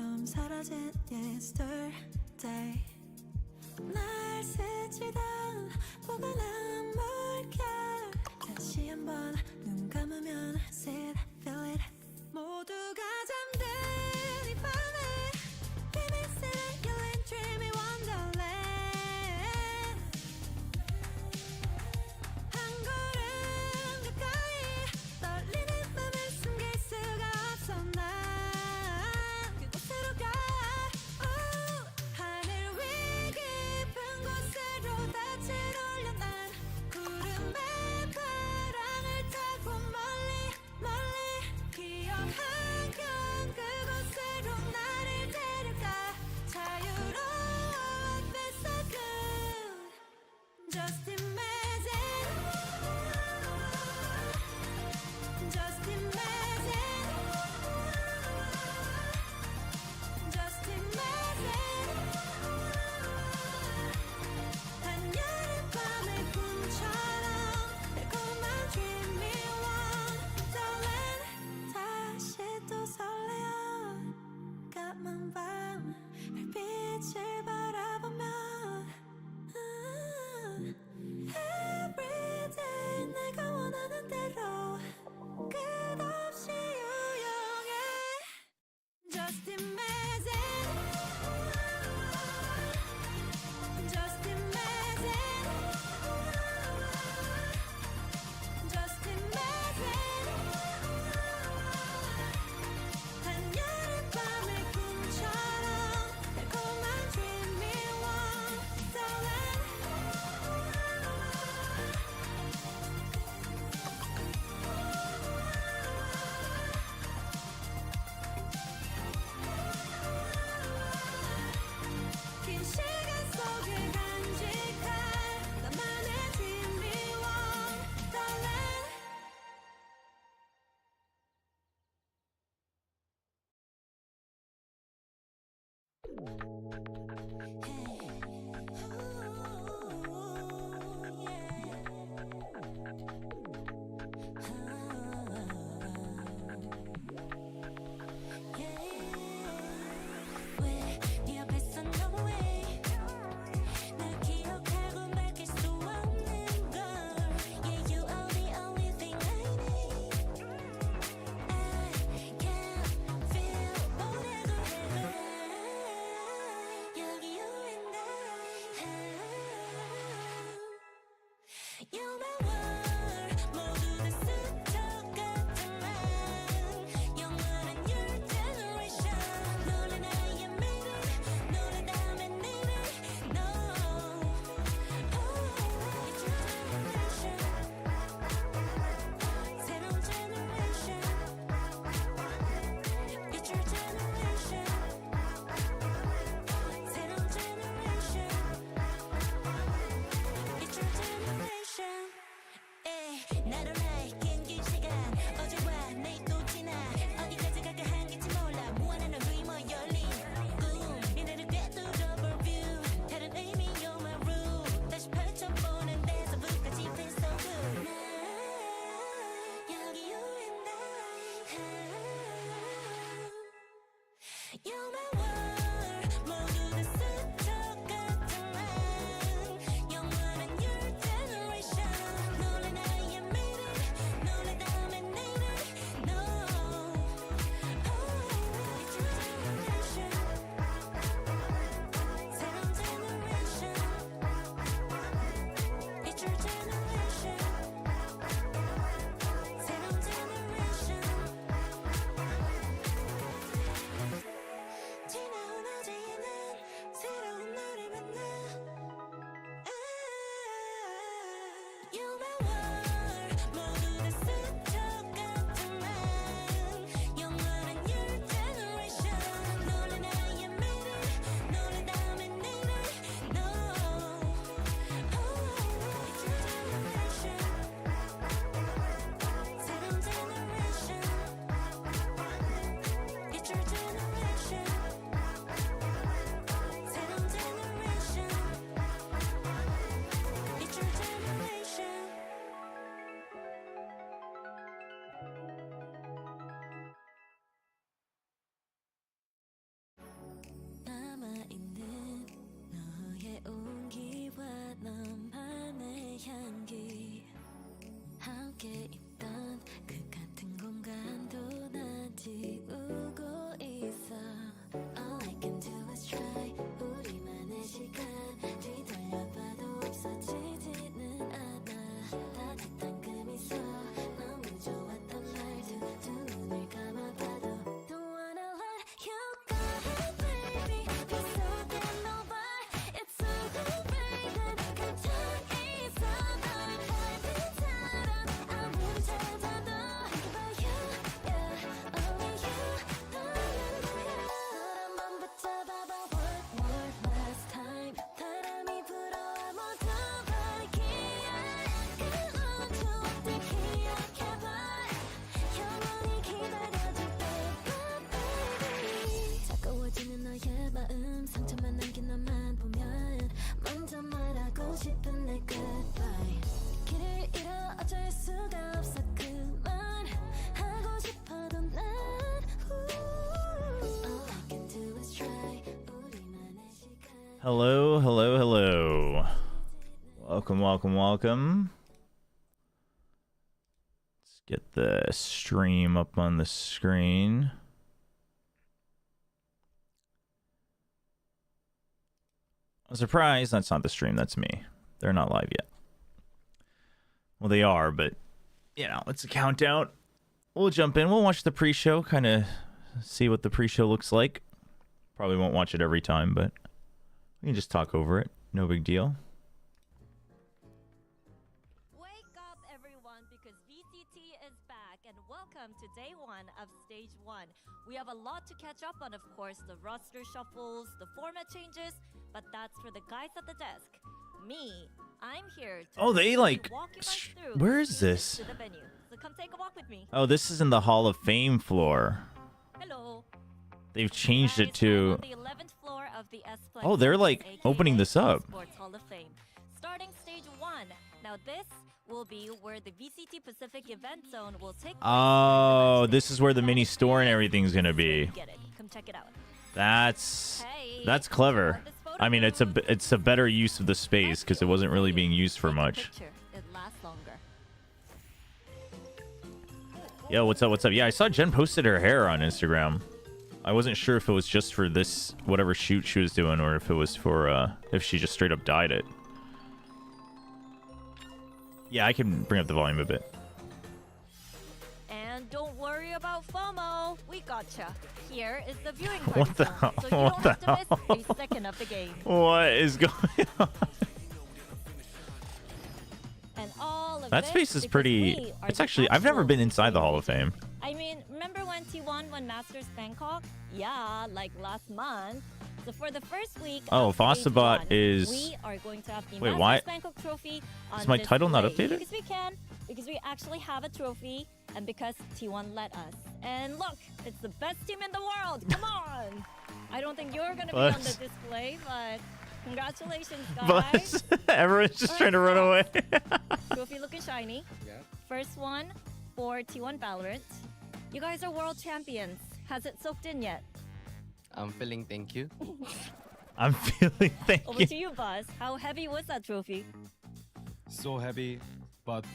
바람처럼 사라진 yesterday. 날 스치던 포근한 물결 다시 한번 눈 감으면 see it, feel it. 모두가 잠든 이 밤에 We miss it, you and dreamy wonderland. 한 걸음 가까이 떨리는 맘을 숨길 수가 없어. 난 그곳으로 가. 하늘 위 깊은 곳으로 닻을 올려 난 구름의 바람을 타고 멀리 멀리 기억한 건 그곳으로 나를 데려가. 자유로워 feel so good. Just imagine, just imagine, just imagine. 한여름 밤의 꿈처럼 달콤한 dreamy wonderland. 다시 또 설레어 까만 밤 별빛을 바라보며 Everyday 내가 원하는 대로 끝없이 유용해. Just imagine, just imagine, just imagine. 한여름 밤의 꿈처럼 달콤한 dreamy wonderland. 긴 시간 속에 간직할 나만의 dreamy wonderland. 왜 네 앞에서 no way 날 기억하고 맡길 수 없는 걸. Yeah, you are the only thing I need. I can feel 뭐라고 해도 여기 you and I. You're my world. 모두 다 스쳐갔던 난 영원한 your generation. 너는 나의 미래. 너를 닮은 니를 No. It's your generation. 새로운 generation. It's your generation. 새로운 generation. It's your generation. 에이, 나로 나의 긴 시간 어제와 내일 또 지나 어디까지 갈까 한계치 몰라. 무한한 dreamer 열린 꿈 미래를 꿰뚫어 view 다른 의미 you're my rule. 다시 펼쳐보는 데서부터까지 feel so good. 난 여기 you and I. You're my world. 모두 다 스쳐갔던 난 영원한 your generation. 너를 나의 미래. 너를 닮은 니를 No. It's your generation. 새로운 generation. It's your generation. 새로운 generation. 지나 Hello, hello, hello. Welcome, welcome, welcome. Let's get the stream up on the screen. I'm surprised that's not the stream, that's me. They're not live yet. Well, they are, but, you know, it's a countdown. We'll jump in. We'll watch the pre-show, kind of see what the pre-show looks like. Probably won't watch it every time, but we can just talk over it. No big deal. Wake up, everyone, because VCT is back, and welcome to day 1 of stage 1. We have a lot to catch up on, of course, the roster shuffles, the format changes, but that's for the guys at the desk. Me, I'm here to Oh, they like walk you guys through where is this? to the venue. So come take a walk with me. Oh, this is in the Hall of Fame floor. Hello. They've changed it Guys, to I'm on the 11th floor of the S-Plex, Oh, they're like aka opening this up. Esports Hall of Fame. Starting stage 1. Now this will be where the VCT Pacific event zone will take place. Oh, this is where the mini store and everything's gonna be. Get it. Come check it out. That's Hey, clever. want this photo? I mean, it's a better use of the space because it wasn't really being used for Take a much. picture. It lasts longer. Yo, what's up? What's up? Yeah, I saw Jen posted her hair on Instagram. I wasn't sure if it was just for this whatever shoot she was doing or if it was for if she just straight up dyed it. Yeah, I can bring up the volume a bit. And don't worry about FOMO. We gotcha. Here is the viewing party What the zone, hell? so you What don't the have to miss a second of the game. What is going on? And all of That this space is because pretty. we are It's the actually. I've never actual been inside the VCT. Hall of Fame. I mean, remember when T1 won Masters Bangkok? Yeah, like last month. So for the first week Oh, of stage Fossabot 1, is- we are going to have the Wait, Masters why- Bangkok trophy on Is my title not display. updated? Because we can, because we actually have a trophy, and because T1 let us. And look, it's the best team in the world. Come on! I don't think you're gonna be on the Buzz. display, but congratulations, guys. But everyone's just trying to run away. Trophy looking shiny. Yeah. First one for T1 Valorant. You guys are world champions. Has it soaked in yet? I'm feeling thank you. I'm feeling. Thank Over you. to you, Buzz. How heavy was that trophy? So heavy, but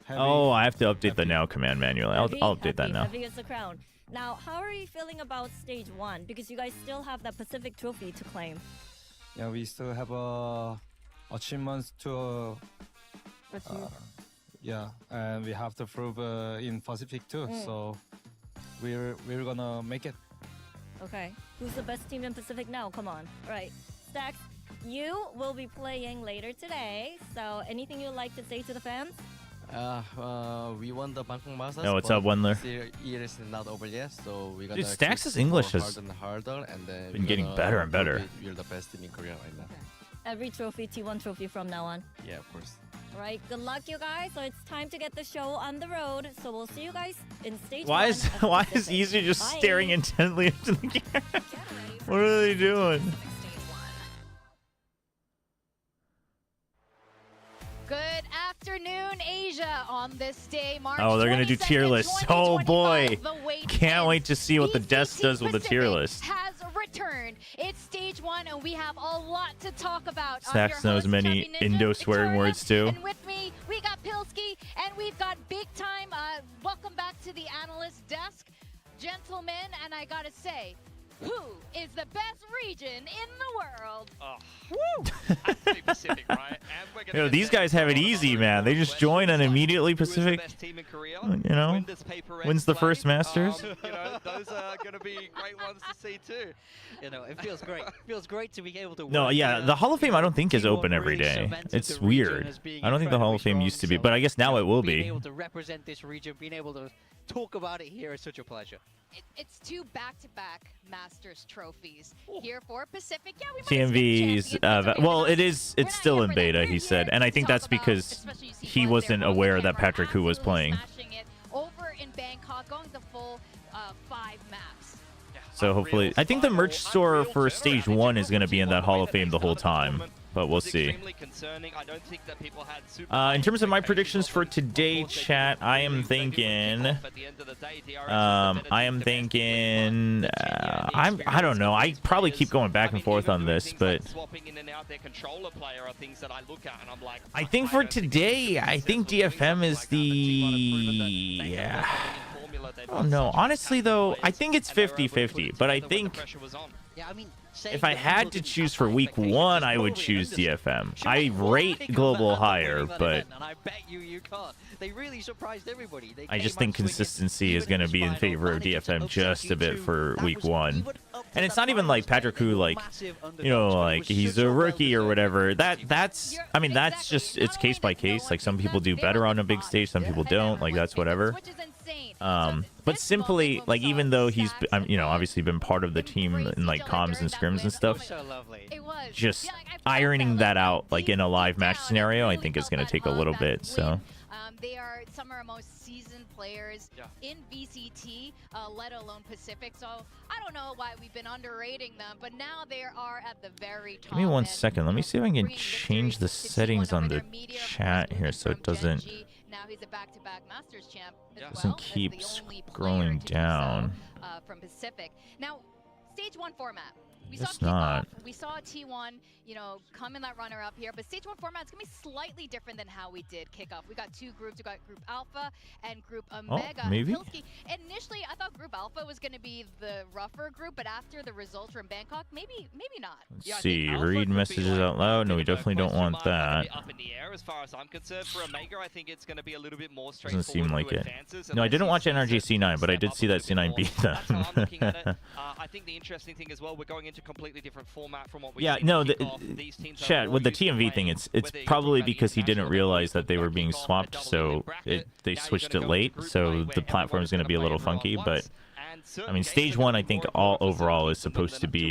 heavy. Oh, I have to update the now command manually. I'll Heavy, update that heavy, now. Heavy as the crown. Now, how are you feeling about stage 1? Because you guys still have that Pacific trophy to claim. Yeah, we still have achievements to. Yeah, and we have to prove in Pacific too. So we're gonna make it. Okay. Who's the best team in Pacific now? Come on. All right. Stacks, you will be playing later today. So anything you'd like to say to the fans? We won the Bangkok Masters. Yo, what's but up, Wendler? Still, year is not over yet, so we're gonna. Dude, Stacks' keep English more has harder and harder, and then been we're getting gonna better and better. prove it We're the best team in Korea right now. Every trophy, T1 trophy from now on. Yeah, of course. All right. Good luck, you guys. So it's time to get the show on the road. So we'll see you guys in stage 1. Why is of the why is Pacific. Easy just Bye. staring intently into the camera? What are they doing? Good afternoon, Asia. On this day, March Oh, they're gonna do 22nd, tier lists. Oh, boy. 2025, the wait Can't ends. wait to see what the desk VCT does with the tier Pacific list. Has returned. It's stage 1, and we have a lot to talk about. I'm Stacks your knows host, many Chubby Ninja, Indo swearing Victoria, words, too. And with me, we got Pilsky, and we've got big time. Welcome back to the analyst desk, gentlemen. And I gotta say, who is the best region in the world? Has to be Pacific, right? And we're gonna Yo, get these there. guys have it easy, man. They just join and immediately Who is the Pacific, best team in Korea? you know, When does paper wins the play? first Masters. You know, those are going to be great ones to see too. You know, it feels great. It feels great to be able to. No, work yeah, with the Hall of Fame I don't think is T1 open every really day. cemented It's the region weird. as being I don't think the Hall of Fame incredibly used to be, strong, but I guess now so it will being be. able to represent this region, being able to talk about it here is such a pleasure. It's 2 back-to-back Masters trophies here for Pacific. Yeah, we might TMV's, skip champions, well, but it is, we're it's not still here in for that. beta, We're he here said, and I to think talk that's about, because especially you see he Buzz wasn't there, aware holding that camera, Patrick Hu was absolutely playing. smashing it over in Bangkok, going the full 5 maps. So hopefully, I think the merch store for stage 1 is going to be in that Hall of Fame the whole time. but we'll was see. extremely concerning. I don't think that people had super In terms of my expectations predictions of for them. today, Of course, they chat, did I am really, really good thinking. kickoff. At the end of the day, DRX was the better I team am domestically, thinking. but the tenure and the I don't experience know. of I these probably players, keep going back I mean, and forth even on doing this, things but like swapping in and out their controller player are things that I look at and I'm like, I think for today, I think DFM is the. Yeah. Oh no, honestly though, I think it's 50-50, but I think Yeah, I mean, if I had to choose for week 1, I would choose DFM. I rate Global higher, but and I bet you can't. They really surprised everybody. They I just came think out swinging, consistency is even going to in be in final, favor of managed to DFM upset just a bit G2. for That week was 1. even up to And the it's not even like finals, Patrick they Who, were like, massive you know, underdogs, but it like was he's such a a rookie or well-deserved whatever. victory. That's I mean that's just it's case by case. Like some people do better on a big stage, some people don't. Like that's whatever. But simply like even though he's you know obviously been part of the team in like comms and scrims and stuff, So lovely. just ironing that out like in a live match scenario, I think is going to take a little bit. So They are some of our most seasoned players in VCT, let alone Pacific. So I don't know why we've been underrating them, but now they are at the very top. give me 1 end, second. Let me see if I can bringing change the victory to settings T1 on over the their medium chat here so it from doesn't Gen G. Now he's a back-to-back Masters champ as doesn't well, as keep the only player scrolling to do so, down. from Pacific. Now, stage 1 format. We Guess saw not. kickoff, we saw T1, you know, come in that runner up here, but stage 1 format is going to be slightly different than how we did kickoff. We got 2 groups. We got Group Alpha and Group Omega. maybe? Pilsky, initially, I thought Group Alpha was going to be the rougher group, but after the results from Bangkok, maybe not. Let's see. Read messages out loud. No, we definitely don't want that. Up in the air, as far as I'm concerned. For Omega, I think it's going to be a little bit more Doesn't straightforward. seem like who it. advances, No, I unless didn't he watch sees NRG it C9, but I step did up see a that little bit C9 more. beat them. That's how I'm looking at it. I think the interesting thing as well, we're going into completely different format from what we Yeah, no, chat with the TMV thing, it's probably because he didn't realize that they were being swapped, so they switched it late, so the platform is going to be a little funky. But I mean, stage 1, I think all overall is supposed to be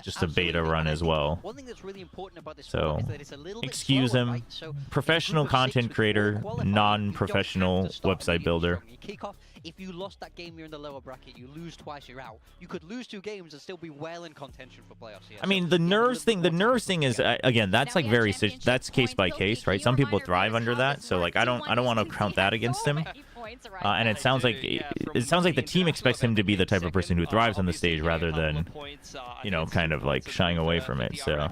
just a beta run as well. One thing that's really important about this So, format is that it's a little bit excuse slower, him. right? So Professional if a group of 6 content was creator, all qualified, non-professional you don't have to start website immediately builder. strong. You kick off. If you lost that game, you're in the lower bracket. You lose twice, you're out. You could lose 2 games and still be well in contention for playoffs here. I mean, the nerves thing. The nerves thing is again, that's like very that's case by case, right? Some people thrive under that, so like I don't want to count that against him. And it sounds like the team expects him to be the type of person who thrives on the stage rather than, you know, kind of like shying away from it. So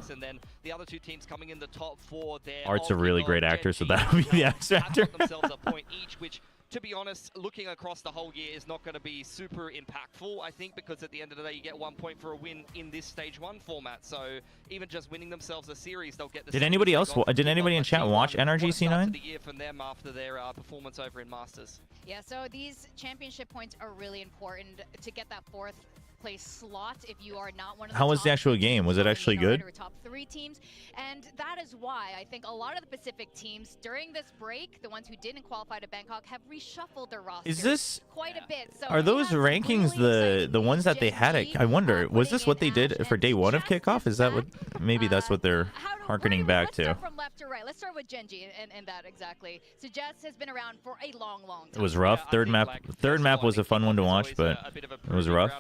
the other 2 teams coming in the top 4 there. Art's a really great actor, so that would be the X factor. themselves a point each, which, to be honest, looking across the whole year is not going to be super impactful, I think, because at the end of the day, you get 1 point for a win in this stage 1 format. So even just winning themselves a series, they'll get the Did anybody else? Did anybody in chat watch NRG C9? The year from them after their performance over in Masters. Yeah, so these championship points are really important to get that 4th place slot if you are not one of the How was top the actual 2 game? Was it teams actually or good? top 3 teams, and that is why I think a lot of the Pacific teams during this break, the ones who didn't qualify to Bangkok, have reshuffled their rosters Is this? quite a bit. So Are we those have some rankings really exciting the ones that they Gen had? G, I wonder. Was putting this what in they did Ash for and day 1 of Jess kickoff? Is that what? Maybe that's what they're harkening back let's to. start from left to right. Let's start with Genji and that exactly. So Jess has been around for a long time. It was rough. Third map was a fun one to watch, but it was rough.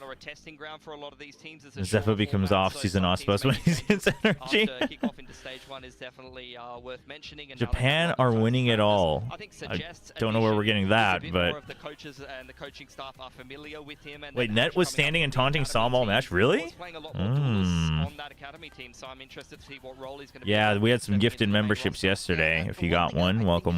Zephyr becomes off-season Ospas when he's in energy. Japan are winning it all. I don't know where we're getting that, but wait, Net was standing and taunting Psalm all match, really? Yeah, we had some gifted memberships yesterday. If you got one, welcome.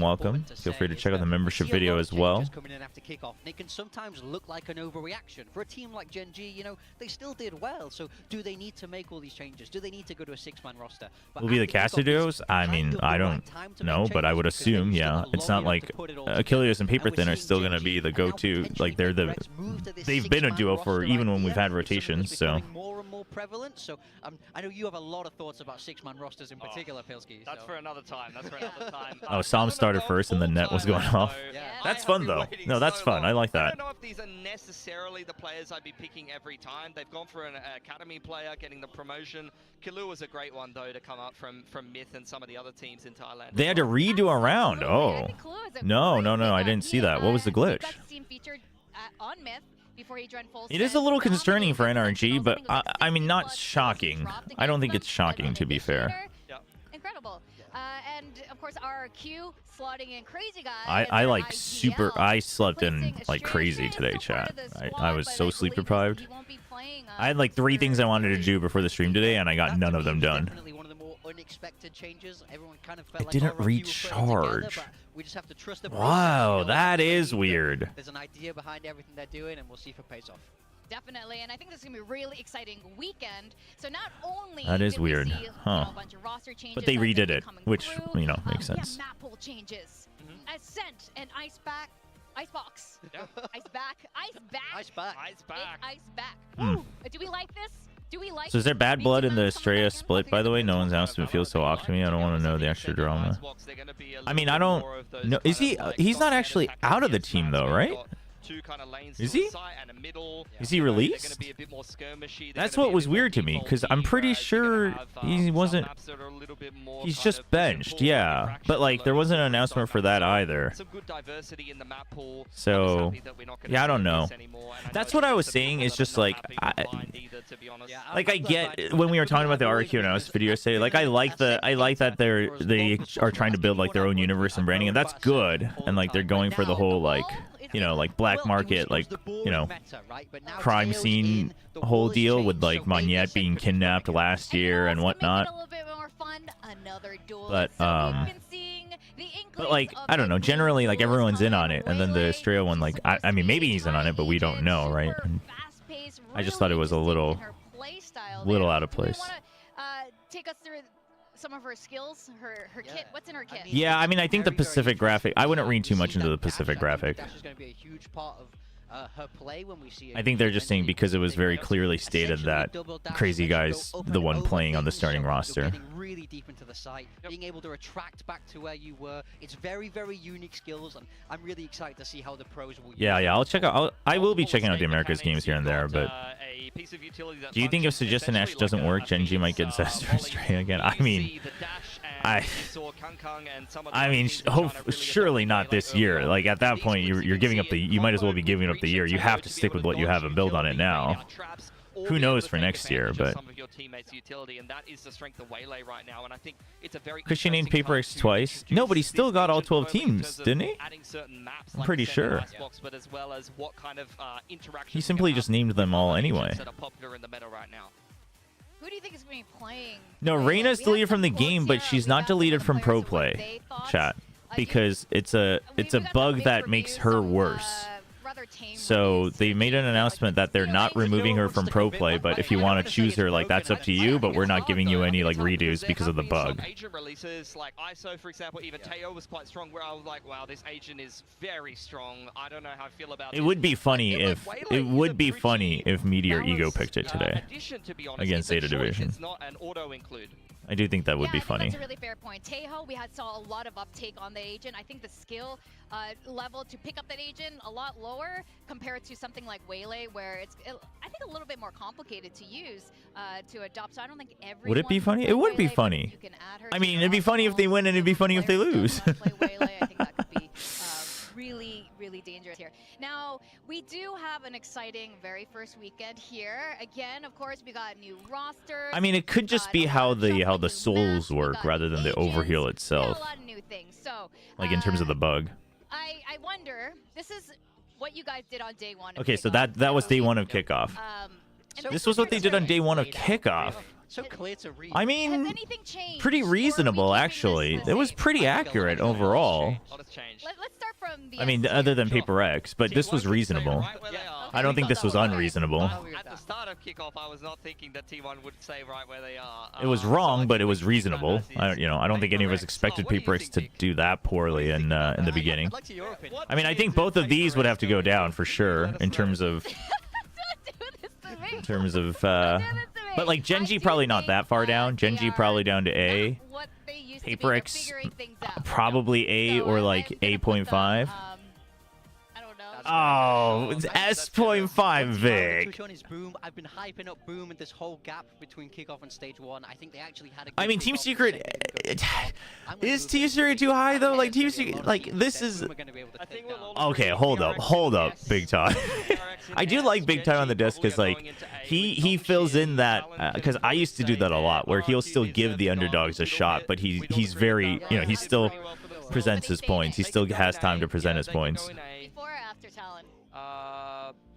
Feel free to check out the membership video as well. Coming in after kickoff, and it can sometimes look like an overreaction for a team like Gen G. You know, they still did well. So, do they need to make all these changes? Do they need to go to a 6-man roster? Will be the caster duos? I mean, I don't know, but I would assume, yeah. It's not like Achilles and Paper Thin are still gonna be the go-to. Like they've been a duo for even when we've had rotations. So. More and more prevalent. So, I know you have a lot of thoughts about 6-man rosters in particular, Pilsky. That's for another time. Oh, Psalm started first and the Net was going off. That's fun though. No, that's fun. I like I that. don't know if these are necessarily the players I'd be picking every time. They've gone for an academy player, getting the promotion. Kilu was a great one though to come up from Myth and some of the other teams in Thailand. They had to redo a round. Oh. No, I didn't see that. What was the glitch? It is a little concerning for NRG, but I mean, not shocking. I don't think it's shocking, to be fair. course, RRQ slotting in Crazy Guy. I like super. I slept in like crazy today, chat. I was so sleep deprived. I had like 3 things I wanted to do before the stream today, and I got none of them done. Definitely one of the more unexpected changes. Everyone kind of It felt like didn't RRQ were put it together, recharge. but we just have to trust the Wow, process, you know, that and is believe that weird. There's an idea behind everything they're doing, and we'll see if it pays off. Definitely, and I think this is gonna be a really exciting weekend. So not only That is did we weird, see, huh? a bunch of roster changes, But they that are gonna redid be it, coming which through, makes sense. We have map pool changes, Ascent and Icebox, Yeah. Ice back, Ice back. Ice back. Ice back. Hmm. Woo. Do we like this? Do we like? So is there bad VCT blood in the coming Estrella back in? split? By the way, no one's announcement feels so off to me. I don't want to know the extra drama. I mean, I don't know. Is he? He's not actually out of the team though, right? Is he? Is he released? That's what was weird to me, because I'm pretty sure he wasn't. He's just benched, yeah. But like, there wasn't an announcement for that either. So, yeah, I don't know. That's what I was saying. Is just like, I get when we were talking about the RQ announcement video yesterday. Like, I like that they are trying to build like their own universe and branding, and that's good. And like, they're going for the whole like, you know, like black market, like, you know, crime scene whole deal with like Monette being kidnapped last year and whatnot. But like, I don't know. Generally, like, everyone's in on it, and then the Estrella one, like, I mean, maybe he's in on it, but we don't know, right? And I just thought it was a little out of place. Take us through some of her skills, her kit. What's in her kit? Yeah, I mean, I think the Pacific graphic. I wouldn't read too much into the Pacific graphic. Dash is going to be a huge part of her play when we see it. I think they're just saying because it was very clearly stated that Crazy Guy's the one playing on the starting roster. Getting really deep into the site, being able to retract back to where you were. It's very, very unique skills, and I'm really excited to see how the pros will. Yeah, I'll check out. I will be checking out the Americas games here and there, but do you think if Suggestion Ash doesn't work, Genji might get Zester straight again? I mean, surely not this year. Like, at that point, you're giving up the. You might as well be giving up the year. You have to stick with what you have and build on it now. Who knows for next year, but Christian named Paper X twice. No, but he still got all 12 teams, didn't he? I'm pretty sure. He simply just named them all anyway. Who do you think is going to be playing? No, Reyna's deleted from the game, but she's not deleted from Pro Play, chat, because it's a bug that makes her worse. So they made an announcement that they're not removing her from Pro Play, but if you want to choose her, like, that's up to you, but we're not giving you any like redos because of the bug. Agent releases like ISO, for example, even Teo was quite strong, where I was like, wow, this agent is very strong. I don't know how I feel about it. Would be funny if Meteor Ego picked it today against Zeta Division. It's not an auto include. I do think that would be funny. That's a really fair point. Tejo, we saw a lot of uptake on the agent. I think the skill level to pick up that agent a lot lower compared to something like Waylay, where it's I think a little bit more complicated to use to adopt. So I don't think everyone. Would it be funny? It would be funny. I mean, it'd be funny if they win, and it'd be funny if they lose. I think that could be really, really dangerous here. Now, we do have an exciting very first weekend here. Again, of course, we got new rosters. I mean, it could just be how the souls work rather than the overheal itself. A lot of new things. So, like in terms of the bug. I wonder. This is what you guys did on day one. Okay, so that was day one of kickoff. This was what they did on day one of kickoff. So clear to read. I mean, pretty reasonable, actually. It was pretty accurate overall. Let's start from the. I mean, other than Paper X, but this was reasonable. I don't think this was unreasonable. At the start of kickoff, I was not thinking that T1 would stay right where they are. It was wrong, but it was reasonable. I don't think any of us expected Paper X to do that poorly in the beginning. I mean, I think both of these would have to go down for sure in terms of. But like Genji probably not that far down. Genji probably down to A. Paper X probably A or like A.5. Oh, it's S.5 Vic. I've been hyping up Boom and this whole gap between kickoff and stage one. I think they actually had a I mean, Team Secret is Team Secret too high though? Like Team Secret, like this is. Okay, hold up, Big Todd. I do like Big Time on the Desk because like he fills in that because I used to do that a lot where he'll still give the underdogs a shot, but he's very he still presents his points. He still has time to present his points. Before or after Talon?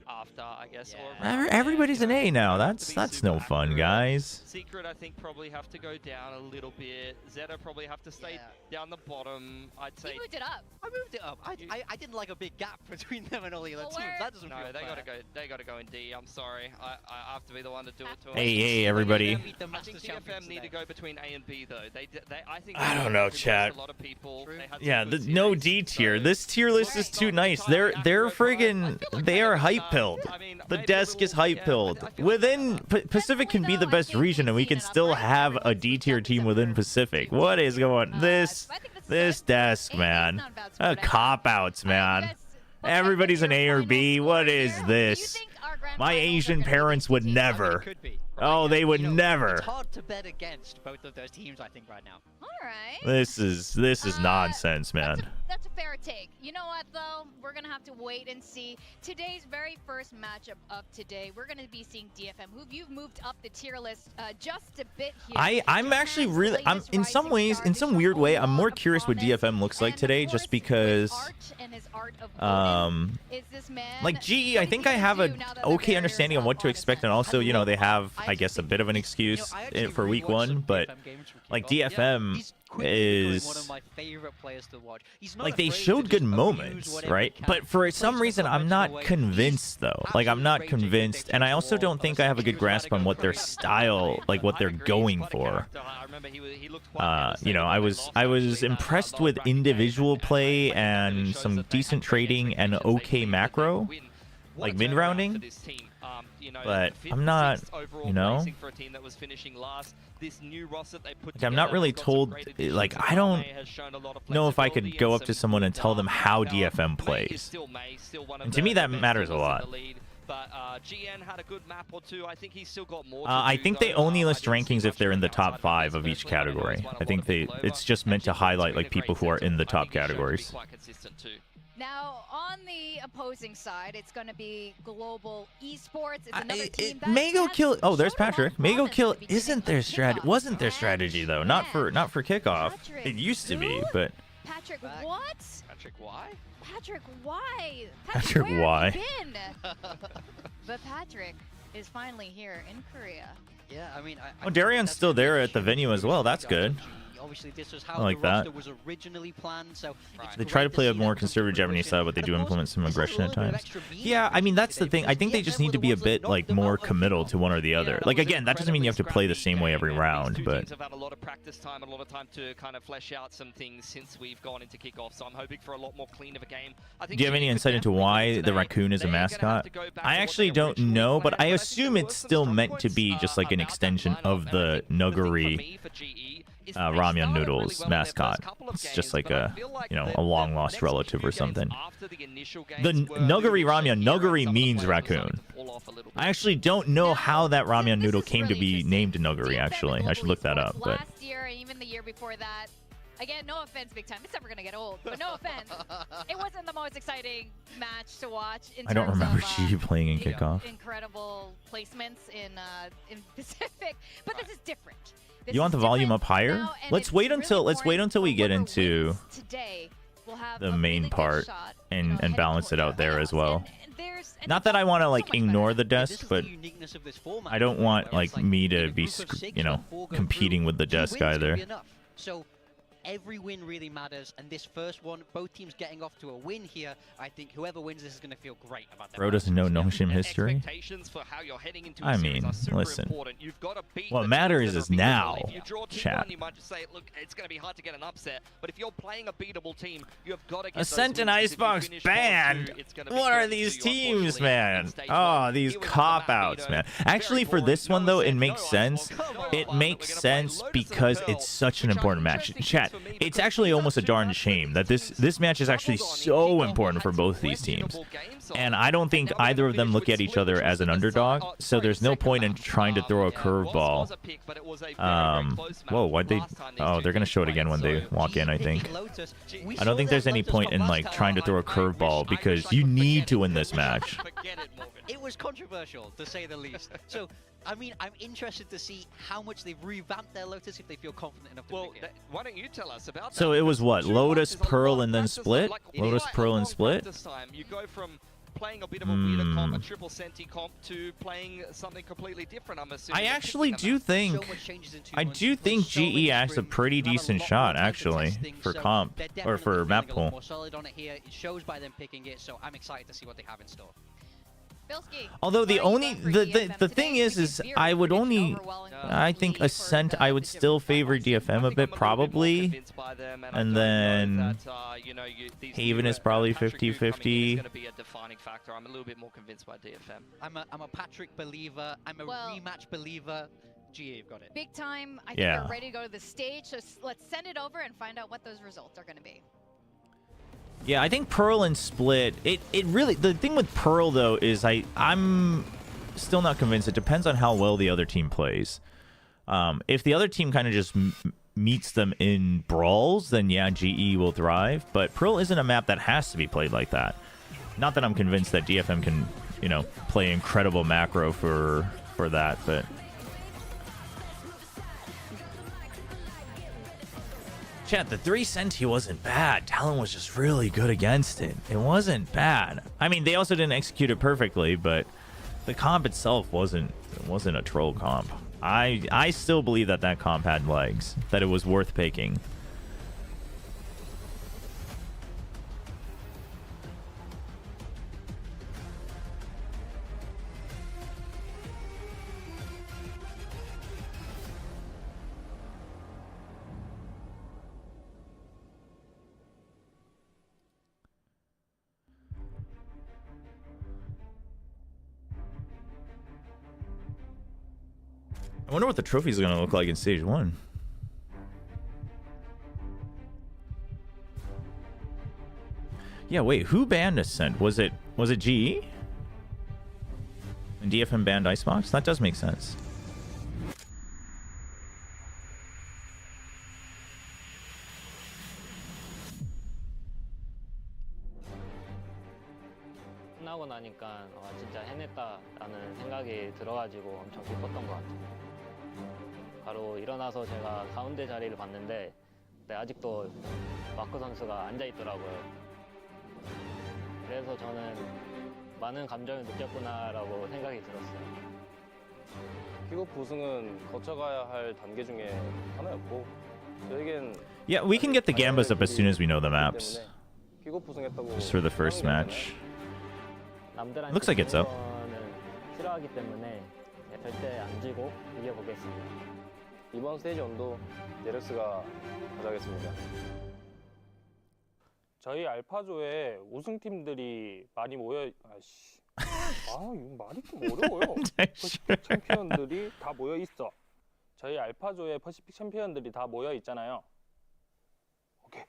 After, I guess. Yeah. Or Everybody's an A now. That's no fun, guys. Secret, I think, probably have to go down a little bit. Zeta probably have to stay down the bottom. I'd say. You moved it up. I moved it up. I didn't like a big gap between them and all the other Well, teams. where- That doesn't No, feel they fair. gotta go. They gotta go in D. I'm sorry. I have to be the one to do it to them. Hey, everybody. Beat the I think Masters DFM champions need to today. go between A and B though. I think. I they don't know, progressed chat. A lot of people. True. They had some Yeah, good no series, D tier. so- This tier list is too nice. They're friggin' they are hype pilled. I mean, The maybe a desk is little- hype yeah, pilled. I feel like Within Pacific can be the best region, and we can still have a D tier team within Pacific. What is going? This desk, man. Cop outs, man. Everybody's an A or B. What is this? My Asian parents would never. Could be. Oh, they would You know, never. It's hard to bet against both of those teams, I think, right now. All right. This is nonsense, man. That's a fair take. You know what, though? We're going to have to wait and see. Today's very first matchup of today, we're going to be seeing DFM, who you've moved up the tier list just a bit here. I'm actually really, I'm in some ways, in some weird way, I'm more curious what DFM looks like today, just because, like GE, I think I have a okay understanding of what to expect, and also, you know, they have, I guess, a bit of an excuse for week one, but like DFM is one of my favorite players to watch. He's not like they afraid to showed just good abuse moments, whatever right? he can. But for some Plays reason, the I'm not conventional way. convinced though. Like I'm not Absolutely convinced, and I also don't think I have a good grasp on what their style, like what they're going for. You know, I was impressed with individual play and some decent trading and okay macro, like mid rounding. But I'm not, you know, like I'm not really told, like I don't know if I could go up to someone and tell them how DFM plays. And to me that matters a lot. I think they only list rankings if they're in the top 5 of each category. I think it's just meant to highlight like people who are in the top categories. Now, on the opposing side, it's going to be Global Esports. It's another team that Mago has kill. Oh, there's shown a lot of Patrick. Mago promise kill at the beginning isn't of their strategy. kickoff. Wasn't their strategy though? Not for kickoff. Patrick, It used to be, who? but Patrick, what? Patrick, why? Patrick, why? Patrick, where why? Have you been? But Patrick is finally here in Korea. Yeah, I mean, Oh, Darion's still there at the venue as well. That's good. Obviously, this was how I like the roster that. was originally planned. So They try to play a more conservative Japanese style, but they do implement some aggression at times. Yeah, I mean that's the thing. I think they just need to be a bit like more committal to one or the other. Like again, that doesn't mean you have to play the same way every round, but Teams have had a lot of practice time and a lot of time to kind of flesh out some things since we've gone into kickoff. So I'm hoping for a lot more clean of a game. I think do you have any insight into why the raccoon is a mascot? I actually don't know, but I assume it's still meant to be just like an extension of the Nuguri ramen noodles mascot. It's just like a, you know, a long lost relative or something. The Nuguri ramen, Nuguri means raccoon. I actually don't know how that ramen noodle came to be named Nuguri, actually. I should look that up. But Last year and even the year before that, again, no offense, Big Time. It's never going to get old, but no offense. It wasn't the most exciting match to watch in I don't terms remember of, G playing in you know, kickoff. incredible placements in Pacific, but this is different. This You want is the volume different up higher? now, and Let's it's wait really until we important get whoever into wins today will have the a main really good part shot, and you know, heading balance it towards out there the as playoffs. well. And there's Not that I want to so like much ignore better. the desk, but I don't want like me to be, you know, competing with the desk either. So every win really matters, and this first one, both teams getting off to a win here. I think whoever wins this is going to feel great about that. Bro doesn't know Noshim history. I mean, listen. What matters is now, chat. You might just say, look, it's going to be hard to get an upset, but if you're playing a beatable team, you have got to get Ascent and Icebox banned. What are these teams, man? Oh, these cop-outs, man. Actually, for this one, though, it makes sense. It makes sense because it's such an important match. Chat, it's actually almost a darn shame that this match is actually so important for both these teams. And I don't think either of them look at each other as an underdog, so there's no point in trying to throw a curveball. Whoa, why'd they... Oh, they're going to show it again when they walk in, I think. I don't think there's any point in, like, trying to throw a curveball because you need to win this match. it was controversial to say the least. So, I mean, I'm interested to see how much they've revamped their Lotus if they feel confident enough to Well, pick it. why don't you tell us about that? So it was what? Two Lotus, months is a Pearl, long and then practice time. split? Like, it's Lotus, quite a Pearl, and long split? practice time. You go from playing a bit of a weirder comp, a triple senti comp, to playing something completely different, I'm assuming. I and actually picking do a map. think So much changes in 2 I months. do You've put think so many GE acts a sprints, pretty you've had a decent lot shot more time for actually testing, for so comp they're or for definitely map feeling a lot pool. more solid on it here. It shows by them picking it, so I'm excited to see what they have in store. Bilski, Although the where are you only going for the DFM thing today? is We see I would very only overwhelming I think lead for Ascent the I would different still favor platforms. DFM a I think I'm bit little more probably. convinced by them, and I And don't know then that, you know, these Haven new, is probably Patrick Yu coming in 50-50. is going to be a defining factor. I'm a little bit more convinced by DFM. I'm a Patrick believer. I'm a Well- rematch believer. GE have got it. Big time. I think Yeah. we're ready to go to the stage. So let's send it over and find out what those results are going to be. Yeah, I think Pearl and Split. It really the thing with Pearl though is I'm still not convinced. It depends on how well the other team plays. If the other team kind of just meets them in brawls, then yeah, GE will thrive. But Pearl isn't a map that has to be played like that. Not that I'm convinced that DFM can, you know, play incredible macro for that, but. Chat, the 3 centi wasn't bad. Talon was just really good against it. It wasn't bad. I mean, they also didn't execute it perfectly, but the comp itself wasn't a troll comp. I still believe that comp had legs, that it was worth picking. I wonder what the trophies are going to look like in stage 1. Yeah, wait, who banned Ascent? Was it GE? And DFM banned Icebox? That does make sense. 끝나고 나니까 진짜 해냈다라는 생각이 들어가지고 엄청 기뻤던 것 같아요. 바로 일어나서 제가 가운데 자리를 봤는데 아직도 마크 선수가 앉아 있더라고요. 그래서 저는 많은 감정을 느꼈구나라고 생각이 들었어요. 킥오프 우승은 거쳐가야 할 단계 중에 하나였고 저에겐 Yeah, we can get the Gambas up as soon as we know the maps. 킥오프 우승했다고 Just for the first match. 남들한테 Looks like it's up. 거는 싫어하기 때문에 절대 안 지고 이겨보겠습니다. 이번 스테이지 원도 네렉스가 가져가겠습니다. 저희 알파조에 우승팀들이 많이 모여 아씨 이거 말이 좀 어려워요. 퍼시픽 챔피언들이 다 모여 있어. 저희 알파조에 퍼시픽 챔피언들이 다 모여 있잖아요. 오케이.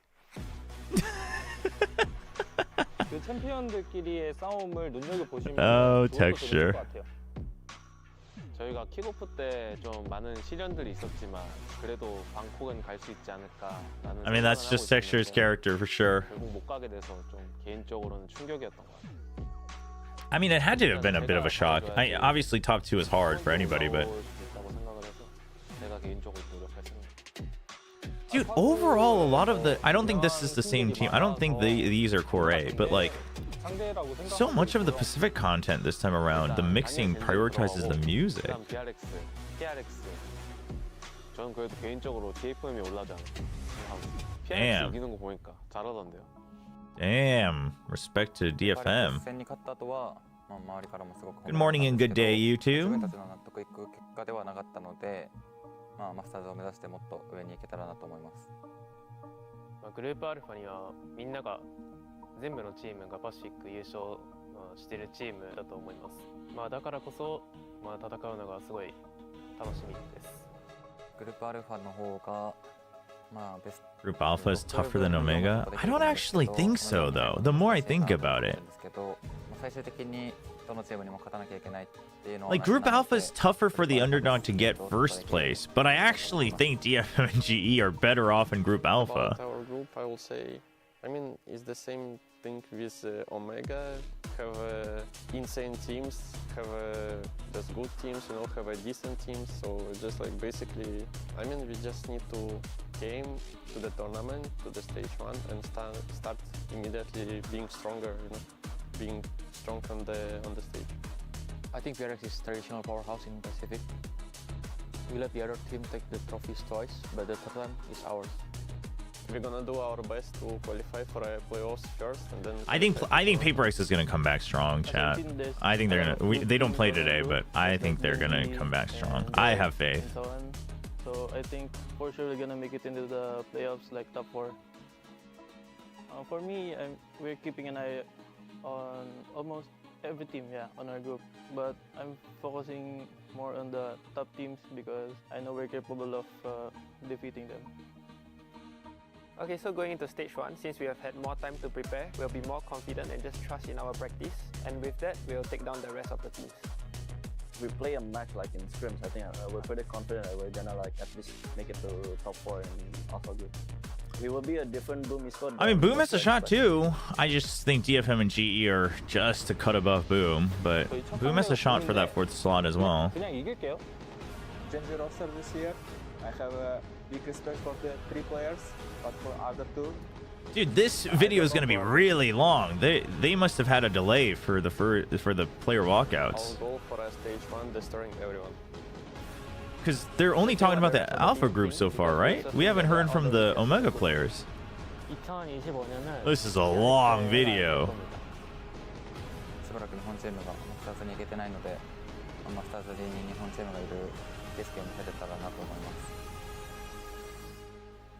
그 챔피언들끼리의 싸움을 눈여겨 보시면 Oh, 좋을 texture. 것 같아요. 저희가 킥오프 때 좀 많은 시련들이 있었지만 그래도 방콕은 갈 수 있지 않을까라는 I mean, that's just Texture's character for sure. 결국 못 가게 돼서 좀 개인적으로는 충격이었던 것 같아요. I mean, it had to have been a bit of a shock. Obviously, top 2 is hard for anybody, but... 있다고 생각을 해서 내가 개인적으로 노력했습니다. Dude, overall, a lot of the... I don't think this is the same team. I don't think these are Core A, but like... So much of the Pacific content this time around, the mixing prioritizes the music. 저는 그래도 개인적으로 TFM이 올라지 않을까 생각하고 Damn. 이기는 거 보니까 잘하던데요. Damn. Respect to DFM. Good morning and good day, you two. 自分たちの納得いく結果ではなかったので、マスターズを目指してもっと上に行けたらなと思います。グループアルファにはみんなが全部のチームがパシフィック優勝しているチームだと思います。だからこそ戦うのがすごい楽しみです。グループアルファの方が Group Alpha is tougher than Omega? I don't actually think so, though. The more I think about it. Like, Group Alpha is tougher for the underdog to get first place, but I actually think DFM and GE are better off in Group Alpha. Our group, I will say, I mean, it's the same thing with Omega. have insane teams, have just good teams, you know, have decent teams. So just like basically, I mean, we just need to came to the tournament, to the stage 1, and start immediately being stronger, you know, being strong on the stage. I think VRX is traditional powerhouse in Pacific. We let the other team take the trophies twice, but the third one is ours. We're gonna do our best to qualify for a playoffs first, and then. I think Paper X is gonna come back strong, chat. I think they're gonna. They don't play today, but I think they're gonna come back strong. I have faith. So I think for sure we're gonna make it into the playoffs, like top 4. For me, we're keeping an eye on almost every team, on our group. But I'm focusing more on the top teams because I know we're capable of defeating them. Okay, so going into stage 1, since we have had more time to prepare, we'll be more confident and just trust in our practice. And with that, we'll take down the rest of the teams. We play a match like in scrims. I think we're pretty confident that we're gonna like at least make it to top 4 in Alpha Group. We will be a different Boom esport. I mean, Boom has a shot too. I just think DFM and GE are just a cut above Boom, but Boom has a shot for that 4th slot as well. 그냥 이길게요. Gen Z roster this year. I have a big respect for the 3 players, but for other 2. Dude, this video is going to be really long. They must have had a delay for the player walkouts. Our goal for a stage 1, destroying everyone. Because they're only talking about the Alpha Group so far, right? We haven't heard from the Omega players. This is a long video.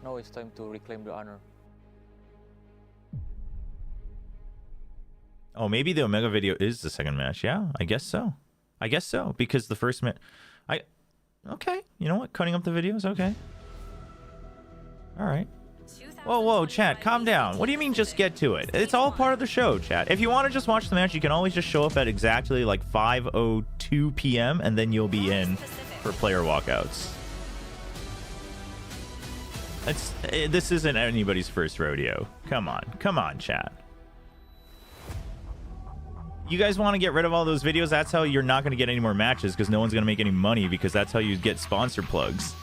Now it's time to reclaim the honor. Oh, maybe the Omega video is the second match. Yeah, I guess so. I guess so, because the first match... Okay, you know what? Cutting up the video is okay. All right. Whoa, chat, calm down. What do you mean just get to it? It's all part of the show, chat. If you want to just watch the match, you can always just show up at exactly like 5:02 p.m. and then you'll be in for player walkouts. This isn't anybody's first rodeo. Come on, chat. You guys want to get rid of all those videos? That's how you're not going to get any more matches, because no one's going to make any money, because that's how you get sponsor plugs.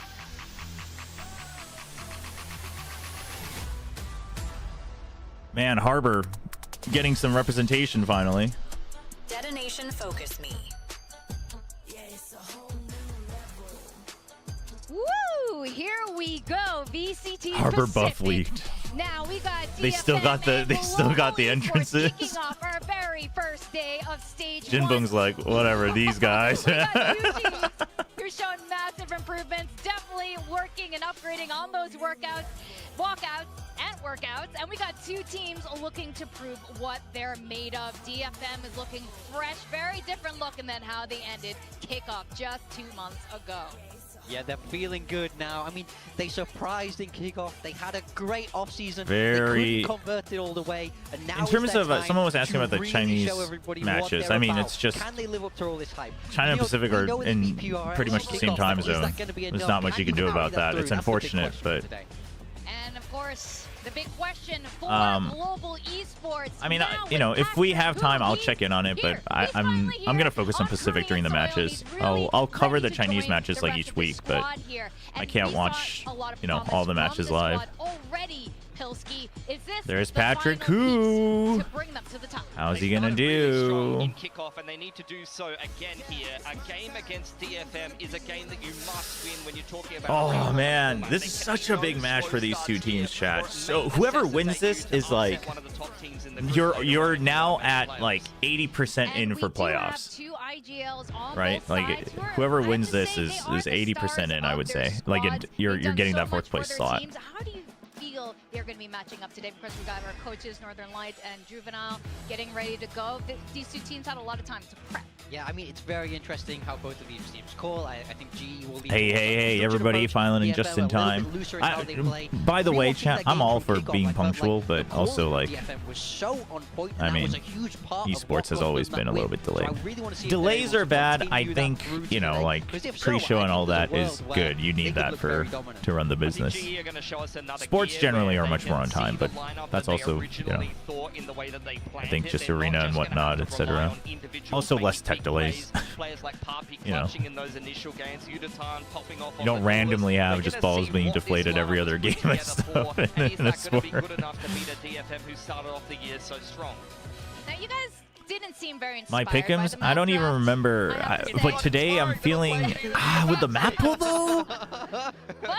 Man, Harbor getting some representation finally. Detonation focus me. Woo! Here we go. VCT Harbor Pacific. buff leaked. Now we got They still got the entrances. Kicking off our very first day of stage Jinbung's 1. like, whatever, these guys. You're showing massive improvements, definitely working and upgrading on those walkouts, and we got 2 teams looking to prove what they're made of. DFM is looking fresh, very different looking than how they ended kickoff just 2 months ago. Yeah, they're feeling good now. I mean, they surprised in kickoff. They had a great offseason. Very. They couldn't convert it all the way. And now In terms of, time someone was asking about the really Chinese show everybody matches. what they're I mean, about. it's just Can they live up to all this hype? China and Pacific are in pretty much the same time zone. There's not much you can do about that. It's unfortunate, but. And of course, the big question for global esports. I mean, you know, if we have time, I'll check in on it, but I'm gonna focus on Pacific during the matches. I'll cover the Chinese matches like each week, but I can't watch, you know, all the matches live. There's Patrick Koo. How's he gonna do? In kickoff, and they need to do so again here. A game against DFM is a game that you must win when you're talking about. Oh man, this is such a big match for these 2 teams, chat. So whoever wins this is like, you're now at like 80% in for playoffs, right? Like whoever wins this is 80% in, I would say. Like you're getting that 4th place slot. How do you feel they're going to be matching up today? Of course, we got our coaches, Northern Lights and Juvenile, getting ready to go. These 2 teams had a lot of time to prep. Yeah, I mean, it's very interesting how both of these teams call. I think GE will be... Hey, everybody filing in just in time. By the way, chat, I'm all for being punctual, but also, like, I mean, esports has always been a little bit delayed. Delays are bad. I think, you know, like, pre-show and all that is good. You need that to run the business. Sports generally generally are much more on time, but that's also, you know, I think just arena and whatnot, etc. Also less tech delays. You know, you don't randomly have just balls being deflated every other game and stuff in a sport. Now you guys didn't seem very My inspired by pick'ems, the I don't map even draft remember. lineup But today I'm feeling with the map pool though.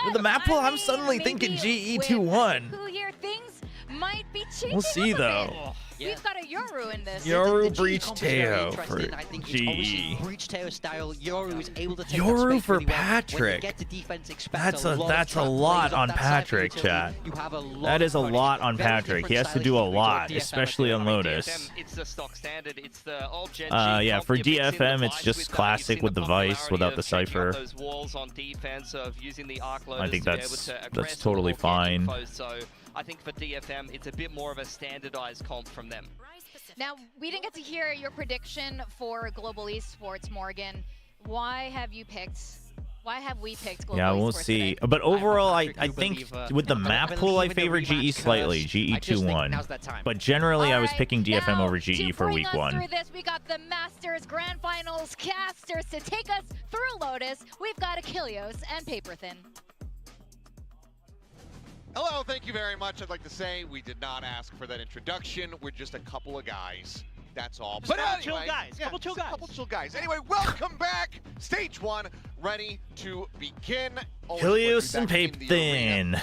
With the map pool, I'm suddenly thinking GE 2-1. Who here things might be changing. We'll see though. We've got a Yoru in this. Yoru Breach Teo for GE. Breach Teo style, Yoru is able to take Yoru that space for really well. When Patrick. you get to defense, expect That's a a lot that's of a trap lot plays on that side for Patrick, utility. chat. You have a lot That is a of lot on very Patrick. He different has to do a stylistic lot, DFM especially on Lotus. It's the stock standard. It's the old Gen Yeah, for DFM, it's just classic with the Vice without the Cypher. Those walls on defense of using the arc I think loaders that's totally fine. So I think for DFM, it's a bit more of a standardized comp from them. Now, we didn't get to hear your prediction for Global Esports, Morgan. Why have we picked Global Yeah, we'll Esports see. today? But overall, I Patrick, think believe, with the I map believe pool, I in the favor rematch GE slightly. curse. GE I just think 2-1. now's that time. But generally, I was Alright, picking DFM now, over GE for to week bring us 1. through this, we got the Masters Grand Finals casters to take us through Lotus. We've got Achilles and Paperthin. Hello, thank you very much. I'd like to say we did not ask for that introduction. We're just a couple of guys. That's all. Just couple chill guys. Couple chill guys. Anyway, welcome back. Stage 1, ready to begin. Helios and Paperthin.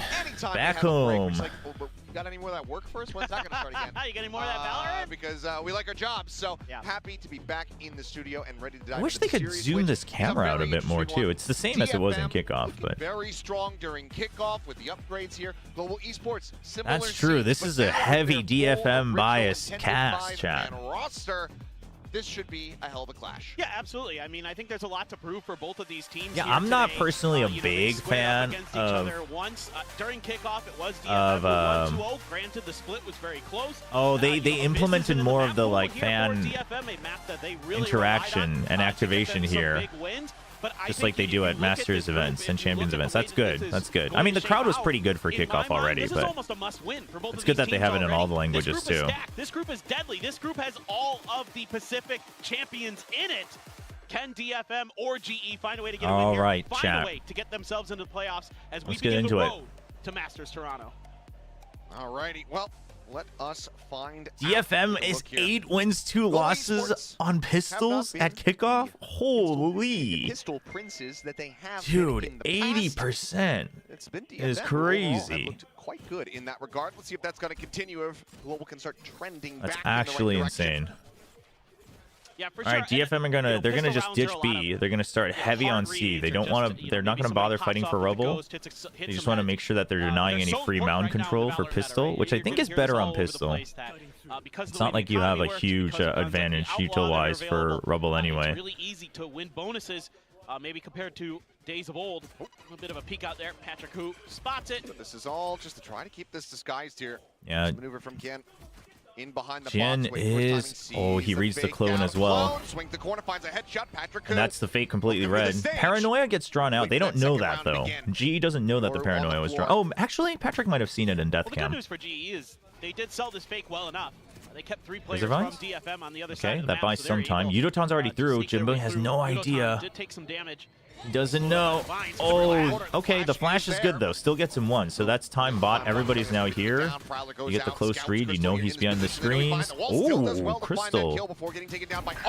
Back home. You got any more of that work for us? When's that going to start again? You got any more of that Valorant? Because we like our jobs. So happy to be back in the studio and ready to dive I wish into they the could series, zoom which this is a camera out a very bit more interesting too. one. It's the same as it was in DFM kickoff, looking but very strong during kickoff with the upgrades here. Global Esports, similar that's true. scenes, This but is a now heavy with their full DFM original bias intended cast, five-man chat. roster. This should be a hell of a clash. Yeah, absolutely. I mean, I think there's a lot to prove for both of these teams. Yeah, here I'm not today. personally a You know, big they squared up fan against each of other once. During kickoff, it was of, DFM who won 2-0. Granted, the split was very close. Oh, they you know, implemented Vincent more in the of the map like pool fan here for DFM, a map that they really interaction relied on, and to activation get them some here. big wins. But I Just think like they if do you at look Masters this group, events if and you Champions look at events. the way That's that good. this is That's good. I going mean, the to crowd shape was out, pretty good for in my kickoff mind, already, this is but almost a must-win for both it's of good these that they teams have it in all already. the languages This group too. is stacked. This group is deadly. This group has all of the Pacific champions in it. Can DFM or GE find a way to get a win All here? right, Find chat. a way to get themselves into the playoffs as we Let's get begin into the it. road to Masters Toronto. Alrighty, well, let us find DFM out. is Look here. 8 wins, 2 Global losses Esports on have pistols not at been kickoff. the Holy, pistol princes that they have been dude, in the past. 80%. It's been DFM is overall have crazy. looked quite good in that regard. Let's see if that's going to continue. If Global can start trending That's back actually in the right direction. insane. Yeah, for All right, sure. DFM are they're gonna just ditch B. They're gonna start heavy on C. They don't want to. They're not gonna bother fighting for Rubble. They just want to make sure that they're denying any free mound control for pistol, which I think is better on pistol. It's not like you have a huge advantage util-wise for Rubble anyway. It's really easy to win bonuses, maybe compared to days of old. A little bit of a peek out there. Patrick who spots it. But this is all just to try to keep this disguised here. Yeah. Nice maneuver from Ken. In behind the Jen box, waiting for his is. timing, Oh, sees he the reads the fake clone down as well. clone, swings the corner, finds a headshot. Patrick And that's the fate completely looking for the red. stage. Paranoia gets drawn out. They don't know that though. GE doesn't know that the Or on the paranoia was floor. drawn. Oh, actually, Patrick might have seen it in death Well, the good cam. news for GE is they did sell this fake well enough. They kept 3 players Laser from vines? DFM on the other side Okay, of the that map, buys so some they're time. able, Yudotan's already to through. sneak their Jimbo way has through. no Yudotan idea. did take some damage. He doesn't know. Oh, okay. The flash is good though. Still gets him 1. So that's time bought. Everybody's now here. You get the close read. You know he's behind the screens. Oh, Crystal.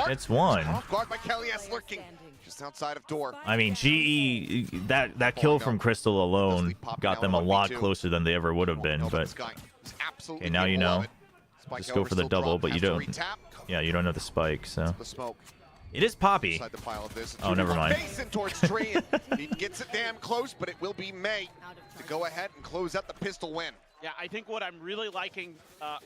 It's 1. Off guard by Kelly S lurking just outside of door. I mean, GE, that kill from Crystal alone got them a lot closer than they ever would have been. But okay, now you know. Just go for the double, but you don't. Yeah, you don't know the spike, so. The smoke. It is Poppy. Inside the pile of this. Oh, never mind. Facing towards Tree. He gets it damn close, but it will be May to go ahead and close out the pistol win. Yeah, I think what I'm really liking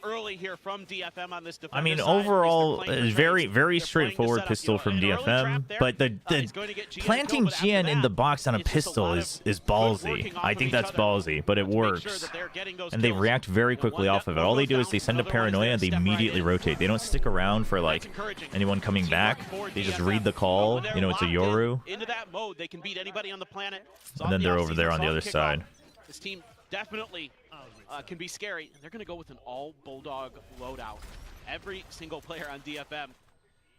early here from DFM on this defender I mean, side overall, is they're playing for very, trades. very They're straightforward playing to pistol set up, from you know, an early DFM. trap there, But the he's going to get G in the planting kill, but after GN in that, the box on a it's just a pistol lot is of good ballsy. working off I of think each that's other ballsy, but it to make sure works. that they're getting those And they kills. react very quickly off of it. All they do is they send a paranoia and they immediately rotate. They don't stick around for like anyone coming back. They just read the call. You know, it's a Yoru. Into that mode, they can beat anybody on the planet. And then they're over there on the other side. This team definitely can be scary, and they're going to go with an all Bulldog loadout. Every single player on DFM.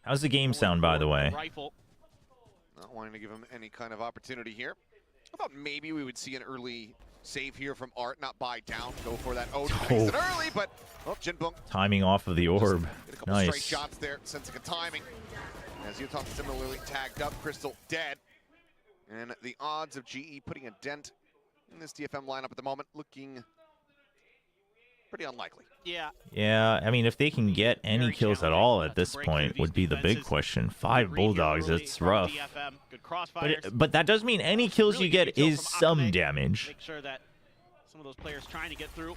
How's the game sound, by the way? Rifle. Not wanting to give him any kind of opportunity here. I thought maybe we would see an early save here from Art, not buy down, go for that. Oh, makes it early, but Jinbung. Timing off of the orb. Get a couple Nice. straight shots there, sensing a timing. As Yuton similarly tagged up, Crystal dead. And the odds of GE putting a dent in this DFM lineup at the moment looking pretty unlikely. Yeah. Yeah, I mean, if they can get any kills at all at this point would be the big question. 5 Bulldogs, it's rough. But that does mean any kills you get is some damage. Make sure that some of those players trying to get through.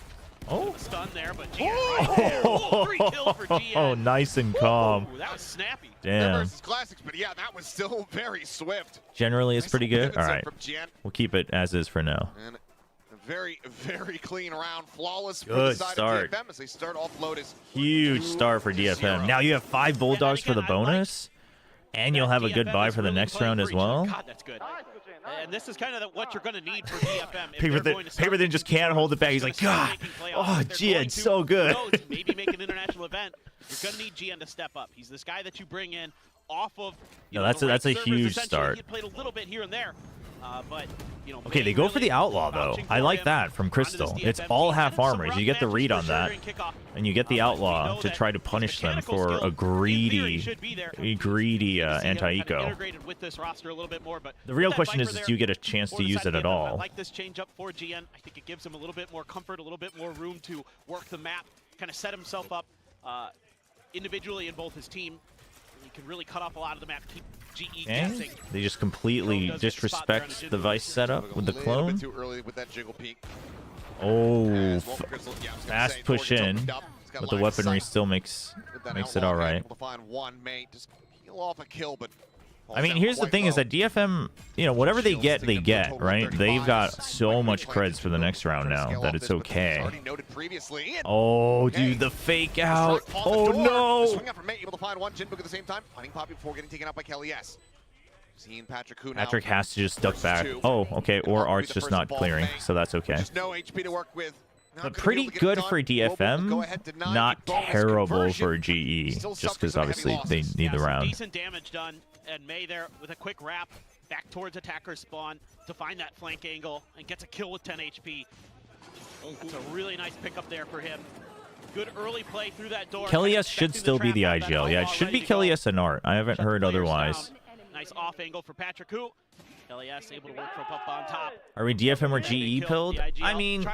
Oh. Stun there, but GN right there. Ooh, 3 kills for GN. Oh, nice and calm. Ooh, that was snappy. Damn. Versus classics, but yeah, that was still very swift. Generally, it's pretty good. All right. From Jen. We'll keep it as is for now. And a very, very clean round. Flawless for the Good side start. of DFM as they start off Lotus. Huge start for DFM. Now you have 5 Bulldogs for the bonus, and you'll have a good buy for the next round as well. God, that's good. And this is kind of what you're going to need for DFM. Paperthin just can't hold it back. He's like, God, oh, GN, so good. Maybe make an international event. You're going to need GN to step up. He's this guy that you bring in off of. No, that's a huge start. He played a little bit here and there, but Okay, they go for the Outlaw, though. I like that from Crystal. It's all half armors. You get the read on that, and you get the Outlaw to try to punish them for a greedy anti-eco. The real question is, do you get a chance to use it at I all? like this change up for GN. I think it gives him a little bit more comfort, a little bit more room to work the map, kind of set himself up individually in both his team. He can really cut off a lot of the map, keep GE guessing. They just completely disrespect the Vice setup with the clone. Too early with that jiggle peek. Oh, fast push in, but the weaponry still makes it all right. Able to find one mate, just peel off a kill, but I mean, here's the thing: is that DFM, whatever they get, right? They've got so much creds for the next round now that it's okay. Oh, dude, the fake out! Oh no! Swing out from mate, able to find one Jinbook at the same time, finding Poppy before getting taken out by Kelly S. Seeing Patrick who now. Patrick has to just duck back. Oh, okay, or Art's just not clearing, so that's okay. Just no HP to work with. But pretty good for DFM, not terrible for GE, just because obviously they need the round. Decent damage done, and May there with a quick wrap back towards attacker spawn to find that flank angle and gets a kill with 10 HP. That's a really nice pickup there for him. Good early play through that door. Kelly S should still be the IGL. Yeah, it should be Kelly S and Art. I haven't heard otherwise. Nice off angle for Patrick Hu. Kelly S able to work from up on top. Are we DFM or GE pilled? I mean,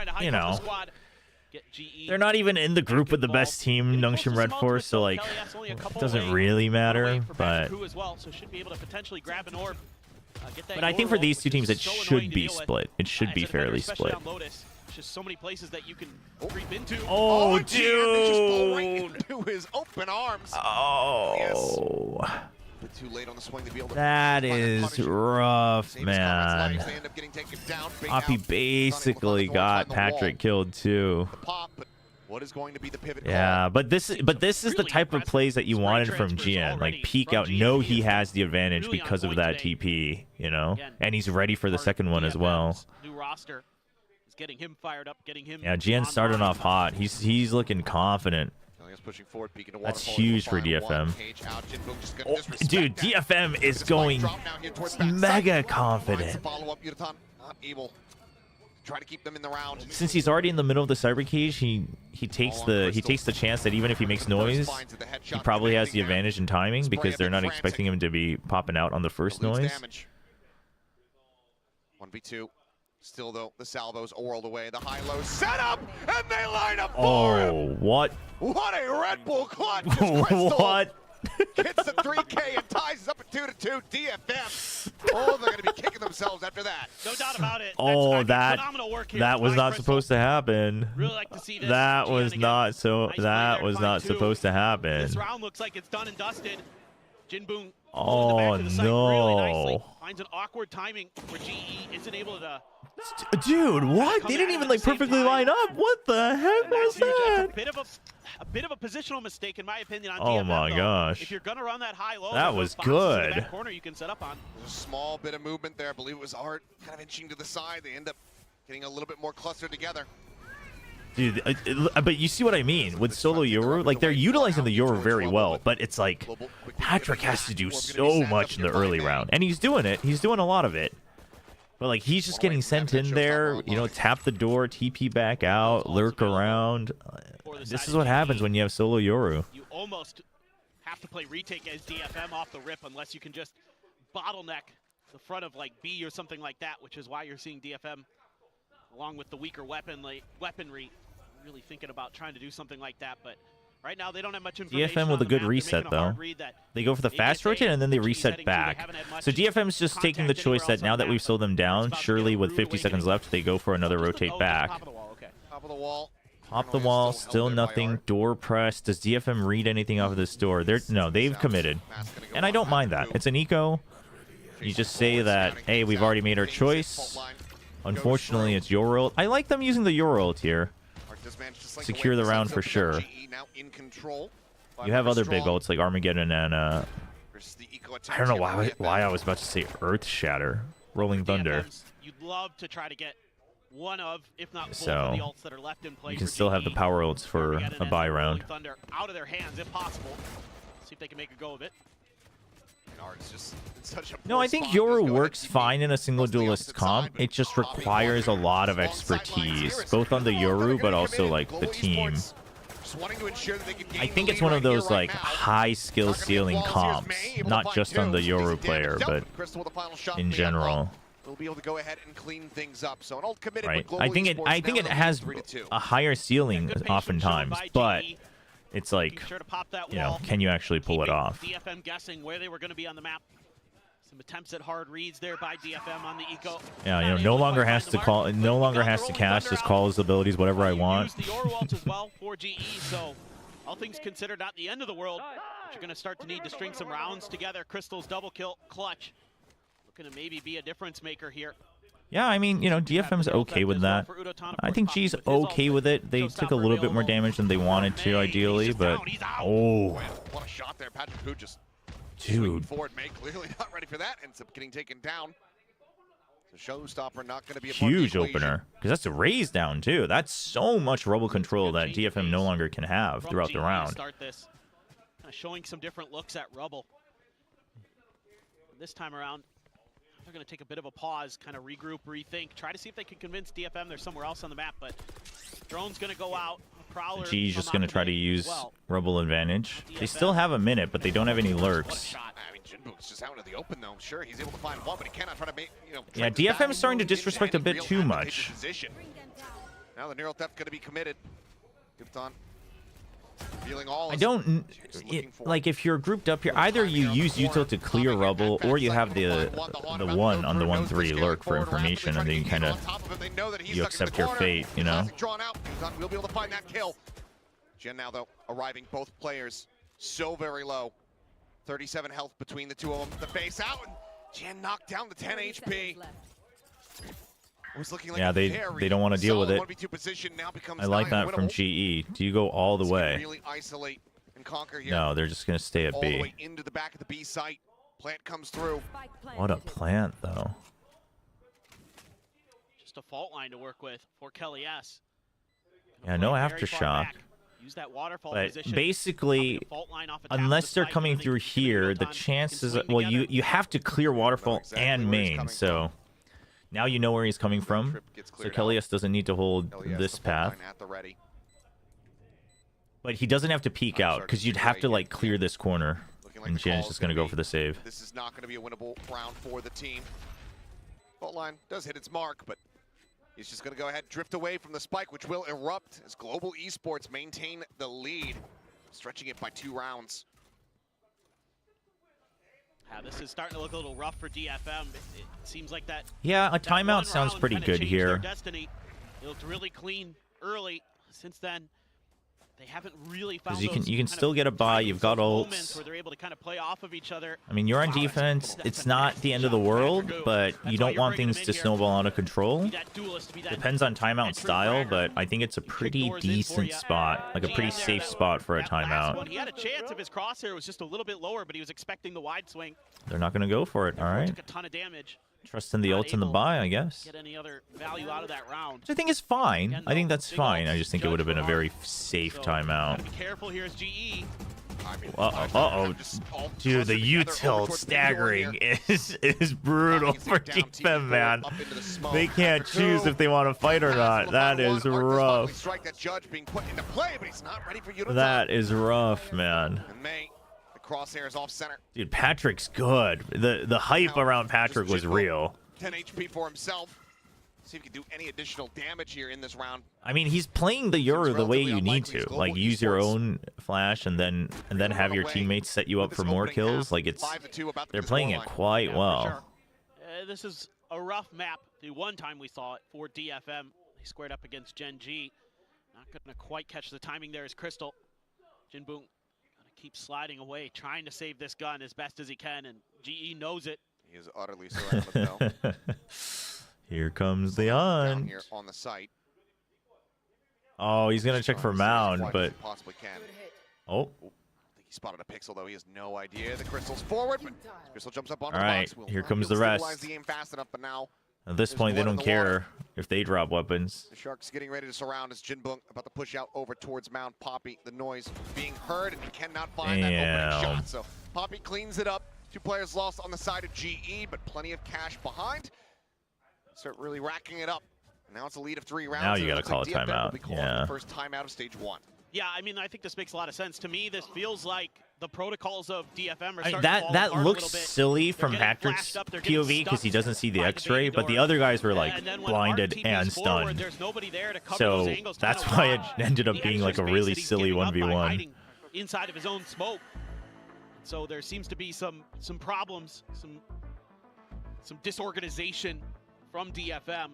they're not even in the group with the best team, Nungshim Red Force, so like, it doesn't really matter. But I think for these two teams, it should be split. It should be fairly split. Just so many places that you can creep into. Oh, dude! They just fall right into his open arms. Oh. But too late on the swing to be able to that is rough, man. Poppy basically got Patrick killed too. What is going to be the pivot yeah, but this is the type of plays that you wanted from GN. Like peek out, know he has the advantage because of that TP, and he's ready for the second one as well. New roster is getting him fired up, getting him. Yeah, GN started off hot. He's looking confident. Pushing forward, that's huge for DFM. Oh, dude, DFM is going mega confident. Try to keep them in the round. Since he's already in the middle of the cyber cage, he takes the chance that even if he makes noise, he probably has the advantage in timing because they're not expecting him to be popping out on the first noise. 1v2. Still, though, the salvos a world away. The high-low setup, and they line up for him. Oh, what? What a Red Bull clutch! What? Gets the 3K and ties up at 2-2. DFM. Oh, they're going to be kicking themselves after that. No doubt about it. Oh, that was not supposed to happen. Really like to see this. That was not supposed to happen. This round looks like it's done and dusted. Jinboon. Oh no! Finds an awkward timing where GE isn't able to. Dude, what? They didn't even like perfectly line up. What the heck was that? A bit of a positional mistake, in my opinion, on Oh DFM, my though. gosh! If you're gonna run that high low, that was good. That corner you can set up on. There's a small bit of movement there. I believe it was Art kind of inching to the side. They end up Getting a little bit more clustered together. Dude, but you see what I mean with solo Yoru? Like, they're utilizing the Yoru very well, but it's like Patrick has to do so much in the early round. And he's doing it. He's doing a lot of it. But, like, he's just getting sent in there, you know, tap the door, TP back out, lurk around. This is what happens when you have solo Yoru. You almost have to play retake as DFM off the rip unless you can just bottleneck the front of, like, B or something like that, which is why you're seeing DFM, along with the weaker weaponry, really thinking about trying to do something like that. But right now, they don't have much information. DFM with a good reset, though. They go for the fast rotate, and then they reset back. So DFM's just taking the choice that now that we've slowed them down, surely with 50 seconds left, they go for another rotate back. Top of the wall. Pop the wall, still nothing. Door press. Does DFM read anything off of this door? No, they've committed. And I don't mind that. It's an eco. You just say that, hey, we've already made our choice. Unfortunately, it's your ult. I like them using the your ult here. Secure the round for sure. You have other big ults like Armageddon and I don't know why I was about to say Earth Shatter, Rolling Thunder. You'd love to try to get one of, if not both, So of the ults that are left in play. you can still have the power ults for a buy round. Thunder out of their hands if possible. See if they can make a go of it. No, I think Yoru works fine in a single duelist comp. It just requires a lot of expertise, both on the Yoru, but also like the team. I think it's one of those like high skill ceiling comps, not just on the Yoru player, but in general. We'll be able to go ahead and clean things up. So an ult committed, Right. but I think it has a higher ceiling oftentimes, but it's like, you know, can you actually pull it off? DFM guessing where they were going to be on the map. Some attempts at hard reads there by DFM on the eco. Yeah, you know, no longer has to cast, just call his abilities whatever I want. The Yoru ult as well for GE, so all things considered, not the end of the world. But you're going to start to need to string some rounds together. Crystal's double kill clutch. Looking to maybe be a difference maker here. Yeah, I mean, you know, DFM's okay with that. I think G's okay with it. They took a little bit more damage than they wanted to, ideally, but oh, What a shot there. Patrick Pu just dude. forward, May clearly not ready for that. Ends up getting taken down. The showstopper not going to be a part of the Huge equation. opener, because that's a raise down too. That's so much rubble control that DFM no longer can have throughout the round. Start this. Kind of showing some different looks at rubble. This time around, they're going to take a bit of a pause, kind of regroup, rethink, try to see if they can convince DFM they're somewhere else on the map, but drone's going to go out. Prowler G's just going to try to use rubble advantage. They still have a minute, but they don't have any lurks. I mean, Jinbu's just out into the open, though. Sure, he's able to find one, but he cannot try to make, you know... Yeah, DFM is starting to disrespect a bit too much. Now the neural theft going to be committed. Gifton feeling all. I don't like if you're grouped up here. Either you use util to clear rubble, or you have the one on the 1-3 lurk for information, and then you kind of you accept your fate. You know. Drawn out. We'll be able to find that kill. Jen now though arriving, both players so very low. 37 health between the two of them. The face out. And Jen knocked down the 10 HP. Like yeah, they don't want to deal with it. I like that from GE. Do you go all the way? Really isolate and conquer here. No, they're just gonna stay at all B. the way into the back of the B site. Plant comes through. What a plant, though. Just a fault line to work with for Kelly S. Yeah, no aftershock. Use that waterfall But position. basically, unless they're coming through here, the chances, well, you have to clear waterfall and main, so now you know where he's coming from. So Kelly doesn't need to hold this path. But he doesn't have to peek out, because you'd have to, like, clear this corner. And Jen's just going to go for the save. This is not going to be a winnable round for the team. Fault line does hit its mark, but he's just going to go ahead and drift away from the spike, which will erupt as Global Esports maintain the lead, stretching it by 2 rounds. This is starting to look a little rough for DFM. It seems like that. Yeah, a timeout sounds pretty good here. Destiny. It looked really clean early. Since then, they haven't really found Because you can still get a buy. You've got ults. where they're able to kind of play off of each other. I mean, you're on defense. It's not the end of the world, but you don't want things to snowball out of control. Depends on timeout style, but I think it's a pretty decent spot, like a pretty safe spot for a timeout. He had a chance if his crosshair was just a little bit lower, but he was expecting the wide swing. They're not going to go for it, all right? Took a ton of damage. Trusting the ult and the buy, I guess. Get any other value out of that round. Which I think is fine. Again, I think though, that's big fine. ults I just think it would have been a judged very for safe So, timeout. gotta be careful here as GE. Uh-oh. Dude, the util staggering is brutal for DFM, man. They can't choose if they want to fight or not. That is rough. That is rough, man. Crosshairs off center. Dude, Patrick's good. The hype around Patrick was real. 10 HP for himself. See if he can do any additional damage here in this round. I mean, he's playing the Euro the way you need to. Like, use your own flash and then have your teammates set you up for more kills. Like, they're playing it quite well. This is a rough map. The one time we saw it for DFM, they squared up against Gen G. Not gonna quite catch the timing there as Crystal. Jinbung gonna keep sliding away, trying to save this gun as best as he can, and GE knows it. He is utterly surrounded though. Here comes the Down hunt. here on the site. Oh, he's gonna check for mound, but Possibly can. oh. I think he spotted a pixel though. He has no idea. The crystal's forward, but crystal jumps up onto All the right, box. Will here not comes be able the to rest. stabilize the aim fast enough, but now At this point, they blood in don't the water. care if they drop weapons. the Sharks getting ready to surround as Jinbung about to push out over towards Mount Poppy. The noise being heard, and he cannot find that opening Damn. shot. So Poppy cleans it up. 2 players lost on the side of GE, but plenty of cash behind. Start really racking it up. And now it's a lead of 3 rounds. Now you and it gotta looks call like a DFM will timeout. be calling Yeah. the first timeout of stage 1. Yeah, I mean, I think this makes a lot of sense. To me, this feels like the protocols of DFM are I mean, starting to that fall that apart a looks little bit. silly from They're getting Patrick's flashed up, they're getting POV because he stuck doesn't see the by the X-ray, baby but the door. other guys were like And then when blinded our team and moves forward, stunned. there's nobody there to cover So those angles, that's kinda why it why ended up the being like a extra really space that he's silly giving up by 1v1. hiding inside of his own smoke. So there seems to be some problems, some disorganization from DFM.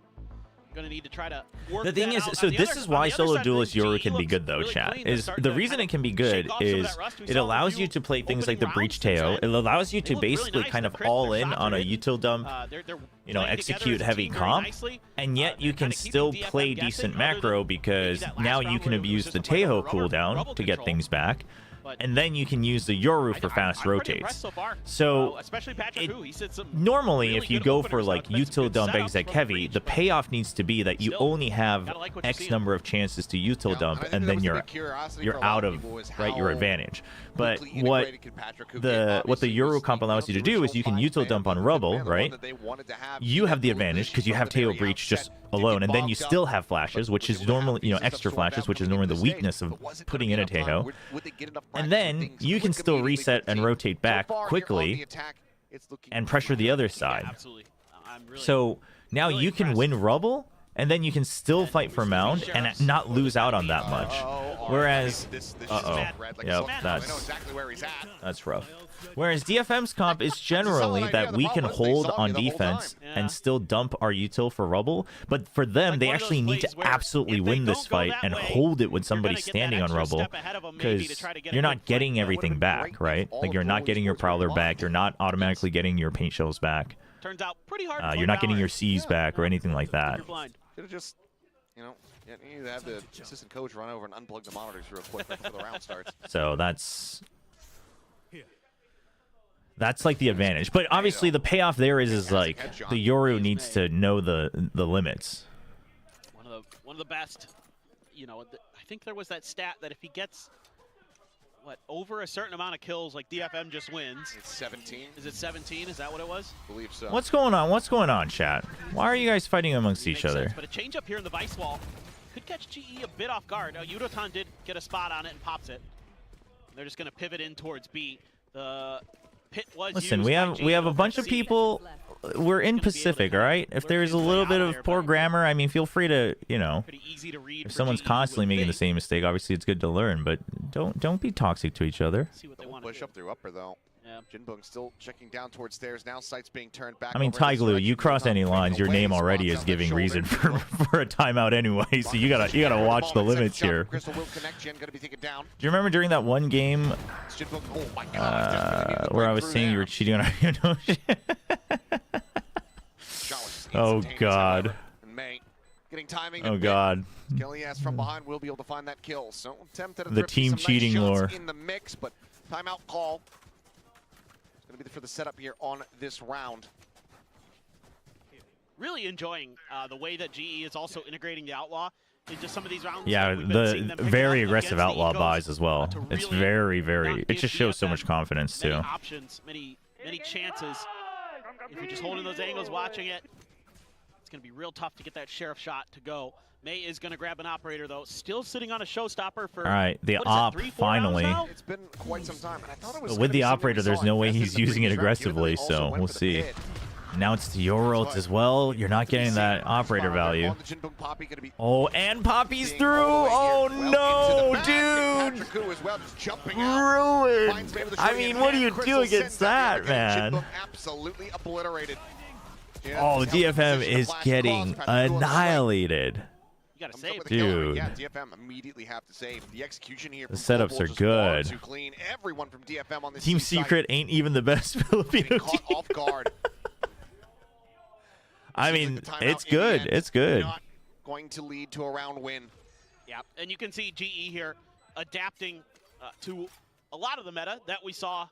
Going to need to try to work The thing that is, out. so On the this other- is on why the other solo side of duelist things, Euro GE can be looks good though, really chat. clean. They're Is starting the to reason kind it can be of good shake off some of is that rust we it saw allows with you to play things like the opening breach rounds tail. since It allows you They to look really basically nice. kind They're of crisp, all their in shots on are a hidden. util dump, They're you know, playing together execute as a heavy team very comp, nicely. and yet you They're can kinda keeping still DFM play guessing, decent other than macro maybe because that now last you round can where it was abuse just the a fight over Teho rubble cooldown to get control. things back, But and then you can use the Yoru for fast I'm pretty impressed rotates. so far. So especially Patrick Hu, he said some normally, really if you good go openers for now. like It's been some util good dump setups exec from heavy, breach, the but payoff needs to be that you still, only have gotta like what you're X seeing. number of chances to util dump, I think and that then was the you're big curiosity for a lot out of of people is right your how advantage. But quickly what integrated can Patrick Hu get. what the Obviously, Euro was comp sneaking allows out you the to do is original you can 5 util man, dump on but rubble, the one right? that they wanted to have You have the in advantage because you position have from the Teo very breach just outset. alone, and then Get you bogged still up, have flashes, but which they is would have normally, you know, pieces of extra short flashes, ammo which is to normally get the to the weakness stage, of but wasn't putting gonna in a be enough time. Teho. Would they get enough And practice then with things you can quick still immediately reset for the and team? rotate So back far here on the quickly attack, it's looking and pressure the other Yeah, side. absolutely. I'm really So now really you can impressed. win rubble, and then you can still fight for mound and not lose out on that much. Whereas, yep, that's rough. Whereas DFM's comp is generally that we can hold on defense and still dump our util for rubble, but for them, they actually need to absolutely win this fight and hold it when somebody's standing on rubble, because you're not getting everything back, right? Like, you're not getting your Prowler back, you're not automatically getting your paint shells back, Turns out pretty hard. you're not getting your C's back or anything like that. Could have just, you know, you have the assistant coach run over and unplug the monitors real quick before the round starts. So that's like the advantage. But obviously the payoff there is like the Yoru needs to know the limits. One of the best. You know, I think there was that stat that if he gets over a certain amount of kills, like DFM just wins. It's 17. Is it 17? Is that what it was? I believe so. What's going on? What's going on, chat? Why are you guys fighting amongst each Makes other? sense, but a change up here in the vice wall could catch GE a bit off guard. Now, Yudotan did get a spot on it and pops it. They're just going to pivot in towards B. The pit was Listen, used we by have GE a bunch of C. people. We're in Pacific, all right? If there's a little bit of poor grammar, I mean, feel free to, you know, Pretty easy to read if for someone's GE, constantly would making the think. same mistake, obviously it's good to learn, but don't be toxic to each other. See what they want Push up through upper though. Yeah. Jinbung still checking down towards stairs now. Sights being turned back. I mean, over in this Taigloo, you direction. cross any Yudotan lines, your away, name already spots is on the giving shoulder. reason for a timeout anyway, so you gotta watch the limits here. Crystal will connect. Jen gonna be taken down. Do you remember during that one game It's Jinbung. Oh my God. where I was saying you were cheating on your Oh God. And May getting timing. Oh God. Kelly from behind will be able to find that kill. So tempted to The throw team some nice cheating shots lore. in the mix, but timeout call. It's going to be for the setup here on this round. really enjoying the way that GE is also integrating the Outlaw into some of these rounds. Yeah, We've been seeing them the pick it very up aggressive against the outlaw Ecos, buys as well. to It's really very. not It give just shows so DFM much confidence many too. options, many chances. If you're just holding those angles, watching it, it's going to be real tough to get that sheriff shot to go. May is going to grab an operator though, still sitting on a showstopper for. All right, the what is that, op 3-4 finally. rounds now? It's been quite some time, and I thought it was With the gonna be operator, something we there's saw no way invest in he's the using it previous round, given that aggressively, they also so went we'll for the see. pit. Now it's the Yorult as well. You're not getting that operator value. On the Jinbum Poppy gonna be Oh, and Poppy's being through. all the way here. Oh Well, no, into the back, and dude. Patrick Hu as well, just jumping out. Ruined. Finds May with a I swing mean, in what do hand. you do Crystal against sends out the that, other guy. man? Jinbum absolutely obliterated. Oh, Just held the DFM position to is flash getting across. Patrick Hu on the right. annihilated. You got to Comes up save. with a killer. Dude. Yeah, DFM immediately have to save. The execution here. The from setups Global are just far good. too clean. Everyone from DFM on this Team C side Secret ain't even the best Filipino getting caught team. off guard. I Seems mean, like the timeout it's in the good. end It's good. Not going to lead to a round win. Yeah, and you can see GE here adapting to a lot of the meta that we saw.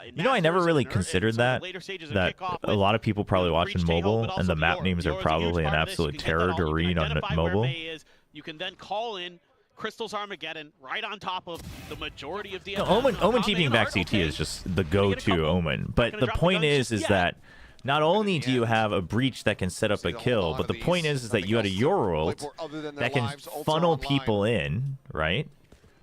In You know, I never Masters really and considered some of the that. later stages of That kickoff a with lot of people probably watching Breach J-Hope, mobile, but also and the the map Yor. names are Yor is a huge probably an part of this. You absolute can get terror that to ult, you can read on identify where mobile. May is. You can then call in Crystal's Armageddon right on top of the majority of DFM. No, Omen Kame TPing and back Art, CT okay. is just the Gonna get a go-to couple. Omen. But Gonna the drop the point guns is just yet. that not only do you have a breach that can set up a kill, but the point is that you had a Yorult that can funnel people in, right?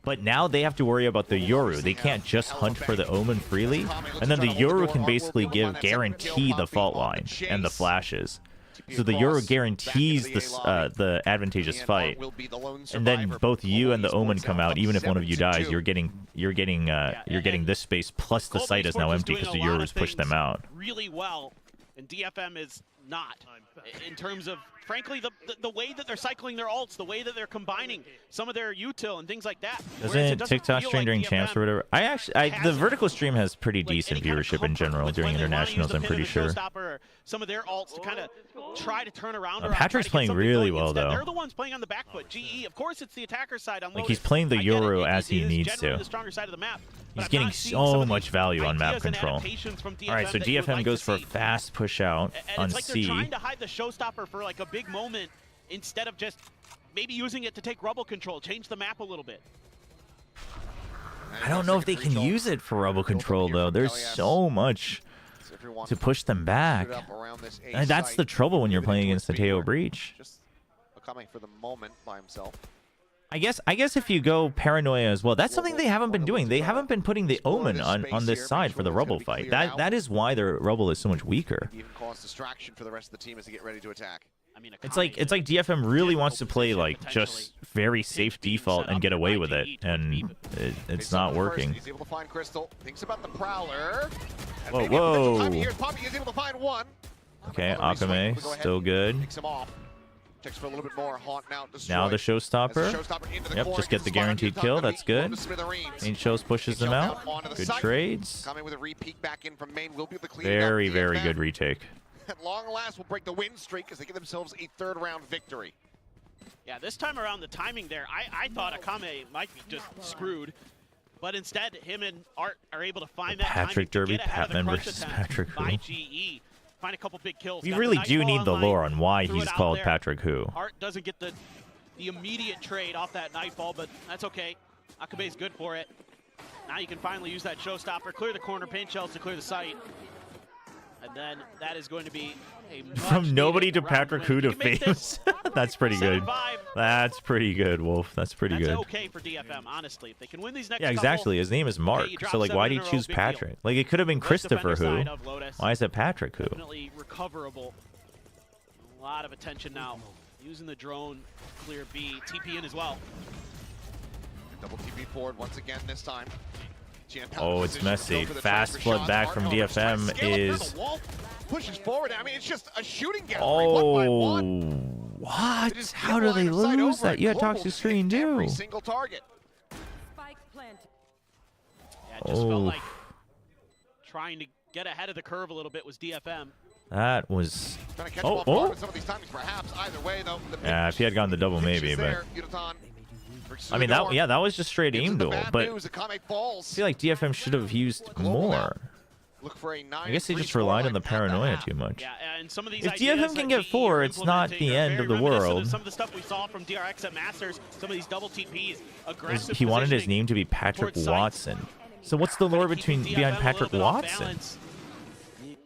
But now they have to worry about the Yoru. They can't just hunt for the Omen freely. And then the Yoru can basically guarantee the fault line and the flashes. So the Yoru guarantees the advantageous fight. And then both you and the Omen come out. Even if one of you dies, you're getting this space plus the site is now empty because the Yorus push them out. Really well, and DFM is not. In terms of, frankly, the way that they're cycling their ults, the way that they're combining some of their util and things like that. Whereas it Doesn't doesn't TikTok feel stream like during DFM champs or whatever? The vertical stream has pretty like decent any kind of viewership in comfort general with during when they wanna use internationals. the I'm pin pretty and the sure. showstopper or some of their ults to kind of try to turn around. or Patrick's try to get playing something really going. well, Instead, though. They're the ones playing on the back foot. GE, of course, it's the attacker side. Like he's playing the Yoru as he needs to. The stronger side of the map. He's getting so much value on map control. All right, so DFM goes for a fast push out on it's like C. they're trying to hide the showstopper for like a big moment instead of just maybe using it to take rubble control, change the map a little bit. I don't know if they can use it for rubble control though. There's so much to push them back. And that's the trouble when you're playing against the Teo Breach. Just coming for the moment by himself. I guess if you go paranoia as well, that's something they haven't been doing. They haven't been putting the Omen on this side for the rubble fight. That is why their rubble is so much weaker. Even cause distraction for the rest of the team as they get ready to attack. I mean, It's like DFM really wants to play like just very safe default and get away with it, and it's not working. He's able to find Crystal. Thinks about the Prowler. And Whoa, maybe a potential whoa. timing here. Poppy is able to find one. Okay, Another reswing. Akame We'll go ahead still and good. Picks him off. Checks for a little bit more. Haunt now destroyed. Now the As showstopper. the showstopper into the Yep, corner, just gets get the spotted. guaranteed Utah kill. gonna That's be blown good. to smithereens. Main shows pushes them Jump out. onto the Good site. trades. Coming with a re-peek back in from main. Will be able to clean it up. Very, very DFM, good retake. At long last, will break the win streak as they give themselves a third round victory. Yeah, this time around the timing there, I thought Akame might be just screwed. But instead, him and Art are able to find that Patrick timing to Derby, get ahead of the Patman crush versus attempt Patrick by Hu. GE. Find a couple big kills. We Got really the do Nightfall need the online, lore on why threw he's it out called there. Patrick Hu. Art doesn't get the immediate trade off that Nightfall, but that's okay. Akame's good for it. Now you can finally use that showstopper, clear the corner, paint shells to clear the site. And then that is going to be a From nobody to round Patrick win. Hu to You can make this famous. That's pretty good. 7-5. That's pretty good, Wolf. That's pretty That's good. okay for DFM, honestly. If they can win these next Yeah, couple, exactly. His name is Mark. you drop So like, why 7 did in you a row, choose big deal. Patrick? Like, it could have been First Christopher defender Hu. side of Lotus. Why is it Patrick Hu? Definitely recoverable. A lot of attention now. Using the drone, clear B. TP in as well. Double TP forward once again this time. Oh, it's messy. Fast flood back from DFM is. Pushes forward. I mean, it's just a shooting gallery. One by Oh, one. what? just How hit do they line of sight lose over that? and You had Global Toxic just Screen hit every too. single target. Yeah, it just felt Oh, like trying to get ahead of the curve a little bit was DFM. that was. Trying to catch Oh, him off guard oh. with some of these timings, perhaps. Either way, though. The Yeah, if he had gone the double, pitch maybe, is but. there. Yutan breaks I mean, through the that door. yeah, that was just straight Gives aim him the duel. bad But news. Akame I falls. feel like DFM should have used Global more. now. look for a 9. I guess they just relied on the paranoia too much. Yeah, and some of these If ideas DFM can that get GE 4, are it's not the implementing are end of the very reminiscent world. Some of the stuff we saw from DRX at Masters, some of these double TPs, aggressive He wanted his positioning name to be Patrick towards Watson. So what's the lore behind DFM a little Patrick bit off Watson? balance.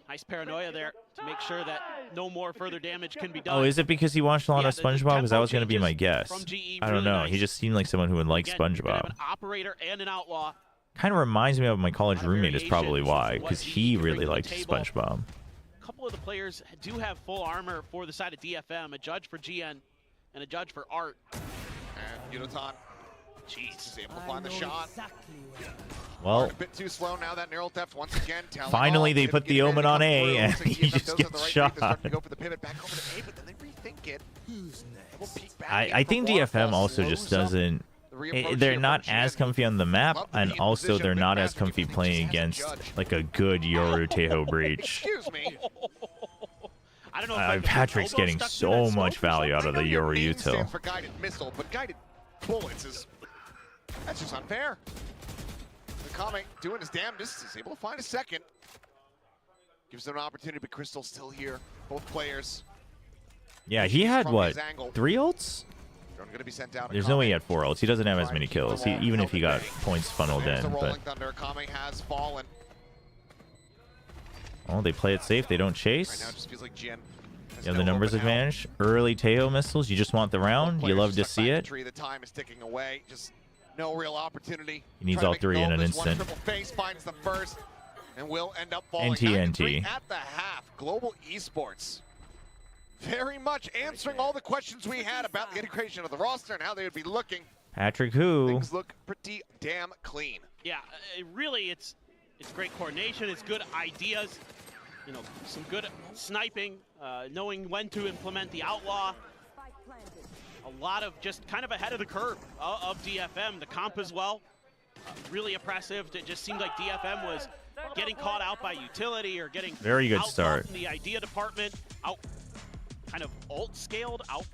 Nice paranoia there to make sure that no more further damage can be done. Oh, is it because he watched a lot of the SpongeBob? Because that tempo was going to be my guess. from GE I don't really know. nice. He just seemed like someone who would like Again, you're gonna have SpongeBob. an operator and an outlaw. Kind of reminds me of my college roommate. Is probably why, variations of because what he he can really bring to liked the table. SpongeBob. A couple of the players do have full armor for the side of DFM. A judge for GN and a judge for Art. And Yudotan, is able to find the shot. Well, A bit too slow now. That neural theft once again. telling finally all, they it's put gonna the get omen ready to on come A, through. and Looks like he DFM just does it gets the right shot. They're starting to go for the pivot back over to A, but then they rethink it. Double peek back in I from think Waterfall, DFM also just slows up doesn't. the reapproach They're here not from as Jen. comfy on the map, Love the and lead also position. they're Big not as Master comfy thinks he playing has a against judge. like a good Yoru Teho breach. Excuse me. I don't know if like, Patrick's the getting elbow stuck through so that much smoke or value out of the I know your Yoru name util. stands for guided missile, but guided bullets is that's just unfair. Nakame doing his damnedest, is able to find a second. Gives them an opportunity, but Crystal's still here. Both players. Yeah, he had From what, his angle. 3 ults? Drone gonna be sent out. There's no way he had 4 ults. He doesn't have as Trying many to keep kills. the He, wall even if held he at got bay. points funneled There's the in, rolling but thunder. Akame has fallen. oh, they play it safe. They don't Right chase. now, it just feels like Jin has You have no the numbers open out. advantage. Early Teho missiles. You just want the round. You Players love to stuck see back in it. Tree. The time is ticking away. Just no real opportunity. He needs Trying to all make 3 in goal. an There's one instant. triple face, finds the first, and will end up falling. NT. 9-3 at the half. Global Esports. Very much answering all the questions we had about the integration of the roster and how they would be looking. Patrick who? Things look pretty damn clean. Yeah, really, it's great coordination. It's good ideas. You know, some good sniping, knowing when to implement the outlaw. A lot of just kind of ahead of the curve of DFM. The comp as well, really impressive. It just seemed like DFM was getting caught out by utility or getting Very good out start. in the idea department, out kind of alt scaled, out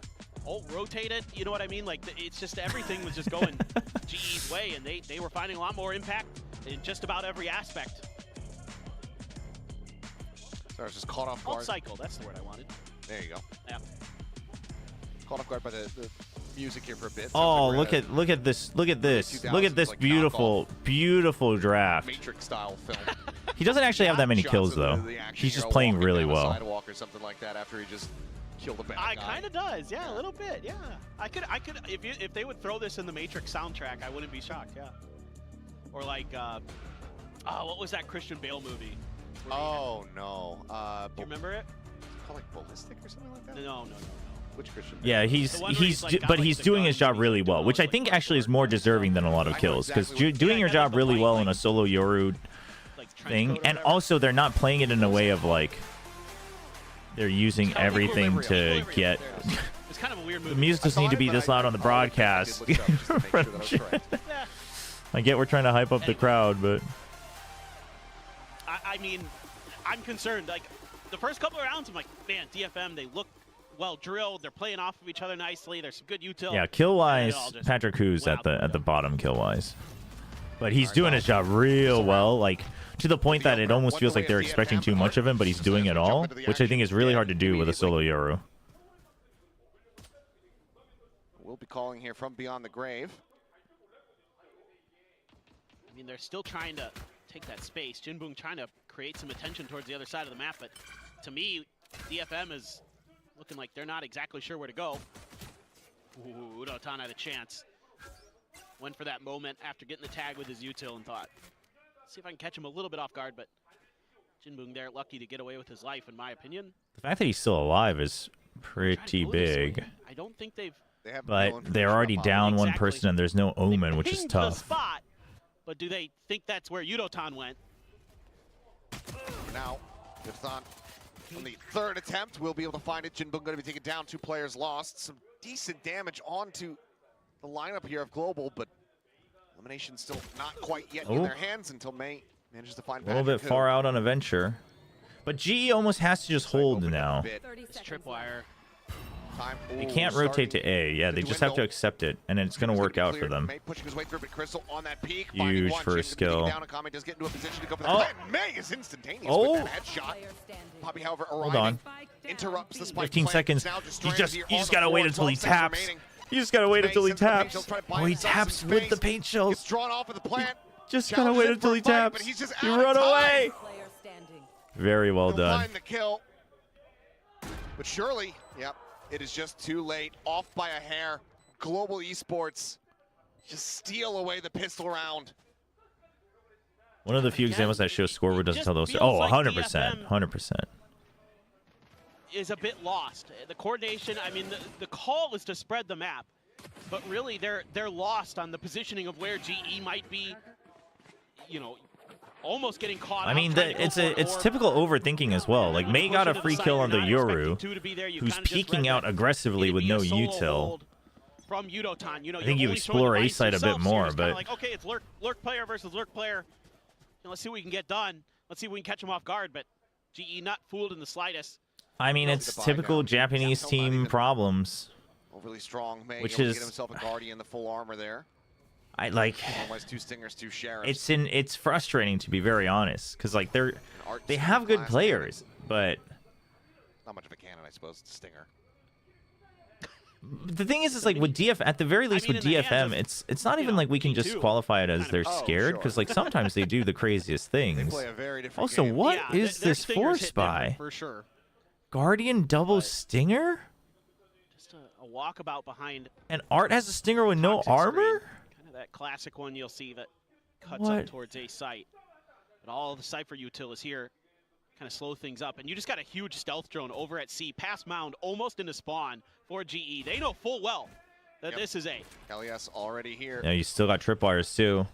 alt rotated. You know what I mean? Like it's just everything was just going GE's way, and they were finding a lot more impact in just about every aspect. So I was just caught off Alt guard. cycle, that's the word I wanted. There you go. Yeah. Caught off guard by the music here for a bit. Sounds Oh, like we're at look at this. Look at this. Look at 2000s, this like, beautiful a draft. Matrix style film. He doesn't actually have that many Shots kills of though. the action He's just hero playing walking really down a well. sidewalk or something like that after he just killed a bad guy. Kind of does, yeah, a little bit, yeah. I could, if they would throw this in the Matrix soundtrack, I wouldn't be shocked, yeah. Or like, what was that Christian Bale movie? Oh no. Do you remember it? Called like Ballistic or something like that? No. Which Christian? Yeah, he's The one where he's, like, got, like, he's the doing gun his job and he's, really like, doing well, all which those, I think like, actually is more deserving than a lot of kills because exactly what- doing your Yeah, job the really fight, well in like, a solo Yoru like trench thing, coat or and whatever. also they're not playing it in a way of like they're using everything to Equilibrium. get. It's kind of a weird The movie. music doesn't need to be this loud on the broadcast. I get we're trying to hype up the crowd, but I mean, I'm concerned. Like, the first couple of rounds, I'm like, man, DFM, they look well drilled. They're playing off of each other nicely. There's some good util. yeah, kill wise, And it all just Patrick Who's went at the bottom kill wise, but he's doing his job real well, like to the point that it almost feels like they're expecting too much of him, but he's doing it all, which I think is really hard to do with a solo Yoru. We'll be calling here from beyond the grave. I mean, they're still trying to take that space. Jinbung trying to create some attention towards the other side of the map, but to me, DFM is looking like they're not exactly sure where to go. Ooh, Udotan had a chance. Went for that moment after getting the tag with his util and thought, see if I can catch him a little bit off guard, but Jinbung there lucky to get away with his life, in my opinion. The fact that he's still alive is pretty big, I don't think they've but they're already down one person and there's no omen, which is pinged the tough. spot, but do they think that's where Udotan went? For now, Yudotan on the third attempt, we'll be able to find it. Jinbung going to be taken down. 2 players lost. Some decent damage onto the lineup here of Global, but elimination still not quite yet in their hands until May manages to find A little bit far out on a venture, but GE almost has to just hold now. This tripwire. They can't rotate to A. Yeah, they just have to accept it, and it's going to work out for them. May pushing his way through, but Crystal on that peak. Huge first skill. Akame does get into a position to go for the Oh. plant. May is instantaneous with that headshot. Poppy, however, Hold on. interrupts the spike 15 plant. seconds. Now You stranded here on just the got to wait floor. until he 12 seconds taps. remaining. You just got to wait May until he sends the paint taps. shells, try to buy Oh, he himself taps some with the space. paint shells. Gets drawn off of the plant. Just gotta Challenges wait it until for he a fight, taps. but he's just You out of run time. away. Very well He'll done. find the kill. But surely, yep, it is just too late. Off by a hair. Global esports just steal away the pistol round. One of the few examples that shows scoreboard doesn't tell those. Oh, 100%. 100%. Is a bit lost. The coordination, I mean, the call is to spread the map, but really they're lost on the positioning of where GE might be, you know, almost getting caught. I mean, it's typical overthinking as well. Like, May got a free kill on the Yoru, who's peeking out aggressively with no util. From Udotan, you know, I think you explore A side a bit more, but like, okay, it's lurk player versus lurk player. Let's see what we can get done. Let's see if we can catch him off guard. But GE not fooled in the slightest. I mean, it's typical Japanese team problems. Overly strong, May Which able to is- get himself a Guardian, the full armor there. I like. Otherwise, 2 Stingers, 2 Sheriffs. It's frustrating, to be very honest, because like they have good players, but Not much of a cannon, I suppose. It's a Stinger. the thing is like with DF, at the very least with DFM, it's not even like we can just qualify it as they're scared, because like sometimes they do the craziest things. Play a very different Also, game. what Yeah, is their this stingers force hit by? different, for sure. Guardian double stinger? Just a walkabout behind. And Art has a stinger with no armor? Kind of that classic one you'll see that cuts What? up towards a site. But all the Cypher util is here. Kind of slow things up. And you just got a huge stealth drone over at C, past mound, almost into spawn for GE. They know full well that this is A. LES already here. Yeah, you still got tripwires too.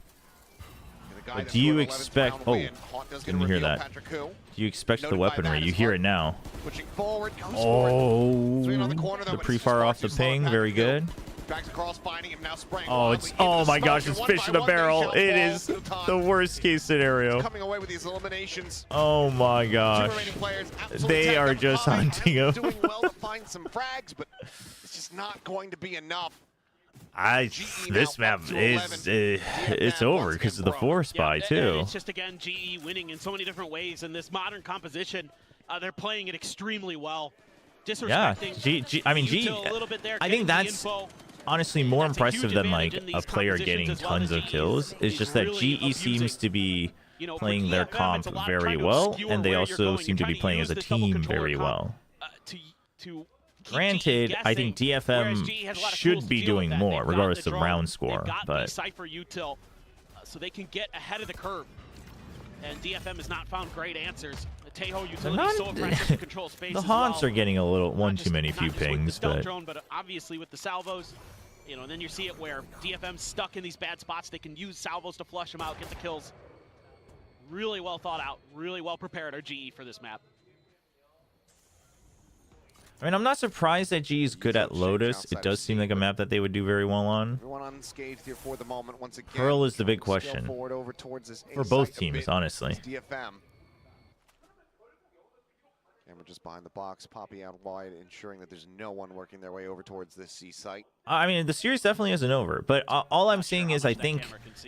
The guy But that do you scored 11th expect? round Oh, win. Haunt does get didn't a hear reveal, that. Patrick Koo. Do you expect the Noted by weaponry? that You is hear Haunt. it now. Pushing forward, goes for it. Oh, Swinging on the corner, though, the but it's pre-fire far off too the slow. ping, Patrick very Koo good. Backs across, finding him now spraying. Oh, it's my gosh, it's fish in a barrel. It is the worst case scenario. Coming away with these eliminations. Oh my Two gosh, remaining players absolutely they tagged are up. just Tommy hunting him. doing well to find some frags, but it's just not going to be enough. This map is it's over because of the force buy too. It's just, again, GE winning in so many different ways. In this modern composition, they're playing it extremely well. Yeah, Disrespecting I mean, util a little bit there, I think getting the that's info. honestly more That's a huge impressive than like advantage in a these player compositions getting as well. tons The of GE kills. It's just that really GE seems abusing, to be you know, for playing their DFM, comp it's a lot very trying to well, obscure and they where you're also going. seem You're to be trying playing use as a this double team controller very comp, well. to keep Granted, GE I think guessing, whereas GE DFM has a lot of tools should to be deal with doing that. more, They've got regardless the of drone, round score. they've got the But Cypher util, so they can get ahead of the curve. And DFM has not found great answers. The Tejo utility is so aggressive to control space the as haunts well. are getting a little one too many Not few just with the pings, stealth but drone, but obviously with the salvos, you know, and then you see it where DFM's stuck in these bad spots. They can use salvos to flush them out, get the kills. Really well thought out, really well prepared are GE for this map. I mean, I'm not surprised that G is good at Lotus. It does seem like a map that they would do very well on. Everyone unscathed here for the moment. Once again, Pearl is the big scale question forward over towards this for A both site a teams, bit. honestly. It's DFM. Camera just behind the box, Poppy out wide, ensuring that there's no one working their way over towards this C site. I mean, the series definitely isn't over, but all I'm saying is I think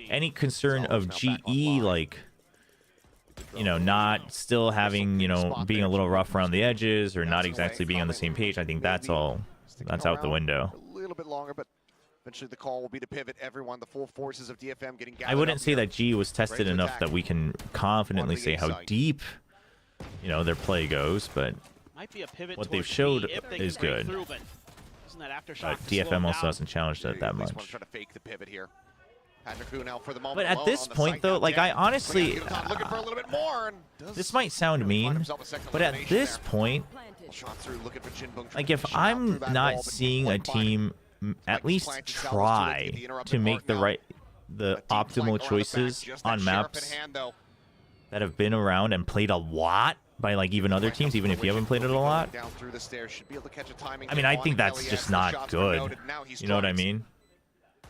any concern of GE, like, you know, not still having, you know, being a little rough around the edges or not exactly being on the same page, I think that's all, that's out the window. A little bit longer, but eventually the call will be to pivot everyone. The full forces of DFM getting gathered I wouldn't up say here. that G was tested Ready to enough attack. that we can confidently On the say A how site. deep, you know, their play goes, but Might be a pivot what they've towards showed B if they is can break good. through, but using that aftershock But to slow DFM also down. hasn't challenged it that At least much. want to try to fake the pivot here. Patrick Koo now for the moment. But at alone this on the point, site though, now. like, I Again, honestly, looking for a little bit more. And does this might sound find mean, himself a second but at elimination this there. point, Shot through, looking for Jin Bung, like, trying if to shot through I'm that not ball, but seeing a one find. team at least try to make the optimal choices on maps that have been around and played a lot by like even other teams, even if you haven't played it a lot. Down through the stairs, should be able to catch a timing I mean, hit I on think that's LES. just The not shots were good. noted. Now he You know what I strikes. mean?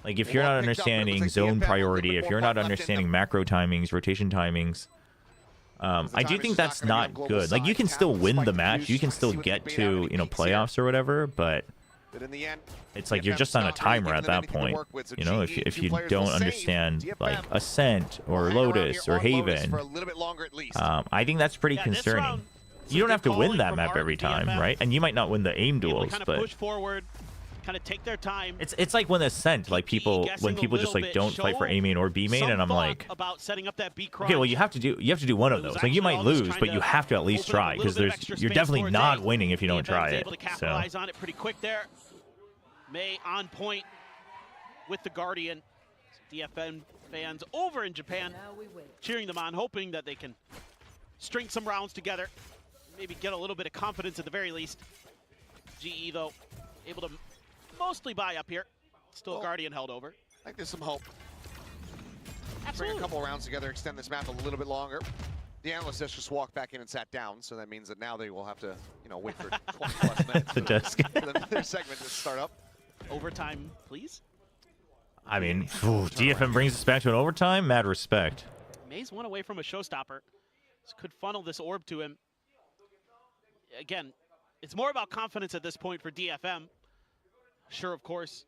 Like, if you're not understanding zone priority, if you're not understanding macro timings, rotation timings, I do think that's not good. Like, you can still win the match, you can still get to, you know, playoffs or whatever, but But in the end, it's like you're just on a timer at that point. You know, if you don't understand like Ascent or Lotus or Haven, I think that's pretty concerning. You don't have to win that map every time, right? And you might not win the aim duels, but push forward, kind of take their time. It's like when Ascent, like when people just like don't fight for A main or B main, and I'm like, about setting up that B okay, well you have to do one of those. Like you might lose, but you have to at least try, because you're definitely not winning if you don't try it. Able to capitalize on it pretty quick there. May on point with the Guardian. DFM fans over in Japan cheering them on, hoping that they can string some rounds together, maybe get a little bit of confidence at the very least. GE, though, able to mostly buy up here. Still Guardian held over. I think there's some hope. Absolutely. Bring a couple rounds together, extend this map a little bit longer. The analyst has just walked back in and sat down, so that means that now they will have to, you know, wait for 20+ minutes the desk. for their segment to start up. Overtime, please. I mean, DFM brings us back to an overtime. Mad respect. Maze one away from a showstopper. This could funnel this orb to him. Again, it's more about confidence at this point for DFM. Sure, of course,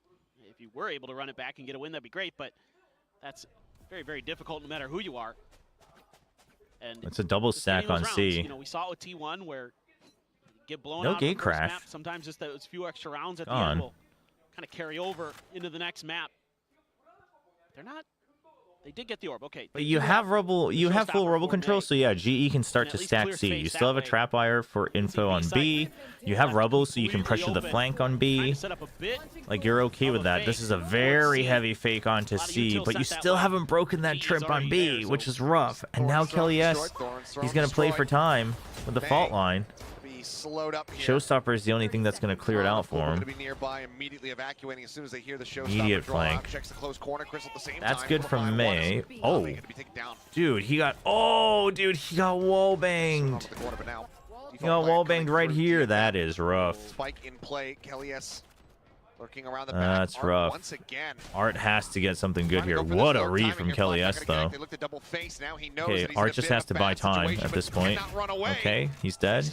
if you were able to run it back and get a win, that'd be great, but that's very, very difficult no matter who you are. And it's a double stack on C. You know, we saw it with T1 where you get blown no out gate crash. Map. Sometimes just those few extra rounds at the end will kind of carry over into the next map. They're not. They did get the orb, okay. But you have rubble, you have full rubble control, so yeah, GE can start to stack C. You still have a trapwire for info on B. You have rubble, so you can pressure the flank on B. Like you're okay with that. This is a very heavy fake onto C, but you still haven't broken that trip on B, which is rough. And now Kelly S, he's gonna play for time with the fault line. Slowed up here. Showstopper is the only thing that's going to clear it out for him. Be nearby, immediately evacuating as soon as they hear the immediate flank. Checks the close corner. Crystal at the same that's time. Good from May. Oh, dude, he got wall banged. He got wall banged right here. That is rough. Spike in play. Kelly S lurking around the back. That's rough. Once again. Art has to get something good here. What a read from Kelly S, though. Okay, Art just has to buy time at this point. Okay, he's dead.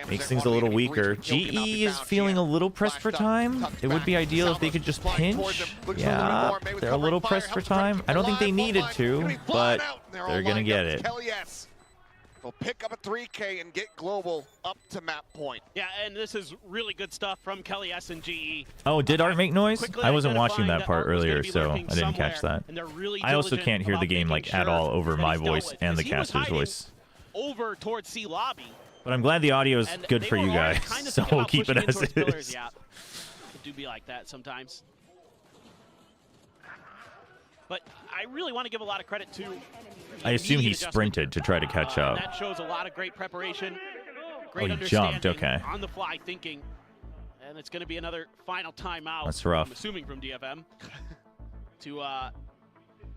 Makes things a little weaker. GE is feeling a little pressed for time. It would be ideal if they could just pinch. Yeah, they're a little pressed for time. I don't think they needed to, but they're going to get it. They'll pick up a 3K and get global up to map point. Yeah, and this is really good stuff from Kelly S and GE. Oh, did Art make noise? I wasn't watching that part earlier, so I didn't catch that. I also can't hear the game like at all over my voice and the caster's voice. Over towards C lobby. But I'm glad the audio is good for you guys, so we'll keep it as it is. Yeah, it do be like that sometimes. But I really want to give a lot of credit to. I assume he sprinted to try to catch up. That shows a lot of great preparation. Great he jumped, okay. On the fly thinking. And it's going to be another final timeout. That's rough. I'm assuming from DFM. To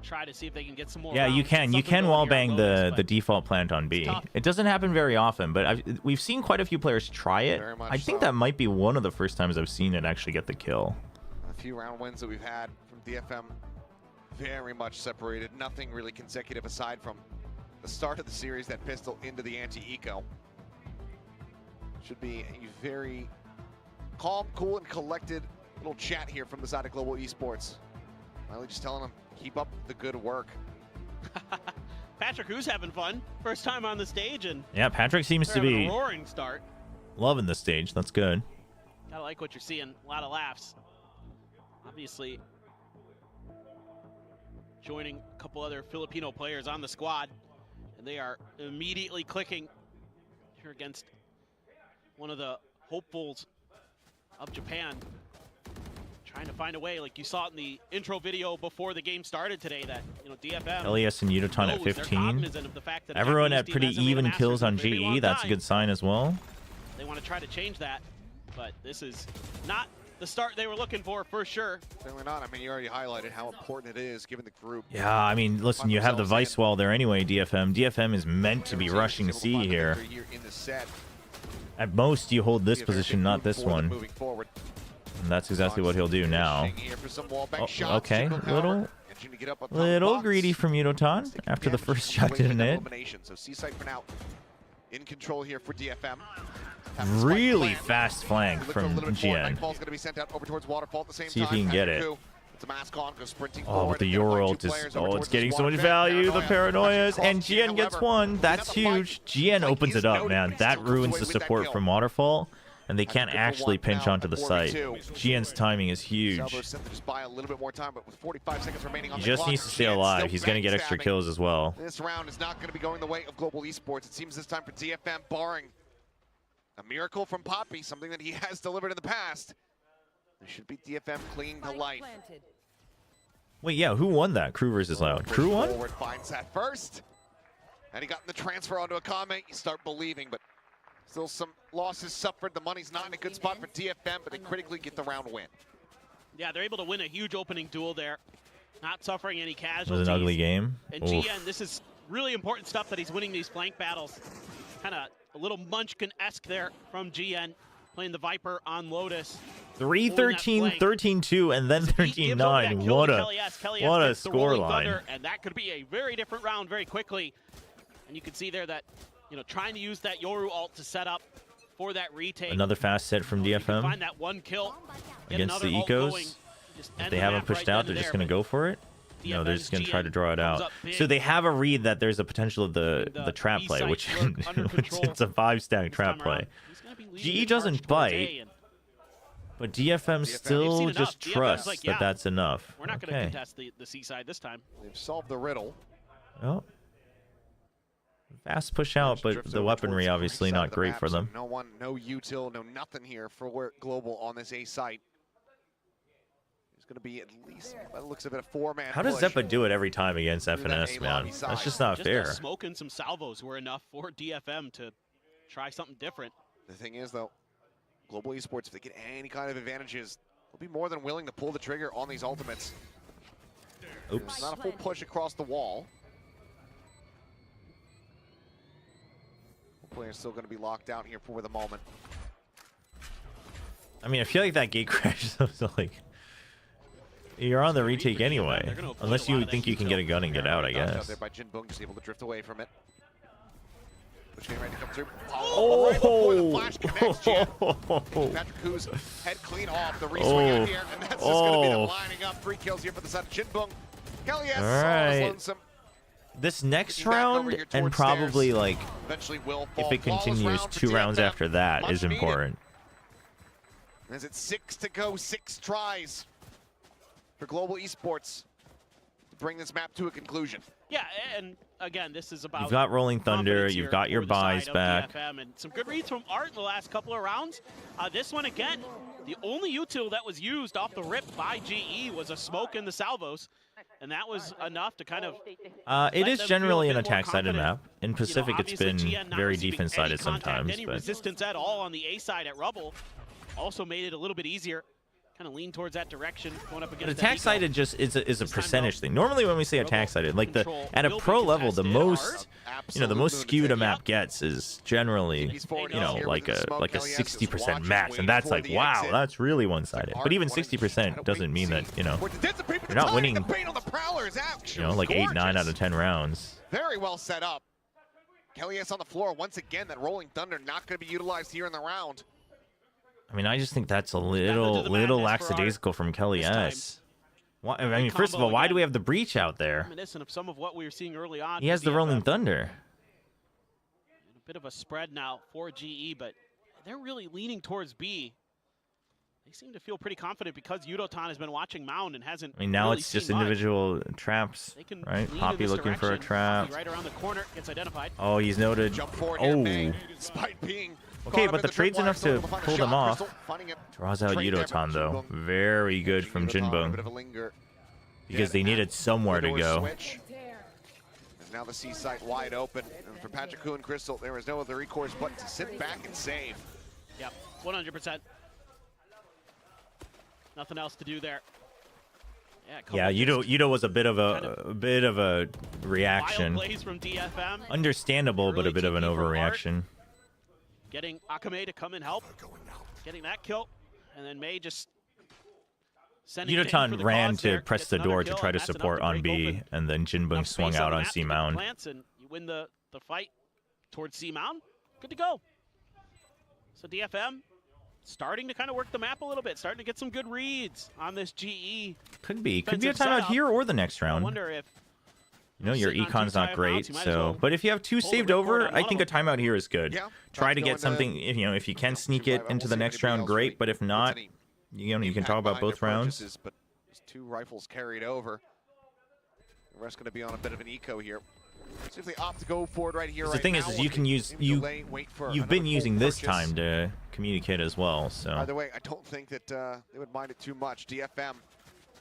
try to see if they can get some more. Yeah, you can. You can wallbang the default plant on B. It doesn't happen very often, but we've seen quite a few players try it. I think that might be one of the first times I've seen it actually get the kill. A few round wins that we've had from DFM. Very much separated. Nothing really consecutive aside from the start of the series, that pistol into the anti-eco. Should be a very calm, cool, and collected little chat here from the side of Global Esports. Finally just telling them, keep up the good work. Patrick, who's having fun? First time on the stage, and yeah, Patrick seems to be a roaring start. Loving the stage. That's good. Gotta like what you're seeing. A lot of laughs. Obviously, joining a couple other Filipino players on the squad, and they are immediately clicking here against one of the hopefuls of Japan, trying to find a way, like you saw in the intro video before the game started today, that DFM, Elias and Yudoton at 15. Everyone at pretty even kills on GE. That's a good sign as well. They want to try to change that, but this is not the start they were looking for sure. Certainly not. I mean, you already highlighted how important it is given the group. Yeah, I mean, listen, you have the Vice Wall there anyway, DFM. DFM is meant to be rushing C here. At most, you hold this position, not this one. And that's exactly what he'll do now. Oh, okay, little greedy from Yudoton after the first shot didn't hit. So C-Site for now in control here for DFM. Really fast flank Look for a from little bit more. GN. Nightfall's going to be sent out over towards Waterfall at the same See time. if he can get it. Patrick puts a mask on, goes sprinting Oh, forward, with the and gonna Euro find ult two is, players over oh, towards it's getting this so one. much value. The Paranoias, and Cross GN gets one. That's huge. GN opens it up, man. That ruins the support from Waterfall, and they can't actually pinch onto the site. GN's timing is huge. Salvo's sent to just buy a little bit more time, but with 45 seconds remaining on He the just clock, needs to stay GN alive. still He's going to get extra backstabbing. kills as well. This round is not going to be going the way of Global Esports. It seems this time for DFM, barring a miracle from Poppy, something that he has delivered in the past. They should beat DFM clinging to life. Wait, yeah, who won that? Crew versus Loud. Crew won? Forward finds that first. And he got the transfer onto a comment. You start believing, but still some losses suffered. The money's not in a good spot for DFM, but they critically get the round win. Yeah, they're able to win a huge opening duel there. Not suffering any It casualties. was an ugly game. And Oof. GN, this is really important stuff that he's winning these flank battles. Kind of a little Munchkin-esque there from GN, playing the Viper on Lotus. 3-13, 13-2, and then 13-9. What a scoreline. And that could be a very different round very quickly. And you can see there that, you know, trying to use that Yoru ult to set up for that retake. Another fast set from DFM Find that one kill against the Ecos. If they haven't pushed out, they're just going to go for it. No, they're just going to try to draw it out. So they have a read that there's a potential of the trap play, which it's a 5-stack trap play. GE doesn't bite, but DFM still just trusts that that's enough. We're not going to contest the seaside this time. They've solved the riddle. Oh. Fast push out, but the weaponry obviously not great for them. No one, no util, no nothing here for Global on this A site. It's going to be at least, by the looks of it, a 4-man How does push. Zeppa do it every time against FNS, man? That's just not fair. Just smoke and some salvos were enough for DFM to try something different. The thing is, though, Global Esports, if they get any kind of advantages, they'll be more than willing to pull the trigger on these ultimates. Oops. It's not a full push across the wall. The player's still going to be locked out here for the moment. I mean, I feel like that gate crash is like... You're on the retake anyway, unless you think you can get a gun and get out, I Out guess. there by Jinbung, just able to drift away from it. Push game ready to come through. Oh! Right before the flash connects, Jan. Patrick Koo's head clean off the reswing out here, and that's just going to be them lining up. 3 kills here for the side of Jinbung. Kelly S. All right. lonesome. This next round, and probably like, Eventually will if fall. it continues, Flawless round for 2 rounds DFM. after that Much is needed. important. As it's 6 to go, 6 tries for Global Esports to bring this map to a conclusion. Yeah, and again, this is about... You've got Rolling Thunder, you've got your buys back. DFM, and some good reads from Art in the last couple of rounds. This one, again, the only util that was used off the rip by GE was a smoke in the salvos, and that was enough to kind of... It is generally an bit more attack-sided confident. map. In Pacific, it's obviously, been GN not very receiving defense-sided any contact, sometimes. Any But resistance at all on the A side at Rubble also made it a little bit easier. Kind of lean towards that direction, going up But against attack-sided just is a percentage thing. Normally, when we say attack-sided, like at a pro level, the most the most skewed a map gets is generally like a 60% max, and that's like wow, that's really one-sided. But even 60% doesn't mean that you're not winning like 8, 9 out of 10 rounds. Very well set up. Kelly S on the floor once again. That Rolling Thunder not going to be utilized here in the round. I mean, I just think that's a little lackadaisical from Kelly S. Why, I mean, first of all, why do we have the breach out there? Reminiscent of some of what we were seeing early on. He has the Rolling Thunder. A bit of a spread now for GE, but they're really leaning towards B. They seem to feel pretty confident because Yudotan has been watching Mound and hasn't. I mean, now really it's just seen much. individual traps, They can right? lean in Poppy this looking for a direction. trap. Poppy right around the corner gets identified. Oh, he's noted. Jump forward here, May, Oh. despite being Okay, caught but up the in trade's tripwire, enough still to able find a pull them shot. off. Crystal finding it. Draws out Trade there Yudotan, for though. Jinbung. Very good from Yudotan, a bit Jinbung. of a linger. Because they needed somewhere to go. Switch. And now the C site wide open. And for Patrick Koo and Crystal, there is no other recourse but to sit back and save. Yep, 100%. Nothing else to do there. Yeah, Yudo was a bit of a reaction. Wild plays from DFM. Understandable, but a bit of an overreaction. Getting Akame to come and help. Getting that kill. And then May just sending it in for Yudotan the ran cause to there. press Gets the another door to kill, try and to that's enough support on break B, open. and then Jinbung Enough swung space out on the C map to Mound. plants, and you win the fight towards C Mound. good to go. So DFM starting to kind of work the map a little bit, starting to get some good reads on this GE. Could be a defensive timeout setup. here or the next I round. wonder if You know, your sitting on econ's two not timeouts, great, you might as so. well But if you have two pull the saved ripcord over, on I one think a of them. timeout here is good. Yeah, Try try to to get go into- something. If you can sneak it I into won't the see next anybody round, else great. really But if puts not, any you can impact talk about behind both their rounds. purchases, but there's 2 rifles carried over. The rest going to be on a bit of an eco here. See if they opt to go forward right here. The Right thing now, is or you they can use maybe delay, wait for you've another been full using this purchase. time to communicate as well. So Either way, I don't think that they would mind it too much. DFM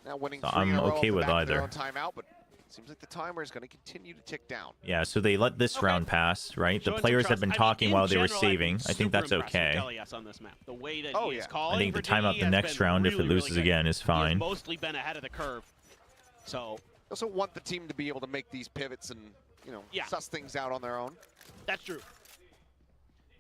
now winning So 3 in I'm a row okay off the with back of their either. own timeout, but it seems like the timer is going to continue to tick down. yeah, so they let this round pass, right? The Showing some players have trust. been I mean, talking in while they were general, I've been saving. I think that's super impressed okay. with LES on this map. The way that Oh, he is yeah. calling I think the for timeout GE the has next been round, if it really, loses really good. again, is He has fine. mostly been ahead of the curve. So I also want the team to be able to make these pivots and, Yeah. suss things out on their own. that's true.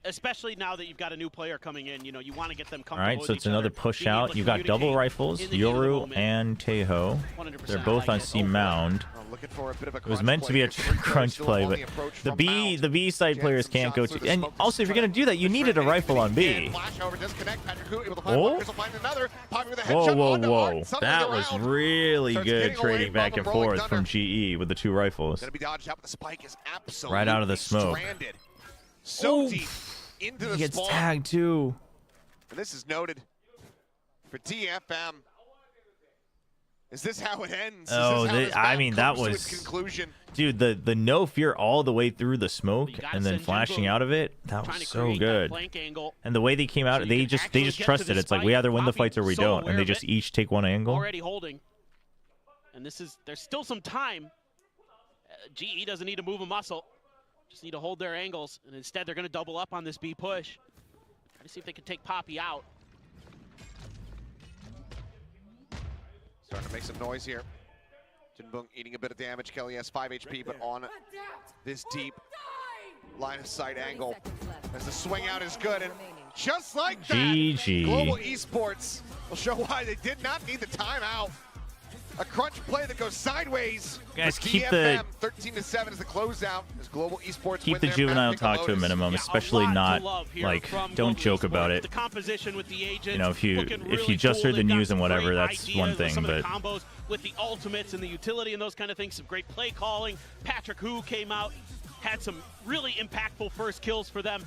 Especially now that you've got a new player coming in, you want to get them All comfortable right, with so it's each another other, push being able out. to You got double communicate rifles, in the heat of the Yoru moment. and Teho. 100%. They're both I like on it. C mound. Looking for a bit of a It was crunch meant to play be a here. Three players crunch still play, on but the approach the from B Mount. side Jets players some can't go shots through to. the And smoke, also, if you're just gonna do that, you trying to needed a find rifle on B. and flash over, disconnect. Patrick Hu able to find Oh. one, Crystal finds another. Popping with a Whoa, headshot whoa, onto whoa! Art. Suddenly That they're was out. really Starts good getting away trading from back the and Rolling forth Thunder. from GE with the 2 rifles. Gonna be dodged out, but the spike is absolutely Right out of the smoke. stranded. So Oof. deep into the He gets spawn. tagged too. And this is noted for DFM. Is this how it ends? Is Oh, this how this I map mean, that comes to its was conclusion? dude. The no fear all the way through the smoke You gotta and then send flashing Jimbo out of it. That trying was to so create that good. flank angle. And the way they came out, So you they can just actually get to trusted. the It's like spike. we either win the Poppy fights or we so don't, aware and they of just it. each take one angle. Already holding. And there's still some time. GE doesn't need to move a muscle. Just need to hold their angles. And instead, they're going to double up on this B push. Try to see if they can take Poppy out. Starting to make some noise here. Jinbung eating a bit of damage. Kelly has 5 HP, but on this deep line of sight angle. As the swing out is good, and just like that, GG. Global Esports will show why they did not need the timeout. A crunch play that goes sideways. Guys, for keep DFM. 13-7 is the closeout. As Global Esports Keep win the their juvenile map, talk to a Lotus. minimum, Yeah, especially a lot not to love here like from don't Global joke about Esports. it. The composition with the agent. You know, if you looking really just cool. heard the They've got news some and whatever, great that's ideas one with thing. some But of the combos with the ultimates and the utility and those kind of things. Some great play calling. Patrick Hu came out, had some really impactful first kills for them.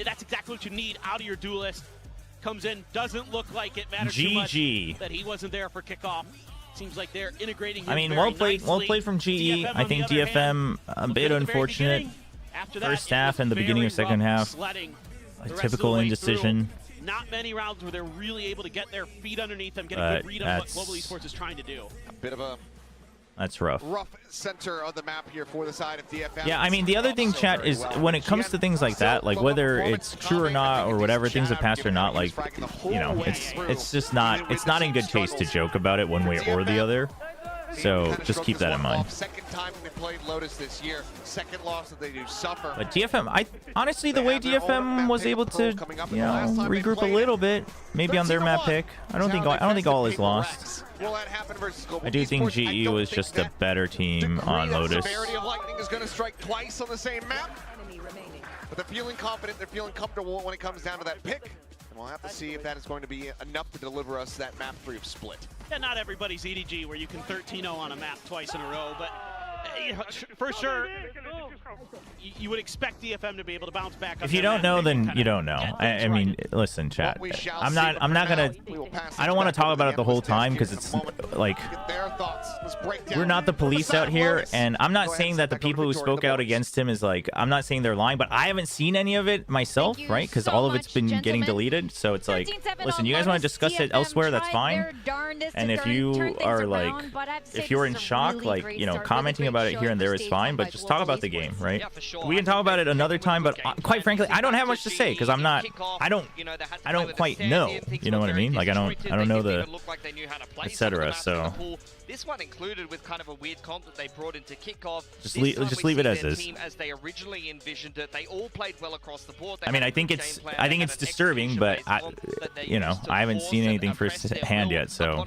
That's exactly what you need out of your duelist. Comes in, doesn't look like it matters too much GG. that he wasn't there for kickoff. Seems like they're integrating him I mean, very well played nicely. from GE. DFM I on the think other DFM hand, a looked bit good at the very unfortunate. beginning. After that, First it half was and the beginning of very second rough half. sledding A the rest of the typical way indecision. through. Not many rounds where they're really able to get their feet underneath them, get a But good read on what that's- Global Esports is trying to do. A bit of a That's rough. rough center of the map here for the side of DFM. Yeah, I mean, the other thing, chat, is when it comes to things like that, like whether it's true or not or whatever, things that pass or not, like, you know, it's just not, it's not in good taste to joke about it one way or the other. So just keep that in mind. Second time they played Lotus this year. Second loss that they do suffer. But DFM, honestly, the way DFM was able to, you know, regroup a little bit, maybe on their map pick, I don't think all is lost. Will that happen versus Global I do think Esports? I GE don't was think just a that better team on degree of Lotus. severity of lightning is going to strike twice on the same map. But they're feeling confident, they're feeling comfortable when it comes down to that pick. And we'll have to see if that is going to be enough to deliver us that map 3 of Split. Yeah, not everybody's EDG where you can 13-0 on a map twice in a row, but you know, for sure, you would expect DFM to be able to bounce back. If you don't know, then you don't know. I mean, listen, chat. I'm not gonna. I don't want to talk about it the whole time because it's like we're not the police out here, and I'm not saying that the people who spoke out against him is like. I'm not saying they're lying, but I haven't seen any of it myself, right? Because all of it's been getting deleted. So it's like, listen, you guys want to discuss it elsewhere? That's fine. And if you are like, if you're in shock, like, you know, commenting about it here and there is fine, but just talk about the game, right? We can talk about it another time, but quite frankly, I don't have much to say because I'm not. I don't quite know. You know what I mean? Like I don't know the etc. So this one included with kind of a weird comp that they brought into kickoff. just leave it as is. Team as they originally envisioned it. They all played well across the board. I mean, I think it's disturbing, but you know, I haven't seen anything firsthand yet. So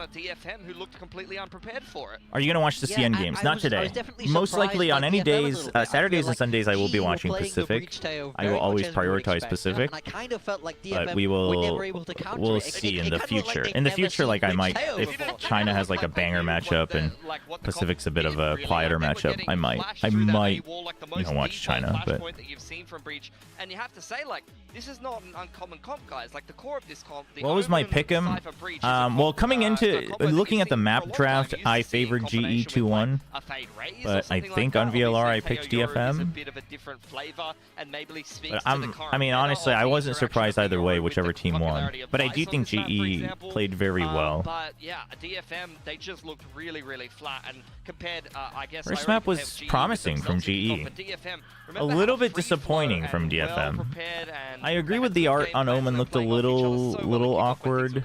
who looked completely unprepared for it. are you gonna watch the CN games? Not today. Most likely on any days. Saturday Saturdays and Sundays I will be watching Pacific. I will always prioritize Pacific. And I kind of felt like But DFM we were never will able to counter we'll it. see It in the kind of looked like future. they've In the never future, seen like I Big might, Tail if before. China has like a banger matchup and Pacific's a bit of a quieter matchup, I might watch China. But that you've seen from Breach, and you have to say, like, this is not an uncommon comp, guys. Like, the core of this comp, what was my pick'em? Well, coming into looking at the map draft, I favored GE 2-1, but I think on VLR I picked DFM. But I mean, honestly, I wasn't surprised either way, whichever team won. But I do think GE played very well. But yeah, DFM, they just looked really, really flat, and compared, I guess. First map was promising from GE. A little bit disappointing from DFM. I agree with the art on Omen looked a little awkward.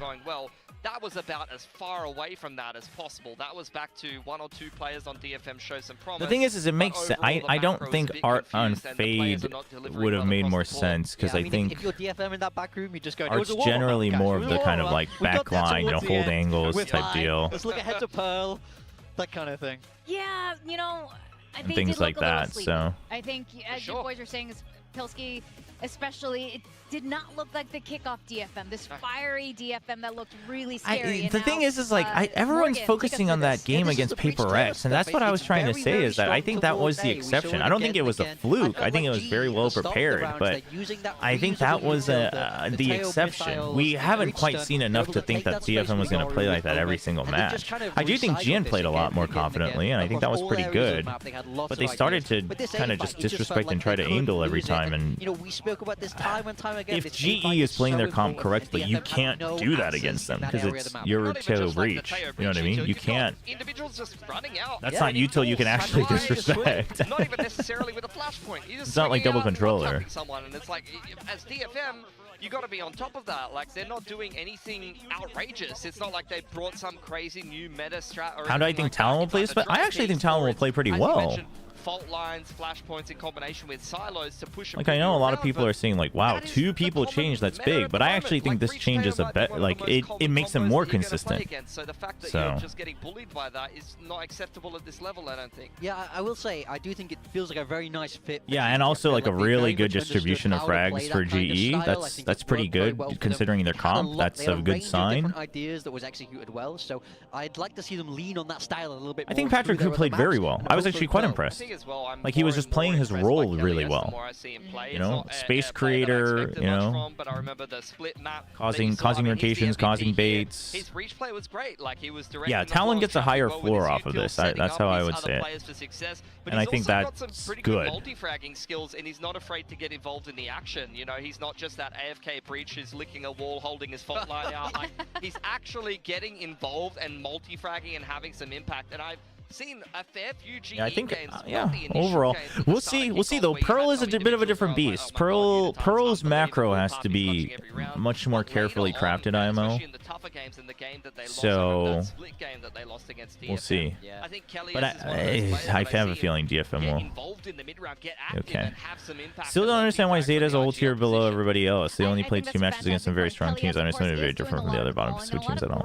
That was about as far away from that as possible. That was back to 1 or 2 players on DFM show some promise. The thing is it makes sense. I don't think art on Fade would have made more sense because I think if you're DFM in that back room, you just go. Art's generally more of the kind of like backline, hold angles type deal. Let's look ahead to Pearl, that kind of thing. Yeah, you know, And things like that. So I think, as you boys are saying, Pilsky, especially, it did not look like the kickoff DFM. This fiery DFM that looked really scary. The thing is like everyone's focusing on that game against Paper X, and that's what I was trying to say is that I think that was the exception. I don't think it was a fluke. I think it was very well prepared, but I think that was the exception. We haven't quite seen enough to think that DFM was going to play like that every single match. I do think Jian played a lot more confidently, and I think that was pretty good. But they started to kind of just disrespect and try to angle every time, and we spoke about this time and time again. if GE is playing their comp correctly, you can't do that against them because it's your tail breach. You know what I mean? You can't. Individuals just running out. That's not util you can actually disrespect. Not even necessarily with a flashpoint. It's not like double controller. Someone, and it's like, as DFM, you got to be on top of that. Like, they're not doing anything outrageous. It's not like they brought some crazy new meta strat. Or How do I think Talon will play this? But I actually think Talon will play pretty well. Fault lines, flashpoints in combination with silos to push. Like I know a lot of people are saying like, wow, 2 people changed, that's big, but I actually think this changes a bit. Like it makes them more consistent. So the fact that you're just getting bullied by that is not acceptable at this level, I don't think. Yeah, I will say I do think it feels like a very nice fit. Yeah, and also like a really good distribution of frags for GE. That's pretty good considering their comp. That's a good sign. Ideas that was executed well, so I'd like to see them lean on that style a little bit more. I think Patrick Hu played very well. I was actually quite impressed. Like he was just playing his role really well. You know, space creator, you know, causing rotations, causing baits. His reach play was great. Like he was direct. Yeah, Talon gets a higher floor off of this. That's how I would say it. And I think that's good. Multi-fragging skills, and he's not afraid to get involved in the action. You know, he's not just that AFK breach who's licking a wall, holding his fault line out. Like, he's actually getting involved and multi-fragging and having some impact. And I've seen a fair few GE games. Yeah, overall, we'll see though. Pearl is a bit of a different beast. Pearl's macro has to be much more carefully crafted, IMO. So we'll see. But I have a feeling DFM will. Okay. Still don't understand why Zeta's a whole tier below everybody else. They only played 2 matches against some very strong teams. I understand they're very different from the other bottom Pacific teams at all.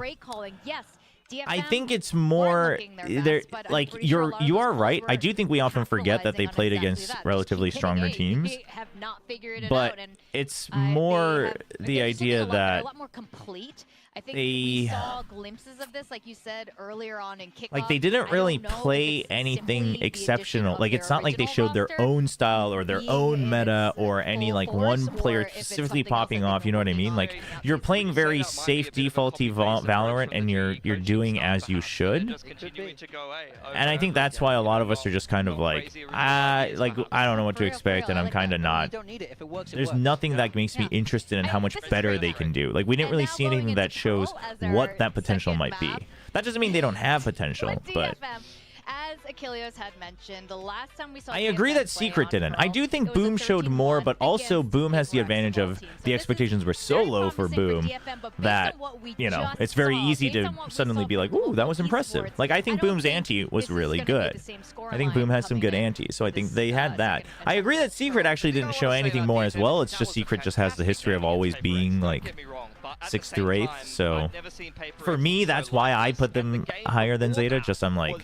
I think it's more like you are right. I do think we often forget that they played against relatively stronger teams, but it's more the idea that I think we saw glimpses of this, like you said earlier on in kickoff. Like they didn't really play anything exceptional. Like it's not like they showed their own style or their own meta or any like one player specifically popping off. You know what I mean? Like you're playing very safe defaulty Valorant and you're doing as you should. And I think that's why a lot of us are just kind of like I don't know what to expect, and I'm kind of not. There's nothing that makes me interested in how much better they can do. Like we didn't really see anything that shows what that potential might be. That doesn't mean they don't have potential, but as Achilles had mentioned, the last time we saw I agree that Secret didn't. I do think Boom showed more, but also Boom has the advantage of the expectations were so low for Boom that, you know, it's very easy to suddenly be like, ooh, that was impressive. Like, I think Boom's ante was really good. I think Boom had some good ante, so I think they had that. I agree that Secret actually didn't show anything more as well. It's just Secret just has the history of always being, like, 6th through 8th, so for me, that's why I put them higher than Zeta. Just I'm like,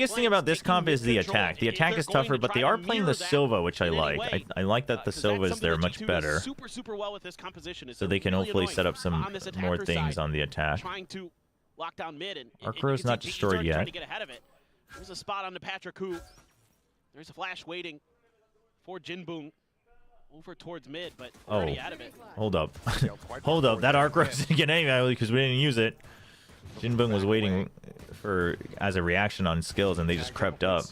biggest thing about this comp is the attack. The attack is tougher, but they are playing the Silva, which I like. I like that the Silva is there much better. Super well with this composition. So they can hopefully set up some more things on the attack. Trying to lock down mid, and Arcro's not destroyed yet. Trying to get ahead of it. There's a spot on the Patrick who. There's a flash waiting for Jinboon. over towards mid, but already out of it. Hold up. Hold up. That arc rush didn't get any value because we didn't use it. Jinbung was waiting for as a reaction on skills, and they just crept up.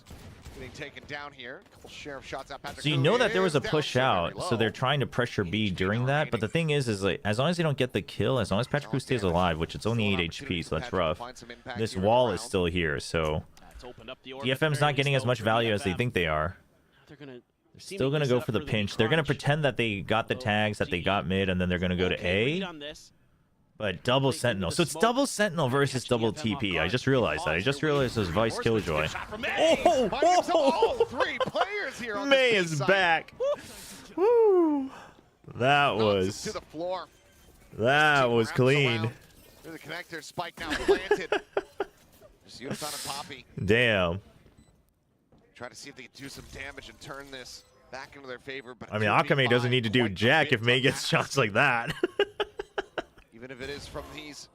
Getting taken down here. Couple sheriff shots at Patrick. So you know that there was a push out, so they're trying to pressure B during that. But the thing is like, as long as they don't get the kill, as long as Patrick Hu stays alive, which it's only 8 HP, so that's rough. This wall is still here, so DFM's not getting as much value as they think they are. They're still gonna go for the pinch. They're gonna pretend that they got the tags, that they got mid, and then they're gonna go to A. But double Sentinel. So it's double Sentinel versus double TP. I just realized that. I just realized it was Vice Killjoy. Oh! Three players here on May is back. Woo! That was... To the floor. That was clean. There's a connector. Spike now planted. Just Yuta and Poppy. Damn. Try to see if they can do some damage and turn this back into their favor. But I mean, Akame doesn't need to do jack if May gets shots like that. Even if it is from these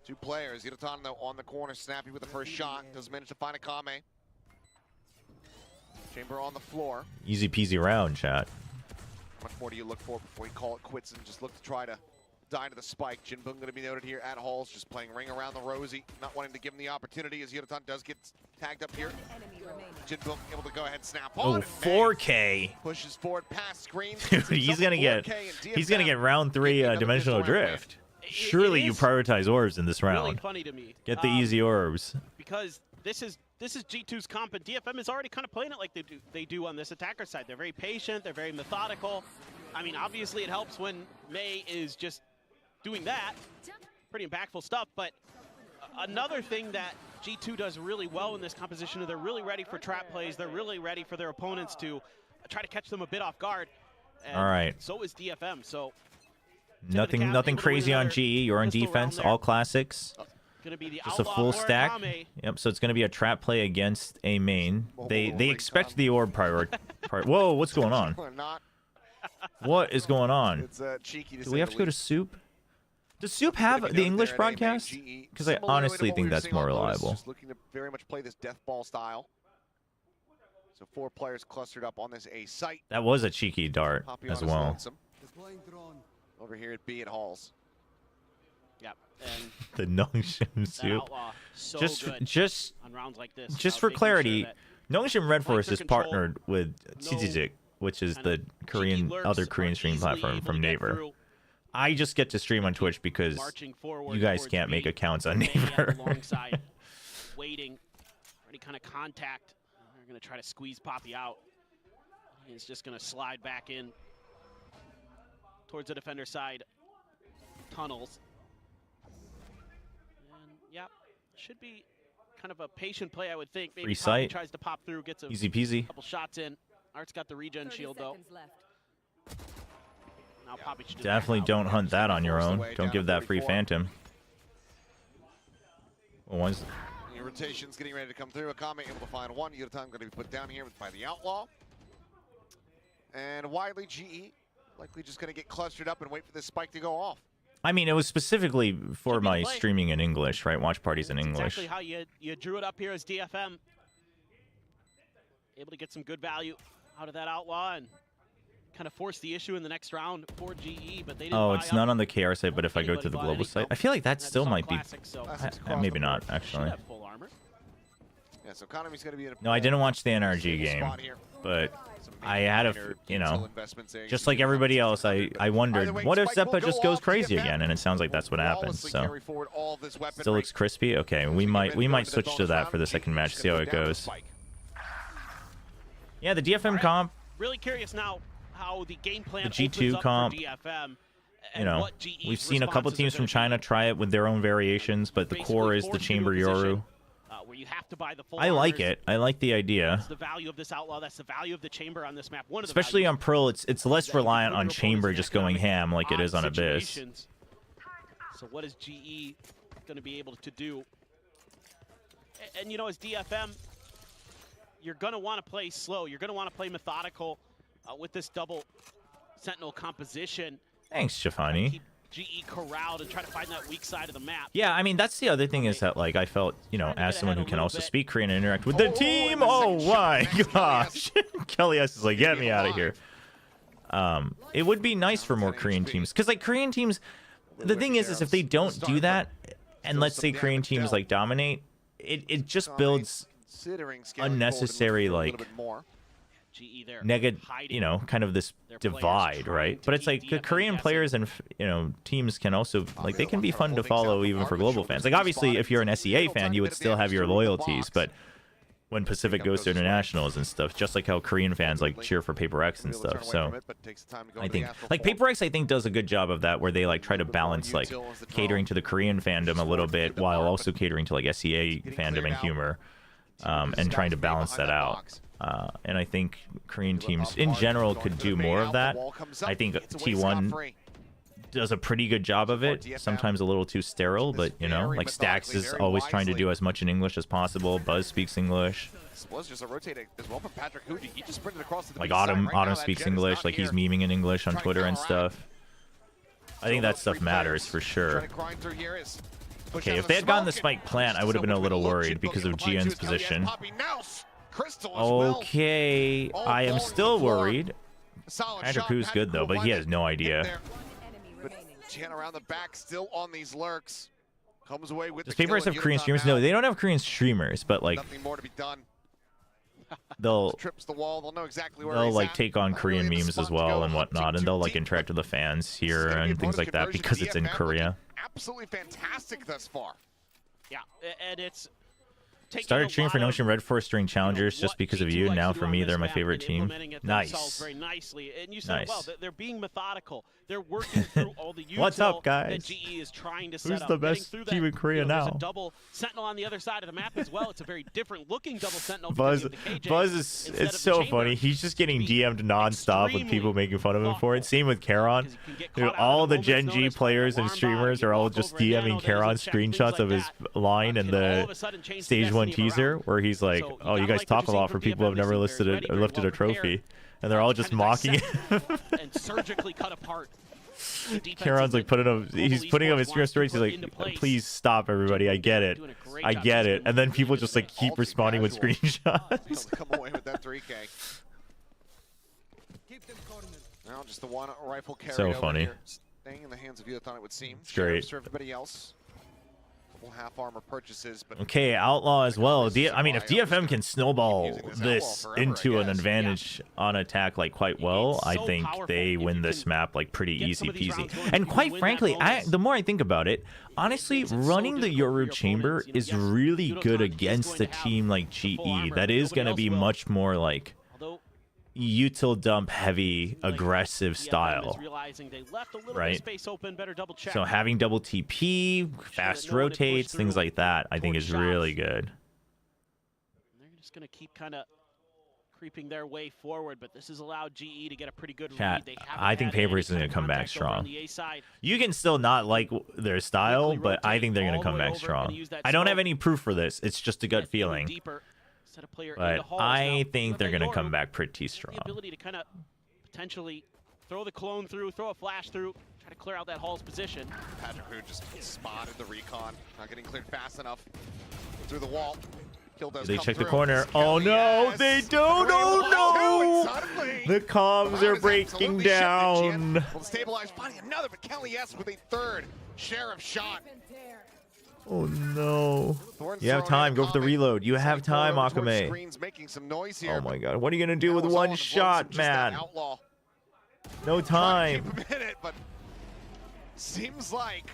two players. Yuta though on the corner, snappy with the first shot. Doesn't manage to find Akame. Chamber on the floor. Easy peasy round, chat. How much more do you look for before you call it quits and just look to try to die to the spike? Jinbung going to be noted here at Halls, just playing ring around the rosy, not wanting to give him the opportunity as Yuta does get tagged up here. Jinbung able to go ahead and snap on. Oh, 4K. Pushes forward past screen. Dude, he's gonna get round 3 dimensional drift. Surely you prioritize orbs in this round. Really funny to me. Get the easy orbs. Because this is G2's comp, and DFM is already kind of playing it like they do on this attacker side. They're very patient. They're very methodical. I mean, obviously it helps when May is just doing that. Pretty impactful stuff. But another thing that G2 does really well in this composition is they're really ready for trap plays. They're really ready for their opponents to try to catch them a bit off guard. And all right. So is DFM. So nothing crazy on GE. You're on defense. All classics. Gonna be the just a full stack. Yep. So it's gonna be a trap play against a main. They expect the orb priority. Whoa! What's going on? What is going on? It's cheeky. Do we have to go to Soup? Does Soup have the English broadcast? Because I honestly think that's more reliable. Just looking to very much play this death ball style. So 4 players clustered up on this A site. That was a cheeky dart as well. Over here at B at Halls. Yep. And the Nongshim Soup. So just on rounds like this, just for clarity, Nongshim Red Forest is partnered with Tsitsizik, which is the other Korean stream platform from Naver. I just get to stream on Twitch because you guys can't make accounts on Naver. Alongside, waiting for any kind of contact. They're going to try to squeeze Poppy out. He's just going to slide back in towards the defender side. Tunnels. And yeah, should be kind of a patient play, I would think. Maybe Free Poppy sight. tries to pop through, gets a easy peasy. Couple shots in. Art's got the regen shield though. Now Poppy should Definitely don't hunt that on your own. Don't give that free phantom. Well, one's Rotations getting ready to come through. Akame able to find one. Yuta going to be put down here by the Outlaw. And Wiley GE likely just going to get clustered up and wait for this spike to go off. I mean, it was specifically for my streaming in English, right? Watch parties in English. Exactly how you drew it up here as DFM. Able to get some good value out of that Outlaw and kind of force the issue in the next round for GE, but they didn't. Oh, it's not on the KR site, but if I go to the global site, I feel like that still might be. Maybe not, actually. Yeah, so Konami's going to be in a No, I didn't watch the NRG game, but I had a, just like everybody else, I wondered, what if Zeppa just goes crazy again? And it sounds like that's what happens. So still looks crispy. Okay, we might switch to that for the second match, see how it goes. Yeah, the DFM comp. Really curious now how the game plan. The G2 comp. You know, we've seen a couple teams from China try it with their own variations, but the core is the Chamber Yoru. Where you have to buy the full I like it. I like the idea. That's the value of this Outlaw. That's the value of the Chamber on this map. One of the especially on Pearl, it's less reliant on Chamber just going ham like it is on Abyss. So what is GE going to be able to do? And you know, as DFM, you're going to want to play slow. You're going to want to play methodical with this double Sentinel composition. Thanks, Shafani. GE corralled and try to find that weak side of the map. Yeah, I mean, that's the other thing is that, like, I felt, you know, as someone who can also speak Korean and interact with the team, oh my gosh. Kelly S is like, get me out of here. It would be nice for more Korean teams, because like Korean teams, the thing is if they don't do that, and let's say Korean teams like dominate, it just builds unnecessary like kind of this divide, right? But it's like the Korean players and teams can also like they can be fun to follow even for global fans. Like obviously if you're an SEA fan, you would still have your loyalties, but when Pacific goes to internationals and stuff, just like how Korean fans like cheer for Paper X and stuff. So I think like Paper X I think does a good job of that, where they like try to balance like catering to the Korean fandom a little bit while also catering to like SEA fandom and humor, and trying to balance that out. And I think Korean teams in general could do more of that. I think T1 does a pretty good job of it, sometimes a little too sterile, but like Stax is always trying to do as much in English as possible. Buzz speaks English. Like Autumn speaks English, like he's memeing in English on Twitter and stuff. I think that stuff matters for sure. Okay, if they had gotten the spike plant, I would have been a little worried because of GN's position. Okay, I am still worried. Patrick Hu's good though, but he has no idea. Jen around the back, still on these lurks. Comes away with Does Paper X have Korean streamers? No, they don't have Korean streamers, but like nothing more to be done. They'll trips the wall. They'll know exactly where they'll like take on Korean memes as well and whatnot, and they'll like interact with the fans here and things like that because it's in Korea. Absolutely fantastic thus far. Yeah, and it's started cheering for Notion Red Force during challengers just because of you. Now for me, they're my favorite team. Nice. Very nicely. And you said, well, they're being methodical. They're working through all the util What's up, guys? that GE is trying to set Who's up. the best team in Korea now? There's a double Sentinel on the other side of the map as well. It's a very different looking double Sentinel. Buzz is it's so funny. He's just getting DM'd nonstop with people making fun of him for it. Same with Karon. Dude, all the Gen G players and streamers are all just DMing Karon screenshots of his line in the Stage 1 teaser where he's like, "Oh, you guys talk a lot for people who have never lifted a trophy," and they're all just mocking him. And surgically cut apart. Karon's like he's putting up his stream stories. He's like, "Please stop, everybody. I get it. I get it." And then people just like keep responding with screenshots. Come away with that 3K. Now just the one rifle carry. So funny. Here, staying in the hands of you. I thought it would seem. It's great. For everybody else. Half armor purchases, but okay, Outlaw as well. I mean, if DFM can snowball this into an advantage on attack like quite well, I think they win this map like pretty easy peasy. And quite frankly, the more I think about it, honestly, running the Yoru Chamber is really good against a team like GE that is going to be much more like util dump heavy aggressive style, right? So having double TP, fast rotates, things like that, I think is really good. They're just gonna keep kind of creeping their way forward, but this has allowed GE to get a pretty good Chat, read. I think Paper is gonna come back strong. You can still not like their style, but I think they're gonna come back strong. I don't have any proof for this. It's just a gut feeling. But I think they're going to come back pretty strong. The ability to kind of potentially throw the clone through, throw a flash through, try to clear out that Hall's position. Patrick Hu just spotted the recon, not getting cleared fast enough through the wall. They check the corner. Oh no, they don't. Oh no! The comms are breaking down. Will stabilize, finding another, but Kelly S with a third sheriff shot. Oh no. You have time. Go for the reload. You have time, Akame. Oh my god. What are you going to do with one shot, man? No time. But seems like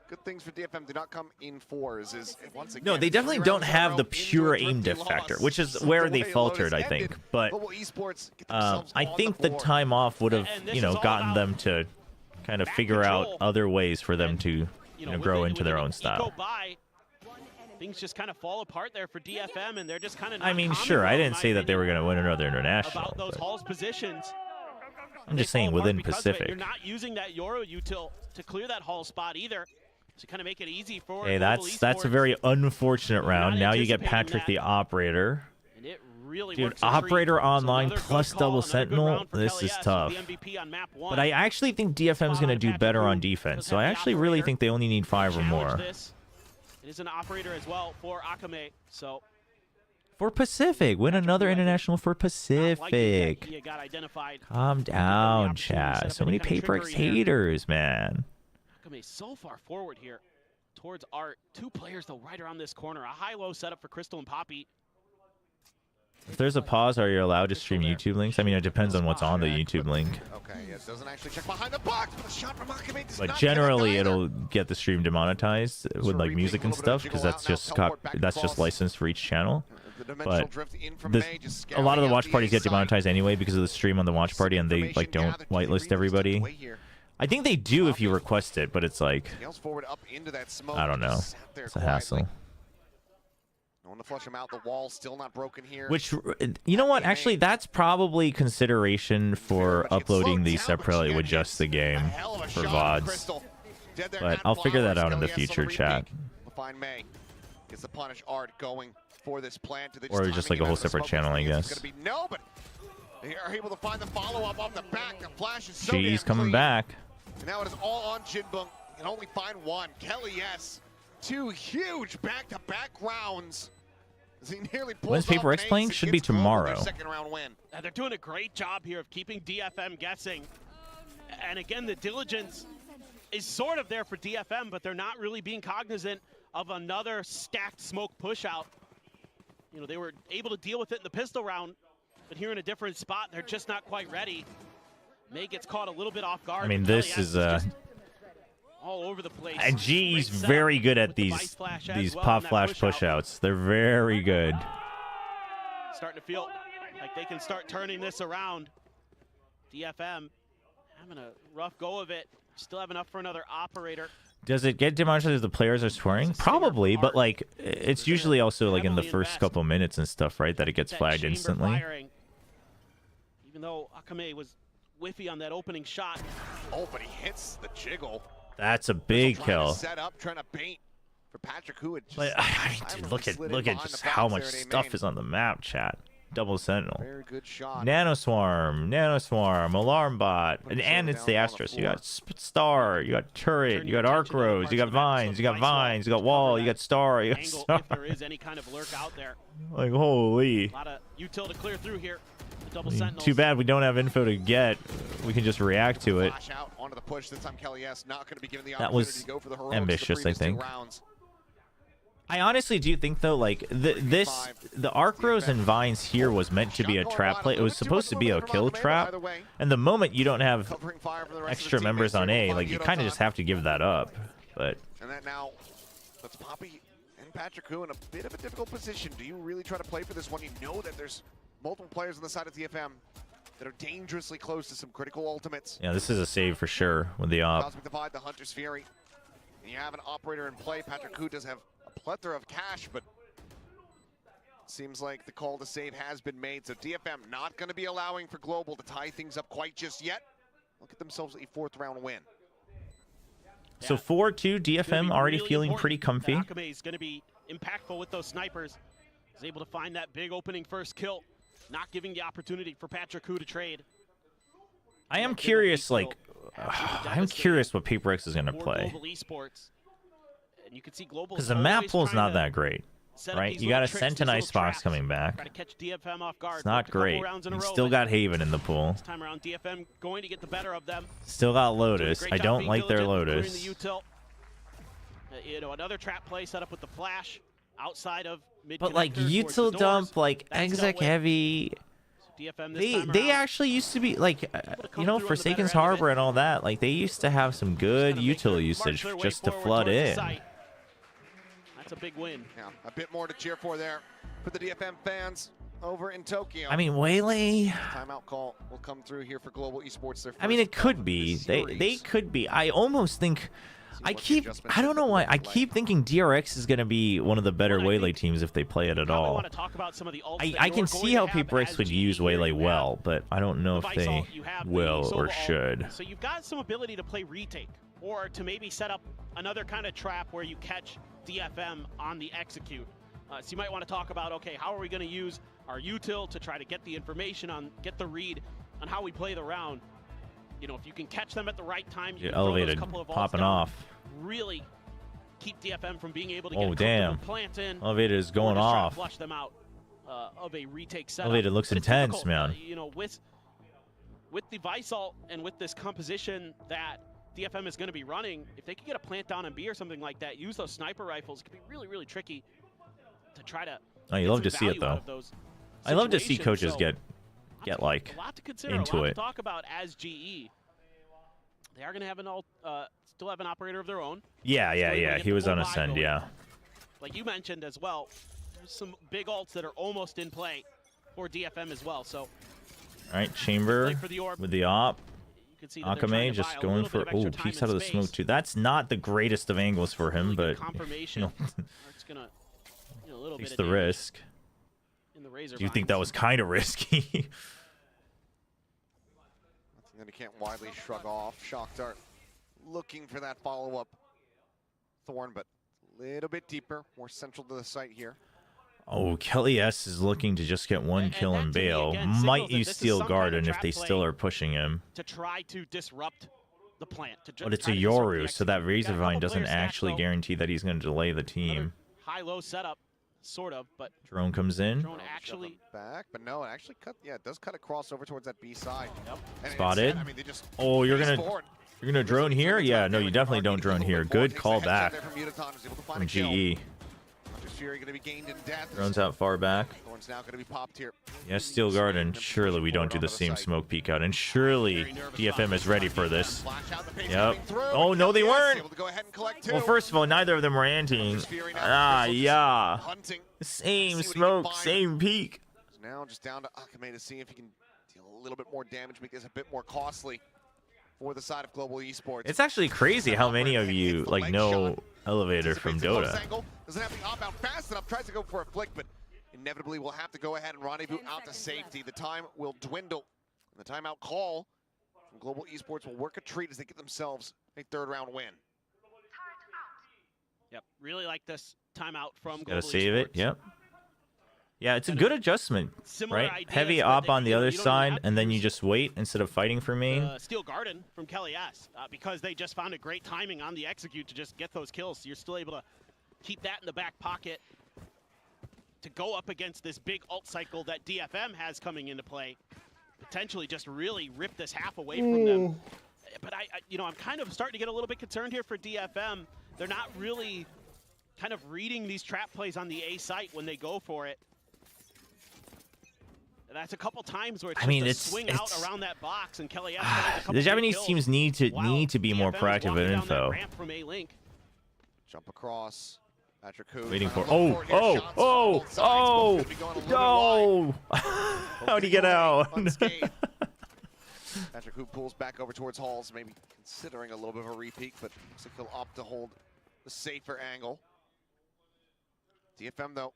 good things for DFM do not come in fours. Once again, no, they definitely don't have the pure aim diff factor, which is where they faltered, I think. But I think the time off would have, gotten them to kind of figure out other ways for them to grow into their own style. Things just kind of fall apart there for DFM, and they're just kind of. I mean, sure, I didn't say that they were going to win another international. About those Hall's positions. I'm just saying within Pacific. You're not using that Yoru util to clear that Hall spot either, to kind of make it easy for. Hey, that's a very unfortunate round. Now you get Patrick the Operator. And it really Dude, Operator online plus double Sentinel. This is tough. But I actually think DFM is going to do better on defense. So I actually really think they only need 5 or more. It is an Operator as well for Akame. So For Pacific. Win another international for Pacific. He got identified. Calm down, chat. So many PaperX haters, man. Akame so far forward here towards Art. 2 players, though, right around this corner. A high-low setup for Crystal and Poppy. If there's a pause, are you allowed to stream YouTube links? I mean, it depends on what's on the YouTube link. Okay, it doesn't actually check behind the box, but the shot from Akame does But not generally, connect either. it'll get the stream demonetized with like music and stuff because that's just licensed for each channel. But a lot of the watch parties get demonetized anyway because of the stream on the watch party, and they like don't whitelist everybody. I think they do if you request it, but it's like I don't know. It's a hassle. I want to flush him out. The wall still not broken here. Which, you know what? Actually, that's probably consideration for uploading these separately with just the game for VODs. But I'll figure that out in the future, chat. Find May gets the punish Art going for this plant. Or just like a whole separate channel, I guess. No, but they are able to find the follow-up on the back. The flash is so G's damn coming clean. back. And now it is all on Jinbung. Can only find one. Kelly, yes. 2 huge back-to-back rounds. As he nearly pulls When's off PaperX an ace playing? and Should be gets Global their tomorrow. second round win. They're doing a great job here of keeping DFM guessing. And again, the diligence is sort of there for DFM, but they're not really being cognizant of another stacked smoke push out. You know, they were able to deal with it in the pistol round, but here in a different spot, they're just not quite ready. May gets caught a little bit off guard. I mean, but this Kelly is just all over the place. and G's very good at these pop flash push outs. They're very good. Starting to feel like they can start turning this around. DFM having a rough go of it. Still have enough for another operator. Does it get demonetized if the players are swearing? Probably, but like it's usually also like in the first couple minutes and stuff, right? That it gets flagged instantly. Firing. Even though Akame was whiffy on that opening shot. Oh, but he hits the jiggle. That's a big kill. Set up, trying to bait for Patrick, who had just But, I mean, dude, look at just how much stuff is on the map, chat. Double Sentinel, Very good shot. Nanoswarm, Alarm Bot, and it's the Astros. You got Star, you got Turret, you got Arc Rose, you got Vines, you got Wall, you got Star, you got Star. If there is any kind of lurk out there. Like, holy. A lot of util to clear through here. The double I mean, Sentinels. too bad we don't have info to get. We can just react to it. Flash out onto the push. This time Kelly S not going to be given the That opportunity was to go for the heroics ambitious, the I previous 2 think. rounds. I honestly do think though, like the Arc Rose and Vines here was meant to be a trap play. It was supposed to be a kill trap, and the moment you don't have extra members on A, like you kind of just have to give that up. But And that now puts Poppy and Patrick Hu in a bit of a difficult position. Do you really try to play for this one? You know that there's multiple players on the side of TFM that are dangerously close to some critical ultimates. yeah, this is a save for sure with the op. Cosmic Divide, the Hunter's Fury. And you have an operator in play. Patrick Hu does have a plethora of cash, but seems like the call to save has been made. So DFM not going to be allowing for Global to tie things up quite just yet. Look at themselves a 4th round win. So 4-2, DFM already really feeling important pretty comfy. that Akame is going to be impactful with those snipers. He's able to find that big opening first kill, not giving the opportunity for Patrick Hu to trade. I am curious, like, I'm curious what PaperX is going to play. Global esports. And you can see Global Because the map pool's not that great, set up right? these You got a little tricks, these Sentinel little Fox traps, coming back. try to catch DFM off guard. It's not Worked a couple great. rounds in a You row, still but got Haven in the pool. this time around, DFM going to get the better of them. Still got Doing a Lotus. great I job don't being like their diligent, clearing Lotus. the util. You know, another trap play set up with the flash outside of mid. But like connector towards the util doors. dump, like That's dealt exec with. heavy. DFM this time They around. actually used to be like, you know, through on the Forsaken's better end of Harbor and all that. Like they used to have some good util usage their way just to forward flood towards the in. site. That's a big win. Yeah, a bit more to cheer for there for the DFM fans over in Tokyo. I mean, Waylay. Timeout call will come through here for Global Esports. Their I mean, first it could of be. this They series. could be. I almost think. I don't know why. I keep thinking DRX is going to be one of the better Waylay teams if they play it at all. Want to talk about some of the ults that I you're can going see to how have PaperX as would GE use here. Waylay You have well, but I don't know if Vice they Alt, you have the will Solo or Alt. should. So you've got some ability to play retake, or to maybe set up another kind of trap where you catch DFM on the execute. So you might want to talk about, okay, how are we going to use our util to try to get the information on, get the read on how we play the round. You know, if you can catch them at the right time, you You're can throw those elevated, couple of ults popping down, off. really keep DFM from being able to Oh, get damn. plant in. Elevator is or going just try to off. flush them out. of a retake setup. Elevated looks But it's intense, difficult, man. you know, with the Visalt and with this composition that DFM is going to be running, if they could get a plant down on B or something like that, use those sniper rifles, it could be really, really tricky to try to. Oh, you love to see it though. I love to see coaches get like a lot to consider, into a lot it. to talk about as GE. They are going to have still have an operator of their own. Yeah, yeah, yeah. He was on Ascend, yeah. Like you mentioned as well, there's some big ults that are almost in play for DFM as well. So. All right, Chamber with the op. Akame just going for peeks out of the smoke too. That's not the greatest of angles for him, but confirmation. It's gonna, a little takes bit the of risk. In the razor Do you think that was kind of risky? Nothing that he can't widely shrug off. Shock Dart looking for that follow-up Thorn, but a little bit deeper, more central to the site here. Oh, Kelly S is looking to just get one kill and bail. Might use Steel Garden if they still are pushing him. To try to disrupt the plant. But it's a Yoru, so that Razorvine doesn't actually guarantee that he's going to delay the team. High-low setup, sort of, but Drone comes in. Drone actually back, but no, it actually cut. Yeah, it does cut across over towards that B side. Yep. Spotted. I mean, they just Oh, you're gonna drone here? Yeah, no, you definitely don't drone here. Good call back from GE. Going to be gained in death. Drone's out far back. Thorn's now going to be popped here. Yes, Steel Garden. Surely we don't do the same smoke peek out, and surely DFM is ready for this. Yep. Oh no, they weren't. Well, first of all, neither of them were anting. Ah, yeah. Same smoke, same peak. Now just down to Akame to see if he can deal a little bit more damage, make this a bit more costly for the side of Global Esports. It's actually crazy how many of you like know Elevator from Dota. Doesn't have the op out fast enough, tries to go for a flick, but inevitably will have to go ahead and rendezvous out to safety. The time will dwindle. And the timeout call from Global Esports will work a treat as they get themselves a third-round win. Yep, really like this timeout from Global Gotta save it. Esports. Yep. Yeah, it's a good adjustment, right? Heavy op on the other side, and then you just wait instead of fighting for main. Steel Garden from Kelly S, because they just found a great timing on the execute to just get those kills. So you're still able to keep that in the back pocket to go up against this big ult cycle that DFM has coming into play. Potentially just really rip this half away from them. But I'm kind of starting to get a little bit concerned here for DFM. They're not really kind of reading these trap plays on the A site when they go for it. That's a couple times where it's swing out around that box, and Kelly S the Japanese teams need to be more proactive with info. From A-Link. Jump across. Patrick Hu Waiting for no! How'd he get out? Patrick Hu pulls back over towards Halls, maybe considering a little bit of a repeat, but looks like he'll opt to hold the safer angle. DFM though.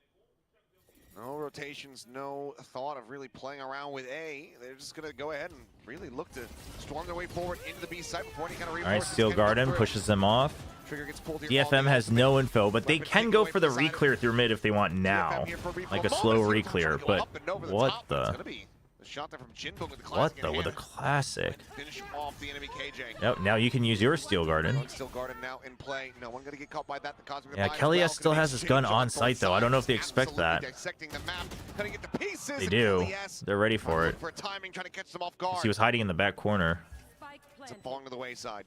No rotations, no thought of really playing around with A. They're just going to go ahead and really look to storm their way forward into the B site before any kind of reinforcements. All right, Steel Garden pushes them off. Trigger gets pulled here. DFM has no info, but they can go for the re-clear through mid if they want now. Like a slow re-clear, but what the? Shot there from Jinbong with the What the? With a classic. Finish off the enemy KJ. Yep, now you can use your Steel Garden. Steel Garden now in play. No one going to get caught by that. The Cosmic Yeah, Kelly S still has his gun on site though. I don't know if they expect that. They do. They're ready for it. He was hiding in the back corner. It's a bong to the wayside.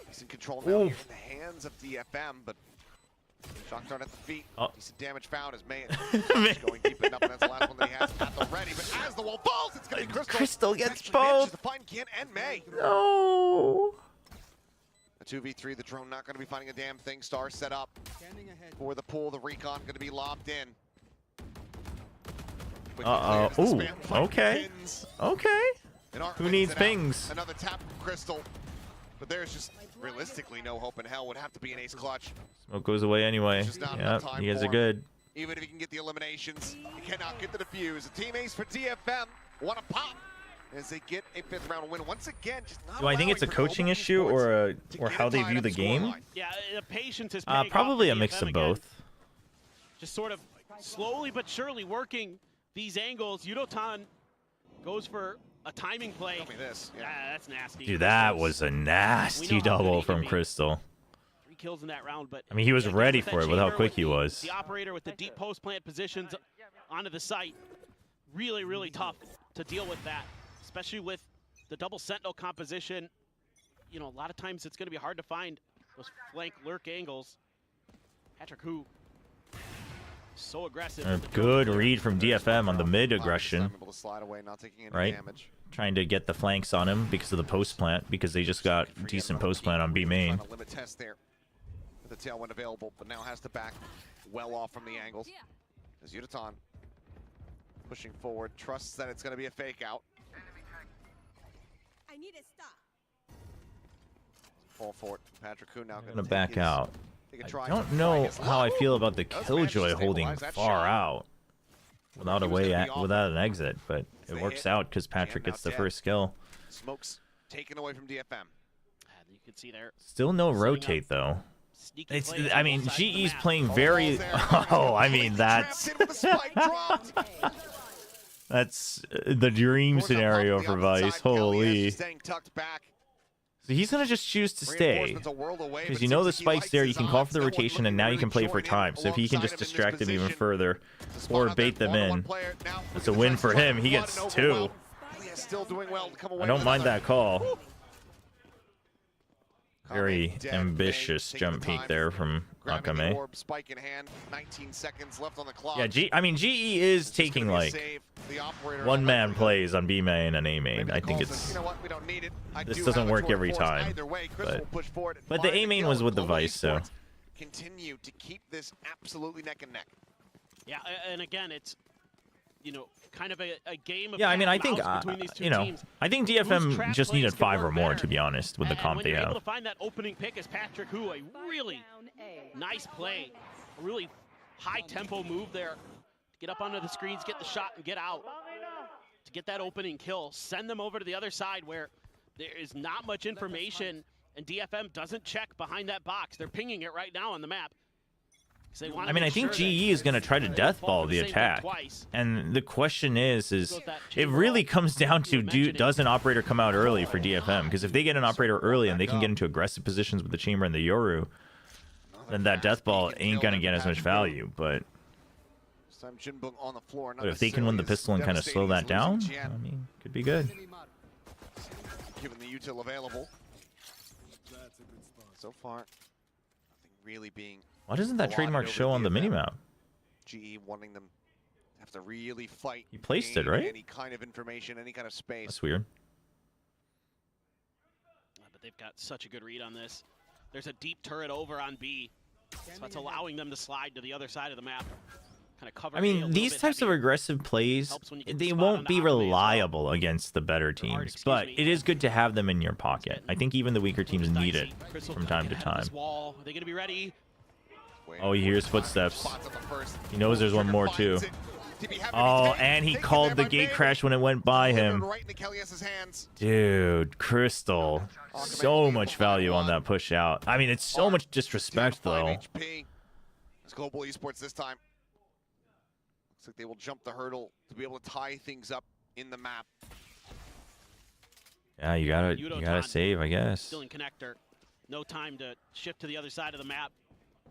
He's in control now in the hands of DFM, but Shock Dart at the feet. Decent damage found as May going deep enough, and that's the last one that he has at the ready. But as the wall falls, it's going to be Crystal. Crystal gets both. To find Kian and May. No. A 2v3, the drone not going to be finding a damn thing. Star set up for the pull. The recon going to be lobbed in. Ooh, okay. Okay. Who needs pings? Another tap from Crystal. But there's just realistically no hope in hell. Would have to be an ace clutch. Smoke goes away anyway. Yep, you guys are good. Even if you can get the eliminations, you cannot get the defuse. A team ace for DFM. Want to pop as they get a 5th round win once again. Just not Do I think it's a coaching issue or how they view the game? Yeah, the patience is probably a mix of both. Just sort of slowly but surely working these angles. Yudotan goes for a timing play. Tell me this. Yeah, that's nasty. Dude, that was a nasty double from Crystal. 3 kills in that round, but I mean, he was yeah, ready with that for it with how chamber, quick with he was. The operator with the deep post plant positions onto the site, really, really tough to deal with that, especially with the double sentinel composition. You know, a lot of times it's going to be hard to find those flank lurk angles. Patrick Hu, so aggressive. A good read from DFM on the mid aggression, Able to slide away, not taking any right? damage. Trying to get the flanks on him because of the post plant, because they just got decent post plant on B main. Trying to limit test there with the tailwind available, but now has to back well off from the angles. As Yudotan pushing forward, trusts that it's going to be a fake out. I need a stop. Fall for it. Patrick Hu now Gonna back out. I don't know how I feel about the Killjoy holding far out without a way without an exit, but it works out because Patrick gets the first kill. Smokes taken away from DFM. You can see there. Still no rotate though. It's, I mean, GE's playing very. Oh, I mean that's that's the dream scenario for Vice. Holy. So he's gonna just choose to stay because you know the spike's there. You can call for the rotation, and now you can play for time. So if he can just distract them even further or bait them in, it's a win for him. He gets 2. I don't mind that call. Very ambitious jump peek there from Akame. Spike in hand, 19 seconds left on the clock. Yeah, I mean, GE is taking like one-man plays on B main and A main. I think it's this doesn't work every time, but the A main was with the Vice, so continue to keep this absolutely neck and neck. Yeah, and again, it's kind of a game of yeah. I mean, I think between these two teams. I think DFM just needed 5 or more, to be honest, with the comp they have. have. Able to find that opening pick as Patrick Hu, a really nice play, a really high tempo move there to get up onto the screens, get the shot, and get out to get that opening kill. Send them over to the other side where there is not much information, and DFM doesn't check behind that box. They're pinging it right now on the map. I mean, I think GE is going to try to deathball the attack, and the question is it really comes down to does an operator come out early for DFM? Because if they get an operator early and they can get into aggressive positions with the chamber and the Yoru, then that deathball ain't going to get as much value. But if they can win the pistol and kind of slow that down, I mean, could be good. Given the util available, so far, nothing really being. Why doesn't that trademark show on the minimap? GE wanting them to have to really fight. He placed it, right? Any kind of information, any kind of space. That's weird. But they've got such a good read on this. There's a deep turret over on B, so that's allowing them to slide to the other side of the map. Kind of cover. I mean, these types of aggressive plays, they won't be reliable against the better teams, but it is good to have them in your pocket. I think even the weaker teams need it from time to time. Are they going to be ready? Oh, he hears footsteps. He knows there's one more, too. Oh, and he called the gate crash when it went by him. Dude, Crystal. So much value on that push out. I mean, it's so much disrespect, though. It's Global Esports this time. Looks like they will jump the hurdle to be able to tie things up in the map. Yeah, you gotta save, I guess. Still in connector. No time to shift to the other side of the map.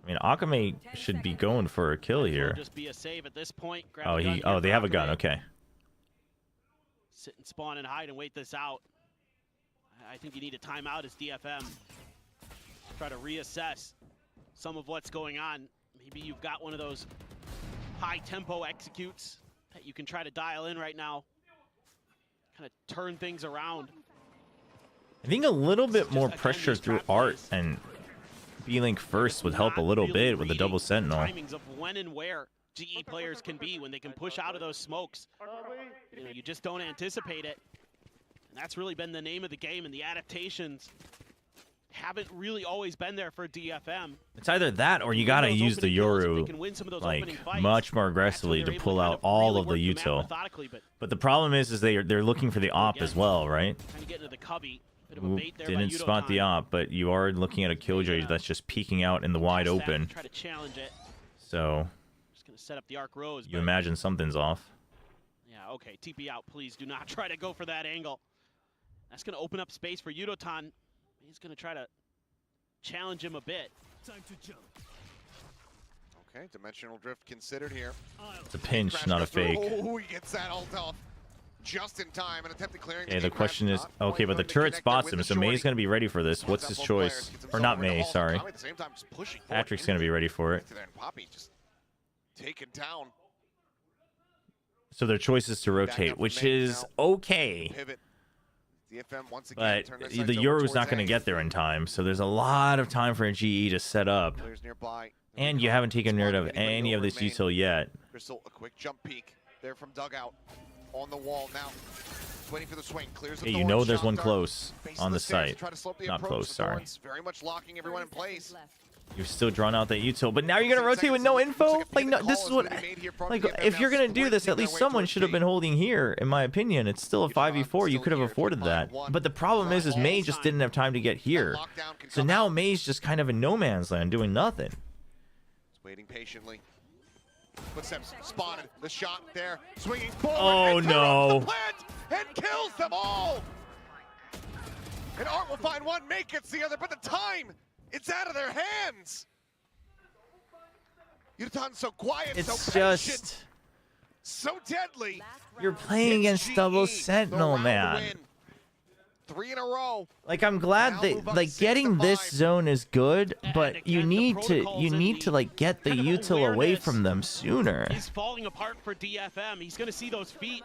I mean, Akame should be going for a kill here. Just be a save at this point. Oh, they have a gun. Okay. Sit and spawn and hide and wait this out. I think you need a timeout as DFM. Try to reassess some of what's going on. Maybe you've got one of those high tempo executes that you can try to dial in right now. Kind of turn things around. I think a little bit more pressure through art and B-Link first would help a little bit with the double sentinel. Timings of when and where GE players can be when they can push out of those smokes. You just don't anticipate it. And that's really been the name of the game, and the adaptations haven't really always been there for DFM. It's either that or you gotta use the Yoru like much more aggressively to pull out all of the util. But the problem is they're looking for the op as well, right? Trying to get into the cubby. Didn't spot the op, but you are looking at a Killjoy that's just peeking out in the wide open. Try to challenge it. So just gonna set up the arc rows. You imagine something's off. Yeah, okay. TP out, please. Do not try to go for that angle. That's gonna open up space for Yudotan. He's gonna try to challenge him a bit. Okay, dimensional drift considered here. It's a pinch, not a fake. Oh, he gets that ult off just in time and attempted clearing. Okay, the question is, okay, but the turret spots him, so May's going to be ready for this. What's his choice? Or not May, sorry. Patrick's going to be ready for it. Poppy just taken down. So their choice is to rotate, which is okay. But the Euro's not going to get there in time, so there's a lot of time for a GE to set up. And you haven't taken rid of any of this util yet. Crystal, a quick jump peek there from dugout on the wall now. Waiting for the swing, clears the Yeah, you know there's one close on the site. Not close, sorry. Very much locking everyone in place. You've still drawn out that util, but now you're gonna rotate with no info. Like, no, this is what. Like, if you're gonna do this, at least someone should have been holding here. In my opinion, it's still a 5v4. You could have afforded that. But the problem is May just didn't have time to get here. So now May's just kind of in no man's land, doing nothing. Waiting patiently. Footsteps spotted. The shot there. Swinging forward. Oh no! The plant and kills them all. And Art will find one. May gets the other, but the time. It's out of their hands. Yutan's so quiet, It's so just patient, so deadly. You're playing against double Sentinel, man. 3 in a row. Like, I'm glad that like getting this zone is good, but you need to like get the util away from them sooner. He's falling apart for DFM. He's going to see those feet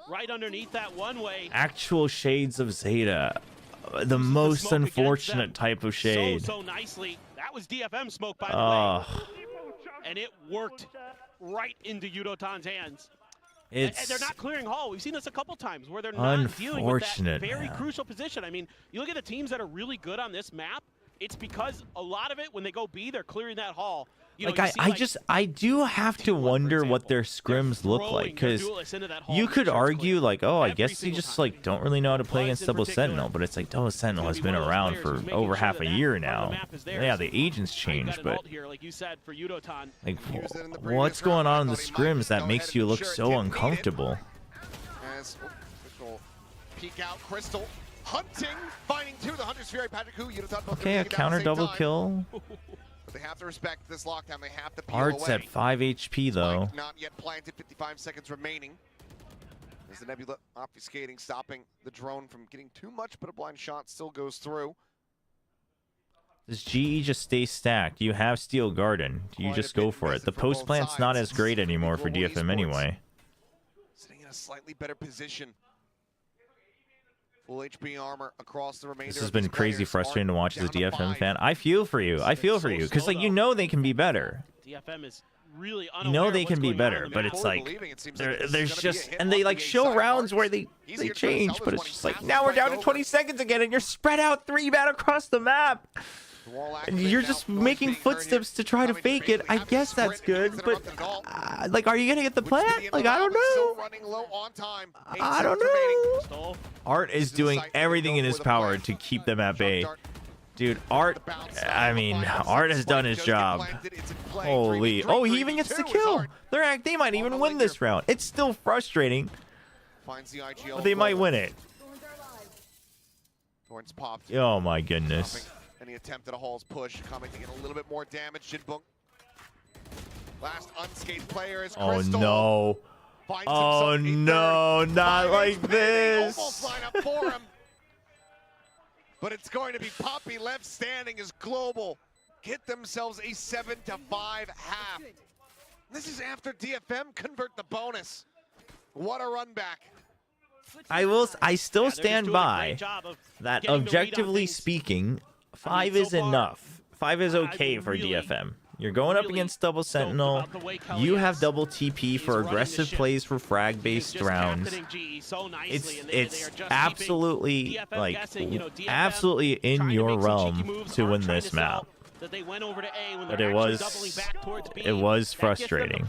right underneath that one-way. Actual shades of Zeta. The most unfortunate type of shade. So nicely. That was DFM smoke, by the way. And it worked right into Yudotan's hands. And they're not clearing hall. We've seen this a couple times where they're not dealing with that very crucial position. I mean, you look at the teams that are really good on this map, it's because a lot of it, when they go B, they're clearing that hall. You know, I do have to wonder what their scrims look like, because you could argue like, oh, I guess they just like don't really know how to play against double Sentinel, but it's like double Sentinel has been around for over half a year now. Yeah, the agents changed, but like, what's going on in the scrims that makes you look so uncomfortable? As Crystal peek out, Crystal hunting, finding two. The Hunter's Fury, Patrick Hu, Yudotan both Okay, a counter double kill. But they have to respect this lockdown. They have to peel Art's away. at 5 HP though. Not yet planted. 55 seconds remaining. As the Nebula obfuscating, stopping the drone from getting too much, but a blind shot still goes through. Does GE just stay stacked? You have Steel Garden. Do you just go for it? The post plant's not as great anymore for DFM anyway. Sitting in a slightly better position. Full HP armor across the remainder. This has been crazy frustrating to watch as a DFM fan. I feel for you. I feel for you. Because, like, you know they can be better. DFM is really You know they can be better, but it's like, there's just, and they like show rounds where they change, but it's just like, now we're down to 20 seconds again, and you're spread out 3-man across the map. And you're just making footsteps to try to fake it. I guess that's good, but like, are you gonna get the plant? Like, I don't know. I don't know. Art is doing everything in his power to keep them at bay. Dude, Art, I mean, Art has done his job. Holy. Oh, he even gets the kill. They might even win this round. It's still frustrating, but they might win it. Thorns popped. Oh my goodness. Any attempt at a Hall's push, coming to get a little bit more damage. Jinbung. Last unscathed player is Crystal. Oh no. Oh no, not like this. Almost line up for him. But it's going to be Poppy left standing as Global get themselves a 7-5 half. This is after DFM convert the bonus. What a run back. I still stand by that, objectively speaking, 5 is enough. 5 is okay for DFM. You're going up against double Sentinel. You have double TP for aggressive plays for frag-based rounds. It's absolutely, like, absolutely in your realm to win this map. But it was frustrating.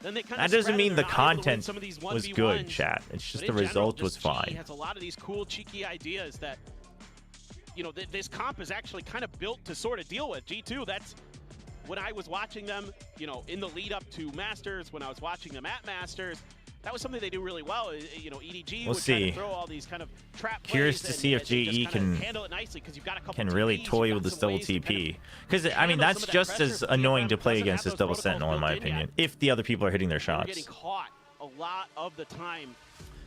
That doesn't mean the content was good, chat. It's just the result was fine. Has a lot of these cool, cheeky ideas that, you know, this comp is actually kind of built to sort of deal with. G2, that's when I was watching them, you know, in the lead up to Masters, when I was watching them at Masters, that was something they do really well. You know, EDG We'll would try see. to throw all these kind of trap Curious plays to see if and they just GE kinda can handle it nicely because you've got a couple can really TPs, toy you've with got this some double ways to kind TP. of Because I mean handle that's some of that just pressure as if annoying DFM to play doesn't against have as those double protocols sentinel in my built in yet. opinion. If the other people are hitting their We're getting shots. caught a lot of the time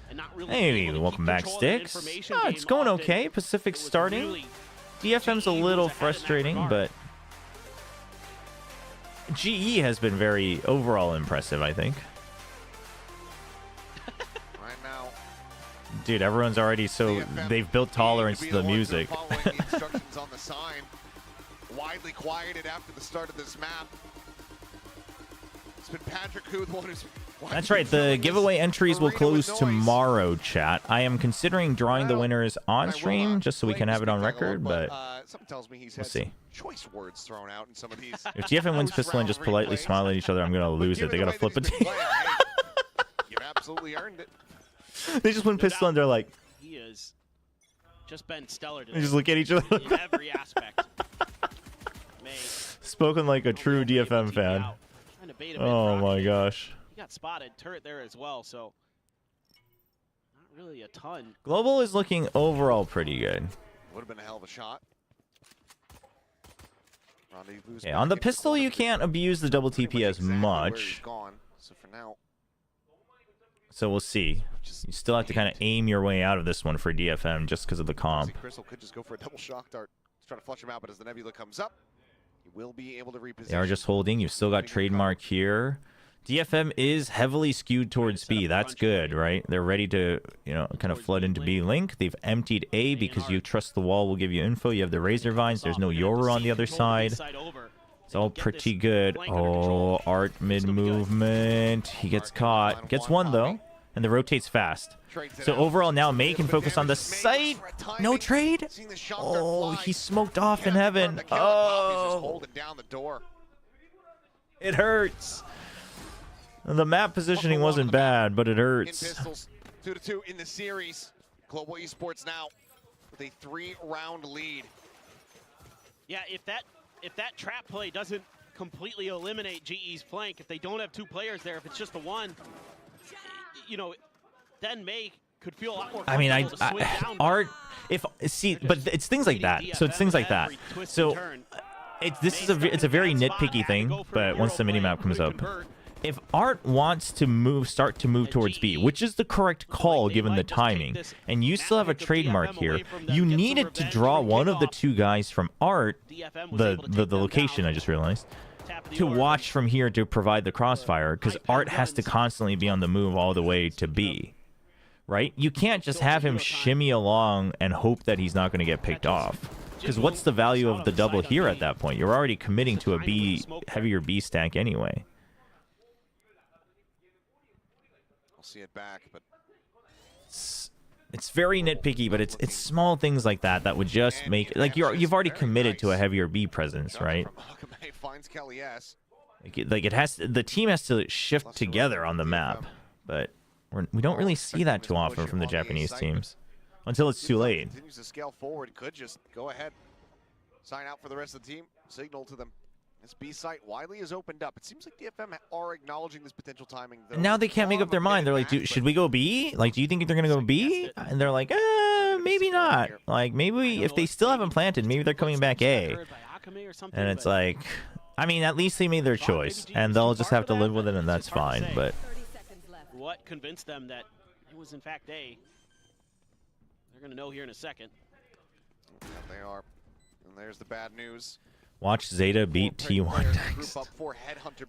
and not really Hey, able to welcome keep back, control of that Sticks. information Oh, game it's going often. okay. Pacific's It was starting. really DFM's a GE little was ahead in that frustrating, regard. but GE has been very overall impressive, I think. Right now, Dude, everyone's already so they've built tolerance to the music. following the instructions on the sign. Widely quieted after the start of this map. It's been Patrick who the one who's. That's right. The giveaway entries will close tomorrow, chat. I am considering drawing the winners on stream just so we can have it on record, but something tells me he's we'll had see. some choice words thrown out in some of these. If GFM wins pistol and just politely smile at each other, I'm going to lose it. They got to flip it. You've absolutely earned it. They just win pistol and they're like, He has just been stellar today. they just look at each other. in every aspect. May Spoken like a true DFM fan. trying to bait him in Oh my Rocky. gosh. He got spotted. Turret there as well, so not really a ton. Global is looking overall pretty good. Would have been a hell of a shot. Okay, on the pistol, you can't abuse the double TP as much. Gone. So for now, So we'll see. You still have to kind of aim your way out of this one for DFM just because of the comp. Crystal could just go for a double shock dart. He's trying to flush him out, but as the Nebula comes up, he will be able to reposition. They are just holding. You've still got trademark here. DFM is heavily skewed towards B. That's good, right? They're ready to, you know, kind of flood into B link. They've emptied A because you trust the wall will give you info. You have the Razor Vines. There's no Yoru on the other side. It's all pretty good. Oh, Art mid movement. He gets caught. Gets one, though. And the rotates fast. So overall now May can focus on the site. No trade. Oh, he smoked off in heaven. Oh, it hurts. The map positioning wasn't bad, but it hurts. Pistols 2-2 in the series. Global Esports now with a 3-round lead. Yeah, if that trap play doesn't completely eliminate GE's flank, if they don't have two players there, if it's just the one, you know, then May could feel a lot more. I mean, Art. If see, but it's things like that. So it's things like that. So it's a very nitpicky thing. But once the minimap comes up, if Art wants to start to move towards B, which is the correct call given the timing, and you still have a trademark here, you needed to draw one of the two guys from Art, the location I just realized, to watch from here to provide the crossfire, because Art has to constantly be on the move all the way to B, right? You can't just have him shimmy along and hope that he's not going to get picked off. Because what's the value of the double here at that point? You're already committing to a heavier B stack anyway. See it back, but it's very nitpicky, but it's small things like that would just make it, like you've already committed to a heavier B presence, right? finds Kelly S. Like it has to, the team has to shift together on the map, but we don't really see that too often from the Japanese teams until it's too late. Continues to scale forward. Could just go ahead, sign out for the rest of the team, signal to them. This B site widely is opened up. It seems like DFM are acknowledging this potential timing. Though. And now they can't make up their mind. They're like, should we go B? Like, do you think they're going to go B? And they're like, maybe not. Like, maybe if they still haven't planted, maybe they're coming back A. And it's like, I mean, at least they made their choice. And they'll just have to live with it, and that's fine. But what convinced them that it was in fact A? They're going to know here in a second. Yeah, they are. And there's the bad news. watch Zeta beat T1 next.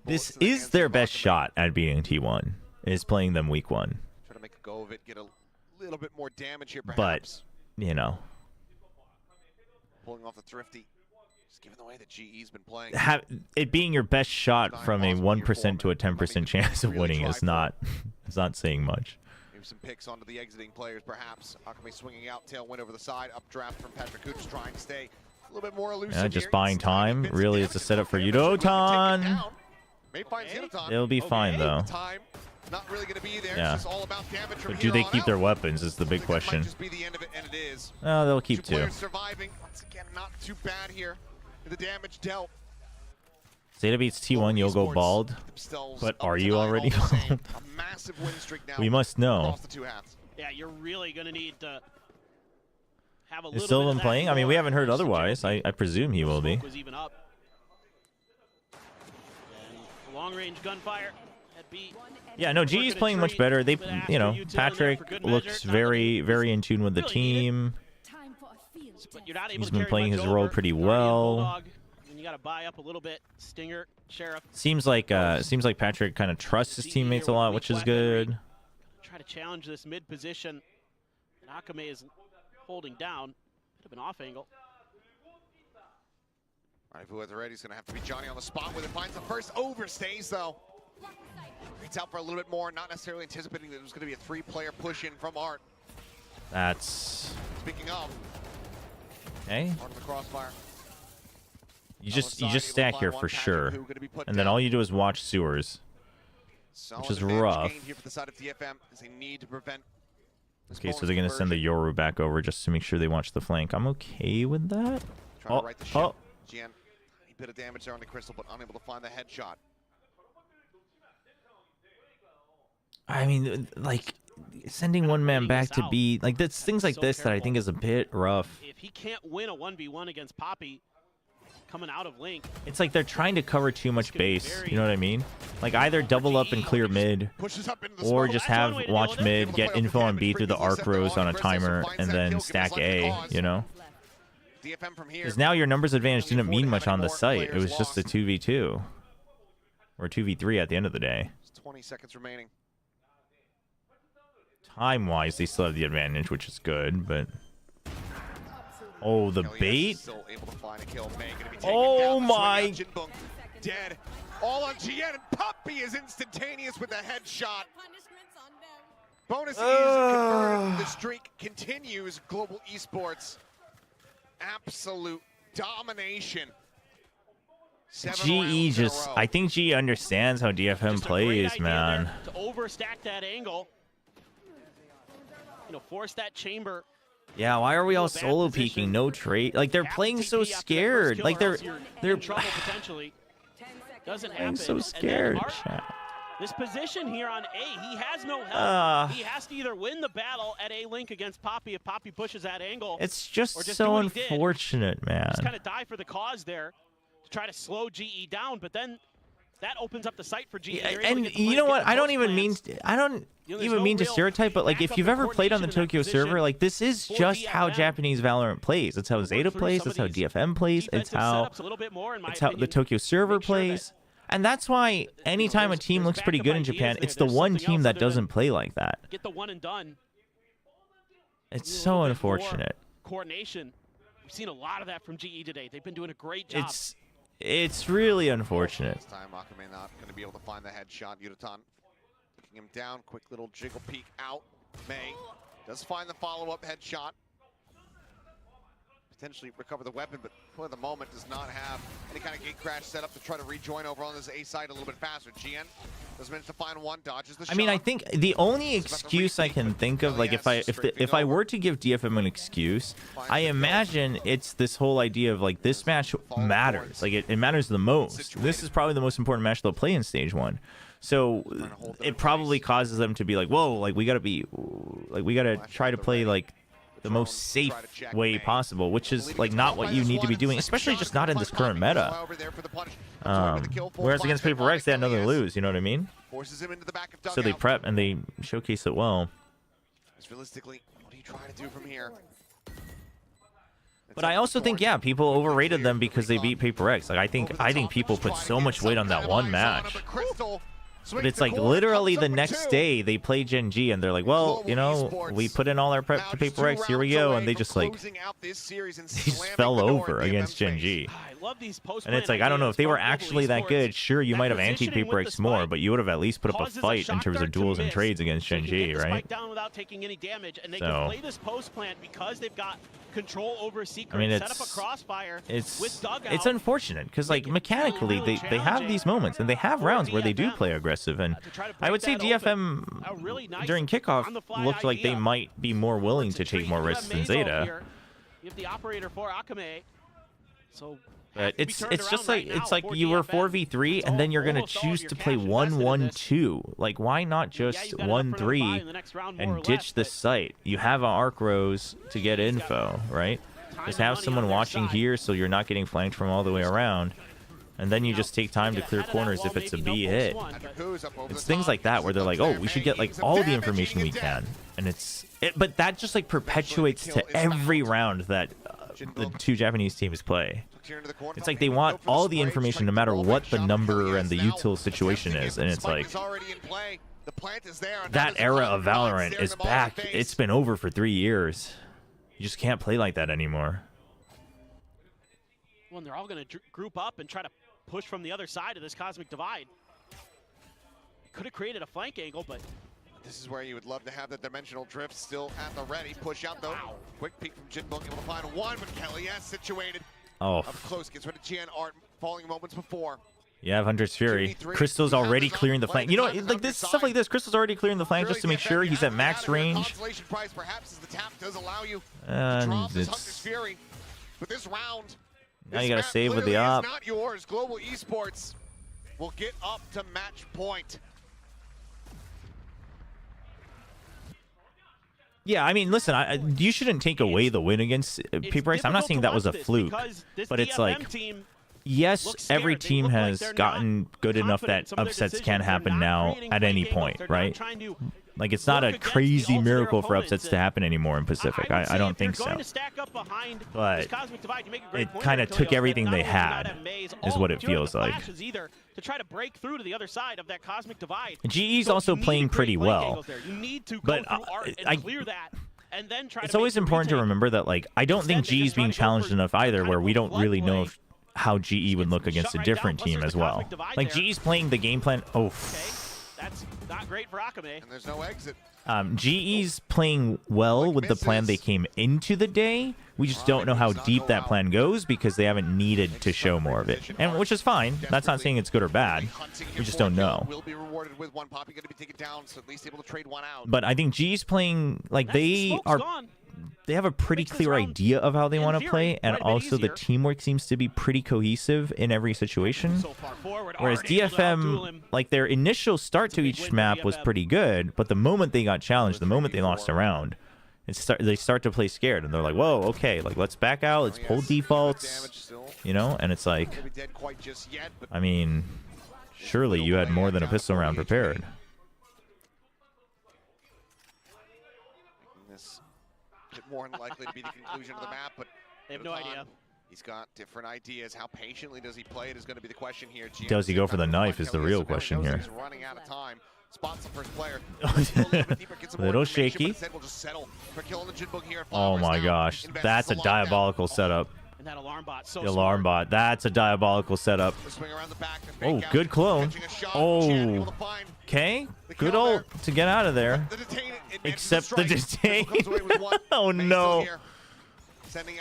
This is their best shot at beating T1, is playing them week 1. Try to make a go of it, get a little bit more damage here, perhaps. But, you know. Pulling off the Thrifty. Just given the way that GE's been playing. It being your best shot from a 1% to a 10% chance of winning is not, it's not saying much. Maybe some picks onto the exiting players, perhaps. Akame swinging out, tailwind over the side, updraft from Patrick Cooch, trying to stay a little bit more elusive. Yeah, just buying time. Really, it's a setup for Yudotan. It'll be fine, though. Not really going to be there. Yeah. It's just all about damage from But do they keep their weapons is the big question. Just be the end of it, and it is. Oh, they'll keep 2. Players surviving. Once again, not too bad here. The damage dealt. Zeta beats T1, you'll go bald. But are you already bald? A massive win streak now We must know. across the two halves. Yeah, you're really going to need to have a Is little bit of Sylvan that playing? I mean, we more. haven't heard otherwise. I presume he will be. Was even up. And long-range gunfire. That beat. Yeah, no, GE's playing much better. They, you know, Patrick looks very, very in tune with the team. But you're not able He's to been carry playing much his role over. pretty Guardian, well. Bulldog, and you got to buy up a little bit. Stinger, Sheriff. Seems like Patrick kind of trusts his teammates a lot, which is good. Try to challenge this mid position. And Akame is holding down. Bit of an off angle. All right, whoever's ready is going to have to be Johnny on the spot with it. Finds the first, overstays though. Reads out for a little bit more, not necessarily anticipating that it was going to be a three-player push-in from Art. That's Speaking of, okay. Art of the crossfire. You just stack here for sure, and then all you do is watch sewers, which is rough. Here for the side of TFM as they need to prevent Okay, so they're gonna send the Yoru back over just to make sure they watch the flank. I'm okay with that. Trying to right the ship. GN, a bit of damage there on the Crystal, but unable to find the headshot. I mean, like, sending one man back to be like that's things like this that I think is a bit rough. If he can't win a 1v1 against Poppy, coming out of Link. It's like they're trying to cover too much base. You know what I mean? Like either double up and clear mid, or just have watch mid, get info on B through the arc rows on a timer, and then stack A. You know? Because now your numbers advantage didn't mean much on the site. It was just a 2v2 or 2v3 at the end of the day. 20 seconds remaining. Time-wise, they still have the advantage, which is good, but... Oh, the bait? Oh my... Dead. All on GN, and Puppy is instantaneous with a headshot. Bonus is converted. The streak continues. Global esports. Absolute domination. GE just... I think GE understands how DFM plays, man. To overstack that angle. You know, force that chamber. Yeah, why are we all solo peeking? No trade. Like they're playing so scared. Like they're trouble potentially. Doesn't playing happen. so scared. This position here on A, he has no help. He has to either win the battle at A link against Poppy if Poppy pushes that angle. It's just, or just so unfortunate, man. Just kind of die for the cause there to try to slow GE down, but then that opens up the site for GE. Yeah, and you know what? I don't even mean to stereotype, but like if you've ever played on the Tokyo server, like this is just how Japanese Valorant plays. It's how Zeta plays. It's how DFM plays. It's how the Tokyo server plays. And that's why anytime a team looks pretty good in Japan, it's the one team that doesn't play like that. Get the one and done. It's so unfortunate. Coordination. We've seen a lot of that from GE today. They've been doing a great job. It's really unfortunate. This time Akame not going to be able to find the headshot. Yutan picking him down. Quick little jiggle peek out. May does find the follow-up headshot. Potentially recover the weapon, but for the moment does not have any kind of gate crash set up to try to rejoin over on this A side a little bit faster. GN does manage to find one, dodges the shot. I mean, I think the only excuse I can think of, like if I were to give DFM an excuse, I imagine it's this whole idea of like this match matters. Like it matters the most. This is probably the most important match they'll play in stage 1. So it probably causes them to be like, whoa, like we gotta try to play like the most safe way possible, which is like not what you need to be doing, especially just not in this current meta. Whereas against Paper X, they had nothing to lose, you know what I mean? So they prep and they showcase it well. Realistically, what are you trying to do from here? But I also think, yeah, people overrated them because they beat Paper X. Like I think people put so much weight on that one match. But it's like literally the next day they play Gen G and they're like, well, you know, we put in all our prep to Paper X, here we go, and they just like they just fell over against Gen G. And it's like, I don't know, if they were actually that good, sure, you might have anti-Paper X more, but you would have at least put up a fight in terms of duels and trades against Gen G, right? Down without taking any damage, and they can play this post plant because they've got control over secret. I mean, set up a crossfire it's unfortunate because like mechanically they have these moments and they have rounds where they do play aggressive, and I would say DFM during kickoff looked like they might be more willing to take more risks than Zeta. You have the operator for Akame, so But it's just like you were 4v3 and then you're gonna choose to play 1-1-2. Like, why not just 1-3 and ditch the site? You have arc rows to get info, right? Just have someone watching here so you're not getting flanked from all the way around. And then you just take time to clear corners if it's a B hit. It's things like that where they're like, oh, we should get like all the information we can. And but that just like perpetuates to every round that the two Japanese teams play. It's like they want all the information no matter what the number and the util situation is. And it's like, that era of Valorant is back. It's been over for 3 years. You just can't play like that anymore. Well, they're all going to group up and try to push from the other side of this Cosmic Divide. Could have created a flank angle, but... This is where you would love to have the dimensional drift still at the ready. Push out though. Wow. Quick peek from Jinbok, able to find one, but Kelly S situated. Oh. Up close, gets rid of GN Art, falling moments before. You have Hunter's Fury. Crystal's already clearing the flank. You know, like this stuff like this, Crystal's already clearing the flank just to make sure he's at max range. And it's... But this round, now you gotta save with the op. Not yours. Global Esports will get up to match point. Yeah, I mean, listen, you shouldn't take away the win against Paper Ice. I'm not saying that was a fluke, but it's like, yes, every team has gotten good enough that upsets can happen now at any point, right? Like, it's not a crazy miracle for upsets to happen anymore in Pacific. I don't think so. But it kind of took everything they had, is what it feels like. To try to break through to the other side of that Cosmic Divide. GE's also playing pretty well. But it's always important to remember that, like, I don't think GE's being challenged enough either, where we don't really know how GE would look against a different team as well. Like, GE's playing the game plan. Oh. That's not great for Akame. And there's no exit. GE's playing well with the plan they came into the day. We just don't know how deep that plan goes because they haven't needed to show more of it, and which is fine. That's not saying it's good or bad. We just don't know. But I think GE's playing like they have a pretty clear idea of how they want to play, and also the teamwork seems to be pretty cohesive in every situation. Whereas DFM, like, their initial start to each map was pretty good, but the moment they got challenged, the moment they lost a round, they start to play scared, and they're like, whoa, okay, like, let's back out, let's pull defaults, you know? And it's like, I mean, surely you had more than a pistol round prepared. More than likely to be the conclusion of the map, but they have no idea. He's got different ideas. How patiently does he play it is going to be the question here. Does he go for the knife is the real question here. He's running out of time. Spots the first player. A little shaky. Oh my gosh, that's a diabolical setup. And that alarm bot, the alarm bot, that's a diabolical setup. Oh, good clone. Oh, okay, good ult to get out of there. Except the detain. Oh no!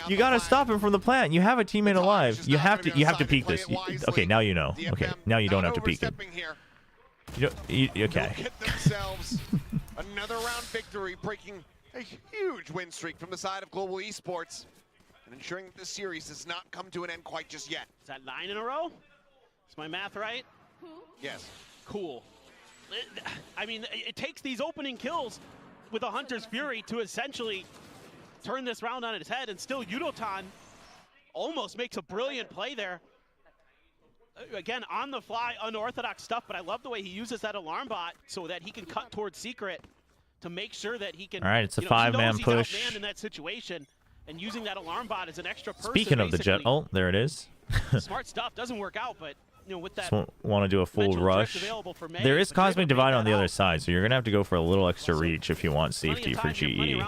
You gotta stop him from the plant. You have a teammate alive. You have to peek this. Okay, now you know. Okay, now you don't have to peek it. Okay. Another round victory, breaking a huge win streak from the side of Global Esports, and ensuring that this series does not come to an end quite just yet. Is that 9 in a row? Is my math right? Yes. Cool. I mean, it takes these opening kills with a Hunter's Fury to essentially turn this round on its head, and still Yudotan almost makes a brilliant play there. Again, on the fly, unorthodox stuff, but I love the way he uses that alarm bot so that he can cut towards Secret to make sure that he can. All right, it's a 5-man push. He's outmanned in that situation, and using that alarm bot as an extra person. Speaking of the jet ult, there it is. Smart stuff, doesn't work out, but with that, just want to do a full rush. There is Cosmic Divide on the other side, so you're gonna have to go for a little extra reach if you want safety for GE.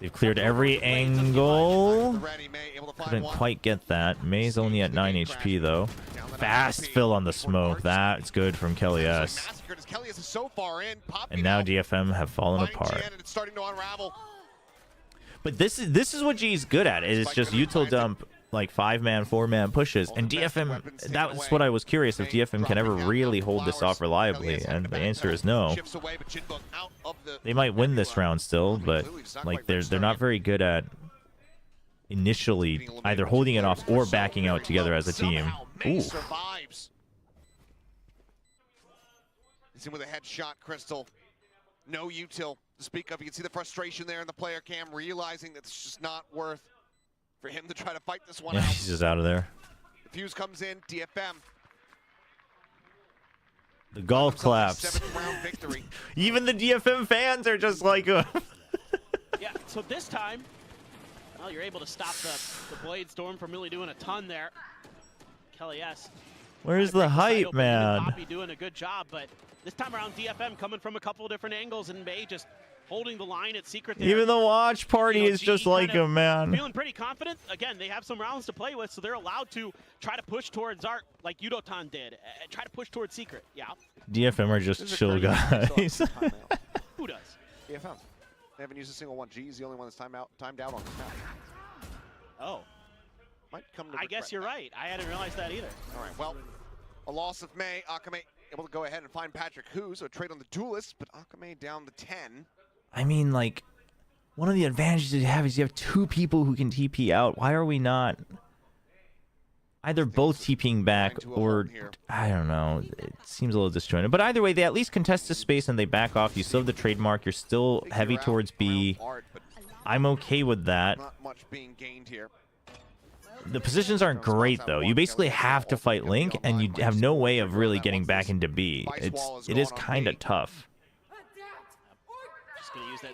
They've cleared every angle. Couldn't quite get that. May's only at 9 HP though. Fast fill on the smoke. That's good from Kelly S. And now DFM have fallen apart. But this is what G's good at. It's just util dump, like 5-man, 4-man pushes, and DFM. That's what I was curious if DFM can ever really hold this off reliably, and the answer is no. They might win this round still, but like they're not very good at initially either holding it off or backing out together as a team. Ooh. Survives. He's in with a headshot, Crystal. No util to speak of. You can see the frustration there in the player cam, realizing that it's just not worth for him to try to fight this one Yeah, out. he's just out of there. The fuse comes in, DFM. The golf claps. 7th round victory. Even the DFM fans are just like, Yeah, so this time, well, you're able to stop the Blade Storm from really doing a ton there. Kelly S. where's the hype, man? Poppy doing a good job, but this time around, DFM coming from a couple of different angles, and May just holding the line at Secret there. Even the watch party is just like him, man. Feeling pretty confident. Again, they have some rounds to play with, so they're allowed to try to push towards Art like Yudotan did. Try to push towards Secret. Yeah. DFM are just chill guys. Who does? DFM. They haven't used a single one. G is the only one that's timed out on this map. Oh. Might come to I guess you're right. I hadn't realized that either. All right, well, a loss of May. Akame able to go ahead and find Patrick Hu, so a trade on the duelist, but Akame down to 10. I mean, like, one of the advantages you have is you have two people who can TP out. Why are we not either both TPing back or, I don't know. It seems a little disjointed. But either way, they at least contest the space and they back off. You still have the trademark. You're still heavy towards B. I'm okay with that. Not much being gained here. The positions aren't great, though. You basically have to fight Link, and you have no way of really getting back into B. It is kind of tough.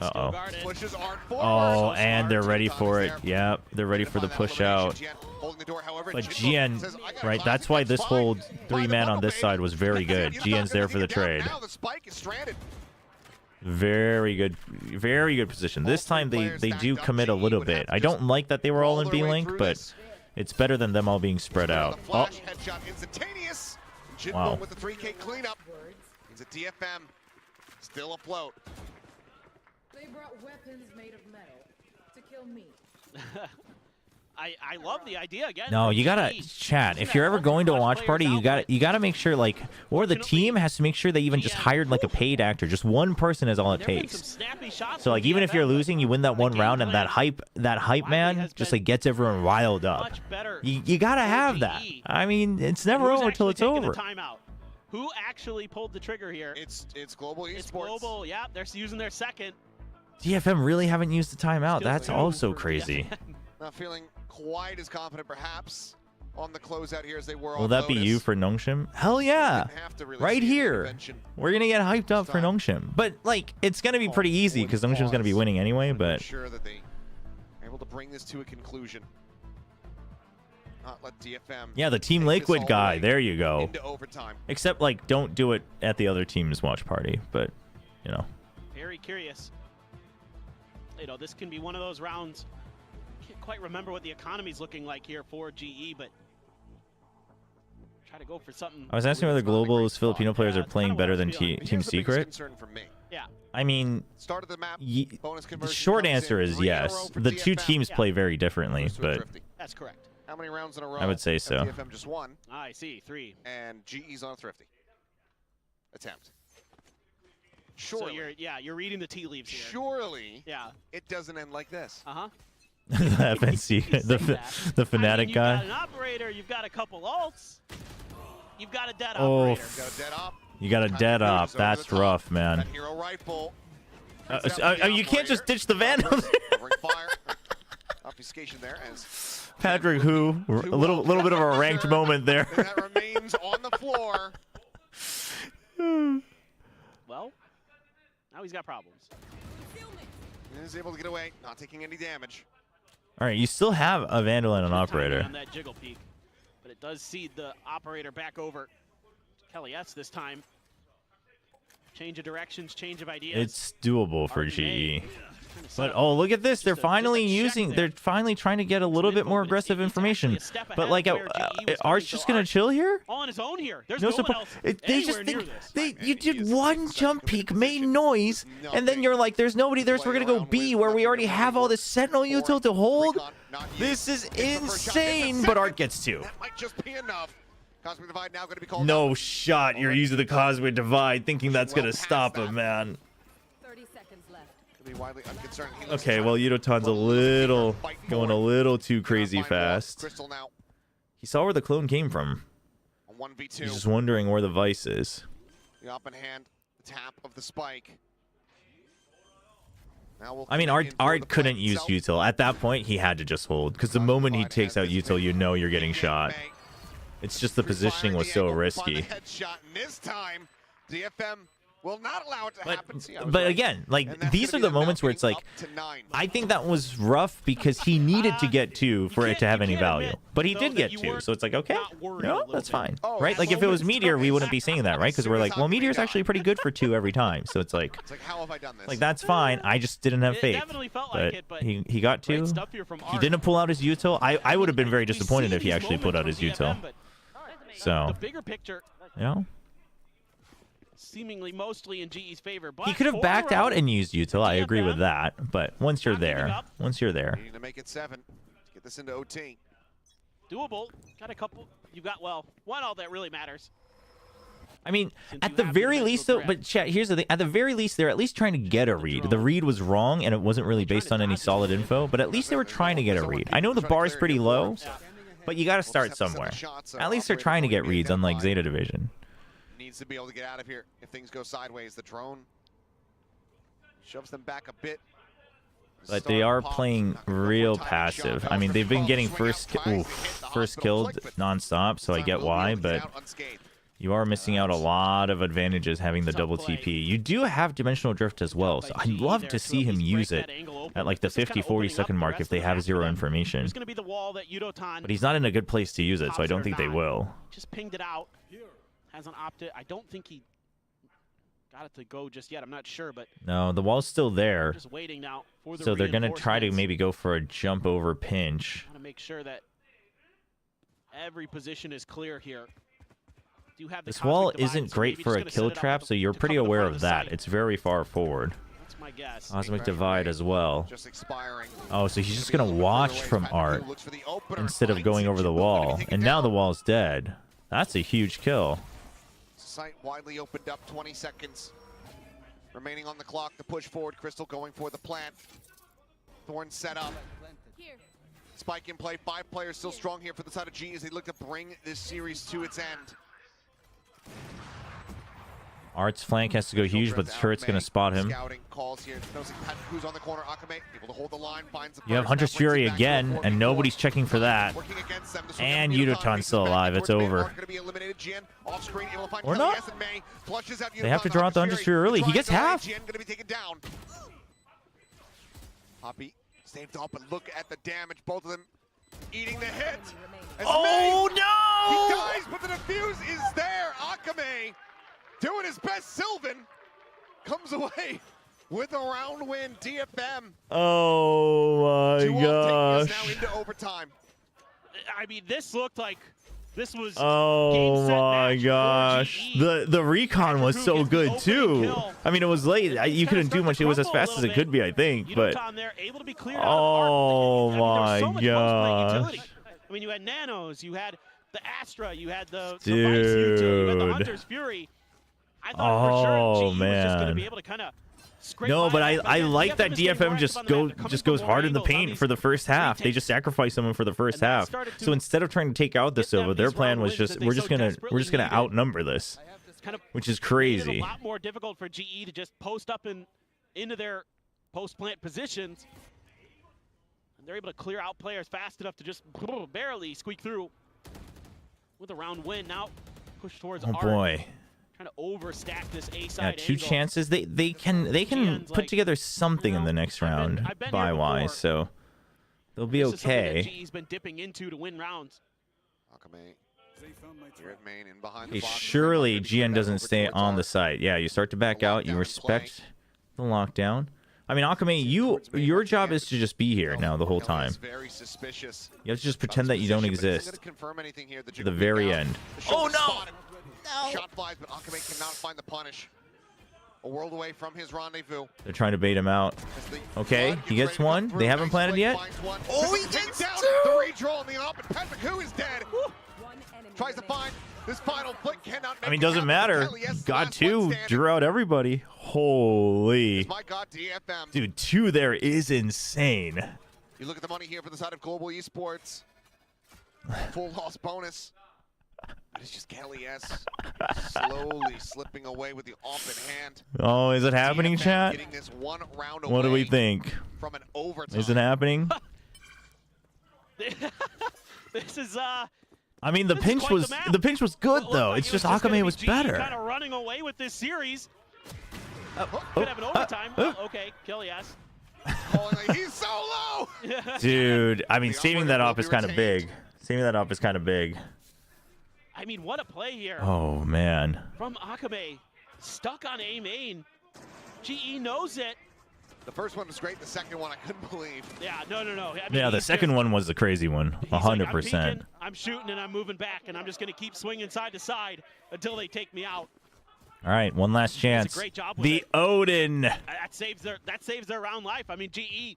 Uh-oh. Oh, and they're ready for it. Yep, they're ready for the push out. But GN, right, that's why this whole 3-man on this side was very good. GN's there for the trade. Very good position. This time they do commit a little bit. I don't like that they were all in B-Link, but it's better than them all being spread out. Oh. Wow. With the 3K cleanup. He's a DFM, still afloat. They brought weapons made of metal to kill me. I love the idea again. No, you gotta chat. If you're ever going to a watch party, you gotta make sure, like, or the team has to make sure they even just hired like a paid actor. Just one person is all it takes. So like, even if you're losing, you win that one round, and that hype man just like gets everyone riled up. You gotta have that. I mean, it's never over till it's over. Who actually pulled the trigger here? It's Global Esports. It's Global. Yeah, they're using their second. DFM really haven't used the timeout. That's also crazy. Not feeling quite as confident, perhaps, on the closeout here as they were. Will that be you for Nongshim? Hell yeah! Right here. We're gonna get hyped up for Nongshim. But like, it's gonna be pretty easy because Nongshim's gonna be winning anyway. But sure that they are able to bring this to a conclusion. Not let DFM. Yeah, the Team Liquid guy. There you go. Into overtime. Except like, don't do it at the other team's watch party. But you know. Very curious. You know, this can be one of those rounds. Can't quite remember what the economy's looking like here for GE, but try to go for something. I was asking whether Global's Filipino players are playing better than Team Secret. Yeah. I mean, Start of the map, the short answer is yes. The two teams play very differently, but that's correct. How many rounds in a row? I would say so. DFM just won. I see, 3. And GE's on a thrifty attempt. Surely. So you're reading the tea leaves here. Surely. Yeah. It doesn't end like this. the FNC, the Fnatic guy. You've got an operator. You've got a couple ults. You've got a dead operator. You got a dead op. That's rough, man. That hero rifle. You can't just ditch the Vandal. Obfuscation there as Patrick Hu, a little bit of a ranked moment there. That remains on the floor. Well, now he's got problems. He's able to get away, not taking any damage. All right, you still have a Vandal and an operator. On that jiggle peak, but it does seed the operator back over Kelly S this time. Change of directions, change of ideas. It's doable for GE. But oh, look at this! They're finally trying to get a little bit more aggressive information. But like, Art's just gonna chill here? All on his own here. There's no one else you did one jump peek, made noise, and then you're like, there's nobody there, so we're gonna go B, where we already have all this Sentinel util to hold. This is insane. But Art gets 2. That might just be enough. Cosmic Divide now going to be called. No shot. You're using the Cosmic Divide, thinking that's gonna stop him, man. Could be widely unconcerned. Okay, well, Yudotan's going a little too crazy fast. Crystal now He saw where the clone came from. on 1v2. He's just wondering where the vice is. The up in hand, the tap of the spike. Now we'll I mean, Art couldn't use util. At that point, he had to just hold. Because the moment he takes out util, you know you're getting shot. It's just the positioning was so risky. Headshot, and this time, DFM will not allow it to happen. See, I was But right. again, like, And that's these gonna are be the the moments where it's like, Falcon up to 9. I think that was rough because he needed to get 2 for it to have any value. But he did get 2, so it's like, okay, no, that's fine. Right? Like, if it was Meteor, we wouldn't be saying that, right? Because we're like, well, Meteor's actually pretty good for 2 every time. So it's like, how have I done this? like, that's fine. I just didn't have faith. But he got 2. He didn't pull out his util. I would have been very disappointed if he actually pulled out his util. So, The bigger picture, you know? seemingly mostly in GE's favor. But He could have backed out and used util. I agree with that. But once you're there, Needing to make it 7. Let's get this into OT. Doable. Got a couple. You got, well, one all that really matters. I mean, at the very least, though, but chat, here's the thing. At the very least, they're at least trying to get a read. The read was wrong, and it wasn't really based on any solid info, but at least they were trying to get a read. I know the bar is pretty low, but you got to start somewhere. At least they're trying to get reads, unlike Zeta Division. Needs to be able to get out of here if things go sideways. The drone shoves them back a bit. But they are playing real passive. I mean, they've been getting first killed nonstop, so I get why, but you are missing out a lot of advantages having the double TP. You do have dimensional drift as well, so I'd love to see him use it at like the 50-40 second mark if they have 0 information. But he's not in a good place to use it, so I don't think they will. Just pinged it out. Hasn't opted. I don't think he got it to go just yet. I'm not sure, but No, the wall's still there. just waiting now for the So they're going to try to reinforcements. maybe go for a jump over pinch. Want to make sure that every position is clear here. Do you have the This wall cosmic divide, isn't so great maybe for just a gonna kill set it up trap, so you're to pretty cover the aware front of the that. site. It's very far forward. That's my guess. Cosmic Divide as well. Just expiring. Oh, so he's just going to watch from Art instead of going over the wall. And now the wall's dead. That's a huge kill. Site widely opened up, 20 seconds remaining on the clock to push forward. Crystal going for the plant. Thorn set up. Spike in play. 5 players still strong here for the side of G as they look to bring this series to its end. Art's flank has to go huge, but the turret's going to spot him. Scouting calls here. Noticing Who's on the corner. Akame able to hold the line, finds the You have Hunter's Fury again, and nobody's checking for that. And Yudotan's still alive. It's over. Or not. They have to draw out the Hunter's Fury early. He gets half. Poppy saved up, and look at the damage. Both of them eating the hit. Oh, no! He dies, but the defuse is there. Akame doing his best. Sylvan comes away with a round win. DFM. Oh, my gosh. Now into overtime. I mean, this looked like this was. Oh my gosh. The recon was so good too. I mean, it was late. You couldn't do much. It was as fast as it could be, I think. But oh my gosh. I mean, you had Nanos, you had the Astra, you had the Vice Util, you had the Hunter's Fury. I thought for sure GE was just going to be able to kind of scrape no, but by I like that DFM just goes hard in the paint for the first half. They just sacrifice someone for the first half. So instead of trying to take out the Silva, their plan was just we're just gonna outnumber this, which is crazy. It's a lot more difficult for GE to just post up into their post plant positions, and they're able to clear out players fast enough to just barely squeak through with a round win. Now push towards Oh boy. Trying to overstack this A Yeah, side 2 angle. chances. They can put together something in the next round buy wise, so they'll be This is something that okay. GE's been dipping into to win rounds. Akame here at main and behind Hey, the box. surely GN doesn't stay on the site. Yeah, you start to back out. You respect the lockdown. I mean, Akame, your job is to just be here now the whole time. Very suspicious. You have to just pretend that you don't exist to the very end. Oh no! Shot flies, but Akame cannot find the punish. A world away from his rendezvous. They're trying to bait him out. Okay, he gets one. They haven't planted yet. Oh, he gets down the redraw on the op, and Patrick, who is dead. Tries to find This final flick cannot make I mean, it doesn't happen. matter. Kelly S, the Got last one 2, standing. drew out everybody. Holy. My God, DFM. Dude, 2 there is insane. You look at the money here for the side of Global Esports. Full loss bonus. It's just Kelly S slowly slipping away with the off in hand. Oh, is it happening, DFM chat? getting this one round What do we away think? from an overtime. Is it happening? This is I mean, the this is pinch quite was the map. the pinch was good It looked though. like It's it just was gonna Akame be was GE better. Kind of running away with this series. Oh, Could have an overtime. Okay, Kelly S. He's so low. Dude, I mean, The saving operator that will up be is kind of retained. big. Saving that up is kind of big. I mean, what a play here Oh man. from Akame. Stuck on A main. GE knows it. The first one was great. The second one, I couldn't believe. Yeah, no. I mean, Yeah, the he's second just- one was the crazy one. he's like, 100%. I'm peeking, I'm shooting, and I'm moving back, and I'm just going to keep swinging side to side until they take me out. All right, one last chance. great job with The it. Odin. That saves their round life. I mean, GE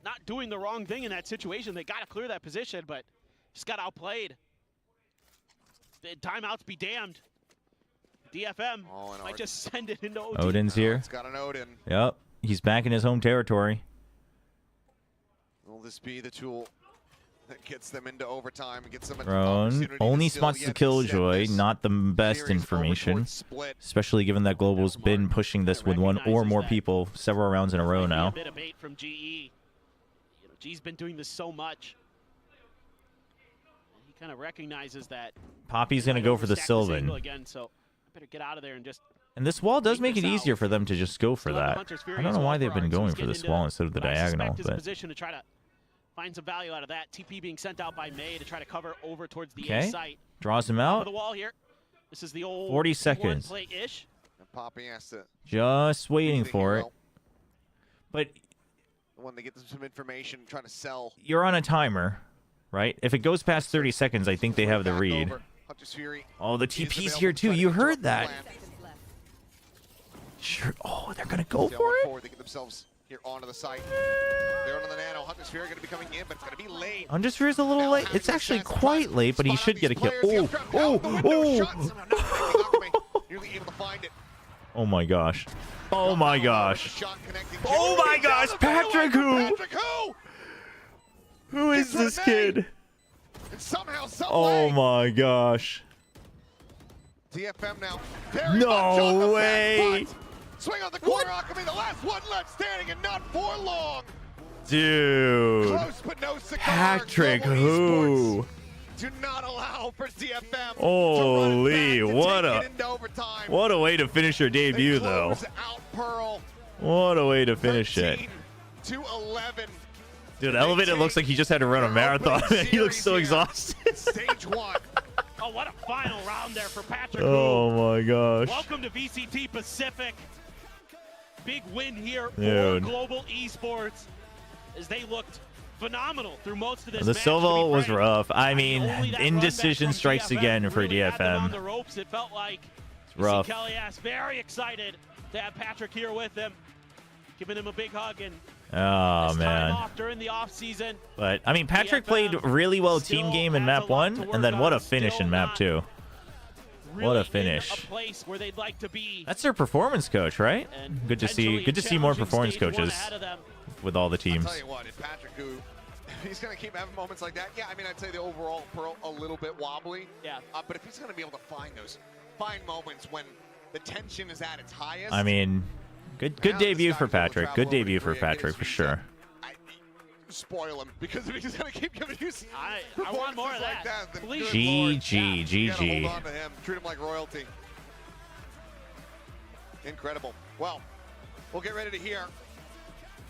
not doing the wrong thing in that situation. They got to clear that position, but just got outplayed. The timeouts be damned. DFM might just send it into OT. Odin's here. It's got an Odin. Yep, he's back in his home territory. Will this be the tool that gets them into overtime and gets them an Drone opportunity only to still spots the yet Killjoy, send this not the best series over information. towards Split? Especially given that Global's been pushing this with one or more people several rounds in a row A now. bit of bait from GE. You know, G's been doing this so much. He kind of recognizes that. Poppy's gonna go for the overstack this angle Sylvan. again, so I better get out of there and just. And this wall does make it this easier out. for them to just go for Still have the that. Hunter's Fury I don't as know well why they've for been Art, so going he's for getting this into wall instead of the what I diagonal, suspect is a but position to try to find some value out of that. TP being sent out by May to try to cover over towards the A okay. site. Draws him Top of out. the wall here. This is the old 40 seconds. play-ish. And Poppy has to Just waiting the for it. hero. But when they get them some information, trying to sell. you're on a timer, right? If it goes past 30 seconds, I think they have the Back read. over. Hunter's Fury Oh, the is TP's available here to too. try to You interrupt heard the that. plan. Sure. Oh, they're gonna go Still for on it. forward. They get themselves here onto the site. They're on the nano. Hunter's Fury going to be coming in, but it's going to be late. Undersphere's a little Now late. having It's the actually chance to quite try late, but he spot should out get a these kill. players. He Oh, has trapped out the window oh, shot, somehow not connecting. Akame nearly able to find it. oh my gosh. Oh my gosh. Shot connecting. Oh my Down gosh, the fairway Patrick from who? Patrick who? Who is this kid? And somehow, some Oh way, my gosh. DFM now. Very No much on the back way. foot. Swing on the corner, Akame, the last one left standing, and not for long. Dude. Close but no cigar. Patrick Global who? Esports do not allow for DFM Holy, to run it back, to what take a it into overtime. what a way to finish your They debut though. close out Pearl. What a way to finish it. 13-11. Dude, Elevated looks like he just had to run a marathon. He looks so exhausted. Stage one. Oh, what a final round there for Patrick. Oh my gosh. Welcome to VCT Pacific. Big win here Dude. for Global Esports as they looked phenomenal through most of this The match, to Silva be was frank. rough. I mean, only that indecision run back from strikes DFM again for really had them on the DFM. ropes. It felt like It's rough. Kelly S very excited to have Patrick here with him, giving him a big hug and Oh his time man. off during the off season. But I mean, Patrick played really well team game in map 1, and then what a finish in map 2. What a finish. A place where they'd like to be. That's their performance coach, right? And Good to see. Good to see more performance coaches with all the teams. I'll tell you what, if Patrick, who he's going to keep having moments like that, yeah, I mean, I'd say the overall Pearl a little bit wobbly. Yeah. But if he's going to be able to find those moments when the tension is at its highest. I mean, good debut for Patrick. Good debut for Patrick for sure. Spoil him, because if he's going to keep giving you I want more of like that. then Please. good Lord, GG, you gotta GG. hold on to him. Treat him like royalty. Incredible. Well, we'll get ready to hear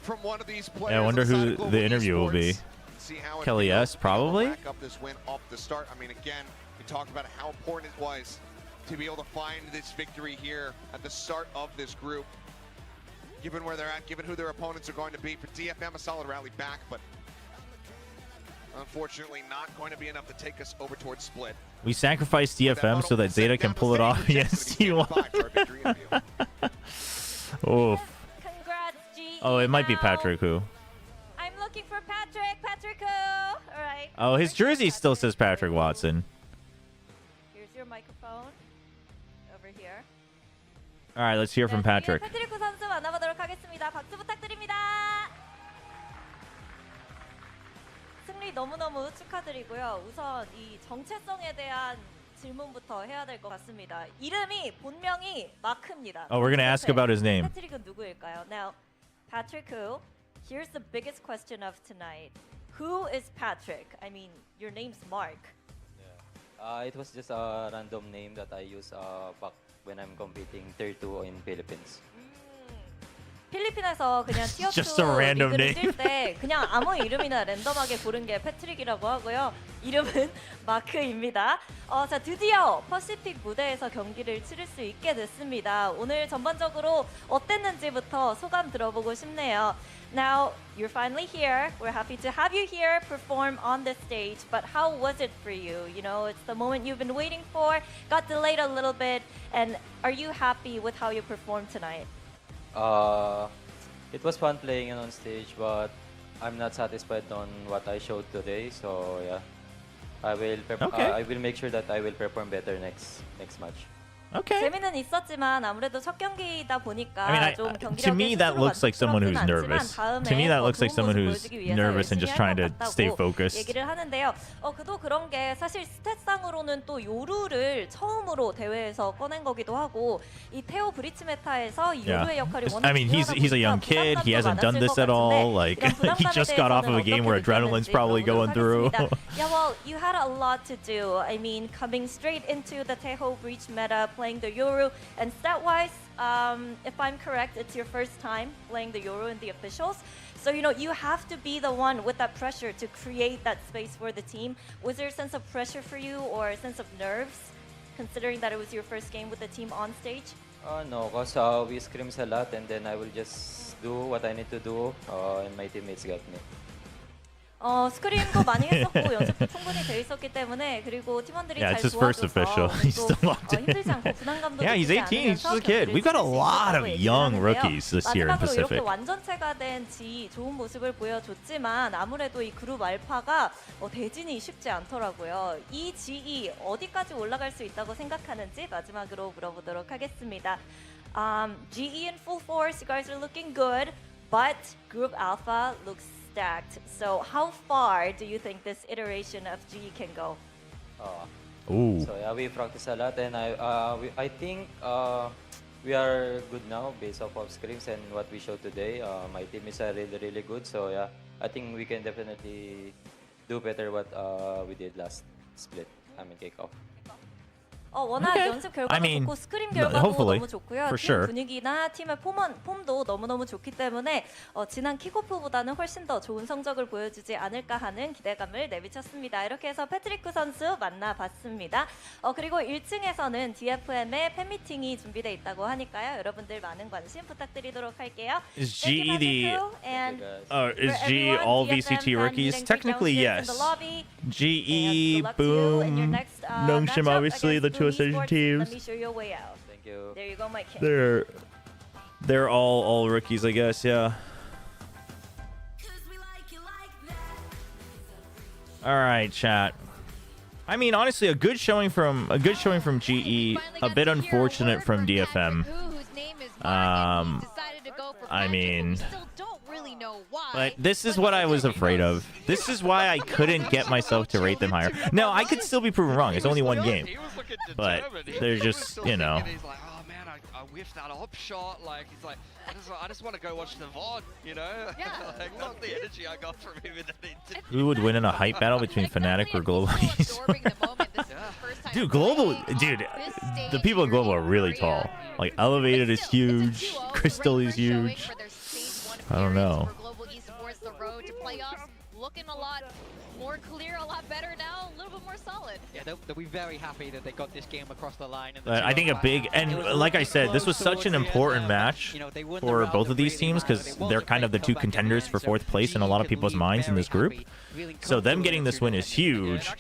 from one of these players. Yeah, I wonder on the side who of Global the interview will be. Esports. See how it Kelly feels S, to be able to probably? rack up this win off the start. I mean, again, we talked about how important it was to be able to find this victory here at the start of this group. Given where they're at, given who their opponents are going to be. For DFM, a solid rally back, but unfortunately not going to be enough to take us over towards Split. We sacrificed DFM so that Zeta can pull it off against T1. Oof. Congrats, G. Oh, it might be Patrick who. I'm looking for Patrick. Patrick who? All right. Oh, his jersey still says Patrick Watson. Here's your mic over here. All right, let's hear from Patrick. 패트리크 선수 만나보도록 하겠습니다. 박수 부탁드립니다. 승리 너무너무 축하드리고요. 우선 이 정체성에 대한 질문부터 해야 될 것 같습니다. 이름이 본명이 마크입니다. Oh, we're gonna ask about his name. 패트릭은 누구일까요? Now, Patrick who? Here's the biggest question of tonight. Who is Patrick? I mean, your name's Mark. It was just a random name that I use back when I'm competing tier 2 in Philippines. 필리핀에서 그냥 티어 2 Just a random 리그를 name. 뛸 때 그냥 아무 이름이나 랜덤하게 고른 게 패트릭이라고 하고요. 이름은 마크입니다. 자, 드디어 퍼시픽 무대에서 경기를 치를 수 있게 됐습니다. 오늘 전반적으로 어땠는지부터 소감 들어보고 싶네요. Now, you're finally here. We're happy to have you here perform on the stage. But how was it for you? You know, it's the moment you've been waiting for. Got delayed a little bit. And are you happy with how you performed tonight? It was fun playing on stage, but I'm not satisfied on what I showed today. So yeah, I will make sure that I will perform better next match. Okay. 재미는 있었지만 아무래도 첫 경기다 보니까 I mean, 좀 to me that looks like someone who's nervous. To me that looks like someone who's nervous and just trying to stay focused. 얘기를 하는데요. 그도 그런 게 사실 스탯상으로는 또 요루를 처음으로 대회에서 꺼낸 거기도 하고 이 테오 브리치 메타에서 이 요루의 역할이 워낙 I mean, he's a young kid. He hasn't done this at all. Like he just got off of a game where adrenaline's probably going through. Yeah, well, you had a lot to do. I mean, coming straight into the Teho Breach meta, playing the Yoru, and stat-wise, if I'm correct, it's your first time playing the Yoru in the officials. So, you know, you have to be the one with that pressure to create that space for the team. Was there a sense of pressure for you or a sense of nerves, considering that it was your first game with the team on stage? No, because we scrims a lot, and then I will just do what I need to do, and my teammates got me. 스크림도 많이 했었고 연습도 충분히 돼 있었기 때문에 그리고 팀원들이 Yeah, 잘 it's his first official. He's still locked in. 힘들지 않고 부담감도 Yeah, he's 18. He's just a kid. We've got a lot of young rookies this year in 마지막으로 이렇게 Pacific. 완전체가 된 G 좋은 모습을 보여줬지만 아무래도 이 그룹 알파가 대진이 쉽지 않더라고요. 이 GE 어디까지 올라갈 수 있다고 생각하는지 마지막으로 물어보도록 하겠습니다. GE in full force, you guys are looking good, but Group Alpha looks stacked. So how far do you think this iteration of GE can go? Ooh. So yeah, we practice a lot, and I think we are good now based off of scrims and what we showed today. My team is really good. So yeah, I think we can definitely do better what we did last split. Kickoff. 워낙 연습 결과도 좋고 스크림 결과도 너무 좋고요. 팀 분위기나 팀의 폼도 너무너무 좋기 때문에 지난 킥오프보다는 훨씬 더 좋은 성적을 보여주지 않을까 하는 기대감을 내비쳤습니다. 이렇게 해서 패트리크 선수 만나봤습니다. 그리고 1층에서는 DFM의 팬미팅이 준비되어 있다고 하니까요. 여러분들 많은 관심 부탁드리도록 할게요. Is GE is GE all VCT rookies? Technically, yes. GE, Boom, Nongshim, obviously the two Asian teams. Let me show you a way out. Thank you. There you go, my king. They're all rookies, I guess. Yeah. All right, chat. I mean, honestly, a good showing from GE. A bit unfortunate from DFM. I mean, but this is what I was afraid of. This is why I couldn't get myself to rate them higher. No, I could still be proven wrong. It's only one game. But they're just, you know. I whiffed that op shot. Like he's like, I just want to go watch the VOD, you know? Yeah. Like that's the energy I got from him in that interview. Who would win in a hype battle between Fnatic or Global? Dude, Global, dude, the people in Global are really tall. Like Elevated is huge, Crystal is huge. I don't know. Global esports, the road to playoffs looking a lot more clear, a lot better now, a little bit more solid. Yeah, they'll be very happy that they got this game across the line. I think a big, and like I said, this was such an important match for both of these teams because they're kind of the two contenders for 4th place in a lot of people's minds in this group. So them getting this win is huge,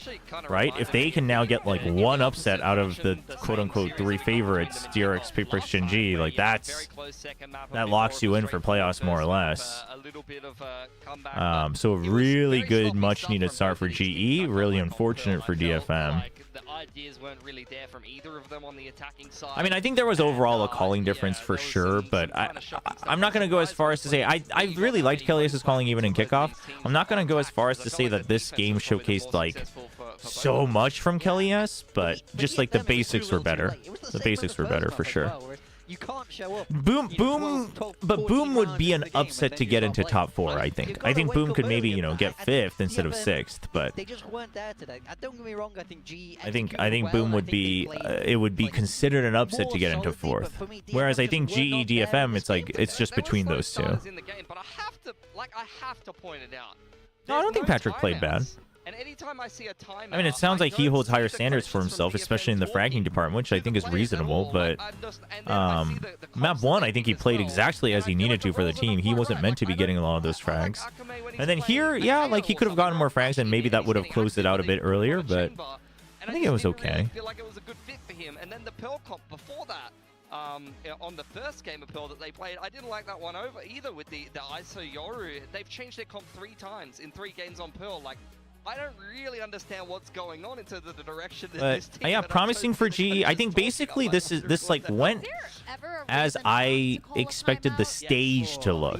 right? If they can now get like one upset out of the quote-unquote 3 favorites, DRX, Paper, Shinji, like that locks you in for playoffs more or less. So a really good, much-needed start for GE. Really unfortunate for DFM. ideas weren't really there from either of them on the attacking side. I mean, I think there was overall a calling difference for sure, but I'm not going to go as far as to say I really liked Kelly's calling even in kickoff. I'm not going to go as far as to say that this game showcased like so much from Kelly S, but just like the basics were better. The basics were better for sure. You can't show up. Boom, but Boom would be an upset to get into top 4. I think. I think Boom could maybe get 5th instead of 6th, but they just weren't there today. Don't get me wrong. I think G. I think Boom would be it would be considered an upset to get into 4th. Whereas I think GE DFM, it's like it's just between those two. But I have to point it out. No, I don't think Patrick played bad. And anytime I see a timeout, I mean, it sounds like he holds higher standards for himself, especially in the fragging department, which I think is reasonable. But map 1, I think he played exactly as he needed to for the team. He wasn't meant to be getting a lot of those frags. And then here, yeah, like he could have gotten more frags, and maybe that would have closed it out a bit earlier. But I think it was okay. I feel like it was a good fit for him. And then the Pearl comp before that, on the first game of Pearl that they played, I didn't like that one over either with the ISO Yoru. They've changed their comp 3 times in 3 games on Pearl. Like, I don't really understand what's going on in terms of the direction that this team. Yeah, promising for GE. I think basically this like went as I expected the stage to look.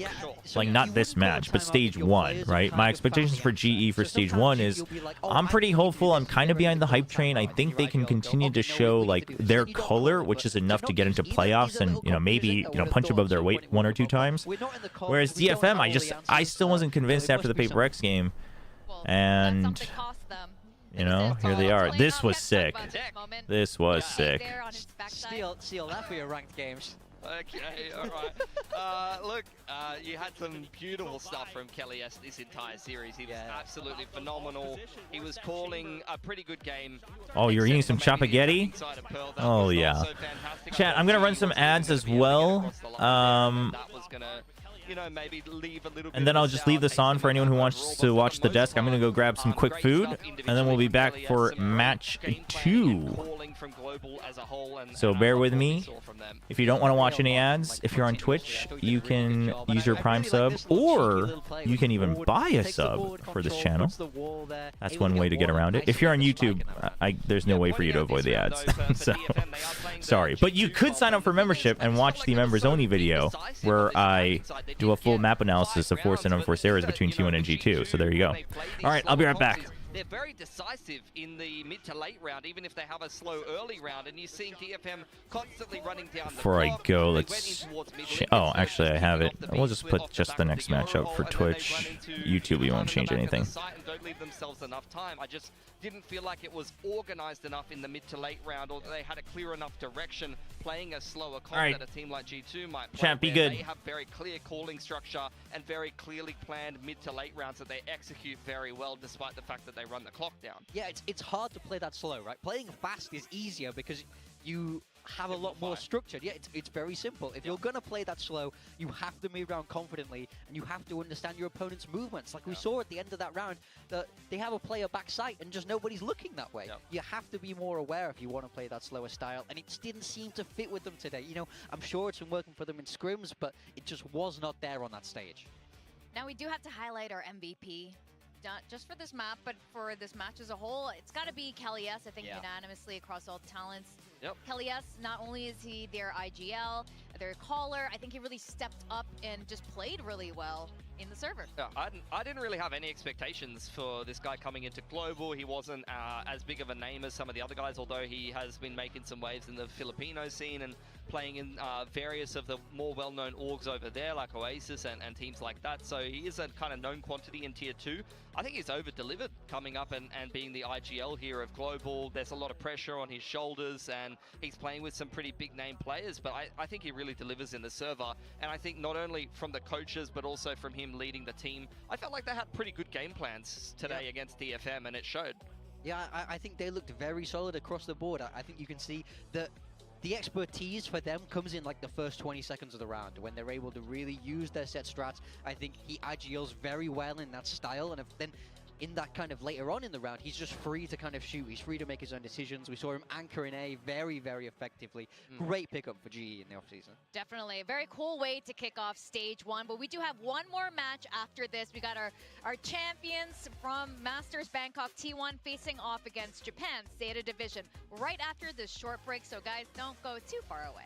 Like not this match, but stage 1, right? My expectations for GE for stage 1 is I'm pretty hopeful. I'm kind of behind the hype train. I think they can continue to show like their color, which is enough to get into playoffs and maybe punch above their weight 1 or 2 times. Whereas DFM, I still wasn't convinced after the Paper X game. And here they are. This was sick. This was sick. Steal that for your ranked games. Okay, all right. Look, you had some beautiful stuff from Kelly S this entire series. He was absolutely phenomenal. He was calling a pretty good game. Oh, you're eating some chapaghetti? Oh, yeah. Chat, I'm going to run some ads as well. Maybe leave a little bit and then I'll just leave this on for anyone who wants to watch the desk. I'm going to go grab some quick food, and then we'll be back for match 2. So bear with me. If you don't want to watch any ads, if you're on Twitch, you can use your Prime sub, or you can even buy a sub for this channel. That's one way to get around it. If you're on YouTube, there's no way for you to avoid the ads. So, sorry. But you could sign up for membership and watch the members only video where I do a full map analysis of forced and unforced errors between T1 and G2. So there you go. All right, I'll be right back. They're very decisive in the mid to late round, even if they have a slow early round, and you're seeing DFM constantly running down the Before I go, let's... Oh, actually, I have it. We'll just put just the next matchup for Twitch. YouTube, we won't change anything. Don't leave themselves enough time. I just didn't feel like it was organized enough in the mid to late round, or that they had a clear enough direction playing a slower comp that a team like G2 might play. Chat, be good. They have very clear calling structure and very clearly planned mid to late rounds that they execute very well, despite the fact that they run the clock down. Yeah, it's hard to play that slow, right? Playing fast is easier because you have a lot more structured. Yeah, it's very simple. If you're going to play that slow, you have to move around confidently, and you have to understand your opponent's movements. Like we saw at the end of that round, that they have a player backside and just nobody's looking that way. You have to be more aware if you want to play that slower style, and it just didn't seem to fit with them today. I'm sure it's been working for them in scrims, but it just was not there on that stage. Now we do have to highlight our MVP. Not just for this map, but for this match as a whole, it's got to be Kelly S, I think, unanimously across all talents. Kelly S, not only is he their IGL, their caller, I think he really stepped up and just played really well in the server. Yeah, I didn't really have any expectations for this guy coming into Global. He wasn't as big of a name as some of the other guys, although he has been making some waves in the Filipino scene and playing in various of the more well-known orgs over there, like Oasis and teams like that. So he is a kind of known quantity in Tier 2. I think he's over-delivered coming up and being the IGL here of Global. There's a lot of pressure on his shoulders, and he's playing with some pretty big-name players, but I think he really delivers in the server. And I think not only from the coaches, but also from him leading the team, I felt like they had pretty good game plans today against DFM, and it showed. Yeah, I think they looked very solid across the board. I think you can see that the expertise for them comes in like the first 20 seconds of the round when they're able to really use their set strats. I think he IGLs very well in that style, and then in that kind of later on in the round, he's just free to kind of shoot. He's free to make his own decisions. We saw him anchor in A very, very effectively. Great pickup for GE in the offseason. Definitely a very cool way to kick off stage one, but we do have one more match after this. We got our champions from Masters Bangkok T1 facing off against Japan's Zeta Division right after this short break, so guys, don't go too far away.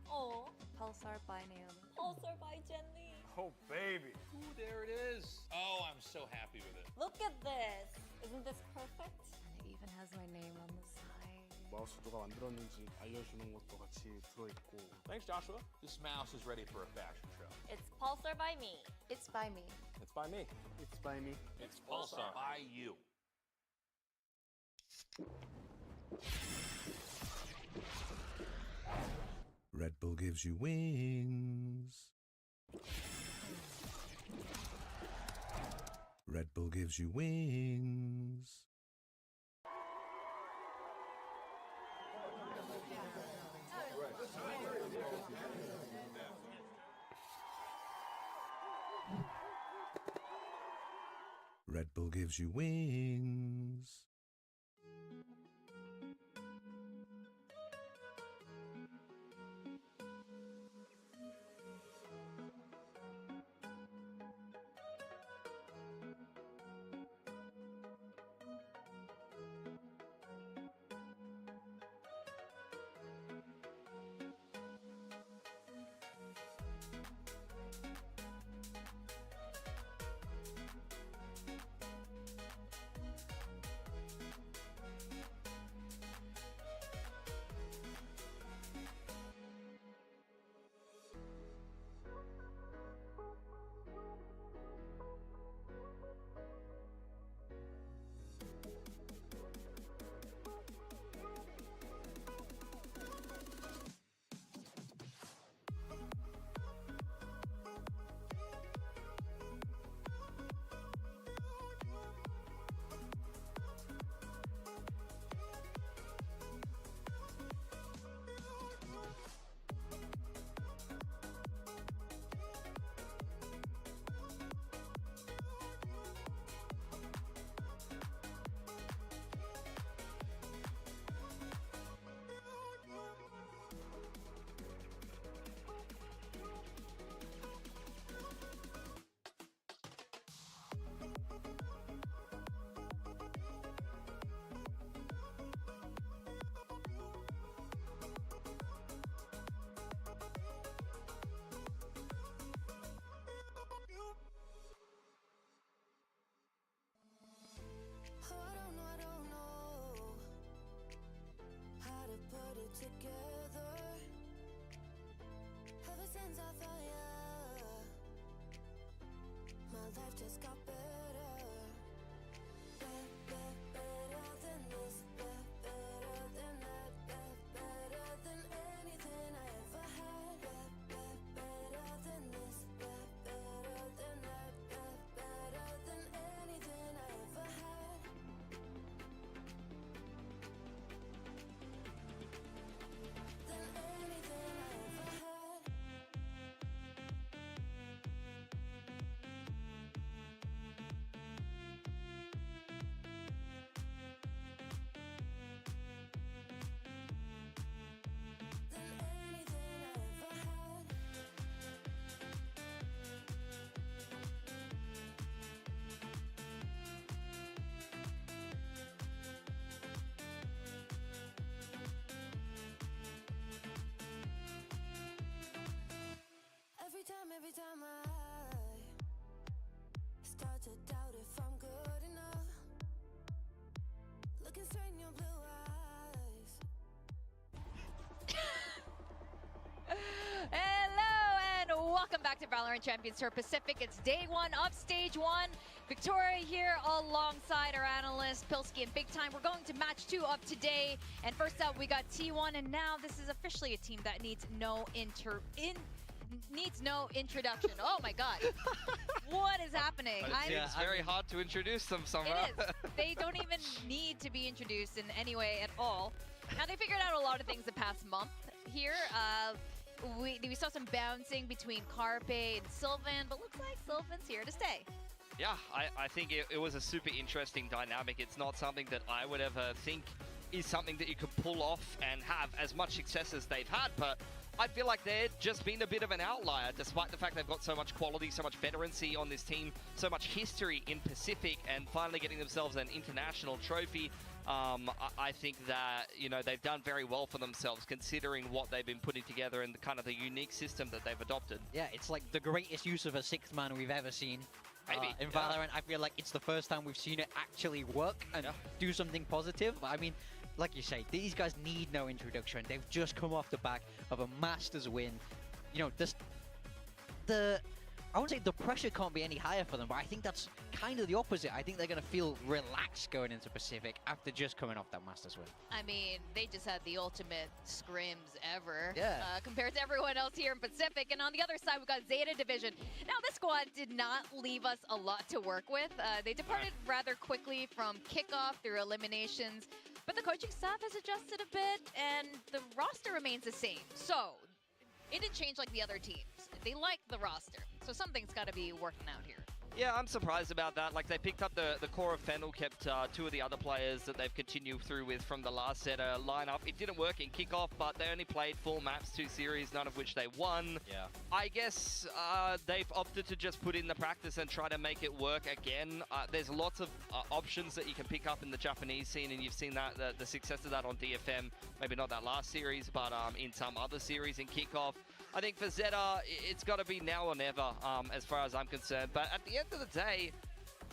Oh, Pulsar by Naomi. Pulsar by Jenny. Oh, baby. Ooh, there it is. Oh, I'm so happy with it. Look at this. Isn't this perfect? And it even has my name on the side. 마우스 누가 만들었는지 알려주는 것도 같이 들어있고. Thanks, Joshua. This mouse is ready for a fashion show. It's Pulsar by me. It's by me. It's by me. It's by me. It's Pulsar by you. Red Bull gives you wings. Red Bull gives you wings. Red Bull gives you wings. Welcome back to Valorant Champions Tour Pacific. It's day one of stage one. Victoria here alongside our analysts, Pilsky and Big Time. We're going to match 2 of today. And first up, we got T1, and now this is officially a team that needs no introduction. Oh my god. What is happening? It's very hard to introduce them somewhere. It is. They don't even need to be introduced in any way at all. Now, they figured out a lot of things the past month here. We saw some bouncing between Carpe and Sylvan, but looks like Sylvan's here to stay. Yeah, I think it was a super interesting dynamic. It's not something that I would ever think is something that you could pull off and have as much success as they've had, but I feel like they're just been a bit of an outlier, despite the fact they've got so much quality, so much veterancy on this team, so much history in Pacific, and finally getting themselves an international trophy. I think that, you know, they've done very well for themselves, considering what they've been putting together and the kind of the unique system that they've adopted. Yeah, it's like the greatest use of a 6th man we've ever seen. Maybe. In Valorant, I feel like it's the first time we've seen it actually work and do something positive. I mean, like you say, these guys need no introduction. They've just come off the back of a Masters win. You know, I wouldn't say the pressure can't be any higher for them, but I think that's kind of the opposite. I think they're going to feel relaxed going into Pacific after just coming off that Masters win. I mean, they just had the ultimate scrims ever compared to everyone else here in Pacific. And on the other side, we've got Zeta Division. Now, this squad did not leave us a lot to work with. They departed rather quickly from kickoff through eliminations, but the coaching staff has adjusted a bit, and the roster remains the same. So it didn't change like the other teams. They like the roster, so something's got to be working out here. Yeah, I'm surprised about that. Like, they picked up the core of Fennel, kept 2 of the other players that they've continued through with from the last set lineup. It didn't work in kickoff, but they only played 4 maps, 2 series, none of which they won. Yeah. I guess they've opted to just put in the practice and try to make it work again. There's lots of options that you can pick up in the Japanese scene, and you've seen that the success of that on DFM. Maybe not that last series, but in some other series in kickoff. I think for Zeta, it's got to be now or never, as far as I'm concerned. But at the end of the day,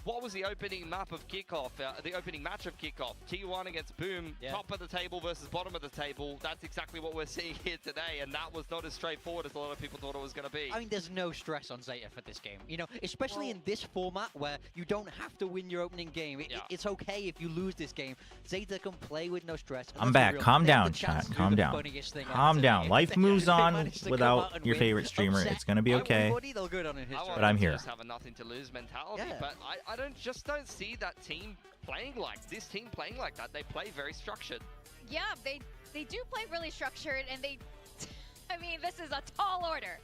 what was the opening map of kickoff? The opening match of kickoff? T1 against Boom, top of the table versus bottom of the table. That's exactly what we're seeing here today, and that was not as straightforward as a lot of people thought it was going to be. I mean, there's no stress on Zeta for this game, you know, especially in this format where you don't have to win your opening game. It's okay if you lose this game. Zeta can play with no stress. I'm back. Calm down, chat. Calm down. Calm down. Life moves on without your favorite streamer. It's going to be okay. But I'm here. Just have a nothing to lose mentality, but I don't see that team playing like this. Team playing like that. They play very structured. Yeah, they do play really structured, and they, I mean, this is a tall order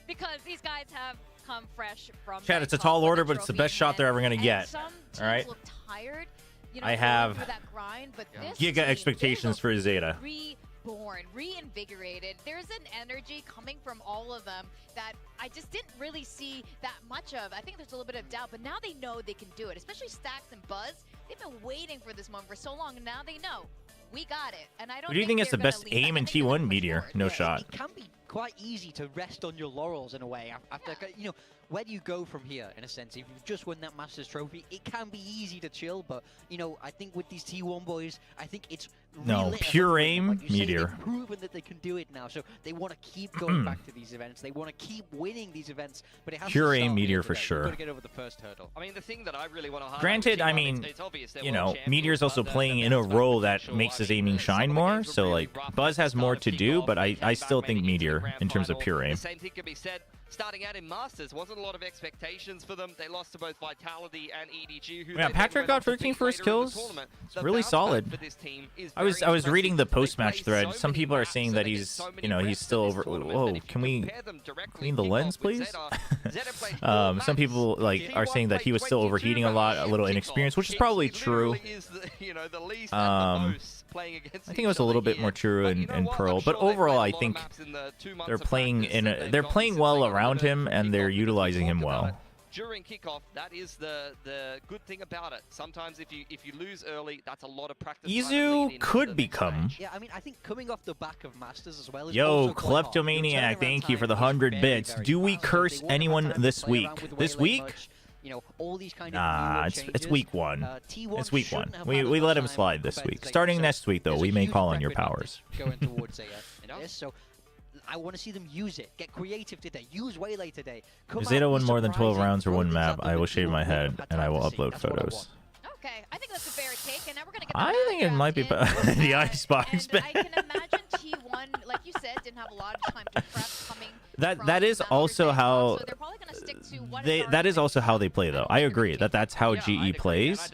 because these guys have come fresh from. Chat, it's a tall order, but it's the best shot they're ever gonna get. Some all right. Look tired, you know, I have that grind, but this giga expectations for Zeta. Reborn, reinvigorated. There's an energy coming from all of them that I just didn't really see that much of. I think there's a little bit of doubt, but now they know they can do it, especially Stacks and Buzz. They've been waiting for this moment for so long, and now they know. We got it. And I don't What do you think is the best aim in T1? Meteor? No shot. It can be quite easy to rest on your laurels in a way. After, you know, where do you go from here, in a sense? If you've just won that Masters trophy, it can be easy to chill, but, you know, I think with these T1 boys, I think it's no pure aim. Like Meteor. They've proven that they can do it now, so they want to keep going back to these events. They want to keep winning these events, but it has pure to aim. start Meteor for today. sure. You've got to get over the first hurdle. I mean, the thing that I really want to highlight. Granted, I mean, you know, Meteor's also playing in a role that makes his aiming shine more. So like, Buzz has more to do, but I still think Meteor in terms of pure aim. The same thing can be said. Starting out in Masters, wasn't a lot of expectations for them. They lost to both Vitality and EDG. Who Yeah, Patrick got 13 first kills. It's really solid. I was reading the post-match thread. Some people are saying that he's, you know, he's still over. Whoa, can we clean the lens, please? Some people like are saying that he was still overheating a lot, a little inexperienced, which is probably true. I think it was a little bit more true in Pearl, but overall, I think they're playing well around him and they're utilizing him well. During kickoff, that is the good thing about it. Sometimes if you lose early, that's a lot of practice. Izu could become. Yeah, I mean, I think coming off the back of Masters as well. Yo, Kleptomaniac, thank you for the 100 bits. Do we curse anyone this week? This week? You know, all these kind of it's week 1. It's week 1. We let him slide this week. Starting next week, though, we may call on your powers. Going towards so I want to see them use it. Get creative today. Use Waylay today. Come If out, Zeta be won more than 12 surprising, rounds or throw one things map, at them I will that shave people my wouldn't head have had and I time will to see. upload That's what I want. photos. Okay, I think that's a fair take, and now we're gonna get I think it might be the icebox. I can imagine T1, like you said, didn't have a lot of time to prep coming. That is also how They're probably gonna stick to what that is also how they play though. I agree that's how GE plays.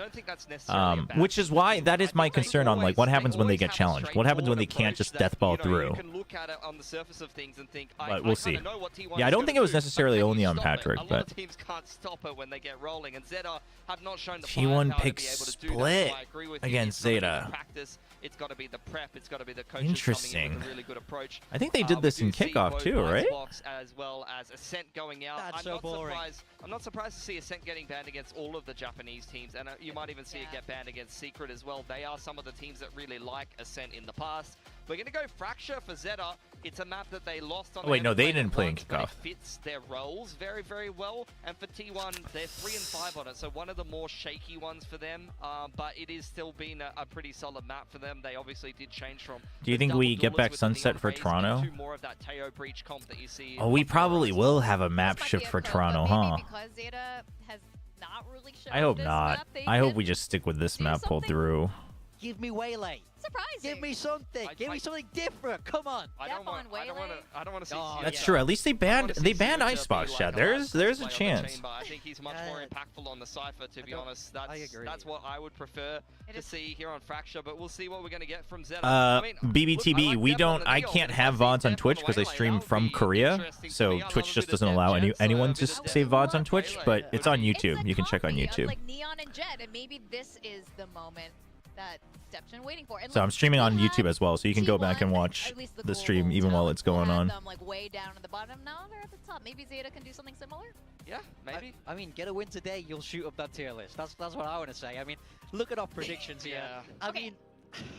Which is why that is my concern on like what happens when they get challenged. What happens when they can't just death ball through. You can look at it on the surface of things and think, But we'll see. know what T1 Yeah, I don't think it was necessarily only on Patrick, a lot but of teams can't stop it when they get rolling, and Zeta have not shown the T1 firepower pick to be able to do that. split So I agree with you. against It's gotta be the Zeta. practice, it's got to be the prep, it's got to be the coaches Interesting. coming in with a really good approach. I think they did this We in do see kickoff both too, right? Icebox as well as Ascent going out. That's I'm so not boring. I'm not surprised to see Ascent getting banned against all of the Japanese teams, and you might even see it get banned against Secret as well. They are some of the teams that really like Ascent in the past. We're going to go Fracture for Zeta. It's a map that they lost on. Oh, wait, no, they played didn't it play in once, but kickoff. It fits their roles very, very well. And for T1, they're 3 and 5 on it, so one of the more shaky ones for them. But it is still been a pretty solid map for them. They obviously did change from. Do you the think double we get duelers back with the Sunset Neon for Rays Toronto? into more of that Teo Breach comp that you see. Oh, we probably will have a map shift for Toronto, huh? Because Zeta has not really shown I hope this not. map, they I hope can we just stick with this map pulled through. Give me Waylay. Surprising. Give me something. Give me something different. Come on. I don't want to see. That's true. At least they banned Icebox, Chad. There's a chance. I think he's much more impactful on the Cypher, to be honest. That's what I would prefer to see here on Fracture, but we'll see what we're going to get from Zeta. BBTB, I can't have VODs on Twitch because I stream from Korea, so Twitch just doesn't allow anyone to save VODs on Twitch, but it's on YouTube. You can check on YouTube. Like Neon and Jet, and maybe this is the moment that Step's been waiting for. And So look, I'm streaming on we YouTube had as well, so you can go back and T1, watch at least the stream even while it's going on. them like way down at the bottom. Now they're at the top. Maybe Zeta can do something similar. Yeah, maybe. I mean, get a win today, you'll shoot up that tier list. That's what I want to say. I mean, look at our predictions here. I mean,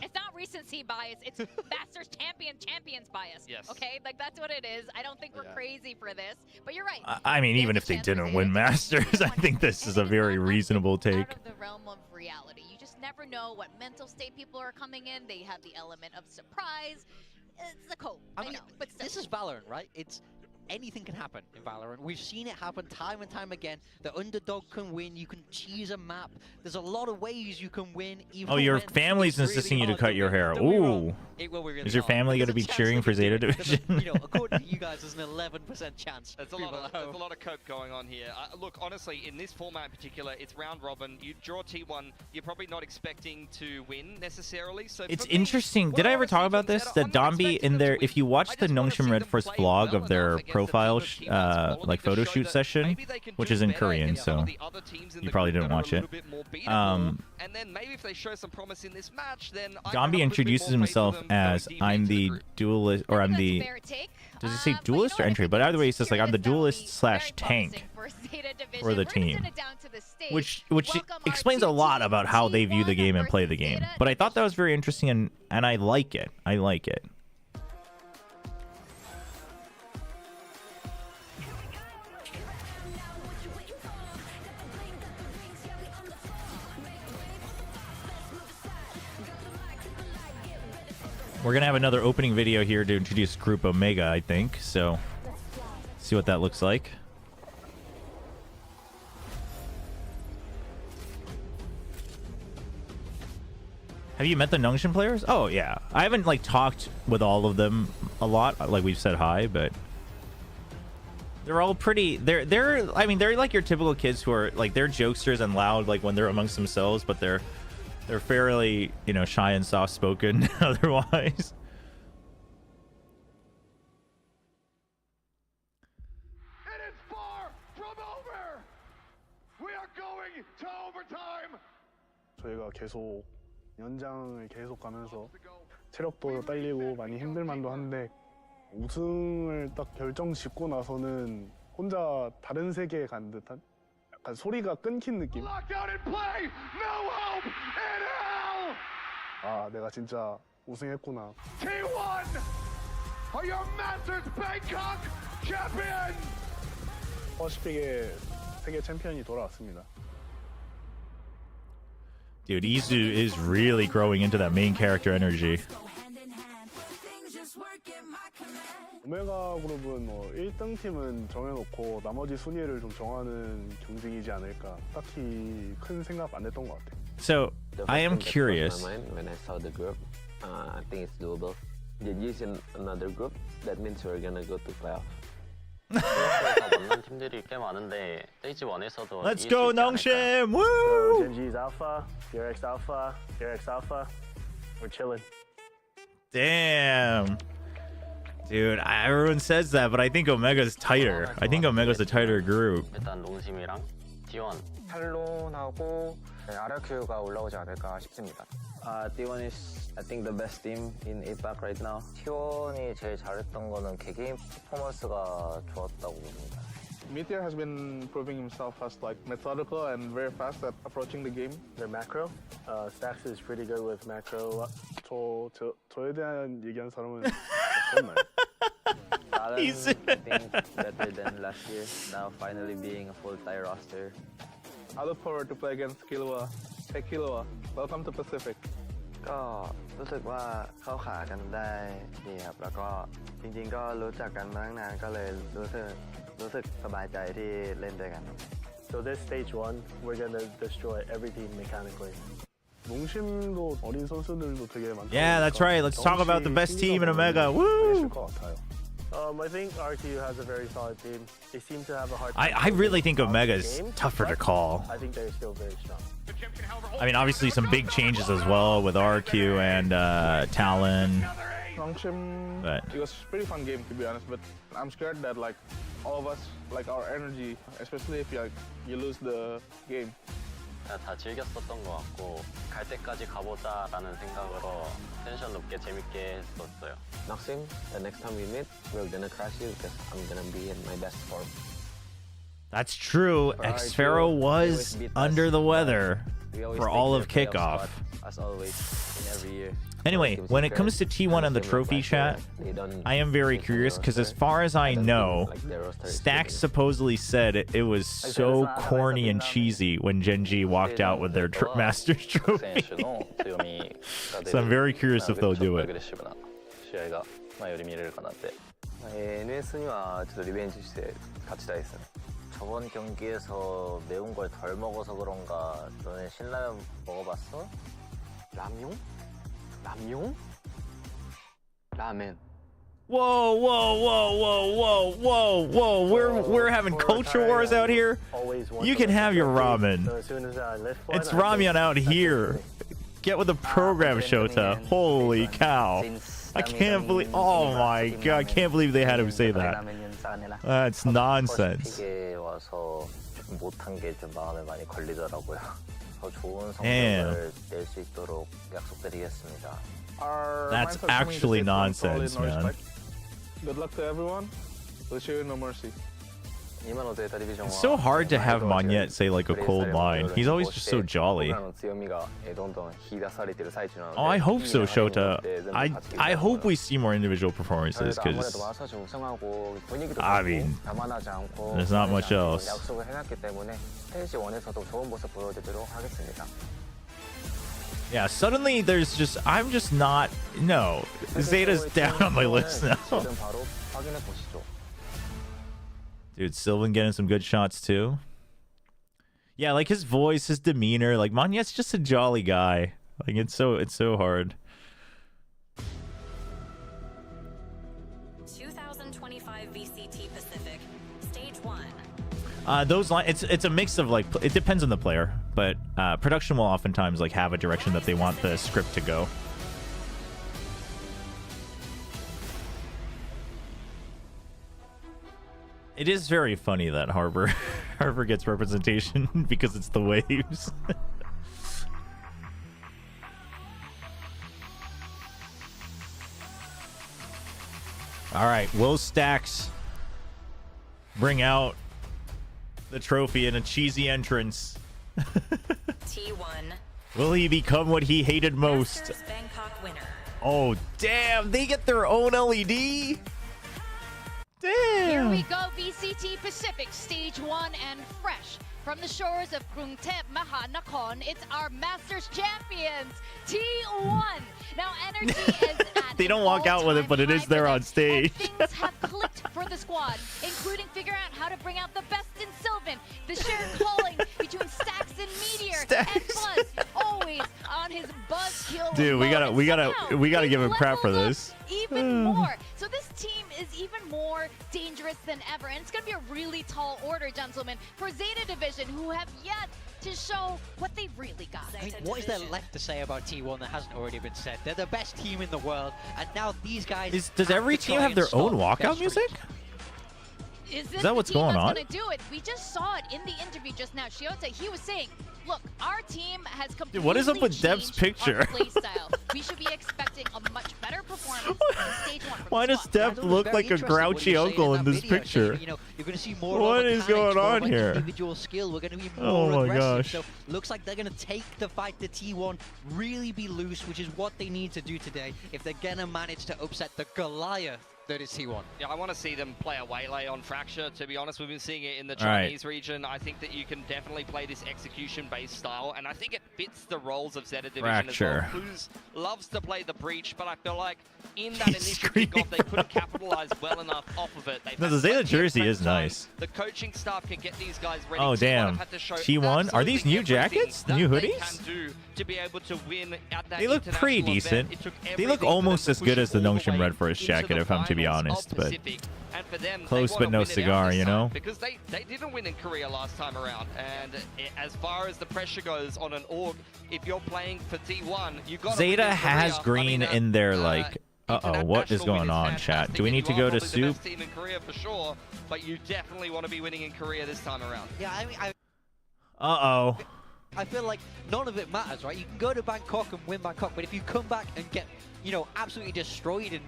It's not recency bias. It's Masters champions bias. Yes. Okay, like that's what it is. I don't think we're crazy for this, but you're right. I mean, even if they didn't win Masters, I think this is a very reasonable take. Out of the realm of reality, you just never know what mental state people are coming in. They have the element of surprise. It's the code. I mean, but this is Valorant, right? It's anything can happen in Valorant. We've seen it happen time and time again. The underdog can win. You can cheese a map. There's a lot of ways you can win. Even Oh, your when family's it's insisting really you to hard cut your win. hair. Don't be wrong, Ooh. it will be really Is your hard. family But going to be there's a chance cheering they for can do Zeta it. There's a- Division? You know, according to you guys, there's an 11% chance. There's a lot of cope going on here. Look, honestly, in this format in particular, it's round robin. You draw T1, you're probably not expecting to win necessarily. So It's for me, interesting. what Did I I ever wanna talk see about from this? Zeta, That I'm not Dombi expecting in them to their, win. if you watch the Nongshim Red First vlog of their profile like photo shoot session, which is in Korean, so you probably didn't watch it. And then maybe if they show some promise in this match, then I Dombi introduces himself as I'm the duelist, or I'm the. Does he say duelist or entry? But either way, he says like I'm the duelist slash tank for the team, which explains a lot about how they view the game and play the game. But I thought that was very interesting, and I like it. I like it. We're gonna have another opening video here to introduce Group Omega, I think. So, see what that looks like. Have you met the Nongshim players? Oh yeah, I haven't like talked with all of them a lot. Like we've said hi, but they're all pretty. I mean, they're like your typical kids who are like they're jokesters and loud like when they're amongst themselves, but they're fairly, you know, shy and soft-spoken otherwise. It is far from over. We are going to overtime. 저희가 계속 연장을 계속 가면서 체력도 딸리고 많이 힘들만도 한데 우승을 딱 결정 짓고 나서는 혼자 다른 세계에 간 듯한 약간 소리가 끊긴 느낌. Lockdown in play. No hope in hell. 아, 내가 진짜 우승했구나. T1 are your Masters Bangkok champions. 퍼시픽의 세계 챔피언이 돌아왔습니다. Dude, Izu is really growing into that main character energy. 오메가 그룹은 뭐 1등 팀은 정해놓고 나머지 순위를 좀 정하는 경쟁이지 않을까. 딱히 큰 생각 안 했던 것 같아요. So I am curious. When I saw the group, I think it's doable. Genji's in another group. That means we're gonna go to playoff. 만난 팀들이 꽤 많은데 스테이지 1에서도 Let's go, Nongshim! Woo! Genji's Alpha, URX Alpha, URX Alpha. We're chilling. Damn. Dude, everyone says that, but I think Omega's tighter. I think Omega's a tighter group. 일단 농심이랑 T1 탈론하고 RRQ가 올라오지 않을까 싶습니다. T1 is, I think, the best team in APAC right now. T1이 제일 잘했던 거는 개개인 퍼포먼스가 좋았다고 봅니다. Meteor has been proving himself as like methodical and very fast at approaching the game. Their macro, Stax is pretty good with macro. 저에 대한 얘기한 사람은 없었나요? He's being better than last year. Now finally being a full-time roster. I look forward to play against Killua. Hey Killua, welcome to Pacific. ก็รู้สึกว่าเข้าขากันได้ดีครับแล้วก็จริงๆก็รู้จักกันมาตั้งนานก็เลยรู้สึกสบายใจที่เล่นด้วยกัน So this stage 1, we're gonna destroy every team mechanically. 농심도 어린 선수들도 되게 많다. Yeah, that's right. Let's talk about the best team in Omega. Woo! I think RQ has a very solid team. They seem to have a hard I time really think winning Omega is games, tougher to but call. I think they're still very strong. I mean, obviously some big changes as well with RQ and Talon. Nongshim, But it was a pretty fun game to be honest, but I'm scared that like all of us, like our energy, especially if you lose the game. 다 즐겼었던 것 같고 갈 때까지 가보자라는 생각으로 텐션 높게 재밌게 했었어요. Noxim, the next time we meet, we're gonna crush you because I'm gonna be in my best form. that's true. Xfero was under the weather for all of kickoff. As always, in every year. Anyway, when it comes to T1 and the trophy chat, I am very curious because as far as I know, Stax supposedly said it was so corny and cheesy when Genji walked out with their Master's trophy. So I'm very curious if they'll do it. NS와 저도 리벤지 시대 같이 다 했어요. 저번 경기에서 매운 걸 덜 먹어서 그런가 너네 신라면 먹어봤어? 라면? 라멘. Whoa, whoa, whoa, whoa, whoa, whoa, whoa. We're having culture wars out here. You can have your ramen. It's ramen out here. Get with the program, Shota. Holy cow. I can't believe, oh my god, I can't believe they had him say that. That's nonsense. 와서 못한 게 좀 마음에 많이 걸리더라고요. 더 좋은 Damn. 성적을 낼 수 있도록 약속드리겠습니다. That's actually nonsense, man. Good luck to everyone. We'll show you no mercy. It's so hard to have Magnet say like a cold line. He's always just so jolly. Oh, I hope so, Shota. I hope we see more individual performances because I mean, there's not much else. Yeah, suddenly there's just I'm just not no. Zeta's down on my list now. Dude, Sylvan getting some good shots too. Yeah, like his voice, his demeanor, like Magnet's just a jolly guy. Like it's so hard. 2025 VCT Pacific, Stage 1. Those lines, it's a mix of like it depends on the player, but production will oftentimes like have a direction that they want the script to go. It is very funny that Harbor gets representation because it's the waves. All right, will Stax bring out the trophy in a cheesy entrance? T1. Will he become what he hated most? Bangkok winner. Oh, damn, they get their own LED? Here we go, VCT Pacific Stage 1 and fresh from the shores of Krungthep Mahanakhon, it's our Masters champions, T1. Now, energy is at They don't walk out with it, but it is there on stage. things have clicked for the squad, including figuring out how to bring out the best in Sylvan, the shared calling between Stax and Meteor, and Buzz, always on his buzz kill. Dude, we gotta give him crap for this. Even more. So this team is even more dangerous than ever, and it's going to be a really tall order, gentlemen, for Zeta Division, who have yet to show what they've really got. I mean, what is there left to say about T1 that hasn't already been said? They're the best team in the world, and now these guys. Does every team have their own walkout music? Is this that what's the team going that's on? going to do it? We just saw it in the interview just now. Shiota, he was saying, look, our team has completely Dude, what is up with Dev's picture? our play style. We should be expecting a much better performance in stage 1 from Why the does squad. Dev look like a grouchy uncle in this picture? You know, you're going to see more. What is going on more here? Individual skill. We're going to be Oh more my aggressive. gosh. So looks like they're going to take the fight to T1, really be loose, which is what they need to do today if they're going to manage to upset the Goliath that is T1. Yeah, I want to see them play a waylay on Fracture, to be honest. We've been seeing it in the All right. Chinese region. I think that you can definitely play this execution-based style, and I think it fits the roles of Zeta Division Fracture. as well. Cruz loves to play the breach, but I feel like in that initial kickoff, they couldn't capitalize well enough off of it. They've No, had the Zeta plenty of jersey prep is time. nice. The coaching staff can get these guys ready. Oh, T1 damn. have had to show T1? Are these new absolutely everything jackets? that New they hoodies? can do to be able to win at that They look pretty international event. decent. It took They look everything for them almost to as push good it as the all Notion way Red Forest into jacket, the if I'm to be finals of honest. But Pacific. And for them, close they but wanna no win it out cigar, this you time, know? because they didn't win in Korea last time around. And as far as the pressure goes on an org, if you're playing for T1, you got Zeta has green in their like. Uh-oh, what is going on, chat? Do we need to go to soup? team in Korea for sure, but you definitely want to be winning in Korea this time around. Yeah, I mean, Uh-oh. I feel like none of it matters, right? You can go to Bangkok and win Bangkok, but if you come back and get, you know, absolutely destroyed in,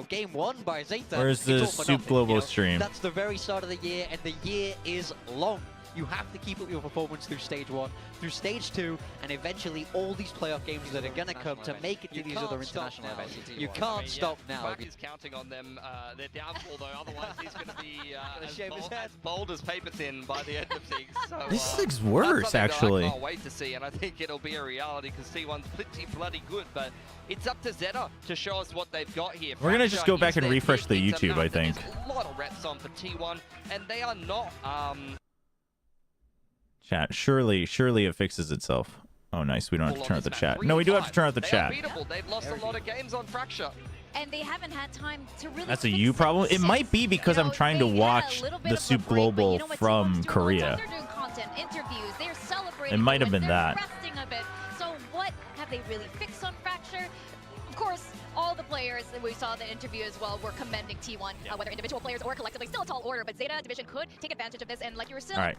game 1 by Zeta, Where's the it's all for Soup nothing, Global you know? stream? That's the very start of the year, and the year is long. You have to keep up your performance through stage 1, through stage 2, and eventually all these playoff games that are going to come to make it to these other international events. You can't stop now. Quack is counting on them, their downfall though, otherwise he's going to be shave his head. as bold as paper thin by the end of things. So, This looks that's worse, something that actually. I can't wait to see, and I think it'll be a reality because T1's pretty bloody good, but it's up to Zeta to show us what they've got here. We're gonna just go Fracture back is and their refresh the key. It's a YouTube, I map that think. there's a lot of reps on for T1, and they are not Chat, surely it fixes itself. Oh, nice. We don't have to turn off the chat. No, we do have to turn off the chat. beatable. They've lost a lot of games on Fracture. And they haven't had time to really That's a fix you problem. It things. might be because I'm trying to watch little bit the of a Soup break, but you Global know what from T1's doing? Korea. They're doing content, interviews, they're celebrating. It might have wins, been they're that. resting a bit. So what have they really fixed on Fracture? Of course, all the players that we saw in the interview as well were commending T1, whether individual players or collectively. Still a tall order, but Zeta Division could take advantage of this. And like you were saying, All right.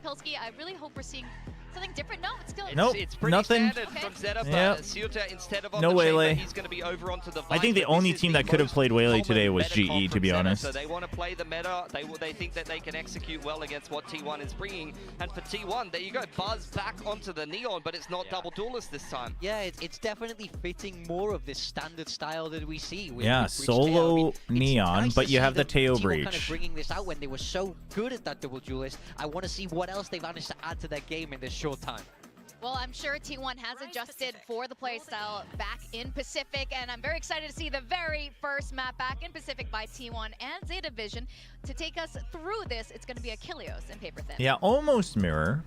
Pilsky, I really hope we're seeing something different. No, it's still Nope, It's pretty nothing. standard from Zeta, but Yep. Ceuta, instead of on No the chamber, Waylay. he's going to be over onto the I think the Viper. only This is team the that could have most played Waylay common today was meta comp GE, to from be Zeta, honest. So they want to play the meta. They think that they can execute well against what T1 is bringing. And for T1, there you go. Buzz back onto the Neon, but it's not double duelist this time. Yeah, it's definitely fitting more of this standard style that we see. With Yeah, Breach solo Teo. I mean, Neon, nice but to you see have the them- Teo T1 breach. kind of bringing this out when they were so good at that double duelist. I want to see what else they've managed to add to their game in this short time. Well, I'm sure T1 has adjusted for the playstyle back in Pacific, and I'm very excited to see the very first map back in Pacific by T1 and Zeta Division. To take us through this, it's going to be Achilleos and Paper Thin. Yeah, almost mirror.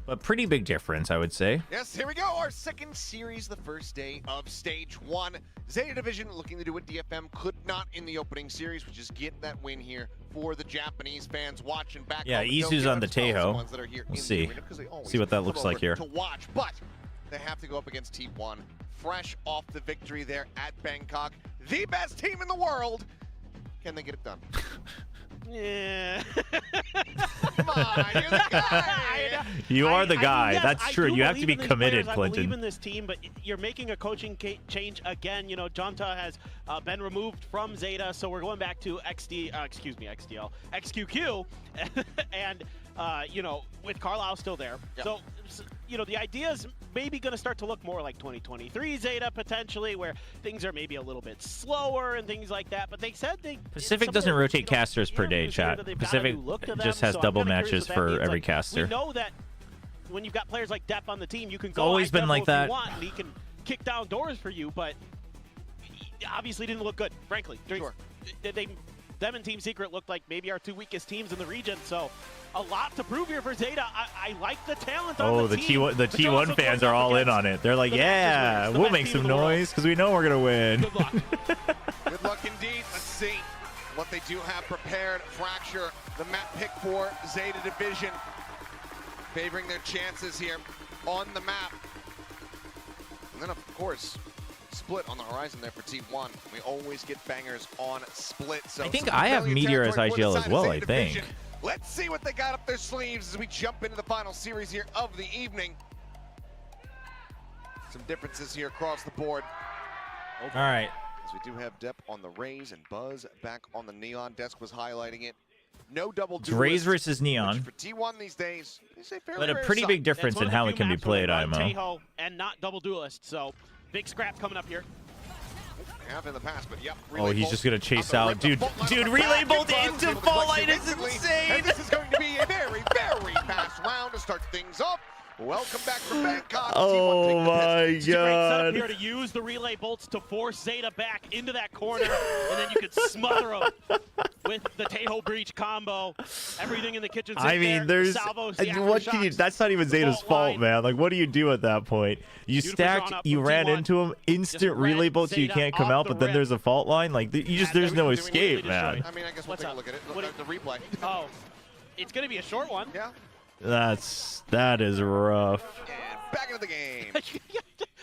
But pretty big difference, I would say. Yes, here we go. Our second series, the first day of stage 1. Zeta Division looking to do what DFM could not in the opening series, which is get that win here for the Japanese fans watching back. Yeah, home. Isu's Don't on the get us wrong, Tejo. ones that are here We'll in the see. arena, 'cause they always See what that come looks over like here. to watch, but they have to go up against T1, fresh off the victory there at Bangkok. The best team in the world. Can they get it done? Yeah. Come on, you're the guy. You are the I mean, guy. yes, That's I true. do You have to believe be in these committed, players. I believe in Clinton. this team, but you're making a coaching change again. You know, Jonta has been removed from Zeta, so we're going back to XQQ, and you know, with Carlisle still there. Yep. So you know, the idea is maybe going to start to look more like 2023 Zeta potentially, where things are maybe a little bit slower and things like that. But they said Pacific doesn't rotate casters per day, chat. Pacific just has double matches for every caster. We know that when you've got players like Depp on the team, you can go always been like that. if you want, and he can kick down doors for you, but he obviously didn't look good, frankly. Them and Team Secret looked like maybe our 2 weakest teams in the region, so a lot to prove here for Zeta. I like the talent on the team. The T1 fans are all in on it. They're like, yeah, we'll make some noise because we know we're going to win. Good luck. Good luck indeed. Let's see what they do have prepared. Fracture, the map pick for Zeta Division, favoring their chances here on the map. And then, of course, Split on the horizon there for T1. We always get bangers on Split. So I think I have Meteor as IGL as well, I think. Let's see what they got up their sleeves as we jump into the final series here of the evening. Some differences here across the board. All right. As we do have Depp on the Rays and Buzz back on the Neon. Desk was highlighting it. No double duelist, Rays versus Neon. For T1 these days, But a pretty big difference in how it can be played, IMO. Tejo and not double duelist, so big scrap coming up here. Have in the past, but yep. Oh, he's just going to chase out. Dude, relay bolt into fall line is insane. And this is going to be a very, very fast round to start things off. Welcome back from Bangkok. Oh my It's a great setup god. here to use the relay bolts to force Zeta back into that corner, and then you could smother them with the Tejo breach combo. Everything in the kitchen. I mean, there's what can you? That's not even Zeta's fault, man. Like, what do you do at that point? You stacked, you ran into him, instant relay bolt, so you can't come out. But then there's a fault line. Like, you just there's no escape, man. I mean, I guess we'll take a look at it. Look at the replay. Oh, it's going to be a short one. Yeah. That is rough. And back into the game.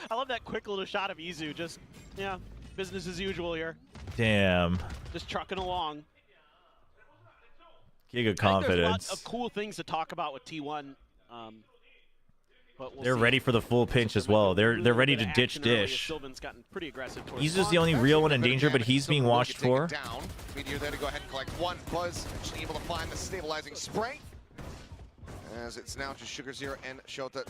I love that quick little shot of Izu. Just, yeah, business as usual here. Damn. Just trucking along. Giga I think there's confidence. lots of cool things to talk about with T1. But we'll They're see. ready for the full pinch as well. They're ready to ditch dish. Sylvan's gotten pretty aggressive towards Izu's the only real one in danger, but he's being watched for. Down. Meteor there to go ahead and collect one. Buzz actually able to find the stabilizing spray. As it's now just Sugar Zero and Shota.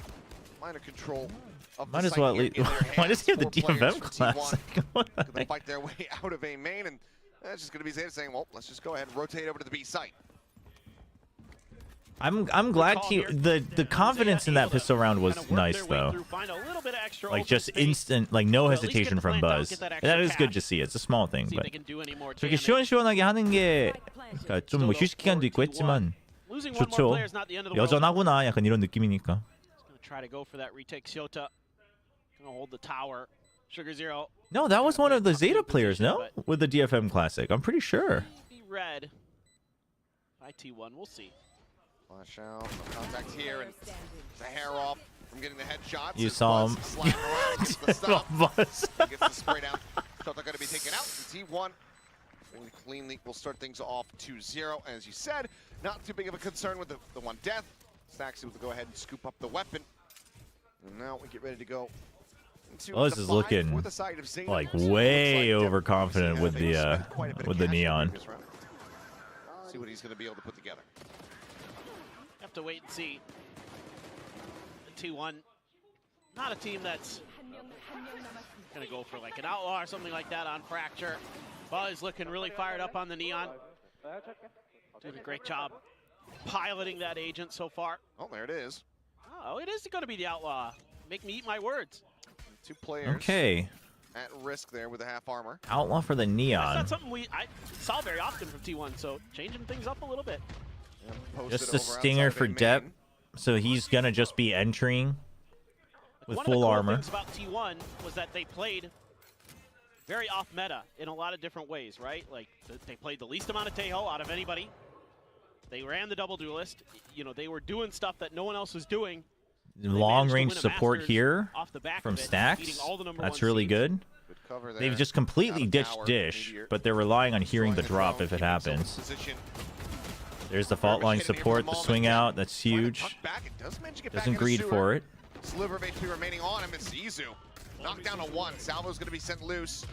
Minor control of Might the as well site at here least. in their Why does he have the hands. 4 players DFM for class? T1 gonna fight their way out of A main, and that's just going to be Zeta saying, well, let's just go ahead and rotate over to the B site. I'm glad the confidence in that pistol round was nice though. Like just instant, like no hesitation from Buzz. And that is good to see. It's a small thing, but 저렇게 시원시원하게 하는 게 그러니까 좀 뭐 휴식 기간도 있고 했지만 좋죠. 여전하구나 약간 이런 느낌이니까. Try to go for that retake. Shota gonna hold the tower. Sugar Zero. No, that was one of the Zeta players, no? With the DFM Classic. I'm pretty sure. Be red by T1. We'll see. Flash out, no contact here, and the hair off from getting the headshots. You saw him. Buzz. He gets the spray down. Shota going to be taken out. And T1 really cleanly will start things off 2-0. As you said, not too big of a concern with the one death. Staxi will go ahead and scoop up the weapon. And now we get ready to go. Buzz is looking like way overconfident with the neon. See what he's going to be able to put together. Have to wait and see. T1, not a team that's gonna go for like an outlaw or something like that on Fracture. Buzz looking really fired up on the neon. Doing a great job piloting that agent so far. Oh, there it is. Oh, it is going to be the outlaw. Make me eat my words. 2 players. Okay. At risk there with the half armor. Outlaw for the That's neon. not something I saw very often from T1, so changing things up a little bit. Just a stinger for Depp, so he's gonna just be entering with full armor. One of the cool things about T1 was that they played very off meta in a lot of different ways, right? Like they played the least amount of Tejo out of anybody. They ran the double duelist. You know, they were doing stuff that no one else was doing. Long range support here from Stax. That's really good. They've just completely ditched dish, but they're relying on hearing the drop if it happens. There's the fault line support, the swing out. That's huge. Doesn't greed for it. Sliver of HP remaining on him. It's Izu. Knocked down to 1. Salvo's going to be sent loose.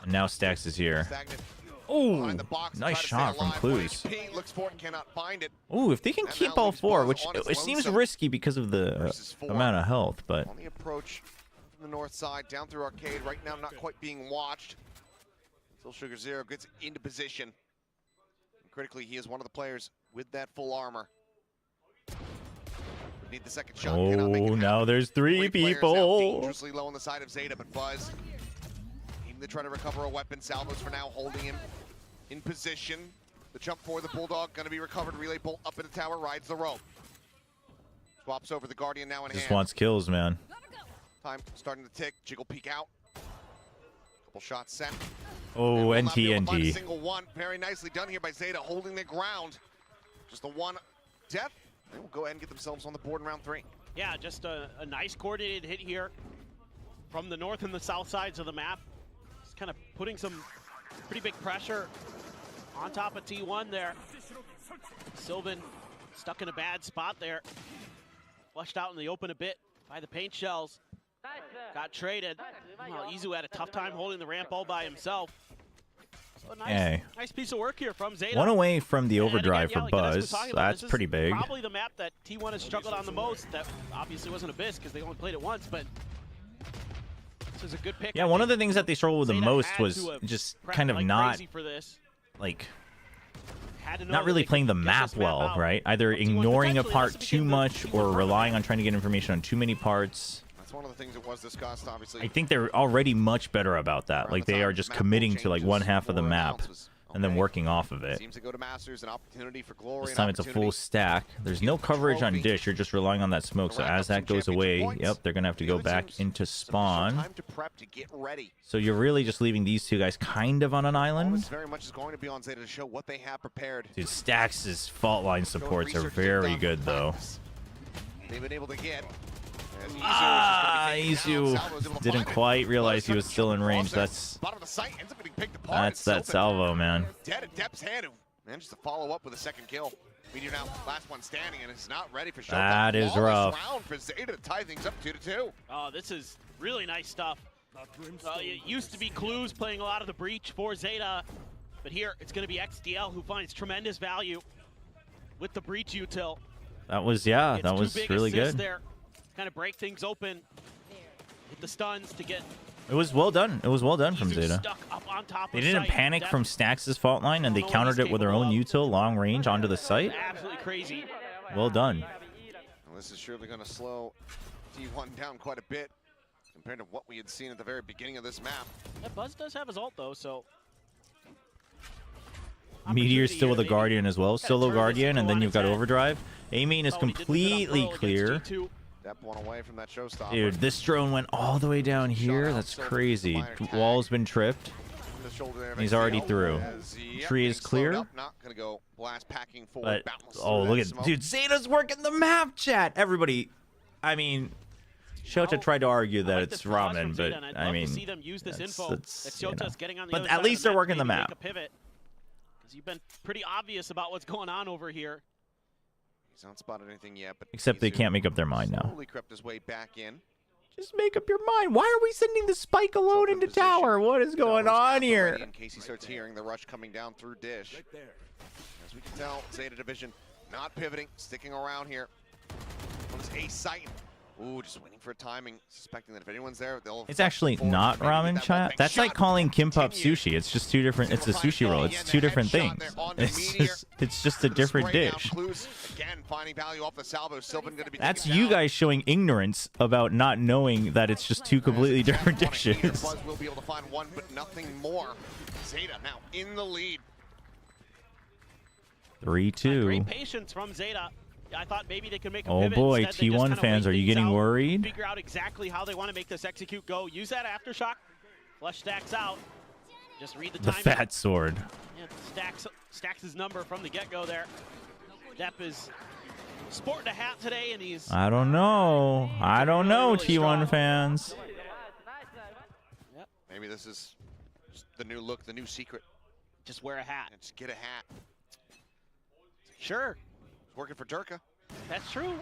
And now Stax is here. Stagnant Oh, nice shot from Clues. Looks for it, cannot find it. Oh, if they can And keep now all leaves four, Buzz which on his it seems lonesome. risky because of the Versus four. amount of health, but On the approach from the north side, down through arcade. Right now, not quite being watched. Still Sugar Zero gets into position. And critically, he is one of the players with that full armor. Need the second shot. Cannot make it oh, happen. now there's three Players now people. dangerously low on the side of Zeta, but Buzz, even to try to recover a weapon. Salvos for now holding him in position. The jump for the Bulldog going to be recovered. Relay Bolt up in the tower, rides the rope. Swaps over the Guardian now in Just hand. wants kills, man. Time starting to tick. Jiggle peek out. Couple shots sent. Oh, And will not be able to find a NT. single one. Very nicely done here by Zeta, holding their ground. Just the one death. They will go ahead and get themselves on the board in round 3. Yeah, just a nice coordinated hit here from the north and the south sides of the map. Just kind of putting some pretty big pressure on top of T1 there. Sylvan stuck in a bad spot there. Flushed out in the open a bit by the paint shells. Got traded. Well, Izu had a tough time holding the ramp all by himself. So a nice piece of work here from Zeta. One away from the And overdrive again, for like Dennis was Buzz. talking about, That's this is pretty big. Probably the map that T1 has struggled on the most. That obviously wasn't a bis because they only played it once, but this is a good pick. Yeah, I one of think. the things that they struggled with the Zeta most had was to have just prepped kind of like not crazy for this. like Had to know not that really they playing could the get map this map well, out. right? Either T1 ignoring a potentially part this too became much the or T1 relying on trying to get information on too many parts. That's one of the things that was discussed, obviously. I think they're already much better about that. Like they are just committing to like one half of the map and then working off of it. Seems to go to Masters, an opportunity for glory. This an time it's a full opportunity. stack. There's no coverage on trophy. dish. You're just relying on that smoke. So Rack as up some that goes championship away, points. yep, they're gonna have to The go other back teams, into some spawn. time to prep to get ready. So you're really just leaving these two guys kind of on an All island. this very much is going to be on Zeta to show what they have prepared. Dude, Stax' fault line supports are very good though. They've been able to get. as Izu is just Ah, gonna be taken down. Izu Salvo's able to didn't find it. quite realize Buzz he was trying to still in jump range. across there. That's Bottom of the site ends up getting picked apart. that Sylvan salvo, man. Dead at Depp's hand, who managed to follow up with a second kill. Meteor now last one standing, and it's not ready for showdown. That is Flawless rough. round for Zeta to tie things up 2-2. Oh, this is really nice stuff. It used to be Clues playing a lot of the breach for Zeta, but here it's going to be XDL who finds tremendous value with the breach util. That was that Two was big really assists good. There, kind of break things open, hit the stuns to get. It was well done. It was well done from Izu Zeta. stuck up on top They of didn't site. panic That- from Stax' fault line, and they countered it with their own util long range onto the site. Absolutely crazy. Well done. Well, this is surely going to slow T1 down quite a bit compared to what we had seen at the very beginning of this map. Yeah, Buzz does have his ult though, so Meteor's still with a Guardian as well. Solo Guardian, and then you've got Overdrive. A-main is completely clear. Step one away from that showstopper. Dude, this drone went all the way down here. That's crazy. Wall's been tripped. The shoulder there of He's XCL already through. as he- yep, Tree being is slowed clear. up, not going to go blast packing forward. But, bounce oh, through look that at... smoke. Dude, Zeta's working the map, chat. Everybody, I mean... Shota tried to argue that it's ramen, but I mean, see them use this info. that's, you know. Shota's getting on the But other at side least of they're the working the maybe map. Make a pivot, because you've been pretty obvious about what's going on over here. He's not spotted anything yet, but Except they Izu can't make up their mind now. slowly crept his way back in. Just make up your mind. Why are we sending the spike alone into tower? What is going on here? In case he starts hearing the rush coming down through dish. As we can tell, Zeta Division not pivoting, sticking around here. On this ace site. Ooh, just waiting for timing, suspecting that if anyone's there, they'll... It's actually not ramen, chat. That's like calling kimbap sushi. It's just two different. It's a sushi roll. It's two different things. It's just a different dish. Again, finding value off the salvo. Sylvan going to be That's you guys showing ignorance about not knowing that it's just two completely different dishes. Buzz will be able to find one, but nothing more. Zeta now in the lead. 3-2. Great patience from Zeta. I thought maybe they could make a Oh pivot. boy, Instead, they just T1 kinda fans, wait are you things getting out, worried? Figure out exactly how they want to make this execute go. Use that aftershock. Flush stacks out. Just read the The timing. fat sword. Yeah, stacks his number from the get-go there. Depp is sporting a hat today, and he's I don't know. I don't know, T1 fans. Maybe this is just the new look, the new secret. Just wear a hat. Just get a hat. Sure. It's working for Durka. That's true.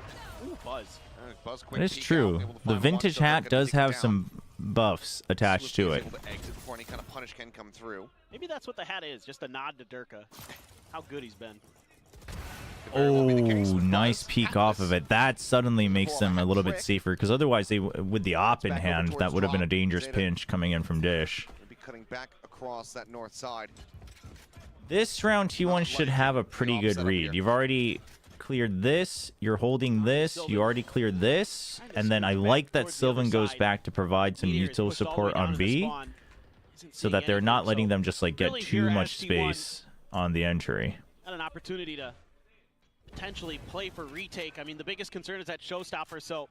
Ooh, Buzz. Buzz quick It is peek true. out, able to The find one, vintage Sylvan hat gonna does take it have down. some buffs attached to it. Able to exit before any kind of punish can come through. Maybe that's what the hat is, just a nod to Durka. How good he's been. Oh, nice peek off of it. That suddenly makes them a little bit safer, because otherwise, they with the op in hand, that would have been a dangerous pinch coming in from Dish. They'll be cutting back across that north side. This round, T1 should have a pretty good read. You've already cleared this, you're holding this, you already cleared this, and then I like that Sylvan goes back to provide some util support on B, so that they're not letting them just like get too much space on the entry. Had an opportunity to potentially play for retake. I mean, the biggest concern is that showstopper, so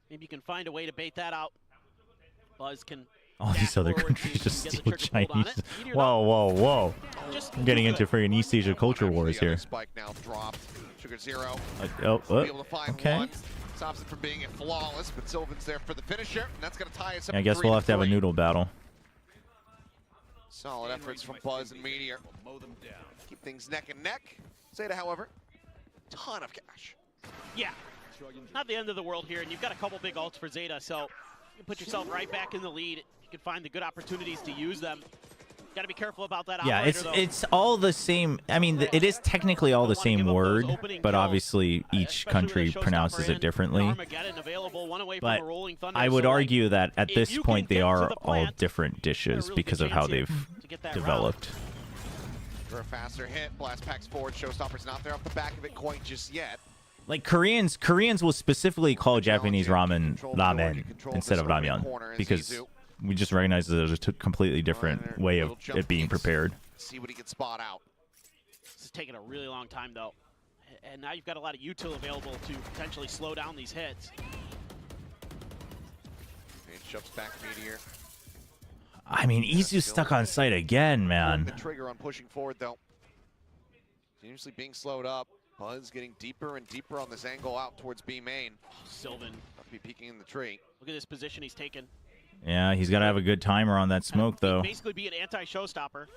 maybe you can find a way to bait that out. Buzz can. All these other countries just steal Chinese. Whoa, whoa, whoa. I'm getting into friggin' East Asia culture wars here. Spike now dropped. Sugar Zero. Okay. Stops it from being flawless, but Sylvan's there for the finisher, and that's going to tie us up. Yeah, I guess we'll have to have a noodle battle. Solid efforts from Buzz and Meteor. Keep things neck and neck. Zeta, however, ton of cash. Yeah, not the end of the world here, and you've got a couple big ults for Zeta, so you can put yourself right back in the lead. You can find the good opportunities to use them. Got to be careful about that. Yeah, it's all the same. I mean, it is technically all the same word, but obviously each country pronounces it differently. But I would argue that at this point they are all different dishes because of how they've developed. For a faster hit, blast packs forward. Showstopper's not there off the back of it quite just yet. Like Koreans will specifically call Japanese ramen instead of ramyeon because we just recognize that there's a completely different way of it being prepared. See what he can spot out. This is taking a really long time though, and now you've got a lot of util available to potentially slow down these hits. And shoves back Meteor. I mean, Izu's stuck on site again, man. The trigger on pushing forward though. Continuously being slowed up. Buzz getting deeper and deeper on this angle out towards B main. Sylvan. Must be peeking in the tree. Look at this position he's taken. Yeah, he's got to have a good timer on that smoke, though. Basically be an anti-showstopper.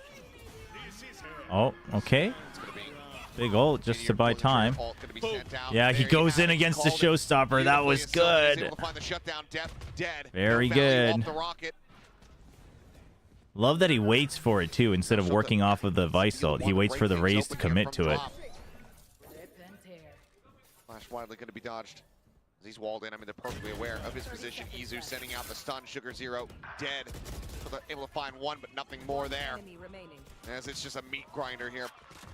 Oh, okay. Big ult just to buy time. Yeah, he goes in against the showstopper. That was good. Very good. Love that he waits for it, too, instead of working off of the Vice ult. He waits for the raise to commit to it. Flash widely going to be dodged. He's walled in. I mean, they're perfectly aware of his position. Izu sending out the stun. Sugar Zero dead. So they're able to find one, but nothing more there. As it's just a meat grinder here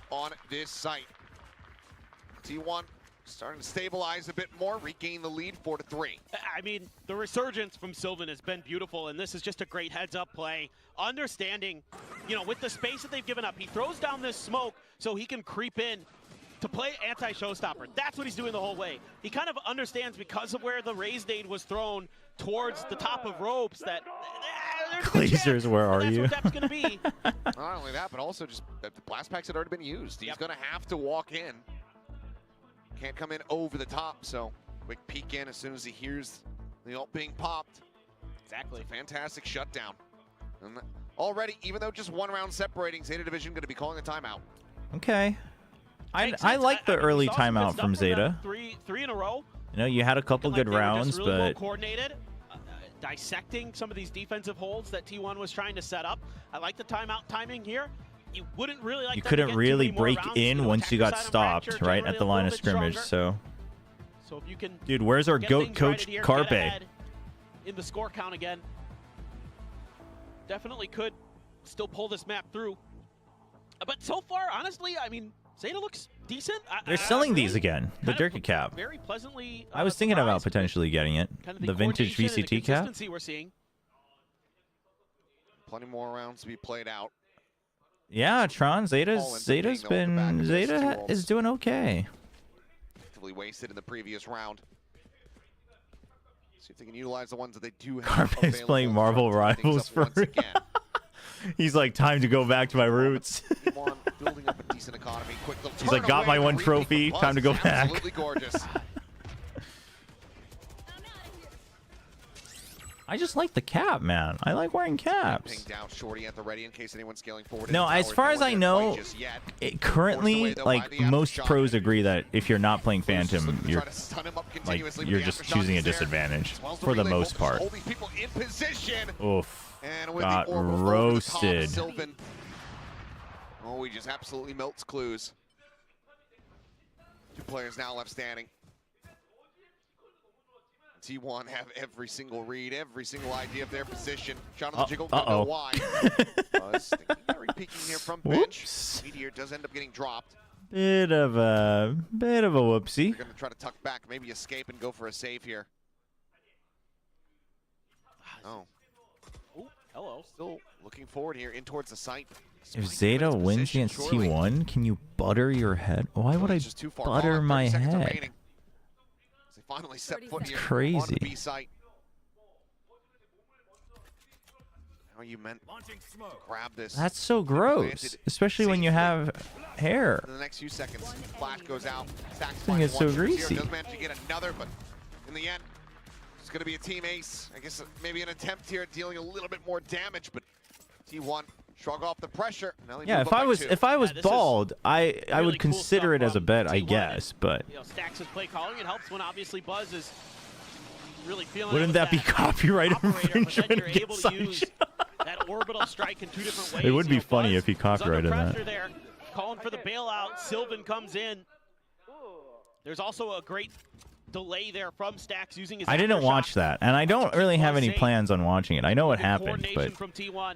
on this site. T1 starting to stabilize a bit more, regain the lead 4-3. I mean, the resurgence from Sylvan has been beautiful, and this is just a great heads-up play. Understanding, you know, with the space that they've given up, he throws down this smoke so he can creep in to play anti-showstopper. That's what he's doing the whole way. He kind of understands, because of where the raised nade was thrown towards the top of ropes, that Glazers, where are you? That's what that's going to be. Not only that, but also just that the blast packs had already been used. He's going to have to walk in. Can't come in over the top, so quick peek in as soon as he hears the ult being popped. Exactly. It's a fantastic shutdown. And already, even though just one round separating, Zeta Division going to be calling a timeout. Okay. I like the early timeout from Zeta. Three in a row. You know, you had a couple good rounds, really well but coordinated, dissecting some of these defensive holds that T1 was trying to set up. I like the timeout timing here. You wouldn't really like. you couldn't really break in once you got stopped, right at the line of scrimmage. So if you can, dude, where's our GOAT coach Carpe? In the score count again. Definitely could still pull this map through. But so far, honestly, I mean, Zeta looks decent. They're selling these again. The Durka cap. Very pleasantly. I was thinking about potentially getting it. Kind of the vintage VCT cap. We're seeing. Plenty more rounds to be played out. Yeah, Tron, Zeta is doing okay. Actively wasted in the previous round. See if they can utilize the ones that they do have. Carpe's playing Marvel Rivals for He's like, time to go back to my roots. Building up a decent economy. Quick little He's like, got my one trophy, time to go back. Absolutely gorgeous. I just like the cap, man. I like wearing caps. Pinged out Shorty at the ready in case anyone's scaling forward. No, as far as I know, currently, like most pros agree that if you're not playing Phantom, you're just choosing a disadvantage for the most part. Oof, got roasted. Oh, he just absolutely melts Clues. 2 players now left standing. T1 have every single read, every single idea of their position. Shot on the jiggle, don't know why. Peeking here from bench. Meteor does end up getting dropped. Bit of a whoopsie. They're going to try to tuck back, maybe escape and go for a save here. Oh. Ooh, hello. Still looking forward here in towards the site. If Zeta wins against T1, can you butter your head? Why would I butter my head? Finally set foot here crazy. on the B site. How you meant to grab this? That's so gross, especially when you have hair. In the next few seconds, flash goes out. Stacks I think it's so greasy. Does manage to get another, but in the end, it's going to be a team ace. I guess maybe an attempt here at dealing a little bit more damage, but T1 shrug off the pressure. Yeah, if I was bald, I would consider it as a bet, I guess, but Stacks' play calling, it helps when obviously Buzz is really feeling. Wouldn't that be copyright infringement? You're able to use that orbital strike in 2 different ways. It would be funny if he copyrighted that. There, calling for the bailout. Sylvan comes in. There's also a great delay there from Stacks using his. I didn't watch that, and I don't really have any plans on watching it. I know what happened, but. From T1.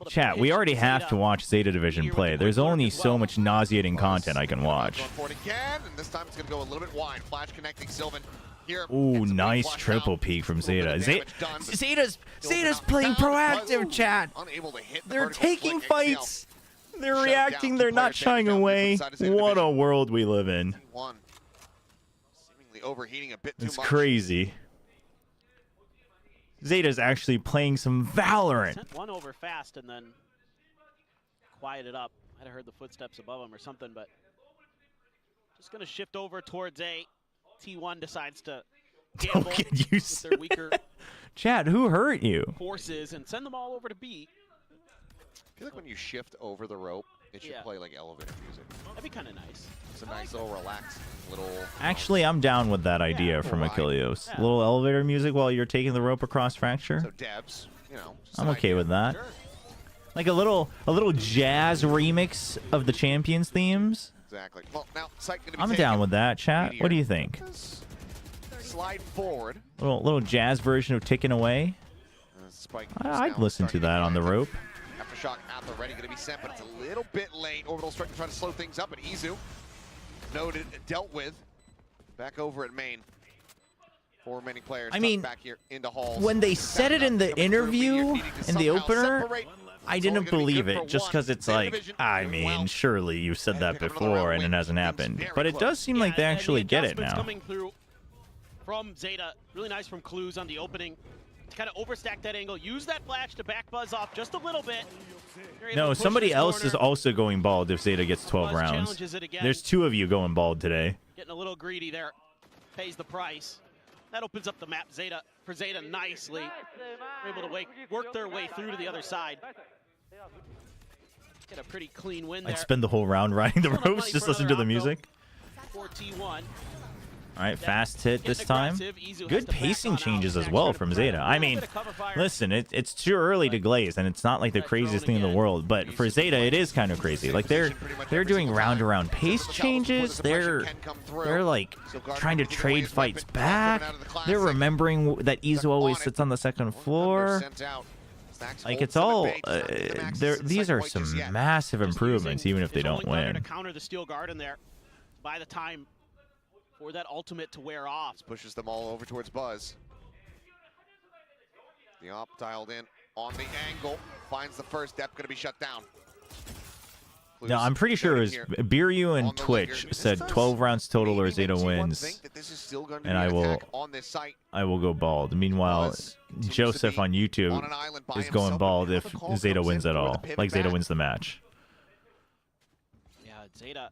Chat, we already have to watch Zeta Division play. There's only so much nauseating content I can watch. Again, and this time it's going to go a little bit wide. Flash connecting Sylvan here. Ooh, nice triple peek from Zeta. Zeta's playing proactive, chat. They're taking fights. They're reacting. They're not shying away. What a world we live in. Seemingly overheating a bit too much. It's crazy. Zeta's actually playing some Valorant. Sent one over fast and then quieted up. I'd have heard the footsteps above him or something, but just going to shift over towards A. T1 decides to gamble with their weaker Chad, who hurt you? forces and send them all over to B. I feel like when you shift over the rope, it should play like elevator music. That'd be kind of nice. It's a nice little relaxed little. Actually, I'm down with that idea from Achilleos. A little elevator music while you're taking the rope across Fracture. So Debs, you know. I'm okay with that. Sure. Like a little jazz remix of the Champions themes. Exactly. Well, now Sight gonna be I'm taking down with that, chat. Meteor. What do you think? Slide forward. Little jazz version of Ticking Away. Spike. I'd listen to that on the rope. Aftershock at the ready, going to be sent, but it's a little bit late. Orbital Strike to try to slow things up, and Izu noted, dealt with. Back over at main. 4 remaining players. I mean, back here into halls. When they said it in the interview, in the opener, I didn't believe it just because it's like, I mean, surely you said that before and it hasn't happened. But it does seem like they actually get it now. Coming through from Zeta, really nice from Clues on the opening. To kind of overstack that angle, use that flash to back Buzz off just a little bit. No, somebody else is also going bald if Zeta gets 12 rounds. There's 2 of you going bald today. Getting a little greedy there. Pays the price. That opens up the map for Zeta nicely. They're able to work their way through to the other side. Get a pretty clean win there. I'd spend the whole round riding the ropes, just listen to the music. For T1. All right, fast hit this time. Good pacing changes as well from Zeta. I mean, listen, it's too early to glaze, and it's not like the craziest thing in the world. But for Zeta, it is kind of crazy. Like they're doing round-to-round pace changes. They're like trying to trade fights back. They're remembering that Izu always sits on the second floor. Like it's all. These are some massive improvements, even if they don't win. To counter the steel guard in there, by the time for that ultimate to wear off. Pushes them all over towards Buzz. The op dialed in on the angle. Finds the first step, going to be shut down. No, I'm pretty sure it was Biryu and Twitch said 12 rounds total or Zeta wins. And I will go bald. Meanwhile, Joseph on YouTube is going bald if Zeta wins at all. Like Zeta wins the match. Yeah, Zeta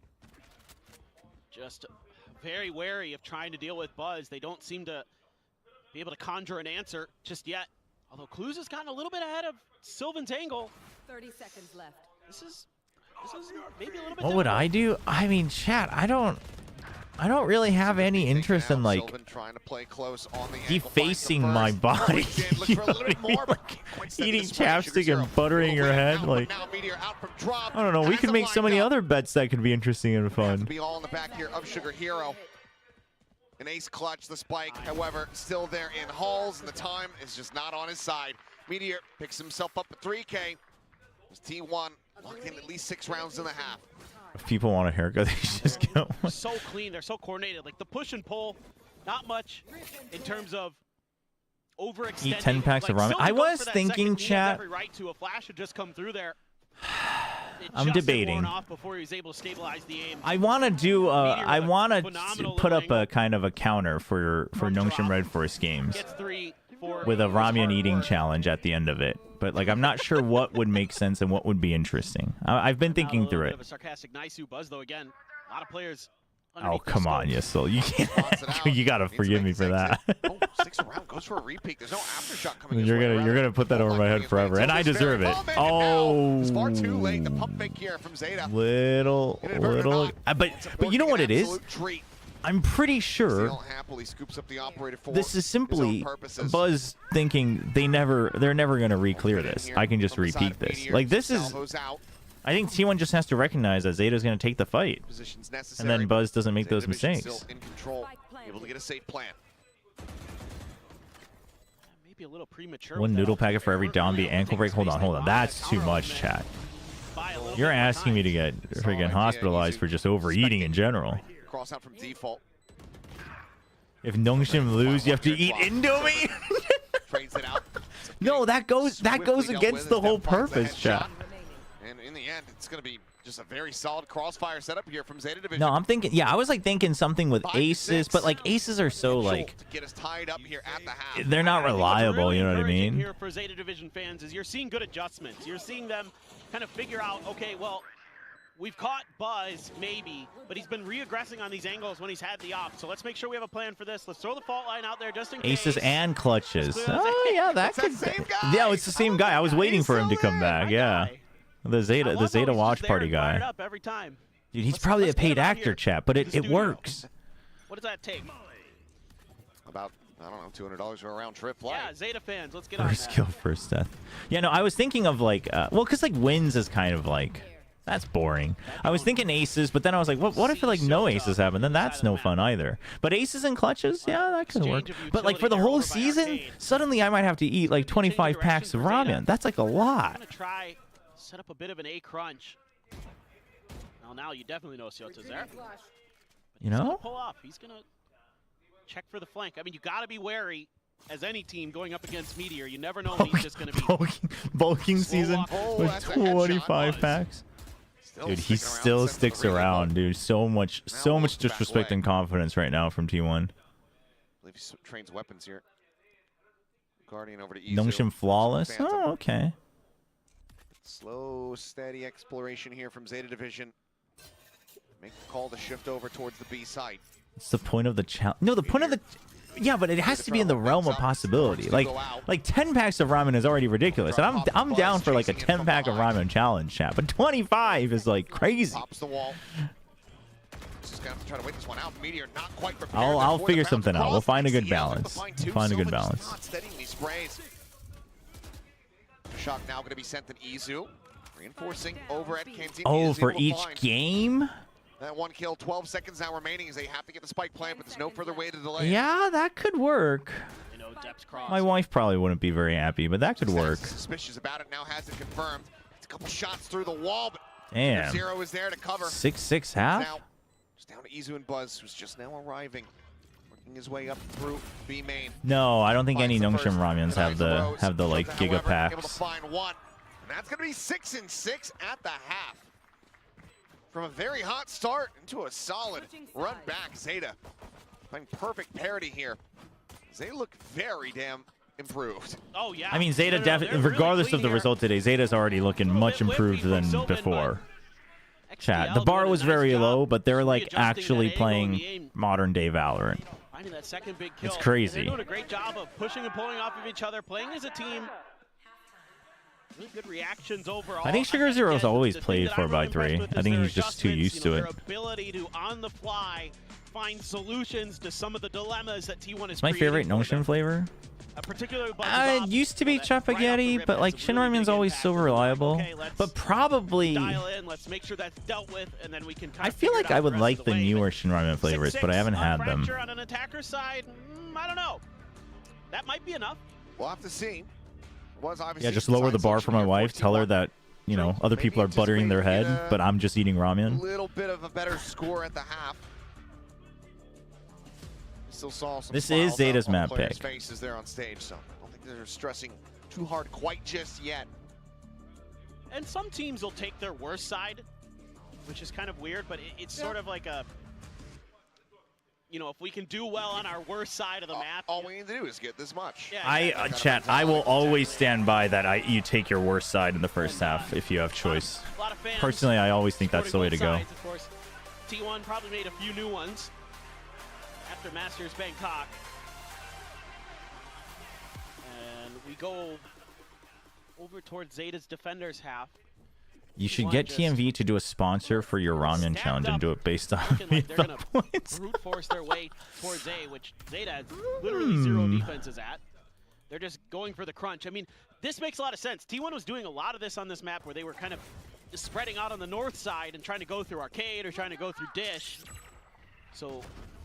just very wary of trying to deal with Buzz. They don't seem to be able to conjure an answer just yet. Although Clues has gotten a little bit ahead of Sylvan's angle. 30 seconds left. This is maybe a little bit What would I do? I mean, chat, I don't really have any interest in like defacing my body. You know what I mean? Like, eating chapstick and buttering your head. Like, I don't know. We could make so many other bets that could be interesting and fun. Be all in the back here of Sugar Hero. An ace clutch, the spike, however, still there in Halls, and the time is just not on his side. Meteor picks himself up at 3K. As T1 locked in at least 6 rounds and a half. If people want a haircut, they just go. So clean, they're so coordinated. Like the push and pull, not much in terms of overextending. Eat 10 packs of ramen. Sylvan I goes was for that thinking, second. He has chat. every right to. A flash had just come through there. I'm debating. Off before he was able to stabilize the aim. I want to do. I want to put up a kind of a counter for Nongshim Red Force games with a ramen eating challenge at the end of it. But like, I'm not sure what would make sense and what would be interesting. I've been thinking through it. Of a sarcastic Naisu buzz though. Again, a lot of players. Oh come on, Yassil, you can't. You gotta forgive me for that. Oh, 6 around, goes for a repeat. There's no aftershock coming. You're gonna put that over my head forever, and I deserve it. Oh, it's far too late. The pump fake here from Zeta. Little. But you know what it is? I'm pretty sure this is simply Buzz thinking they're never gonna re-clear this. I can just repeat this. Like this is. I think T1 just has to recognize that Zeta's going to take the fight, and then Buzz doesn't make those mistakes. Still in control, able to get a safe plan. Maybe a little premature. One noodle packet for every downbeat ankle break. Hold on. That's too much, chat. You're asking me to get freaking hospitalized for just overeating in general. Cross out from default. If Nongshim lose, you have to eat Indomie. Trades it out. No, that goes against the whole purpose, chat. And in the end, it's going to be just a very solid crossfire setup here from Zeta Division. No, I'm thinking, yeah, I was like thinking something with aces, but like aces are so like, to get us tied up here at the half. they're not reliable, you know what I mean? Here for Zeta Division fans is you're seeing good adjustments. You're seeing them kind of figure out, okay, well, we've caught Buzz maybe, but he's been re-aggressing on these angles when he's had the op. So let's make sure we have a plan for this. Let's throw the fault line out there just in case. Aces and clutches. Oh yeah, that could. Yeah, it's the same guy. I was waiting for him to come back. Yeah. The Zeta Watch Party guy. Dude, he's probably a paid actor, chat, but it works. What does that take? About, I don't know, $200 for a round trip flight. Yeah, Zeta fans, let's get on First that. kill, first death. Yeah, no, I was thinking of like, well, because like wins is kind of like, that's boring. I was thinking aces, but then I was like, what if like no aces happen? Then that's no fun either. But aces and clutches, yeah, that could work. But like for the whole season, suddenly I might have to eat like 25 packs of ramen. That's like a lot. Set up a bit of an A crunch. Well, now you definitely know Siota's there. You know? Pull off. He's gonna check for the flank. I mean, you gotta be wary as any team going up against Meteor. You never know when he's just gonna be bulking season with 25 packs. Dude, he still sticks around, dude. So much disrespect and confidence right now from T1. I believe he trains weapons here. Guardian over to Izu. Nongshim flawless. Oh, okay. Slow, steady exploration here from Zeta Division. Make the call to shift over towards the B side. What's the point of the challenge? No, the point of the... Yeah, but it has to be in the realm of possibility. Like 10 packs of ramen is already ridiculous. And I'm down for like a 10 pack of ramen challenge, chat. But 25 is like crazy. Pops the wall. Just gonna have to try to wait this one out. Meteor not quite prepared. I'll figure something out. We'll find a good balance. Find a good balance. Not steadying these sprays. Shock now going to be sent to Izu. Reinforcing over at Canteen. Oh, for each game? That one kill, 12 seconds now remaining as they have to get the spike plant, but there's no further way to delay. Yeah, that could work. My wife probably wouldn't be very happy, but that could work. Suspicious about it, now has it confirmed. It's a couple shots through the wall, but damn. Zero is there to cover. 6-6 half? Now, just down to Izu and Buzz, who's just now arriving. Working his way up through B main. No, I don't think any Nongshim ramyuns have the like giga packs. Able to find one. And that's going to be 6-6 at the half. From a very hot start into a solid run back, Zeta. Playing perfect parity here. They look very damn improved. Oh, yeah. I mean, Zeta definitely, regardless of the result today, Zeta's already looking much improved than before. Chat, the bar was very low, but they're like actually playing modern day Valorant. Finding that second big kill. It's crazy. And they're doing a great job of pushing and pulling off of each other, playing as a team. Really good reactions overall. I think Sugar Zero's Again, always the thing played that 4 I'm by really 3. impressed with I is think their he's just too adjustments, used to it. Their ability to, on the fly, find solutions to some of the dilemmas that T1 is It's my favorite Notion flavor. particularly It used to be Chapaghetti, but like Shin Ramen's always so reliable. But probably, dial in, let's make sure that's dealt with, and then we can kind I of feel figure like it out I would the rest like of the way. newer Shin Ramen flavors, but I haven't had them. Fracture on an attacker's side, I don't know. That might be enough. We'll have to see. Was obviously Yeah, just lower the bar for my wife. Tell her that, you know, other people are buttering their head, but I'm just eating a ramen. little bit of a better score at the half. Still saw some This is smiles Zeta's on map players' pick. faces there on stage, so I don't think they're stressing too hard quite just yet. And some teams will take their worst side, which is kind of weird, but it's sort of like a, you know, if we can do well on our worst side of the map. All we need to do is get this much. Yeah, Chat, I will always stand by that. You take your worst side in the first half if you have choice. A lot of fans Personally, I always think that's the way to supporting go. both sides, of course. T1 probably made a few new ones after Masters Bangkok. And we go over towards Zeta's defenders half. You should get TMV to do a sponsor for your ramen challenge and do it based on Looking like they're the gonna points. brute force their way towards A, which Zeta has literally zero defenses at. They're just going for the crunch. I mean, this makes a lot of sense. T1 was doing a lot of this on this map where they were kind of just spreading out on the north side and trying to go through arcade or trying to go through dish. So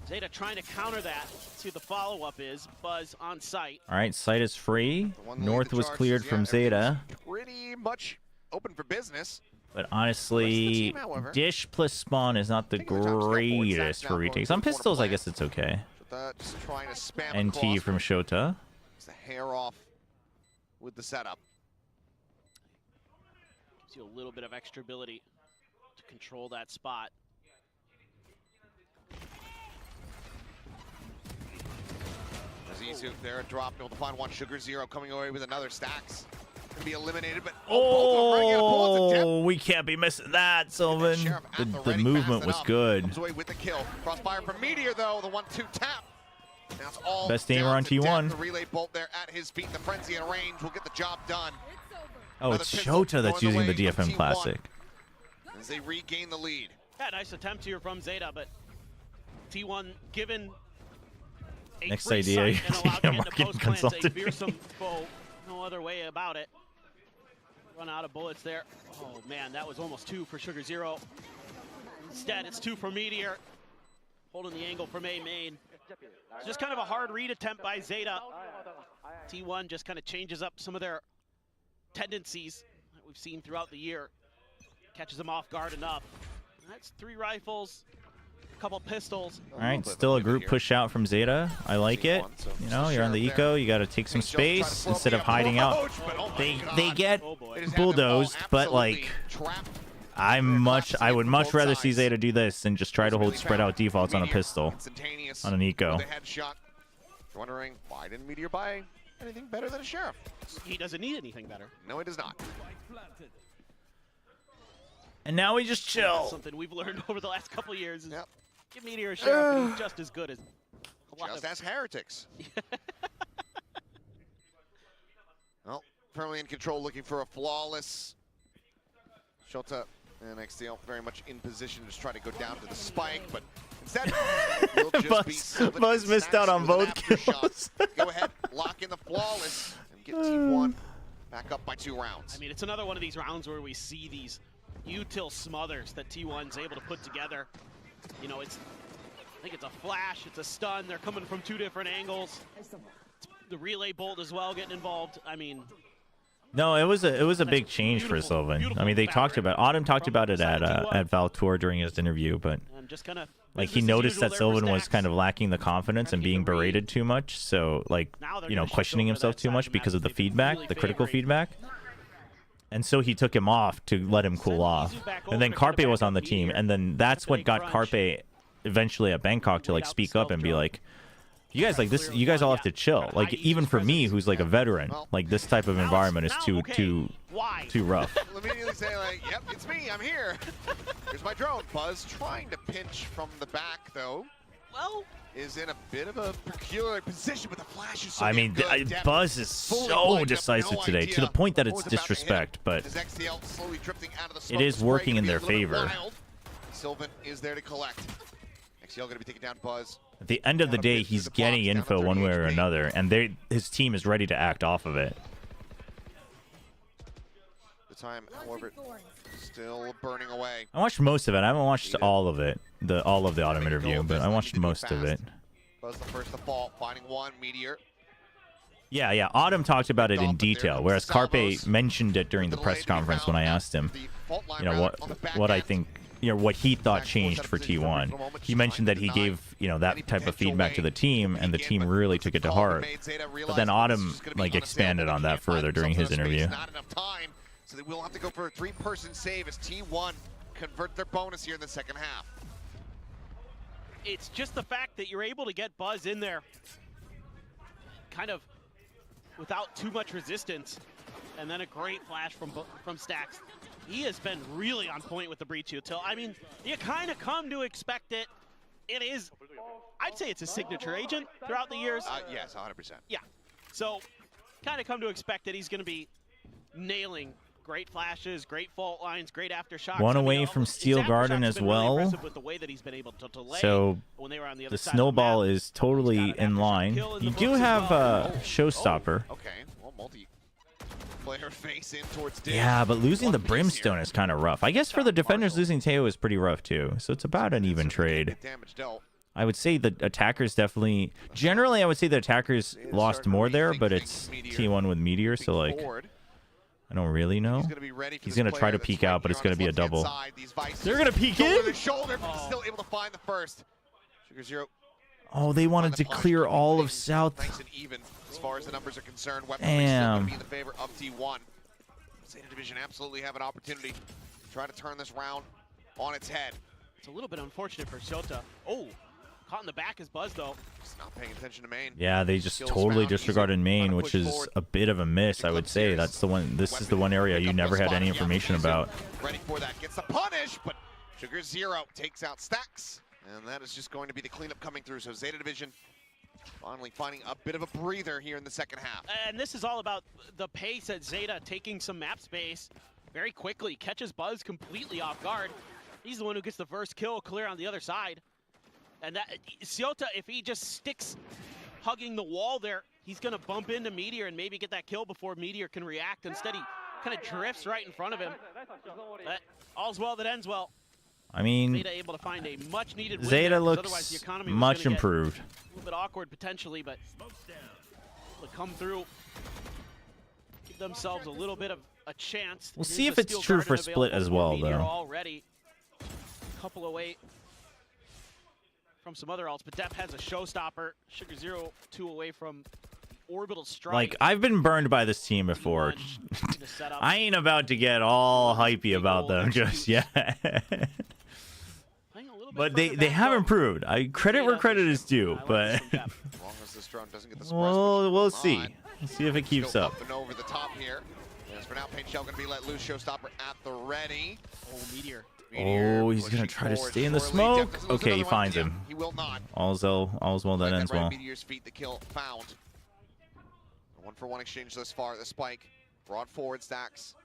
Zeta trying to counter that. See what the follow-up is. Buzz on site. All right, site is free. one lead North the was charge cleared is, from yeah, Zeta. Pretty much open for business. But honestly, however, Dish plus Spawn is not the greatest for retakes. On pistols, I guess it's okay. Just trying to spam NT across. from Shota. It's the hair off with the setup. Gives you a little bit of extra ability to control that spot. Zizu there, drop, able to find one. Sugar Zero coming away with another. Stacks gonna be eliminated, but both of them running out of bullets at depth. Oh, we can't be missing that, Sylvan. The movement was good. Comes away with the kill. Crossfire from Meteor though, the 1-2 tap. Now it's all Best aimer down on to Death. T1. The relay bolt there at his feet. The frenzy in range will get the job done. Oh, it's Shota that's using the DFM Classic. As they regain the lead. Yeah, nice attempt here from Zeta, but T1 given a Next free idea, sight and allowed to get into marketing post plants, a consultant. fearsome foe. No other way about it. Run out of bullets there. Oh man, that was almost 2 for Sugar Zero. Instead, it's 2 for Meteor. Holding the angle from A main. It's just kind of a hard read attempt by Zeta. T1 just kind of changes up some of their tendencies that we've seen throughout the year. Catches them off guard enough. That's 3 rifles, a couple pistols. All right, still a group push out from Zeta. I like it. You know, you're on the eco. You got to take some space instead of hiding out. They get bulldozed, but like I would much rather see Zeta do this than just try to hold spread out defaults on a pistol on an eco. With a headshot. Wondering why didn't Meteor buy anything better than a Sheriff? He doesn't need anything better. No, he does not. And now we just chill. That's something we've learned over the last couple of years. Is give Meteor a Sheriff, and he's just as good as a lot Just of as heretics. Well, firmly in control, looking for a flawless. Shota and XCL very much in position to try to go down to the spike, but instead, will just be Sylvan Buzz and missed out Stacks on with an both aftershock. kills. Go ahead, lock in the flawless, and get T1 back up by 2 rounds. I mean, it's another one of these rounds where we see these util smothers that T1's able to put together. You know, I think it's a flash, it's a stun. They're coming from 2 different angles. The relay bolt as well getting involved. I mean, No, it was a big change for Sylvan. I mean, they talked about Autumn talked about it at Val Tour during his interview, but just kind of like he noticed that Sylvan was kind of lacking the confidence and being berated too much, so like questioning himself too much because of the feedback, the critical feedback. And so he took him off to let him cool off. And then Carpe was on the team, and then that's what got Carpe eventually at Bangkok to like speak up and be like, you guys like this, you guys all have to chill. Like even for me who's like a veteran, like this type of environment is too rough. Immediately say like, yep, it's me, I'm here. Here's my drone. Buzz trying to pinch from the back though. well, is in a bit of a peculiar position, but the flash is so I mean, good. Dep Buzz is so decisive today, to the point that it's disrespect, but As XCL slowly drifting out of the it smoke, is spray working gonna in be a their little bit favor. wild. Sylvan is there to collect. XCL going to be taking down Buzz. At the end of the day, he's getting info one way or another, and his team is ready to act off of it. The time, however, still burning away. I watched most of it. I haven't watched all of it, all of the Autumn interview, but I watched most of it. Buzz the first to fall, finding one, Meteor. Yeah. Autumn talked about it in detail, whereas Carpe mentioned it during the press conference when I asked him, what I think, what he thought changed for T1. He mentioned that he gave, that type of feedback to the team, and the team really took it to heart. But then Autumn, expanded on that further during his interview. Not enough time, so they will have to go for a 3-person save as T1 convert their bonus here in the second half. it's just the fact that you're able to get Buzz in there kind of without too much resistance, and then a great flash from Stacks. He has been really on point with the breach util. I mean, you kind of come to expect it. It is, I'd say it's a signature agent throughout the years. Yes, 100%. Yeah, so kind of come to expect that he's going to be nailing great flashes, great fault lines, great aftershocks. One away from Steel Garden as well. With the way that he's been able to delay So when they were on the, other the side snowball is totally in line. You do have Showstopper. Okay, well, multi-player face in towards Dish. Yeah, but losing the Brimstone is kind of rough. I guess for the defenders, losing Teo is pretty rough too. So it's about an even trade. Damage dealt. I would say the attackers definitely... Generally, I would say the attackers lost more there, but it's T1 with Meteor, so like... I don't really know. He's going to try to peek out, but it's going to be a double. They're going to peek in? Shoulder, but still able to find the first. Sugar Zero. Oh, they wanted to clear all of South. Nice and even as far as the numbers are concerned. Damn. Still going to be in the favor of T1. Zeta Division absolutely have an opportunity to try to turn this round on its head. It's a little bit unfortunate for Shota. Oh, caught in the back is Buzz, though. Just not paying attention to main. Yeah, they just totally disregarded main, which is a bit of a miss, I would say. That's the one. This is the one area you never had any information about. Ready for that. Gets the punish, but Sugar Zero takes out Stacks. And that is just going to be the cleanup coming through. So Zeta Division finally finding a bit of a breather here in the second half. And this is all about the pace at Zeta taking some map space very quickly. Catches Buzz completely off guard. He's the one who gets the first kill clear on the other side. And that Ciota, if he just sticks hugging the wall there, he's going to bump into Meteor and maybe get that kill before Meteor can react. Instead, he kind of drifts right in front of him. But all's well that ends well. I mean, Zeta able to find a much-needed win Zeta there, looks otherwise the economy was much gonna get improved. A little bit awkward potentially, but they'll come through, give themselves a little bit of a chance. We'll Here's see if the it's Steel true Garden for Split available as for well, Meteor though. Already, couple away from some other alts, but Dep has a showstopper. Sugar Zero 2 away from the orbital strike. Like, I've been burned by this team before. I ain't about to get all hypey about them just yet. But they have improved. I credit where credit is due, but As long as this drone doesn't get the suppress, we'll see. We'll see if it keeps Still up. up and over the top here. As for now, Paint Shell going to be let loose. Showstopper at the ready. Oh, Meteor. Oh, he's gonna try to stay in the smoke. Okay, he finds him. He will not. All's well that ends well. Meteor's feet, the kill found. A 1-for-1 exchange thus far. The spike brought forward Stacks.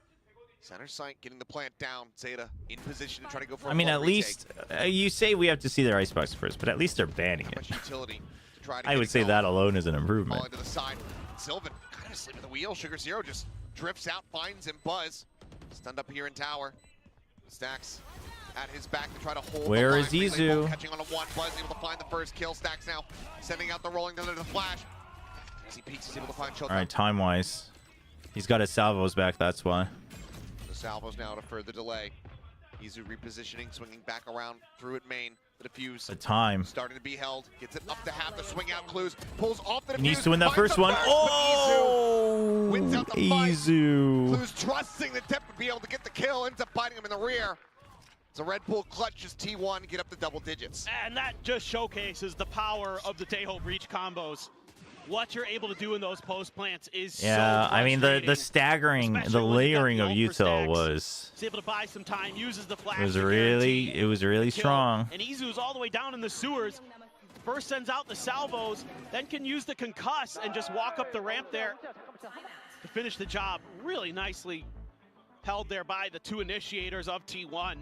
Center site getting the plant down. Zeta in position to try to go for. I mean, at least you say we have to see their icebox first, but at least they're banning it. Utility to try to I would say that alone is an improvement. Ball into the side. Sylvan kind of asleep at the wheel. Sugar Zero just drifts out, finds him. Buzz stunned up here in tower. Stacks at his back to try to hold. Where is Izu? Catching on a one. Buzz able to find the first kill. Stacks now sending out the rolling under the flash. As he peeks, he's able to find Showtime. All right, time-wise, he's got his salvos back. That's why. The salvos now to further delay. Izu repositioning, swinging back around through at main. The defuse. The time. Starting to be held. Gets it up to half the swing out clues. Pulls off the defuse. He needs to win that first one. Oh! Wins out the fight. Izu. Clues trusting that Dep would be able to get the kill. Ends up biting him in the rear. It's a Red Bull clutches T1 get up to double digits. And that just showcases the power of the Tejo breach combos. What you're able to do in those post plants is Yeah, so I mean the staggering, the layering of util was. He's able to buy some time, uses the flash. It was really strong. And Izu's all the way down in the sewers. First sends out the salvos, then can use the concuss and just walk up the ramp there to finish the job. Really nicely held there by the two initiators of T1.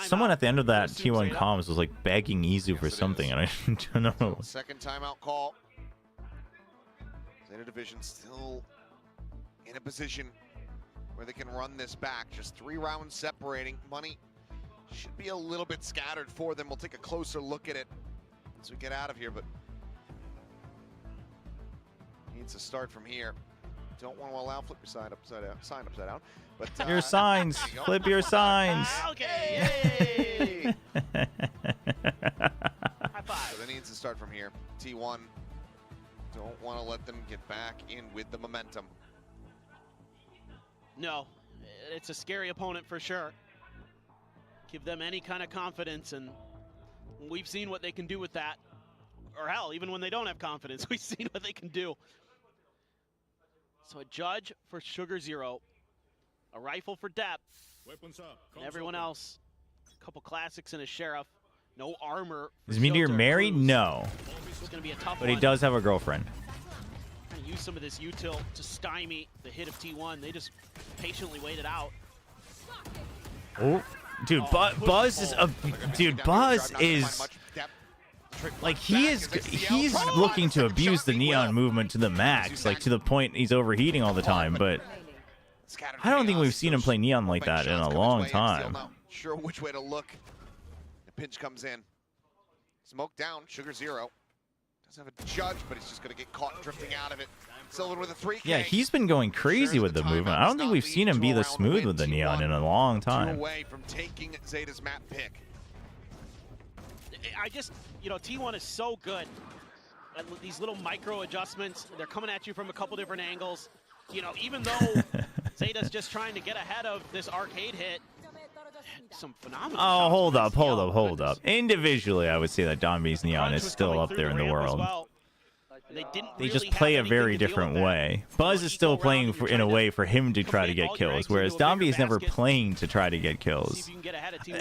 Someone at the end of that T1 comms was like begging Izu for something, and I don't know. Second timeout call. Zeta Division still in a position where they can run this back. Just 3 rounds separating. Money should be a little bit scattered for them. We'll take a closer look at it as we get out of here, but needs to start from here. Don't want to allow flip your sign upside down. But Your signs. Flip your signs. Okay, yay! High five. So they needs to start from here. T1 don't want to let them get back in with the momentum. No, it's a scary opponent for sure. Give them any kind of confidence, and we've seen what they can do with that. Or hell, even when they don't have confidence, we've seen what they can do. So a judge for Sugar Zero, a rifle for Depth, and everyone else, a couple classics and a sheriff, no armor. Is Meteor married? No. It's gonna be a tough But he one. does have a girlfriend. Trying to use some of this util to stymie the hit of T1. They just patiently waited out. Oh, dude, Buzz is a dude. Buzz is like he's looking to abuse the neon movement to the max, like to the point he's overheating all the time. But I don't think we've seen him play neon like that in a long time. Not sure which way to look. The pinch comes in. Smoke down. Sugar Zero doesn't have a judge, but he's just going to get caught drifting out of it. Sylvan with a 3K. Yeah, he's been going crazy with the movement. I don't think we've seen him be this smooth with the neon in a long time. Away from taking Zeta's map pick. I just, you know, T1 is so good at these little micro adjustments. They're coming at you from a couple different angles. You know, even though Zeta's just trying to get ahead of this arcade hit, some phenomenal Oh, shots hold up. Individually, I would say that Donby's neon is still up there in the world. They just play a very different way. Buzz is still playing in a way for him to try to get kills, whereas Donby is never playing to try to get kills.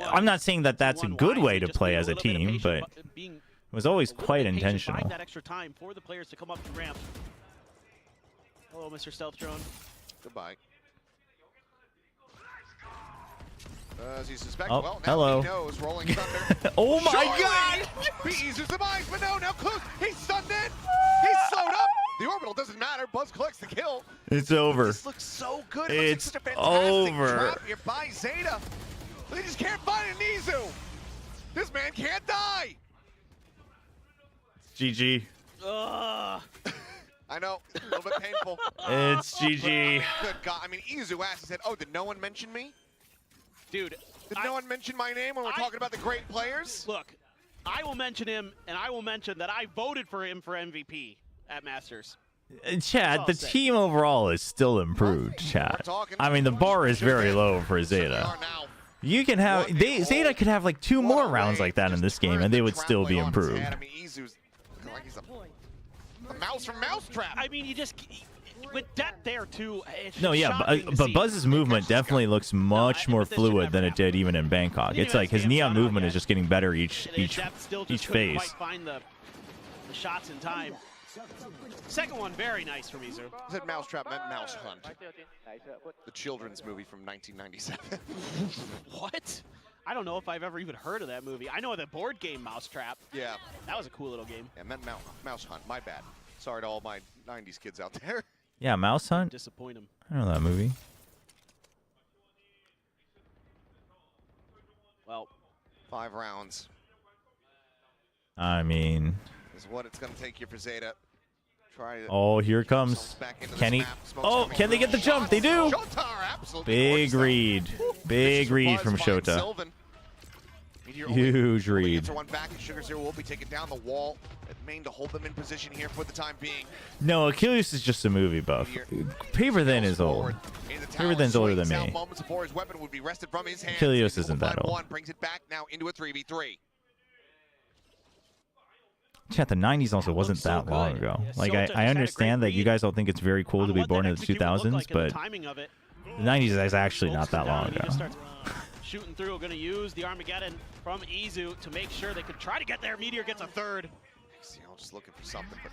I'm not saying that that's a good way to play as a team, but it was always quite intentional. That extra time for the players to come up the ramp. Hello, Mr. Stealth Drone. Goodbye. As you suspect, Oh, well, now hello. he knows Rolling Thunder. Oh my Surely God! He eases the eyes, but no, now close. He's stunned in. He's slowed up. The orbital doesn't matter. Buzz collects the kill. It's over. This looks so good. It's such a fantastic over. trap here by Zeta. They just can't find an Izu. This man can't die. GG. Ugh. I know, a little bit painful. It's GG. Good God. I mean, Izu asked, he said, oh, did no one mention me? Dude, did no one mention my name when we're talking about the great players? Look, I will mention him, and I will mention that I voted for him for MVP at Masters. Chad, the team overall is still improved, Chad. I mean, the bar is very low for Zeta. You can have Zeta could have like 2 more rounds like that in this game, and they would still be improved. I mean, Izu's like he's a mouse from Mousetrap. I mean, you just with depth there too. No, yeah, but Buzz's movement definitely looks much more fluid than it did even in Bangkok. It's like his neon movement is just getting better each phase. Quite find the shots in time. Second one, very nice from Izu. I said Mousetrap meant Mouse Hunt. The children's movie from 1997. What? I don't know if I've ever even heard of that movie. I know the board game Mousetrap. Yeah. That was a cool little game. Yeah, meant Mouse Hunt. My bad. Sorry to all my 90s kids out there. Yeah, Mouse Hunt? Disappoint him. I know that movie. Well, 5 rounds. I mean... is what it's going to take here for Zeta. Try to oh, here comes Kenny. Oh, can they get the jump? They do. Big read. Big read from Shota. Huge read. One back, and Sugar Zero will be taking down the wall at main to hold them in position here for the time being. No, Achilles is just a movie buff. Paper Thin is old. Paper Thin's older than me. Moments before his weapon would be wrested from his hands. Achilles isn't that old. One brings it back now into a 3v3. Chat, the 90s also wasn't that long ago. Like, I understand that you guys all think it's very cool to be born in the 2000s, but the 90s is actually not that long ago. Shooting through, going to use the Armageddon. from Izu to make sure they could try to get there. Meteor gets a third. XCL just looking for something, but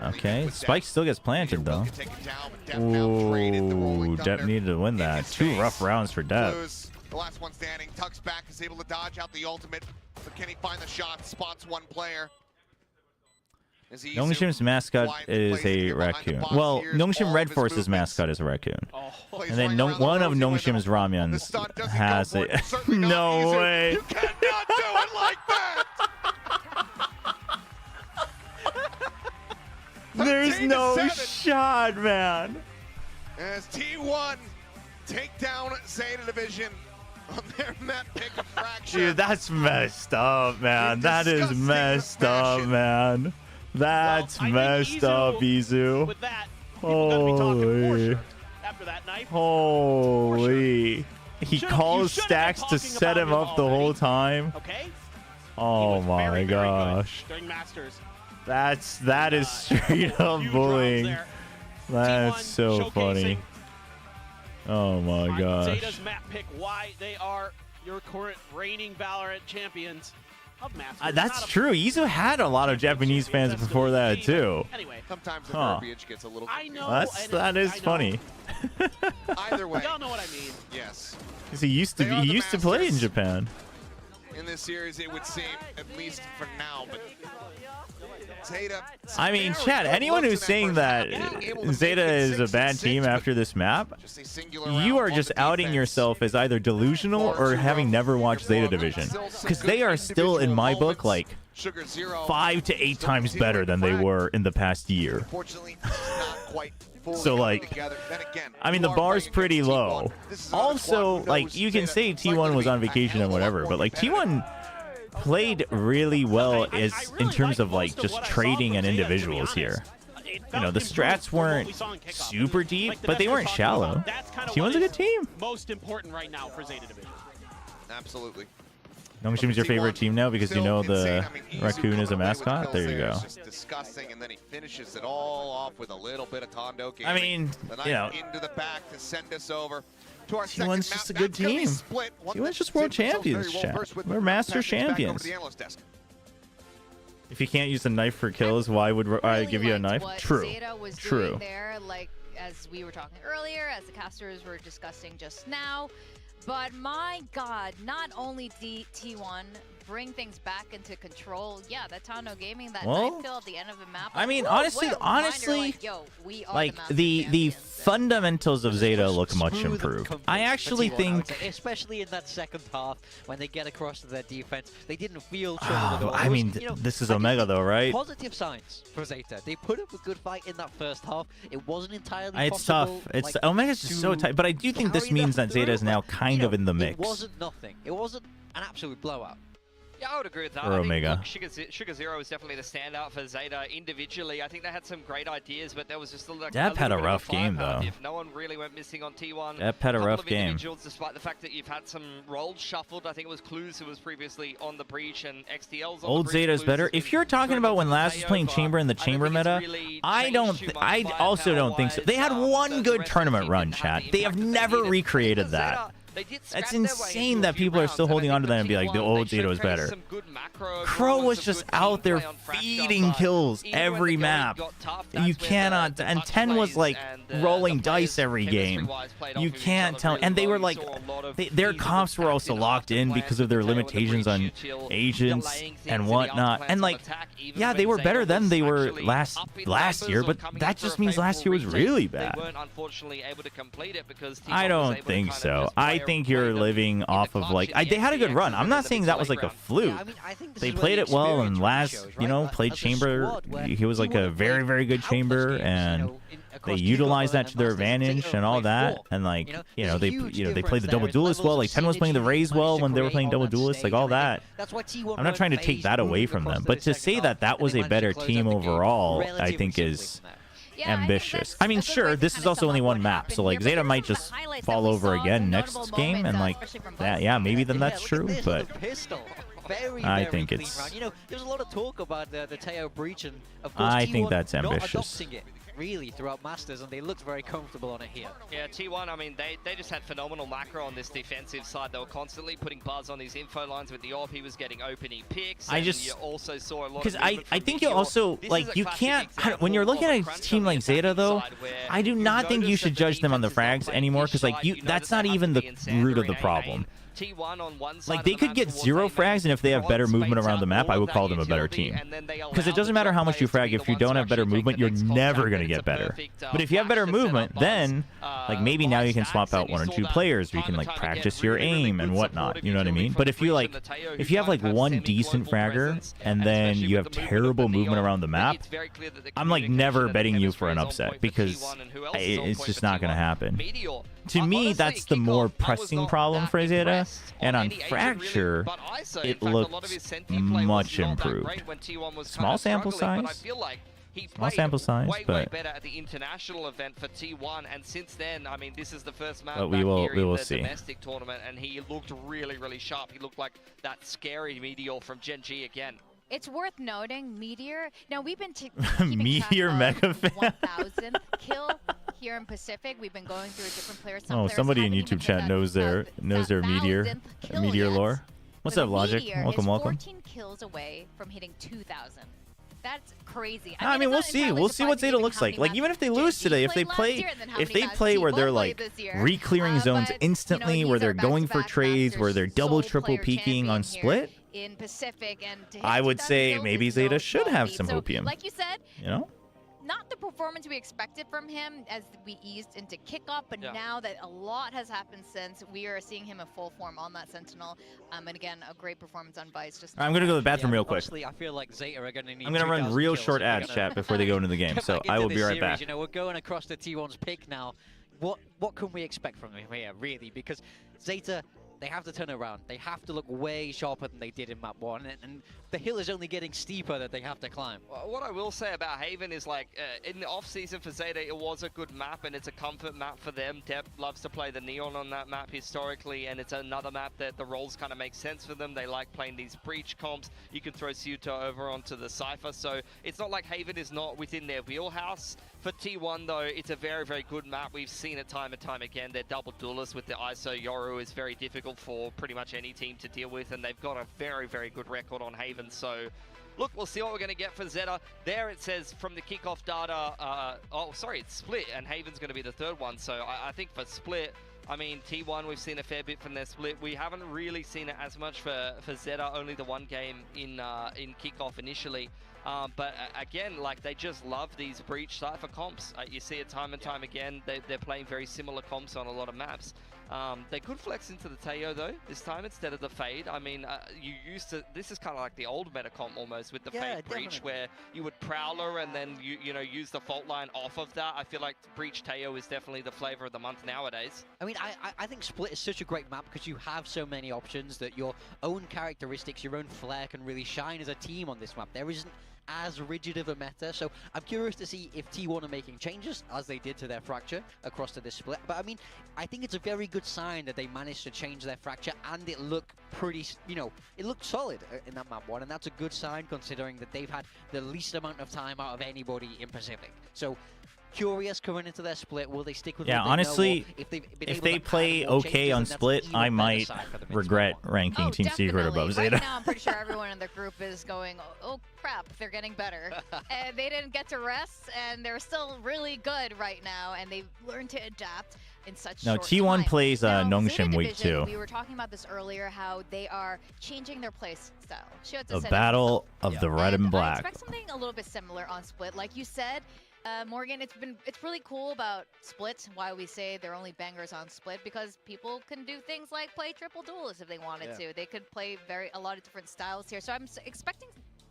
Okay, Spike still gets planted though. Ooh, Depp needed to win that. 2 rough rounds for Depp. the last one standing. Tucks back, is able to dodge out the ultimate, but can he find the shot? Spots one player. Nongshim's mascot is a raccoon. Well, Nongshim Red Force's mascot is a raccoon. And then one of Nongshim's Ramyuns has a... No way. You cannot do it like that! There's no shot, man. As T1 take down Zeta Division on their map pick of Fraction. Dude, that's messed up, man. That is messed up, man. That's messed up, Izu. With that, holy. after that knife. Holy. He calls Stacks to set him up the whole time. Okay. Oh my gosh. During Masters. That is straight up bullying. That's so funny. Oh my gosh. Zeta's map pick, why they are your current reigning Valorant champions of Masters. That's true. Izu had a lot of Japanese fans before that too. Anyway, sometimes the verbiage gets a little confusing. That is funny. Either way. Y'all know what I mean. Yes. Because he used to play in Japan. In this series, it would seem, at least for now, but Zeta. I mean, Chad, anyone who's saying that Zeta is a bad team after this map, you are just outing yourself as either delusional or having never watched Zeta Division. Because they are still, in my book, like 5 to 8 times better than they were in the past year. Unfortunately, not quite. So, like, I mean, the bar's pretty low. Also, like, you can say T1 was on vacation and whatever, but, like, T1 played really well in terms of, like, just trading and individuals here. You know, the strats weren't super deep, but they weren't shallow. T1's a good team. Most important right now for Zeta Division. Absolutely. Nongshim's your favorite team now because you know the raccoon is a mascot? There you go. Disgusting, and then he finishes it all off with a little bit of Tondo gaming. I mean, you know, into the back to send us over to our T1's just a good team. T1's just world champions, chat. We're master champions. If you can't use a knife for kills, why would I give you a knife? True. Zeta was True. doing there, like as we were talking earlier, as the casters were discussing just now. But my God, not only did T1 bring things back into control, yeah, that Tondo gaming, that knife kill at the end of the map. I mean, whoa, honestly, like, yo, we are like the fundamentals of Zeta look much improved. I actually think, especially in that second half when they get across to their defense, they didn't feel trouble. I mean, this is Omega though, right? Positive signs for Zeta. They put up a good fight in that first half. It wasn't entirely it's possible. tough. It's Omega's just so tight, but I do think this means that Zeta is now kind of in the mix. It wasn't nothing. It wasn't an absolute blowout. Yeah, I would agree with that. Or Omega. I think, Sugar Zero was definitely the standout for Zeta individually. I think they had some great ideas, but there was just like Depp had a rough game though. If no one really went missing on T1. Depp had a rough game. Despite the fact that you've had some roles shuffled, I think it was Clues who was previously on the breach and XTL's on Old the breach. Zeta's better. If you're talking about when Laz was playing Chamber in the Chamber meta, I also don't think so. They had one good tournament run, chat. They have never recreated that. That's insane that people are still holding on to that and be like, the old Zeta was better. Crow was just out there feeding kills every map. You cannot, and 10 was like rolling dice every game. You can't tell, and they were like, their comps were also locked in because of their limitations on agents and whatnot. And like, yeah, they were better than they were last year, but that just means last year was really bad. I don't think so. I think you're living off of like they had a good run. I'm not saying that was like a fluke. They played it well, and Laz, you know, played Chamber. He was like a very, very good Chamber, and they utilized that to their advantage and all that. And like, they played the double duelist well. Like 10 was playing the Raze well when they were playing double duelist, like all that. I'm not trying to take that away from them, but to say that that was a better team overall, I think is ambitious. I mean, sure, this is also only one map, so like Zeta might just fall over again next game, and like that, yeah, maybe then that's true, but I think it's. There's a lot of talk about the Teo breach and of course I think T1 that's not ambitious. adopting it. really throughout Masters, and they looked very comfortable on it here. Yeah, T1, I mean, they just had phenomenal macro on this defensive side. They were constantly putting buzz on his info lines with the AWP. He was getting opening picks. I and just... you also saw a lot Because of I think you also, like, you can't... When you're looking at a team like Zeta, though, I do not think you should judge them on the frags anymore, because, like, that's not even the root of the problem. T1 on one side Like, they could get 0 frags, and if they have better movement around the map, I would call them a better team. Because it doesn't matter how much you frag. If you don't have better movement, you're never going to get better. But if you have better movement, then, like, maybe now you can swap out 1 or 2 players, or you can, like, practice your aim and whatnot. You know what I mean? But if you, like, if you have, like, 1 decent fragger, and then you have terrible movement around the map, I'm, like, never betting you for an upset, because it's just not going to happen. To me, that's the more pressing problem for Zeta, and on Fracture, it looks much improved. Small sample size. Small sample size, way better at the international event for T1, and since then, I mean, this is the first match we will see. Domestic tournament, and he looked really, really sharp. He looked like that scary Meteor from Gen G again. It's worth noting, Meteor. Now, we've been Meteor mega fan. 1,000 kill here in Pacific. We've been going through different players. Oh, somebody in YouTube chat knows their Meteor lore. What's up, Logic? Welcome, welcome. 14 kills away from hitting 2,000. That's crazy. I mean, we'll see. We'll see what Zeta looks like. Like, even if they lose today, if they play where they're like re-clearing zones instantly, where they're going for trades, where they're double, triple peeking on split, in Pacific, and I would say maybe Zeta should have some hopium. Like you said, you know, not the performance we expected from him as we eased into kickoff, but now that a lot has happened since, we are seeing him in full form on that Sentinel. And again, a great performance on Vice. Just I'm gonna go to the bathroom real quick. Honestly, I feel like Zeta are gonna need. I'm gonna run real short ads, chat, before they go into the game. So I will be right back. You know, we're going across the T1's pick now. What can we expect from him here, really? Because Zeta, they have to turn around. They have to look way sharper than they did in map 1, and the hill is only getting steeper that they have to climb. What I will say about Haven is, like, in the off-season for Zeta, it was a good map, and it's a comfort map for them. Dep loves to play the Neon on that map historically, and it's another map that the roles kind of make sense for them. They like playing these breach comps. You can throw Suto over onto the Cypher, so it's not like Haven is not within their wheelhouse. For T1, though, it's a very, very good map. We've seen it time and time again. They're double duelists with the ISO. Yoru is very difficult for pretty much any team to deal with, and they've got a very, very good record on Haven. So, look, we'll see what we're going to get for Zeta. There it says from the kickoff data, oh, sorry, it's Split, and Haven's going to be the third one. So I think for Split, I mean, T1, we've seen a fair bit from their Split. We haven't really seen it as much for Zeta, only the one game in kickoff initially. But again, like, they just love these breach Cypher comps. You see it time and time again. They're playing very similar comps on a lot of maps. They could flex into the Teo though this time instead of the Fade. I mean, you used to. This is kind of like the old meta comp almost with the Fade breach, where you would Prowler and then you know use the fault line off of that. I feel like breach Teo is definitely the flavor of the month nowadays. I mean, I think Split is such a great map because you have so many options that your own characteristics, your own flair can really shine as a team on this map. There isn't as rigid of a meta, so I'm curious to see if T1 are making changes as they did to their Fracture across to this Split. But I mean, I think it's a very good sign that they managed to change their Fracture and it looked pretty, you know, it looked solid in that map 1, and that's a good sign considering that they've had the least amount of time out of anybody in Pacific. So curious coming into their Split, will they stick with yeah, what they honestly, know, if they play okay on Split, I might regret ranking Team Secret above Zeta. Right now, I'm pretty sure everyone in the group is going, oh crap, they're getting better. And they didn't get to rest, and they're still really good right now, and they've learned to adapt in such No, short T1 time. plays Now, Nongshim Zeta week Division, 2. We were talking about this earlier, how they are changing their play style. Shiota The said it Battle himself. of the Red and I Black. expect something a little bit similar on Split. Like you said, Morgan, it's really cool about Split, why we say they're only bangers on Split, because people can do things like play triple duelists if they wanted to. They could play a lot of different styles here. So I'm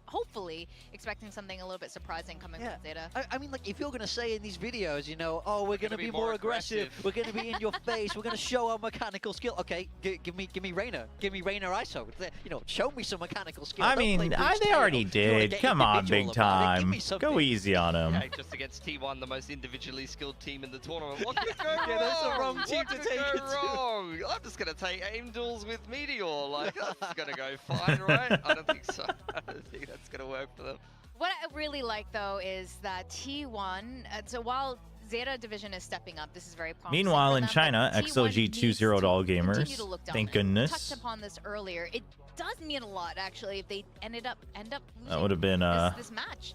hopefully expecting something a little bit surprising coming from Zeta. I mean, like, if you're going to say in these videos, you know, oh, we're going to be more aggressive, we're going to be in your face, we're going to show our mechanical skill. Okay, give me Reyna. Give me Reyna ISO. You know, show me some mechanical skill. I mean, they already did. Come on, big time. Go easy on them. Yeah, just against T1, the most individually skilled team in the tournament. What could go wrong? That's the wrong team to take it to. Wrong? I'm just going to take aim duels with Meteor. Like, that's going to go fine, right? I don't think so. I don't think that's going to work for them. What I really like, though, is that T1, so while Zeta Division is stepping up, this is very promising. Meanwhile, for in them, China, but T1 XOG needs 2-0 to all continue gamers. to look Thank dominant. We touched goodness. upon this earlier. It does mean a lot, actually, if they end up That losing would have been this match.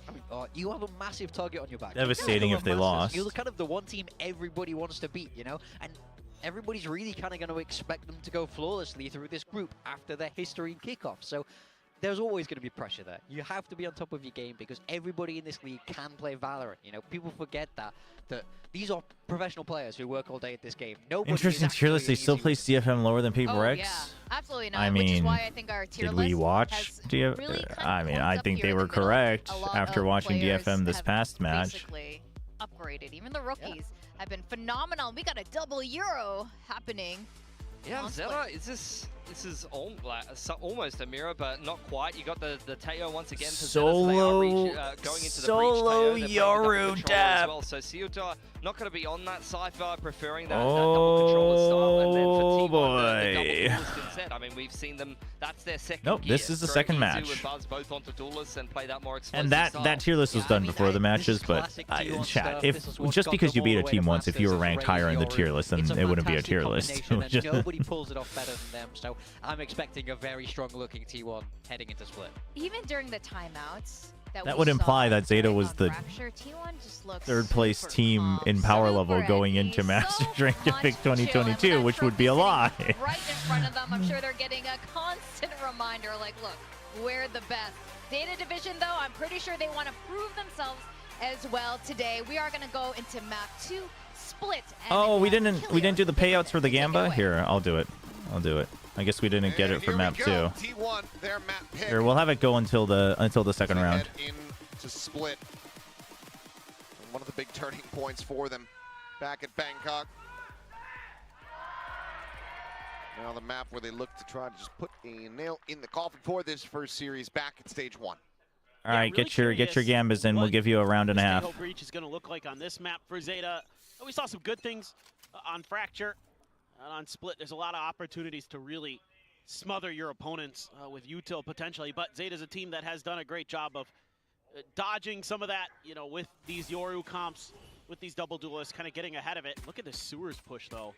You have a massive target on your back. Devastating if they lost. You're kind of the one team everybody wants to beat, you know? And everybody's really kind of going to expect them to go flawlessly through this group after their history and kickoff. So there's always going to be pressure there. You have to be on top of your game because everybody in this league can play Valorant. You know, people forget that these are professional players who work all day at this game. Nobody Interesting tier list. They still place CFM lower than Paper X. Yeah, absolutely not. I which is mean, why I think our tier did we list watch has DFM? really I mean, I think they were correct after watching DFM this past match. basically upgraded. Even the rookies have been phenomenal. We got a double Euro happening. Yeah, Zeta, this is almost a mirror, but not quite. You got the Teo once again. Solo going into the breach. Yoru dab. Well. So Ciuta not going to be on that Cypher, preferring that double controller style. And then for T1, the double duelist instead. I mean, we've seen them. That's their second. Nope, gear. this is the second Izu match. and Buzz both onto duelists and play that more explosive And that style. tier list was done before the matches, but chat, just because you beat a team once, if you were ranked higher in the tier list, then it wouldn't be a tier list. Nobody pulls it off better than them. So I'm expecting a very strong-looking T1 heading into Split. Even during the timeouts, That would imply that Zeta was the third place team in power level going into Masters Rank Epic 2022, which would be a lie. Right in front of them, I'm sure they're getting a constant reminder, like, look, we're the best. Zeta Division, though, I'm pretty sure they want to prove themselves as well today. We are going to go into map 2, Split. Oh, we didn't do the payouts for the Gamba? Here, I'll do it. I guess we didn't get it for map 2. T1, their map pick. Here, we'll have it go until the second round. Head into Split. One of the big turning points for them back at Bangkok. Now the map where they look to try to just put a nail in the coffin for this first series back at stage 1. All right, get your Gambas in. We'll give you a round and a half. What breach is going to look like on this map for Zeta. We saw some good things on Fracture. And on Split, there's a lot of opportunities to really smother your opponents with util potentially. But Zeta's a team that has done a great job of dodging some of that, you know, with these Yoru comps, with these double duelists, kind of getting ahead of it. Look at the Sewers push, though.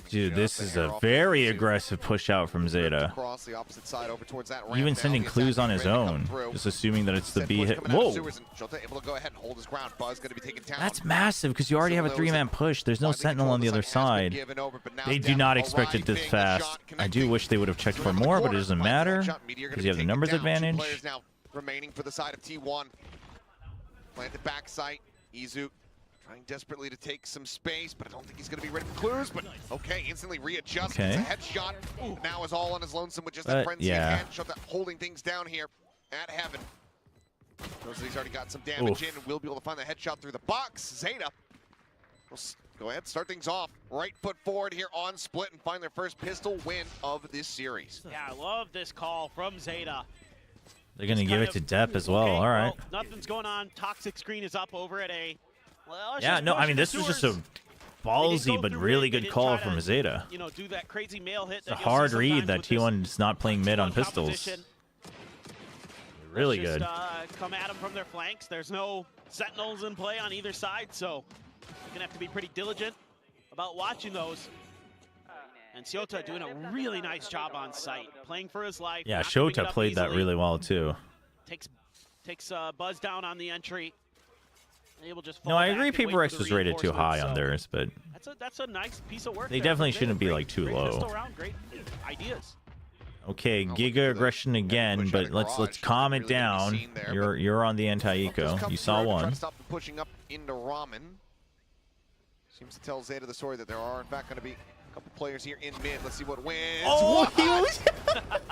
Dude, this is a very aggressive push out from Zeta. Across the opposite side over towards that ramp. Even sending clues on his own, just assuming that it's the B hit. Whoa! Jota able to go ahead and hold his ground. Buzz going to be taken down. That's massive because you already have a 3-man push. There's no sentinel on the other side. They do not expect it this fast. I do wish they would have checked for more, but it doesn't matter because you have the numbers advantage. Players now remaining for the side of T1. Planted back sight. Izu trying desperately to take some space, but I don't think he's going to be ready for clues. But okay, instantly readjusts. Okay. It's a headshot. Now is all on his lonesome with just that frenzy in hand. Shota holding things down here at Heaven. Knows that he's already got some damage in and will be able to find the headshot through the box. Zeta will go ahead, start things off. Right foot forward here on Split and find their first pistol win of this series. Yeah, I love this call from Zeta. They're going to give it to Depp as well. All right. Well, nothing's going on. Toxic screen is up over at A. Well, Yeah, no, I mean, this was just a ballsy but really good call from Zeta. You know, do that crazy mail hit. It's a hard read that T1 is not playing mid on pistols. Really good. Come at them from their flanks. There's no sentinels in play on either side, so you're going to have to be pretty diligent about watching those. And Shota doing a really nice job on site, playing for his life. Yeah, Shota played that really well, too. Takes Buzz down on the entry. Able just No, I agree Paper X was rated too high on theirs, but that's a nice piece of work. they definitely shouldn't be like too low. Great ideas. Okay, Giga aggression again, but let's calm it down. You're on the anti-eco. You saw one. Try to stop them pushing up into Ramen. Seems to tell Zeta the story that there are in fact going to be a couple players here in mid. Let's see what wins. Oh, he was...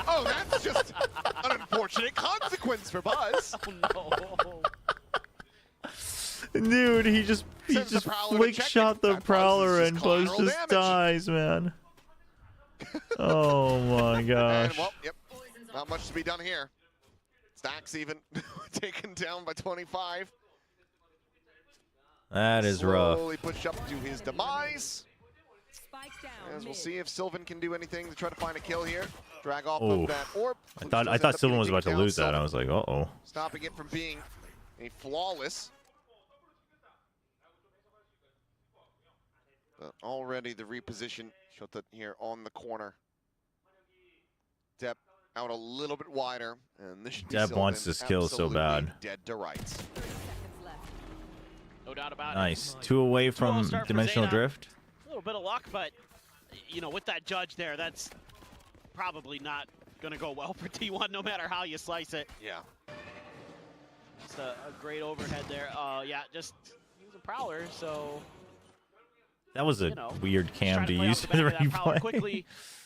Oh, that's just an unfortunate consequence for Buzz. Oh no. Dude, he just flick shot the Prowler and Buzz just dies, man. Oh my gosh. And, well, yep, not much to be done here. Stacks even taken down by 25. That is rough. Slowly pushed up to his demise. As we'll see if Sylvan can do anything to try to find a kill here. Drag off Oh, of that orb. I thought Sylvan was about to lose that. I was like, uh-oh. Stopping it from being a flawless. But already the reposition. Shota here on the corner. Depp out a little bit wider. And this should be Depp wants this kill so bad. Dead to rights. No doubt about Nice. it. 2 away from All-star for Dimensional Zeta. Drift. A little bit of luck, but you know, with that judge there, that's probably not going to go well for T1, no matter how you slice it. Yeah. It's a great overhead there. Yeah, just he was a prowler, so That was a weird cam to use for the replay. quickly.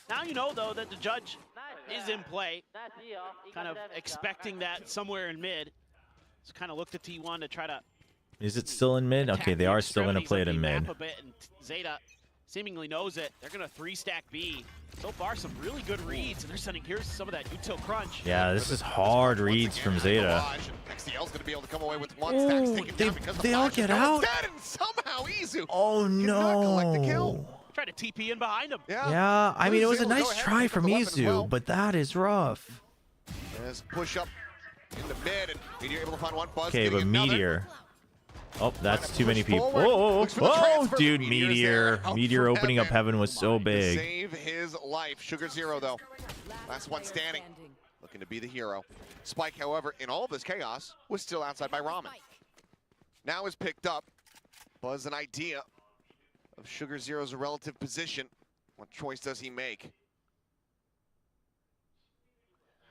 Now you know though that the judge is in play, kind of expecting that somewhere in mid. Just kind of looked at T1 to try to. Is it still in mid? Okay, they are still going to play it in mid. A bit, and Zeta seemingly knows it. They're going to 3-stack B. So far, some really good reads, and they're sending here's some of that util crunch. Yeah, this is hard reads from Zeta. XCL's going to be able to come away with one stack. They all get out? Dead, and somehow Izu Oh no! collect the kill. Try to TP in behind him. Yeah, I mean, it was a nice try from Izu, but that is rough. As push up in the mid, and Meteor able to find one. Buzz Okay, but getting another. Meteor. Oh, that's too many people. forward, Whoa, looks for the whoa, transfer. dude, Meteor's Meteor. there, out Meteor from opening up heaven was so To big. save his life. Sugar Zero, though. Last one standing. Looking to be the hero. Spike, however, in all of this chaos, was still outside by Ramen. Now is picked up. Buzz an idea of Sugar Zero's relative position. What choice does he make?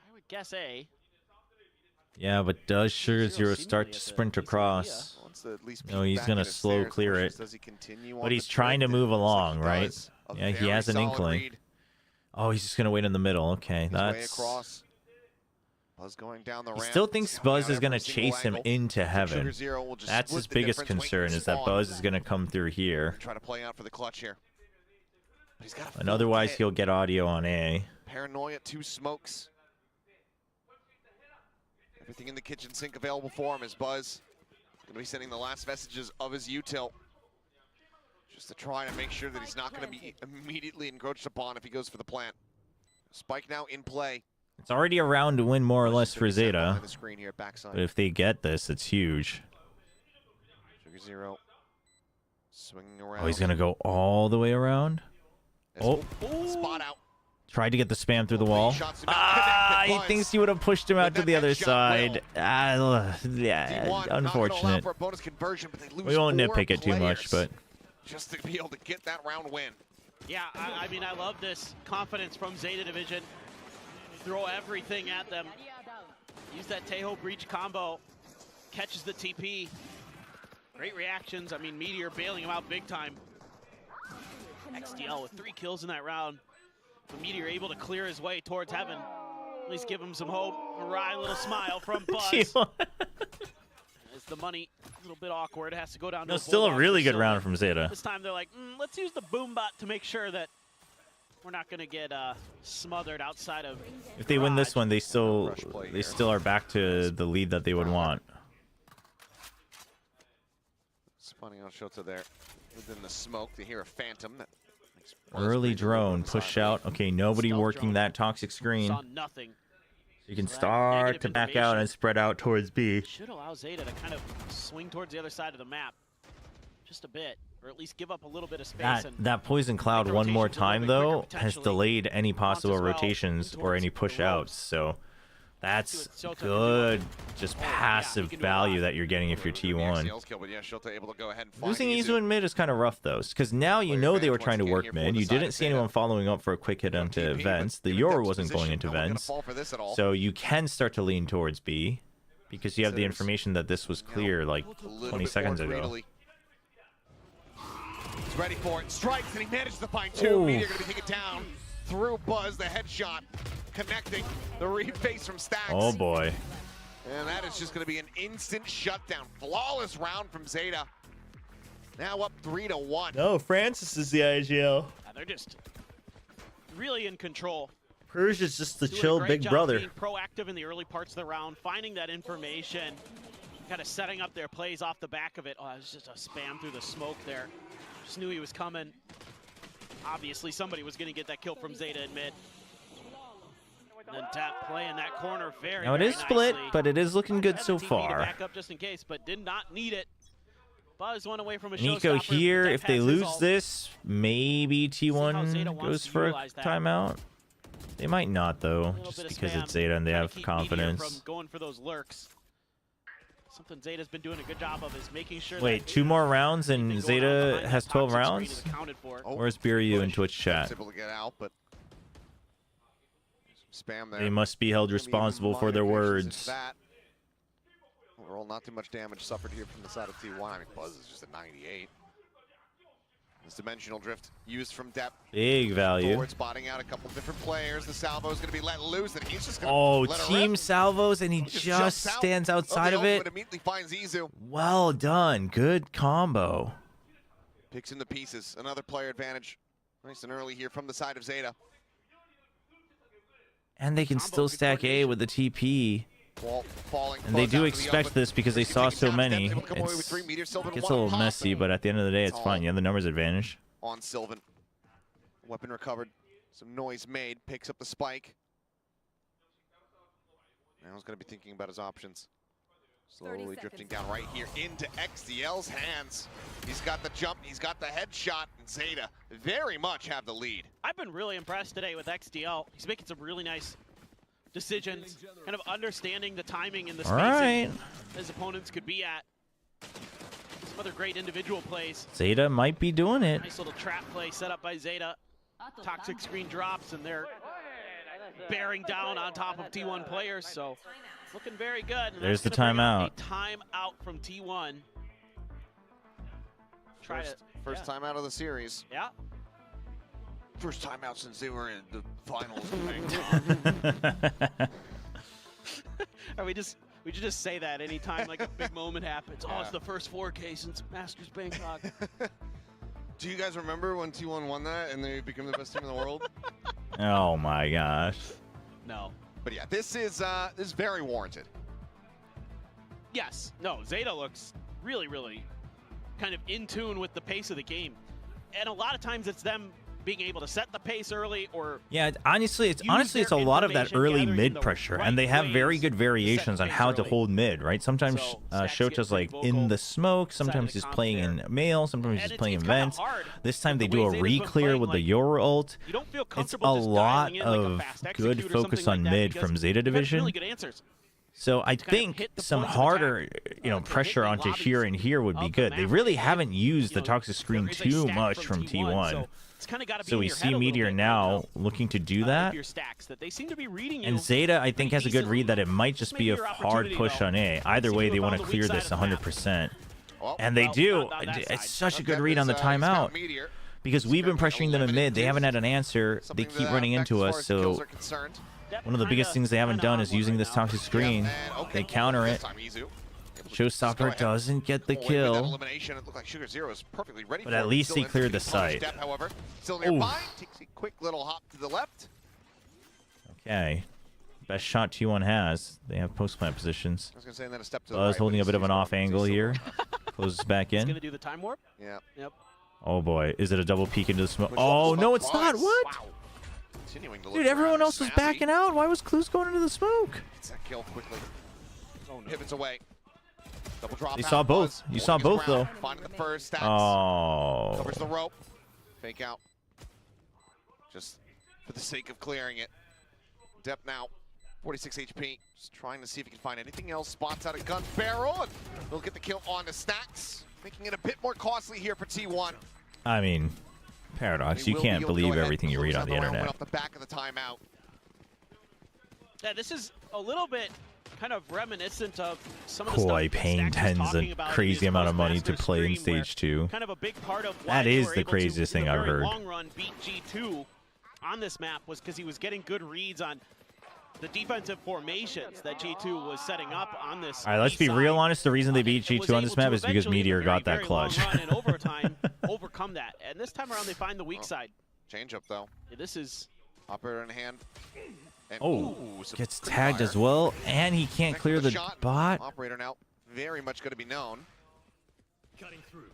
I would guess A. Yeah, but does Sugar Zero start to sprint across? No, he's going to slow clear it. But he's trying to move along, right? Yeah, he has an inkling. Oh, he's just going to wait in the middle. Okay, that's... Buzz going down the He ramp. still thinks Buzz is going to chase him into heaven. That's his biggest concern, is that Buzz is going to come through here. Try to play out for the clutch here. But he's got a And otherwise, he'll get audio on A. Paranoia, 2 smokes. Everything in the kitchen sink available for him as Buzz going to be sending the last vestiges of his util. Just to try to make sure that he's not going to be immediately encroached upon if he goes for the plant. Spike now in play. It's already a round to win more or less for Zeta. The screen here, backside. But if they get this, it's huge. Sugar Zero swinging around. Oh, he's going to go all the way around? Oh, spot out. tried to get the spam through the wall. He thinks he would have pushed him out to the other side. Yeah, unfortunate. We won't nitpick it too much, but... Just to be able to get that round win. Yeah, I mean, I love this confidence from Zeta Division. Throw everything at them. Use that Tejo Breach combo. Catches the TP. Great reactions. I mean, Meteor bailing him out big time. XDL with 3 kills in that round. The Meteor able to clear his way towards heaven. At least give him some hope. A wry little smile from Buzz. As the money a little bit awkward, it has to go down to No, still a Bulldog really for good Silver. round from Zeta. This time they're like, let's use the boom bot to make sure that we're not going to get smothered outside of. If they win this one, they still are back to the lead that they would want. Spawning out Shota there. Within the smoke, they hear a phantom. That makes Early drone, push out. Okay, nobody working that toxic screen. Saw nothing. So you can start to back out and spread out towards B. Should allow Zeta to kind of swing towards the other side of the map. Just a bit, or at least give up a little bit of space. That poison cloud one more time though has delayed any possible rotations or any push outs, so that's good just passive value that you're getting if you're T1. Losing Izu in mid is kind of rough though, because now you know they were trying to work mid. You didn't see anyone following up for a quick hit onto vents. The Yoru wasn't going into vents, so you can start to lean towards B because you have the information that this was clear like 20 seconds ago. He's ready for it. Strikes, and he managed to find 2. Ooh. Meteor going to be taken down through Buzz. The headshot connecting the reface from Stacks. Oh boy. And that is just going to be an instant shutdown. Flawless round from Zeta. Now up 3-1. No, Francis is the IGL. They're just really in control. Persia's just the Doing a chill great big job brother. Being proactive in the early parts of the round, finding that information, kind of setting up their plays off the back of it. Oh, it was just a spam through the smoke there. Just knew he was coming. Obviously, somebody was going to get that kill from Zeta in mid. And then Tap playing that corner very, Now it very is split, nicely. but it is looking good Had so the TP to far. back up just in case, but did not need it. Buzz one away from a Nico showstopper. here, Tap if they has his lose ult. this, maybe T1 Zeta wants goes to for a utilize that. timeout. They might not though, Little just bit of because spam, it's Zeta and they trying to have keep Meteor confidence. From going for those lurks. Something Zeta's been doing a good job of is making sure. Wait, that 2 more rounds and going on Zeta behind has that 12 toxic screen rounds? is accounted for. Where's Biryu in Twitch chat? Able to get out, but spam there. They must be held Maybe even responsible for their modifications words. if that. Overall, not too much damage suffered here from the side of T1. I mean, Buzz is just at 98. This dimensional drift used from depth. Big value. Forward spotting out a couple different players. The salvo is going to be let loose, and he's just going to Oh, let it team rip. salvos, and he Just just jumps out stands outside the of it. ultimate, immediately finds Izu. Well done. Good combo. Picks in the pieces. Another player advantage. Nice and early here from the side of Zeta. And they can still stack A with the TP. Wall falling. And they close do out to the expect open. this because they Risky saw taking so down many. steps, able to come away with It's, 3 meters. Sylvan gets a one little pop. messy, but at the end of the day, it's It's fine. all You have the numbers advantage. On Sylvan. Weapon recovered. Some noise made. Picks up the spike. Now he's going to be thinking about his options. Slowly drifting down right here into XDL's hands. He's got the jump. He's got the headshot. And Zeta very much have the lead. I've been really impressed today with XDL. He's making some really nice decisions, kind of understanding the timing and the All spacing right. his opponents could be at. Some other great individual plays. Zeta might be doing it. Nice little trap play set up by Zeta. Toxic screen drops, and they're bearing down on top of T1 players, so looking very good. And There's that's the gonna bring timeout. up a timeout from T1. First time out of the series. Yeah. First time out since they were in the finals. Or we should just say that anytime like a big moment happens. Oh, it's the first 4K since Masters Bangkok. Do you guys remember when T1 won that and they became the best team in the world? Oh my gosh. No. But yeah, this is very warranted. Yes. No, Zeta looks really, really kind of in tune with the pace of the game. And a lot of times it's them being able to set the pace early or Yeah, honestly, it's a lot of that early mid pressure, and they have very good variations on how to hold mid, right? Sometimes Shota's like in the smoke, sometimes he's playing in mail, sometimes he's playing in vents. This time they do a re-clear with the Yoru ult. It's a lot of good focus on mid from Zeta Division. really good answers. So I think some harder, pressure onto here and here would be good. They really haven't used the toxic screen too much from T1. It's kind of got to be So in we your head see a little Meteor bit, now looking to do that. your stacks that they seem to be reading you. And Zeta, I think, has a good read that it might just be a your hard opportunity, push though. on A. Either way, they who want to found the clear weak this side of the 100%. Oh, And they do. not on that It's side. such a good Dep read on the is, he's got timeout. Meteor. Because we've been pressuring them in mid. They haven't had an answer. They Something keep that running affects into as us. far as kills So are concerned. one of the biggest things they haven't done is using this toxic screen. They counter it. This time Izu. Showstopper doesn't get the With that kill. elimination, it looked like Sugar Zero is perfectly ready But for at it. least Still he ends up cleared the getting punished. site. Dep, however, still Oof. nearby. Takes a quick little hop to the left. Okay. Best shot T1 has. They have post-plant positions. I was going to say, and then a step to the Buzz right, holding but a bit of he's an off angle here. Closes back He's in. going to do the time warp? Yeah. Yep. Oh boy. Is it a double peek into the smoke? Oh, no, it's not. What? Wow. Continuing to look Dude, everyone around, else was Snazzy backing out. Why was Clues going into the smoke? gets that kill quickly. Pivots away. Double drop. You out, saw Buzz both. You saw holding his both, ground, though. Finding the first stacks. Oh. Covers the rope. Fake out. Just for the sake of clearing it. Dep now. 46 HP. Just trying to see if he can find anything else. Spots out a gun barrel. And he'll get the kill on the Snacks. Making it a bit more costly here for T1. I mean, Paradox, He you will be can't able to go believe ahead everything and you read close on out the round internet. off the back of the timeout. Yeah, this is a little bit kind of reminiscent of some of the Koi stuff that paying Stax was tens talking a about in crazy his amount of money to post-Masters play in stream, where Stage 2. kind of a big part of why That they is were the able craziest to, in thing the I've very heard. long run, beat G2 on this map was because he was getting good reads on the defensive formations that G2 was setting up on this. All right, let's be real honest. The reason they beat G2 on this map is because Meteor got that clutch. And overtime, overcome that. And this time around, they find the weak side. Change up though. Yeah, this is Operator in hand. And, Oh, some gets pretty tagged fire. as well, and he can't Next clear with a the shot. bot. Operator now very much going to be known. Cutting through.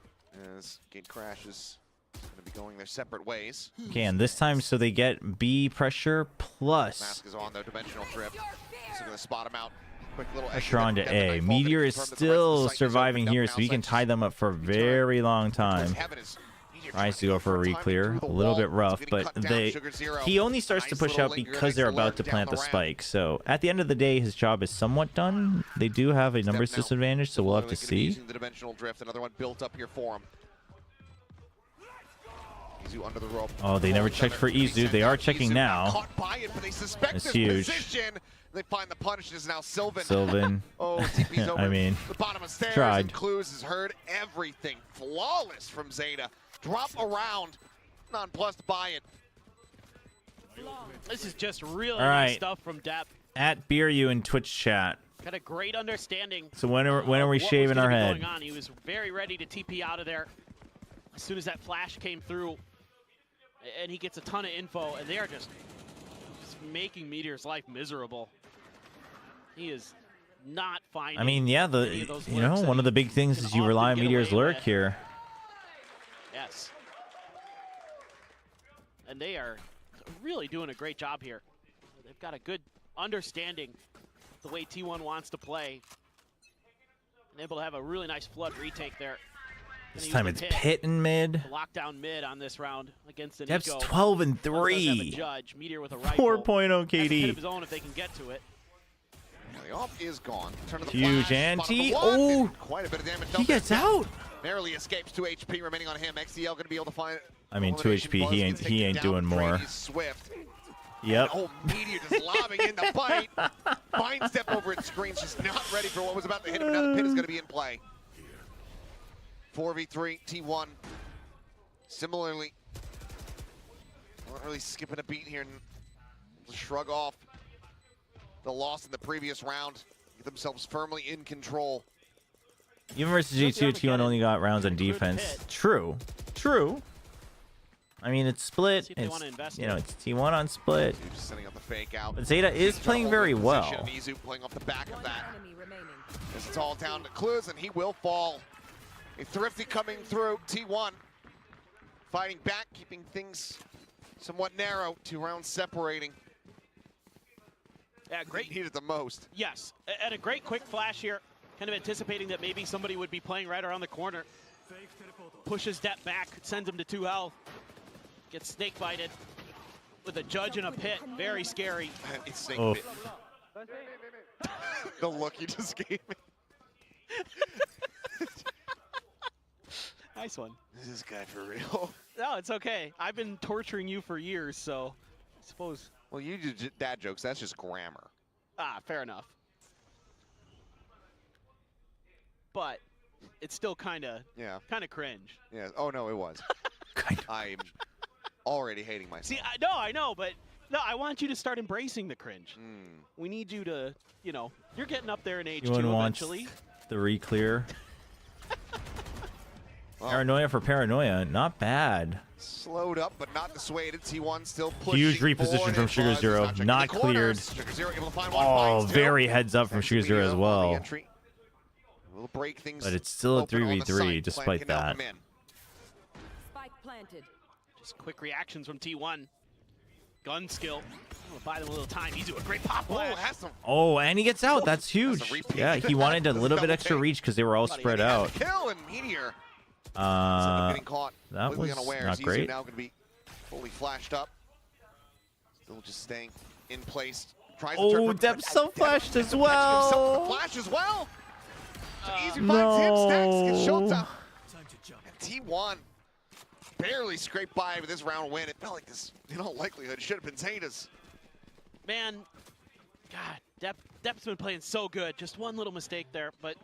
As gate crashes going to be going their separate ways. Okay, and this time, so they get B pressure plus Mask is on, though. Dimensional Drift. So going to spot him out. Quick little pressure on to A. Meteor is still surviving here, so he can tie them up for a very long time. Tries to go for a re-clear. A little bit rough, but he only starts to push out because they're about to plant the spike. So at the end of the day, his job is somewhat done. They do have a numbers disadvantage, so we'll have to see. The dimensional drift, another one built up here for him. Izu under the rope. Oh, they never checked for Izu. They are checking now. Caught by it, but they suspect That's this huge. position. They find the punish. Is now Sylvan. Sylvan. Oh, TP's over I mean, the bottom of stairs. tried. And Clues has heard everything. Flawless from Zeta. Drop around. Nonplussed by it. This is just really All right. nice stuff from Depp. At Beer You in Twitch chat. Got a great understanding. So when are we what was shaving gonna our be head? Going on. He was very ready to TP out of there as soon as that flash came through, and he gets a ton of info, and they are just making Meteor's life miserable. He is not finding. I mean, yeah, one of the big things is you rely on Meteor's lurk here. Yes. And they are really doing a great job here. They've got a good understanding of the way T1 wants to play. And able to have a really nice flood retake there. This time it's Pit and mid. Lockdown mid on this round against an Dep's Eco. 12 and One does have a 3. Judge. Meteor with a rifle. 4.0 Has a pit KD. of his own if they can get to it. The off is gone. Turn to the Huge flash, ante. spot on the one, Oh, and quite a bit of damage. he gets out. Narrowly escapes 2 HP remaining on him. XCL going to be able to find. I mean, 2 HP. He ain't doing more. Swift. Yep. Oh, Meteor just lobbing in the bite. Fine step over its screen. She's not ready for what was about to hit him. Now the pit is going to be in play. 4v3 T1. Similarly, not really skipping a beat here. And shrug off the loss in the previous round. Get themselves firmly in control. Even versus G2, T1 only got rounds on defense. True. I mean, it's split. It's, it's T1 on split. Just sending out the fake out. But Zeta is playing very well. Izu playing off the back of that. As it's all down to Clues, and he will fall. A Thrifty coming through. T1 fighting back, keeping things somewhat narrow. 2 rounds separating. Yeah, great. Needed the most. Yes, and a great quick flash here. Kind of anticipating that maybe somebody would be playing right around the corner. Pushes Depp back, sends him to 2 health. Gets snake bited with a Judge in a pit. Very scary. It's snake bit. The look he just gave me. Nice one. Is this guy for real? No, it's okay. I've been torturing you for years, so I suppose. Well, you do dad jokes. That's just grammar. Ah, fair enough. But it's still kind of cringe. Yeah. Oh no, it was. I'm already hating myself. See, I know, but no, I want you to start embracing the cringe. We need you to, you're getting up there in age too eventually. The re-clear. Paranoia for Paranoia, not bad. Slowed up, but not dissuaded. T1 still pushing. Huge reposition from Sugar Zero, not cleared. Sugar Zero able to find one, Oh, finds very two. heads up from Sugar Zero as well. Will break things. But it's still a open on the 3v3 site. despite Plan can now that. come in. Spike planted. Just quick reactions from T1. Gun skill. I'm gonna buy them a little time. He's doing a great pop flash. Oh, and he gets out. That's huge. Yeah, he wanted a little bit extra reach because they were all spread out. Kill and Meteor. That completely was unaware. not Izu great. now going to be fully flashed up. Still just staying in place. Tries to turn Oh, for- Depp self-flashed as catching himself with well. the flash as well. So Izu finds him. Stacks gets Shota. And T1 barely scraped by with this round win. It felt like this, in all likelihood, should have been Zeta's. Man, God, Depp's been playing so good. Just one little mistake there, but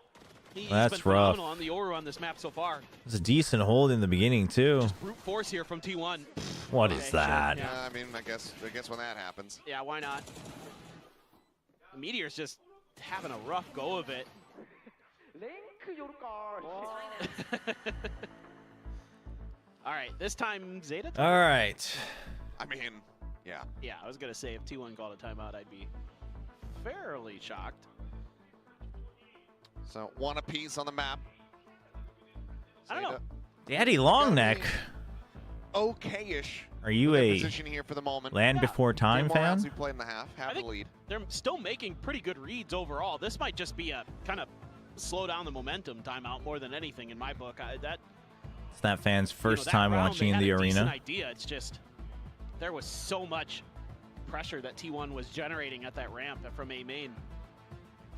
he's That's been rough. phenomenal on the Oru on this map so far. It's a decent hold in the beginning too. Brute force here from T1. What is that? Yeah, I mean, I guess when that happens. Yeah, why not? The Meteor's just having a rough go of it. All right, this time Zeta. All right. I mean, yeah. Yeah, I was gonna say if T1 called a timeout, I'd be fairly shocked. So 1 apiece on the map. I don't know. Daddy long neck. okay-ish. Are you with their a position here for the moment. Land Before Time More rounds fan? we played in the half, have the lead. They're still making pretty good reads overall. This might just be a kind of slow down the momentum timeout more than anything in my book. It's that fan's first that time round, watching they in had the a decent arena. idea. It's just there was so much pressure that T1 was generating at that ramp from A main.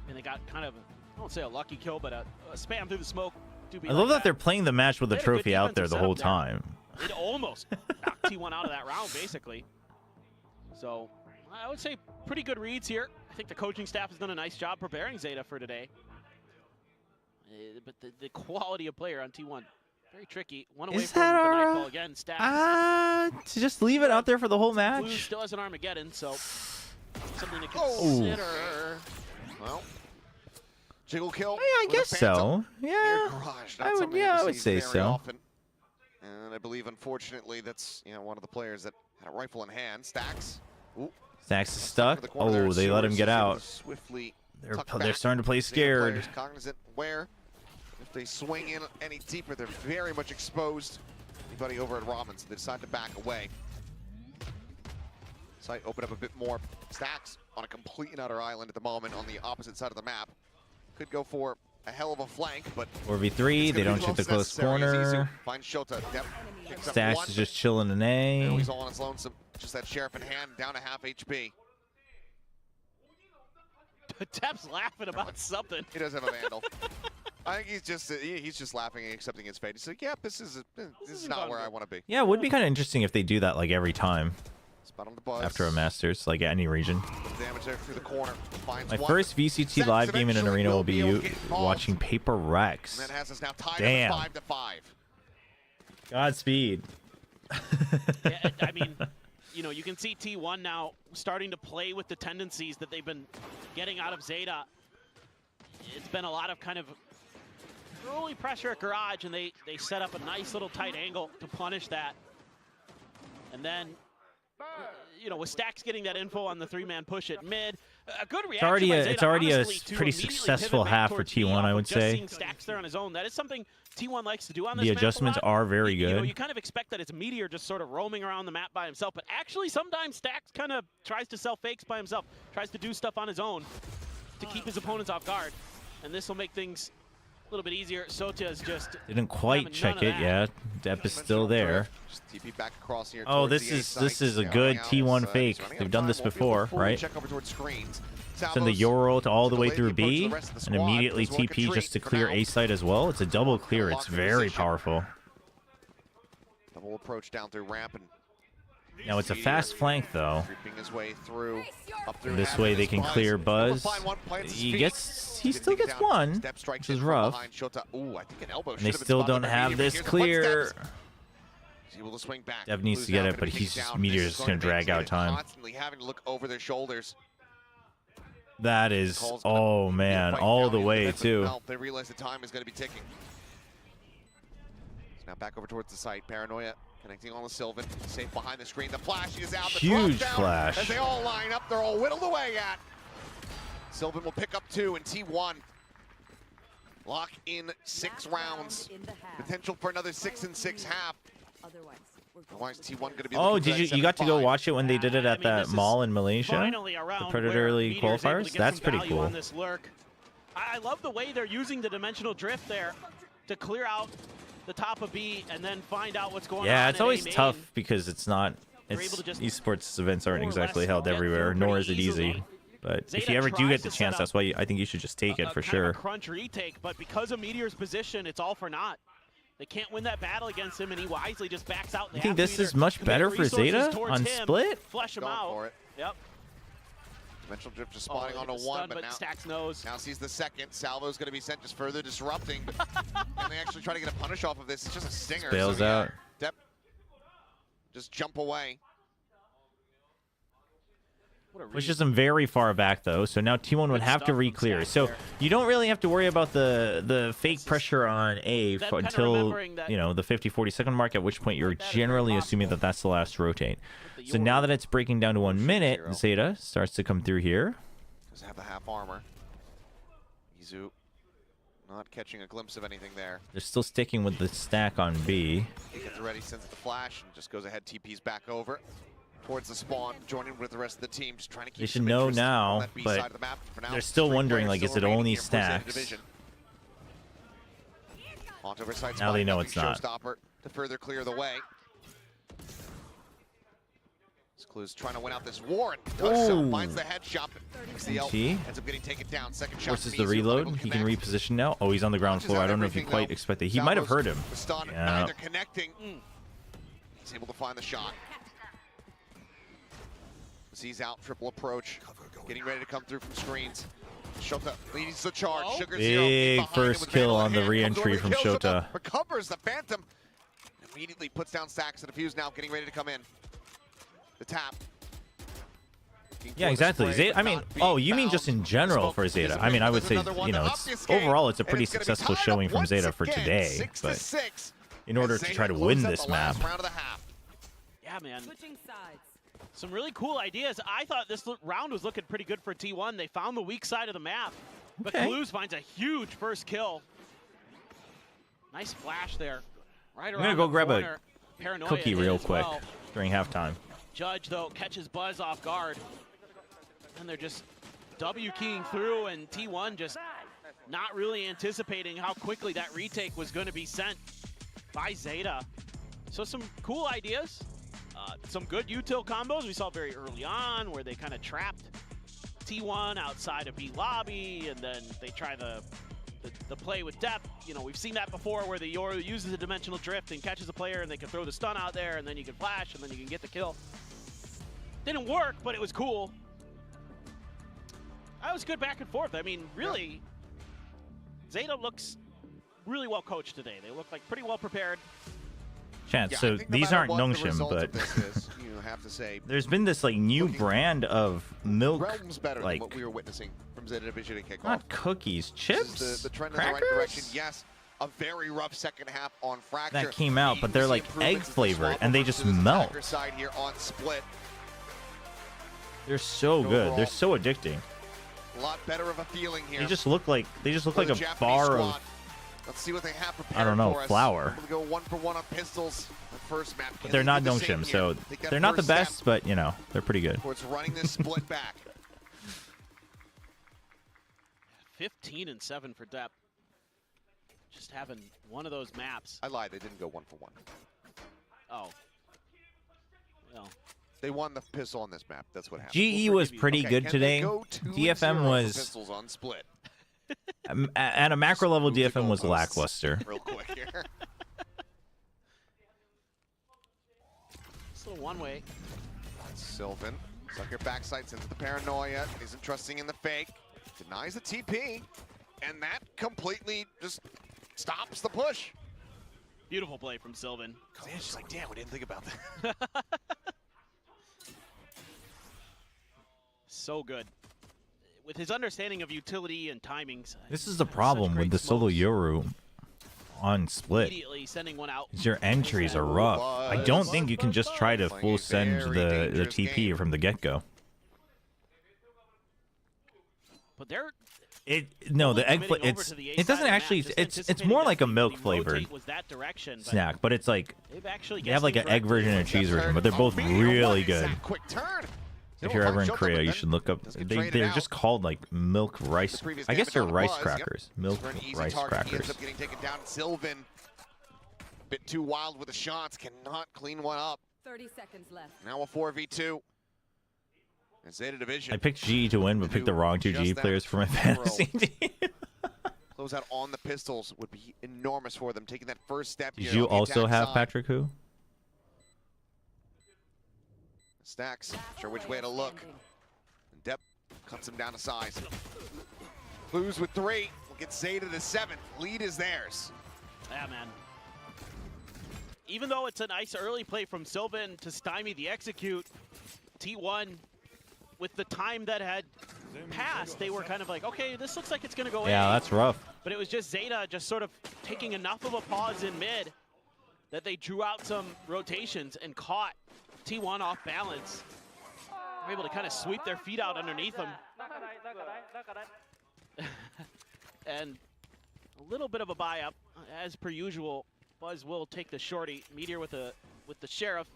And they got kind of, I won't say a lucky kill, but a spam through the smoke. I love that they're playing the match with the They had a good trophy out there defensive the whole setup there. time. It almost knocked T1 out of that round, basically. So I would say pretty good reads here. I think the coaching staff has done a nice job preparing Zeta for today. But the quality of player on T1, very tricky. One away Is from that the our, nightfall again. Stacks. to just leave it out there for the whole Blue match? still has an Armageddon, so something to Oh. consider. Well, jiggle kill. Yeah, I with a guess Phantom so. Yeah, near garage. Not I would. something Yeah, that I we would see say very so. often. And I believe, unfortunately, that's one of the players that had a rifle in hand. Stacks. Ooh. Stacks is stuck. The corner there, Oh, they let him Sewers get is able out. to Swiftly They're tuck they're back. starting to play Zeta scared. players cognizant where if they swing in any deeper, they're very much exposed. Anybody over at Robinson, they decide to back away. Sight open up a bit more. Stacks on a complete and utter island at the moment on the opposite side of the map. Could go for a hell of a flank, but 4v3, they don't shoot the close corner. Finds Shota. Yep. Picks up Stacks one. is just chilling an Now A. he's all on his lonesome. Just that sheriff in hand, down to half HP. Tep's laughing about something. He does have a vandal. I think he's just laughing and accepting his fate. He's like, "Yep, this is not where I want to be." Yeah, it would be kind of interesting if they do that like every time Spot on the buzz. after a Masters, like any region. Damage there through the corner. Finds My one. first VCT Stacks live game in an eventually arena will be able to you get involved. watching Paper Rex. And that has us now tied Damn. up at 5-5. Godspeed. Yeah, I mean, you can see T1 now starting to play with the tendencies that they've been getting out of Zeta. It's been a lot of kind of early pressure at garage, and they set up a nice little tight angle to punish that. And then, with Stacks getting that info on the three-man push at mid, a good reaction by Zeta, It's already a honestly, to pretty immediately successful pivot back half for towards B T1, off I of would just say. seeing Stacks there on his own. That is something T1 likes to do on this The map a adjustments lot. are very good. You kind of expect that it's Meteor just sort of roaming around the map by himself, but actually sometimes Stacks kind of tries to sell fakes by himself, tries to do stuff on his own to keep his opponents off guard, and this will make things a little bit easier. Sotia's just Didn't quite having check none it of that. yet. Depp is still there. Just TP back across here. Oh, towards this the A is site. this is a Yeah, good running out. T1 He's fake. running out They've of done time. this Won't be able to before, fully right? Check over towards screens. Send the Salvos Euro to all the way delay through the approach to B the rest of the and squad. immediately Does work a TP treat just to for clear now. A site as well. It's a double clear. Lock It's in very position. powerful. Double approach down through ramp and Now it's a fast flank though. creeping his way through. Up through And this half way of they his can buzz. clear Able to Buzz. find one, plants his He feet. still Didn't gets take it down. one, Step strikes which is in from rough. behind Shota. Ooh, I think an elbow And should they have been still spotted don't by have Meteor. this Here's the clear. footsteps. He's able to swing back. Dev needs Blue's to get now it, gonna but take he's down. just This Meteor's is just gonna make drag out Zeta time. Constantly having to look over their shoulders. That is, Calls oh man, right all down the into way defensive too. belt. They realize the time is going to be ticking. So now back over towards the site. Paranoia connecting on the Sylvan. Safe behind the screen. The flash is out. The Huge drop down flash. As they all line up, they're all whittled away at. Sylvan will pick up 2 in T1. Lock in 6 rounds. Potential for another 6 and 6 half. Otherwise, T1 going to be. Oh, looking for did that you got to go 7-5. watch it when they did it at that mall in Malaysia? Finally a The round Predator where League Meteor's able to qualifiers? get That's some pretty value cool. on this lurk. I love the way they're using the dimensional drift there to clear out the top of B and then find out what's going on. Yeah, it's in always A main. tough because it's not. They're It's able to just esports events aren't more or exactly less held get everywhere, through nor pretty is it easy. easily. But if Zeta you ever do tries get the to chance, set that's why I think you should just take it for kind of sure. a crunch retake, but because of Meteor's position, it's all for naught. They can't win that battle against him, and he wisely just backs out. You think this is much better for Zeta on split? Flush him Going out. for it. Yep. Dimensional drift just spawning Oh, onto it's 1, stunned, but but now Stacks knows. Now sees the second. Salvo's going to be sent, just further disrupting. But and they actually try to get a punish off of this. It's just a stinger. Bails so, yeah, out. Depp, just jump away. Pushes them very far back though, so now T1 would have to re-clear. So you don't really have to worry about the fake pressure on A until the 50-40 second mark, at which point you're generally assuming that that's the last rotate. So now that it's breaking down to 1 minute, Zeta starts to come through here. Does have the half armor. Izu Not catching a glimpse of anything there. They're still sticking with the stack on B. He gets ready, sends the flash, and just goes ahead, TP's back over towards the spawn, joining with the rest of the team, just trying to keep They should some know interest on now, that B but side of the map. For now, they're still 3 wondering, players like, still is it remaining only here for Zeta stacks? Division. Onto overside Now they spike, know nothing it's not. Showstopper to further clear the way. Clues trying to win out this war and does so. Ooh. Finds the headshot. XCX T. ends up getting taken down. Second shot. Forces from the Mizu, reload. unable to He can connect. reposition now. Oh, he's on the ground Launches floor. out I don't know if you everything, quite though. expected. He might have heard him. Was stunned, Yeah. neither connecting. He's able to find the shot. Sees out, triple approach. Getting ready to come through from screens. Shota leads the charge. Sugar Zero Big behind him first with kill Vandal in on the hand. re-entry Comes over from to kill. Shota. Recovers the Phantom. Immediately puts down stacks and defuse now, getting ready to come in. The tap. Yeah, exactly. Zeta, I mean, oh, you mean just in general for Zeta? I mean, I would say, you know, it's overall it's a pretty successful showing from Zeta for today. But in order to try to win this map, Yeah, man. Some really cool ideas. I thought this round was looking pretty good for T1. They found the weak side of the map. But Okay. Clues finds a huge first kill. Nice flash there. Right I'm around gonna go the grab corner. a Paranoia cookie hit real as quick well. during halftime. Judge, though, catches Buzz off guard. And they're just W-keying through, and T1 just not really anticipating how quickly that retake was going to be sent by Zeta. So some cool ideas. Some good util combos we saw very early on where they kind of trapped T1 outside of B lobby, and then they try the play with depth. You know, we've seen that before where the Yoru uses a dimensional drift and catches a player, and they can throw the stun out there, and then you can flash, and then you can get the kill. Didn't work, but it was cool. That was good back and forth. I mean, really, Zeta looks really well coached today. They look like pretty well prepared. Chance, Yeah, I so think no these matter aren't what the Nongshim, result but of this is, you have to say there's been this like new brand of milk, realms better like than what we were witnessing from Zeta Division at kickoff. not cookies, This chips, is the trend crackers in the right direction. Yes, a very rough second half on Fracture. that came out, but they're You see like egg improvements as they flavored swap and they over just to the melt. attacker side here on Split. They're so good. They're Overall, so addicting. A lot better of a feeling here. They just look like for a the Japanese bar squad. of, Let's see what they have prepared I don't know, for us. flour. We'll go 1-for-1 on pistols. The first map. But Can they're they not do the same Nongshim, here? so Take that they're not the first best, step but you know, they're pretty good. towards running this split back. 15-7 for Depp. Just having one of those maps. I lied. They didn't go 1-for-1. Oh. Well. They won the pistol on this map. That's what happened. GE was pretty Okay, good can today. they go 2-0 DFM for was pistols on Split. at a macro level. Move the DFM was goalposts lackluster. Real quick here. Still one way. Sylvan, sucker backside, sends the paranoia, isn't trusting in the fake, denies the TP, and that completely just stops the push. Beautiful play from Sylvan. Yeah, she's like, damn, we didn't think about that. So good. With his understanding of utility and timings. This is the problem with the solo Yoru on Split. Immediately sending one out. Is your entries are rough. I don't think you can just try to full send the TP from the get-go. But they're No, the egg committing over it's to the A it doesn't side of the actually map, just it's anticipating more that like a the milk flavored rotate was that direction, but snack, but it's like they've actually they have like guessed an egg version and a cheese version, but they're both really good. Quick turn. If you're ever in Korea, you should look up. They're just called like milk rice. I guess they're rice crackers. Milk rice He ends crackers. up getting taken down. Sylvan, bit too wild with the shots, cannot clean one up. 30 seconds left. Now a 4v2. And Zeta Division. I picked GE to win, but picked the wrong two GE players for my fantasy team. Close out on the pistols would be enormous for them. Taking that first step. Did here you on the also attack have side. Patrick Who? Stacks, not sure which way to look. And Depp cuts him down to size. Clues with 3. We'll get Zeta to 7. Lead is theirs. Yeah, man. Even though it's a nice early play from Sylvan to stymie the execute, T1, with the time that had passed, they were kind of like, okay, this looks like it's going to go Yeah, A. that's rough. But it was just Zeta just sort of taking enough of a pause in mid that they drew out some rotations and caught T1 off balance. Were able to kind of sweep their feet out underneath them. And A little bit of a buy up, as per usual. Buzz will take the shorty. Meteor with the Sheriff.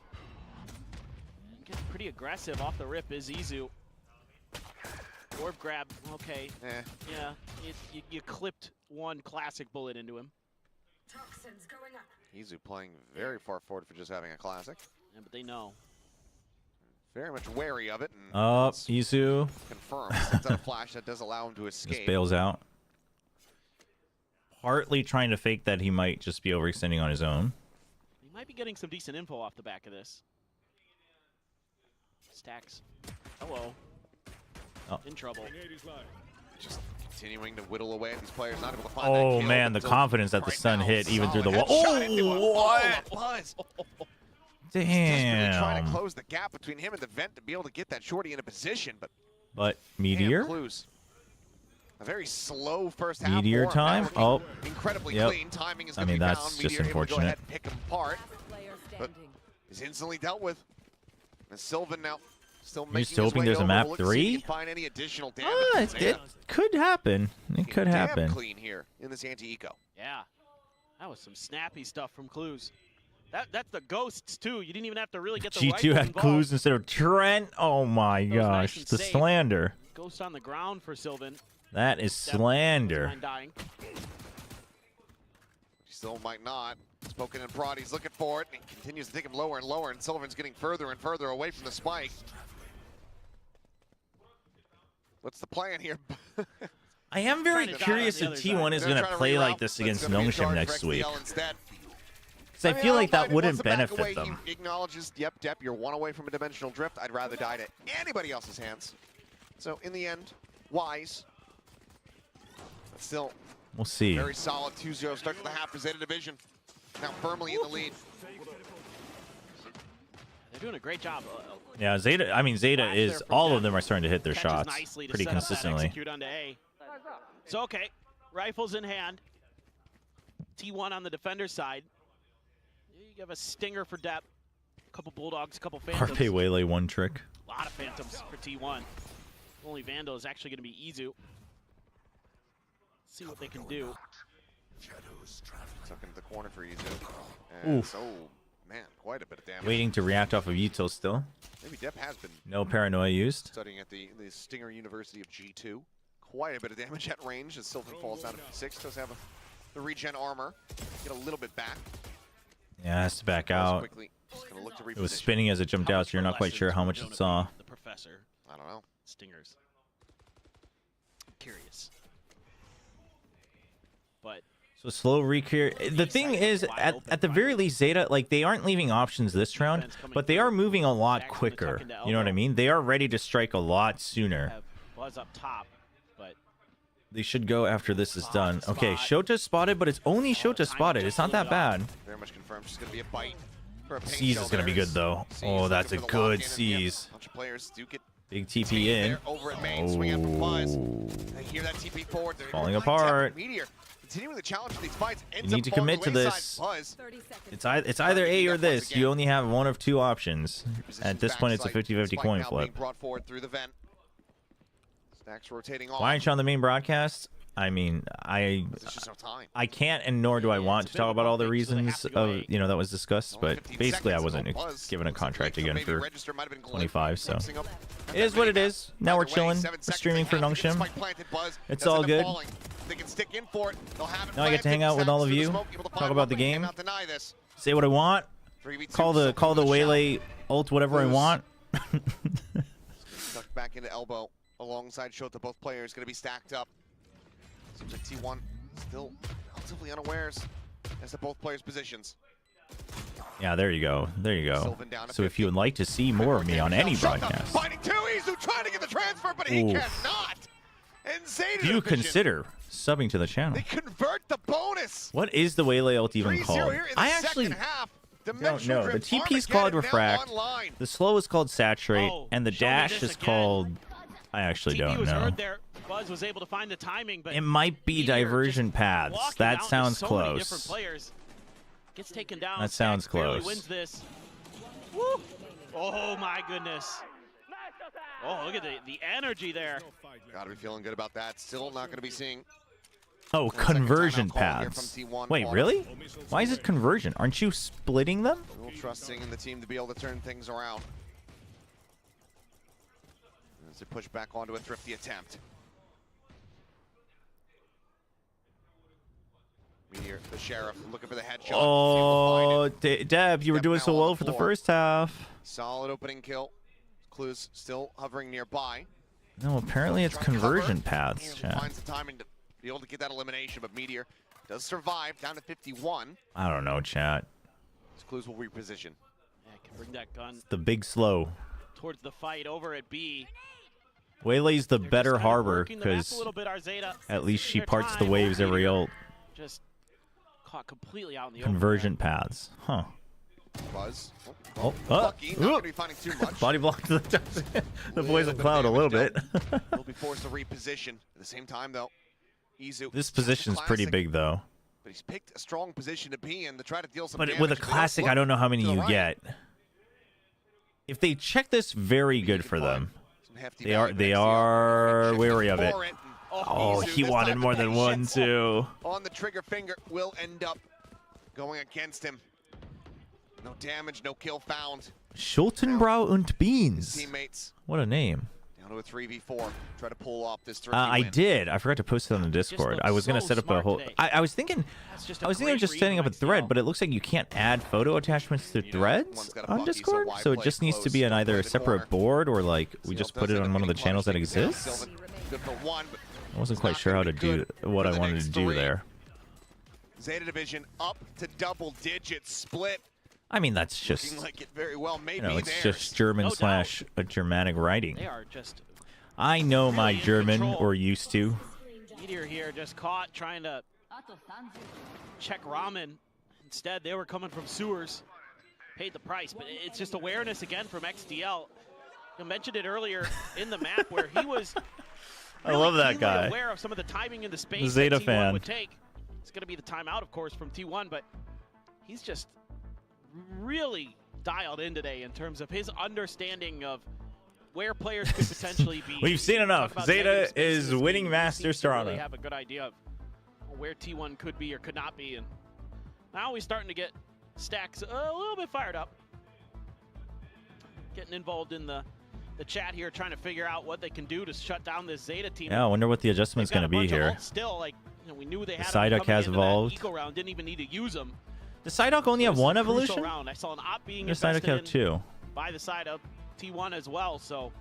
Getting pretty aggressive off the rip is Izu. Orb grab, okay. Yeah, you clipped one classic bullet into him. Toxins going up. Izu playing very far forward for just having a classic. Yeah, but they know. Very much wary of it. And Izu. Confirmed. Sets out a flash that does allow him to escape. Just bails out. Partly trying to fake that he might just be overextending on his own. He might be getting some decent info off the back of this. Stacks. Hello. Oh. In trouble. Just continuing to whittle away at these players, not able to find Oh that kill, man, the but confidence that the right stun now, hit even through the solid wall. headshot into Oh, him. what? Buzz. Damn. Trying to close the gap between him and the vent to be able to get that shorty in a position, but But Meteor? clues. A very slow first half. Meteor for him. time? Now looking Oh. Incredibly Yep. clean. Timing is I going to mean, be that's found. just Meteor able to go unfortunate. ahead and pick him apart, but is instantly dealt with. And Sylvan now still making just hoping his way there's a over. map We'll look to see if he 3? can find any additional damage. It could happen. It could Damn happen. clean here in this anti-eco. Yeah, that was some snappy stuff from Clues. That's the ghosts too. You didn't even have to really get the G2 rifles had involved. clues instead of Trent. Oh my That was nice gosh. and The safe. slander. Ghost on the ground for Sylvan. That is slander. Mind dying. Still might not. Spoken in broad, he's looking for it. He continues to take him lower and lower, and Sullivan's getting further and further away from the spike. What's the plan here? I am very Trying to curious die on if the T1 other is side. going They're to trying play reroute, like this but against it's gonna be a Nongshim charge next for week. XCL instead. Because I feel like that don't mind it. wouldn't Once the back benefit away, them. He acknowledges, yep, Depp, you're one away from a dimensional drift. I'd rather die to anybody else's hands. So in the end, wise. But still, We'll see. very solid 2-0 start to the half for Zeta Division. Now firmly in the lead. They're doing a great job. Yeah, Zeta is, all of them are starting to hit their Catches shots nicely to pretty set up that consistently. execute onto A. So okay, rifles in hand. T1 on the defender side. You have a stinger for Depp. A couple bulldogs, a couple phantoms. Carpe Waylay one trick. A lot of phantoms for T1. Only Vandal is actually going to be Izu. See what they can do. Tuck into the corner for Izu. And Oof. oh man, quite a bit of damage. Waiting to react off of Util still. Maybe Depp has been No paranoia used. studying at the Stinger University of G2. Quite a bit of damage at range as Sylvan falls down to 6. Does have the regen armor. Get a little bit back. Yeah, has to back out. Quickly. Just gonna look to It was reposition. spinning as it jumped out, so you're not quite sure how much it saw. The professor. I don't know. Stingers. I'm curious. But So slow recur. The thing is, at the very least, Zeta, like, they aren't leaving options this round, but they are moving a lot quicker. You know what I mean? They are ready to strike a lot sooner. have Buzz up top, but They should go after this is done. Okay, Shota spotted, but it's only Shota spotted. It's not that bad. Very much confirmed. She's gonna be a bite for a paint Seize shell is gonna be there. good though. Seize Oh, that's a looking for the good lock-in, and, seize. a bunch of players do get Big TP in. there over at main, swinging for Buzz. They hear that TP forward. They're Falling gonna line apart. Depp. Meteor continuing the challenge for these fights. You Ends need up to falling commit to the this. wayside. Buzz It's either A or this. You only have one of two options. At this point, it's a 50-50 coin now flip. being brought forward through the vent. Stacks rotating off. Why aren't you on the main broadcast? I mean, There's just no time. I can't and nor do I want to talk about all the reasons of that was discussed, but basically I wasn't given a contract again for 25, so it is what it is. Now we're chilling, streaming for Nongshim. It's all good. They can stick in for it. They'll have it Now I get to hang out with all of you, talk about the game, say what I want, call the Waylay ult whatever I want. Stuck back into elbow alongside Shota. Both players going to be stacked up. Seems like T1 still relatively unawares as to both players' positions. Yeah, there you go. There you go. So if you would like to see more of me on any broadcast, Finding two, Izu trying to get the transfer, but he Oof. cannot. And Zeta do you Division, consider subbing to the channel? they convert the bonus. What is the Waylay ult even 3-0 called? here in the I actually second half. don't Dimensional know. The drift, TP is called Armageddon now Refract. online. The slow is called Saturate, and the show me dash this is again. called. I actually TP don't was know. heard there. Buzz was able to find the timing, but It might be diversion paths. walking That out sounds into so many different close. players. Gets taken down. That sounds Stacks barely close. Wins this. Woo! Oh my goodness. Oh, look at the energy there. Gotta be feeling good about that. Still not going to be seeing Oh, conversion paths. Wait, really? Why is it conversion? Aren't you splitting them? Will trusting in the team to be able to turn things around. As they push back onto a thrifty attempt. Meteor, the sheriff, looking for the headshot. Oh, Deb, you were doing so well for the first half. Solid opening kill. Clues still hovering nearby. No, apparently it's conversion paths, chat. Finds the timing to be able to get that elimination, but Meteor does survive, down to 51. I don't know, chat. Clues will reposition. Yeah, can bring that gun The big slow. towards the fight over at B. Waylay's the better harbor working the map a because little bit, Arzeta. at least she Their parts the time, waves every ult. Just caught completely out in the open. Convergent paths. Huh. Buzz. Lucky. Not going to be finding too much. Body blocked the poison cloud a little bit. He'll be forced to reposition. At the same time, though, Izu. This position's pretty big, though. But he's picked a strong position to be in to try to deal some But damage. with a If they classic, look I don't know how many to the you right, get. If they check this, very good for them. some hefty They are value wary of it. for it. Oh, Izu, he this wanted time more than one, patience too. On the trigger finger will end up going against him. No damage, no kill found. Schultenbrau und Beans. Teammates What a name. down to a 3v4. Try to pull off this thrifty I win. did. I forgot to post it on the Discord. I was gonna set up a whole. I was thinking. I was thinking of just setting up a thread, but it looks like you can't add photo attachments to threads on Discord, so it just needs to be on either a separate board or like we just put it on one of the channels that exists. Good for one, but I wasn't quite sure how to do what I wanted to do there. Zeta Division up to double digits split. I mean, that's just Looking like it very well may you know, be it's theirs. just German slash a Germanic writing. They are just I know my really in German, control. or used to. Meteor here just caught trying to check ramen. Instead, they were coming from sewers. Paid the price, but it's just awareness again from XDL. You mentioned it earlier in the map where he was I love that keenly guy. aware of some of the timing in the space Zeta that T1 fan. would take. It's going to be the timeout, of course, from T1, but he's just really dialed in today in terms of his understanding of where players could potentially be. We've seen enough. Talk about Zeta negative spaces is in this winning game. He Masters seems to really Toronto. have a good idea of where T1 could be or could not be, and now he's starting to get Stacks a little bit fired up. Getting involved in the chat here, trying to figure out what they can do to shut down this Zeta team. Yeah, I wonder what the adjustment's They've got going to a be bunch of here. ults still, like, you know, we knew they The had them Psyduck coming has into that evolved. eco round, didn't even need to use them. Does Psyduck only have This is one a crucial evolution? round. I saw an op being Does Psyduck invested have in two? by the side of T1 as well, so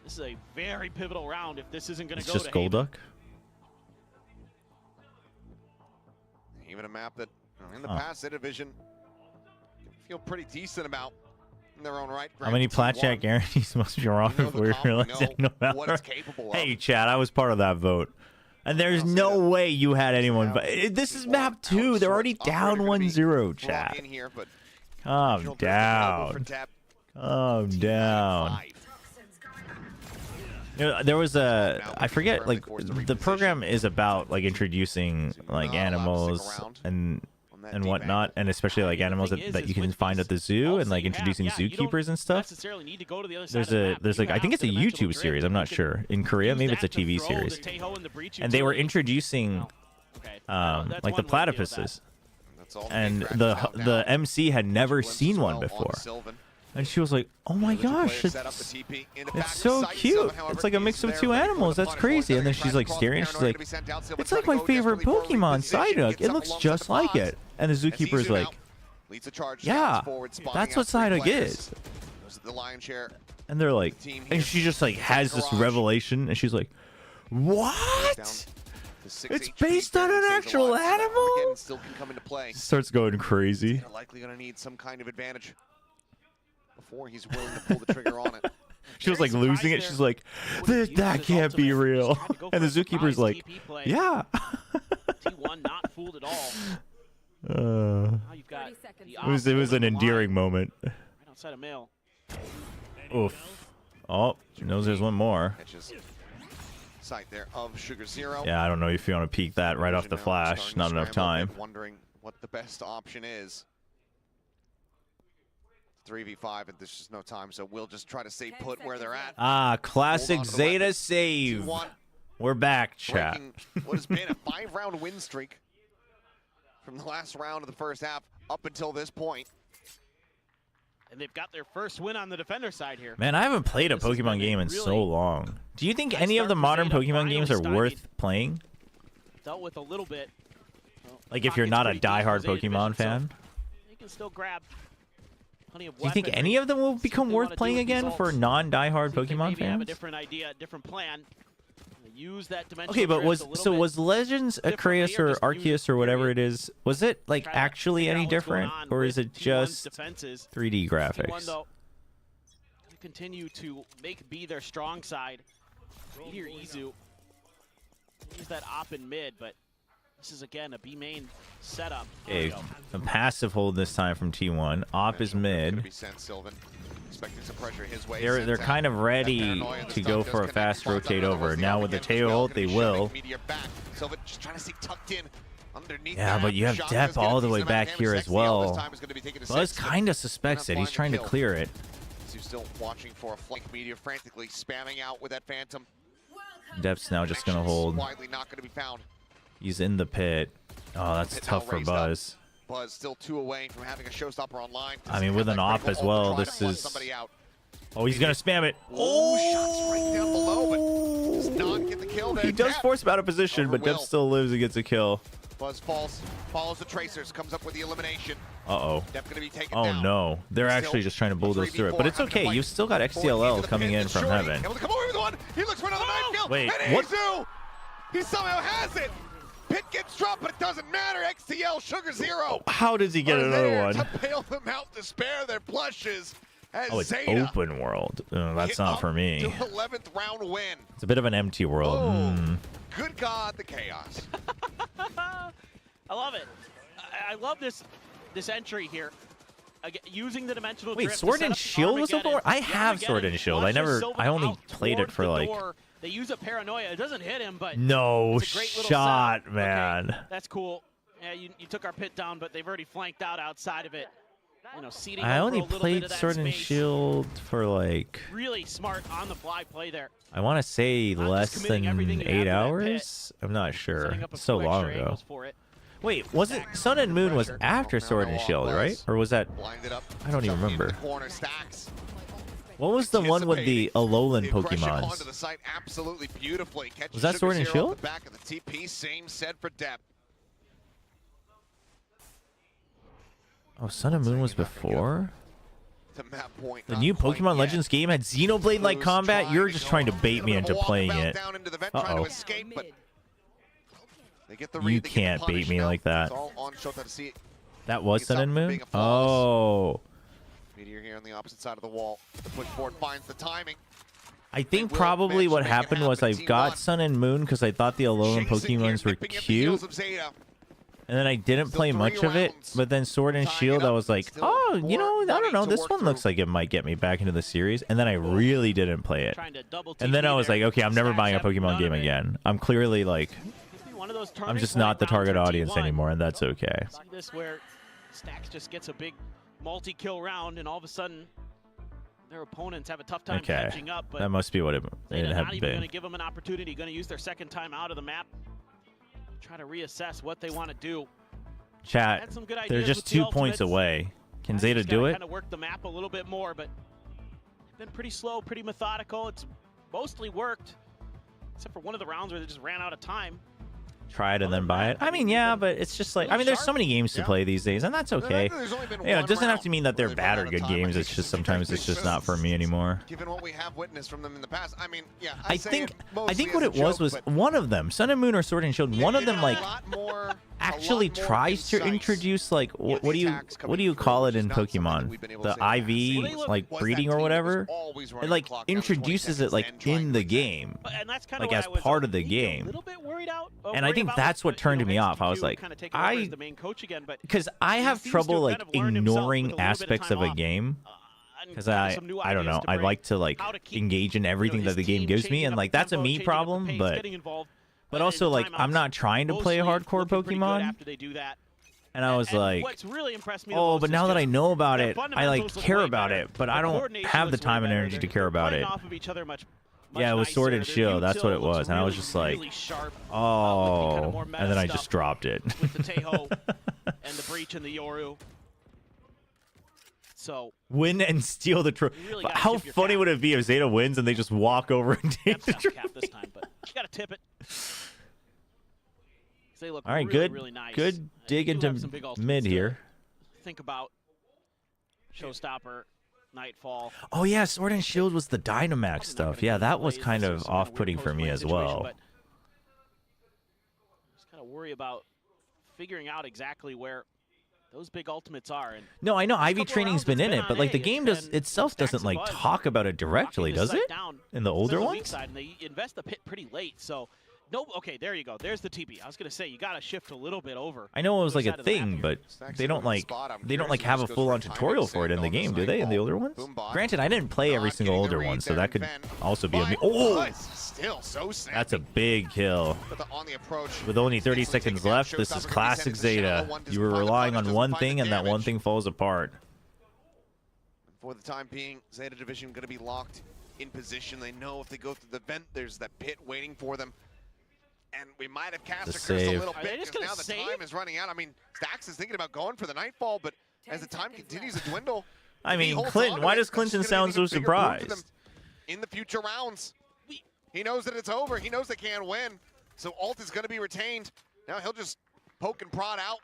this is a very pivotal round if this isn't going It's to go just to Haven. Golduck? Even a map that in the Huh. past Zeta Division can feel pretty decent about in their own right. How many plat chat guarantees must be wrong if we realize no what it's matter? capable of. Hey, Chad, I was part of that vote. And there's no way you had anyone. This is map 2. They're already down 1-0, Chad. In here, but Calm down. Calm down. You know, there was a, I forget, like, the program is about, like, introducing, like, animals and whatnot, and especially, like, animals that you can find at the zoo, and, like, introducing zookeepers and stuff. Necessarily need to go to the other side There's like, I think it's a YouTube series, I'm not sure. In Korea, maybe it's a TV series. And they were introducing, like, the platypuses. And the MC had never seen one before. And she was like, oh my gosh, it's so cute. It's like a mix of two animals. That's crazy. And then she's like staring. She's like, it's like my favorite Pokemon, Psyduck. It looks just like it. And the zookeeper's like, yeah, that's what Psyduck is. And they're like, and she just like has this revelation. And she's like, what? It's based on an actual animal? Starts going crazy. They're likely going to need some kind of advantage before he's willing to pull the trigger on it. She was like losing it. She's like, that can't be real. And the zookeeper's like, yeah. T1 not fooled at all. It was an endearing moment. Right outside of Mail. Oof. Oh, she knows there's one more. Sight there of Sugar Zero. Yeah, I don't know if you want to peek that right off the flash. Not enough time. Wondering what the best option is. 3v5 and there's just no time, so we'll just try to stay put where they're at. Ah, classic Zeta save. T1 We're back, chat. Breaking what has been a 5-round win streak from the last round of the first half up until this point. And they've got their first win on the defender side here. Man, I haven't played a Pokemon game in so long. Do you think any of the modern Pokemon games are worth playing? Dealt with a little bit. Like if you're not a diehard Pokemon fan? You can still grab plenty of Do you think any of them will become worth playing again for non-diehard Pokemon maybe have a fans? different idea, different plan. Use that dimensional Okay, but drift a little bit. Legends Arceus or Arceus or whatever it is, was it like actually any different, or is it just 3D graphics? T1, though, they continue to make B their strong side. Meteor Izu use that op in mid, but this is again a B main setup. Okay, a passive hold this time from T1. Op is mid. Expecting some pressure his way. They're kind of ready to go for a fast rotate over. Now with the tail hold, they will. Yeah, but you have Depp all the way back here as well. Buzz kind of suspects it. He's trying to clear it. He's still watching for a flank. Meteor frantically spamming out with that Phantom. Depp's now just going to hold. Widely not going to be found. He's in the pit. Oh, that's tough for Buzz. Buzz still 2 away from having a showstopper online. I mean, with an op as well, this is... Oh, he's going to spam it. Oh, shots right down below, but does not get the kill there. He does force him out of position, but Depp still lives and gets a kill. Buzz falls, follows the tracers, comes up with the elimination. Uh-oh. Depp gonna be taken Oh, down. no. They're actually just trying to bulldoze through it. But it's okay. You've still got XCLL coming in from heaven. Able to come over with one. He looks for another knife kill. Wait, and what? Izu, he somehow has it. Pit gets dropped, but it doesn't matter. XTL, Sugar Zero. How does he get another one? To bail them out to spare their blushes. Oh, it's open world. That's not for me. 11th round win. It's a bit of an empty world. Good God, the chaos. I love it. I love this entry here. Again, using the dimensional Wait, drift Sword to set and up Shield was Armageddon. before? I have Sword and Shield. I only played it for like... They use a paranoia. It doesn't hit him, but No it's a great little shot, setup. man. Okay, that's cool. Yeah, you took our pit down, but they've already flanked out outside of it. You know, seeding I over only a little bit played of that Sword and space. Shield for like... Really smart on the fly play there. I want to say less than 8 hours? I'm not sure. Setting up a It's so few long extra ago. angles for it. Wait, wasn't Sun and Moon was after Sword and Shield, right? Or was that... I don't even remember. What was the one with the Alolan Pokemons? Onto the site absolutely beautifully. Catches Was that Sugar Sword and Zero off Shield? the back of the TP. Same said for Depp. Oh, Sun and Moon was before? To map point. The new Pokemon Legends game had Xenoblade-like combat? You're just trying to bait me into playing it. Uh-oh. You can't bait me like that. That was Sun and Moon? Oh. Meteor here on the opposite side of the wall. The push forward finds the timing. I think probably what happened was I got Sun and Moon because I thought the Alolan Pokemons were cute. And then I didn't play much of it, but then Sword and Shield, I was like, oh, you know, I don't know, this one looks like it might get me back into the series. And then I really didn't play it. And then I was like, okay, I'm never buying a Pokemon game again. I'm clearly like, I'm just not the target audience anymore, and that's okay. See this where Stacks just gets a big multi-kill round, and all of a sudden their opponents have a tough time Okay, catching up. But that must be what it they're had not even going been. to give them an opportunity. Going to use their second time out of the map. Try to reassess what they want to do. Chat, Had some good they're ideas just with the 2 points ultimates. away. Can Zeta do it? Kind of work the map a little bit more, but they've been pretty slow, pretty methodical. It's mostly worked, except for one of the rounds where they just ran out of time. Try it and then buy it. I mean, yeah, but it's just like, I mean, there's so many games to play these days, and that's okay. You know, it doesn't have to mean that they're bad or good games. It's just sometimes it's just not for me anymore. Given what we have witnessed from them in the past, I mean, yeah, I think what it was one of them, Sun and Moon or Sword and Shield, one of them like actually tries to introduce like what do you call it in Pokemon? The IV like breeding or whatever. It like introduces it like in the game, like as part of the game. And I think that's what turned me off. I was like, because I have trouble like ignoring aspects of a game. Because I don't know, I like to like engage in everything that the game gives me, and like that's a me problem, but also like I'm not trying to play hardcore Pokemon. And I was like, oh, but now that I know about it, I like care about it, but I don't have the time and energy to care about it. Yeah, it was Sword and Shield. That's what it was. And I was just like, oh. And then I just dropped it. With the Teho and the Breach and the Yoru. So win and steal the trophy. really But gotta how tip your funny cap. would it be if Zeta wins and they just walk over and take the Cap trophy? this time, but you gotta tip it. 'Cause They look All right, really, good, really nice. good dig do into have some big ultimates mid to here. Think about Showstopper, Nightfall. Oh yeah, Sword and Shield was the Dynamax stuff. Yeah, that was kind of off-putting for me as well. But just kind of worry about figuring out exactly where those big ultimates are. And No, I know Ivy couple Training's rounds been it's in been it, but on like the A, game and itself doesn't like Buzz talk about it directly, knocking the does site it? down. In the older They're the weak ones? side, and they invest the pit pretty late. So no, okay, there you go. There's the TP. I was gonna say you got to shift a little bit over. I know it was the like a side of the map thing, here. but they don't like have a full-on tutorial for it in the game, do they? In the older ones? Granted, I didn't play every single older one, so that could also be a oh. Still so snappy. That's a big kill. But on the approach, With only 30 seconds left, this is classic Zeta. You were relying on one thing, and that one thing falls apart. for the time being, Zeta Division going to be locked in position. They know if they go through the vent, there's that pit waiting for them. And we might have cast a curse a little bit because now the time is running out. I mean, Stax is thinking about going for the Nightfall, but as the time continues to dwindle, I mean, Clinton, why does Clinton sound so surprised? In the future rounds, he knows that it's over. He knows they can't win. So ult is going to be retained. Now he'll just poke and prod out.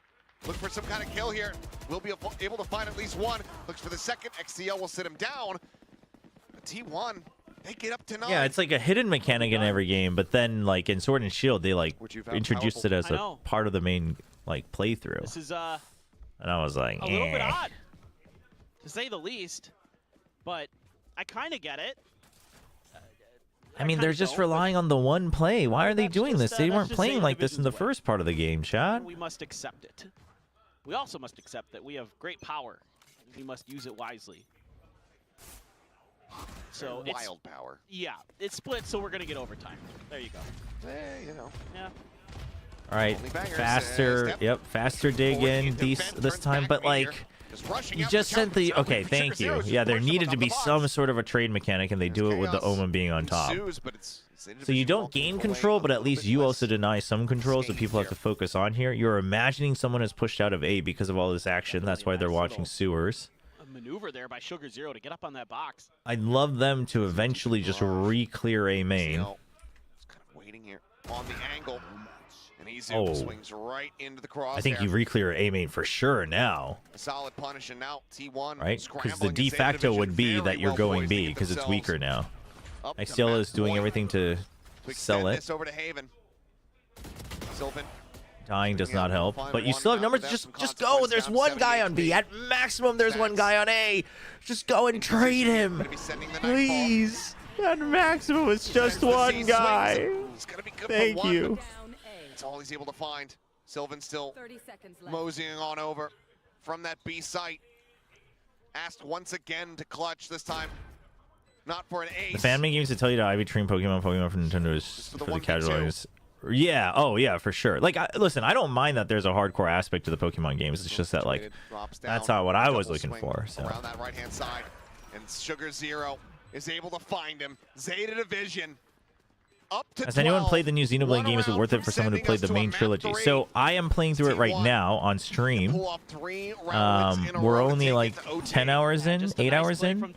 Look for some kind of kill here. We'll be able to find at least one. Looks for the second. XCL will sit him down. T1, they get up to 9. Yeah, it's like a hidden mechanic in every game, but then like in Sword and Shield, they like introduced it as a part of the main like playthrough. This is and I was like, a little bit odd, to say the least, but I kind of get it. I mean, they're just relying on the one play. Why are they doing this? They weren't playing like this in the first part of the game, Chad. We must accept it. We also must accept that we have great power. We must use it wisely. So it's wild power. Yeah, it's split, so we're gonna get overtime. There you go. You know. Yeah. All right, faster. Yep, faster dig in this time, but like. You just sent the okay. Thank you. Yeah, there needed to be some sort of a trade mechanic, and they do it with the Omen being on top. So you don't gain control, but at least you also deny some control, so people have to focus on here. You're imagining someone is pushed out of A because of all this action. That's why they're watching sewers. A maneuver there by Sugar Zero to get up on that box. I'd love them to eventually just re-clear A main. Kind of waiting here on the angle. And Izu swings right into the crosshair. I think you re-clear A main for sure now. A solid punish, and now T1 right? Because the de facto would be that you're going B because it's weaker now. XCL is doing everything to sell it. This over to Haven. Sylvan. Dying does not help, but you still have numbers. Just go. There's one guy on B. At maximum, there's one guy on A. Just go and trade him, please. At maximum, it's just one guy. Thank you. That's all he's able to find. Sylvan still moseying on over from that B site. Asked once again to clutch this time. Not for an ace. The fan main games to tell you to Ivy Train Pokemon from Nintendo is for the casual audience. Yeah, oh yeah, for sure. Like, listen, I don't mind that there's a hardcore aspect to the Pokemon games. It's just that, like, that's not what I was looking for. So. Around that right-hand side, and Sugar Zero is able to find him. Zeta Division up to 12. Has anyone played the new Xenoblade game? Is it worth it for someone who played the main trilogy? So I am playing through it right now on stream. We're only like 10 hours in, 8 hours in.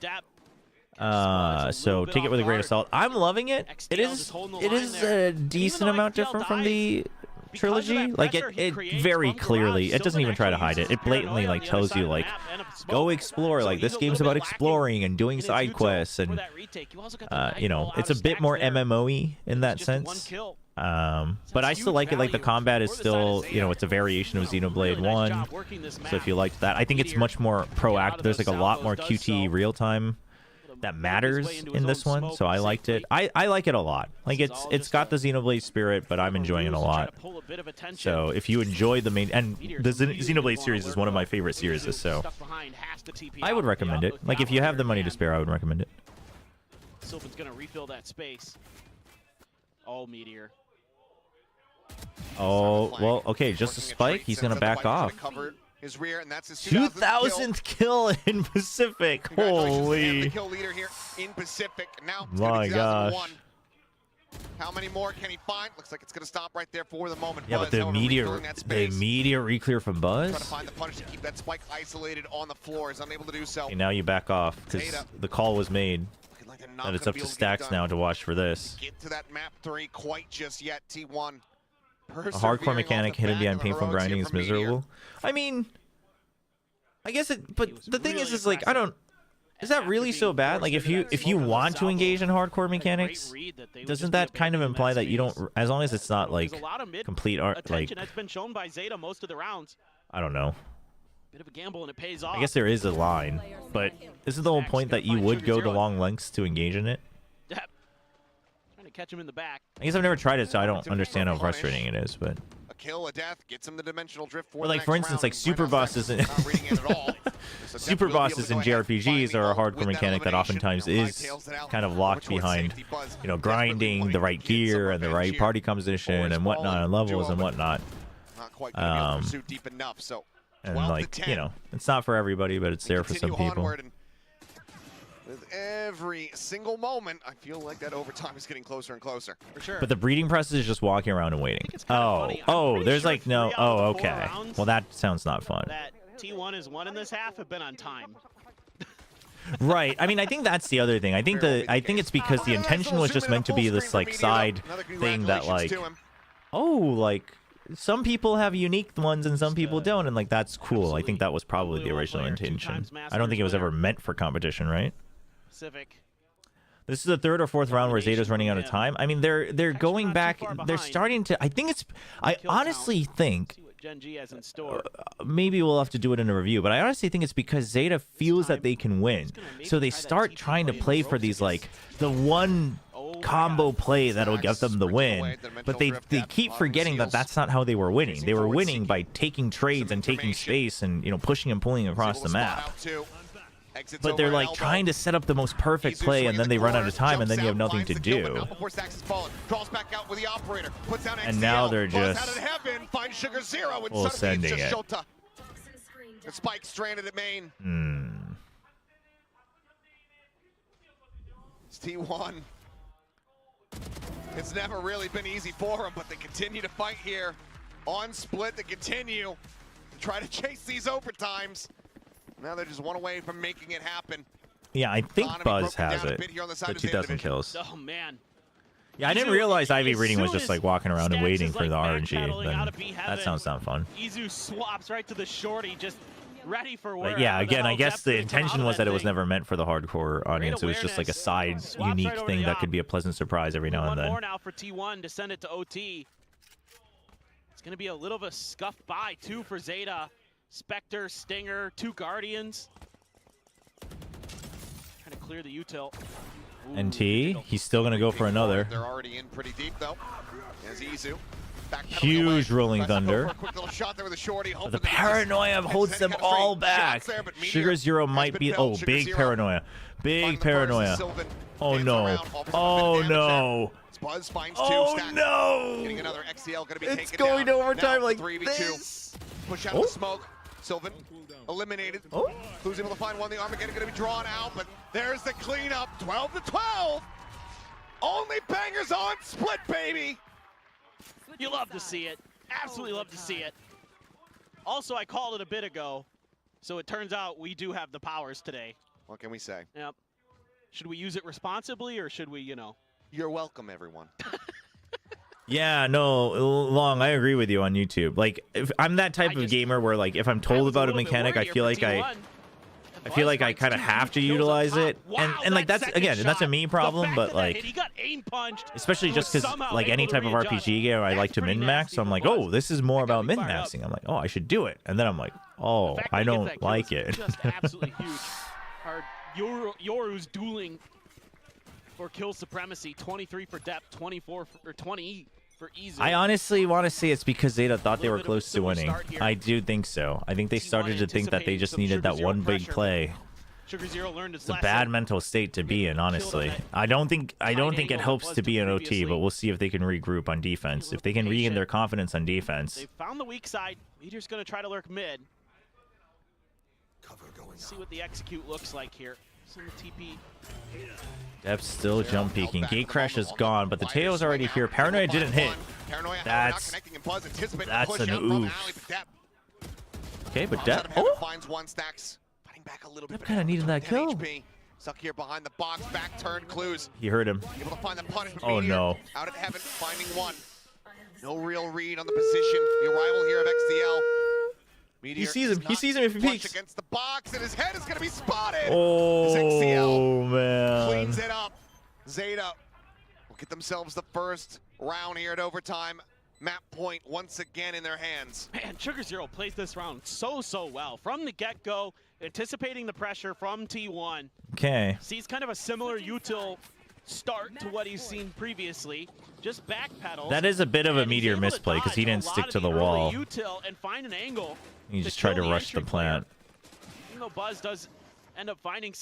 So take it with a grain of salt. I'm loving it. It is a decent amount different from the trilogy. Like it very clearly, it doesn't even try to hide it. It blatantly like tells you like, go explore. Like this game's about exploring and doing side quests, and you know, it's a bit more MMO-y in that sense. But I still like it. Like the combat is still, you know, it's a variation of Xenoblade 1. So if you liked that, I think it's much more proactive. There's like a lot more QT real time that matters in this one, so I liked it. I like it a lot. Like it's got the Xenoblade spirit, but I'm enjoying it a lot. So if you enjoy the main, and the Xenoblade series is one of my favorite series, so I would recommend it. Like if you have the money to spare, I would recommend it. Sylvan's gonna refill that space. Oh, Meteor. Oh well, okay, just a spike. He's gonna back off. his rear, and that's his 2000th kill in Pacific. Holy. The kill leader here in Pacific. Now it's My 2001. gosh. How many more can he find? Looks like it's going to stop right there for the moment. Yeah, but the immediate reclear from Buzz. Trying to find the punish to keep that spike isolated on the floor. Is unable to do so. Okay, now you back off because the call was made that it's up to Stacks now to watch for this. Get to that map 3 quite just yet. T1. A hardcore mechanic hidden behind painful grinding is miserable. I mean, I guess it. But the thing is like I don't. Is that really so bad? Like if you want to engage in hardcore mechanics, doesn't that kind of imply that you don't? As long as it's not like complete art, like Attention has been shown by Zeta most of the rounds. I don't know. Bit of a gamble and it pays off. I guess there is a line, but isn't the whole point that you would go to long lengths to engage in it? Yep. Trying to catch him in the back. I guess I've never tried it, so I don't understand how frustrating it is. But A kill, a death, gets him the dimensional drift for Or the like next for instance, round. like super bosses in super bosses in JRPGs are a hardcore mechanic that oftentimes is kind of locked behind, you know, grinding the right gear and the right party composition and whatnot and levels and whatnot. Not quite gonna be able to pursue deep enough, so And like, you know, it's not for everybody, but it's there for some continue people. onward, and with every single moment, I feel like that overtime is getting closer and closer. For sure. But the breeding press is just walking around and waiting. There's like no. Oh, okay. Well, that sounds not fun. That T1 is one in this half have been on time. Right. I mean, I think that's the other thing. I think it's because the intention was just meant to be this like side thing that like, like some people have unique ones and some people don't, and like that's cool. I think that was probably the original intention. I don't think it was ever meant for competition, right? Pacific. This is the third or fourth round where Zeta's running out of time. I mean, they're going back. They're starting to. I think it's. I honestly think. Gen G has in store. Maybe we'll have to do it in a review, but I honestly think it's because Zeta feels that they can win, so they start trying to play for these like the one combo play that'll get them the win. But they keep forgetting that that's not how they were winning. They were winning by taking trades and taking space and pushing and pulling across the map. But they're like trying to set up the most perfect play, and then they run out of time, and then you have nothing to do. And now they're just full sending it. The spike stranded at main. It's T1. It's never really been easy for them, but they continue to fight here on split. They continue to try to chase these overtimes. Now they're just one away from making it happen. Yeah, I think Buzz has it. The 2,000 kills. Oh man. Yeah, I didn't realize Ivy Reading was just like walking around and waiting for the RNG. Then that sounds not fun. Izu swaps right to the shorty, just ready for where. But yeah, again, I guess the intention was that it was never meant for the hardcore audience. It was just like a side, unique thing that could be a pleasant surprise every now and then. One more now for T1 to send it to OT. It's going to be a little bit of a scuffed by, too, for Zeta. Spectre, Stinger, 2 Guardians. Trying to clear the util. NT, he's still going to go for another. They're already in pretty deep, though. As Izu. Huge rolling thunder. But the paranoia holds them all back. Sugar Zero might be. Oh, big paranoia. Big paranoia. Oh no. Oh no. Buzz finds oh no. Getting another XCL going to be it's taken going down. to overtime now, like 3v2. this. Push out of the smoke. Sylvan eliminated. Who's able to find one? The Armageddon going to be drawn out, but there's the cleanup. 12-12. Only bangers on split, baby. You love to see it. Absolutely love to see it. Also, I called it a bit ago, so it turns out we do have the powers today. What can we say? Yep. Should we use it responsibly, or should we, You're welcome, everyone. Yeah, no, Long, I agree with you on YouTube. Like, if I'm that type of gamer where, like, if I'm told about a mechanic, I feel like I kind of have to utilize it, and like that's again, that's a me problem, but like, especially just because like any type of RPG game, I like to min max. So I'm like, oh, this is more about min maxing. I'm like, oh, I should do it, and then I'm like, oh, I don't like it. Just absolutely huge. Our Yoru's dueling for kill supremacy, 23 for depth, 24 or 20 for easy. I honestly want to say it's because Zeta thought they were close to winning. I do think so. I think they started to think that they just needed that one big play. Sugar Zero learned it's a bad mental state to be in, honestly. I don't think it helps to be an OT, but we'll see if they can regroup on defense. If they can regain their confidence on defense. They found the weak side. Meteor's going to try to lurk mid. Let's see what the execute looks like here. Some TP. Dep's still jump peeking. Gate crash is gone, but the Teo's already here. Paranoia didn't hit. That's an oof. Okay, but Dep, finds one, stacks, fighting back a little bit. Dep kind of needed that kill. Stuck here behind the box, back turn clues. He heard him. Able to find the punishment. Oh Meteor no. Out at heaven, finding one. No real read on the position. The arrival here of XCL. Meteor He sees him. He sees him if he peeks. Against the box, and his head is going to be spotted. Oh man. Cleans it up. Zeta will get themselves the first round here at overtime. Map point once again in their hands. Man, Sugar Zero plays this round so well. From the get-go, anticipating the pressure from T1. Okay. Sees kind of a similar util start to what he's seen previously. Just backpedals. That is a bit of a Meteor misplay because he didn't stick to the wall. Util and find an angle. He just tried to rush the plant. Even though Buzz does end up finding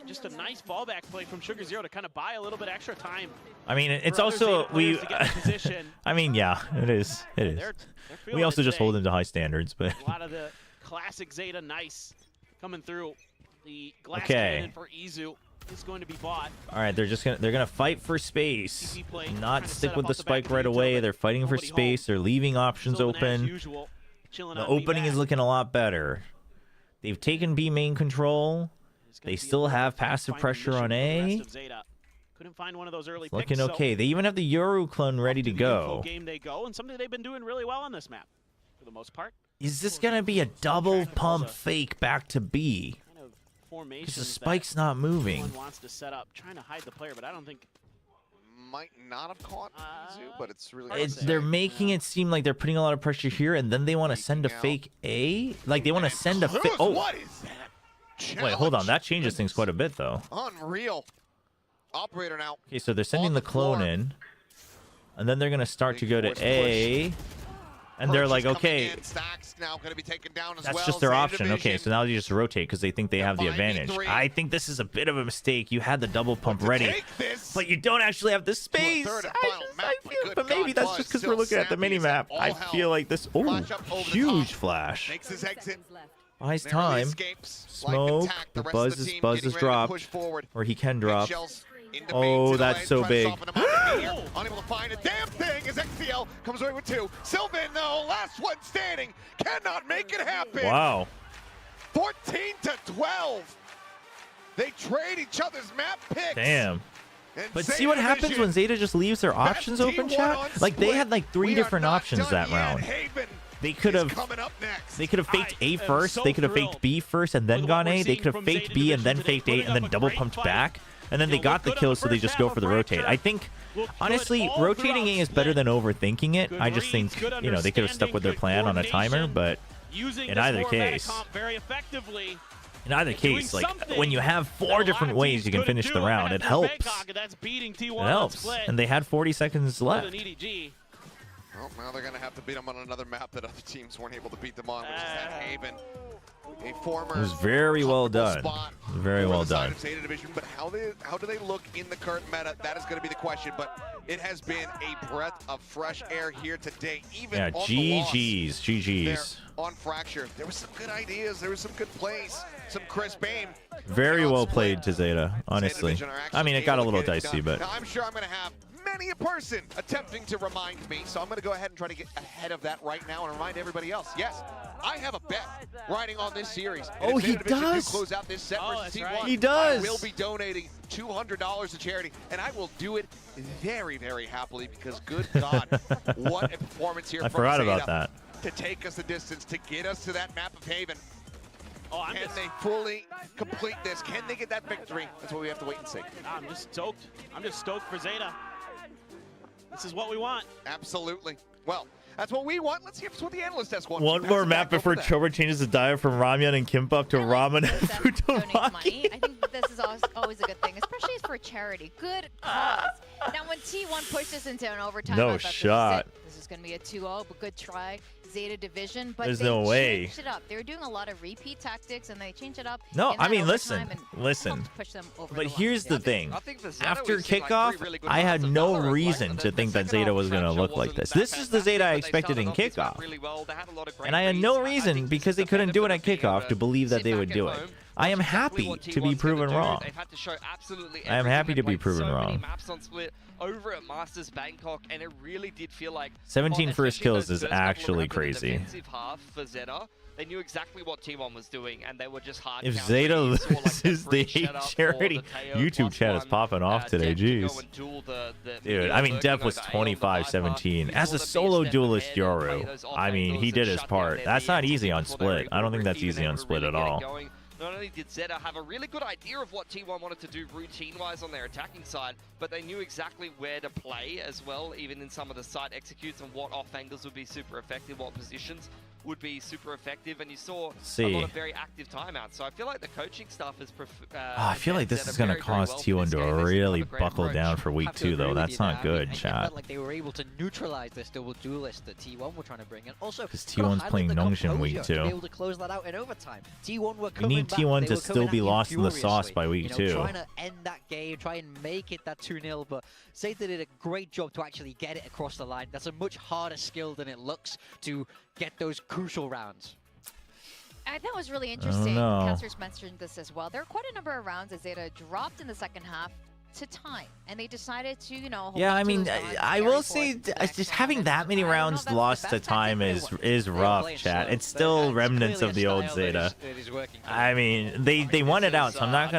just a nice fallback play from Sugar Zero to kind of buy a little bit extra time. I mean, it's also I mean, yeah, it is. It is. We also just hold him to high standards, but a lot of the classic Zeta nice coming through. The glass cannon for Izu is going to be bought. All right, they're gonna fight for space, not stick with the spike right away. They're fighting for space. They're leaving options open. The opening is looking a lot better. They've taken B main control. They still have passive pressure on A. Couldn't find one of those early Looking picks, okay. They even have the Yoru clone ready to go. Game they go, and something they've been doing really well on this map, for the most part. Is this gonna be a double pump fake back to B? Because the spike's not moving. One wants to set up, trying to hide the player, but I don't think. Might not have caught Izu, but it's really. They're making it seem like they're putting a lot of pressure here, and then they want to send a fake A. Like they want to send a fake. Oh. What is that? Wait, hold on. That changes things quite a bit, though. Unreal. Operator now. Okay, so they're sending the clone in, and then they're gonna start to go to A, and they're like, okay, now gonna be taken down as that's just their option. Okay, so now you just rotate because they think they have the advantage. I think this is a bit of a mistake. You had the double pump ready, but you don't actually have the space. I feel, but maybe that's just because we're looking at the mini map. I feel like this. Oh, huge flash. Makes his exit. Buys time. Smoke. The Buzz is dropped, or he can drop. Oh, that's so big. Unable to find a damn thing as XCL comes away with two. Sylvan, though, last one standing, cannot make it happen. Wow. 14-12. They trade each other's map picks. Damn. But see what happens when Zeta just leaves their options open, chat? Like they had like 3 different options that round. They could have faked A first. They could have faked B first and then gone A. They could have faked B and then faked A and then double pumped back. And then they got the kill, so they just go for the rotate. I think, honestly, rotating A is better than overthinking it. I just think, you know, they could have stuck with their plan on a timer, but in either case, like, when you have 4 different ways you can finish the round, it helps. It helps. And they had 40 seconds left. Well, now they're going to have to beat them on another map that other teams weren't able to beat them on, which is that Haven. A former It was very well done. Very well done. Division, but how do they look in the current meta? That is going to be the question. But it has been a breath of fresh air here today. Even on GG's. On Fracture, there was some good ideas. There was some good plays. Some crisp aim. Very well played to Zeta, honestly. I mean, it got a little dicey, but now, I'm sure I'm going to have many a person attempting to remind me, so I'm going to go ahead and try to get ahead of that right now and remind everybody else. Yes, I have a bet riding on this series. Oh, he does. To close out this set versus T1. He does. I will be donating $200 to charity, and I will do it very, very happily because, good God, what a performance here I from forgot Zeta about that. to take us the distance, to get us to that map of Haven. Can they fully complete this? Can they get that victory? That's what we have to wait and see. I'm just stoked. I'm just stoked for Zeta. This is what we want. Absolutely. Well, that's what we want. Let's see if it's what the analyst desk wants. One more map before Chobra changes the diet from Ramyun and Kimbap to ramen and futomaki. I think this is always a good thing, especially for charity. Good cause. Now, when T1 pushed us into an overtime, No I thought shot. This is going to be a 2-0, but good try. Zeta division, but There's they no way. changed it up. They were doing a lot of repeat tactics, and they changed it up. No, in I that mean, overtime listen, and listen. helped push them over But the line. here's the thing. I think for Zeta, After we've seen, like, kickoff, three really good I had rounds of no Valorant. reason Like, to the think that second Zeta half was going to Fracture look like wasn't this. that This is the Zeta I fantastic, but they expected in started off this round kickoff. really well. They had a lot of great And I had reads. no I reason, think because they this is the couldn't do it at benefit of being kickoff, able to believe that sit they back would at do it. home, I am watch exactly happy what to be T1's gonna proven do. wrong. They've had to show absolutely I am everything. happy They've to be played proven so many wrong. maps on Split over at Masters Bangkok, and it really did feel like 17 first especially kills those is first couple of actually rounds in the crazy. defensive half for Zeta, they knew exactly what T1 was doing, and they were just hard If countering. Zeta You saw, like, loses, free they hate setup for charity. the Teo YouTube chat is +1, popping off today, Dep to go jeez. and duel the Dude, I mean, lurking Dep was over A on the 25-17. Viper. As a Before the solo beast duelist stepped ahead and played Yoru, those off I mean, angles he and did his shut down part. their That's not DMs easy on before they were Split. I don't think able to that's easy even on able to Split really at get it all. going. Not only did Zeta have a really good idea of what T1 wanted to do routine-wise on their attacking side, but they knew exactly where to play as well, even in some of the side executes, and what off angles would be super effective, what positions would be super effective, and you saw a lot of very active timeouts. So I feel like the coaching staff is I feel like this is going to cause T1 to really buckle down for week 2, though. That's not good, I chat. felt like they were able to neutralize this double duelist that T1 were trying to bring in. Also, Because T1's playing Nongshim week to be 2. able to close that out in overtime. T1 were We coming need back, T1 they to were still coming be at you lost in the sauce furiously, by week 2. Trying to end that game, try and make it that 2-0, but Zeta did a great job to actually get it across the line. That's a much harder skill than it looks to get those crucial rounds. That was really interesting. know. Casters mentioned this as well. There are quite a number of rounds that Zeta dropped in the second half to time, and they decided to, hold Yeah, on I to mean, those rounds, I carry will forward say, to the next just round, having and that many I don't know if rounds that's the lost best to time tactic, but is rough, chat. It's still remnants of the old Zeta. I mean, they won it out, so I'm not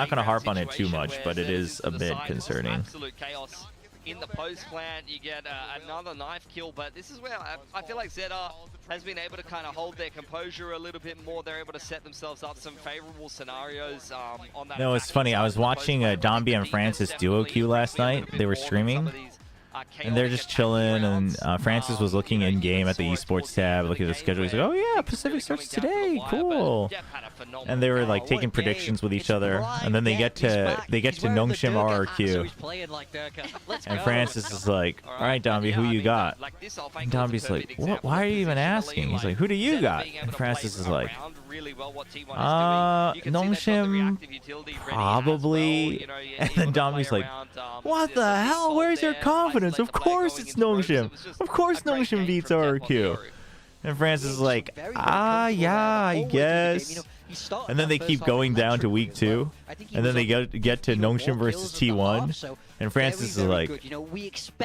gonna harp on it too much, but it is a bit concerning. Absolute chaos in the post plant. You get another knife kill, but this is where I feel like Zeta has been able to kind of hold their composure a little bit more. They're able to set themselves up some favorable scenarios on that. No, it's funny. I was watching Domby and Francis duo queue last night. They were streaming, and they're just chilling. And Francis was looking in game at the esports tab, looking at the schedule. He's like, "Oh yeah, Pacific starts today. Cool." And they were like taking predictions with each other, and then they get to Nongshim RRQ, and Francis is like, "All right, Domby, who you got?" And Domby's like, "What? Why are you even asking?" He's like, "Who do you got?" And Francis is like, Nongshim, probably. And then Domby's like, "What the hell? Where's your confidence? Of course it's Nongshim. Of course Nongshim beats RRQ." And Francis is like, yeah, I guess. And then they keep going down to week 2, and then they get to Nongshim versus T1, and Francis is like, "All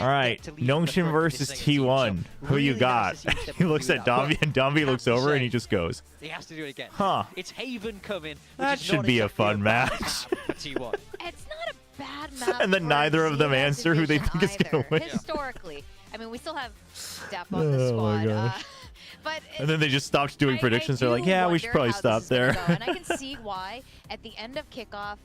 right, Nongshim versus T1, who you got?" He looks at Domby, and Domby looks over, and he just goes, He has to do it again. "Huh, It's Haven coming. that should be a fun match." T1. It's not a bad map. And then for neither of them Zeta answer who they division think is gonna either. win. Historically, I mean, we still have Dep on the Oh my squad. gosh. But And then they just stopped doing predictions. They're like, "Yeah, we should probably stop there." And I can see why. At the end of kickoff,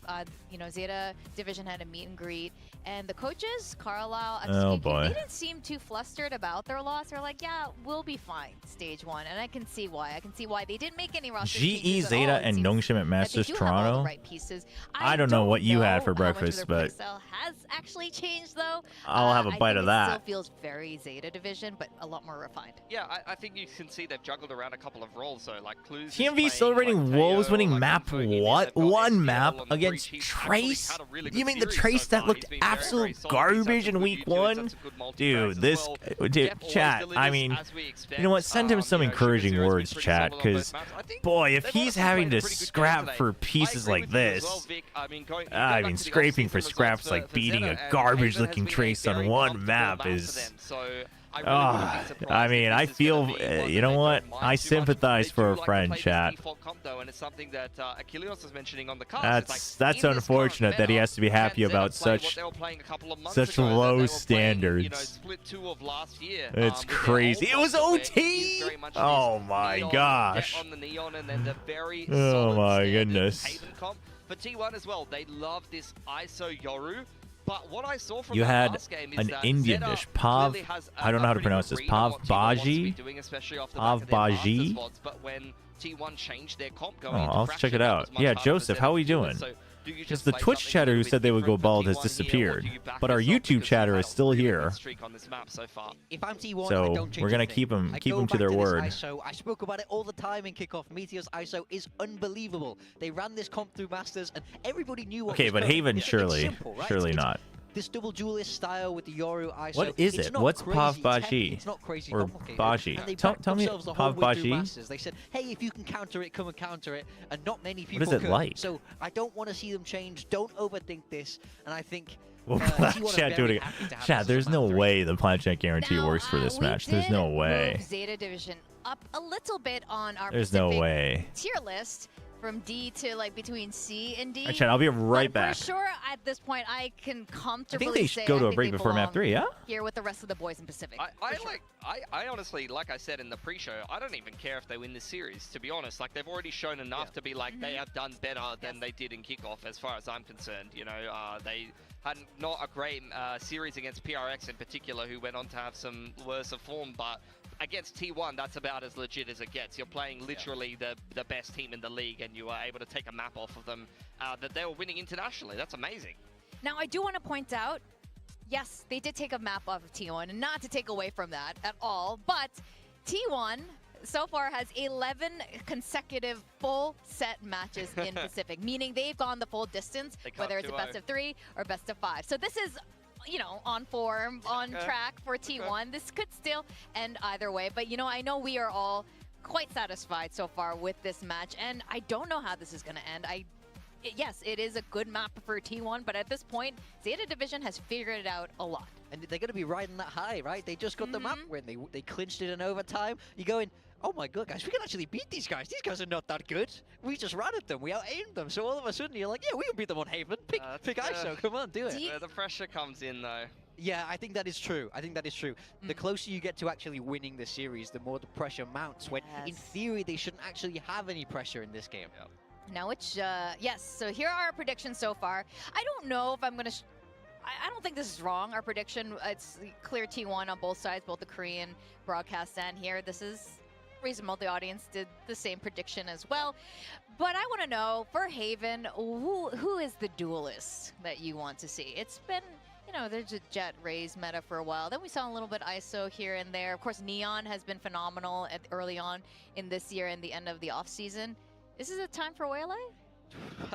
Zeta division had a meet and greet, and the coaches, Carlisle, Oh, boy. they didn't seem too flustered about their loss. They're like, "Yeah, we'll be fine, stage 1," and I can see why. I can see why they didn't make any roster GE changes at all. Zeta It and seems Nongshim at that they Masters do have all the Toronto. right pieces. I don't know what you had for how much of breakfast, their but playstyle has actually changed though. I'll have a I bite think of it that. Still feels very Zeta division, but a lot more refined. Yeah, I think you can see they've juggled around a couple of roles. So like Clues. TMV celebrating Wolves winning map what? One map against Trace? You mean the Trace that looked absolute garbage in week 1? Dude, chat, I mean, you know what? Send him some encouraging words, chat, because, boy, if he's having to scrap for pieces like this, I mean, scraping for scraps like beating a garbage-looking Trace on one map is... I mean, I feel, you know what? I sympathize for a friend, chat. That's unfortunate that he has to be happy about such low standards. It's crazy. It was OT! Oh my gosh. Oh my goodness. For T1 as well, they love this ISO Yoru. But what I saw from You that had last game is an that Indian Zeta dish, Pav. really has I don't know how to pronounce this. Pav Baji. Pav Baji. But when T1 changed their comp going Oh, into I'll Fracture, check it that out. was much Yeah, harder for Joseph, Zeta how are to we do it. doing? So Do you Because just the play Twitch something chatter a who little said bit they would go different for bald has T1 here, or disappeared. do you back But our yourself YouTube because chatter you've is had a still really here. good streak on this map so far? If I'm T1, I So don't change we're gonna anything. keep them I keep go them to back their this word. ISO. I spoke about it all the time in kickoff. Meteor's ISO is unbelievable. They ran this comp through Masters, and everybody knew what Okay, was but coming. Haven It's surely, simple, right? surely It's not. This double duelist style with the Yoru ISO. What is it's it? not What's crazy Pav techy, Baji? It's not crazy Or complicated. Baji? And they Tell backed me themselves the whole Pav way through Baji. Masters. They said, hey, if you can counter it, come and counter it. And not many people is it could. like? So I don't want to see them change. Don't overthink this. And I think Well, T1 are Chad, do very it happy to again. have Chad, this as there's a no map 3. way the Planet Jet guarantee Now, works for this we match. There's did no way. move Zeta Division up a little bit on our There's no Pacific way. tier list from D to like between C and D. All right, Chad, I'll be right But back. For sure, at this point, I can comfortably they say should go to a think break they before map belong 3, yeah? Here with the rest of the boys in Pacific. I honestly, like I said in the pre-show, I don't even care if they win this series, to be honest. Like, they've already shown enough to be like, they have done better than they did in kickoff, as far as I'm concerned. You know, they had not a great series against PRX in particular, who went on to have some worse of form, but against T1, that's about as legit as it gets. You're playing literally the best team in the league, and you are able to take a map off of them that they were winning internationally. That's amazing. Now, I do want to point out, yes, they did take a map off of T1, and not to take away from that at all, but T1 so far has 11 consecutive full set matches in Pacific, meaning they've gone the full distance, whether it's a best of 3 or best of 5. So this is, you know, on form, on track for T1. This could still end either way, but you know, I know we are all quite satisfied so far with this match, and I don't know how this is going to end. Yes, it is a good map for T1, but at this point, Zeta Division has figured it out a lot. And they're going to be riding that high, right? They just got the map win. They clinched it in overtime. You're going, oh my god, guys, we can actually beat these guys. These guys are not that good. We just ran at them. We out-aimed them. So all of a sudden, you're like, yeah, we can beat them on Haven. Pick ISO. Come on, do it. Where the pressure comes in, though. Yeah, I think that is true. I think that is true. The closer you get to actually winning the series, the more the pressure mounts. When, in theory, they shouldn't actually have any pressure in this game. Now, yes, so here are our predictions so far. I don't know if I'm going to... I don't think this is wrong, our prediction. It's clear T1 on both sides, both the Korean broadcast and here. This is reasonable. The audience did the same prediction as well. But I want to know, for Haven, who is the duelist that you want to see? It's been... You know, there's a Jet Raze meta for a while. Then we saw a little bit ISO here and there. Of course, Neon has been phenomenal early on in this year and the end of the off-season. Is this a time for Waylay?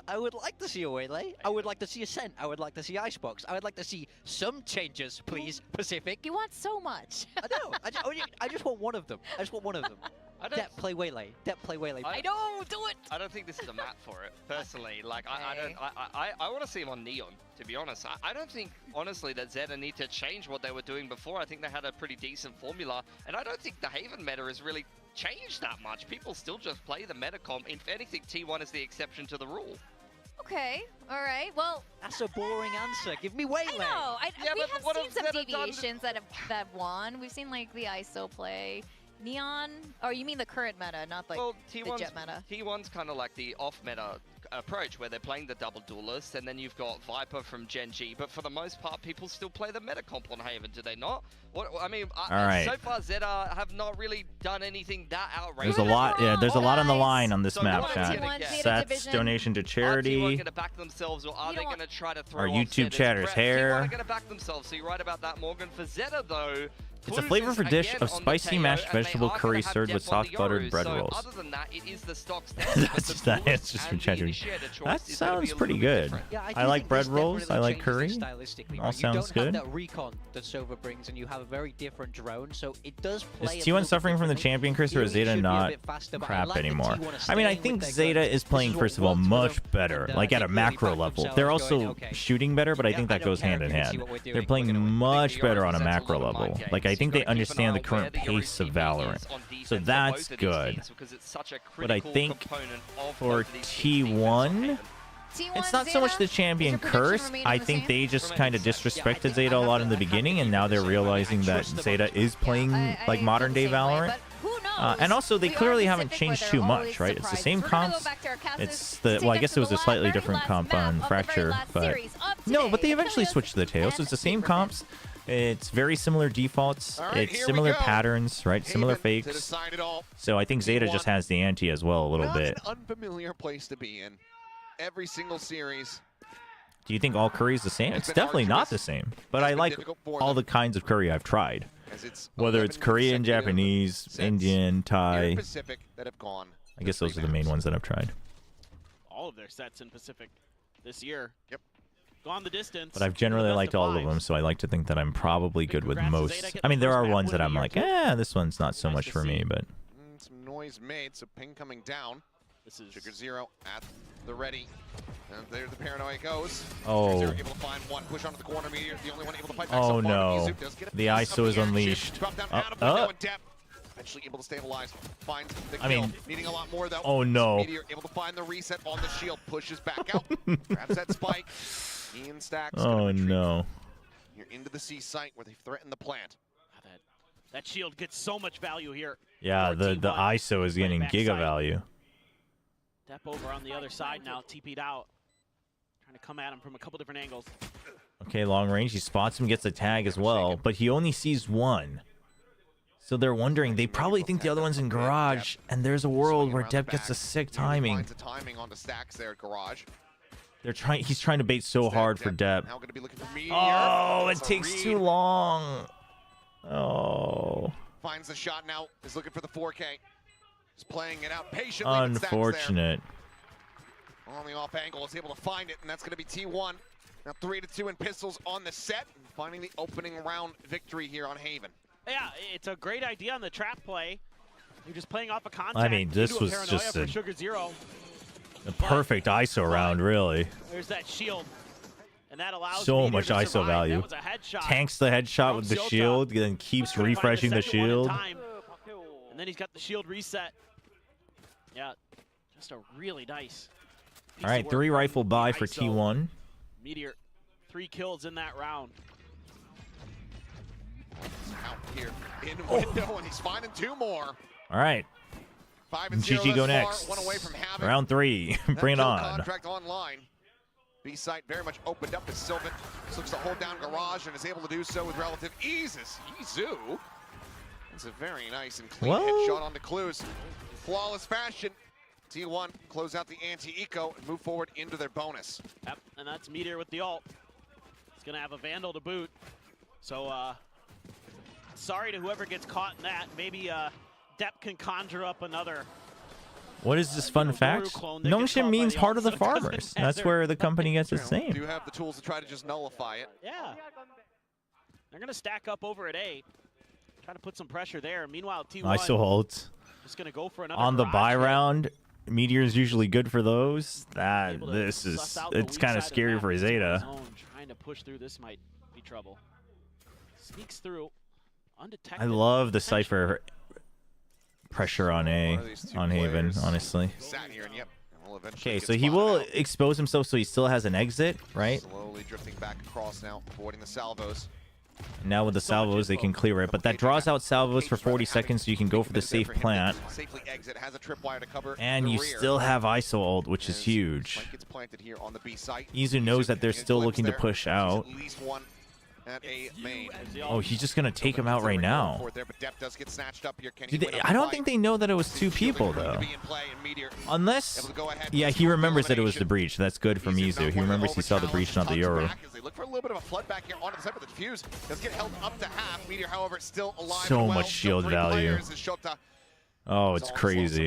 I would like to see a Waylay. I would like to see Ascent. I would like to see Icebox. I would like to see some changes, please, Pacific. You want so much. I know. I just want one of them. I just want one of them. Dep play Waylay. Dep play Waylay. I know, do it. I don't think this is a map for it, personally. Like, I want to see him on Neon, to be honest. I don't think, honestly, that Zeta need to change what they were doing before. I think they had a pretty decent formula, and I don't think the Haven meta has really changed that much. People still just play the meta comp. If anything, T1 is the exception to the rule. Okay, all right. Well, that's a boring answer. Give me Waylay. I know. We have seen some Zeta deviations that have won. We've seen like the ISO play. Neon? Oh, you mean the current meta, not like the Jet meta. T1's kind of like the off-meta approach, where they're playing the double duelist, and then you've got Viper from Gen G, but for the most part, people still play the meta comp on Haven, do they not? What I mean, so far, Zeta have not really done anything that outrageous. There's a lot, there's a lot on the line on this map, Chad. Sets, donation to charity. Are T1 going to back themselves, or are they going to try to throw our off YouTube Zeta's chatter's breath? hair. T1 are going to back themselves, so you're right about that, Morgan. For Zeta, though, It's a flavorful dish of spicy mashed vegetable curry served with soft buttered bread rolls. Other than that, it is the stock standard. That's just from chatting. That sounds pretty good. I like bread rolls. I like curry. All sounds you don't good. have that recon that Sova brings, and you have a very different drone, so it does play. Is T1 suffering from the champion curse, or is Zeta not crap anymore? I mean, I think Zeta is playing, first of all, much better, like at a macro level. They're also shooting better, but I think that goes hand in hand. They're playing much better on a macro level. Like, I think they understand the current pace of Valorant, so that's good. But I think for T1, it's not so much the champion curse. I think they just kind of disrespected Zeta a lot in the beginning, and now they're realizing that Zeta is playing like modern day Valorant. And also, they clearly haven't changed too much, right? It's the same comps. It's the, well, I guess it was a slightly different comp on Fracture, but no, but they eventually switched to the tail, so it's the same comps. It's very similar defaults. It's similar patterns, right? Similar fakes. So I think Zeta just has the ante as well a little bit. Not an unfamiliar place to be in. every single series. Do you think all curry is the same? It's definitely not the same. But I like all the kinds of curry I've tried. Whether it's Korean, Japanese, Indian, Thai. Pacific that have gone. I guess those are the main ones that I've tried. All of their sets in Pacific this year. Yep. Gone the distance. But I've generally liked all of them, so I like to think that I'm probably good with most. I mean, there are ones that I'm like, this one's not so much for me, but... Some noise made, so ping coming down. This is Sugar Zero at the ready. And there the paranoia goes. Oh. Sugar Zero able to find one, push onto the corner. Meteor, the only one able to fight back Oh so far. no. Mizu does get a The piece ISO of is the action. unleashed. Drop down out of window and depth. Eventually able to stabilize. Finds the kill. I mean, needing a lot more though. oh no. Meteor able to find the reset on the shield. Pushes back out. Grabs that spike. Ian Stacks. Oh no. You're into the C site where they threaten the plant. That shield gets so much value here. Yeah, the ISO is getting giga value. Step over on the other side now, TP'd out. Trying to come at him from a couple different angles. Okay, long range. He spots him, gets a tag as well, but he only sees one. So they're wondering, they probably think the other one's in garage, and there's a world where Depp gets a sick timing. Finds the timing on the Stacks there at garage. He's trying to bait so hard for Depp. Now gonna be looking for Meteor. Oh, it takes too long. Oh. Finds the shot now. Is looking for the 4K. He's playing it out patiently. Unfortunate. On the off angle, is able to find it, and that's going to be T1. Now 3-2 in pistols on the set, and finding the opening round victory here on Haven. Yeah, it's a great idea on the trap play. You're just playing off a contact. I mean, this was just a perfect ISO round, really. There's that shield. And that allows so Meteor much to ISO survive. value. That was a headshot. Tanks the headshot with the shield, then keeps refreshing the shield. And then he's got the shield reset. Yeah, just a really nice piece All right, of 3 work rifle from buy for ISO. T1. Meteor, 3 kills in that round. Out here in window, and he's finding 2 more. All right. 5-0 GG go thus far, next. 1 away from having Round 3. Bring it kill on. Contract online. B site very much opened up as Sylvan looks to hold down garage and is able to do so with relative ease. Izu. It's a very nice and clean headshot on the clues. Flawless fashion. T1 close out the anti-eco and move forward into their bonus. Yep, and that's Meteor with the ult. He's gonna have a Vandal to boot. So sorry to whoever gets caught in that. Maybe Depp can conjure up another. What is this fun fact? Notion means heart of the farmers. That's where the company gets its name. Do have the tools to try to just nullify it. Yeah. They're gonna stack up over at A. Try to put some pressure there. Meanwhile, T1 ISO ult. just gonna go for another On the garage buy hit. round, Meteor is usually good for those. It's kind of scary for Zeta. Trying to push through, this might be trouble. Sneaks through, undetected. I love the Cypher pressure on A, on Haven, honestly. Sat here and will eventually Okay, get so he spotted will out. expose himself so he still has an exit, right? Slowly drifting back across now, avoiding the salvos. Now with the salvos, they can clear it, but that draws out salvos for 40 seconds, so you can go for the safe plant. Safely exit, has a tripwire to cover And the you rear. still have ISO ult, which is huge. Spike gets planted here on the B site. Izu knows that they're still looking to push out. At least one at A main. Oh, he's just going to take him out right now. There, but Depp does get snatched up here. Can he Dude, win up I the don't fight? think they know that it was 2 people, though. Unless... Yeah, he remembers that it was the breach. That's good from Izu. He remembers he saw the breach, not the Yoru. They look for a little bit of a flood back here onto the side, but the defuse does get held up to half. Meteor, however, still alive. So and well. much shield Still 3 value. players as Shota. Oh, it's crazy.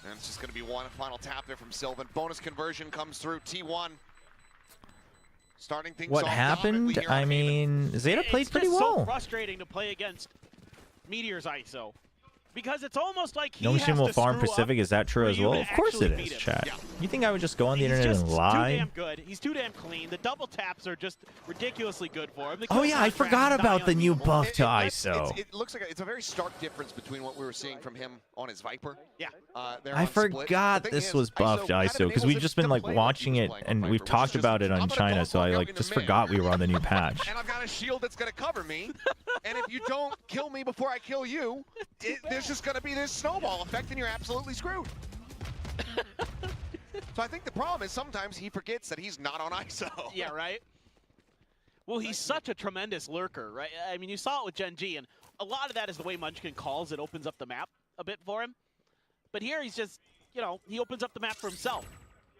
And it's just going to be one final tap there from Sylvan. Bonus conversion comes through. T1 starting things What off happened? dominantly here I on Haven. mean, Zeta played It's pretty just so well. frustrating to play against Meteor's ISO. Because it's almost like he Notion has will to farm screw Pacific. up Is that true for as you well? to Of course it actually is, beat him. chat. Yeah. You think I would just go on the He's internet just and too lie? damn good. He's too damn clean. The double taps are just ridiculously good for him. The Oh kill yeah, I contract forgot is nigh about the new unbeatable. buff to ISO. It looks like it's a very stark difference between what we were seeing from him on his Viper. Yeah. There I on Split. forgot The thing this is, was buffed kind of ISO because we've enables just him been to like play he watching was it playing on and Viper, we've which talked is just, about it I'm on gonna China, go so I out like in just the mid. forgot we were on the new patch. And I've got a shield that's going to cover me. And if you don't kill me before I kill you, there's just going to be this snowball effect and you're absolutely screwed. So I think the problem is sometimes he forgets that he's not on ISO. Yeah, right? Well, he's such a tremendous lurker, right? I mean, you saw it with Gen G, and a lot of that is the way Munchkin calls. It opens up the map a bit for him. But here he's just you know, he opens up the map for himself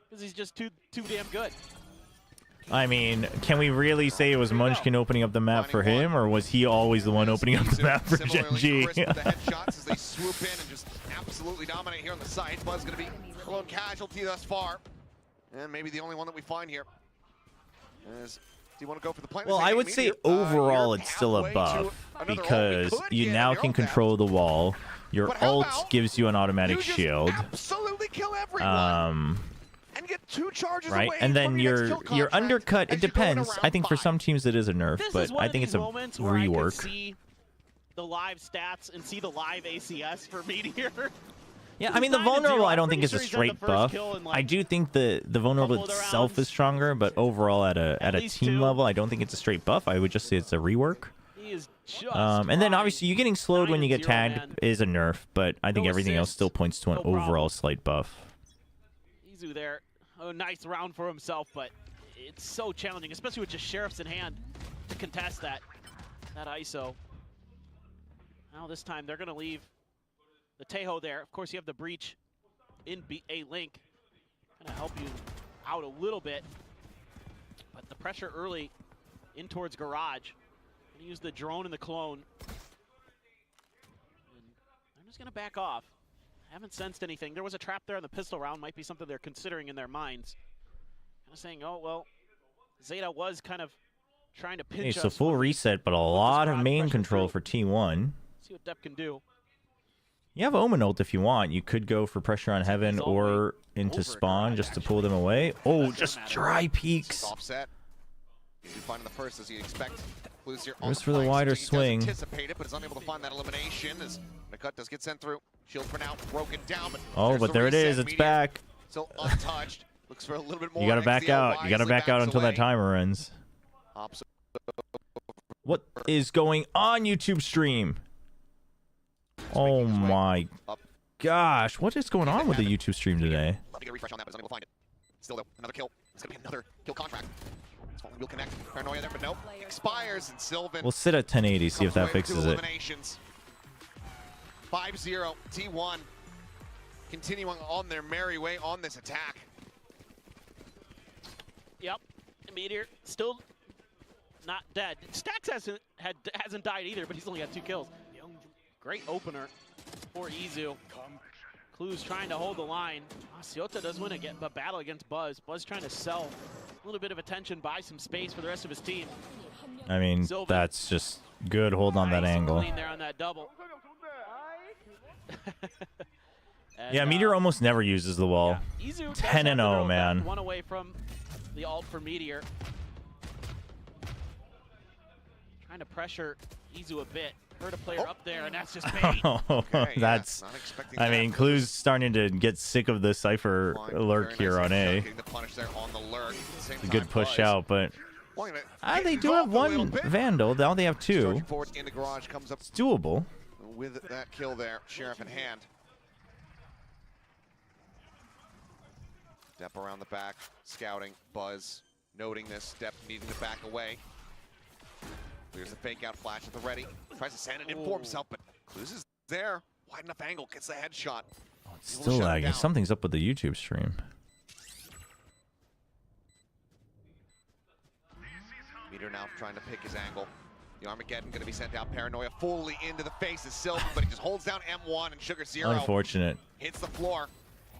because he's just too damn good. I mean, can we really say it was Munchkin opening up the map for him, or was he always the one opening up the map for Gen G? The headshots as they swoop in and just absolutely dominate here on the site. Buzz going to be a lone casualty thus far, and maybe the only one that we find here. Do you want to go for the plant? Well, I would say overall it's still a buff because you now can control the wall. Your ult gives you an automatic shield. Absolutely kill everyone. And get 2 charges right, away and then from your undercut. It depends. I think for some teams it is a nerf, but I think it's a rework. See the live stats and see the live ACS for Meteor. Yeah, I mean the vulnerable I don't think is a straight buff. I do think the vulnerable itself is stronger, but overall at a team level, I don't think it's a straight buff. I would just say it's a rework. And then obviously you getting slowed when you get tagged is a nerf, but I think everything else still points to an overall slight buff. Izu there, a nice round for himself, but it's so challenging, especially with just sheriffs in hand to contest that ISO. Now this time they're going to leave the Tejo there. Of course, you have the breach in A Link, kind of help you out a little bit, but the pressure early in towards Garage. Gonna use the drone and the clone. And I'm just gonna back off. Haven't sensed anything. There was a trap there on the pistol round. Might be something they're considering in their minds. Kind of saying, oh, well, Zeta was kind of trying to pinch us. So full reset, but a lot of main control for T1. See what Depp can do. You have Omen ult if you want. You could go for pressure on Heaven or into spawn just to pull them away. Oh, just dry peaks. Offset. You find the first as you'd expect. Goes for the wider swing. Anticipate it, but is unable to find that elimination as McCut does get sent through. Shield for now broken down, but oh, but there it is. It's back. Still untouched. Looks for a little bit more. You gotta back out. You gotta back out until that timer ends. What is going on, YouTube stream? Oh my gosh, what is going on with the YouTube stream today? Love to get a refresh on that, but is unable to find it. Still though, another kill. It's gonna be another kill contract. Will connect. Paranoia there, but nope. Expires, and Sylvan. We'll sit at 1080, see if that fixes it. 5-0, T1 continuing on their merry way on this attack. Yep, Meteor still not dead. Stax hasn't died either, but he's only got 2 kills. Great opener for Izu. Clues trying to hold the line. Ciota does win again, but battle against Buzz. Buzz trying to sell a little bit of attention, buy some space for the rest of his team. I mean, that's just good. Hold on that angle. There on that double. And, yeah, Meteor almost never uses the wall. Yeah. 10-0, man. One away from the ult for Meteor. Trying to pressure Izu a bit. Heard a player up there, and that's just bait. That's, I mean, Clue's starting to get sick of the Cypher lurk here on A. It's a good push out, but they do have one Vandal. Now they have 2. It's doable. With that kill there, Sheriff in hand. Depp around the back, scouting, Buzz noting this, Depp needing to back away. There's a fake out flash at the ready. Tries to send it in for himself, but Clues is there. Wide enough angle, gets the headshot. Oh, it's still lagging. Something's up with the YouTube stream. Meteor now trying to pick his angle. The Armageddon going to be sent out. Paranoia fully into the face of Sylvan, but he just holds down M1 and Sugar Zero. Unfortunate. Hits the floor.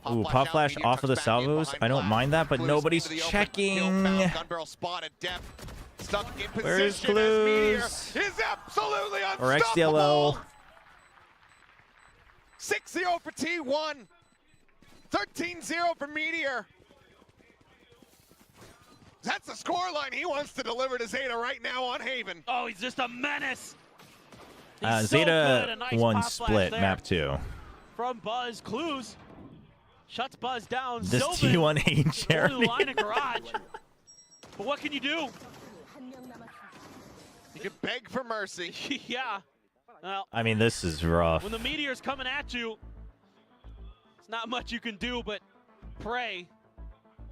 Ooh, pop flash off of the salvos. I don't mind that, but nobody's checking. Gun barrel spotted. Depp stuck in position. Where's Clues? Is absolutely unstoppable. Or XDLL. 6-0 for T1. 13-0 for Meteor. That's the scoreline he wants to deliver to Zeta right now on Haven. Oh, he's just a menace. Zeta won split, map 2. From Buzz, Clues shuts Buzz down. This T1 ain't Jeremy. Line of garage. But what can you do? You can beg for mercy. Yeah. Well, I mean, this is rough. When the Meteor's coming at you, it's not much you can do but pray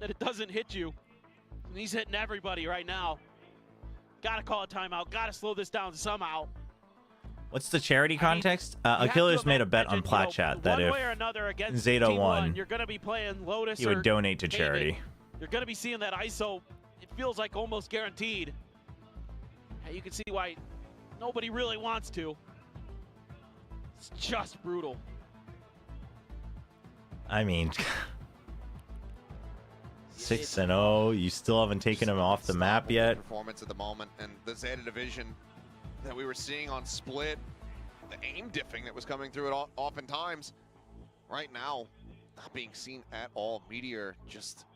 that it doesn't hit you. And he's hitting everybody right now. Gotta call a timeout. Gotta slow this down somehow. What's the charity context? You have to Achilles made a bet on imagine, Plat Chat that one if way or another against Zeta T1, won, you're going to be playing Lotus he would or donate to Haven. charity. You're going to be seeing that ISO. It feels like almost guaranteed. And you can see why nobody really wants to. It's just brutal. I mean, 6-0. You still haven't taken him off the map yet. Performance at the moment, and the Zeta division that we were seeing on Split, the aim diffing that was coming through it oftentimes, right now, not being seen at all. Meteor, just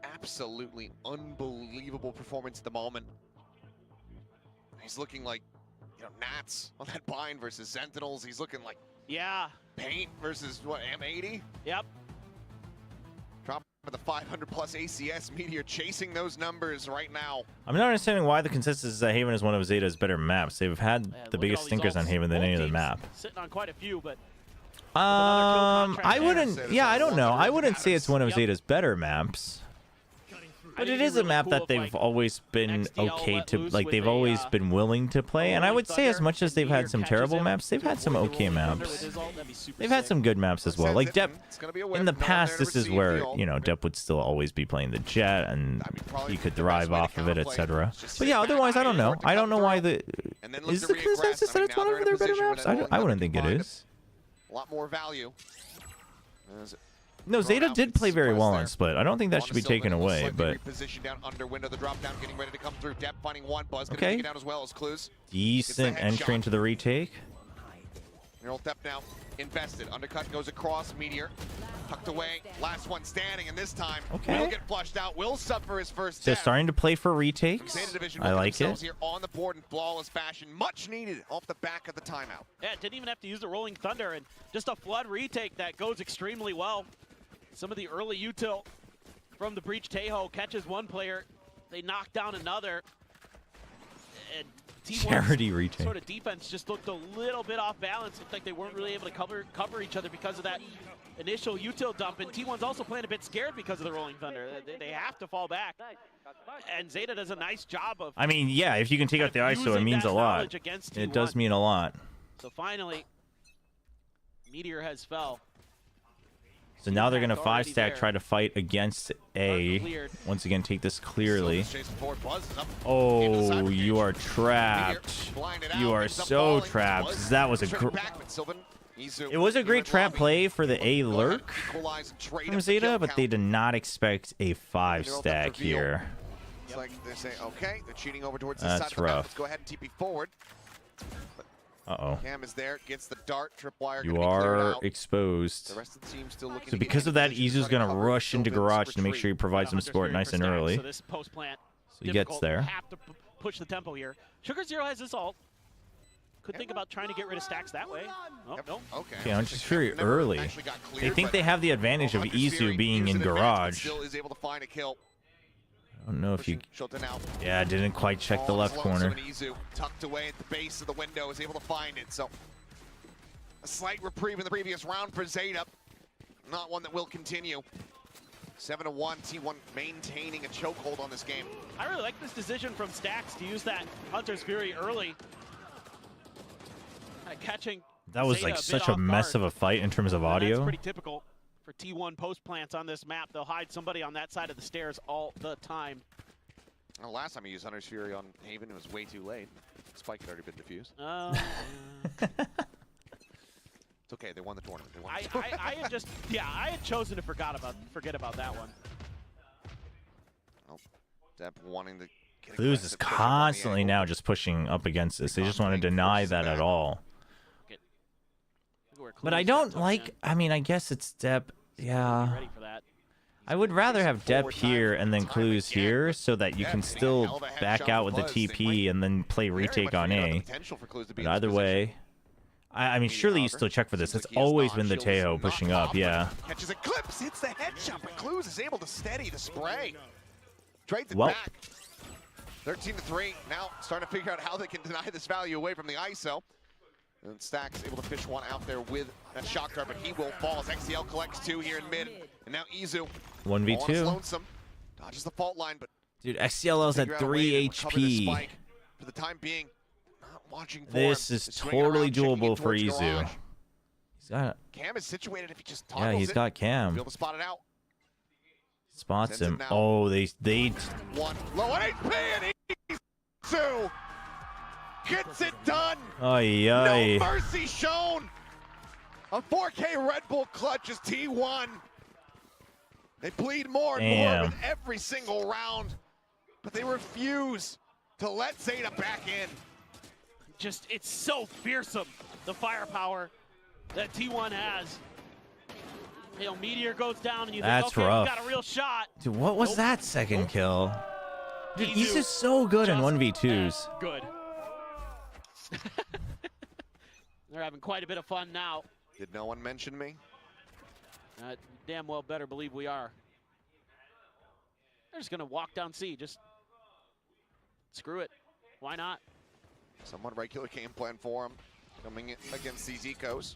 absolutely unbelievable performance at the moment. He's looking like, you know, Nats on that bind versus Sentinels. He's looking like Paint versus what, M80? Yep. Drop for the 500 plus ACS. Meteor chasing those numbers right now. I'm not understanding why the consensus is that Haven is one of Zeta's better maps. They've had the biggest stinkers on Haven than any other map. Sitting on quite a few, but I wouldn't. Yeah, I don't know. I wouldn't say it's one of Zeta's better maps. But it is a map that they've always been okay to, like, they've always been willing to play. And I would say as much as they've had some terrible maps, they've had some okay maps. They've had some good maps as well. Like, Depp, in the past, this is where, you know, Depp would still always be playing the Jet, and he could thrive off of it, etc. But yeah, otherwise, I don't know. I don't know why the... Is the consensus that it's one of their better maps? I wouldn't think it is. A lot more value. No, Zeta did play very well on Split. I don't think that should be taken away, but... Reposition down under window, the drop down getting ready to come through. Depp finding one. Buzz gonna take it down as well as Clues. Decent entry into the retake. Neural Depp now invested. Undercut goes across. Meteor tucked away. Last one standing, and this time will get flushed out. Will suffer his first So death. starting to play for retakes. Zeta Division I like themselves it. here on the board in flawless fashion. Much needed off the back of the timeout. yeah, didn't even have to use the Rolling Thunder, and just a flood retake that goes extremely well. Some of the early util from the Breach Tejo catches one player, they knock down another, and Charity T1's retake. sort of defense just looked a little bit off balance. Looked like they weren't really able to cover each other because of that initial util dump, and T1's also playing a bit scared because of the Rolling Thunder. They have to fall back, and Zeta does a nice job of... I mean, yeah, if you can take out the ISO, it means a lot. It does mean a lot. So finally, Meteor has fell. So now they're going to 5-stack, try to fight against A. Once again, take this clearly. Oh, you are trapped. You are so trapped. That was a it was a great trap play for the A lurk from Zeta, but they did not expect a 5-stack here. It's like they're saying, okay, they're cheating over towards the side That's of the map. rough. Let's go ahead and TP forward. Uh-oh. Cam is there, gets the dart, tripwire. You are exposed. The rest of the team still looking So to because of that, Izu's going to rush into garage to make sure he provides some support nice and early. So this post plant, So he gets there. have to push the tempo here. Sugar Zero has this ult. Could think about trying to get rid of stacks that way. Oh, no. Okay, I'm just very early. They think they have the advantage of Izu being in garage. Still is able to find a kill. I don't know if you... Shilton out. Yeah, didn't quite check the left corner. Izu tucked away at the base of the window, is able to find it. So a slight reprieve in the previous round for Zeta. Not one that will continue. 7-1, T1 maintaining a chokehold on this game. I really like this decision from Stacks to use that Hunter's Fury early. Catching That was Zeta like bit such a off mess guard. of a fight in terms of And audio. That's pretty typical for T1 post plants on this map. They'll hide somebody on that side of the stairs all the time. Well, last time he used Hunter's Fury on Haven, it was way too late. Spike had already been defused. It's okay, they won the tournament. They won the I had just, I had chosen to forget about that one. Oh, Depp wanting to get Clues is constantly now just pushing up against this. They just want to deny that at all. But I don't like, I mean, I guess it's Depp. Yeah. I would rather have Depp here and then Clues here so that you can still back out with the TP and then play retake on A. But either way, I mean, surely you still check for this. It's always been the Tejo pushing up, yeah. Catches a glimpse, hits the headshot, but Clues is able to steady the spray. Trades it Well. back. 13-3, now starting to figure out how they can deny this value away from the ISO. And Stacks able to fish one out there with that shock dart, but he will fall as XCL collects 2 here in mid. And now Izu 1v2. Lonesome. Dodges the fault line, but Dude, XCL's at figure out a 3 way to recover the HP. spike. For the time being, not watching for This him. is Swinging totally around, checking in doable for towards Izu. garage. He's got Cam is situated if he just toggles yeah, he's it, got Be Cam. able to spot it out. Spots Sends it him. now. Oh, they One low on HP and Izu gets it done. Ay, ay. No mercy shown. A 4K Red Bull clutch is T1. They bleed more and more with every single round, but they refuse to let Zeta back in. Just, it's so fearsome, the firepower that T1 has. You know, Meteor goes down and you That's think, okay, rough. we got a real shot. Dude, what was that second kill? Dude, he's just so good in 1v2s. Good. They're having quite a bit of fun now. Did no one mention me? Damn well better believe we are. They're just going to walk down C. Just screw it. Why not? Somewhat regular game plan for him. Coming in against these ecos.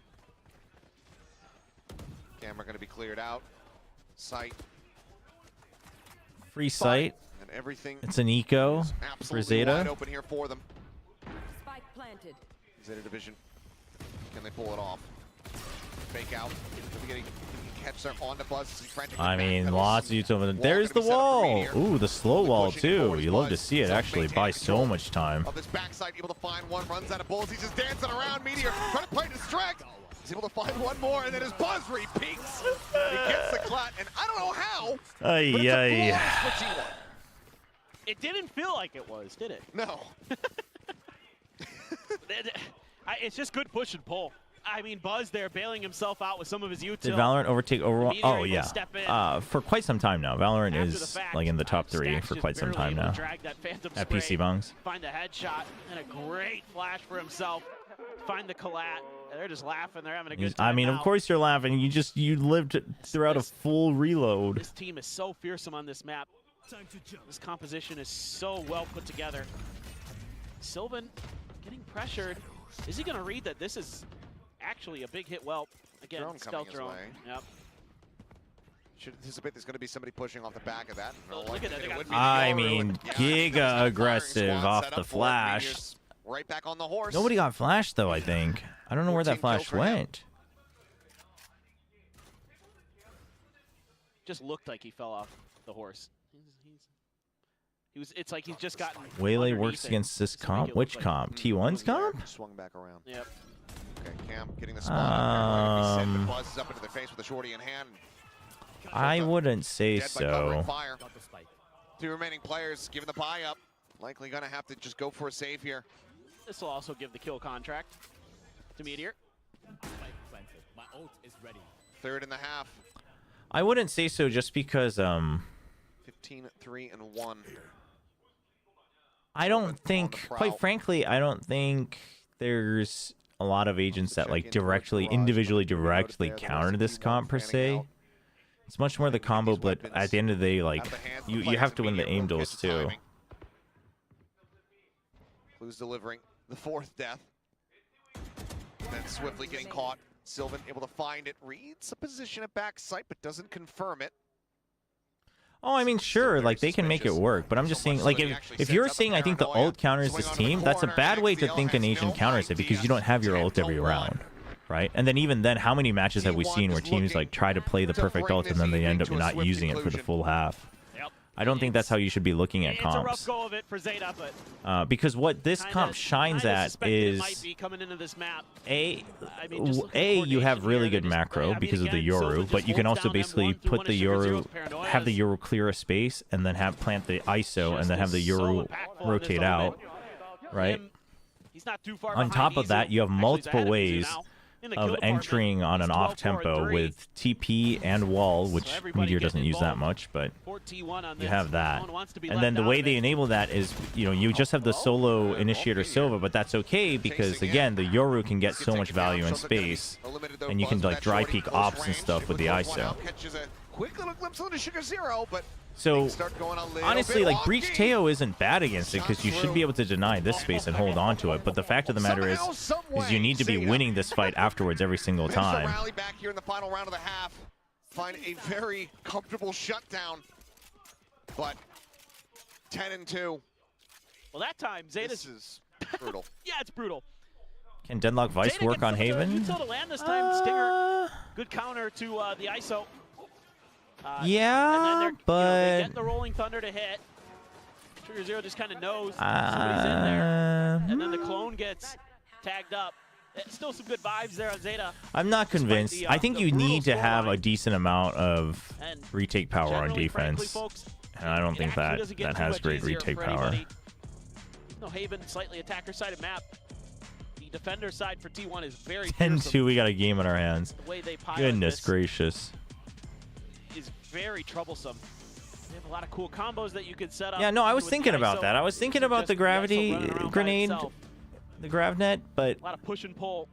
Camera going to be cleared out. Sight. Free sight. And everything. It's an eco for Absolutely wide Zeta. open here for them. Spike planted. Zeta division. Can they pull it off? Fake out. In the beginning, catch their onto Buzz. I mean, lots of YouTube. There's the wall. Ooh, the slow wall too. You love to see it actually buy so much time. Of this backside, able to find one, runs out of bullets. He's just dancing around. Meteor trying to play distract. He's able to find one more, and then his Buzz repeats. He gets the clat, and I don't know how. Ay, but it's a ay. flawless switching one. It didn't feel like it was, did it? No. It's just good push and pull. I mean, Buzz there bailing himself out with some of his util. Did Valorant overtake Overwatch? Meteor Oh able to yeah. step in. For quite some time now. Valorant After is the fact, like in the top 3 Stack's for just quite some barely time able to now. drag that Phantom At spray, PC Bungs. Find the headshot and a great flash for himself. Find the collat. They're just laughing. They're having a good time. I mean, now. of course you're laughing. You lived throughout a full reload. This team is so fearsome on this map. This composition is so well put together. Sylvan getting pressured. Is he going to read that this is actually a big hit? Well, again, Drone coming stealth his drone. way. Yep. Should anticipate there's going to be somebody pushing off the back of that. Oh, look at that. They got I mean, giga aggressive off the flash. Meteor's right back on the horse. Nobody got flashed though, I think. I don't know where that 14 kill flash for him. went. Just looked like he fell off the horse. It's like he's just gotten. Waylay underneath works it. against this Just to make comp. it Which look like- comp? T1's comp? Swung back around. Yep. Okay, Cam getting the spot. Um, Buzz is up into their face with a shorty in hand. I wouldn't say Dead by covering so. fire. 2 remaining players giving the buy up. Likely gonna have to just go for a save here. This will also give the kill contract to Meteor. My ult is ready. 3rd in the half. I wouldn't say so just because 15, 3, and 1. I don't think, quite frankly, I don't think there's a lot of agents that like individually directly counter this comp per se. It's much more the combo, but at the end of the day, like you have to win the aim duels too. Who's delivering the 4th death? Then swiftly getting caught. Sylvan able to find it, reads a position at backside, but doesn't confirm it. Oh, I mean, sure, like they can make it work, but I'm just saying, like if you're saying I think the ult counters this team, that's a bad way to think an agent counters it because you don't have your ult every round, right? And then even then, how many matches have we seen where teams like try to play the perfect ult and then they end up not using it for the full half? I don't think that's how you should be looking at It's a rough comps. go of it for Zeta, but Because what this comp shines at it might is be coming into this map. you have really good macro because of the Yoru, but you can also basically put the Yoru, have the Yoru clear a space, and then plant the ISO, and then have the Yoru rotate out, right? He's not too far On top of that, you have multiple ways in the of kill entering on an off tempo with TP and wall, which Meteor doesn't use that much, but you have that. And then the way they enable that is, you just have the solo initiator Silva, but that's okay because again, the Yoru can get so much value in space, and you can like dry peek ops and stuff with the ISO. Catches a quick little glimpse into Sugar Zero, but So start going a little honestly, bit like Breach wonky. Teo isn't bad against it because you should be able to deny this space and hold on to it. But the fact of the matter is you need to be winning this fight afterwards every single Managed to time. rally back here in the final round of the half. Find a very comfortable shutdown. But 10-2. Well, that time Zeta's This is Brutal. Yeah, it's brutal. Can Deadlock Vice Zeta work gets on Haven? util to land this time. Stinger, good counter to the ISO. Yeah, and then they but get the Rolling Thunder to hit. Trigger Zero just kind of knows somebody's in there, and then the clone gets tagged up. Still some good vibes there on Zeta. I'm not convinced. I think you need to have a decent amount of retake power on defense, and I don't think that has great retake power. No, Haven, slightly attacker-sided map. The defender side for T1 is very 10-2, we got a game in our hands. The way they pilot Goodness this gracious. is very troublesome. They have a lot of cool combos that you could set up. Yeah, no, I was with thinking the about ISO. that. I was thinking about the gravity grenade, the GravNet, but A lot of push and pull.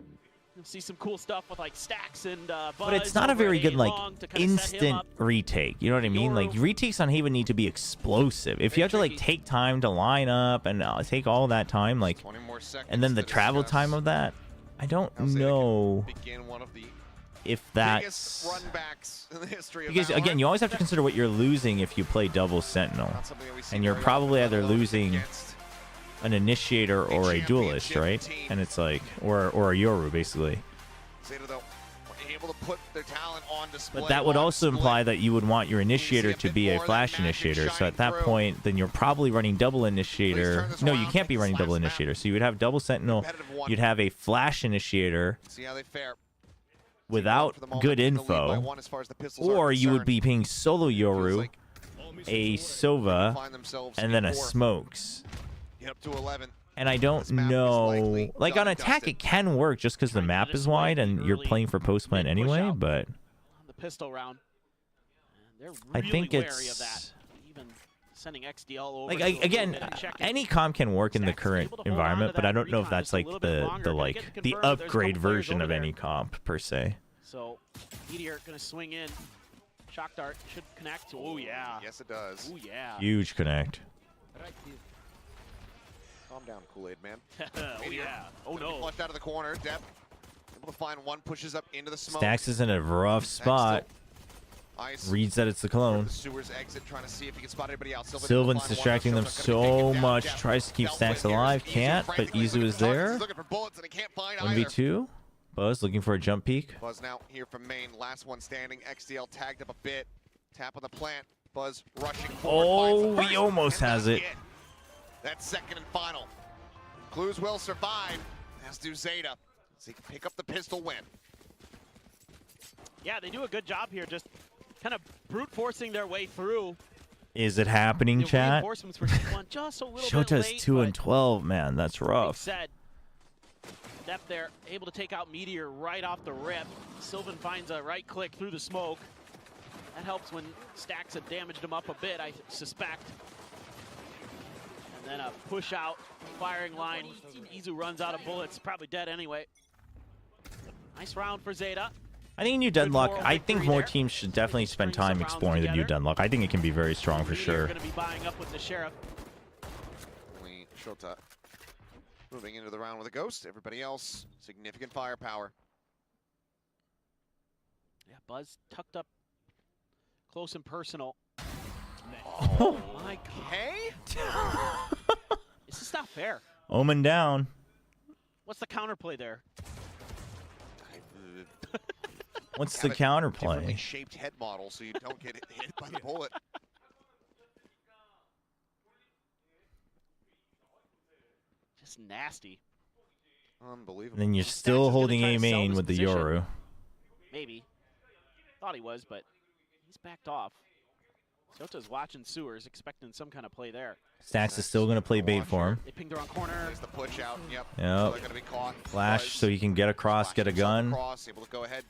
You'll see some cool stuff with like stacks and Buzz. but it's not a over very at good like A-Long to kinda set him instant up. retake. You know what I mean? Like retakes on Haven need to be explosive. If you have to like take time to line up and take all that time, like, and then the travel time of that, I don't know if that's in the history of because Valorant. again, you always have to consider what you're losing if you play double Sentinel, and you're probably either losing an initiator or a duelist, right? And it's like, or a Yoru basically. Zeta, though, were able to put their talent on display. But that would also imply that you would want your initiator to be a flash initiator. So at that point, then you're probably running double initiator. No, you can't be running double initiator. So you would have double sentinel. You'd have a flash initiator See how they fare. without good info, or you would be paying solo Yoru, a Sova, and then a Smokes. Get up to 11. And I don't know, like on attack it can work just because the map is wide and you're playing for post plant anyway, but The pistol round. And they're I really think wary it's- of that. Even sending XD all over. like to a again, little bit and checking. any comp can work in the current environment, but I don't know if that's like the upgrade version of any comp per se. So Meteor gonna swing in. Shock dart should connect. Oh yeah. Yes, it does. Oh yeah. Huge connect. Calm down, Kool-Aid man. Oh Meteor yeah. Oh gonna be no. Flushed out of the corner. Depth. Able to find one. Pushes up into the smoke. Stacks is in a rough spot. Ice. Reads that it's the clone. The sewers exit, trying to see if he can spot anybody else. Sylvan's distracting them so much. Tries to keep Stacks alive. Can't, but Izu is there. He's looking for bullets and he can't find either. 1v2. Buzz looking for a jump peek. Buzz now here from main. Last one standing. XDL tagged up a bit. Tap on the plant. Buzz rushing forward. Oh, he almost has it. That's second and final. Clues will survive, as do Zeta. So he can pick up the pistol win. Yeah, they do a good job here, just kind of brute forcing their way through. Is it happening, The chat? reinforcements for T1 just a little bit Shota's late, 2 but and 12, man. That's like rough. said, Depth there, able to take out Meteor right off the rip. Sylvan finds a right click through the smoke. That helps when Stacks have damaged him up a bit, I suspect. And then a push out, firing line. Izu runs out of bullets, probably dead anyway. Nice round for Zeta. I think New Deadlock, I think more teams should definitely spend time exploring the New Deadlock. I think it can be very strong for sure. Going to be buying up with the Sheriff. Only Shota moving into the round with a ghost. Everybody else, significant firepower. Yeah, Buzz tucked up close and personal. Oh my God. Hey? This is not fair. Omen down. What's the counterplay there? What's the Differently counterplay? shaped head model so you don't get hit by the bullet. Just nasty. Unbelievable. And then you're still holding A main with the Yoru. Maybe. Thought he was, but he's backed off. Sota's watching sewers, expecting some kind of play there. Stacks is still going to play bait for him. They pinged around corner. There's the push out. Yep. Yep. So they're gonna be caught. Flash so he can get across, get a gun. Across, able to go ahead.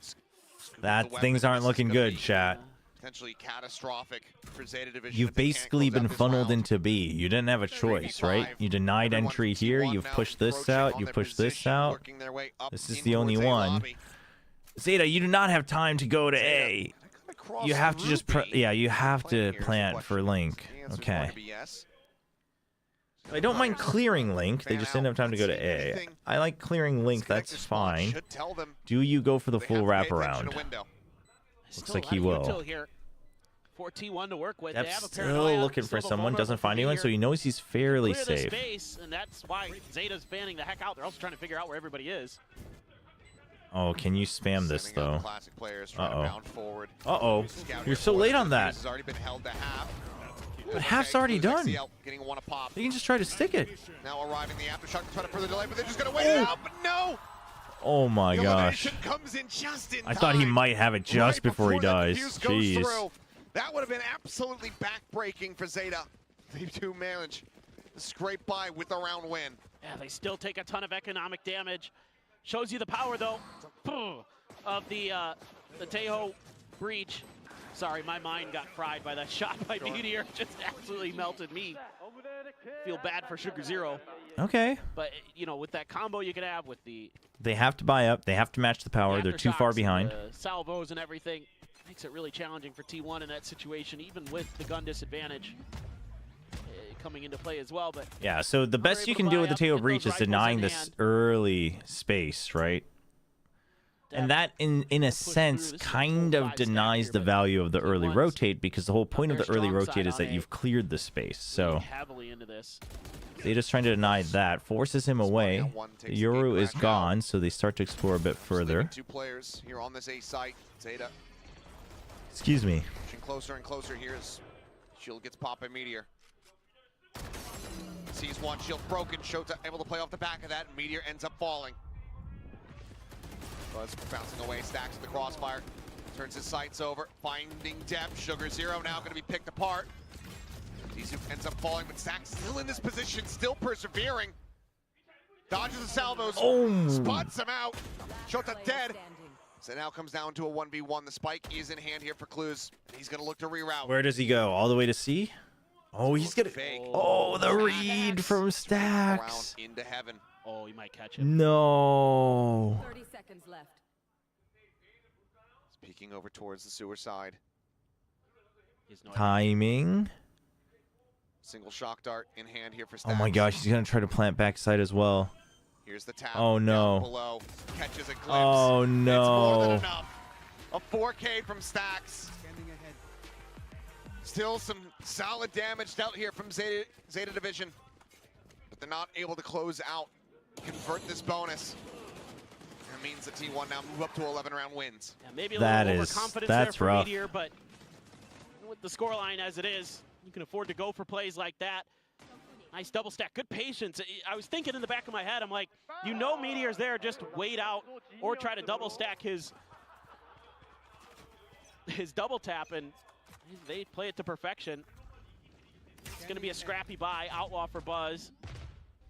That things aren't looking good, chat. Potentially catastrophic for Zeta Division. You've basically been funneled into B. You didn't have a choice, right? You denied entry here. You've pushed this out. You pushed this out. This is the only one. Zeta, you do not have time to go to A. You have to just, yeah, you have to plant for Link. Okay. I don't mind clearing Link. They just didn't have time to go to A. I like clearing Link. That's fine. Do you go for the full wraparound? Looks like he will. for T1 to work with. Dep's They have a still paranoia, looking for still someone, vulnerable doesn't for find anyone, Meteor. so he knows he's fairly Clear the safe. space, and that's why Zeta's fanning the heck out. They're also trying to figure out where everybody is. Oh, can you spam this Sending out though? the classic players trying to bound forward. Uh-oh. Scout You're here so for late them. on that. Has already been held to half. But half's already Blues done. XCL getting one a pop. They can just try to stick it. Now arriving the aftershock to try to further delay, but they're just going to wait it out. But no! Oh my The gosh. elimination comes in just in I thought he time. might have it just Right before he that dies. fuse goes Jeez. through. That would have been absolutely backbreaking for Zeta. They do manage to scrape by with a round win. Yeah, they still take a ton of economic damage. Shows you the power, though, of the Tejo breach. Sorry, my mind got fried by that shot by Meteor. Just absolutely melted me. Feel bad for Sugar Zero. Okay. But, you know, with that combo you can have with the They have to buy up. They have to match the power. They're too far aftershocks, behind. the salvos and everything, makes it really challenging for T1 in that situation, even with the gun disadvantage coming into play as well. But Yeah, so the best you able to can do buy with the up, Teo get breach those is rifles denying in this hand. early space, right? And that, in a sense, kind of denies the value of the early rotate, because the whole point of the early rotate is that you've cleared the space. So heavily into this. they just trying to deny that, forces him away. The Yoru is gone, so they start to explore a bit further. Two players here on this A site. Zeta Excuse me. pushing closer and closer here as shield gets popped by Meteor. Sees one shield broken. Shota able to play off the back of that, and Meteor ends up falling. Buzz bouncing away, stacks in the crossfire. Turns his sights over, finding depth. Sugar Zero now going to be picked apart. Tizu ends up falling, but Stack's still in this position, still persevering. Dodges the salvos, spots him out. Shota dead. So now comes down to a 1v1. The spike is in hand here for Clues. He's going to look to reroute. Where does he go? All the way to C? Oh, he's gonna. Oh, the read from Stacks. Around into heaven. Oh, he might catch him. No. 30 seconds left. He's peeking over towards the sewer side. Timing. Single shock dart in hand here for Oh Stacks. my gosh, he's gonna try to plant backside as well. Here's the tap. Oh down no. below. Catches a glimpse. Oh It's more than no. enough. A 4K from Stacks. Still some solid damage dealt here from Zeta Division. But they're not able to close out, convert this bonus. That means the T1 now move up to 11-round wins. Yeah, maybe a That little is- overconfidence that's there for rough. Meteor, but with the scoreline as it is, you can afford to go for plays like that. Nice double stack, good patience. I was thinking in the back of my head, I'm like, you know Meteor's there, just wait out or try to double stack his double tap, and they play it to perfection. It's gonna be a scrappy buy, Outlaw for Buzz,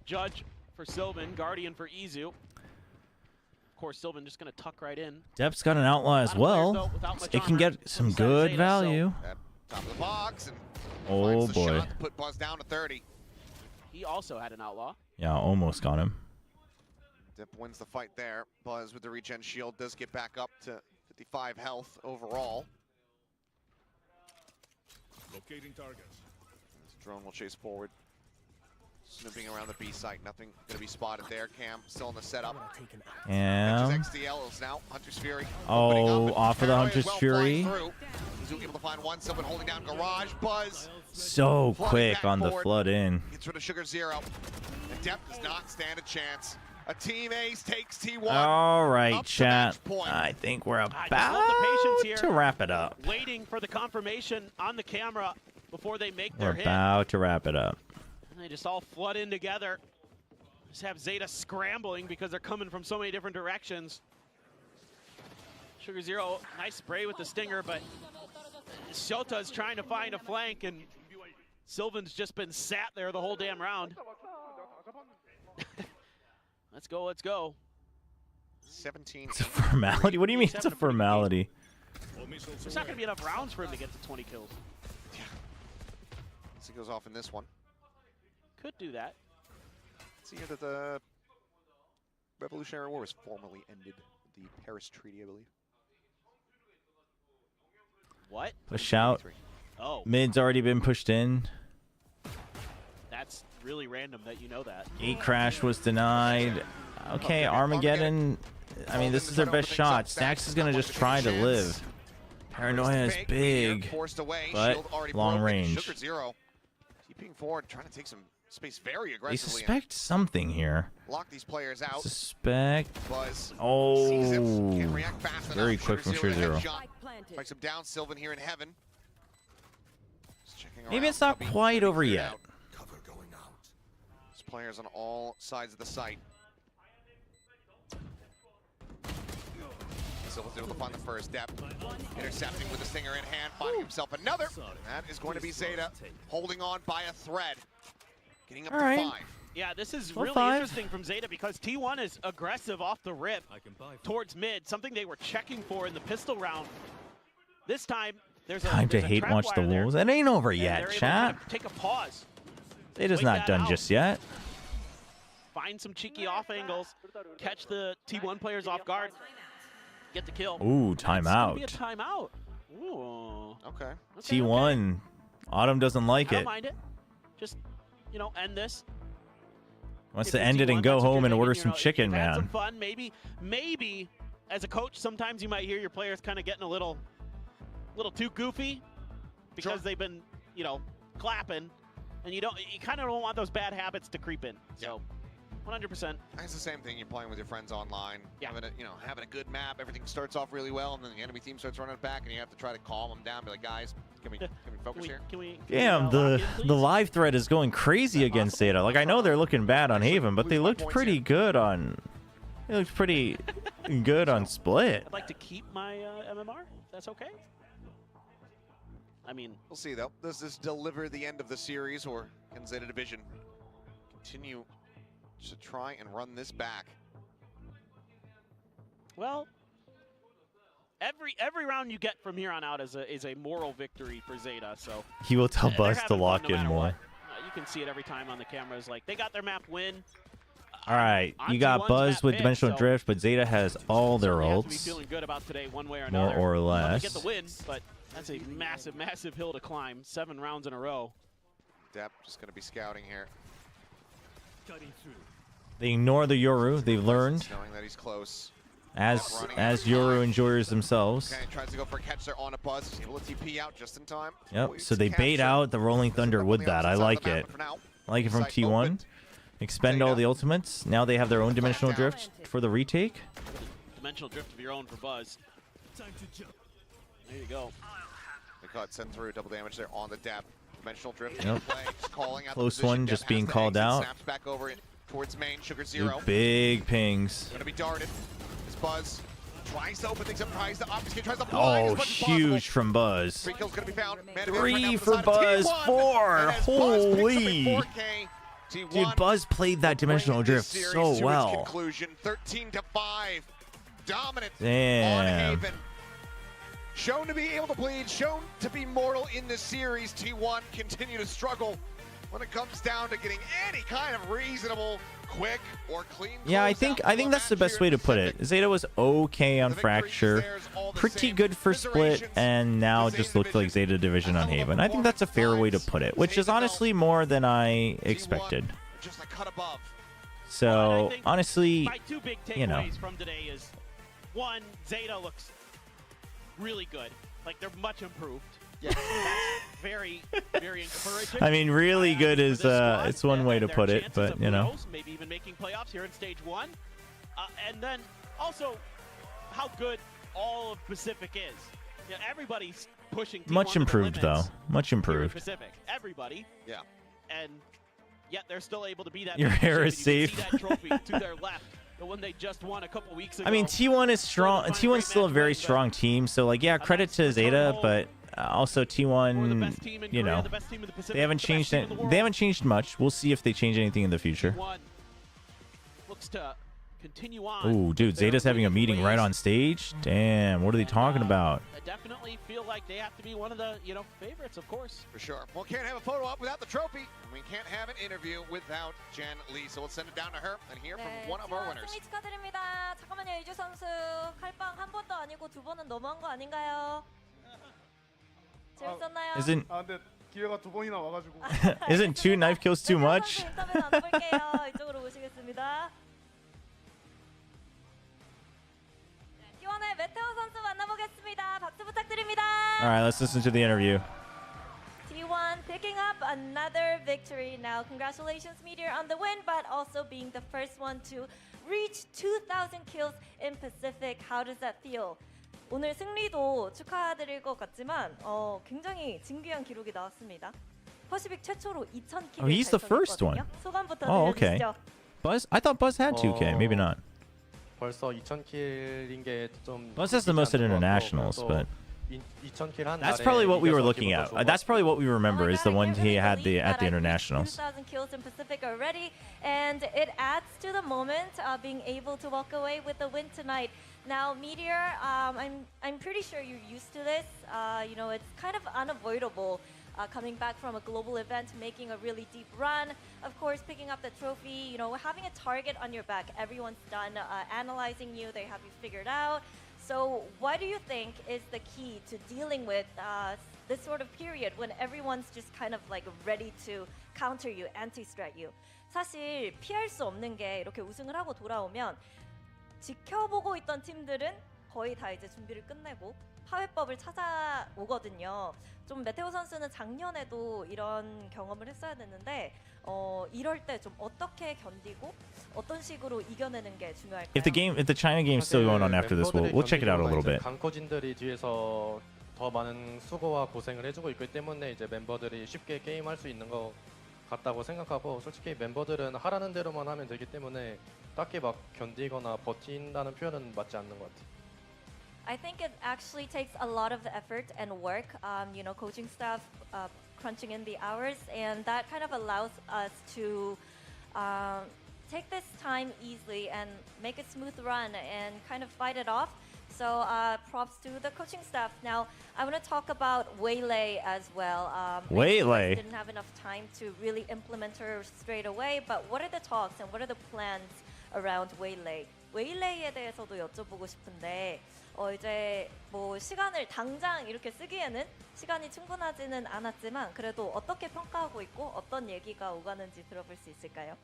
Judge for Sylvan, Guardian for Izu. Of course, Sylvan just gonna tuck right in. Dep's got an outlaw as well. It can get some good value. Top of the box and Oh finds the boy. shot to put Buzz down to 30. He also had an Outlaw. Yeah, almost got him. Dip wins the fight there. Buzz with the regen shield does get back up to 55 health overall. Locating target. This drone will chase forward. Snooping around the B site. Nothing going to be spotted there. Cam still in the setup. Yeah. Catches XDL is now Hunter's Fury. Oh, off of the Hunter's Fury. He's able to find one. Someone holding down Garage. Buzz. So flooding quick back on the forward. flood in. Gets rid of Sugar Zero. And Dep does not stand a chance. A team ace takes T1. All right, up to chat. match point. I think we're I just love the patience here. about to wrap it up. Waiting for the confirmation on the camera before they make We're their hit. about to wrap it up. And they just all flood in together. Just have Zeta scrambling because they're coming from so many different directions. Sugar Zero, nice spray with the stinger, but Shota's trying to find a flank, and Sylvan's just been sat there the whole damn round. Let's go, let's go. 17. It's a formality? What do you mean it's a formality? There's not going to be enough rounds for him to get to 20 kills. He goes off in this one. Could do that. See here that the Revolutionary War was formally ended. The Paris Treaty, I believe. What? Push out. Oh. Mid's already been pushed in. That's really random that you know that. Gate crash was denied. Okay, Armageddon. I mean, this is their best shot. Stacks is going to just try to live. Paranoia is big, forced away. but Shield already long broken. range. Sugar Zero keeping forward, trying to take some space very They aggressively. suspect something here. Lock these players out. Suspect. Buzz sees him, Oh, can't react fast very enough. quick from Sugar Zero. Spikes him down. Sylvan here in heaven. Just checking Maybe around. it's not Cubby quite over cleared yet. out. There's players on all sides of the site. Sylvan's able to find the first step. Intercepting with the Stinger in hand, finding himself another. That is going to be Zeta, holding on by a thread. Getting up to 5. Yeah, this is Well, really 5. interesting from Zeta because T1 is aggressive off the rip towards mid, something they were checking for in the pistol round. This time, there's a Time to there's a hate trap watch the wire there, Wolves. It ain't over and yet, they're able to chat. kind of take a pause, It is wait not that done out. just yet. find some cheeky off angles, catch the T1 players off guard, get the kill. Ooh, It's gonna be a timeout. timeout. Ooh. Okay. T1. Autumn doesn't like I don't it. mind it. Just, end this. Wants If to you're end it T1, and go that's what home you're and order thinking, some chicken, you've had some man. fun. Maybe, as a coach, sometimes you might hear your players kind of getting a little too goofy because they've been, clapping, and you kind of don't want those bad habits to creep in. So, 100%. It's the same thing. You're playing with your friends online, having a good map. Everything starts off really well, and then the enemy team starts running it back, and you have to try to calm them down. Be like, guys, can we focus here? Damn, the live thread is going crazy against Zeta. Like, I know they're looking bad on Haven, but they looked pretty good on. They looked pretty good on Split. I'd like to keep my MMR. If that's okay. I mean, We'll see though. Does this deliver the end of the series, or can Zeta Division continue to try and run this back? well, every round you get from here on out is a moral victory for Zeta. So He will tell they're Buzz to having fun lock no in matter more. what. You can see it every time on the cameras. Like, they got their map win. All right, On you got T1's Buzz map with pick, Dimensional so Drift, but Zeta has all their certainly have to be ults. feeling good about today, one way or More another. or Love to less. get the win, but that's a massive, massive hill to climb. 7 rounds in a row. Depp just going to be scouting here, They ignore the Yoru. They've learned, knowing that he's close. as Yoru enjoyers themselves. Okay, tries to go for a catch there on a Buzz. He's able to TP out just in time. Yep. So they bait out the Rolling Thunder with that. I like it. I like it from T1. Expend all the ultimates. Now they have their own Dimensional Drift for the retake. Dimensional drift of your own for Buzz. There you go. They caught send through double damage there on the Depp. Dimensional drift. Yep. Play, just calling out the Close position. one, Depp just has being the called exit, out. Snaps back over towards main. Sugar Dude, Zero. big pings. Going to be darted. This Buzz tries to open things up, tries to obfuscate, tries to fly Oh, as much as huge possible. from Buzz. 3 kills going to be found. Man 3 for Buzz. 4. Holy. Dude, Buzz played that Dimensional Drift so well. Conclusion 13-5. Dominant on Damn. Haven. Shown to be able to bleed, shown to be mortal in this series. T1 continue to struggle when it comes down to getting any kind of reasonable, quick, or clean. Yeah, I think that's the best way to put it. Zeta was okay on Fracture, pretty good for Split, and now just looked like Zeta Division on Haven. I think that's a fair way to put it, which is honestly more than I expected. Just a cut above. So honestly, My 2 big takeaways from today is, 1, Zeta looks really good. Like, they're much improved. Yeah. That's very, very encouraging. I mean, really good is it's one way to Their put it, chances but of you know. growth, maybe even making playoffs here in stage 1. And then also how good all of Pacific is. You know, everybody's pushing T1 Much to the improved though. limits Much here in improved. Pacific. Everybody. Yeah. And yet they're still able to be that. Your hair championship. is You can safe. see that trophy to their left, the one they just won a couple weeks ago. I mean, T1 is strong. T1's still a very strong team. So like, yeah, credit to Zeta, but also T1, you know, they haven't changed it. They haven't changed much. We'll see if they change anything in the future. Looks to continue on. Ooh, dude, Zeta's having a meeting right on stage. Damn, what are they talking about? I definitely feel like they have to be one of the, favorites, of course. For sure. Well, can't have a photo op without the trophy. And we can't have an interview without Jen Lee. So we'll send it down to her and hear from one of our winners. 승리 축하드립니다. 잠깐만요, 이주 선수. 칼빵 한 번도 아니고 2번은 너무한 거 아닌가요? 재밌었나요? Isn't 근데 기회가 2번이나 와가지고. isn't 2 knife kills too much? 인터뷰 나눠볼게요. 이쪽으로 모시겠습니다. T1의 메테오 선수 만나보겠습니다. 박수 부탁드립니다. All right, let's listen to the interview. T1 picking up another victory now. Congratulations, Meteor, on the win, but also being the first one to reach 2,000 kills in Pacific. How does that feel? 오늘 승리도 축하드릴 것 같지만 굉장히 진귀한 기록이 나왔습니다. 퍼시픽 최초로 2,000킬을 Oh, he's the first one. 소감부터 Oh, okay. 들려주시죠. Buzz? I thought Buzz had 2K. Maybe not. 벌써 2,000킬인 게 좀 Buzz has the most at internationals, but 2,000킬 한 that's 날에 probably what we were 이겨서 looking 기분 at. 더 좋은 That's probably what we remember is the one he had at the I've reached internationals. 2,000 kills in Pacific already, and it adds to the moment being able to walk away with the win tonight. Now, Meteor, I'm pretty sure you're used to this. You know, it's kind of unavoidable coming back from a global event, making a really deep run. Of course, picking up the trophy. You know, having a target on your back. Everyone's done analyzing you. They have you figured out. So, what do you think is the key to dealing with this sort of period when everyone's just kind of like ready to counter you, anti-strat you? 사실 피할 수 없는 게 이렇게 우승을 하고 돌아오면 지켜보고 있던 팀들은 거의 다 이제 준비를 끝내고 파회법을 찾아오거든요. 좀 메테오 선수는 작년에도 이런 경험을 했어야 됐는데 이럴 때 좀 어떻게 견디고 어떤 식으로 이겨내는 게 중요할까요? If the China game's still going on after this, we'll check it out a little bit. 강코진들이 뒤에서 더 많은 수고와 고생을 해주고 있기 때문에 이제 멤버들이 쉽게 게임할 수 있는 것 같다고 생각하고 솔직히 멤버들은 하라는 대로만 하면 되기 때문에 딱히 막 견디거나 버틴다는 표현은 맞지 않는 것 같아요. I think it actually takes a lot of effort and work. You know, coaching staff crunching in the hours, and that kind of allows us to take this time easily and make a smooth run and kind of fight it off. So props to the coaching staff. Now, I want to talk about Waylay as well. Waylay didn't have enough time to really implement her straight away, but what are the talks and what are the plans around Waylay? 웨일레이에 대해서도 여쭤보고 싶은데 이제 뭐 시간을 당장 이렇게 쓰기에는 시간이 충분하지는 않았지만 그래도 어떻게 평가하고 있고 어떤 얘기가 오가는지 들어볼 수 있을까요?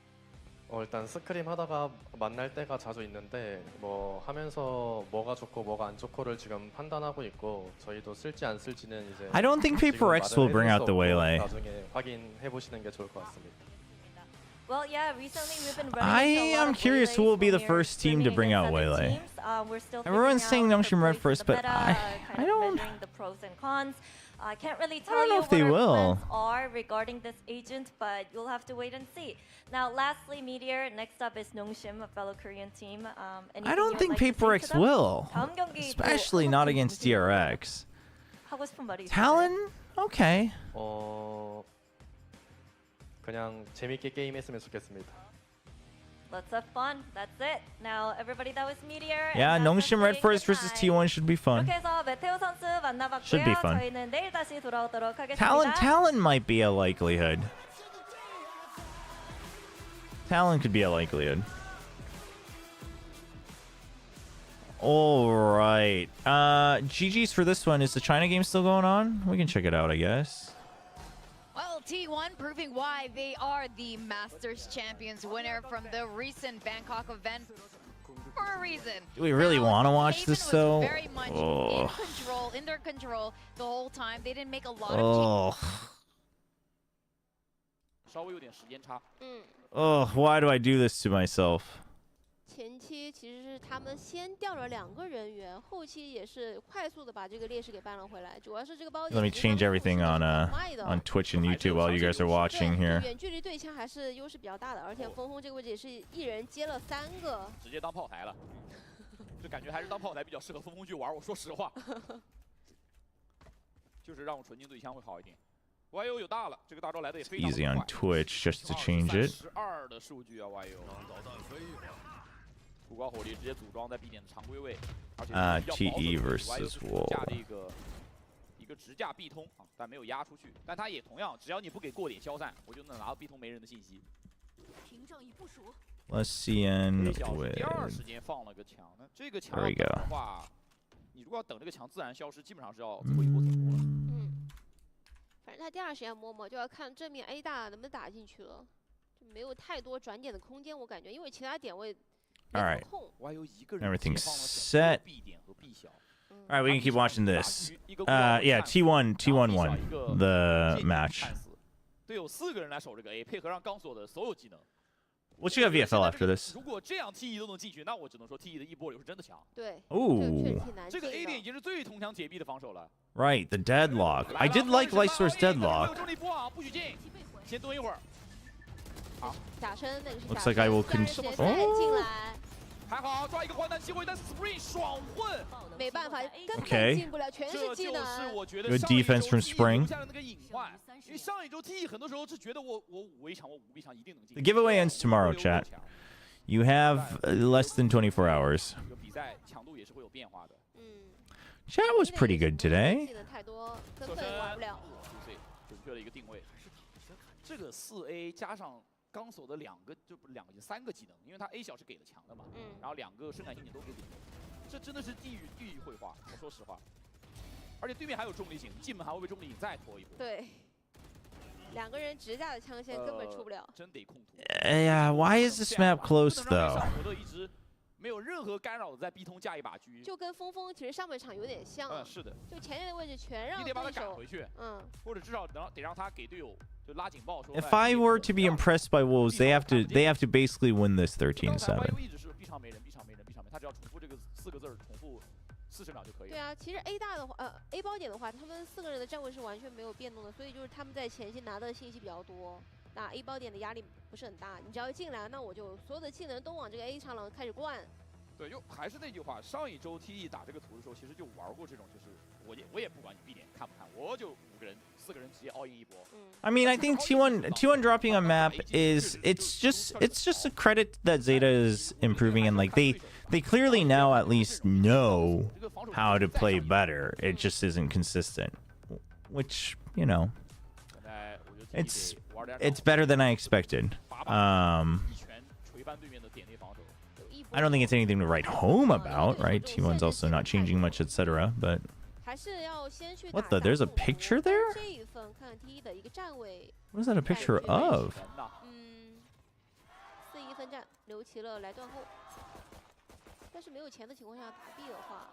일단 스크림 하다가 만날 때가 자주 있는데 뭐 하면서 뭐가 좋고 뭐가 안 좋고를 지금 판단하고 있고 저희도 쓸지 안 쓸지는 이제 I don't think Paper X will bring out the Waylay. 나중에 확인해 보시는 게 좋을 것 같습니다. Well, yeah, recently we've been running I am curious who will be the first team to bring out Waylay. Everyone's saying Youngshim Red first, but I don't. The pros and cons. I can't really I tell don't know you if they what our will. plans are regarding this agent, but you'll have to wait and see. Now, lastly, Meteor. Next up is Nongshim, a fellow Korean team. I don't think Paper X will, especially not against DRX. 하고 싶은 말이 있어요? Talon, okay. 그냥 재밌게 게임했으면 좋겠습니다. Let's have fun. That's it. Now, everybody, that was Meteor. Yeah, Nongshim Red first versus T1 should be fun. 이렇게 해서 메테오 선수 만나봤고요. Should be fun. 저희는 내일 다시 돌아오도록 하겠습니다. Talon might be a likelihood. Talon could be a likelihood. All right. GG's for this one. Is the China game still going on? We can check it out, I guess. Well, T1 proving why they are the Masters Champions winner from the recent Bangkok event for a reason. Do we really want to watch this, though? Very much in their control the whole time. They didn't make a lot of changes. Oh, why do I do this to myself? 前期其实是他们先调了2个人员，后期也是快速的把这个劣势给扳了回来。主要是这个包点。 Let me change everything on Twitch and YouTube while you guys are watching here. 远距离对枪还是优势比较大的，而且峰峰这个位置也是一人接了3个，直接当炮台了，就感觉还是当炮台比较适合峰峰去玩。我说实话，就是让我纯净对枪会好一点。YU 有大了，这个大招来的也非常 Easy on Twitch just to change it. 12的数据啊 YU。苦瓜火力直接组装在 B 点的常规位，而且 TE versus Wall. 架这个一个直架 B 通啊，但没有压出去。但他也同样，只要你不给过点消散，我就能拿到 B 通没人的信息。屏障已部署。 Let's CN with. 第二时间放了个墙，那这个墙 There we go. 的话，你如果要等这个墙自然消失，基本上是要最后一波走了。反正他第2时间摸摸就要看正面 A 大能不能打进去了，就没有太多转点的空间，我感觉，因为其他点位。 All right. Everything's set. All right, we can keep watching this. Yeah, T1 won the match. 队友4个人来守这个 A， 配合上钢索的所有技能。 What's your VFL after this? 如果这样 TE 都能进去，那我只能说 TE 的一波流是真的强。对。 Ooh. 这个 A 点已经是最铜墙铁壁的防守了。 Right, the deadlock. I did like Lightsource deadlock. 重力波啊，不许进，先蹲一会儿。好。假身那个是。 Looks like I will continue. 还好抓一个换弹机会，但 Spring 爽混，没办法，根本 Okay. 进不了，全是技能。这就是我觉得 Good defense from Spring. 留下的那个隐患，因为上一周 TE 很多时候是觉得我5v 场，我5v 场一定能进。 The giveaway ends tomorrow, chat. You have less than 24 hours. 这个比赛强度也是会有变化的。Chat was pretty good today. 技能太多，根本玩不了。准确的一个定位。这个4A 加上。 钢索的3个技能，因为他 A 小是给的强的嘛，然后2个顺感性你都给点，这真的是地狱绘画，我说实话。而且对面还有重力井，进门还会被重力井再拖一波。对，2个人直架的枪线根本出不了。真得控图。Yeah, why is this map close though? 一直没有任何干扰的在 B 通架一把狙，就跟峰峰其实上半场有点像。是的。就前面的位置全让你得把他赶回去，或者至少得让他给队友。 If I were to be impressed by Wolves, they have to basically win this 13-7. 一直是闭场没人，闭场没人，闭场没人，他只要重复这个4个字重复40秒就可以了。对啊，其实 A 大的话，A 包点的话，他们4个人的站位是完全没有变动的，所以就是他们在前期拿到的信息比较多。那 A 包点的压力不是很大，你只要进来，那我就所有的技能都往这个 A 长廊开始灌。对，又还是那句话，上一周 TE 打这个图的时候，其实就玩过这种，就是我也不管你闭点看不看，我就5个人4个人直接 all in 一波。I mean, I think T1 dropping a map is it's just a credit that Zeta is improving and like they clearly now at least know how to play better. It just isn't consistent, which you know, it's better than I expected. I don't think it's anything to write home about, right? T1's also not changing much, etc. But what the? There's a picture there? What is that a picture of? 4-1分战，刘琦乐来断后，但是没有钱的情况下打 B 的话，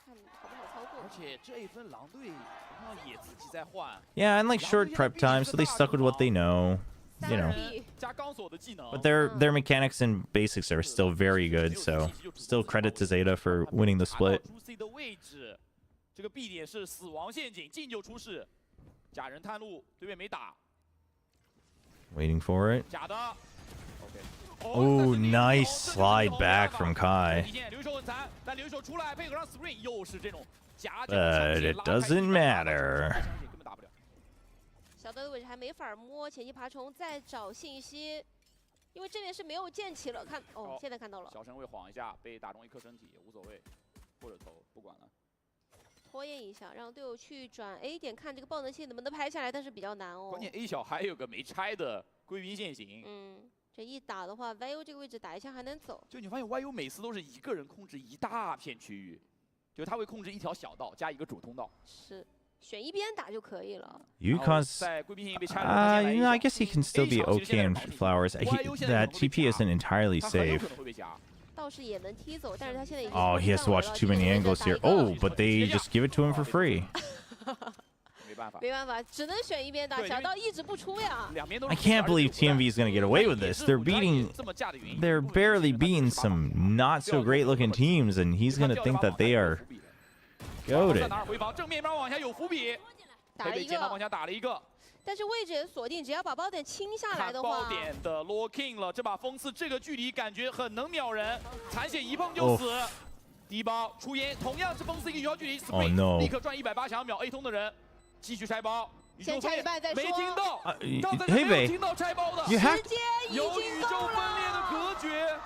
看好不好操作。而且这一分狼队好像也自己在换。Yeah, and like short prep time, so they stuck with what they know. You know, but their mechanics and basics are still very good, so still credit to Zeta for winning the split. 这个 B 点是死亡陷阱，进就出事。假人探路，对面没打。Waiting for it. 假的。Oh, nice slide back from Kai. But it doesn't matter. 小刀的位置还没法摸，前期爬虫再找信息，因为这边是没有建起了。看哦，现在看到了。小神会晃一下，被打中一颗身体也无所谓，或者投不管了。拖延一下，让队友去转 A 点，看这个爆能器能不能拍下来，但是比较难哦。关键 A 小还有个没拆的贵宾陷阱。这一打的话 ，YU 这个位置打一下还能走。就你发现 YU 每次都是一个人控制一大片区域，就他会控制一条小道加一个主通道。是。选一边打就可以了。Yukon's, you know, I guess he can still be okay in Flowers. That TP isn't entirely safe. 倒是也能踢走，但是他现在已经 Oh, he has to watch too many angles here. Oh, but they just give it to him for free. 没办法，只能选一边打，小刀一直不出呀。I can't believe TMV is going to get away with this. They're barely beating some not so great looking teams, and he's going to think that they are goated. 正面边往下有伏笔，打了一个，往下打了一个。但是位置也锁定，只要把包点清下来的话，包点的 lock in 了，这把风刺这个距离感觉很能秒人，残血一碰就死。低包出烟，同样是风刺一个有效距离 ，Oh no！ 立刻赚180想秒 A 通的人，继续拆包。先拆一半再说。没听到，刚才没有听到拆包的，时间已经有宇宙分裂的隔绝。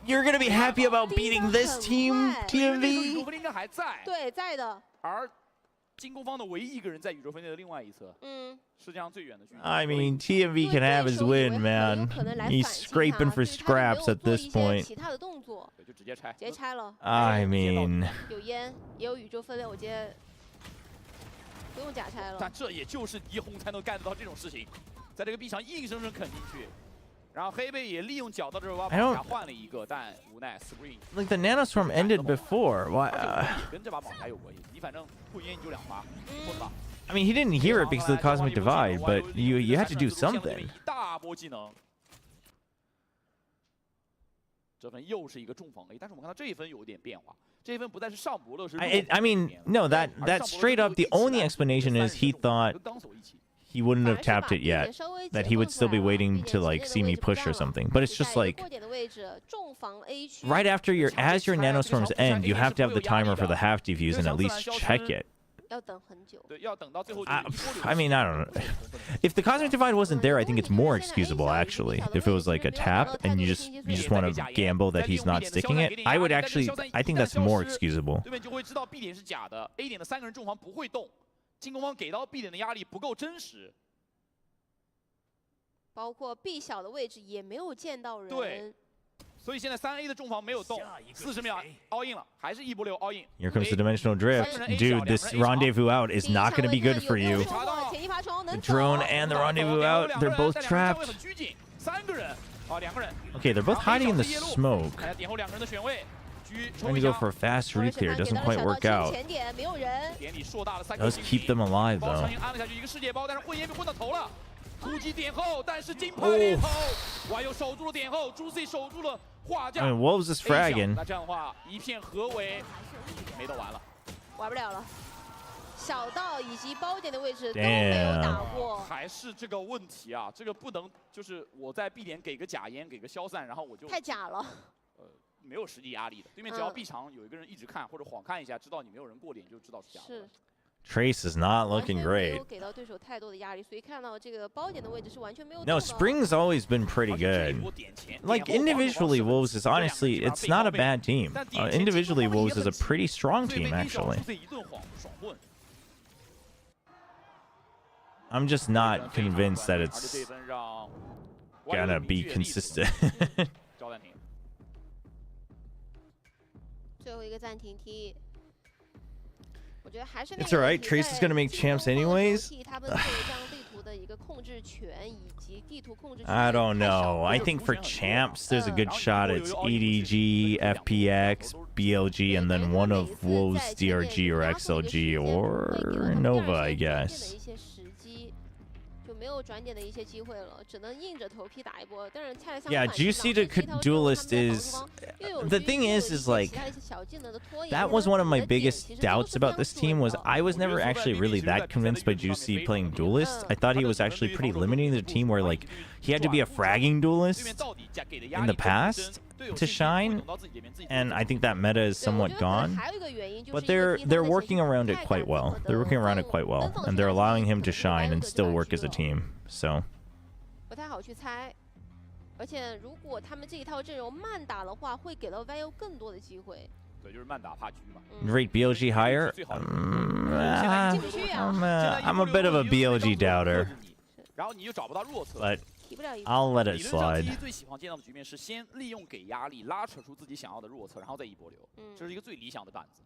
You're gonna be happy about beating this team, TMV. 对，在的。而进攻方的唯一一个人在宇宙分裂的另外一侧，世界上最远的距离。I mean, TMV can have his win, man. He's scraping for scraps at this point. 其他的动作，就直接拆，直接拆了。I mean，有烟，也有宇宙分裂，我直接不用假拆了。但这也就是霓虹才能干得到这种事情，在这个 B 场硬生生啃进去。然后黑贝也利用角到这把 I don't- 马甲换了一个，但无奈 screen Like the nanoswarm ended before. Why? 也跟这把马甲有关系。你反正不赢你就2发，混吧。 I mean, he didn't hear it because of the cosmic divide, but you had to do something. 一大波技能，这分又是一个重防 A， 但是我们看到这一分有点变化，这一分不再是上伯乐，是 I mean, no, that straight up, the only explanation is he thought he wouldn't have tapped it yet, that he would still be waiting to like see me push or something. But it's just like right after as your nanoswarms end, you have to have the timer for the half defuse and at least check it. 要等很久。 I mean, I don't know. If the cosmic divide wasn't there, I think it's more excusable actually. If it was like a tap and you just want to gamble that he's not sticking it, I think that's more excusable. 对面就会知道 B 点是假的 ，A 点的3个人重防不会动，进攻方给到 B 点的压力不够真实。包括 B 小的位置也没有见到人。对。 所以现在3A 的重防没有动，40秒 all in 了，还是1波6 all in。 Here comes the dimensional drift. Dude, this rendezvous out is not going to be good for you. The drone and the rendezvous out, they're both trapped. Okay, they're both hiding in the smoke. Trying to go for a fast re-clear, doesn't quite work out. Does keep them alive though. 突击点后，但是金牌连头，哇又守住了点后 ，Juicy 守住了画架。 I mean, Wolves is fragging. 那这样的话，一片合围，没得玩了，玩不了了。小道以及包点的位置都没有打过，还是这个问题啊，这个不能就是我在 B 点给个假烟，给个消散，然后我就太假了。没有实际压力的，对面只要 B 场有一个人一直看或者晃看一下，知道你没有人过点，就知道是假的。是。 Trace is not looking great. No, Spring's always been pretty good. Like individually, Wolves is honestly, it's not a bad team. Individually, Wolves is a pretty strong team actually. I'm just not convinced that it's gonna be consistent. 最后一个暂停踢。 It's alright, Trace is gonna make champs anyways. I don't know. I think for champs, there's a good shot. It's EDG, FPX, BLG, and then one of Wolves, DRG, or XLG, or Nova, I guess. Yeah, Juicy to Duelist is... The thing is like... That was one of my biggest doubts about this team was I was never actually really that convinced by Juicy playing Duelist. I thought he was actually pretty limiting the team where like he had to be a fragging Duelist in the past to shine, and I think that meta is somewhat gone. But they're working around it quite well. They're working around it quite well, and they're allowing him to shine and still work as a team. So. 不太好去猜，而且如果他们这一套阵容慢打的话，会给到 VIO 更多的机会。对，就是慢打怕狙嘛。Rate BLG higher? I'm a bit of a BLG doubter. But I'll let it slide. 最喜欢见到的局面是先利用给压力拉扯出自己想要的弱侧，然后再一波流，这是一个最理想的板子。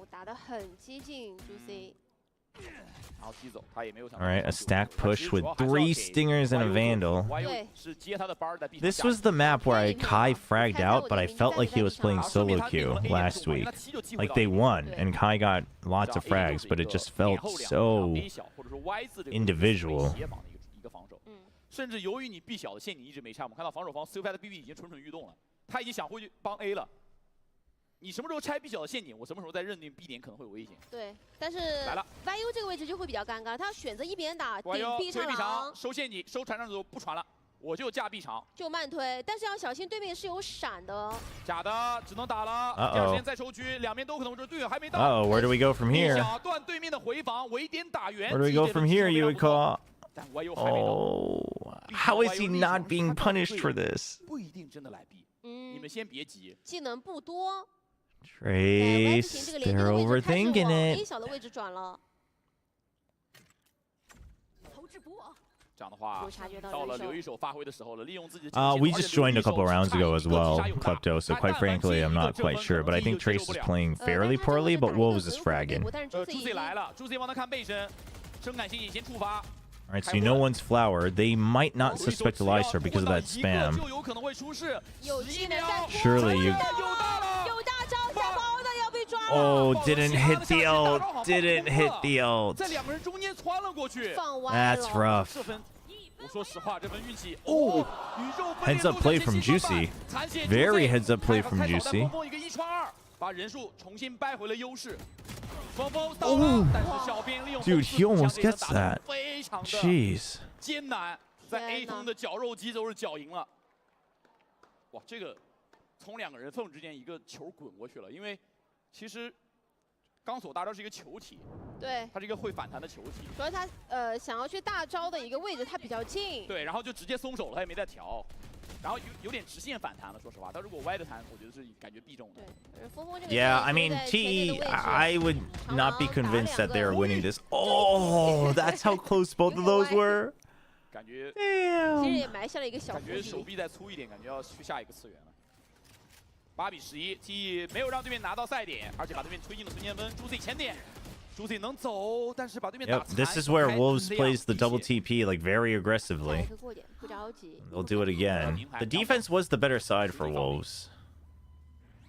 打得很激进 ，Juicy。 Alright, a stack push with 3 Stingers and a Vandal. This was the map where Kai fragged out, but I felt like he was playing solo queue last week. Like they won, and Kai got lots of frags, but it just felt so individual. 甚至由于你 B 小的陷阱一直没拆，我们看到防守方 CUPAD 的 BB 已经蠢蠢欲动了，他已经想回去帮 A 了。 你什么时候拆 B 小的陷阱，我什么时候再认定 B 点可能会有危险。对，但是来了 ，VIO 这个位置就会比较尴尬，他要选择一边打顶 B 场，收陷阱，收船上之后不传了，我就架 B 场，就慢推，但是要小心对面是有闪的。假的，只能打了。第二时间再抽狙，两边都可能是队友还没到。Where do we go from here? 断对面的回防，围点打圆。 Where do we go from here, you would call? Oh, how is he not being punished for this? 不一定真的来 B， 你们先别急。技能不多。 Trace, they're overthinking it. 小的位置转了。这样的话，到了留一手发挥的时候了，利用自己的。We just joined a couple rounds ago as well, Klepto. So quite frankly, I'm not quite sure, but I think Trace is playing fairly poorly, but Wolves is fragging. Juicy 来了 ，Juicy 帮他看背身，生感性引先触发。All right, so you know one's flower. They might not suspect a Lysar because of that spam. 就有可能会出事。有技能在 Surely you. 有大招，小包的要被抓了。 Oh, didn't hit the ult. Didn't hit the ult. 在两个人中间窜了过去。放歪了。 That's rough. 这分，我说实话，这分运气。 Oh, heads up play from Juicy. Very heads up play from Juicy. 风风一个1传2，把人数重新掰回了优势。风风 Oh, 到了，但是小编利用 dude, he almost gets that. 非常的 Jeez. 艰难，在 A 通的绞肉机都是绞赢了。哇，这个从两个人缝之间一个球滚过去了，因为其实钢索大招是一个球体，对，它是一个会反弹的球体。主要他想要去大招的一个位置，他比较近。对，然后就直接松手了，他也没再调，然后有点直线反弹了。说实话，他如果歪着弹，我觉得是感觉必中的。对，峰峰这个 Yeah, I mean, I would not be convinced that they are winning this. Oh, that's how close both of those were. 感觉其实也埋下了一个小感觉伏笔。手臂再粗一点，感觉要去下一个次元了。8比11，T 没有让对面拿到赛点，而且把对面推进了瞬间分。朱 Z 前点，朱 Z 能走，但是把对面打 Yep, this is where Wolves plays the double TP like very aggressively. 过点，不着急。 They'll do it again. The defense was the better side for Wolves.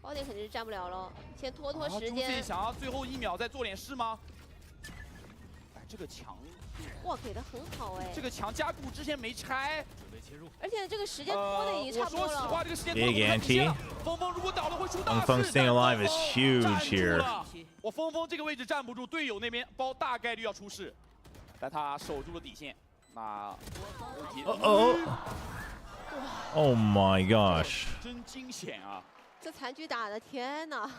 包点肯定是站不了了，先拖拖时朱 Z 间。想要最后1秒再做点事吗？哎，这个墙，哇，给的很好哎。这个墙加固之前没拆，而且这个时间拖的已经差不多我说实话，了。这个时间 Big ante. 峰峰如果倒了会出大 Wang 事。 Feng staying alive is huge 站住 here. 了我峰峰这个位置站不住，队友那边包大概率要出事，但他守住了底线。那 Oh. Oh my gosh. 真惊险啊！这残局打的，天哪！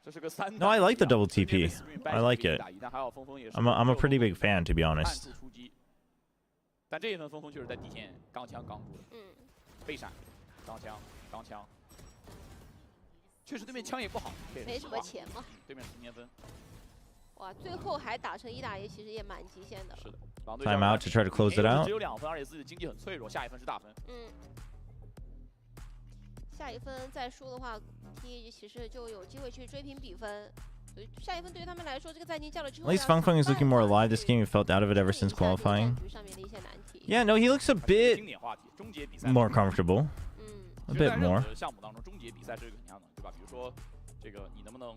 这是个3 No, I like the double TP. I like it. 但还有峰峰也是 I'm a pretty big fan, to be 暗 honest. 处出击，但这一分峰峰确实在底线钢枪刚住了，背闪，钢枪，确实对面枪也不好，没什么钱嘛。对面10年分。哇，最后还打成1打1，其实也蛮极限的了。是的。狼队 Time out to try to close it out. 只有2分，而且自己的经济很脆弱，下一分是大分。下一分再输的话 ，T 其实就有机会去追平比分。所以下一分对于他们来说，这个赛季叫了之后， At least Feng Feng is looking more alive this game. He felt out of it ever since qualifying. Yeah, no, he looks a bit more comfortable. A bit more. 项目当中，终结比赛是个怎样的，对吧？比如说，这个你能不能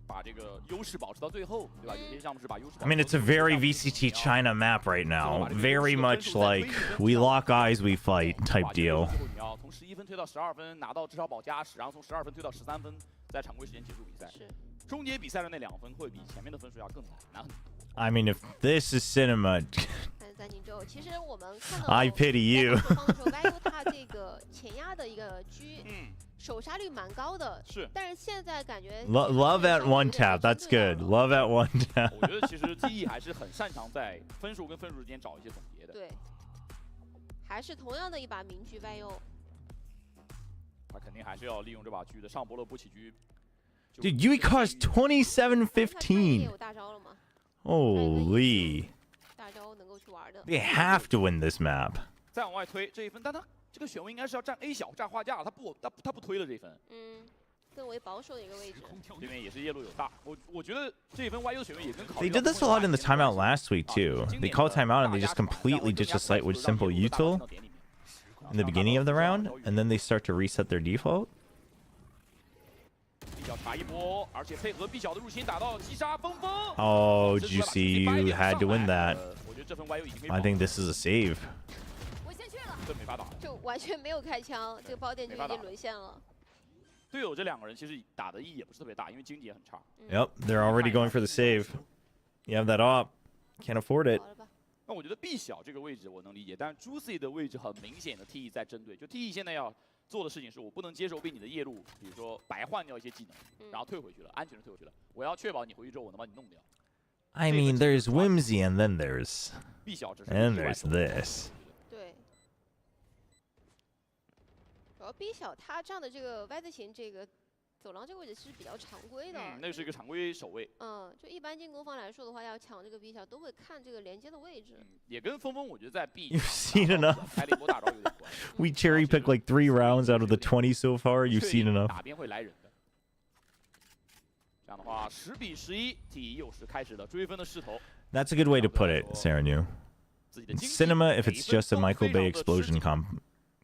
把这个优势保持到最后，对吧？有些项目是把优势。I mean, it's a very VCT China map right now. Very much like we lock eyes, we fight type deal. 你要从11分推到12分，拿到至少保加10，然后从12分推到13分，在常规时间结束比赛。是。终结比赛的那2分会比前面的分数要更难很多。I mean, if this is cinema, 暂停之后，其实我们看到 I pity you. YU 他这个前压的一个狙，手杀率蛮高的，是。但是现在感觉 Love at one tap. That's good. Love at one 我 tap. 觉得其实 TE 还是很擅长在分数跟分数之间找一些总结的。对，还是同样的一把名狙 YU。他肯定还是要利用这把狙的上波的波起狙。 Dude, Yui cost 27-15. 有大招了吗？ Holy. 大招能够去玩的。 They have to win this map. 再往外推这一分，但他这个选位应该是要站 A 小站画架，他不推了这一分。更为保守的一个位置。对面也是夜路有大，我觉得这一分 YU 的选位也跟考 They 虑。 did this a lot in the timeout last week too. They called timeout and they just completely ditched the site with simple util in the beginning of the round, and then they start to reset their default. 小查一波，而且配合 B 小的入侵打到击杀峰峰。 Oh, Juicy, you had to win that. 我觉得这分 YU 已经可以。 I think this is a save. 我先去了。这没法打。就完全没有开枪，这个包点就已经沦陷了。队友这2个人其实打的意义也不是特别大，因为经济也很差。Yep, they're already going for the save. You have that op. Can't afford it. 那我觉得 B 小这个位置我能理解，但是 Juicy 的位置很明显的 TE 在针对，就 TE 现在要做的事情是我不能接受被你的夜路，比如说白换掉一些技能，然后退回去了，安全的退回去了。我要确保你回去之后我能把你弄掉。I mean, there's whimsy and then there's ，and there's this. 对。主要 B 小他这样的这个 Y 字形这个走廊这个位置是比较常规的。那是一个常规守卫。就一般进攻方来说的话，要抢这个 B 小都会看这个连接的位置。也跟峰峰我觉得在 B You've seen enough. We cherry picked like 3 rounds out of the 20 so far. You've seen enough. 打边会来人的。这样的话10比11，TE 又是开始了追分的势头。 That's a good way to put it, Saranu. 自己的经济 Cinema if it's just a 每 Michael 一分 Bay 都非常的 explosion 吃紧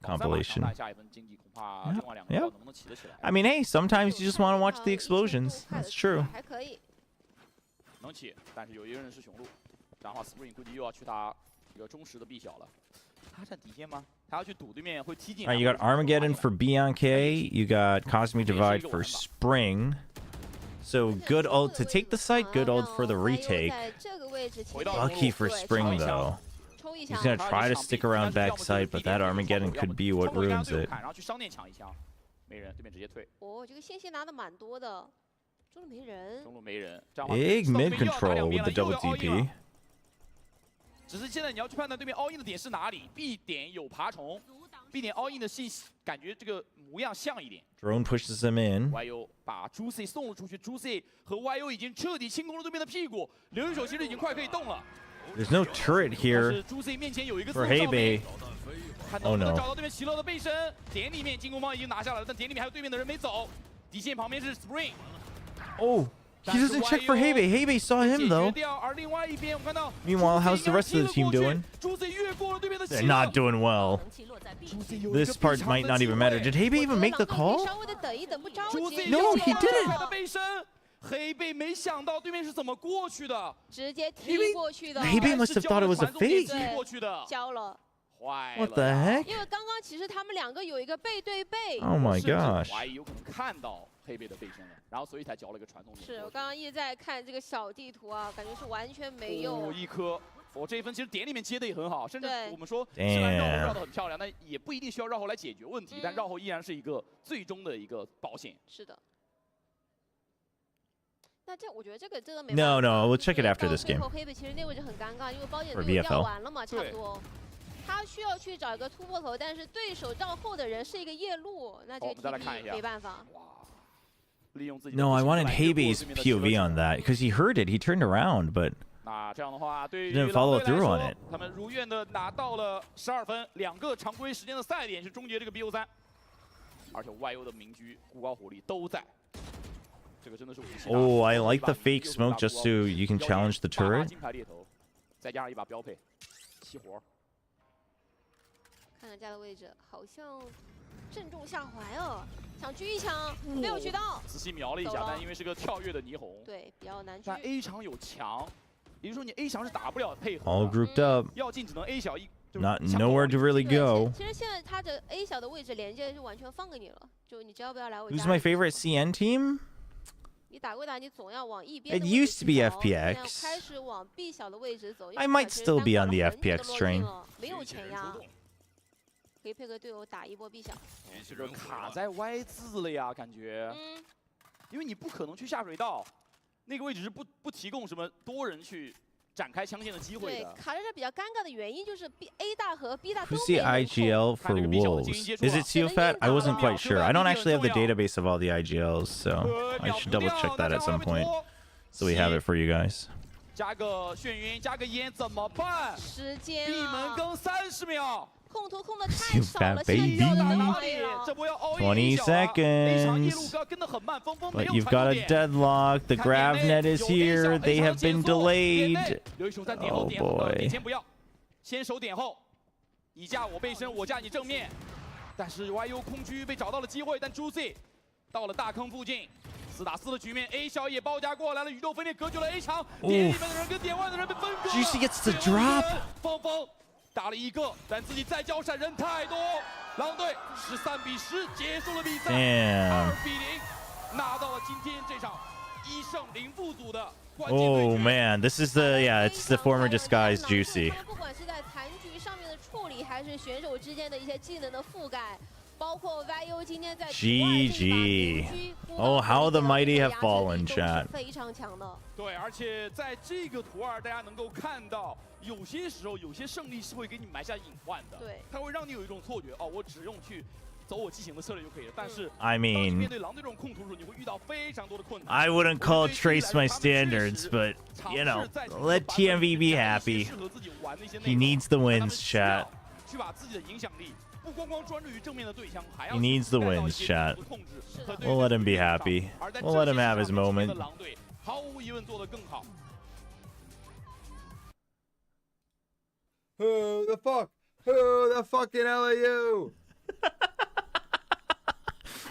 compilation. 下一分经济恐怕另外两个 Yeah. 能不能起得起来？ I mean, hey, sometimes you just want to watch the explosions. That's true. 还可以。能起，但是有一个人是雄鹿，这样的话 Spring 估计又要去打一个忠实的 B 小了。他占底线吗？他要去赌对面会踢进 All 来。 right, you got Armageddon for BNK. You got Cosmic Divide for Spring. So good ult to take the site, good ult for the retake. 在这个位置，其实 Lucky for Spring though. 抽一 He's 枪， gonna try to stick around backside, but that Armageddon could be what ruins it. 然后去商店抢一枪，没人，对面直接退。哦，这个线拿的蛮多的，中路没人。中路没人，这样的话 Big 到对 mid 面又要打 control 两边 with 了 the 又 double 要 all in TP. 了只是现在你要去判断对面 all in 的点是哪里 ，B 点有爬虫 ，B 点 all in 的信息感觉这个模样像一点。 Drone pushes him in. YU 把 Juicy 送了出去 ，Juicy 和 YU 已经彻底清空了对面的屁股，留一手其实已经快可以动了。 There's no turret 但 here 是 Juicy 面前有一个 for 自动照明 Hebei. 看 Oh 能不能 no. 找到对面齐乐的背身。点里面进攻方已经拿下来了，但点里面还有对面的人没走。底线旁边是 Spring。 Oh, he doesn't check for Hebei. Hebei saw him though. 而另外一边我们看到 Meanwhile, how's the rest of the team doing? Juicy 越过了对面的 They're not doing well. This part might not even matter. Did Hebei even make the call? 稍微的等一等，不着急。 No, he didn't. 的背身，黑贝没想到对面是怎么过去的，直接踢过去的。 Hebei must have thought it was a fake. 踢过去的，交了。 坏了。 What the heck? 因为刚刚其实他们两个有一个背对背。 Oh my 甚至 gosh. 怀疑有可能看到黑贝的背身了，然后所以才交了一个传送点。是我刚刚一直在看这个小地图啊，感觉是完全没有。哦，一颗。哦，这一分其实点里面接的也很好，甚至对我们说虽然绕后绕得很漂亮，但也不一定需要绕后来解决问题，但绕后依然是一个最终的一个保险。是的。那这我觉得这个真的没。 No, no, we'll check it after this 最 game. 后黑贝其实那位置很尴尬，因为包点 For 队友 VFL 掉完了嘛，差不多。他需要去找一个突破口，但是对手绕后的人是一个夜路，那这个 TP 没办法。 No, I wanted Hebei's POV on that because he heard it. He turned around, but 那这样的话，对于 didn't follow through on it. 他们如愿的拿到了12分，2个常规时间的赛点，是终结这个 BO3。而且 YU 的明狙、孤高火力都在，这个真的是武器。 Oh, I like the fake smoke just so you can challenge the turret. 金牌猎头，再加上一把标配，齐活。看看家的位置，好像正中下怀哦，想狙一枪，没有狙到。仔细瞄了一下，但因为是个跳跃的霓虹，对，比较难狙。但 A 场有墙，也就是说你 A 墙是打不了配合。 All grouped up. 要进只能 A 小一。 Not nowhere to really go. 其实现在他的 A 小的位置连接是完全放给你了，就你只要不要来我家。 Who's my favorite CN team? 你打归打，你总要往一边。 It used to be FPX. 开始往 B 小的位置走。 I might still be on the FPX train. 没有钱呀，可以配合队友打一波 B 小。这个卡在 Y 字了呀，感觉。因为你不可能去下水道，那个位置是不提供什么多人去。 展开枪线的机会的。对，卡在这比较尴尬的原因就是 A 大和 B 大都 Who's the IGL for Wolves? Is it Seofat? I wasn't quite sure. I don't actually have the database of all the IGLs, so I should double check that at some point, so we have it for you guys. 加个眩晕，加个烟怎么办？时间闭门更30秒。 控图控的太少了， baby. 20 seconds. But you've got a deadlock. The grav net is here. They have been delayed. Oh boy. 先守点后，你架我背身，我架你正面。但是 YU 空区被找到了机会，但 Juicy 到了大坑附近，4打4的局面 ，A 小也包夹过来了，宇宙分裂隔绝了 A 场，点里面的人跟点外的人被分割。Juicy gets the drop. 峰打了一个，但自己再交闪人太多，狼队13比10结束了比赛，2比0拿到了今天这场1胜0负组的关键对决。 Oh man, this is it's the former disguised Juicy. 不管是在残局上面的处理，还是选手之间的一些技能的覆盖，包括 YU 今天在 GG. Oh, how the mighty have fallen, chat. 非常强的。对，而且在这个图2，大家能够看到，有些时候有些胜利是会给你埋下隐患的。对，它会让你有一种错觉，哦，我只用去走我畸形的策略就可以了。但是 I mean, 面对狼队这种控图的时候，你会遇到非常多的困难。 I wouldn't call Trace my standards, but you know, let TMV be happy. He needs the wins, chat. 去把自己的影响力不光光专注于正面的对象，还要 He needs the wins, chat. We'll let him be happy. We'll let him have his moment. 狼队毫无疑问做得更好。Who the fuck? Who the fucking hell are you?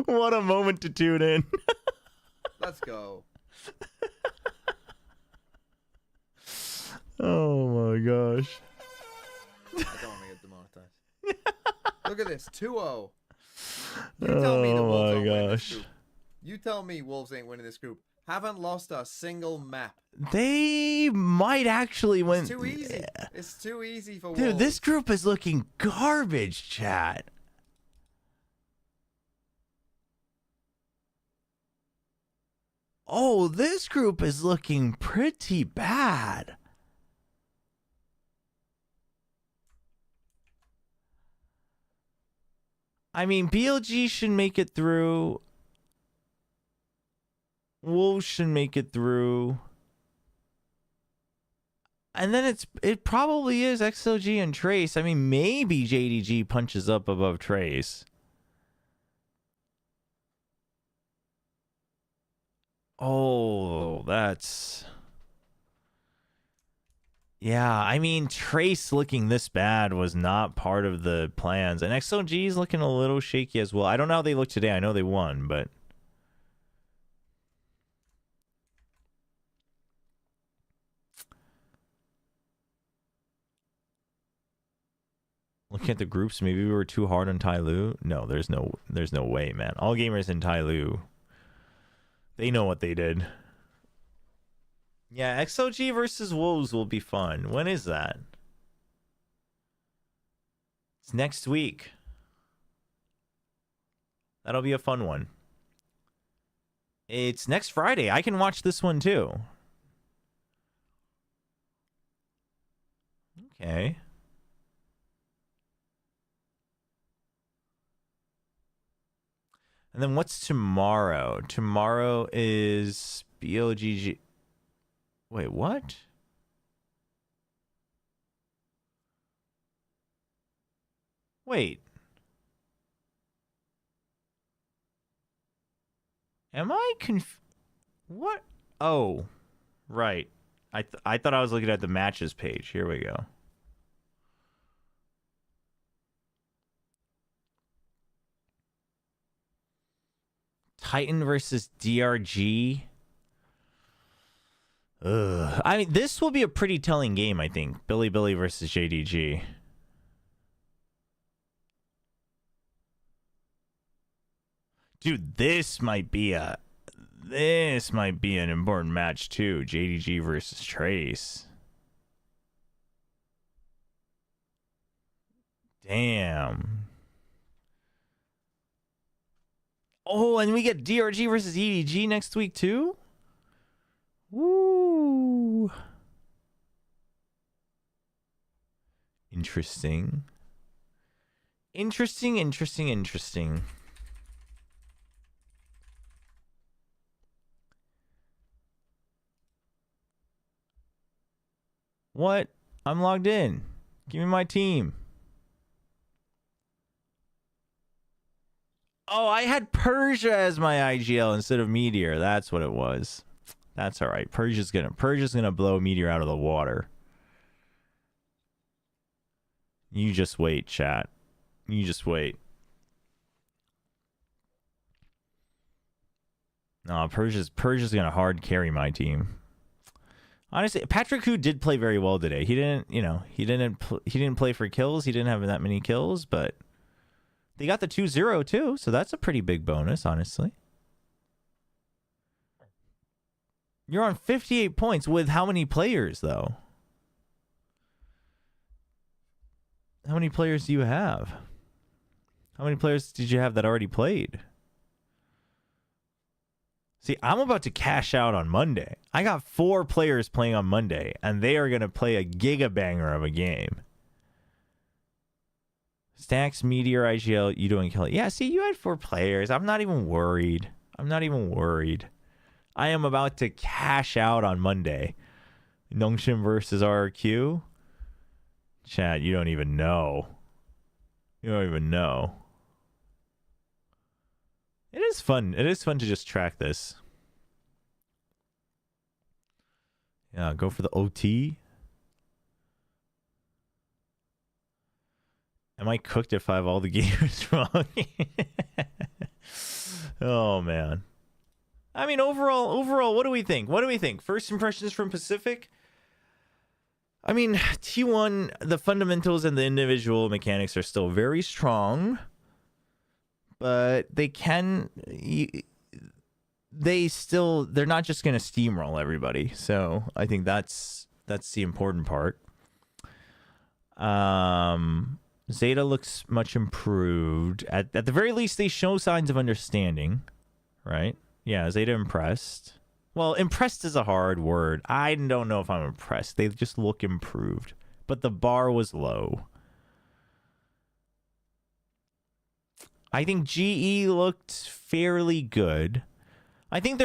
What a moment to tune in. Let's go. Oh my gosh. I don't want to get demonetized. Look at this, 2-0. You tell me the Oh Wolves my aren't winning this gosh. group. You tell me Wolves ain't winning this group. Haven't lost a single map. They might actually win. It's too easy. It's too easy for Dude, Wolves. this group is looking garbage, chat. Oh, this group is looking pretty bad. I mean, BLG should make it through. Wolves should make it through. And then it probably is XLG and Trace. I mean, maybe JDG punches up above Trace. Oh, that's... Yeah, I mean, Trace looking this bad was not part of the plans. And XLG is looking a little shaky as well. I don't know how they look today. I know they won, but... Looking at the groups, maybe we were too hard on Tyloo. No, there's no way, man. All gamers in Tyloo, they know what they did. Yeah, XOG versus Wolves will be fun. When is that? It's next week. That'll be a fun one. It's next Friday. I can watch this one too. Okay. And then what's tomorrow? Tomorrow is BOGG. Wait, what? Wait. Am I what? Oh, right. I thought I was looking at the matches page. Here we go. Titan versus DRG. Ugh. I mean, this will be a pretty telling game, I think. Billy versus JDG. Dude, this might be an important match too. JDG versus Trace. Damn. Oh, and we get DRG versus EDG next week too? Woo. Interesting. Interesting. What? I'm logged in. Give me my team. Oh, I had Persia as my IGL instead of Meteor. That's what it was. That's all right. Persia's gonna blow Meteor out of the water. You just wait, chat. You just wait. No, Persia's gonna hard carry my team. Honestly, Patrick Hu did play very well today. He didn't play for kills. He didn't have that many kills, but they got the 2-0 too, so that's a pretty big bonus, honestly. You're on 58 points with how many players, though? How many players do you have? How many players did you have that already played? See, I'm about to cash out on Monday. I got 4 players playing on Monday, and they are going to play a gigabanger of a game. Stacks, Meteor, IGL, you doing kill it. Yeah, see, you had 4 players. I'm not even worried. I am about to cash out on Monday. Nongshim versus RRQ. Chat, you don't even know. It is fun. It is fun to just track this. Yeah, go for the OT. Am I cooked if I have all the gamers wrong? Oh man. I mean, overall, what do we think? What do we think? First impressions from Pacific? I mean, T1, the fundamentals and the individual mechanics are still very strong, but they're not just going to steamroll everybody. So I think that's the important part. Zeta looks much improved. At the very least, they show signs of understanding, right? Yeah, Zeta impressed. Well, impressed is a hard word. I don't know if I'm impressed. They just look improved. But the bar was low. I think GE looked fairly good. I think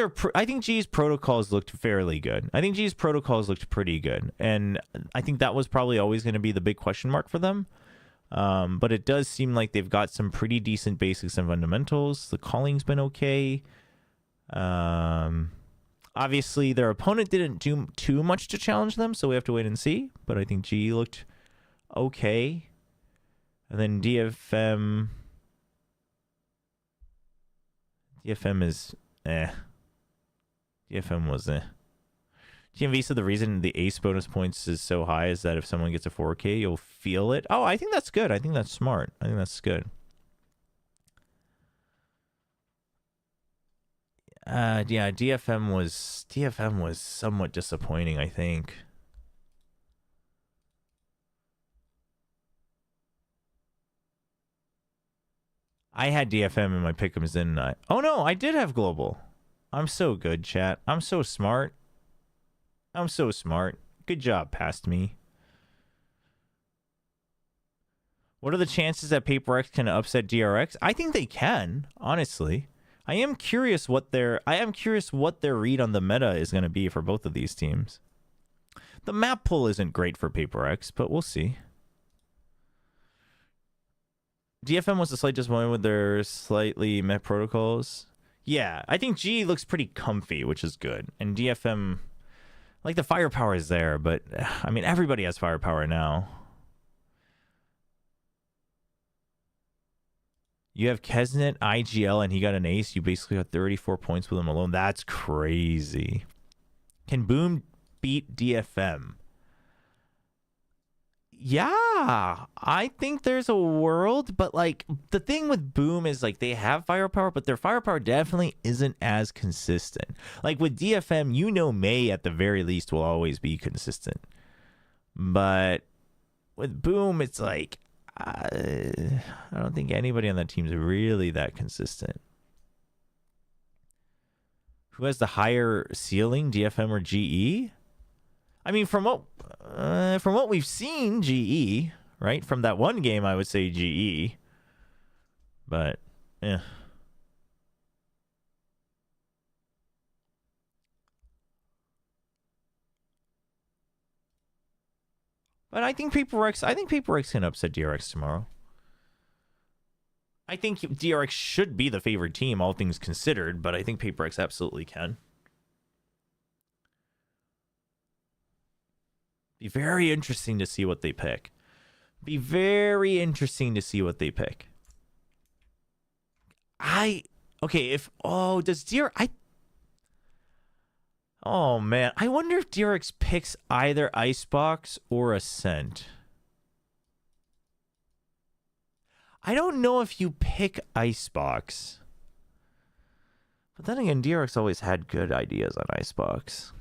GE's protocols looked fairly good. I think GE's protocols looked pretty good. And I think that was probably always going to be the big question mark for them. But it does seem like they've got some pretty decent basics and fundamentals. The calling's been okay. Obviously, their opponent didn't do too much to challenge them, so we have to wait and see. But I think GE looked okay. And then DFM is DFM was GMV said the reason the ace bonus points is so high is that if someone gets a 4K, you'll feel it. Oh, I think that's good. I think that's smart. I think that's good. Yeah, DFM was somewhat disappointing, I think. I had DFM in my pick'ems, didn't I? Oh no, I did have global. I'm so good, chat. I'm so smart. I'm so smart. Good job, past me. What are the chances that PaperX can upset DRX? I think they can, honestly. I am curious what their read on the meta is going to be for both of these teams. The map pull isn't great for PaperX, but we'll see. DFM was a slight disappointment with their slightly met protocols. Yeah, I think G looks pretty comfy, which is good. And DFM, like, the firepower is there, but I mean, everybody has firepower now. You have Kesnet, IGL, and he got an ace. You basically got 34 points with him alone. That's crazy. Can Boom beat DFM? Yeah, I think there's a world, but like the thing with Boom is like they have firepower, but their firepower definitely isn't as consistent. Like with DFM, you know, May at the very least will always be consistent, but with Boom, it's like I don't think anybody on that team is really that consistent. Who has the higher ceiling, DFM or GE? I mean, from what we've seen, GE, right? From that one game, I would say GE. But, yeah. But I think PaperX can upset DRX tomorrow. I think DRX should be the favored team, all things considered, but I think PaperX absolutely can. Be very interesting to see what they pick. Be very interesting to see what they pick. Oh man, I wonder if DRX picks either Icebox or Ascent. I don't know if you pick Icebox. But then again, DRX always had good ideas on Icebox.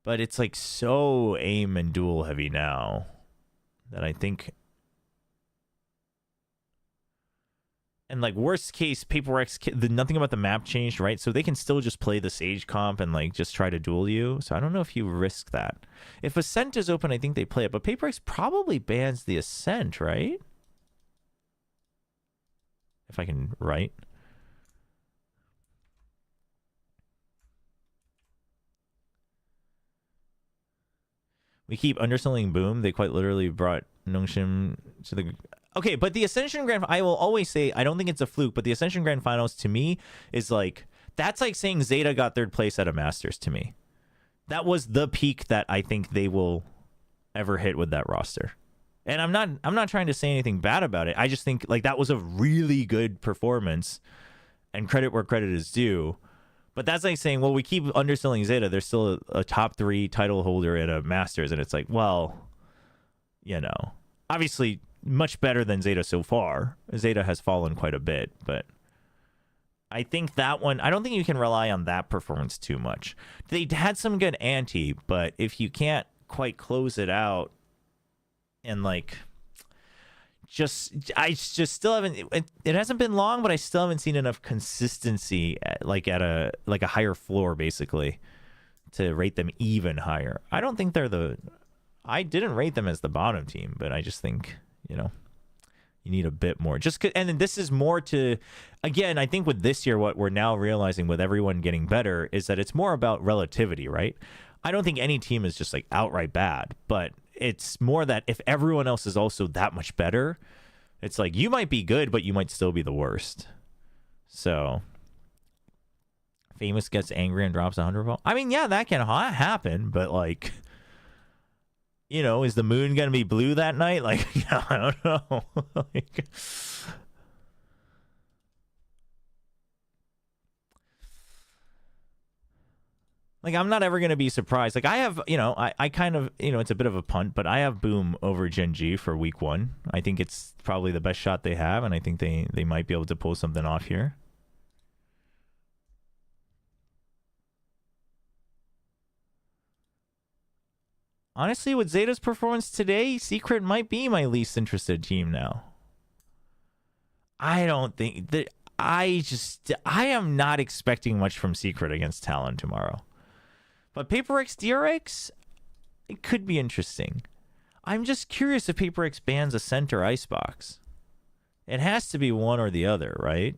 But it's like so aim and duel heavy now that I think. And like worst case, PaperX, nothing about the map changed, right? So they can still just play the Sage comp and like just try to duel you. So I don't know if you risk that. If Ascent is open, I think they play it. But PaperX probably bans the Ascent, right? If I can write. We keep underselling Boom. They quite literally brought Nongshim to the... Okay, but the Ascension Grand... I will always say, I don't think it's a fluke, but the Ascension Grand Finals, to me, is like... That's like saying Zeta got third place at a Masters, to me. That was the peak that I think they will ever hit with that roster. And I'm not trying to say anything bad about it. I just think like that was a really good performance, and credit where credit is due. But that's like saying, well, we keep underselling Zeta. They're still a top 3 title holder at a Masters, and it's like, well, you know, obviously much better than Zeta so far. Zeta has fallen quite a bit, but I think that one, I don't think you can rely on that performance too much. They had some good ante, but if you can't quite close it out, and like I just still haven't, it hasn't been long, but I still haven't seen enough consistency at a higher floor basically to rate them even higher. I don't think I didn't rate them as the bottom team, but I just think, you know, you need a bit more. And then this is more to, again, I think with this year, what we're now realizing with everyone getting better is that it's more about relativity, right? I don't think any team is just like outright bad, but it's more that if everyone else is also that much better, it's like you might be good, but you might still be the worst. So Famous gets angry and drops 100 ball. I mean, yeah, that can happen, but like, you know, is the moon gonna be blue that night? Like, yeah, I don't know. Like, I'm not ever going to be surprised. Like, I have, you know, I kind of, you know, it's a bit of a punt, but I have Boom over Gen G for week 1. I think it's probably the best shot they have, and I think they might be able to pull something off here. Honestly, with Zeta's performance today, Secret might be my least interested team now. I don't think that I am not expecting much from Secret against Talon tomorrow. But PaperX DRX, it could be interesting. I'm just curious if PaperX bans a center icebox. It has to be one or the other, right?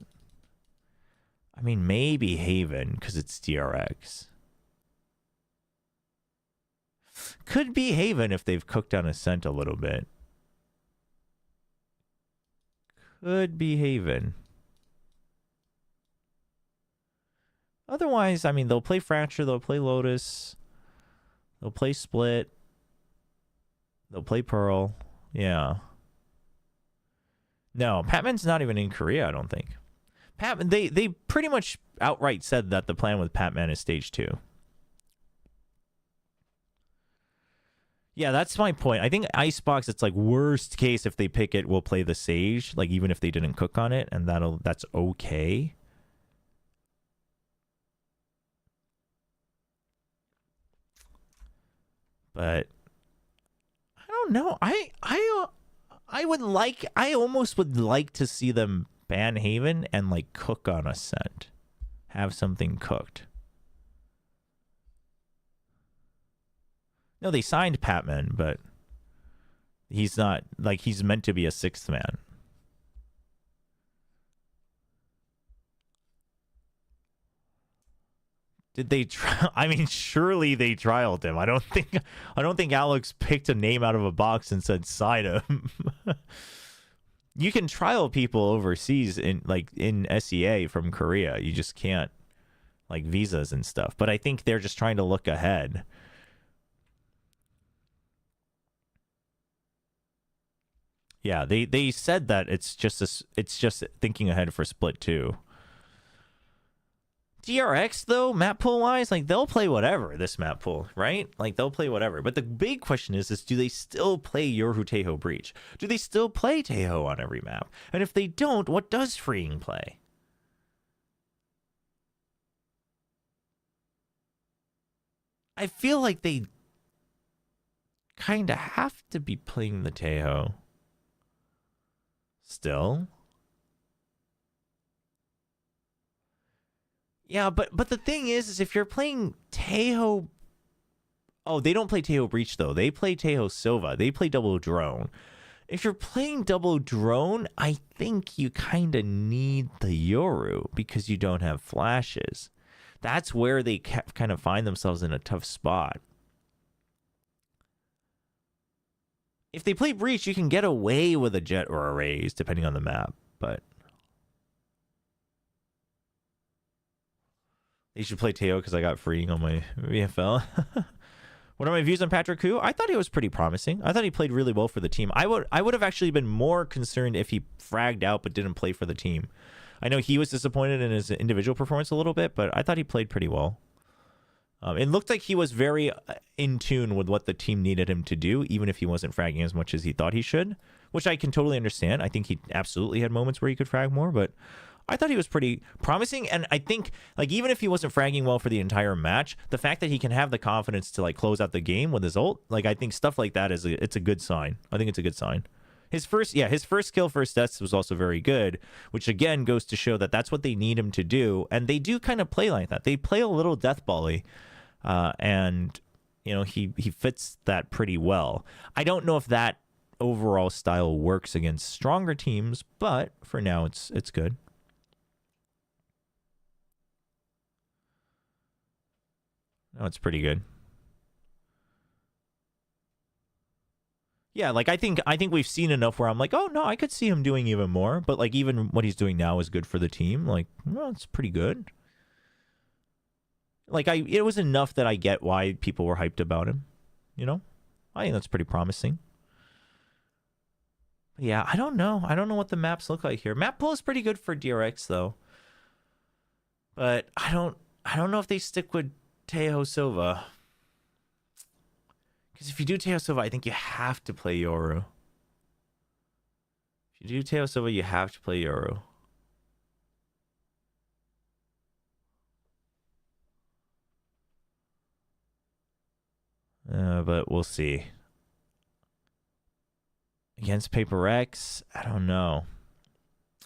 I mean, maybe Haven, because it's DRX. Could be Haven if they've cooked on Ascent a little bit. Could be Haven. Otherwise, I mean, they'll play Fracture, they'll play Lotus, they'll play Split, they'll play Pearl. Yeah. No, Patman's not even in Korea, I don't think. Patman, they pretty much outright said that the plan with Patman is stage 2. Yeah, that's my point. I think Icebox, it's like worst case if they pick it, we'll play the Sage, like even if they didn't cook on it, and that's okay. But I don't know. I almost would like to see them ban Haven and like cook on Ascent. Have something cooked. No, they signed Patman, but he's not, like, he's meant to be a 6th man. Did they try? I mean, surely they trialed him. I don't think Alex picked a name out of a box and said sign him. You can trial people overseas in SEA from Korea. You just can't, like, visas and stuff. But I think they're just trying to look ahead. Yeah, they said that it's just thinking ahead for Split 2. DRX, though, map pool wise, like, they'll play whatever this map pool, right? Like, they'll play whatever. But the big question is do they still play Yoru Teho Breach? Do they still play Teho on every map? And if they don't, what does Freeing play? I feel like they kind of have to be playing the Teho still. Yeah, but the thing is if you're playing Teho... Oh, they don't play Teho Breach, though. They play Teho Sova. They play Double Drone. If you're playing Double Drone, I think you kind of need the Yoru because you don't have flashes. That's where they kind of find themselves in a tough spot. If they play Breach, you can get away with a Jet or a Raze, depending on the map, but... They should play Teo because I got Freeing on my VFL. What are my views on Patrick Hu? I thought he was pretty promising. I thought he played really well for the team. I would have actually been more concerned if he fragged out but didn't play for the team. I know he was disappointed in his individual performance a little bit, but I thought he played pretty well. It looked like he was very in tune with what the team needed him to do, even if he wasn't fragging as much as he thought he should, which I can totally understand. I think he absolutely had moments where he could frag more, but I thought he was pretty promising. And I think, like, even if he wasn't fragging well for the entire match, the fact that he can have the confidence to, like, close out the game with his ult, like, I think stuff like that it's a good sign. I think it's a good sign. His first kill, first deaths was also very good, which again goes to show that that's what they need him to do. And they do kind of play like that. They play a little deathball-y. And, you know, he fits that pretty well. I don't know if that overall style works against stronger teams, but for now it's good. No, it's pretty good. Yeah, like I think we've seen enough where I'm like, oh no, I could see him doing even more. But like even what he's doing now is good for the team. Like, well, it's pretty good. Like it was enough that I get why people were hyped about him. You know, I think that's pretty promising. But yeah, I don't know. I don't know what the maps look like here. Map pool is pretty good for DRX though. But I don't know if they stick with Teo Sova. Because if you do Teo Sova, I think you have to play Yoru. If you do Teo Sova, you have to play Yoru. But we'll see. Against Paper X, I don't know.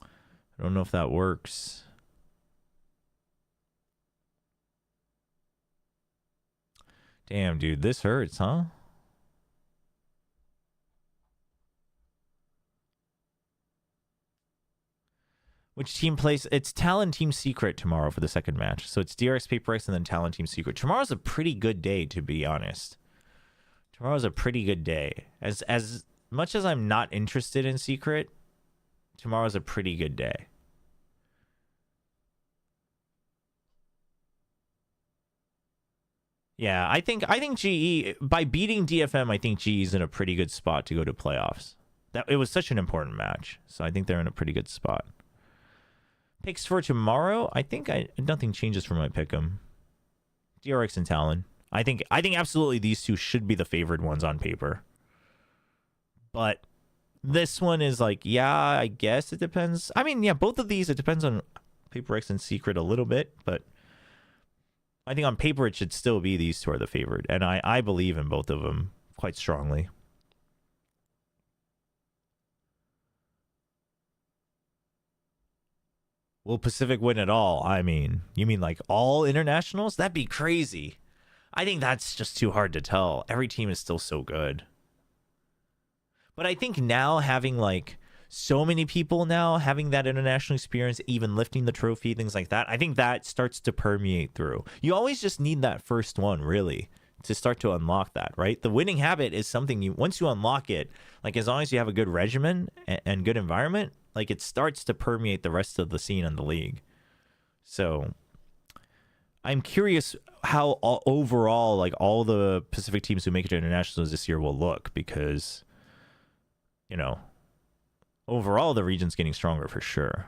I don't know if that works. Damn, dude, this hurts, huh? Which team plays? It's Talon Team Secret tomorrow for the second match. So it's DRX, Paper X, and then Talon Team Secret. Tomorrow's a pretty good day, to be honest. Tomorrow's a pretty good day. As much as I'm not interested in Secret, tomorrow's a pretty good day. Yeah, I think GE, by beating DFM, I think GE is in a pretty good spot to go to playoffs. It was such an important match, so I think they're in a pretty good spot. Picks for tomorrow, I think nothing changes for my pick'em. DRX and Talon. I think absolutely these two should be the favored ones on paper. But this one is like, yeah, I guess it depends. I mean, yeah, both of these, it depends on Paper X and Secret a little bit, but I think on paper it should still be these two are the favored. And I believe in both of them quite strongly. Will Pacific win it all? I mean, you mean like all internationals? That'd be crazy. I think that's just too hard to tell. Every team is still so good. But I think now having like so many people now having that international experience, even lifting the trophy, things like that, I think that starts to permeate through. You always just need that first one, really, to start to unlock that, right? The winning habit is something you, once you unlock it, like as long as you have a good regimen and good environment, like it starts to permeate the rest of the scene in the league. So I'm curious how overall, like all the Pacific teams who make it to internationals this year will look, because, you know, overall the region's getting stronger for sure.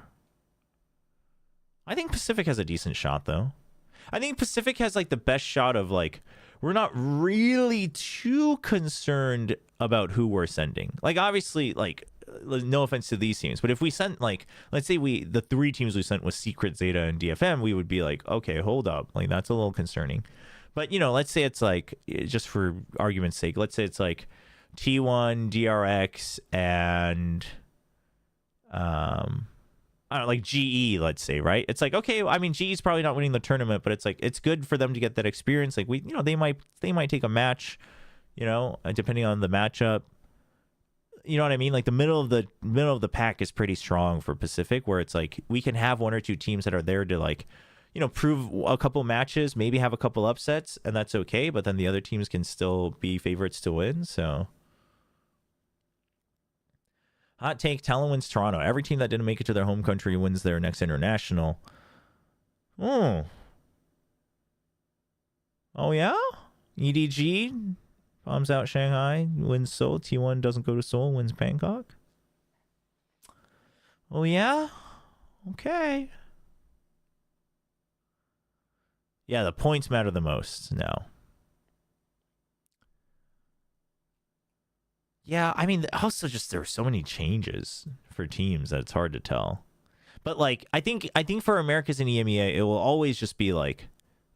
I think Pacific has a decent shot though. I think Pacific has like the best shot of like, we're not really too concerned about who we're sending. Like obviously, like no offense to these teams, but if we sent like, let's say the three teams we sent was Secret, Zeta, and DFM, we would be like, okay, hold up, like that's a little concerning. But you know, let's say it's like, just for argument's sake, let's say it's like T1, DRX, and I don't know, like GE, let's say, right? It's like, okay, I mean, GE's probably not winning the tournament, but it's like, it's good for them to get that experience. Like we, you know, they might take a match, you know, depending on the matchup. You know what I mean? Like the middle of the pack is pretty strong for Pacific, where it's like we can have one or two teams that are there to like, you know, prove a couple matches, maybe have a couple upsets, and that's okay. But then the other teams can still be favorites to win. So hot take: Talon wins Toronto. Every team that didn't make it to their home country wins their next international. Oh yeah. EDG bombs out Shanghai, wins Seoul. T1 doesn't go to Seoul, wins Bangkok. Oh yeah? Okay. Yeah, the points matter the most now. Yeah, I mean, also just there are so many changes for teams that it's hard to tell. But like, I think for Americas and EMEA, it will always just be like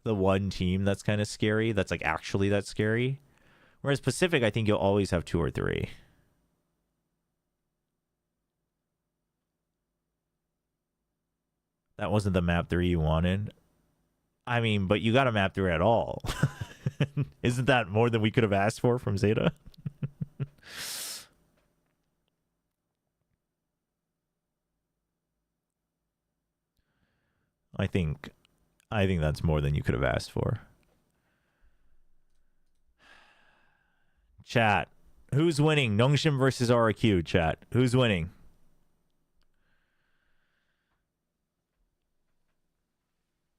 the one team that's kind of scary. That's like actually that's scary. Whereas Pacific, I think you'll always have 2 or 3. That wasn't the map 3 you wanted. I mean, but you got a map 3 at all. Isn't that more than we could have asked for from Zeta? I think that's more than you could have asked for. Chat, who's winning? Nongshim versus RQ, chat. Who's winning?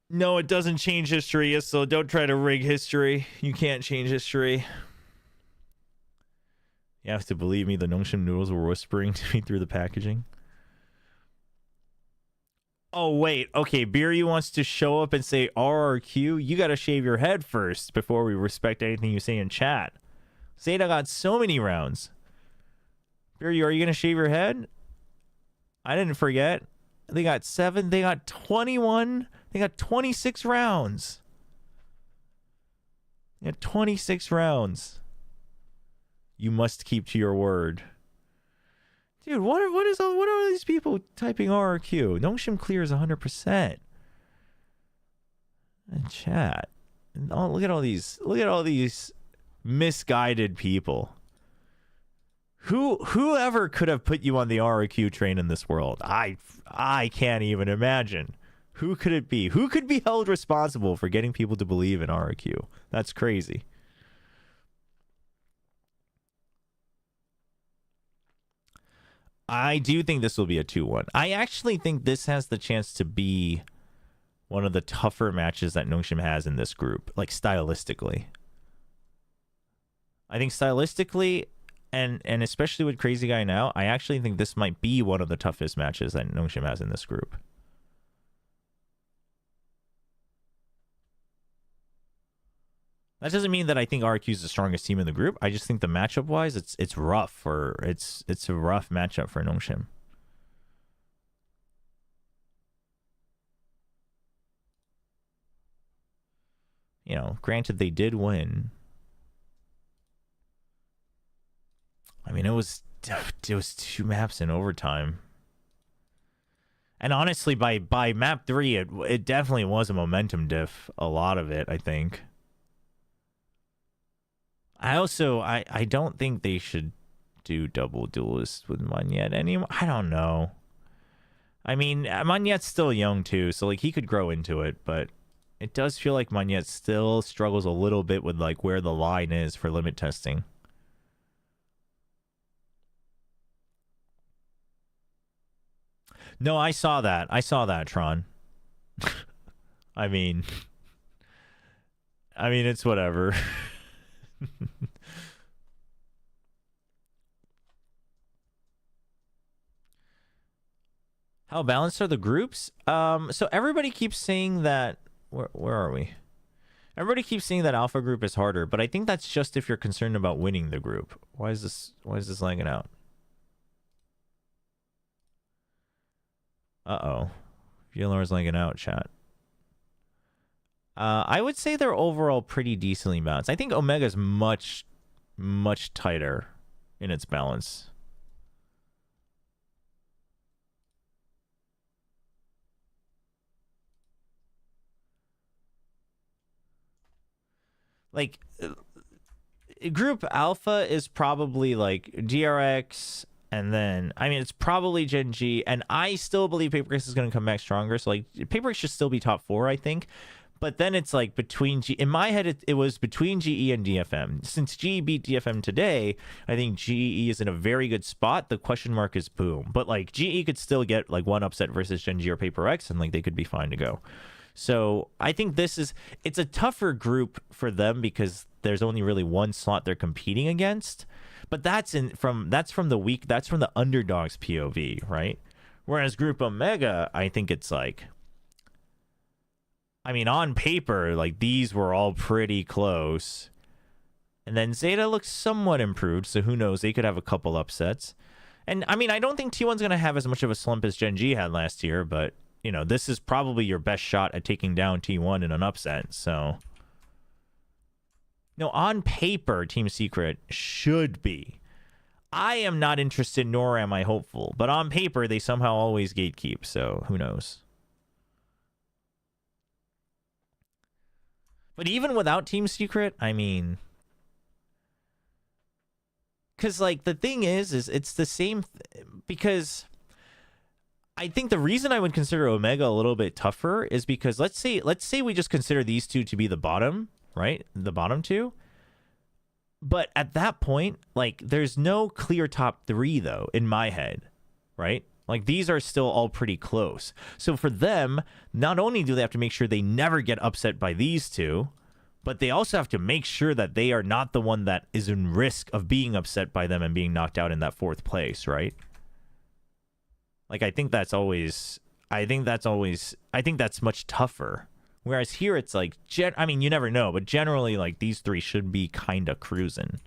No, it doesn't change history, so don't try to rig history. You can't change history. You have to believe me, the Nongshim noodles were whispering to me through the packaging. Oh, wait. Okay, Beery wants to show up and say RRQ. You got to shave your head first before we respect anything you say in chat. Zeta got so many rounds. Beery, are you going to shave your head? I didn't forget. They got 7. They got 21. They got 26 rounds. They got 26 rounds. You must keep to your word. Dude, what are these people typing RRQ? Nongshim clears 100%. And chat. And look at all these misguided people. Whoever could have put you on the RRQ train in this world? I can't even imagine. Who could it be? Who could be held responsible for getting people to believe in RRQ? That's crazy. I do think this will be a 2-1. I actually think this has the chance to be one of the tougher matches that Nongshim has in this group, like stylistically. I think stylistically, and especially with Crazy Guy now, I actually think this might be one of the toughest matches that Nongshim has in this group. That doesn't mean that I think RQ is the strongest team in the group. I just think the matchup wise, it's rough, or it's a rough matchup for Nongshim. You know, granted they did win. I mean, it was 2 maps in overtime. And honestly, by map 3, it definitely was a momentum diff. A lot of it, I think. I don't think they should do double duelist with Monyet anymore. I don't know. I mean, Monyet's still young too, so like he could grow into it, but it does feel like Monyet still struggles a little bit with like where the line is for limit testing. No, I saw that. I saw that, Tron. I mean, it's whatever. How balanced are the groups? So everybody keeps saying that. Where are we? Everybody keeps saying that Alpha group is harder, but I think that's just if you're concerned about winning the group. Why is this lagging out? Uh-oh. VLR's lagging out, chat. I would say they're overall pretty decently balanced. I think Omega's much tighter in its balance. Like, Group Alpha is probably like GRX, and then, I mean, it's probably Gen G, and I still believe Papercase is going to come back stronger, so like, Papercase should still be top 4, I think. But then it's like between in my head, it was between GE and DFM. Since GE beat DFM today, I think GE is in a very good spot. The question mark is Boom. But like GE could still get like one upset versus Gen G or Paper X, and like they could be fine to go. So I think it's a tougher group for them because there's only really one slot they're competing against. But that's from the underdogs POV, right? Whereas Group Omega, I think it's like, I mean, on paper, like these were all pretty close. And then Zeta looks somewhat improved, so who knows? They could have a couple upsets. And I mean, I don't think T1's going to have as much of a slump as Gen G had last year, but you know, this is probably your best shot at taking down T1 in an upset. So, no, on paper, Team Secret should be. I am not interested, nor am I hopeful. But on paper, they somehow always gatekeep, so who knows? But even without Team Secret, I mean, because like the thing is it's the same because I think the reason I would consider Omega a little bit tougher is because let's say we just consider these two to be the bottom, right? The bottom two. But at that point, like there's no clear top three though in my head, right? Like these are still all pretty close. So for them, not only do they have to make sure they never get upset by these two, but they also have to make sure that they are not the one that is in risk of being upset by them and being knocked out in that fourth place, right? Like I think that's much tougher. Whereas here it's like, I mean, you never know, but generally like these three should be kind of cruising.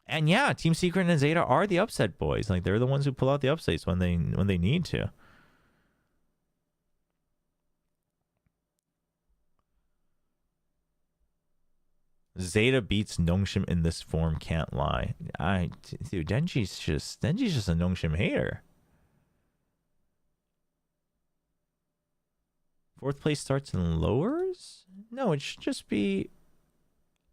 And yeah, Team Secret and Zeta are the upset boys. Like they're the ones who pull out the upsets when they need to. Zeta beats Nongshim in this form, can't lie. Dude, Denji's just a Nongshim hater. Fourth place starts in lowers? No, it should just be...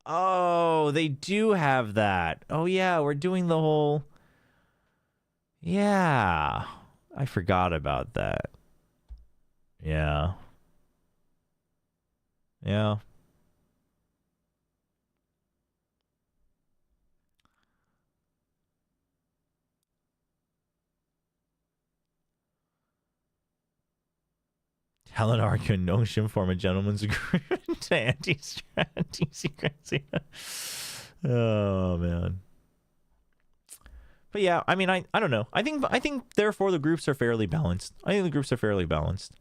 Oh, they do have that. Oh yeah, we're doing the whole... Yeah. I forgot about that. Yeah. Yeah. Talent argue and Nongshim form a gentleman's agreement to anti-secrecy. Oh man. But yeah, I mean, I don't know. I think therefore the groups are fairly balanced. I think the groups are fairly balanced.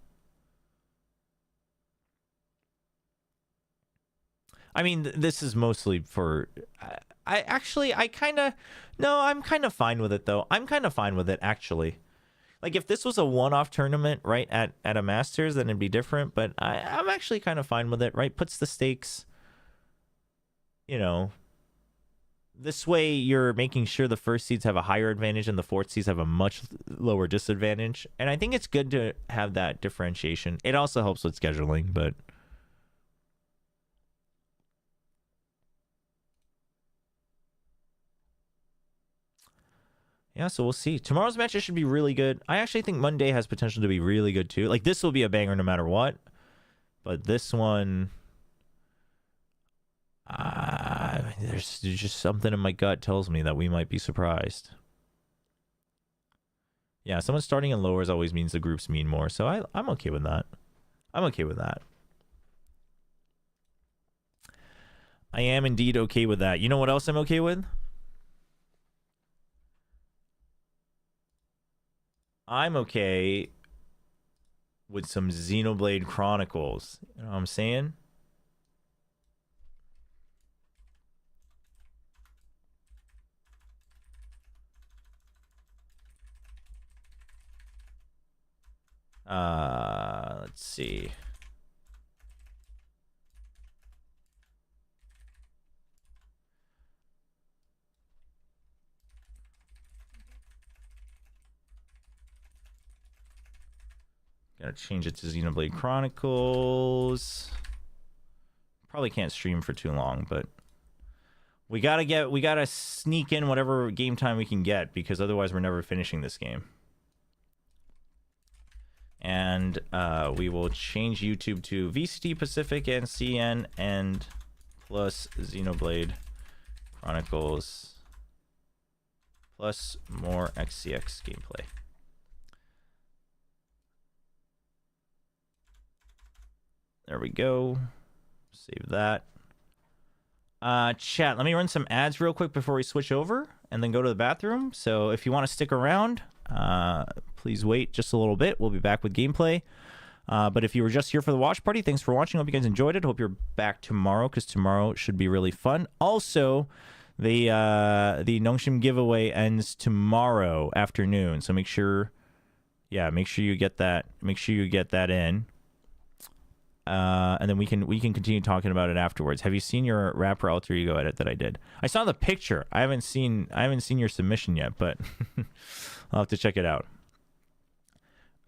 I mean, this is mostly for... I'm kind of fine with it though. I'm kind of fine with it actually. Like, if this was a one-off tournament, right, at a Masters, then it'd be different. But I'm actually kind of fine with it, right? Puts the stakes, you know... This way, you're making sure the first seeds have a higher advantage and the fourth seeds have a much lower disadvantage. And I think it's good to have that differentiation. It also helps with scheduling, but... Yeah, so we'll see. Tomorrow's matches should be really good. I actually think Monday has potential to be really good, too. Like, this will be a banger no matter what. But this one... there's just something in my gut tells me that we might be surprised. Yeah, someone starting in lowers always means the groups mean more. So I'm okay with that. I'm okay with that. I am indeed okay with that. You know what else I'm okay with? I'm okay with some Xenoblade Chronicles. You know what I'm saying? Let's see. Gotta change it to Xenoblade Chronicles. Probably can't stream for too long, but we gotta sneak in whatever game time we can get, because otherwise we're never finishing this game. And we will change YouTube to VCT Pacific and CN and plus Xenoblade Chronicles plus more XCX gameplay. There we go. Save that. Chat, let me run some ads real quick before we switch over and then go to the bathroom. So if you want to stick around, please wait just a little bit. We'll be back with gameplay. But if you were just here for the watch party, thanks for watching. Hope you guys enjoyed it. Hope you're back tomorrow, because tomorrow should be really fun. Also, the Nongshim giveaway ends tomorrow afternoon. So make sure you get that. Make sure you get that in. And then we can continue talking about it afterwards. Have you seen your rapper alter ego edit that I did? I saw the picture. I haven't seen your submission yet, but I'll have to check it out.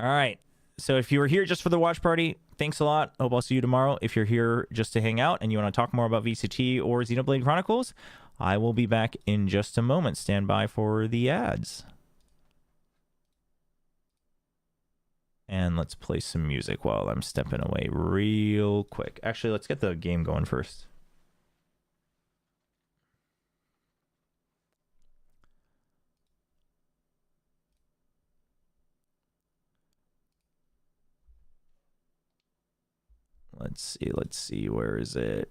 All right. So if you were here just for the watch party, thanks a lot. Hope I'll see you tomorrow. If you're here just to hang out and you want to talk more about VCT or Xenoblade Chronicles, I will be back in just a moment. Stand by for the ads. And let's play some music while I'm stepping away real quick. Actually, let's get the game going first. Let's see, where is it?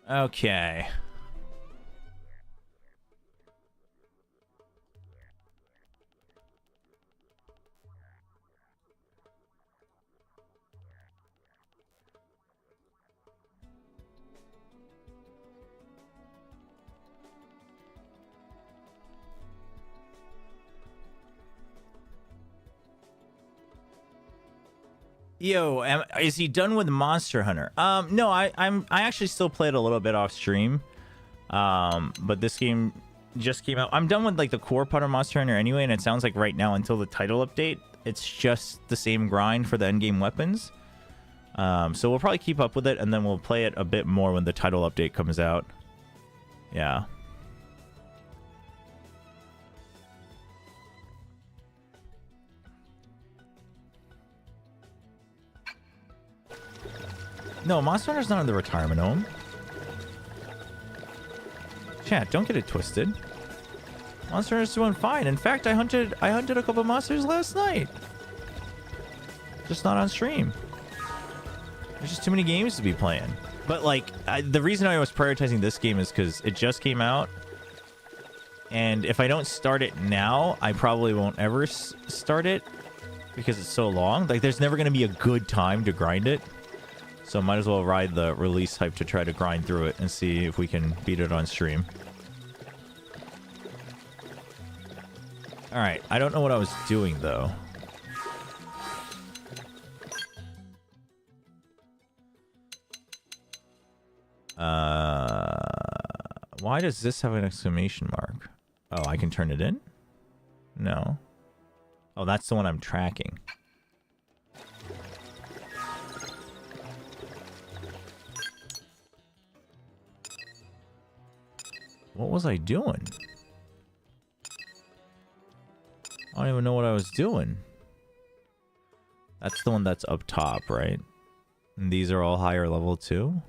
Okay. Yo, is he done with Monster Hunter? No, I actually still played a little bit off stream. But this game just came out. I'm done with like the core part of Monster Hunter anyway, and it sounds like right now until the title update, it's just the same grind for the endgame weapons. So we'll probably keep up with it, and then we'll play it a bit more when the title update comes out. Yeah. No, Monster Hunter's not in the retirement home. Chat, don't get it twisted. Monster Hunter's doing fine. In fact, I hunted a couple monsters last night. Just not on stream. There's just too many games to be playing. But like, the reason I was prioritizing this game is because it just came out. And if I don't start it now, I probably won't ever start it because it's so long. Like, there's never going to be a good time to grind it. So might as well ride the release hype to try to grind through it and see if we can beat it on stream. Alright, I don't know what I was doing though. Why does this have an exclamation mark? Oh, I can turn it in? No. Oh, that's the one I'm tracking. What was I doing? I don't even know what I was doing. That's the one that's up top, right? And these are all higher level too?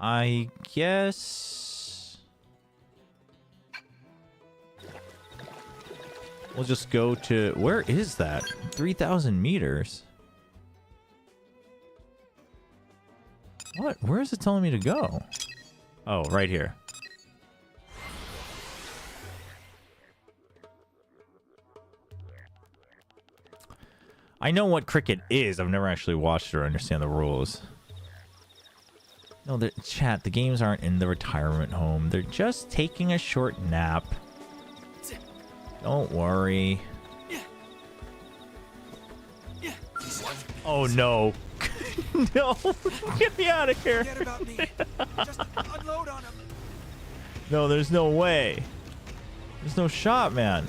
I guess we'll just go to... Where is that? 3,000 meters? What? Where is it telling me to go? Oh, right here. I know what cricket is. I've never actually watched it or understand the rules. No, chat, the games aren't in the retirement home. They're just taking a short nap. Don't worry. Oh, no. No, get me out of here. Forget about me. Just unload on him. No, there's no way. There's no shot, man.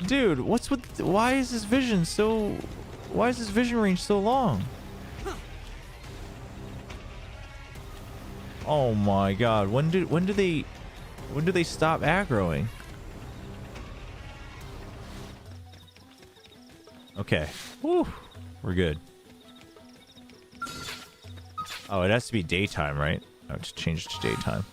Dude, what's with... Why is this vision so... Why is this vision range so long? Oh my god. When do they stop aggroing? Okay. Woo. We're good. Oh, it has to be daytime, right? I'll just change it to daytime.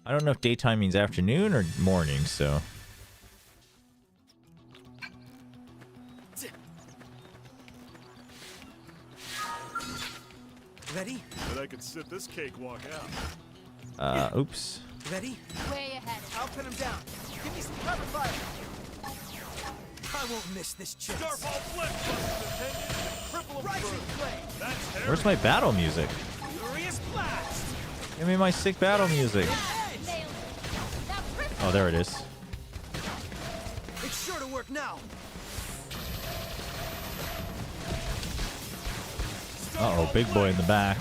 I don't know if daytime means afternoon or morning, so... Ready? But I could sit this cakewalk out. Oops. Ready? Way ahead. I'll pin him down. Give me some cover fire. I won't miss this chance. Starfall flip, cripple him Rising flame. That's Where's my battle music? Furious blast. Give me my sick battle music. Oh, there it is. It's sure to work now. Uh-oh, big boy in the back.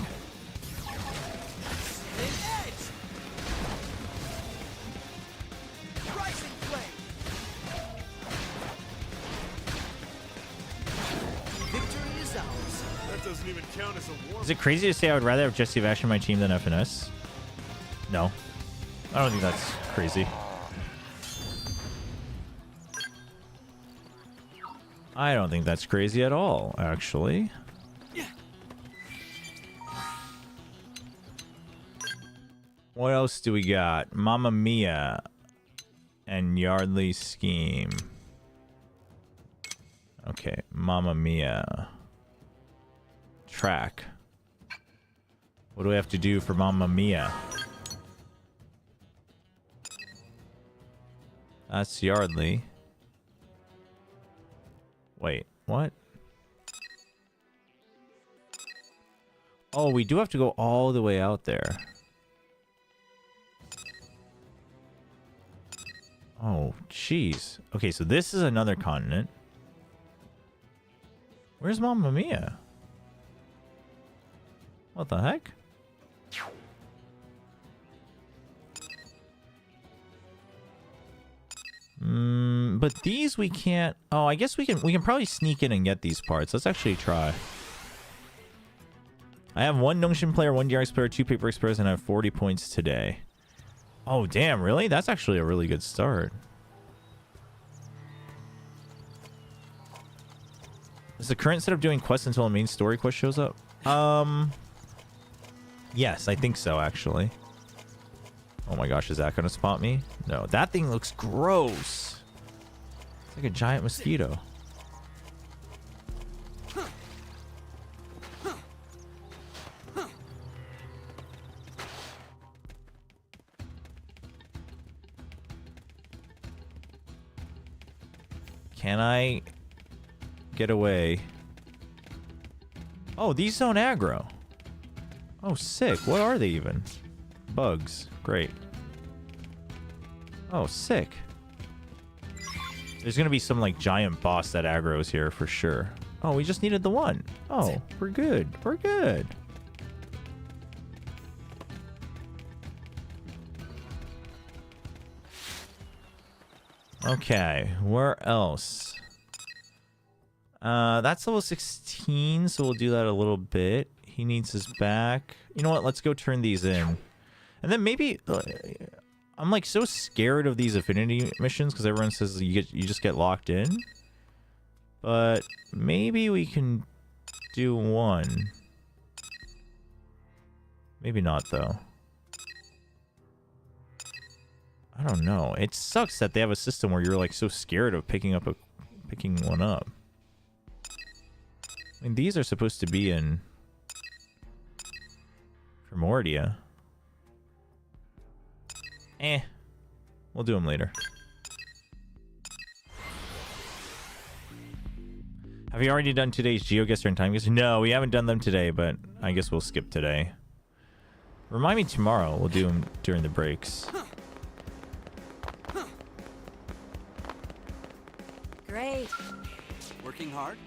Rising flame. Victory is ours. That doesn't even count as a warm. Is it crazy to say I would rather have Jesse Vash on my team than FNS? No. I don't think that's crazy. I don't think that's crazy at all, actually. What else do we got? Mamma Mia and Yardley Scheme. Okay, Mamma Mia. Track. What do we have to do for Mamma Mia? That's Yardley. Wait, what? Oh, we do have to go all the way out there. Oh, jeez. Okay, so this is another continent. Where's Mamma Mia? What the heck? But these we can't. Oh, I guess we can probably sneak in and get these parts. Let's actually try. I have 1 Nongshim player, 1 DRX player, 2 Paper X players, and I have 40 points today. Oh, damn, really? That's actually a really good start. Is the current setup doing quests until a main story quest shows up? Yes, I think so, actually. Oh my gosh, is that gonna spot me? No, that thing looks gross. It's like a giant mosquito. Can I get away? Oh, these don't aggro. Oh, sick. What are they even? Bugs. Great. Oh, sick. There's gonna be some like giant boss that aggro's here for sure. Oh, we just needed the one. Oh, we're good. We're good. Okay, where else? That's level 16, so we'll do that a little bit. He needs his back. You know what? Let's go turn these in. And then maybe... I'm like so scared of these affinity missions because everyone says you just get locked in. But maybe we can do one. Maybe not though. I don't know. It sucks that they have a system where you're like so scared of picking one up. I mean, these are supposed to be in Primordia. We'll do them later. Have you already done today's GeoGuessr and Time Guesser? No, we haven't done them today, but I guess we'll skip today. Remind me tomorrow. We'll do them during the breaks. Great. Working hard?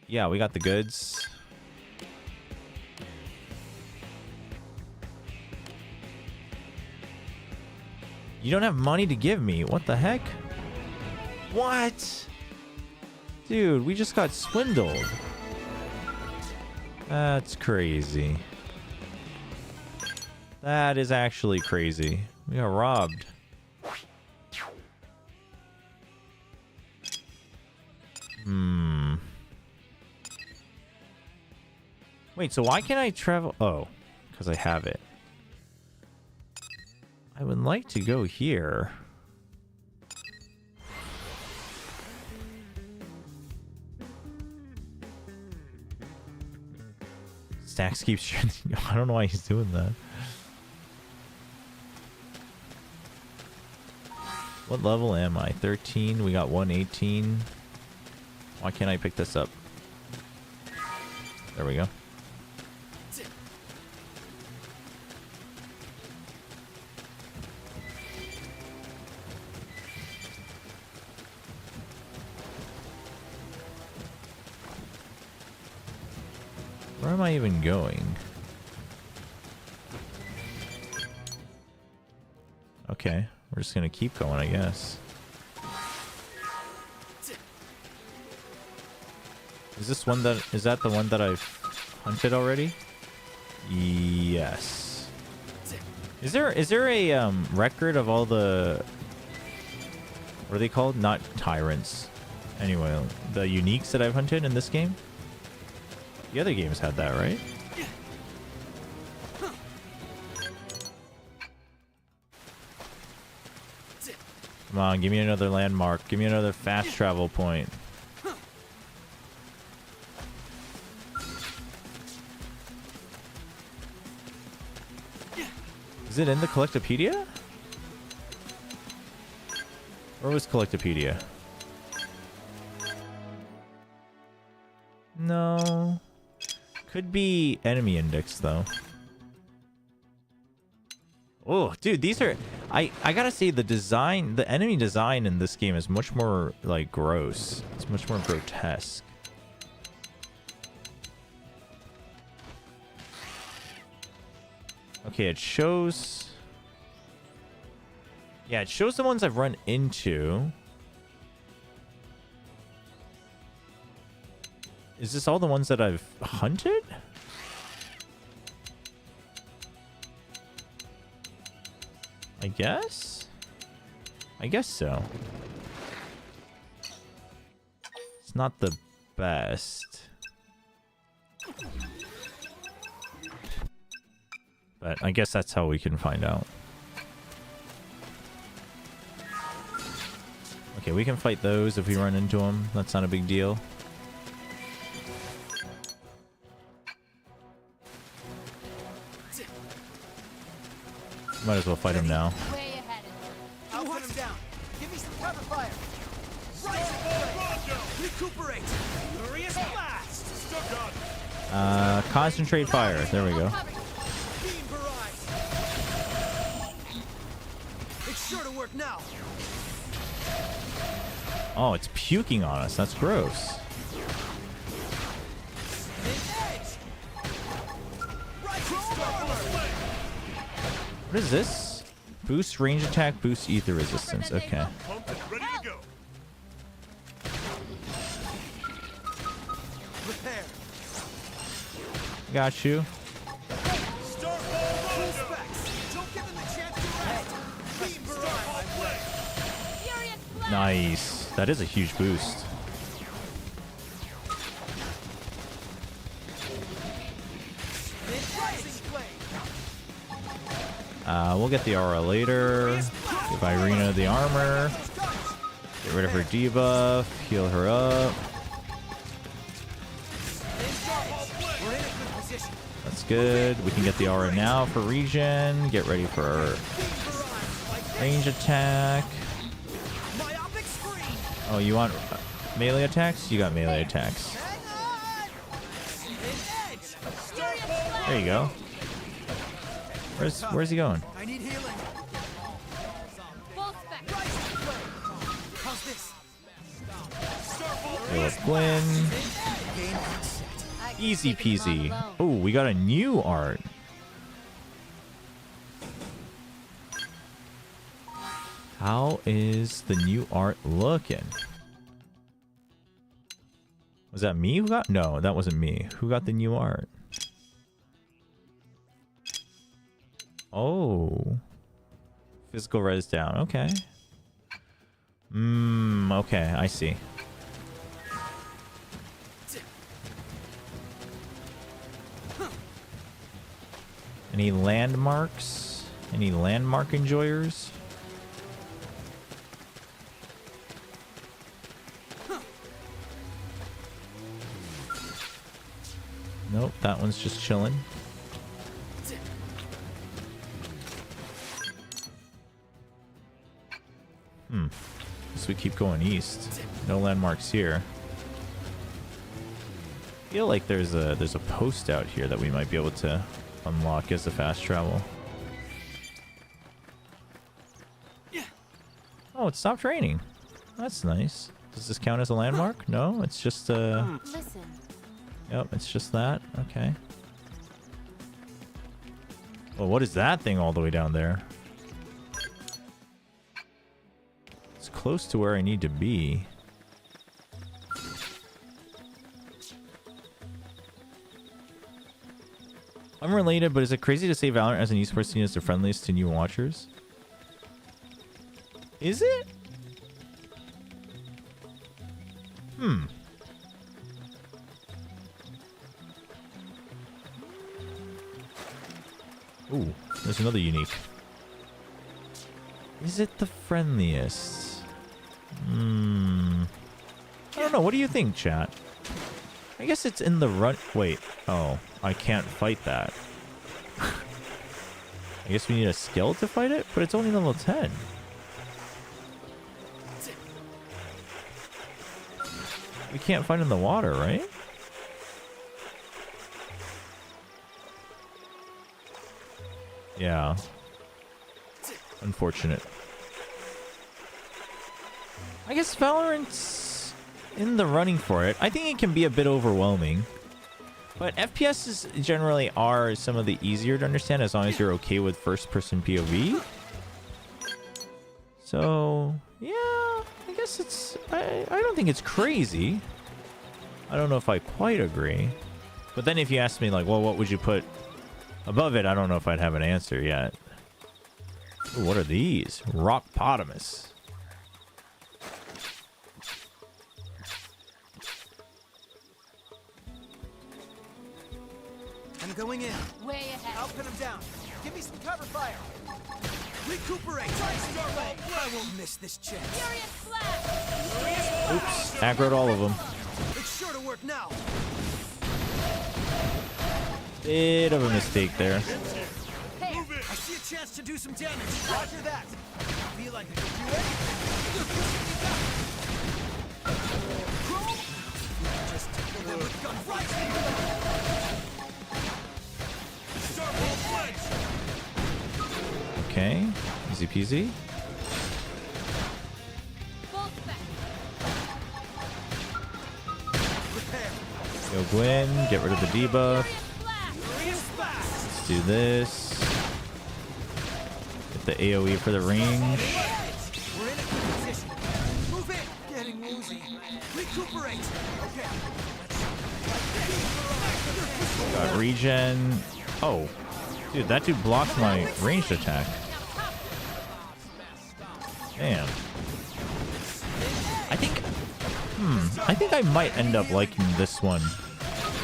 Yeah, we got the goods. You don't have money to give me. What the heck? What? Dude, we just got swindled. That's crazy. That is actually crazy. We got robbed. Wait, so why can't I travel? Oh, because I have it. I would like to go here. Stacks keeps... I don't know why he's doing that. What level am I? 13. We got 118. Why can't I pick this up? There we go. Where am I even going? Okay, we're just gonna keep going, I guess. Is this one that... Is that the one that I've hunted already? Yes. Is there a record of all the... What are they called? Not tyrants. Anyway, the uniques that I've hunted in this game? The other games had that, right? Come on, give me another landmark. Give me another fast travel point. Is it in the Collectopedia? Where was Collectopedia? No. Could be enemy index though. Oh, dude, these are... I gotta say, the design, the enemy design in this game is much more, like, gross. It's much more grotesque. Okay, it shows... Yeah, it shows the ones I've run into. Is this all the ones that I've hunted? I guess? I guess so. It's not the best. But I guess that's how we can find out. Okay, we can fight those if we run into them. That's not a big deal. Might as well fight him now. Where you headed? I'll hunt him down. Give me some cover fire. Right. Recuperate. Furious blast. Stuck on. Concentrate fire. There we go. Beam barrage. It's sure to work now. Oh, it's puking on us. That's gross. What is this? Boost range attack, boost ether resistance. Okay. Got you. Nice. That is a huge boost. We'll get the aura later. Give Irina the armor. Get rid of her debuff. Heal her up. That's good. We can get the aura now for regen. Get ready for our range attack. Oh, you want melee attacks? You got melee attacks. There you go. Where's he going? I need healing. How's this? Heal up Gwen. Easy peasy. Oh, we got a new art. How is the new art looking? Was that me who got? No, that wasn't me. Who got the new art? Oh. Physical res down. Okay. Okay, I see. Any landmarks? Any landmark enjoyers? Nope, that one's just chilling. Guess we keep going east. No landmarks here. I feel like there's a post out here that we might be able to unlock as a fast travel. Oh, it stopped raining. That's nice. Does this count as a landmark? No, it's just Listen. Yep, it's just that. Okay. Well, what is that thing all the way down there? It's close to where I need to be. Unrelated, but is it crazy to say Valorant as an esports scene is the friendliest to new watchers? Is it? Ooh, there's another unique. Is it the friendliest? I don't know. What do you think, chat? I guess it's in the run. Wait. Oh, I can't fight that. I guess we need a skill to fight it, but it's only level 10. We can't fight in the water, right? Yeah. Unfortunate. I guess Valorant's in the running for it. I think it can be a bit overwhelming. But FPSs generally are some of the easier to understand as long as you're okay with first-person POV. So, yeah, I guess it's... I don't think it's crazy. I don't know if I quite agree. But then if you ask me, like, well, what would you put above it? I don't know if I'd have an answer yet. Ooh, what are these? Rockpotamus. I'm going in. Way ahead. I'll pin him down. Give me some cover fire. Recuperate. I won't miss this chance. Furious Flash. Oops, aggroed all of them. It's sure to work now. Bit of a mistake there. Hey, I see a chance to do some damage. Roger that. Feel like I can do it. Just tickle them with gun right. Okay, easy peasy. Yo, Gwen, get rid of the debuff. Let's do this. Get the AoE for the range. We're in a good position. Move in. Getting woozy. Recuperate. Okay. Got regen. Oh, dude, that dude blocked my ranged attack. Damn. I think I might end up liking this one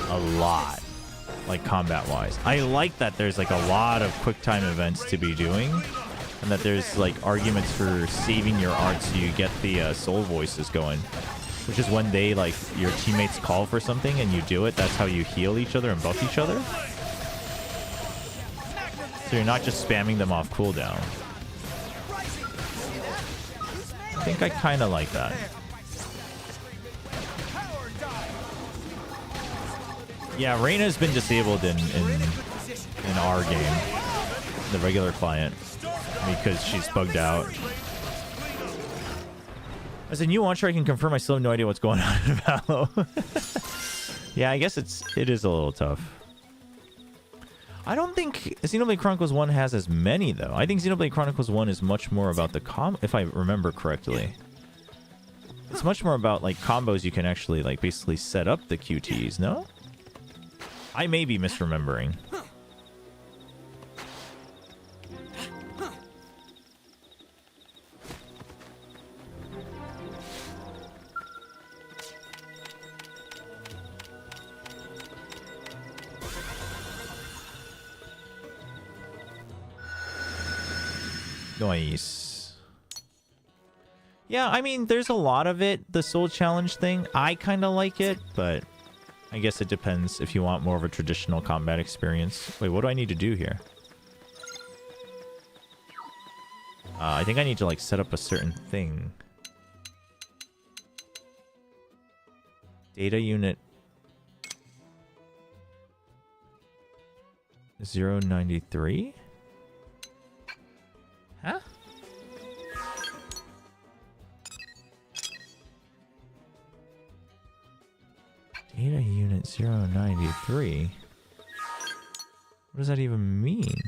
a lot, like combat-wise. I like that there's like a lot of quick time events to be doing, and that there's like arguments for saving your art so you get the soul voices going, which is when they like your teammates call for something and you do it. That's how you heal each other and buff each other. So you're not just spamming them off cooldown. I think I kind of like that. Yeah, Reyna's been disabled in our game, the regular client, because she's bugged out. As a new launcher, I can confirm I still have no idea what's going on in Valo. Yeah, I guess it is a little tough. I don't think Xenoblade Chronicles 1 has as many, though. I think Xenoblade Chronicles 1 is much more about the if I remember correctly. It's much more about, like, combos you can actually, like, basically set up the QTs, no? I may be misremembering. Nice. Yeah, I mean, there's a lot of it, the soul challenge thing. I kind of like it, but I guess it depends if you want more of a traditional combat experience. Wait, what do I need to do here? I think I need to, like, set up a certain thing. Data unit 093? Huh? Data unit 093? What does that even mean?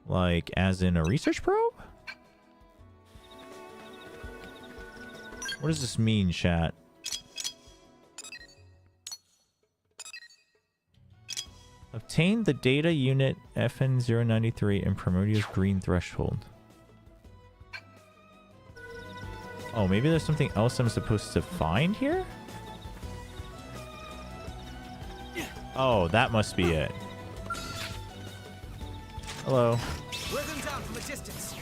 Like, as in a research probe? What does this mean, chat? Obtain the data unit FN093 and Primordial's green threshold. Oh, maybe there's something else I'm supposed to find here? Oh, that must be it. Hello. Wear them down from a distance.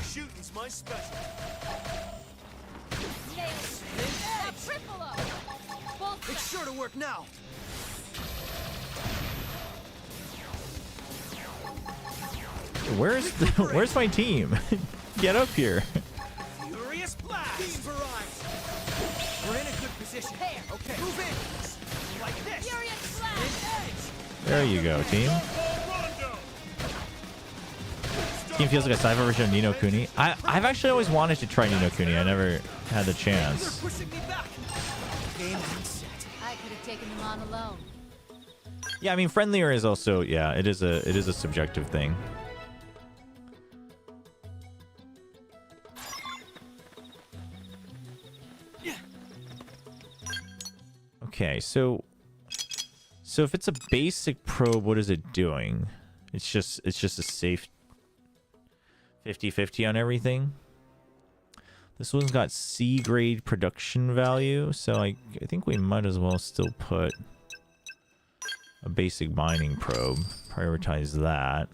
Shooting's my special. It's sure to work now. Where's my team? Get up here. Furious blast! Beam barrage! We're in a good position. Here. Okay. Move in. Like this. Furious blast! There you go, team. Team feels like a sci-fi version of Ni no Kuni. I've actually always wanted to try Ni no Kuni. I never had the chance. Pushing me back. Game reset. I could have taken them on alone. Yeah, I mean, friendlier is also, yeah, it is a subjective thing. Okay, so if it's a basic probe, what is it doing? It's just a safe 50-50 on everything. This one's got C grade production value, so I think we might as well still put a basic mining probe. Prioritize that.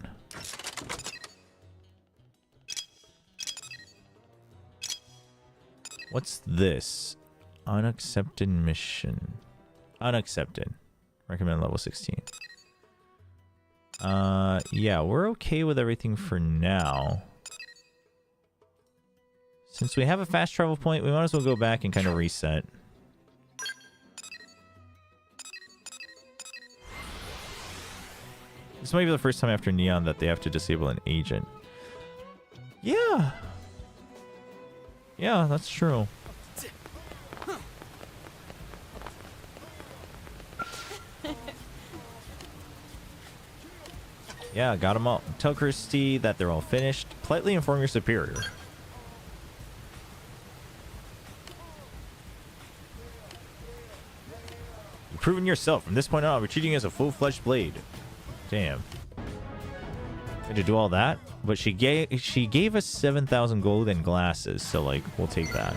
What's this? Unaccepted mission. Unaccepted. Recommend level 16. Yeah, we're okay with everything for now. Since we have a fast travel point, we might as well go back and kind of reset. This might be the first time after Neon that they have to disable an agent. Yeah. Yeah, that's true. Yeah, got them all. Tell Christy that they're all finished. Politely inform your superior. You've proven yourself. From this point on, we're treating you as a full-fledged blade. Damn. Had to do all that, but she gave us 7,000 gold and glasses, so like we'll take that.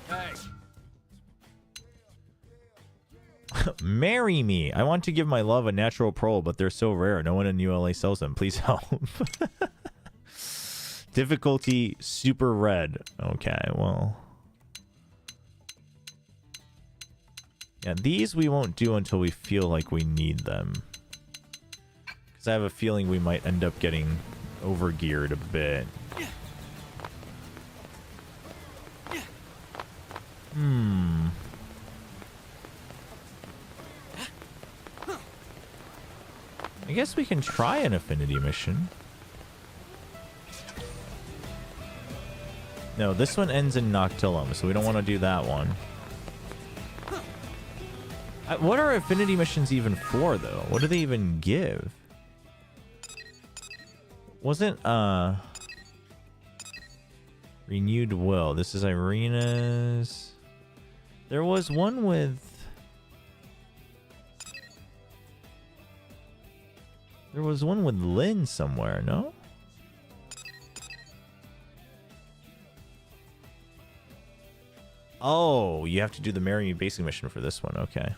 Hey. Marry me. I want to give my love a natural pearl, but they're so rare. No one in ULA sells them. Please help. Difficulty super red. Okay, well. Yeah, these we won't do until we feel like we need them. Because I have a feeling we might end up getting overgeared a bit. I guess we can try an affinity mission. No, this one ends in Noctillum, so we don't want to do that one. What are affinity missions even for, though? What do they even give? Wasn't, Renewed Will. This is Irina's. There was one with... There was one with Lynn somewhere, no? Oh, you have to do the Marry Me basic mission for this one. Okay.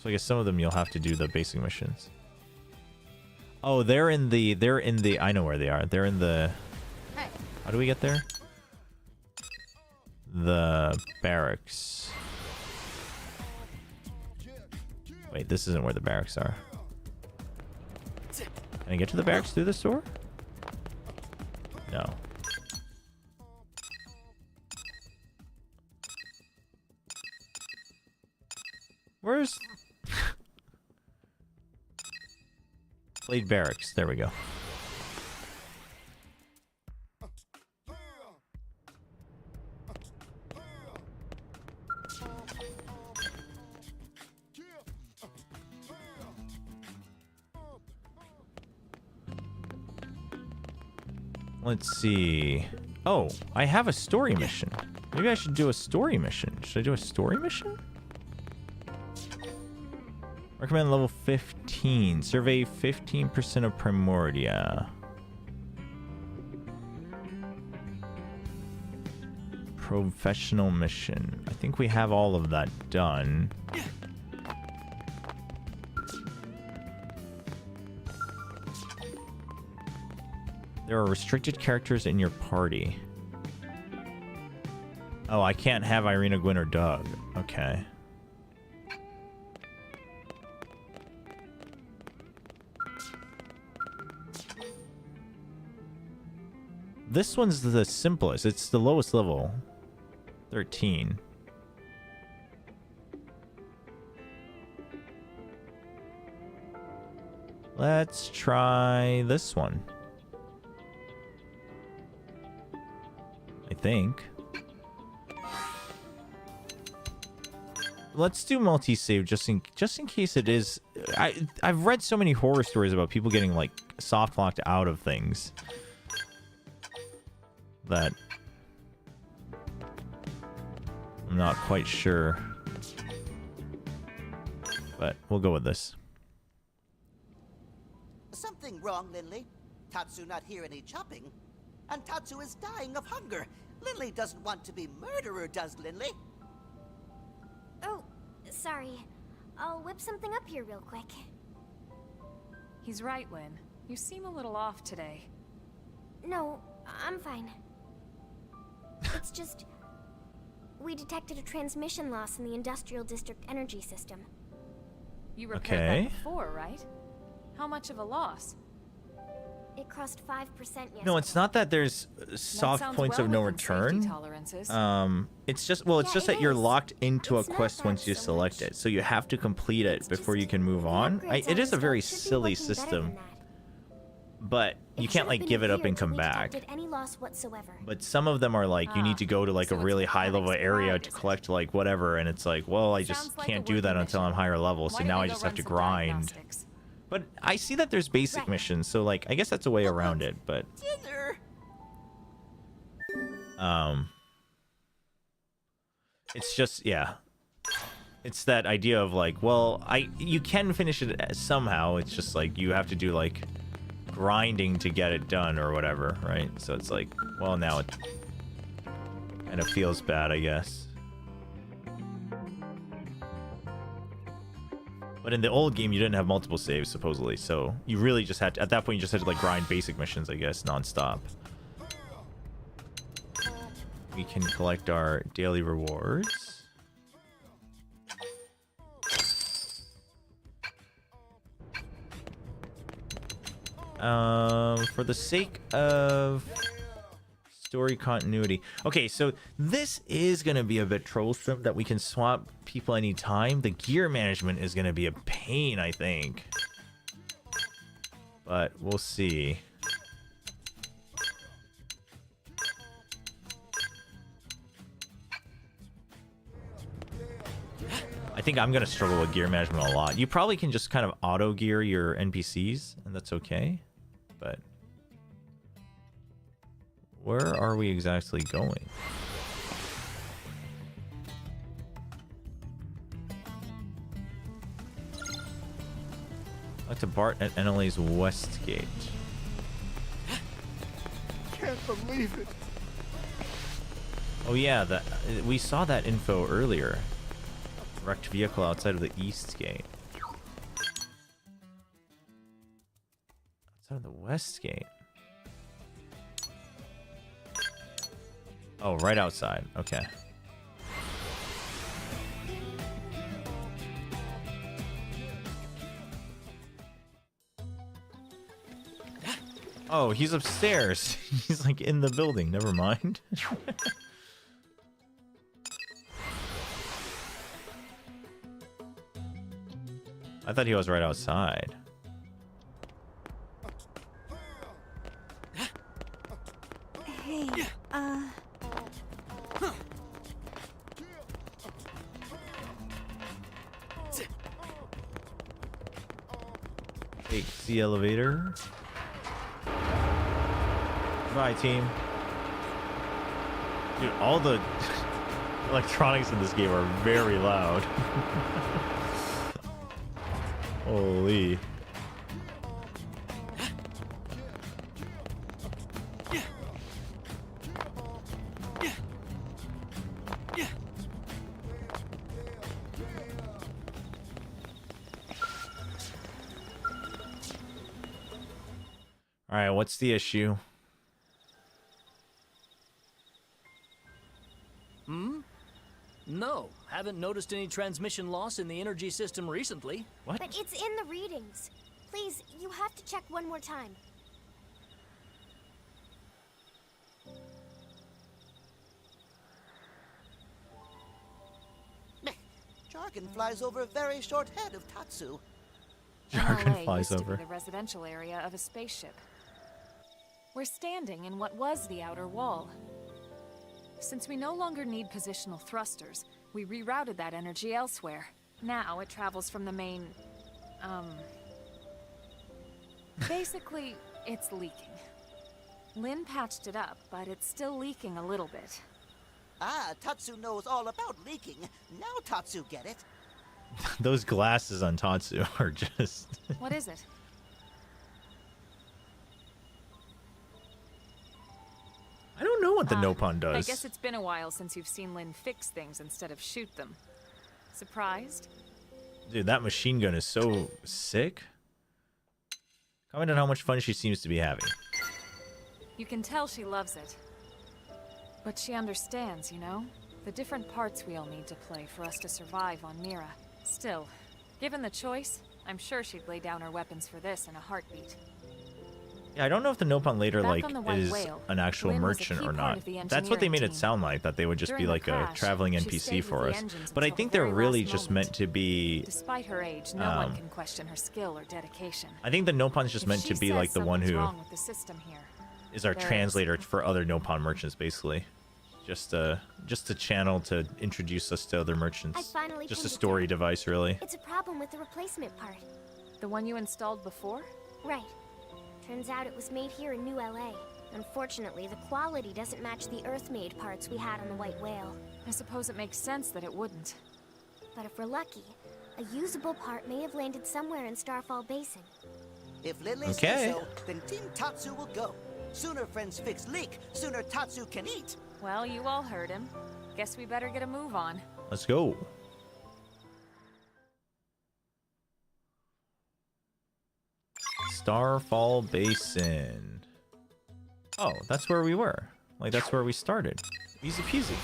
So I guess some of them you'll have to do the basic missions. Oh, they're in the I know where they are. They're in the Hey. How do we get there? The barracks. Wait, this isn't where the barracks are. Can I get to the barracks through this door? No. Where's... Blade Barracks. There we go. Let's see. Oh, I have a story mission. Maybe I should do a story mission. Should I do a story mission? Recommend level 15. Survey 15% of Primordia. Professional mission. I think we have all of that done. There are restricted characters in your party. Oh, I can't have Irina, Gwen, or Doug. Okay. this one's the simplest. It's the lowest level. 13. Let's try this one. I think. Let's do multi-save just in case it is. I've read so many horror stories about people getting like soft locked out of things that I'm not quite sure. But we'll go with this. Something wrong, Linley? Tatsu not hear any chopping. And Tatsu is dying of hunger. Linley doesn't want to be murderer, does Linley? Oh, sorry. I'll whip something up here real quick. He's right, Lynn. You seem a little off today. No, I'm fine. It's just... we detected a transmission loss in the Industrial District energy system. You repaired that before, right? How much of a loss? It crossed 5% yesterday. No, it's not that there's soft points of no return. It's just, well, it's just that you're locked into a quest once you select it. So you have to complete it before you can move on. It is a very silly system. But you can't like give it up and come back. Any loss whatsoever. But some of them are like, you need to go to like a really high level area to collect like whatever. And it's like, well, I just can't do that until I'm higher level. So now I just have to grind. But I see that there's basic missions, so like I guess that's a way around it, but it's just, yeah. It's that idea of like, well, you can finish it somehow. It's just like you have to do like grinding to get it done or whatever, right? So it's like, well, now it kind of feels bad, I guess. But in the old game, you didn't have multiple saves, supposedly. So you really just had to, at that point, you just had to like grind basic missions, I guess, non-stop. We can collect our daily rewards. For the sake of story continuity. Okay, so this is going to be a bit troublesome that we can swap people anytime. The gear management is going to be a pain, I think. But we'll see. I think I'm going to struggle with gear management a lot. You probably can just kind of auto gear your NPCs, and that's okay. But where are we exactly going? Like to Bart at NLA's West Gate. Can't believe it. Oh yeah, we saw that info earlier. Wrecked vehicle outside of the East Gate. Outside of the West Gate. Oh, right outside. Okay. Oh, he's upstairs. He's like in the building. Never mind. I thought he was right outside. Hey, Take the elevator. Bye, team. Dude, all the electronics in this game are very loud. Holy. All right, what's the issue? No, haven't noticed any transmission loss in the energy system recently. What? but it's in the readings. Please, you have to check one more time. Jargon flies over a very short head of Tatsu. Jargon LA flies used to over. be the residential area of a spaceship. We're standing in what was the outer wall. Since we no longer need positional thrusters, we rerouted that energy elsewhere. Now it travels from the main... Basically, it's leaking. Lynn patched it up, but it's still leaking a little bit. Ah, Tatsu knows all about leaking. Now Tatsu get it. Those glasses on Tatsu are just... What is it? I don't know what the Nopon does. I guess it's been a while since you've seen Lynn fix things instead of shoot them. Surprised? Dude, that machine gun is so sick. Comment on how much fun she seems to be having. You can tell she loves it. But she understands, you know? The different parts we all need to play for us to survive on Mira. Still, given the choice, I'm sure she'd lay down her weapons for this in a heartbeat. Yeah, I don't know if the Nopon later Back like on the White is Whale, an actual Lynn was a merchant key or part not. of the That's what they made engineering it sound like, that they would just During be the like a crash, traveling she NPC stayed for with the us. engines But I until think the they're very really last just moment. meant to be... Despite her age, no one can question her skill or dedication. I think the Nopon's just If meant she to be says like the one something's who wrong with the system here, is our there is. translator for other Nopon merchants, basically. Just a channel to introduce us to other I merchants. finally Just a pinned it story down. device, really. It's a problem with the replacement part. The one you installed before? Right. Turns out it was made here in New LA. Unfortunately, the quality doesn't match the Earth-made parts we had on the White Whale. I suppose it makes sense that it wouldn't. But if we're lucky, a usable part may have landed somewhere in Starfall Basin. If Lily Okay. says so, then Team Tatsu will go. Sooner friends fix leak, sooner Tatsu can eat. Well, you all heard him. Guess we better get a move on. Let's go. Starfall Basin. Oh, that's where we were. Like, that's where we started. Easy peasy.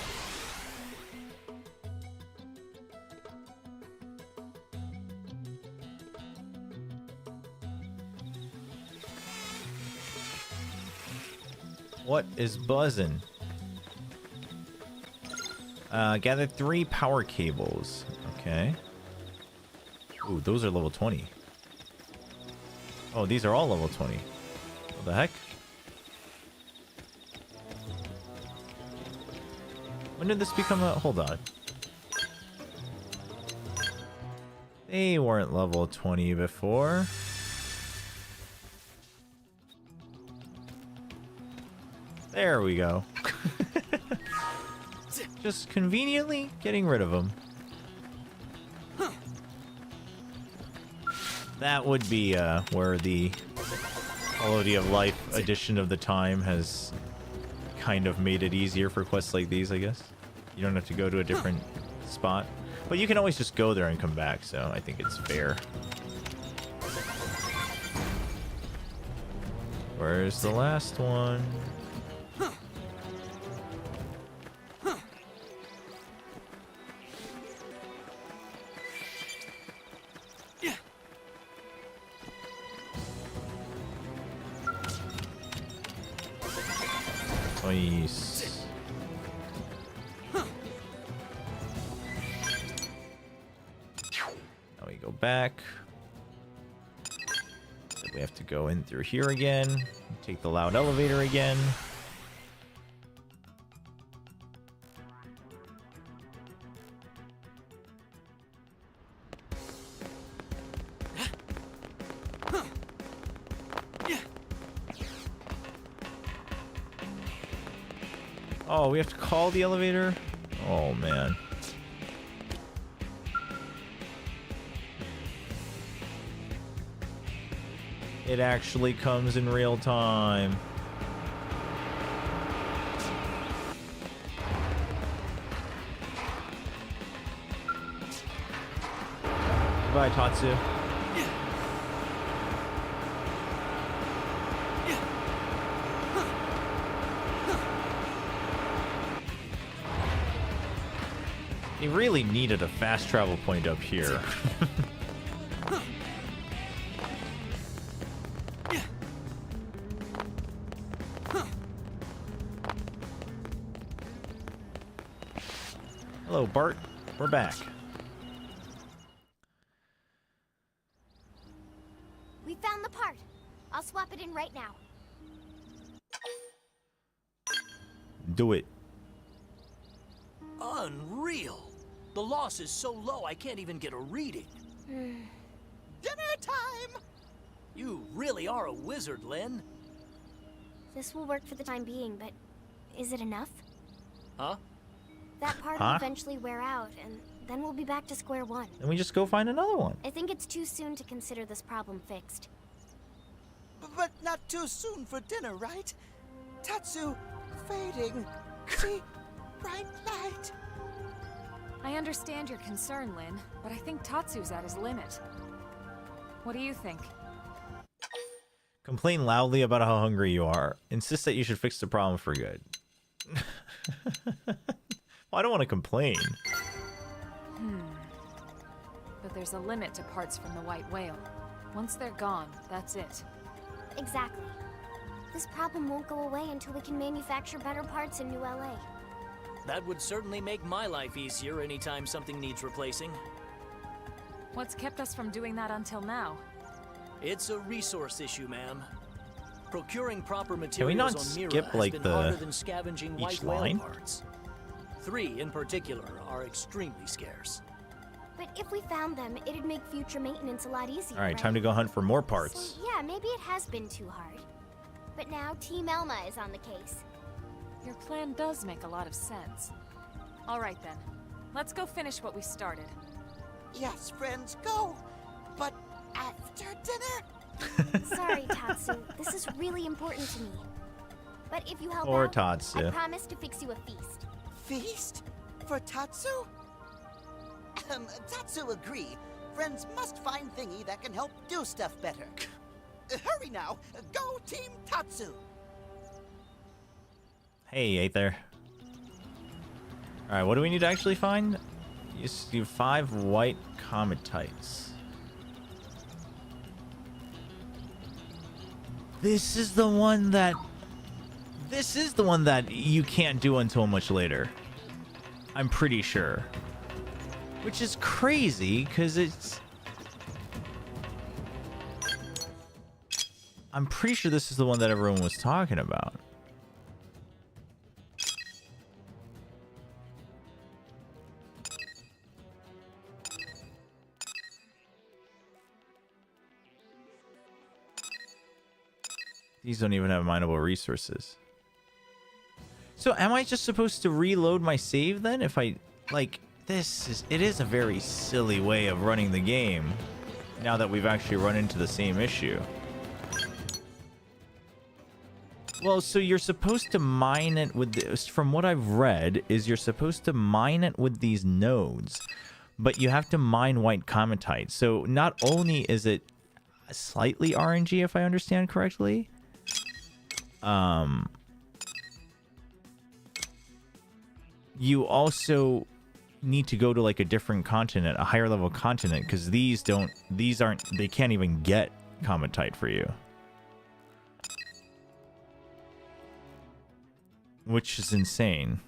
What is buzzing? Gather 3 power cables. Okay. Ooh, those are level 20. Oh, these are all level 20. What the heck? When did this become a... Hold on. They weren't level 20 before. There we go. Just conveniently getting rid of them. That would be where the quality of life edition of the time has kind of made it easier for quests like these, I guess. You don't have to go to a different spot. But you can always just go there and come back, so I think it's fair. Where's the last one? Nice. Now we go back. We have to go in through here again. Take the loud elevator again. Oh, we have to call the elevator? Oh, man. It actually comes in real time. Goodbye, Tatsu. They really needed a fast travel point up here. Hello, Bart. We're back. We found the part. I'll swap it in right now. Do it. Unreal. The loss is so low I can't even get a reading. Dinner time! You really are a wizard, Lynn. This will work for the time being, but is it enough? Huh? That part will eventually wear out, and then we'll be back to square one. Then we just go find another one. I think it's too soon to consider this problem fixed. But not too soon for dinner, right? Tatsu, fading. See? Bright light. I understand your concern, Lynn, but I think Tatsu's at his limit. What do you think? Complain loudly about how hungry you are. Insist that you should fix the problem for good. Well, I don't want to complain. But there's a limit to parts from the white whale. Once they're gone, that's it. Exactly. This problem won't go away until we can manufacture better parts in New LA. That would certainly make my life easier anytime something needs replacing. What's kept us from doing that until now? It's a resource issue, ma'am. Procuring proper Can we not materials on Mira skip has like been the harder than scavenging each white line? whale parts. 3 in particular are extremely scarce. But if we found them, it'd make future maintenance a lot easier. All right, time to go hunt for more parts. So, yeah, maybe it has been too hard. But now Team Elma is on the case. Your plan does make a lot of sense. All right then, let's go finish what we started. Yes, friends, go. But after dinner? Sorry, Tatsu. This is really important to me. But if you help Or out, Tatsu. I promise to fix you a feast. Feast? For Tatsu? Tatsu agree. Friends must find thingy that can help do stuff better. Hurry now. Go Team Tatsu. Hey, ain't there? All right, what do we need to actually find? You see 5 white cometites. This is the one that you can't do until much later. I'm pretty sure. Which is crazy, because I'm pretty sure this is the one that everyone was talking about. These don't even have mineable resources. So am I just supposed to reload my save then? If I, like, it is a very silly way of running the game. Now that we've actually run into the same issue. Well, so you're supposed to mine it with this, from what I've read, is you're supposed to mine it with these nodes. But you have to mine white cometite. So not only is it slightly RNG, if I understand correctly, you also need to go to like a different continent, a higher level continent, because they can't even get cometite for you. Which is insane.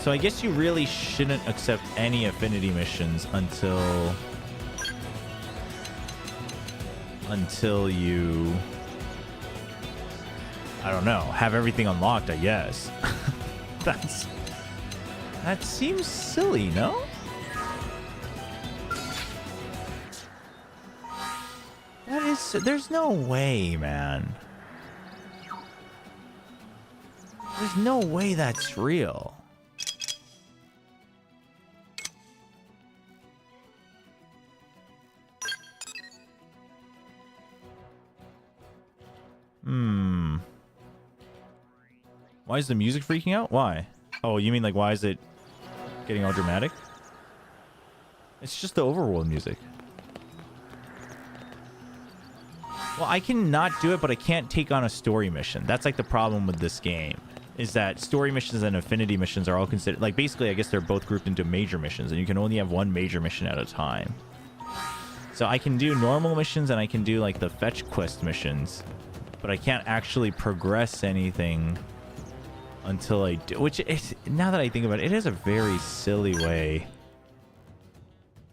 So I guess you really shouldn't accept any affinity missions until you, I don't know, have everything unlocked, I guess. That seems silly, no? There's no way, man. There's no way that's real. Why is the music freaking out? Why? Oh, you mean like why is it getting all dramatic? It's just the overworld music. Well, I can not do it, but I can't take on a story mission. That's like the problem with this game. Is that story missions and affinity missions are all considered... Like, basically, I guess they're both grouped into major missions, and you can only have one major mission at a time. So I can do normal missions and I can do like the fetch quest missions, but I can't actually progress anything until I do, which is, now that I think about it, it is a very silly way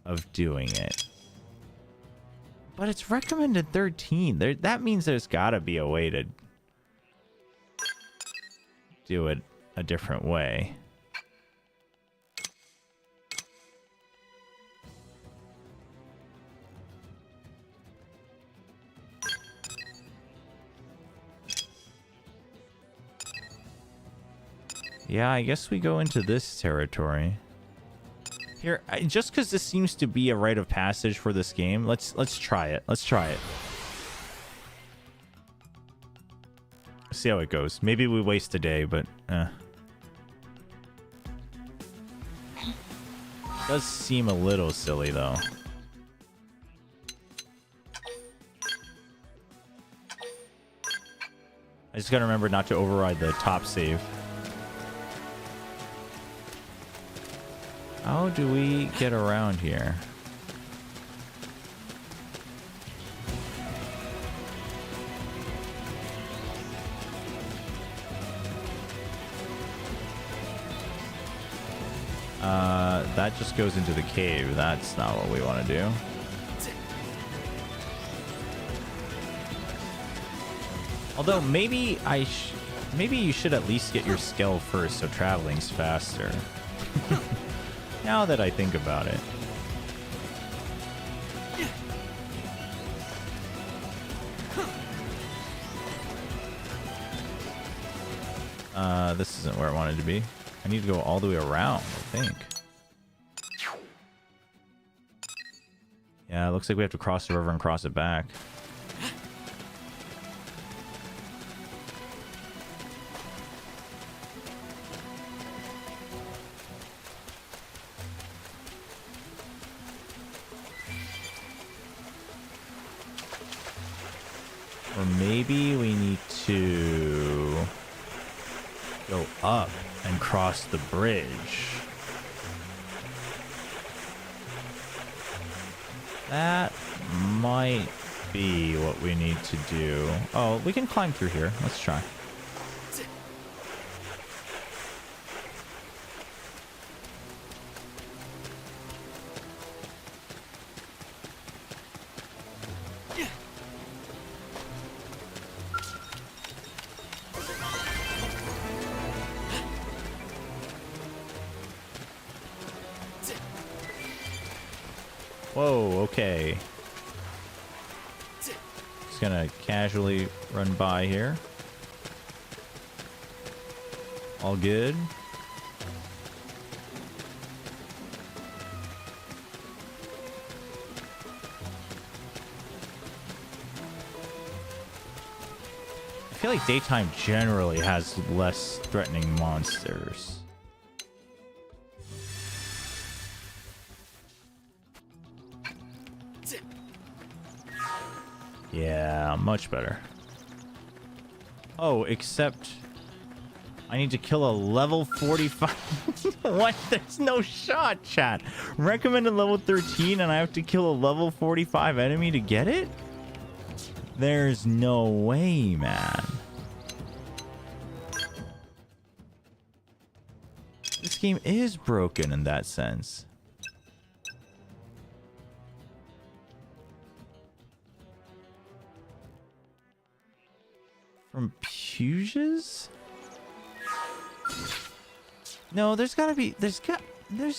of doing it. But it's recommended 13. That means there's gotta be a way to do it a different way. Yeah, I guess we go into this territory. Here, just because this seems to be a rite of passage for this game, let's try it. Let's try it. See how it goes. Maybe we waste a day, but does seem a little silly though. I just gotta remember not to override the top save. How do we get around here? That just goes into the cave. That's not what we want to do. Although maybe maybe you should at least get your skill first, so traveling's faster. Now that I think about it. This isn't where I wanted to be. I need to go all the way around, I think. Yeah, it looks like we have to cross the river and cross it back. Or maybe we need to go up and cross the bridge. That might be what we need to do. Oh, we can climb through here. Let's try. Whoa, okay. Just gonna casually run by here. All good. I feel like daytime generally has less threatening monsters. Yeah, much better. Oh, except I need to kill a level 45. What? There's no shot, chat. Recommended level 13 and I have to kill a level 45 enemy to get it? There's no way, man. This game is broken in that sense. From Puges? No, there's gotta be, there's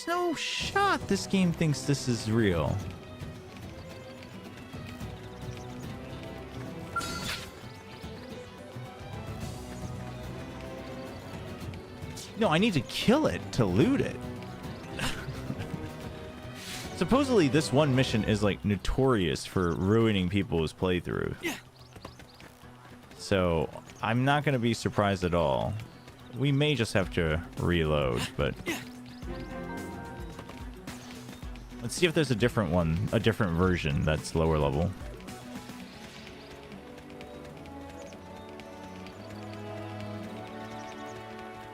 no shot this game thinks this is real. No, I need to kill it to loot it. Supposedly this one mission is like notorious for ruining people's playthroughs. So I'm not going to be surprised at all. We may just have to reload, but let's see if there's a different one, a different version that's lower level.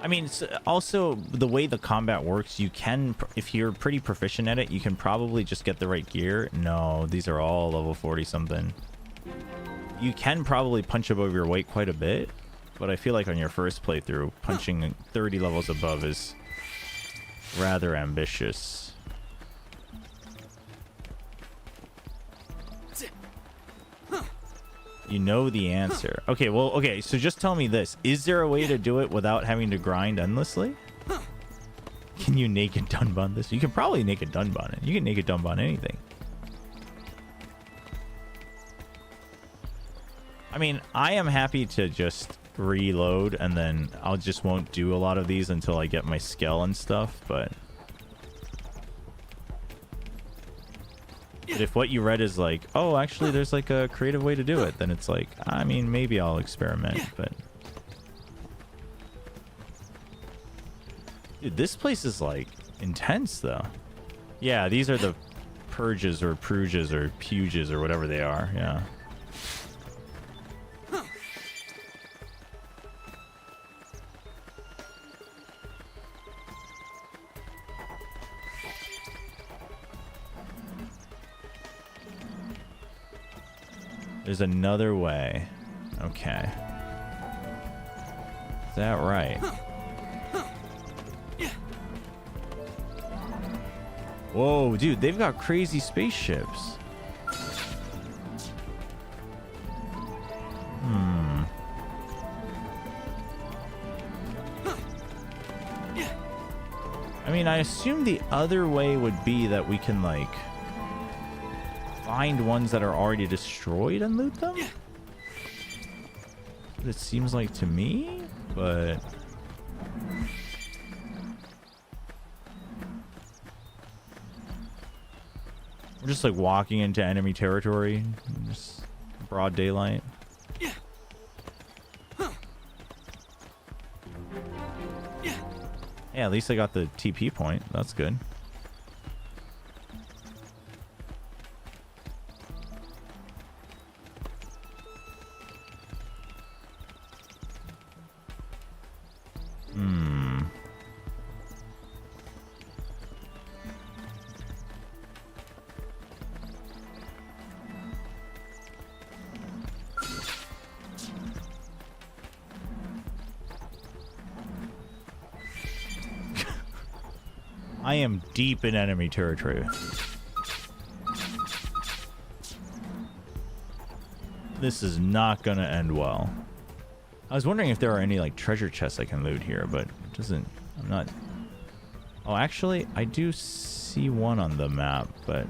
I mean, also the way the combat works, you can, if you're pretty proficient at it, you can probably just get the right gear. No, these are all level 40 something. You can probably punch above your weight quite a bit, but I feel like on your first playthrough, punching 30 levels above is rather ambitious. You know the answer. Okay, well, okay, so just tell me this. Is there a way to do it without having to grind endlessly? Can you naked Dunban this? You can probably naked Dunban it. You can naked Dunban anything. I mean, I am happy to just reload and then I'll just won't do a lot of these until I get my skill and stuff, but if what you read is like, oh, actually there's like a creative way to do it, then it's like, I mean, maybe I'll experiment, but dude, this place is like intense though. Yeah, these are the purges or pruges or puges or whatever they are. Yeah. There's another way. Okay. Is that right? Whoa, dude, they've got crazy spaceships. I mean, I assume the other way would be that we can, like, find ones that are already destroyed and loot them? It seems like to me, but we're just like walking into enemy territory, just broad daylight. Yeah, at least I got the TP point. That's good. I am deep in enemy territory. This is not gonna end well. I was wondering if there are any like treasure chests I can loot here, but it doesn't. I'm not. Oh, actually, I do see one on the map, but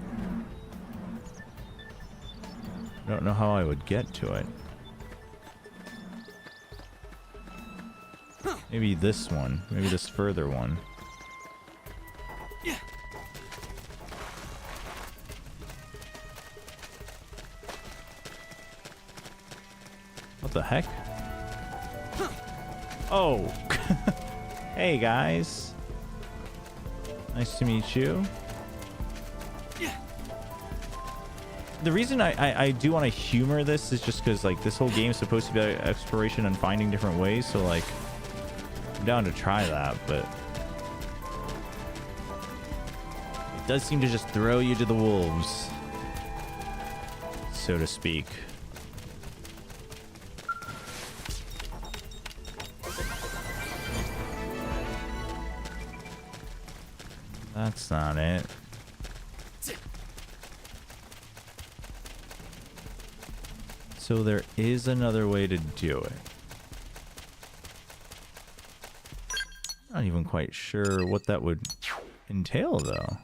I don't know how I would get to it. Maybe this one. Maybe this further one. What the heck? Oh! Hey guys! Nice to meet you. The reason I do want to humor this is just because like this whole game is supposed to be about exploration and finding different ways, so like I'm down to try that, but it does seem to just throw you to the wolves, so to speak. That's not it. So there is another way to do it. Not even quite sure what that would entail, though.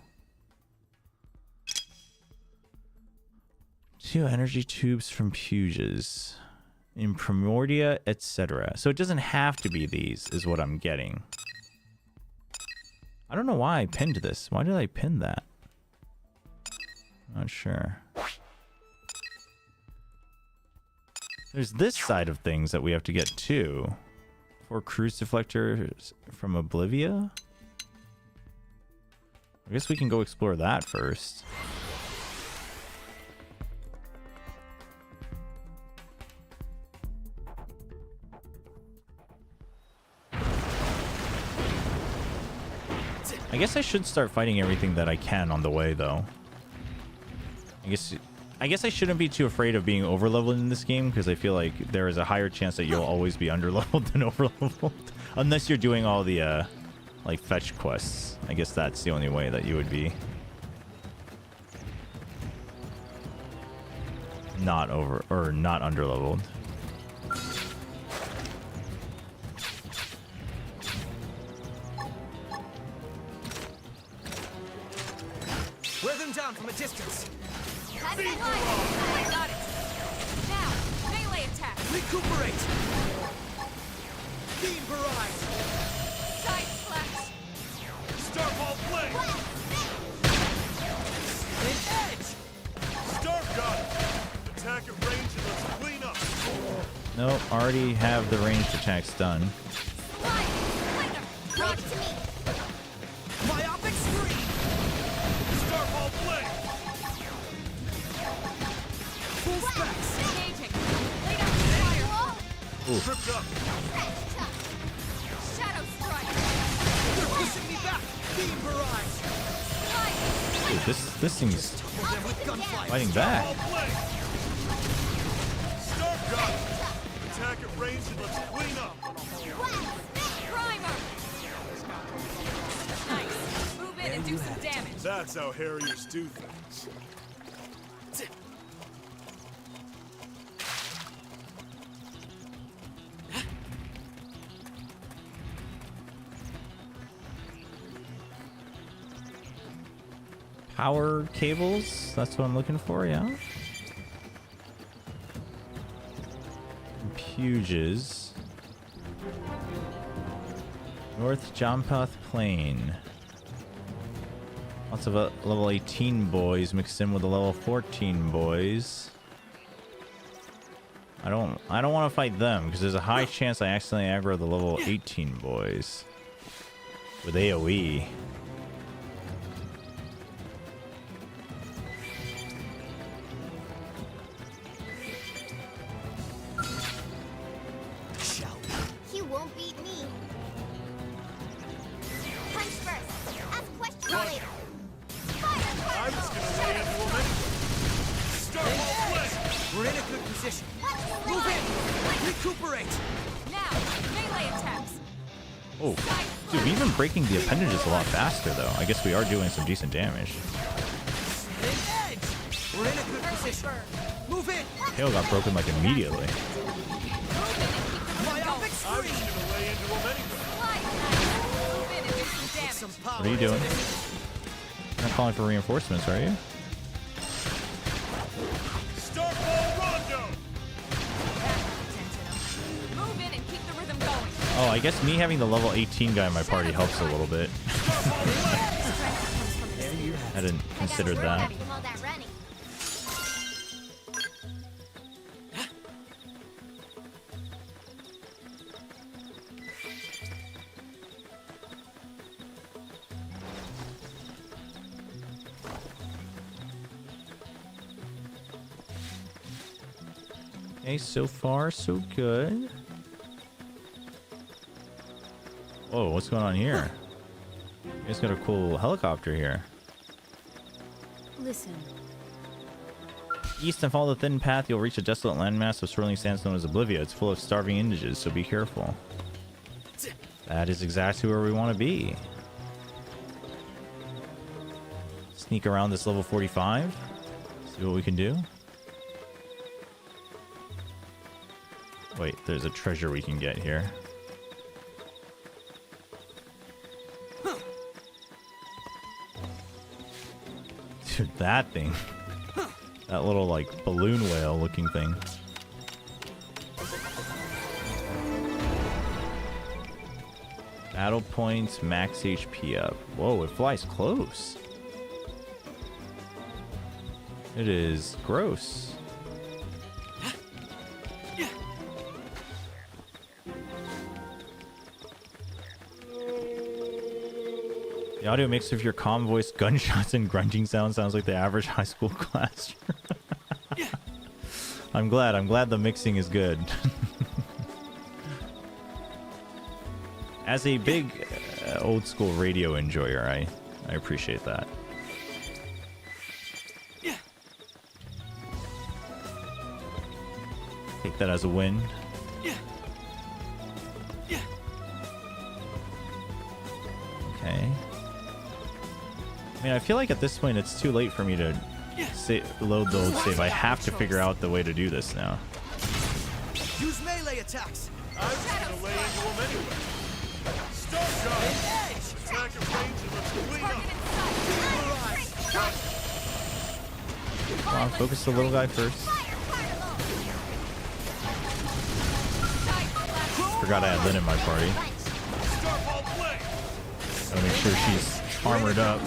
2 energy tubes from Puges. In Primordia, etc. So it doesn't have to be these, is what I'm getting. I don't know why I pinned this. Why did I pin that? Not sure. There's this side of things that we have to get to. 4 cruise deflectors from Oblivia. I guess we can go explore that first. I guess I should start fighting everything that I can on the way, though. I guess I shouldn't be too afraid of being overleveled in this game, because I feel like there is a higher chance that you'll always be underleveled than overleveled. Unless you're doing all the, like, fetch quests. I guess that's the only way that you would be not underleveled. Wear them down from a distance. I got it. Now, melee attack. Recuperate. Beam barrage. Side slash. Starball blade. An edge. Star gun. Attack at range and let's clean up. Nope, already have the ranged attacks done. Bring it to me. Myopic screen. Starball blade. Full specs. Engaging. Lay down the fire. Ooh. Tripped up. Shadow strike. They're pushing me back. Beam barrage. Dude, this thing's Them with gunfire. fighting back. Starball blade. Star gun. Attack at range and let's clean up. Primer. Nice. Move in and do some damage. That's how Harriers do things. Power cables, that's what I'm looking for, yeah. Puges. North Jampath Plain. Lots of level 18 boys mixed in with the level 14 boys. I don't want to fight them because there's a high chance I accidentally aggro the level 18 boys with AoE. He won't beat me. Punch first. Ask questions later. I was gonna lay into a minute. Starball blade. We're in a good position. Move in. Recuperate. Now, melee attacks. Oh, dude, we've been breaking the appendages a lot faster, though. I guess we are doing some decent damage. An edge. We're in a good position. Move in. Tail got broken like immediately. Myopic I was screen. gonna lay into him anyway. Move in and do some damage. Some power. What are you doing? You're not calling for reinforcements, are you? Starball rondo. Move in and keep the rhythm going. Oh, I guess me having the level 18 guy in my party helps a little bit. I didn't consider that. From all that running. Okay, so far so good. Whoa, what's going on here? You guys got a cool helicopter here. Listen. East and follow the thin path, you'll reach a desolate landmass of swirling sands known as Oblivia. It's full of starving indigents, so be careful. That is exactly where we want to be. Sneak around this level 45. See what we can do. Wait, there's a treasure we can get here. Dude, that thing. That little, like, balloon whale looking thing. Battle points, max HP up. Whoa, it flies close. It is gross. The audio mix of your calm voice, gunshots, and grunting sounds like the average high school classroom. I'm glad the mixing is good. As a big old school radio enjoyer. I appreciate that. Take that as a win. Okay. I mean, I feel like at this point it's too late for me to load the old save. I have to figure out the way to do this now. Use melee attacks. I was gonna lay into him anyway. Start shot. Attack at range and let's clean up. Come on, focus the little guy first. Forgot I had Lynn in my party. Gotta make sure she's armored up.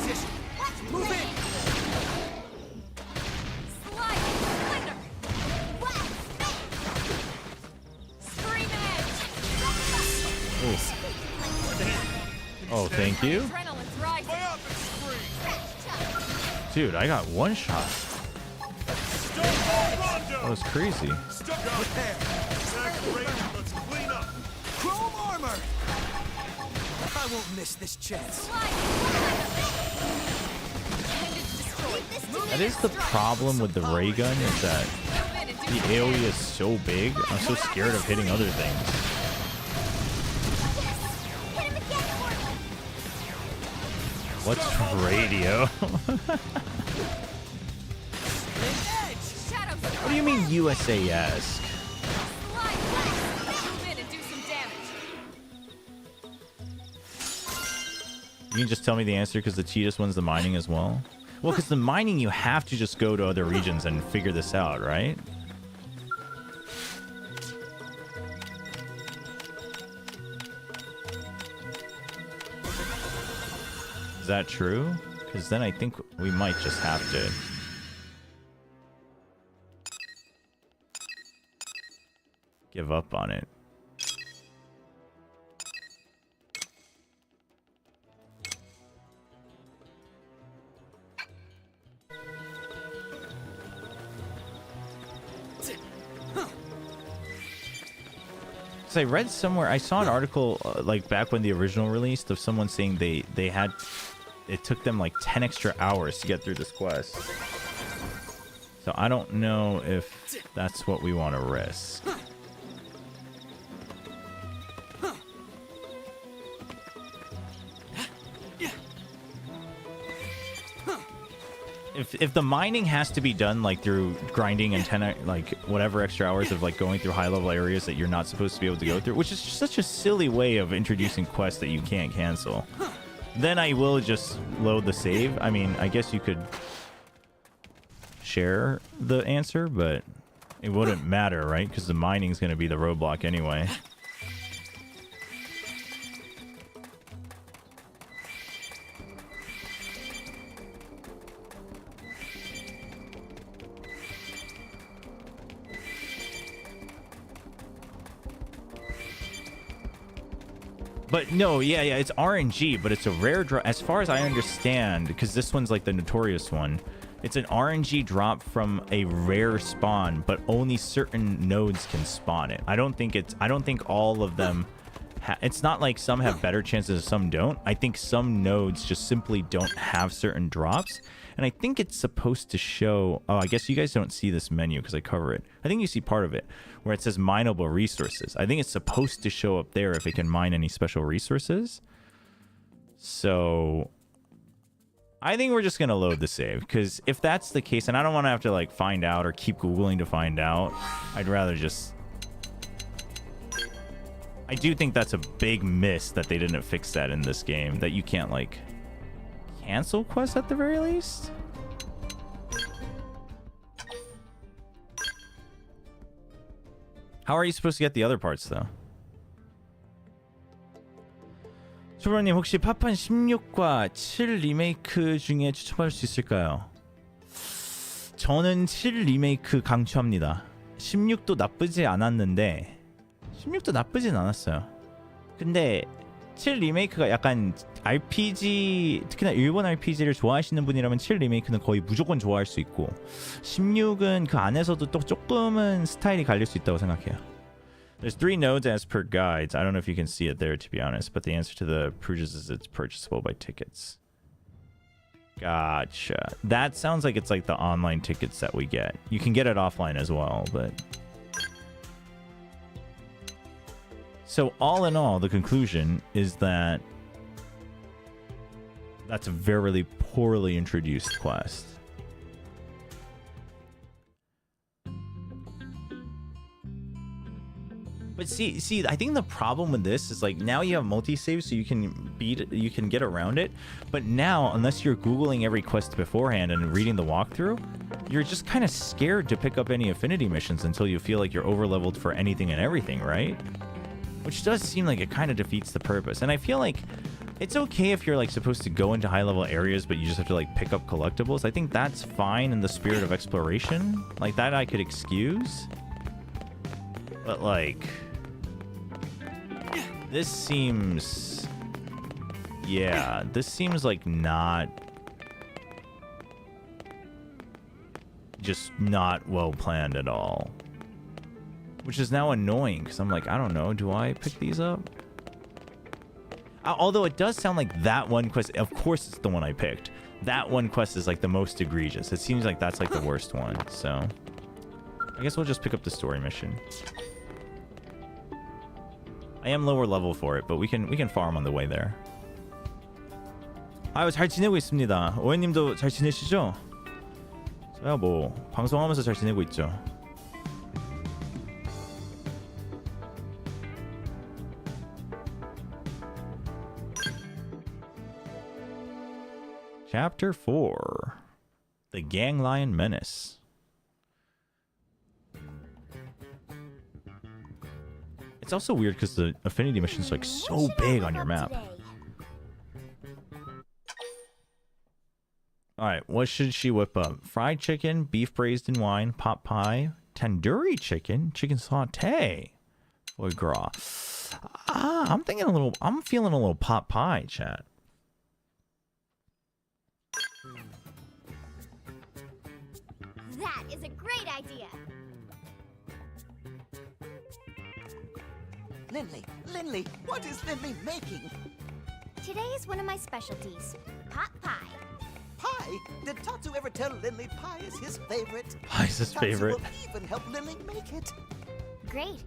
Move in. Oh, thank you. Dude, I got one shot. That was crazy. Chrome armor. I won't miss this chance. That is the problem with the ray gun, is that the AoE is so big. I'm so scared of hitting other things. What's radio? What do you mean USA-esque? You can just tell me the answer because the cheapest one's the mining as well? Well, because the mining, you have to just go to other regions and figure this out, right? Is that true? Because then I think we might just have to. Give up on it. I read somewhere, I saw an article like back when the original released of someone saying it took them like 10 extra hours to get through this quest. So I don't know if that's what we want to risk. If the mining has to be done like through grinding and 10 like whatever extra hours of like going through high level areas that you're not supposed to be able to go through, which is just such a silly way of introducing quests that you can't cancel, then I will just load the save. I mean, I guess you could share the answer, but it wouldn't matter, right? Because the mining's going to be the roadblock anyway. But no, yeah, it's RNG, but it's a rare drop. As far as I understand, because this one's like the notorious one, it's an RNG drop from a rare spawn, but only certain nodes can spawn it. I don't think all of them. It's not like some have better chances and some don't. I think some nodes just simply don't have certain drops. And I think it's supposed to show... Oh, I guess you guys don't see this menu because I cover it. I think you see part of it where it says mineable resources. I think it's supposed to show up there if it can mine any special resources. So I think we're just going to load the save, because if that's the case, and I don't want to have to like find out or keep Googling to find out, I'd rather just... I do think that's a big miss that they didn't fix that in this game, that you can't like cancel quests at the very least. How are you supposed to get the other parts though? 초보님, 혹시 파판 16과 7 리메이크 중에 추천할 수 있을까요? 저는 7 리메이크 강추합니다. 16도 나쁘지 않았는데 16도 나쁘진 않았어요. 근데 7 리메이크가 약간 RPG, 특히나 일본 RPG를 좋아하시는 분이라면 7 리메이크는 거의 무조건 좋아할 수 있고, 16은 그 안에서도 또 조금은 스타일이 갈릴 수 있다고 생각해요. There's 3 nodes as per guides. I don't know if you can see it there, to be honest, but the answer to the Pruges is it's purchasable by tickets. Gotcha. That sounds like it's like the online tickets that we get. You can get it offline as well, but... So all in all, the conclusion is that that's a very poorly introduced quest. But see, I think the problem with this is like now you have multi-save, so you can get around it. But now, unless you're Googling every quest beforehand and reading the walkthrough, you're just kind of scared to pick up any affinity missions until you feel like you're over-leveled for anything and everything, right? Which does seem like it kind of defeats the purpose. And I feel like it's okay if you're like supposed to go into high-level areas, but you just have to like pick up collectibles. I think that's fine in the spirit of exploration. Like that I could excuse. But like... This seems... Yeah, this seems like not... Just not well planned at all. Which is now annoying, because I'm like, I don't know, do I pick these up? Although it does sound like that one quest... Of course it's the one I picked. That one quest is like the most egregious. It seems like that's like the worst one, so... I guess we'll just pick up the story mission. I am lower level for it, but we can farm on the way there. 아유, 잘 지내고 있습니다. 오해님도 잘 지내시죠? 저야 뭐 방송하면서 잘 지내고 있죠. Chapter 4. The Ganglion Menace. It's also weird because the affinity mission's like so big on your map. Alright, what should she whip up? Fried chicken, beef braised in wine, pot pie, tandoori chicken, chicken saute, foie gras. I'm feeling a little pot pie, chat. That is a great idea. Lindley, what is Lindley making? Today is one of my specialties, pot pie. Pie? Did Tatsu ever tell Lindley pie is his favorite? Pie is his favorite. Tatsu will even help Lindley make it. Great.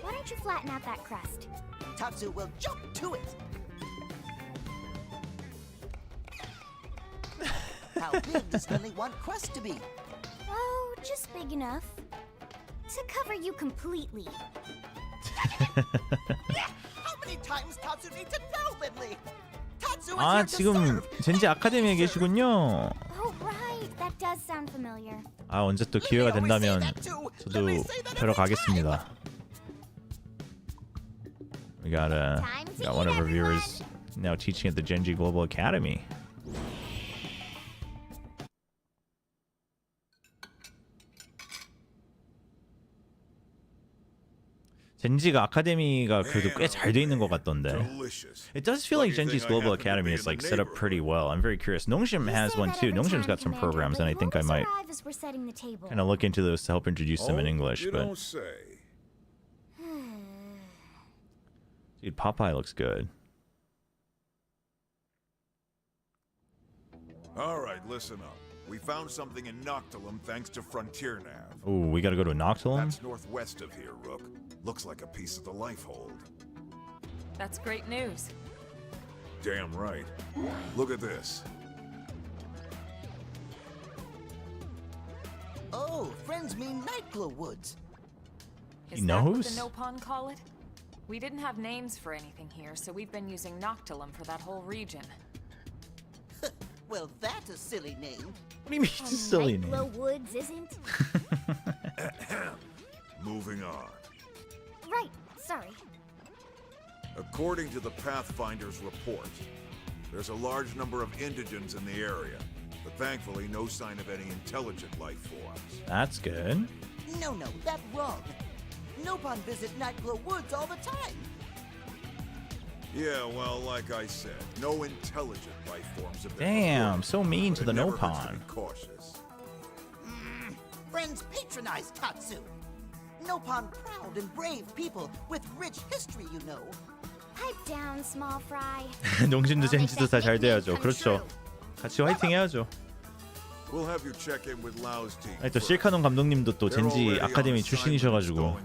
Why don't you flatten out that crust? Tatsu will jump to it. How big does Lindley want crust to be? Oh, just big enough to cover you completely. How many times Tatsu need to know, Lindley? Tatsu is 아, here to 지금 serve. 젠지 아카데미에 계시군요. Oh, right. That does sound familiar. 아, 언제 또 기회가 된다면 저도 뵈러 가겠습니다. We got one of our viewers now teaching at the Genji Global Academy. 젠지가 아카데미가 그래도 꽤 잘 돼 있는 것 같던데. It does feel like Genji's Global Academy is like set up pretty well. I'm very curious. Nongshim has one too. Nongshim's got some programs, and I think I might kind of look into those to help introduce them in English. But dude, Popeye looks good. All right, listen up. We found something in Noctilum thanks to Frontier Nav. Oh, we gotta go to Noctilum? That's northwest of here, Rook. Looks like a piece of the Lifehold. That's great news. Damn right. Look at this. Oh, friends mean Nightglow Woods. Is that what the Nopon call it? We didn't have names for anything here, so we've been using Noctilum for that whole region. Well, that's a silly name. What do you mean it's a silly name? Nightglow Woods isn't? Moving on. Right, sorry. According to the Pathfinder's report, there's a large number of indigents in the area, but thankfully no sign of any intelligent life forms. That's good. No, that's wrong. Nopon visit Nightglow Woods all the time. Yeah, well, like I said, no intelligent life forms have been Damn, reported, so mean but to the it never hurts to Nopon. be cautious. Friends patronize Tatsu. Nopon proud and brave people with rich history, you know. Pipe down, small fry. 농심도 젠지도 다 잘 돼야죠. 그렇죠. 같이 화이팅 해야죠. We'll have you check in with Lau's team. 아니, 또 실카논 감독님도 또 젠지 아카데미 출신이셔가지고.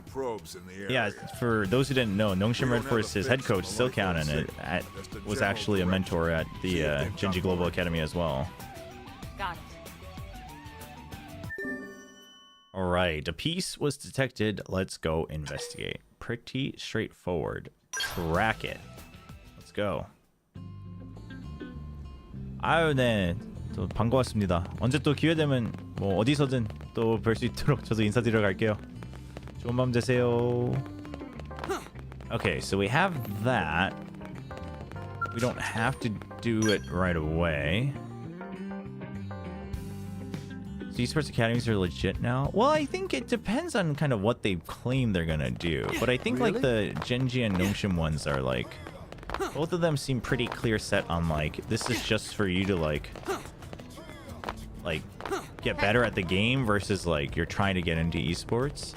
Yeah, for those who didn't know, Nongshim Red Force's head coach Silkanen was actually a mentor at the Genji Global Academy as well. Got it. All right, a piece was detected. Let's go investigate. Pretty straightforward. Track it. Let's go. 아유, 네. 또 반가웠습니다. 언제 또 기회 되면 뭐 어디서든 또 뵐 수 있도록 저도 인사드리러 갈게요. 좋은 밤 되세요. Okay, so we have that. We don't have to do it right away. So esports academies are legit now? Well, I think it depends on kind of what they claim they're gonna do. But I think like the Genji and Nongshim ones are like, both of them seem pretty clear set on like, this is just for you to like get better at the game versus like you're trying to get into esports.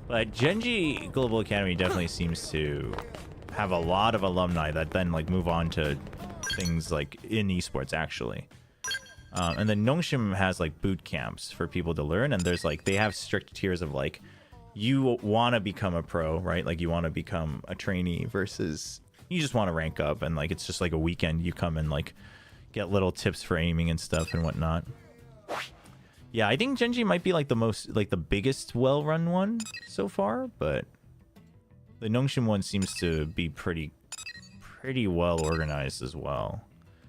But Genji Global Academy definitely seems to have a lot of alumni that then like move on to things like in esports actually. And then Nongshim has like boot camps for people to learn, and there's like they have strict tiers of like you want to become a pro, right? Like you want to become a trainee versus you just want to rank up, and like it's just like a weekend you come and like get little tips for aiming and stuff and whatnot. Yeah, I think Genji might be like the most like the biggest well-run one so far, but the Nongshim one seems to be pretty well organized as well.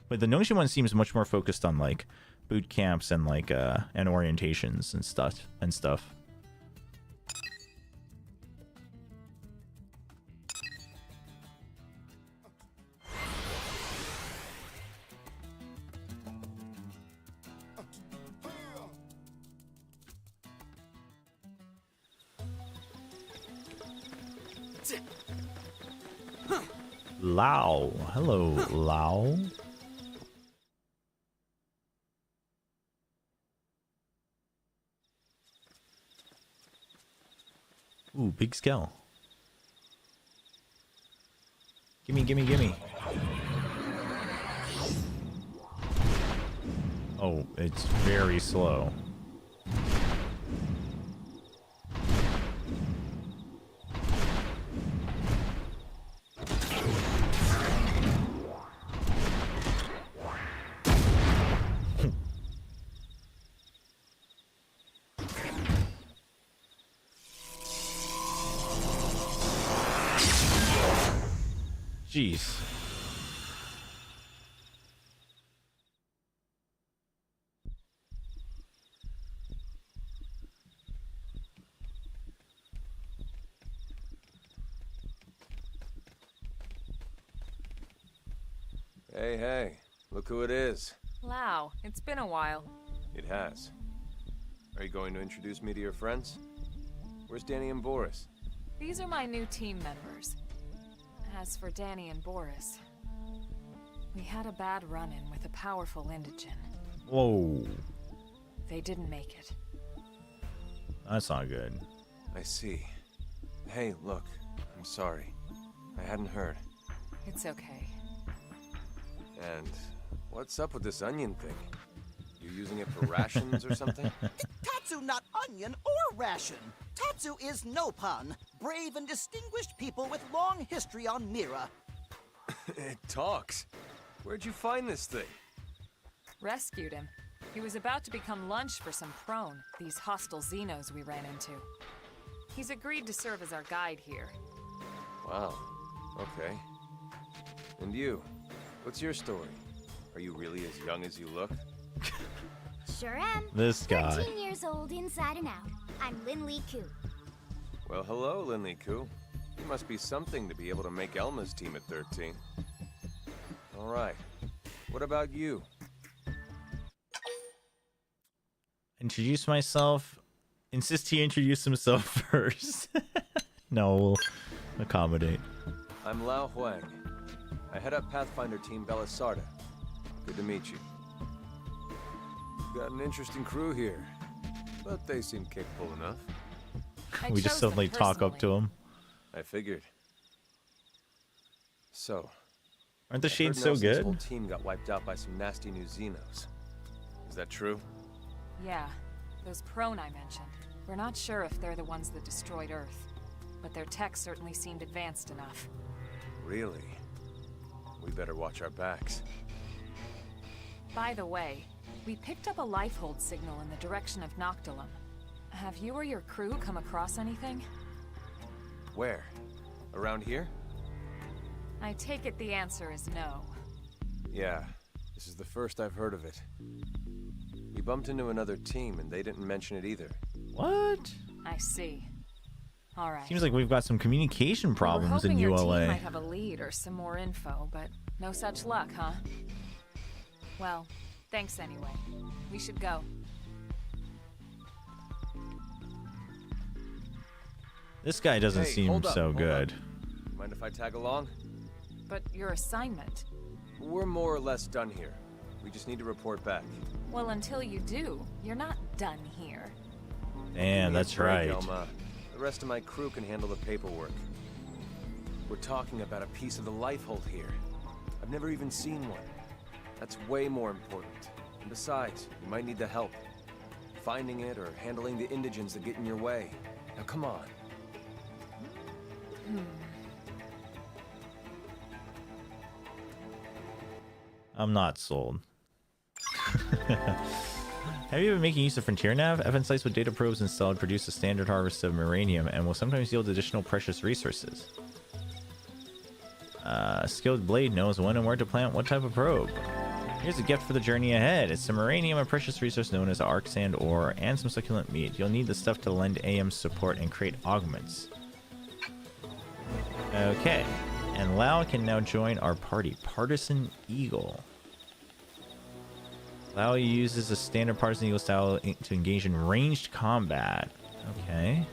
But the Nongshim one seems much more focused on like boot camps and like and orientations and stuff. Lao. Hello, Lao. Ooh, big scale. Gimme. Oh, it's very slow. Jeez. Hey, look who it is. Lao, it's been a while. It has. Are you going to introduce me to your friends? Where's Danny and Boris? These are my new team members. As for Danny and Boris, we had a bad run-in with a powerful indigen. Whoa. They didn't make it. That's not good. I see. Hey, look, I'm sorry. I hadn't heard. It's okay. And what's up with this onion thing? You using it for rations or something? Tatsu not onion or ration. Tatsu is Nopon, brave and distinguished people with long history on Mira. It talks. Where'd you find this thing? Rescued him. He was about to become lunch for some prone, these hostile Xenos we ran into. He's agreed to serve as our guide here. Wow. Okay. And you? What's your story? Are you really as young as you look? Sure am. This guy. 13 years old inside and out. I'm Lin Lee Koo. Well, hello, Lin Lee Koo. You must be something to be able to make Elma's team at 13. All right. What about you? Introduce myself. Insist he introduce himself first. No, we'll accommodate. I'm Lao Huang. I head up Pathfinder Team Belisarda. Good to meet you. Got an interesting crew here, but they seem capable enough. We just suddenly talk up to him. I figured. So, Aren't the I heard shades so Nelson's good? whole team got wiped out by some nasty new Xenos. Is that true? Yeah, those prone I mentioned. We're not sure if they're the ones that destroyed Earth, but their tech certainly seemed advanced enough. Really? We better watch our backs. By the way, we picked up a life hold signal in the direction of Noctilum. Have you or your crew come across anything? Where? Around here? I take it the answer is no. Yeah, this is the first I've heard of it. We bumped into another team and they didn't mention it either. What? I see. All right. Seems like we've got some communication problems in Your team ULA. might have a lead or some more info, but no such luck, huh? Well, thanks anyway. We should go. This guy doesn't Hey, seem hold up, so hold good. up. Mind if I tag along? But your assignment? We're more or less done here. We just need to report back. Well, until you do, you're not done here. Damn, Give me a that's break, right. Elma. The rest of my crew can handle the paperwork. We're talking about a piece of the life hold here. I've never even seen one. That's way more important. And besides, you might need the help. Finding it or handling the indigents that get in your way. Now come on. I'm not sold. Have you been making use of Frontier Nav? FN sites with data probes installed produce a standard harvest of uranium and will sometimes yield additional precious resources. A skilled blade knows when and where to plant what type of probe. Here's a gift for the journey ahead. It's some uranium, a precious resource known as arc sand ore, and some succulent meat. You'll need the stuff to lend AM support and create augments. Okay. And Lau can now join our party. Partisan Eagle. Lau uses a standard Partisan Eagle style to engage in ranged combat. Okay.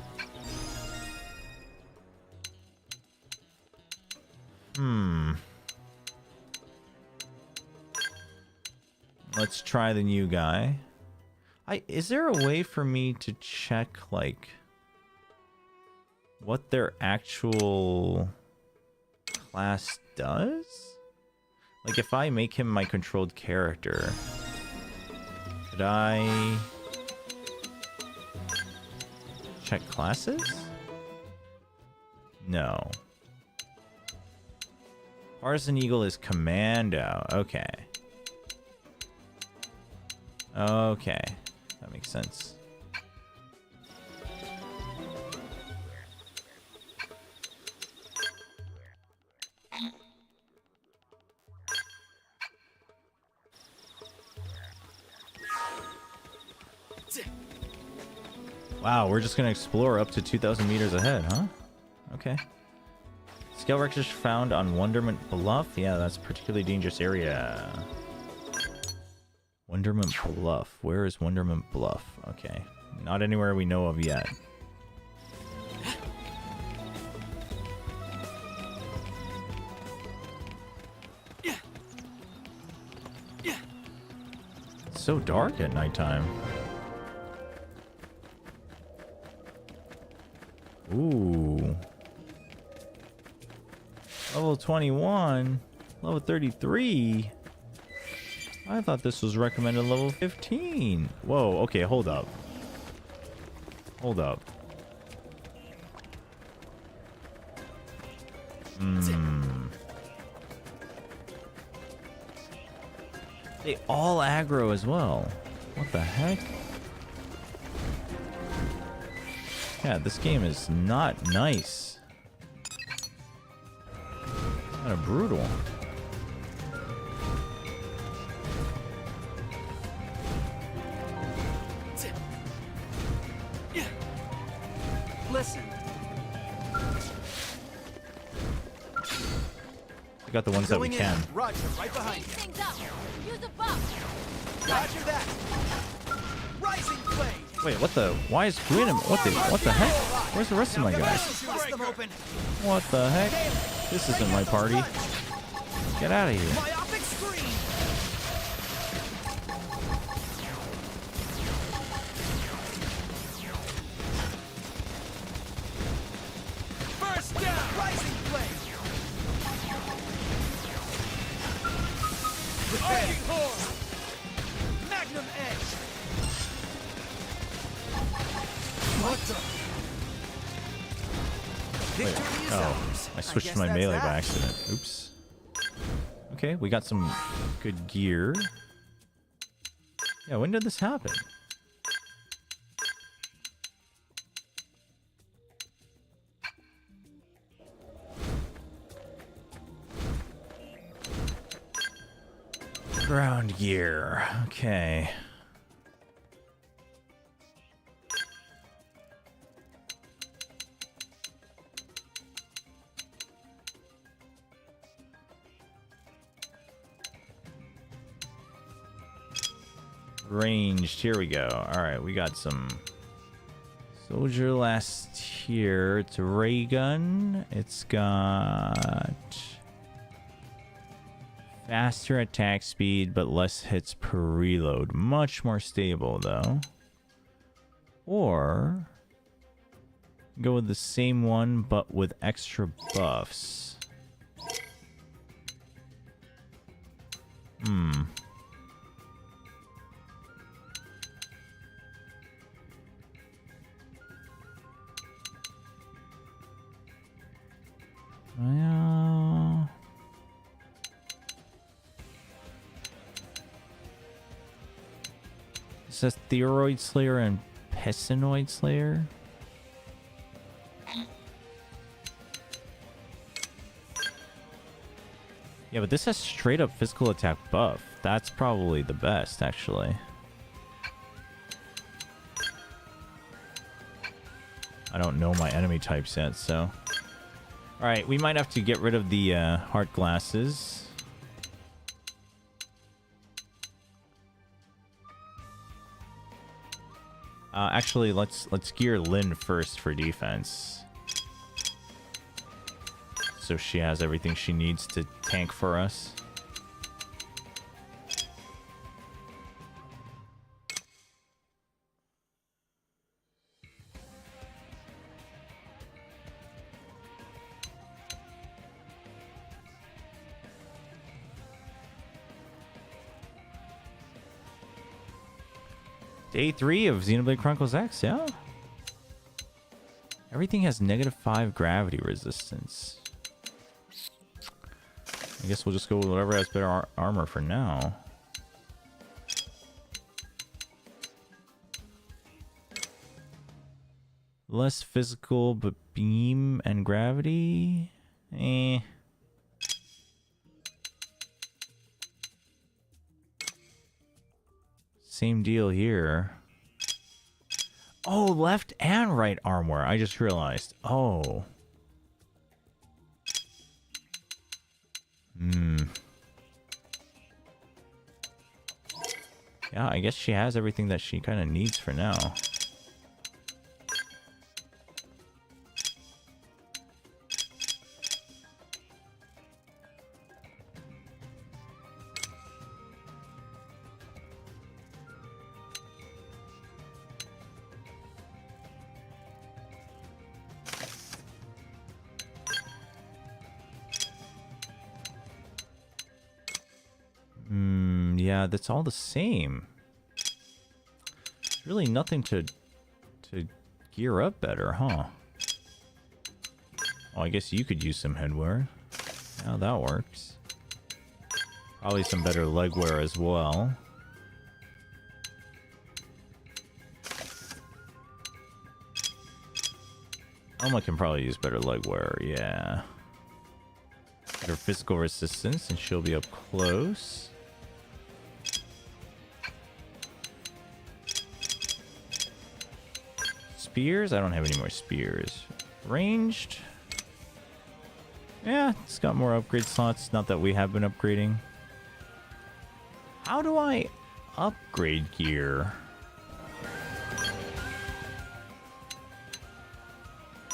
Let's try the new guy. Is there a way for me to check, like, what their actual class does? Like, if I make him my controlled character, could I check classes? No. Partisan Eagle is Commando. Okay. Okay. That makes sense. Wow, we're just gonna explore up to 2,000 meters ahead, huh? Okay. Scale wreckage found on Wonderment Bluff. Yeah, that's a particularly dangerous area. Wonderment Bluff. Where is Wonderment Bluff? Okay. Not anywhere we know of yet. It's so dark at nighttime. Ooh. Level 21. Level 33. I thought this was recommended level 15. Whoa, okay, hold up. Hold up. They all aggro as well. What the heck? Yeah, this game is not nice. Kind of brutal. Listen. We got the ones that we can. Roger, right behind you. Use a buff. Roger that. Rising blade. Wait, what the? Why is Green? What the heck? Where's the rest of my guys? Bust them open. What the heck? This isn't my party. Get out of here. Myopic screen. Wait, oh, I switched to my melee by accident. Oops. Okay, we got some good gear. Yeah, when did this happen? Ground gear. Okay. Ranged. Here we go. All right, we got some soldier last here. It's a ray gun. It's got faster attack speed, but less hits per reload. Much more stable, though. Or go with the same one, but with extra buffs. Well, it says Theroid Slayer and Pessinoid Slayer. Yeah, but this has straight up physical attack buff. That's probably the best, actually. I don't know my enemy types yet, so... Alright, we might have to get rid of the heart glasses. Actually, let's gear Lynn first for defense. So she has everything she needs to tank for us. Day 3 of Xenoblade Chronicles X, yeah? Everything has -5 gravity resistance. I guess we'll just go with whatever has better armor for now. Less physical, but beam and gravity? Eh. Same deal here. Oh, left and right armor. I just realized. Oh. Yeah, I guess she has everything that she kind of needs for now. Yeah, that's all the same. There's really nothing to gear up better, huh? Oh, I guess you could use some headwear. Yeah, that works. Probably some better legwear as well. Alma can probably use better legwear, yeah. Better physical resistance, and she'll be up close. Spears? I don't have any more spears. Ranged? Yeah, it's got more upgrade slots. Not that we have been upgrading. How do I upgrade gear?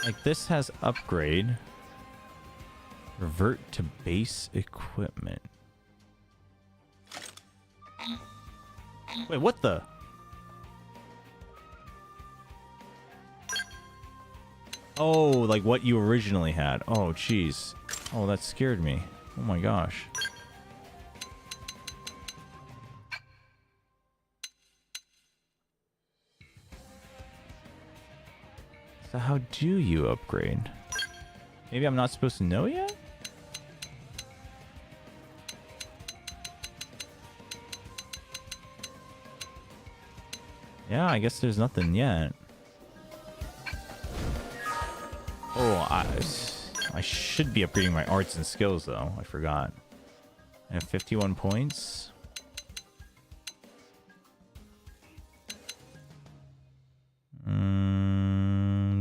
Like, this has upgrade. Revert to base equipment. Wait, what the? Oh, like what you originally had. Oh, jeez. Oh, that scared me. Oh my gosh. So how do you upgrade? Maybe I'm not supposed to know yet? Yeah, I guess there's nothing yet. Oh, I should be upgrading my arts and skills, though. I forgot. I have 51 points.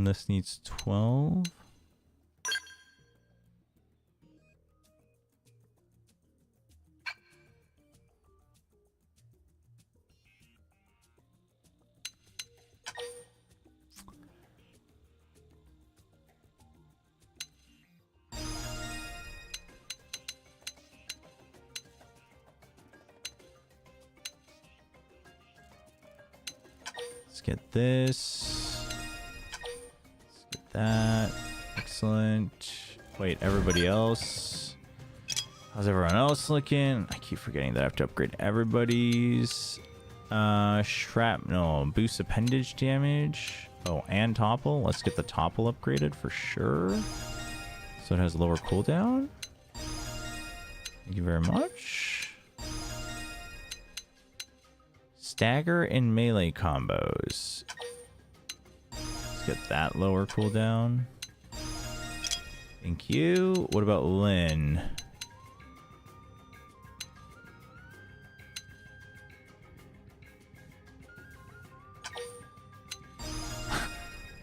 This needs 12. Let's get this. Let's get that. Excellent. Wait, everybody else. How's everyone else looking? I keep forgetting that I have to upgrade everybody's. Shrapnel. Boost appendage damage. Oh, and topple. Let's get the topple upgraded for sure. So it has lower cooldown. Thank you very much. Stagger and melee combos. Let's get that lower cooldown. Thank you. What about Lynn?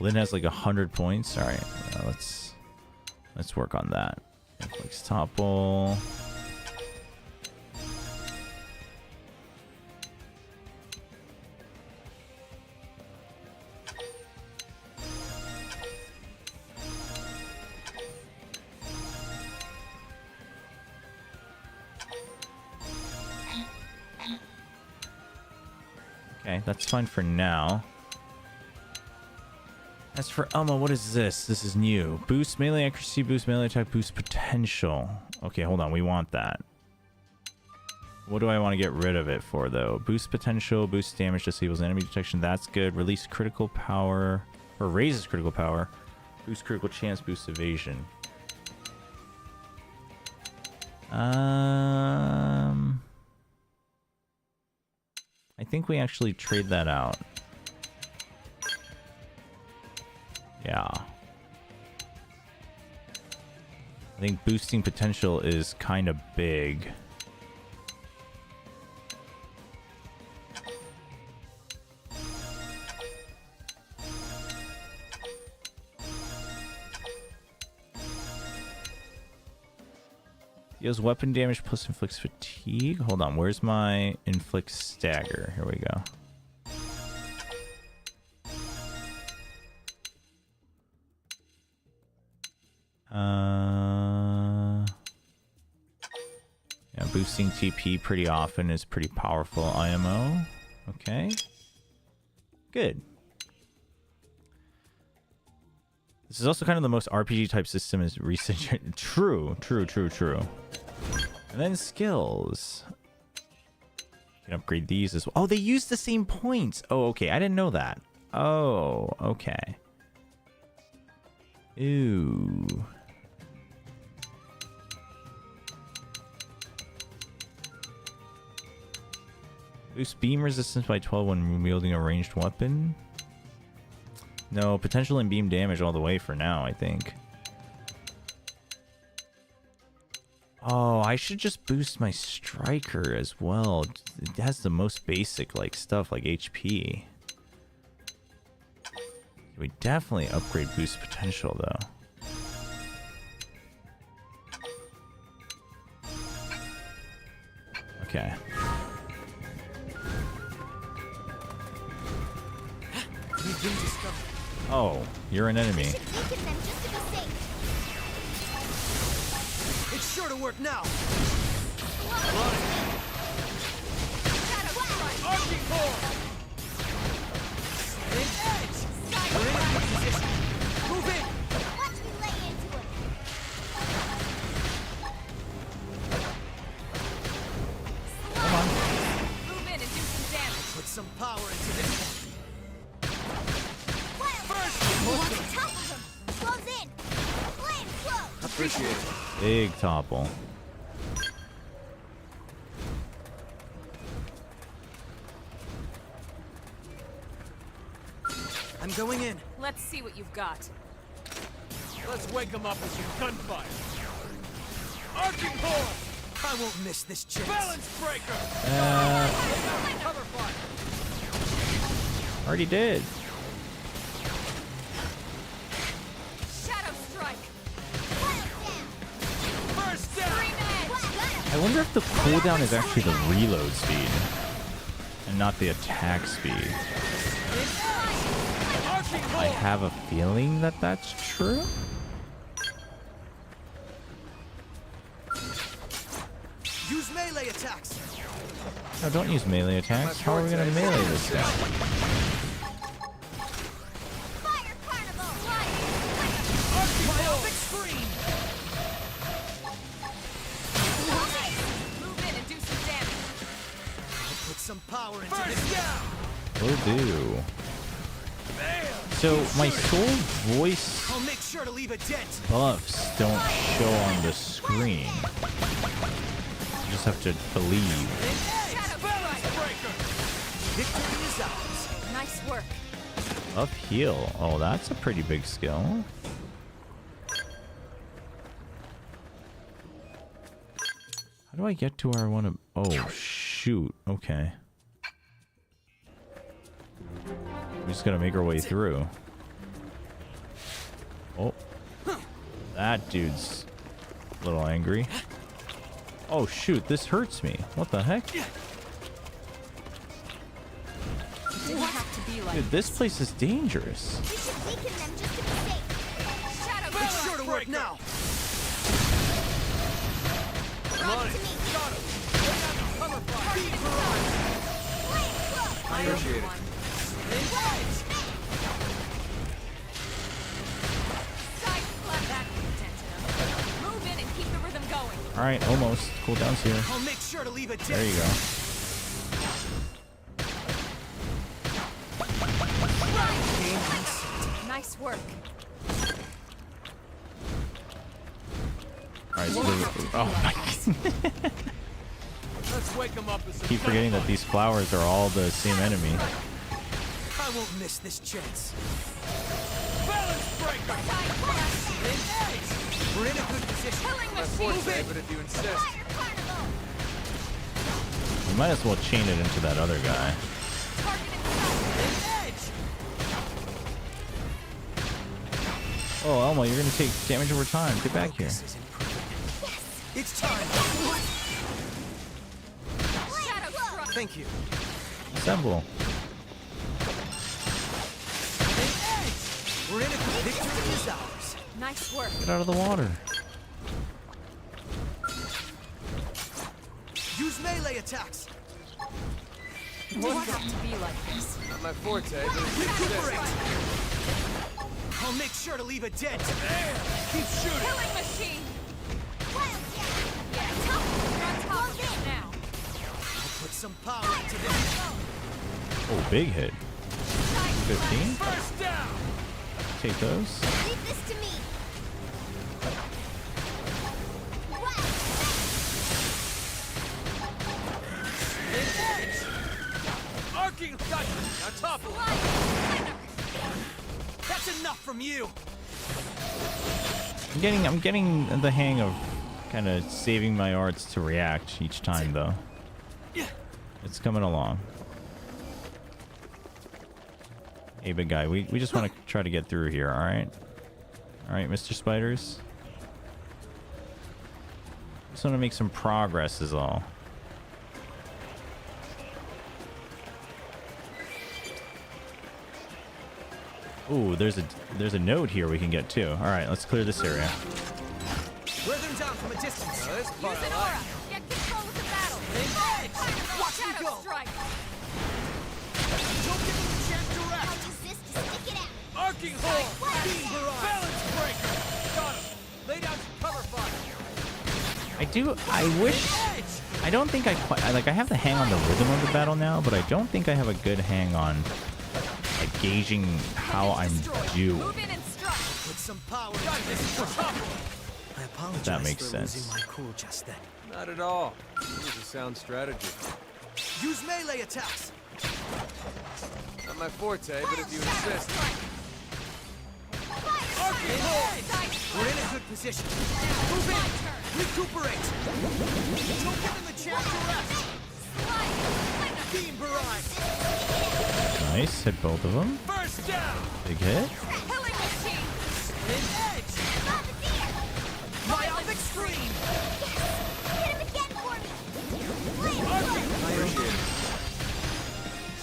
Lynn has like 100 points. All right, let's work on that. Netflix topple. Okay, that's fine for now. As for Elma, what is this? This is new. Boost melee accuracy, boost melee attack, boost potential. Okay, hold on. We want that. What do I want to get rid of it for, though? Boost potential, boost damage, disables enemy detection. That's good. Release critical power, or raises critical power. Boost critical chance, boost evasion. I think we actually trade that out. Yeah. I think boosting potential is kind of big. Deals weapon damage plus inflicts fatigue. Hold on, where's my inflict stagger? Here we go. Yeah, boosting TP pretty often is pretty powerful IMO. Okay. Good. This is also kind of the most RPG type system is research. True. And then skills. You can upgrade these as well. Oh, they use the same points. Oh, okay. I didn't know that. Oh, okay. Ooh. Boost beam resistance by 12 when wielding a ranged weapon. No, potential and beam damage all the way for now, I think. Oh, I should just boost my striker as well. It has the most basic like stuff like HP. We definitely upgrade boost potential though. Okay. Oh, you're an enemy. It's sure to work now. Arching core. Edge. We're in a good position. Move in. Watch me lay into it. Come on. Move in and do some damage. Put some power into this. First, Appreciate it. Big topple. I'm going in. Let's see what you've got. Let's wake them up with some gunfire. Arcing Horse! I won't miss this chance. Balance breaker! Cover fire! Already did. Shadow strike. First down! I wonder if the cooldown is actually the reload speed and not the attack speed. I have a feeling that that's true. Use melee attacks. No, don't use melee attacks. How are we gonna melee this guy? Myopic screen. Move in and do some damage. I'll put some power into this. Will do. So my soul voice I'll make sure to leave a dent. buffs don't show on the screen. You just have to believe. Victory is ours. Nice work. Up heal. Oh, that's a pretty big skill. How do I get to where I want to? Oh, shoot. Okay. We just gotta make our way through. Oh. That dude's a little angry. Oh, shoot. This hurts me. What the heck? Didn't have to be like Dude, this place is dangerous. Make sure to work now. Come on it. Got him. Cover fire. Beat barrage. I appreciate it. Move in and keep the rhythm going. All right, almost. Cooldown's here. I'll make sure to leave a dent. There you go. Nice work. All right, so oh my. Let's wake them up with some Keep forgetting that these flowers are all the same enemy. I won't miss this chance. Balance breaker. We're in a good position. My forte, but if you insist. We might as well chain it into that other guy. Oh, Elmo, you're gonna take damage over time. Get back here. It's time. Thank you. Assemble. We're in a good victory is ours. Nice work. Get out of the water. Use melee attacks. Didn't have to be like this. Not my forte, but if you Recuperate. insist. I'll make sure to leave a dent. There. Keep shooting. Killing machine. Yeah, you're on top of it now. I'll put some power into this. Oh, big hit. 15. First down. Take those. Leave this to me. Arcing got on top of That's enough from you. I'm getting the hang of kind of saving my arts to react each time, though. It's coming along. Hey, big guy, we just want to try to get through here, all right? All right, Mr. Spiders. Just want to make some progress is all. Ooh, there's a node here we can get to. All right, let's clear this area. Wear them down from a distance. Use an aura. Get control of the battle. Watch me Shadow go. strike. Don't give them a chance to rest. I'll use this to stick it out. Arcing hole. Beam barrage. Balance breaker. Got him. Lay down some cover fire. I don't think I quite, I have the hang on the rhythm of the battle now, but I don't think I have a good hang on like gauging how I'm due. Put some power into this. I apologize That makes for sense. losing my cool just then. Not at all. It was a sound strategy. Use melee attacks. Not my forte, but if you insist. We're in a good position. Move in. Recuperate. Don't give him the chance to rest. Beam barrage. Nice. Hit both of them. First down. Big hit. Killing machine. An edge. Myopic screen. Hit him again for me. Appreciate it.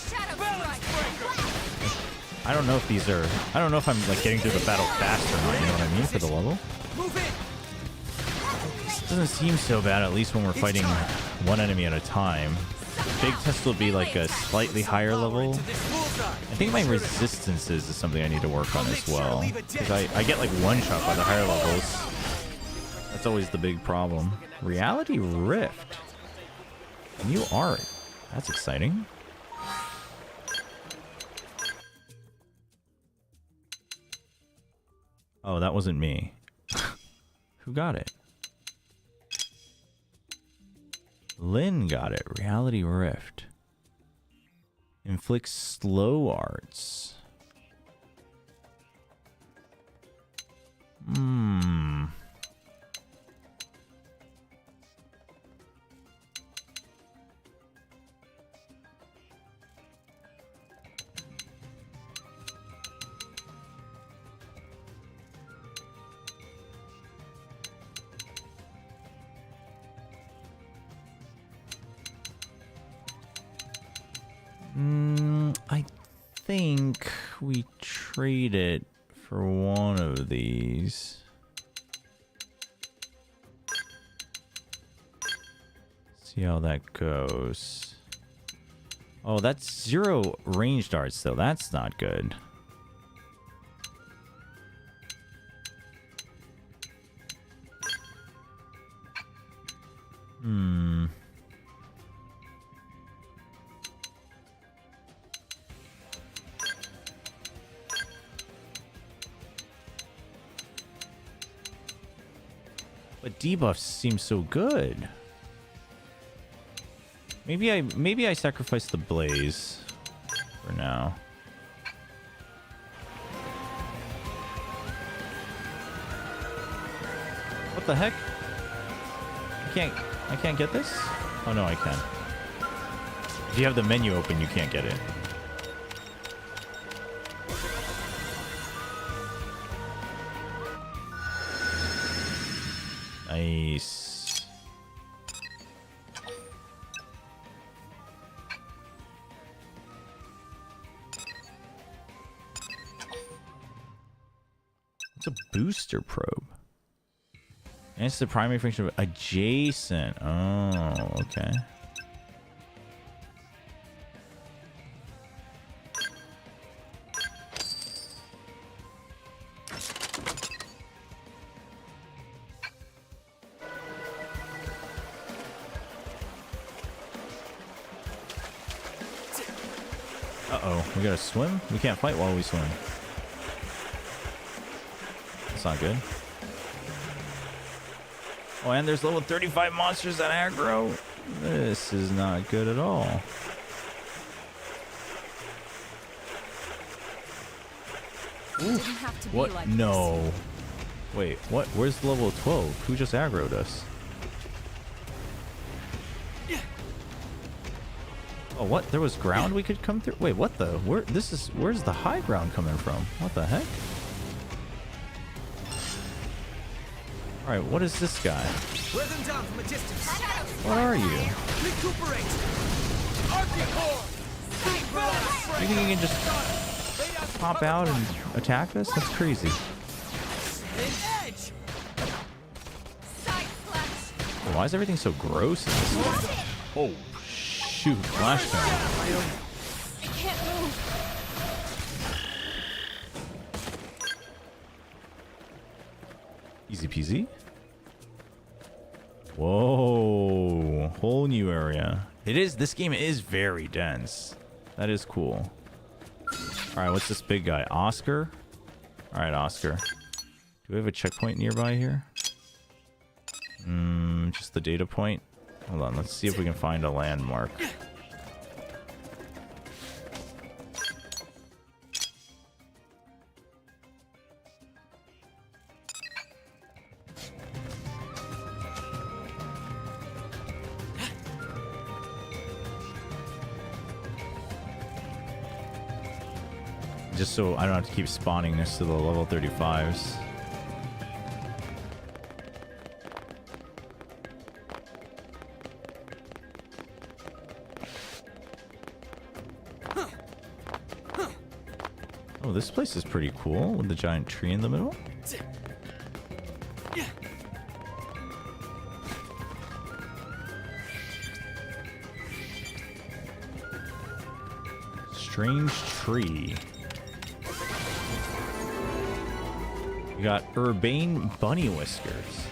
Shadow Balance breaker. I don't know if these are. I don't know if I'm like getting through the battle fast or not. You know what I mean for the level. Move in. Doesn't seem so bad. At least when we're fighting one enemy at a time. Big test will be like a slightly higher level. I think my resistances is something I need to work on as well. Because I get like one shot by the higher levels. That's always the big problem. Reality Rift. New art. That's exciting. Oh, that wasn't me. Who got it? Lynn got it. Reality Rift. Inflicts slow arts. I think we trade it for one of these. See how that goes. Oh, that's 0 ranged arts though. That's not good. But debuffs seem so good. Maybe I sacrifice the blaze for now. What the heck? I can't get this? Oh no, I can. If you have the menu open, you can't get it. Nice. It's a booster probe. And it's the primary function of adjacent. Oh, okay. Uh-oh, we gotta swim? We can't fight while we swim. That's not good. Oh, and there's level 35 monsters that aggro. This is not good at all. Ooh. What? Like no. This. Wait, what? Where's level 12? Who just aggroed us? Oh, what? There was ground we could come through? Wait, what the? Where's the high ground coming from? What the heck? Alright, what is this guy? Wear them down from a distance. What are you? Recuperate. You think you can just pop out and attack us? That's crazy. Oh, why is everything so gross in this one? Oh, shoot. Flashbang. I can't move. Easy peasy. Whoa. Whole new area. This game is very dense. That is cool. Alright, what's this big guy? Oscar? Alright, Oscar. Do we have a checkpoint nearby here? Just the data point. Hold on, let's see if we can find a landmark. Just so I don't have to keep spawning this to the level 35s. Oh, this place is pretty cool with the giant tree in the middle. Strange tree. You got urbane bunny whiskers.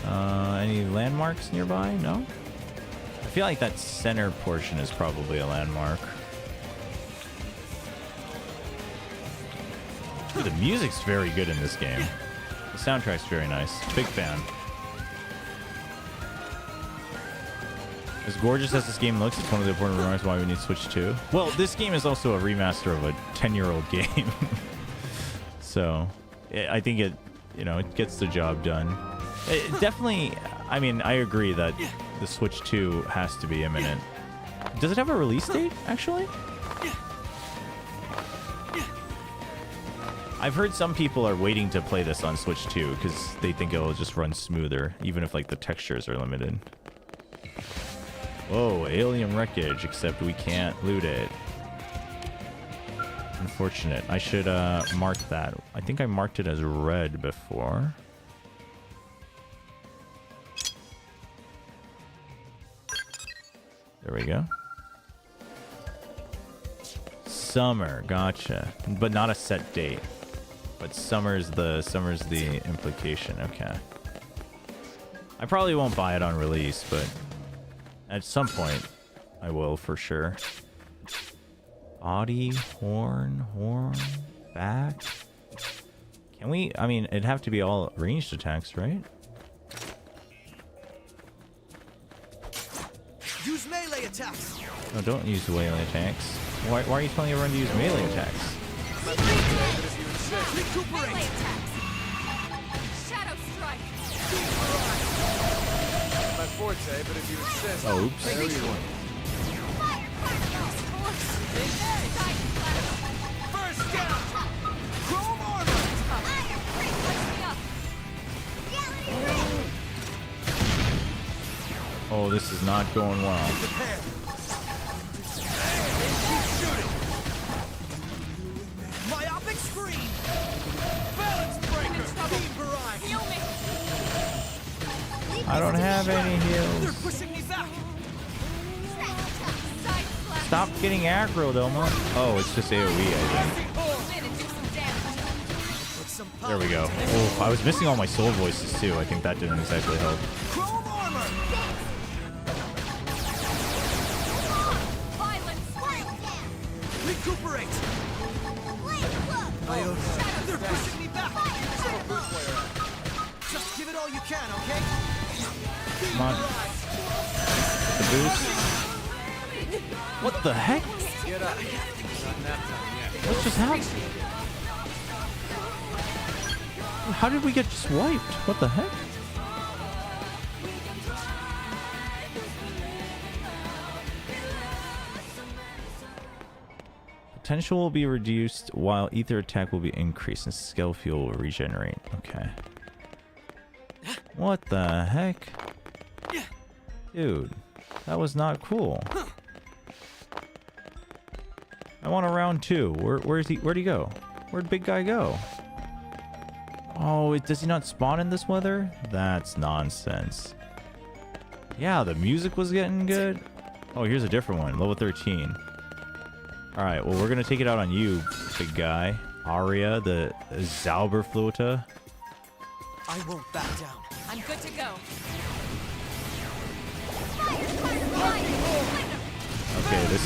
Any landmarks nearby? No? I feel like that center portion is probably a landmark. Ooh, the music's very good in this game. The soundtrack's very nice. Big fan. As gorgeous as this game looks, it's one of the important reasons why we need Switch 2. Well, this game is also a remaster of a 10-year-old game. So, I think it gets the job done. It definitely, I mean, I agree that the Switch 2 has to be imminent. Does it have a release date, actually? I've heard some people are waiting to play this on Switch 2 because they think it'll just run smoother, even if, like, the textures are limited. Whoa, alien wreckage, except we can't loot it. Unfortunate. I should mark that. I think I marked it as red before. There we go. Summer, gotcha. But not a set date. But summer's the implication. Okay. I probably won't buy it on release, but at some point I will for sure. Body, horn, back. Can we? I mean, it'd have to be all ranged attacks, right? Use melee attacks. No, don't use melee attacks. Why are you telling everyone to use melee attacks? Recuperate. Shadow strike. My forte, but if you insist. Oh, oops. There you go. First down. Chrome armor. Oh, this is not going well. Myopic screen. Balance breaker. Beam barrage. Heal me. I don't have any They're heals. pushing me back. Stop getting aggro, Doma. Oh, it's just AoE, I think. There we go. Oh, I was missing all my soul voices too. I think that didn't exactly help. Chrome armor. Recuperate. They're pushing me back. Just give it all you can, okay? Come on. The boost. What the heck? Get up. Not nap time yet. What just happened? How did we get just wiped? What the heck? Potential will be reduced while ether attack will be increased and skill fuel will regenerate. Okay. What the heck? Dude, that was not cool. I want a round 2. Where'd he go? Where'd big guy go? Oh, does he not spawn in this weather? That's nonsense. Yeah, the music was getting good. Oh, here's a different one. Level 13. Alright, well, we're gonna take it out on you, big guy. Aria, the Zauberflöte. I won't back down. I'm good to go. Okay, this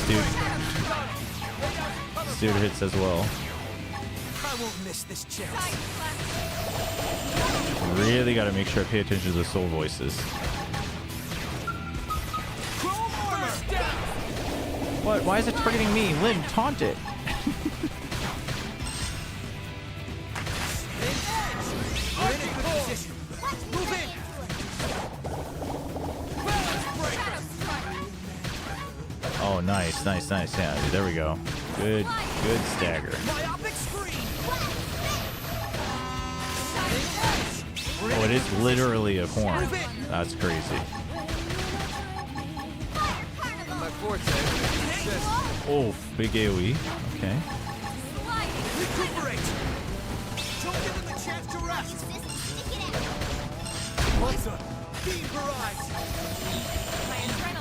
dude hits as well. I won't miss this chance. Really got to make sure I pay attention to the soul voices. What? Why is it targeting me? Lynn, taunt it. Oh, nice, nice, nice. Yeah, there we go. Good, good stagger. Oh, it is literally a horn. That's crazy. Oh, big AoE. Okay.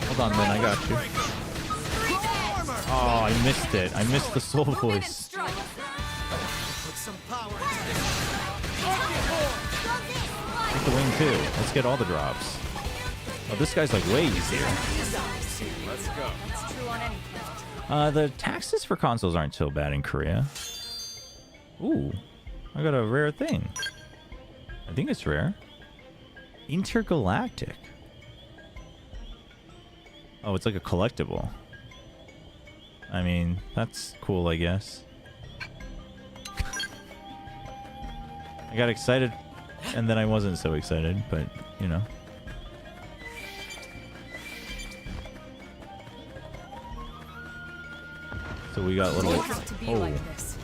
Hold on, then I got you. Oh, I missed it. I missed the soul voice. Take the wing too. Let's get all the drops. Oh, this guy's like way easier. Let's go. The taxes for consoles aren't so bad in Korea. Ooh, I got a rare thing. I think it's rare. Intergalactic. Oh, it's like a collectible. I mean, that's cool, I guess. I got excited, and then I wasn't so excited, but, you know. So we got little... Oh,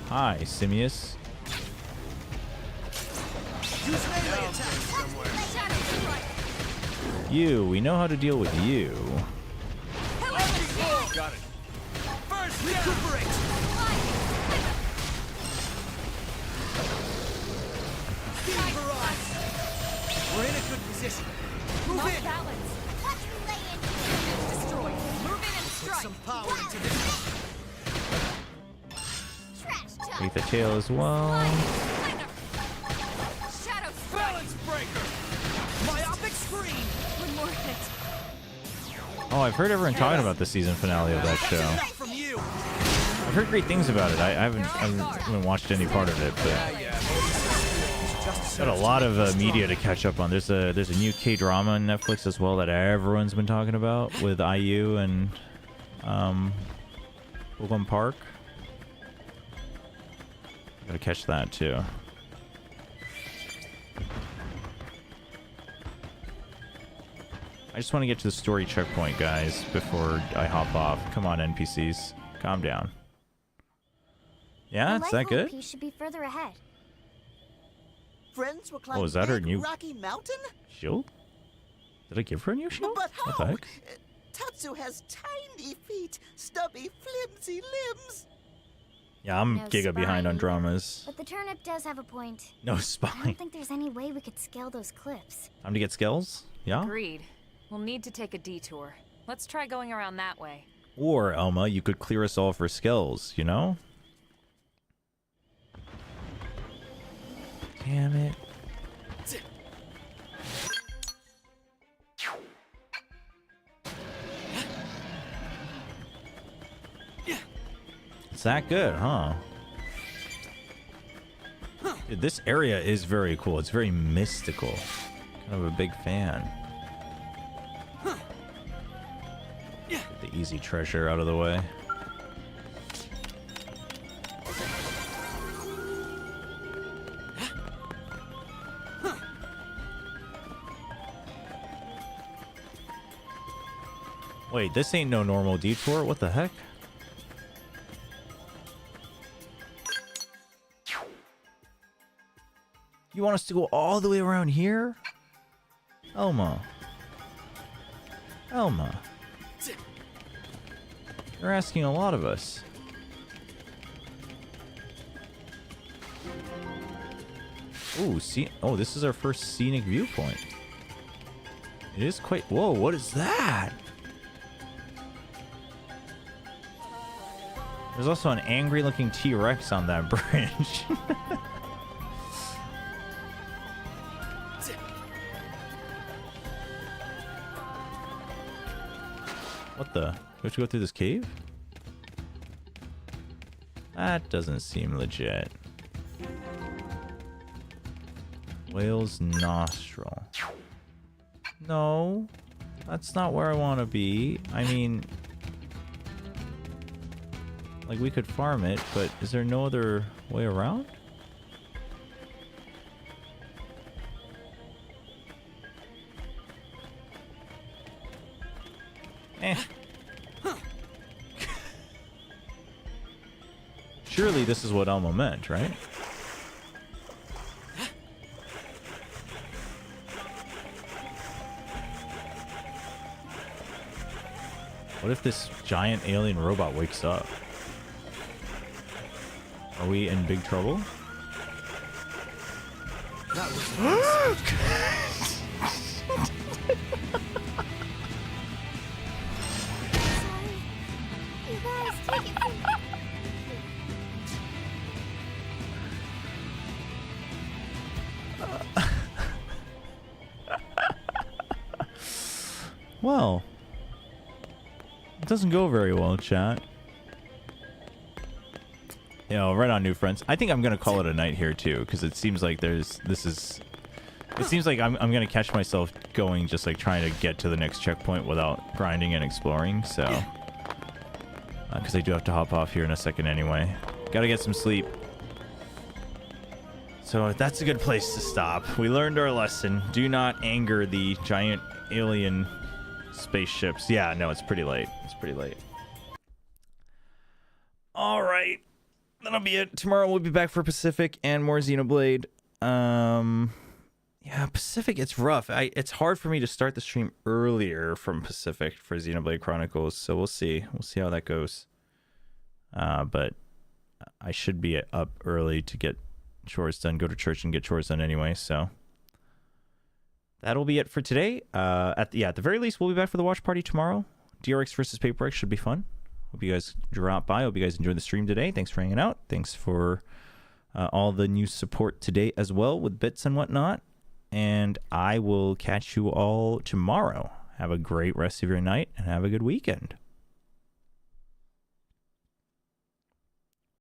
hi, Simius. You, we know how to deal with you. Got it. First, recuperate. We're in a good position. Move in. Balance. Destroy. Move in and strike. Put some power into this. Take the tail as well. Shadow balance breaker. Myopic screen. One more hit. Oh, I've heard everyone talking about the season finale of that show. I've heard great things about it. I haven't watched any part of it, but got a lot of media to catch up on. There's a new K-drama on Netflix as well that everyone's been talking about with IU and William Park. Gotta catch that too. I just want to get to the story checkpoint, guys, before I hop off. Come on, NPCs. Calm down. Yeah, it's that good? You should be further ahead. Friends will climb Oh, is that her big new Rocky Mountain? shield? Did I give her a new shield? But What how? the heck? Tatsu has tiny feet, stubby, flimsy limbs. Yeah, I'm No giga behind on spine. dramas. But the turnip does have a point. No I spine. don't think there's any way we could scale those cliffs. Time to get skills? Yeah? Agreed. We'll need to take a detour. Let's try going around that way. Or, Elma, you could clear us all for skills, you know? Damn it. It's that good, huh? Dude, this area is very cool. It's very mystical. Kind of a big fan. Get the easy treasure out of the way. Wait, this ain't no normal detour. What the heck? You want us to go all the way around here? Elma. Elma. You're asking a lot of us. Ooh, see. Oh, this is our first scenic viewpoint. It is quite. Whoa, what is that? There's also an angry looking T-Rex on that bridge. What the? We have to go through this cave? That doesn't seem legit. Whale's nostril. No, that's not where I want to be. I mean, like, we could farm it, but is there no other way around? Eh. Surely this is what Elmo meant, right? What if this giant alien robot wakes up? Are we in big trouble? That was You guys, take it from Well, it doesn't go very well, chat. You know, right on, new friends. I think I'm gonna call it a night here too, because it seems like it seems like I'm gonna catch myself going just like trying to get to the next checkpoint without grinding and exploring. So, because I do have to hop off here in a second anyway. Gotta get some sleep. So that's a good place to stop. We learned our lesson. Do not anger the giant alien spaceships. Yeah, no, it's pretty late. It's pretty late. All right. That'll be it. Tomorrow we'll be back for Pacific and more Xenoblade. Yeah, Pacific, it's rough. It's hard for me to start the stream earlier from Pacific for Xenoblade Chronicles, so we'll see. We'll see how that goes. But I should be up early to get chores done, go to church and get chores done anyway, so that'll be it for today. At the very least, we'll be back for the watch party tomorrow. DRX versus Paperx should be fun. Hope you guys drop by. Hope you guys enjoyed the stream today. Thanks for hanging out. Thanks for all the new support today as well with bits and whatnot. And I will catch you all tomorrow. Have a great rest of your night and have a good weekend.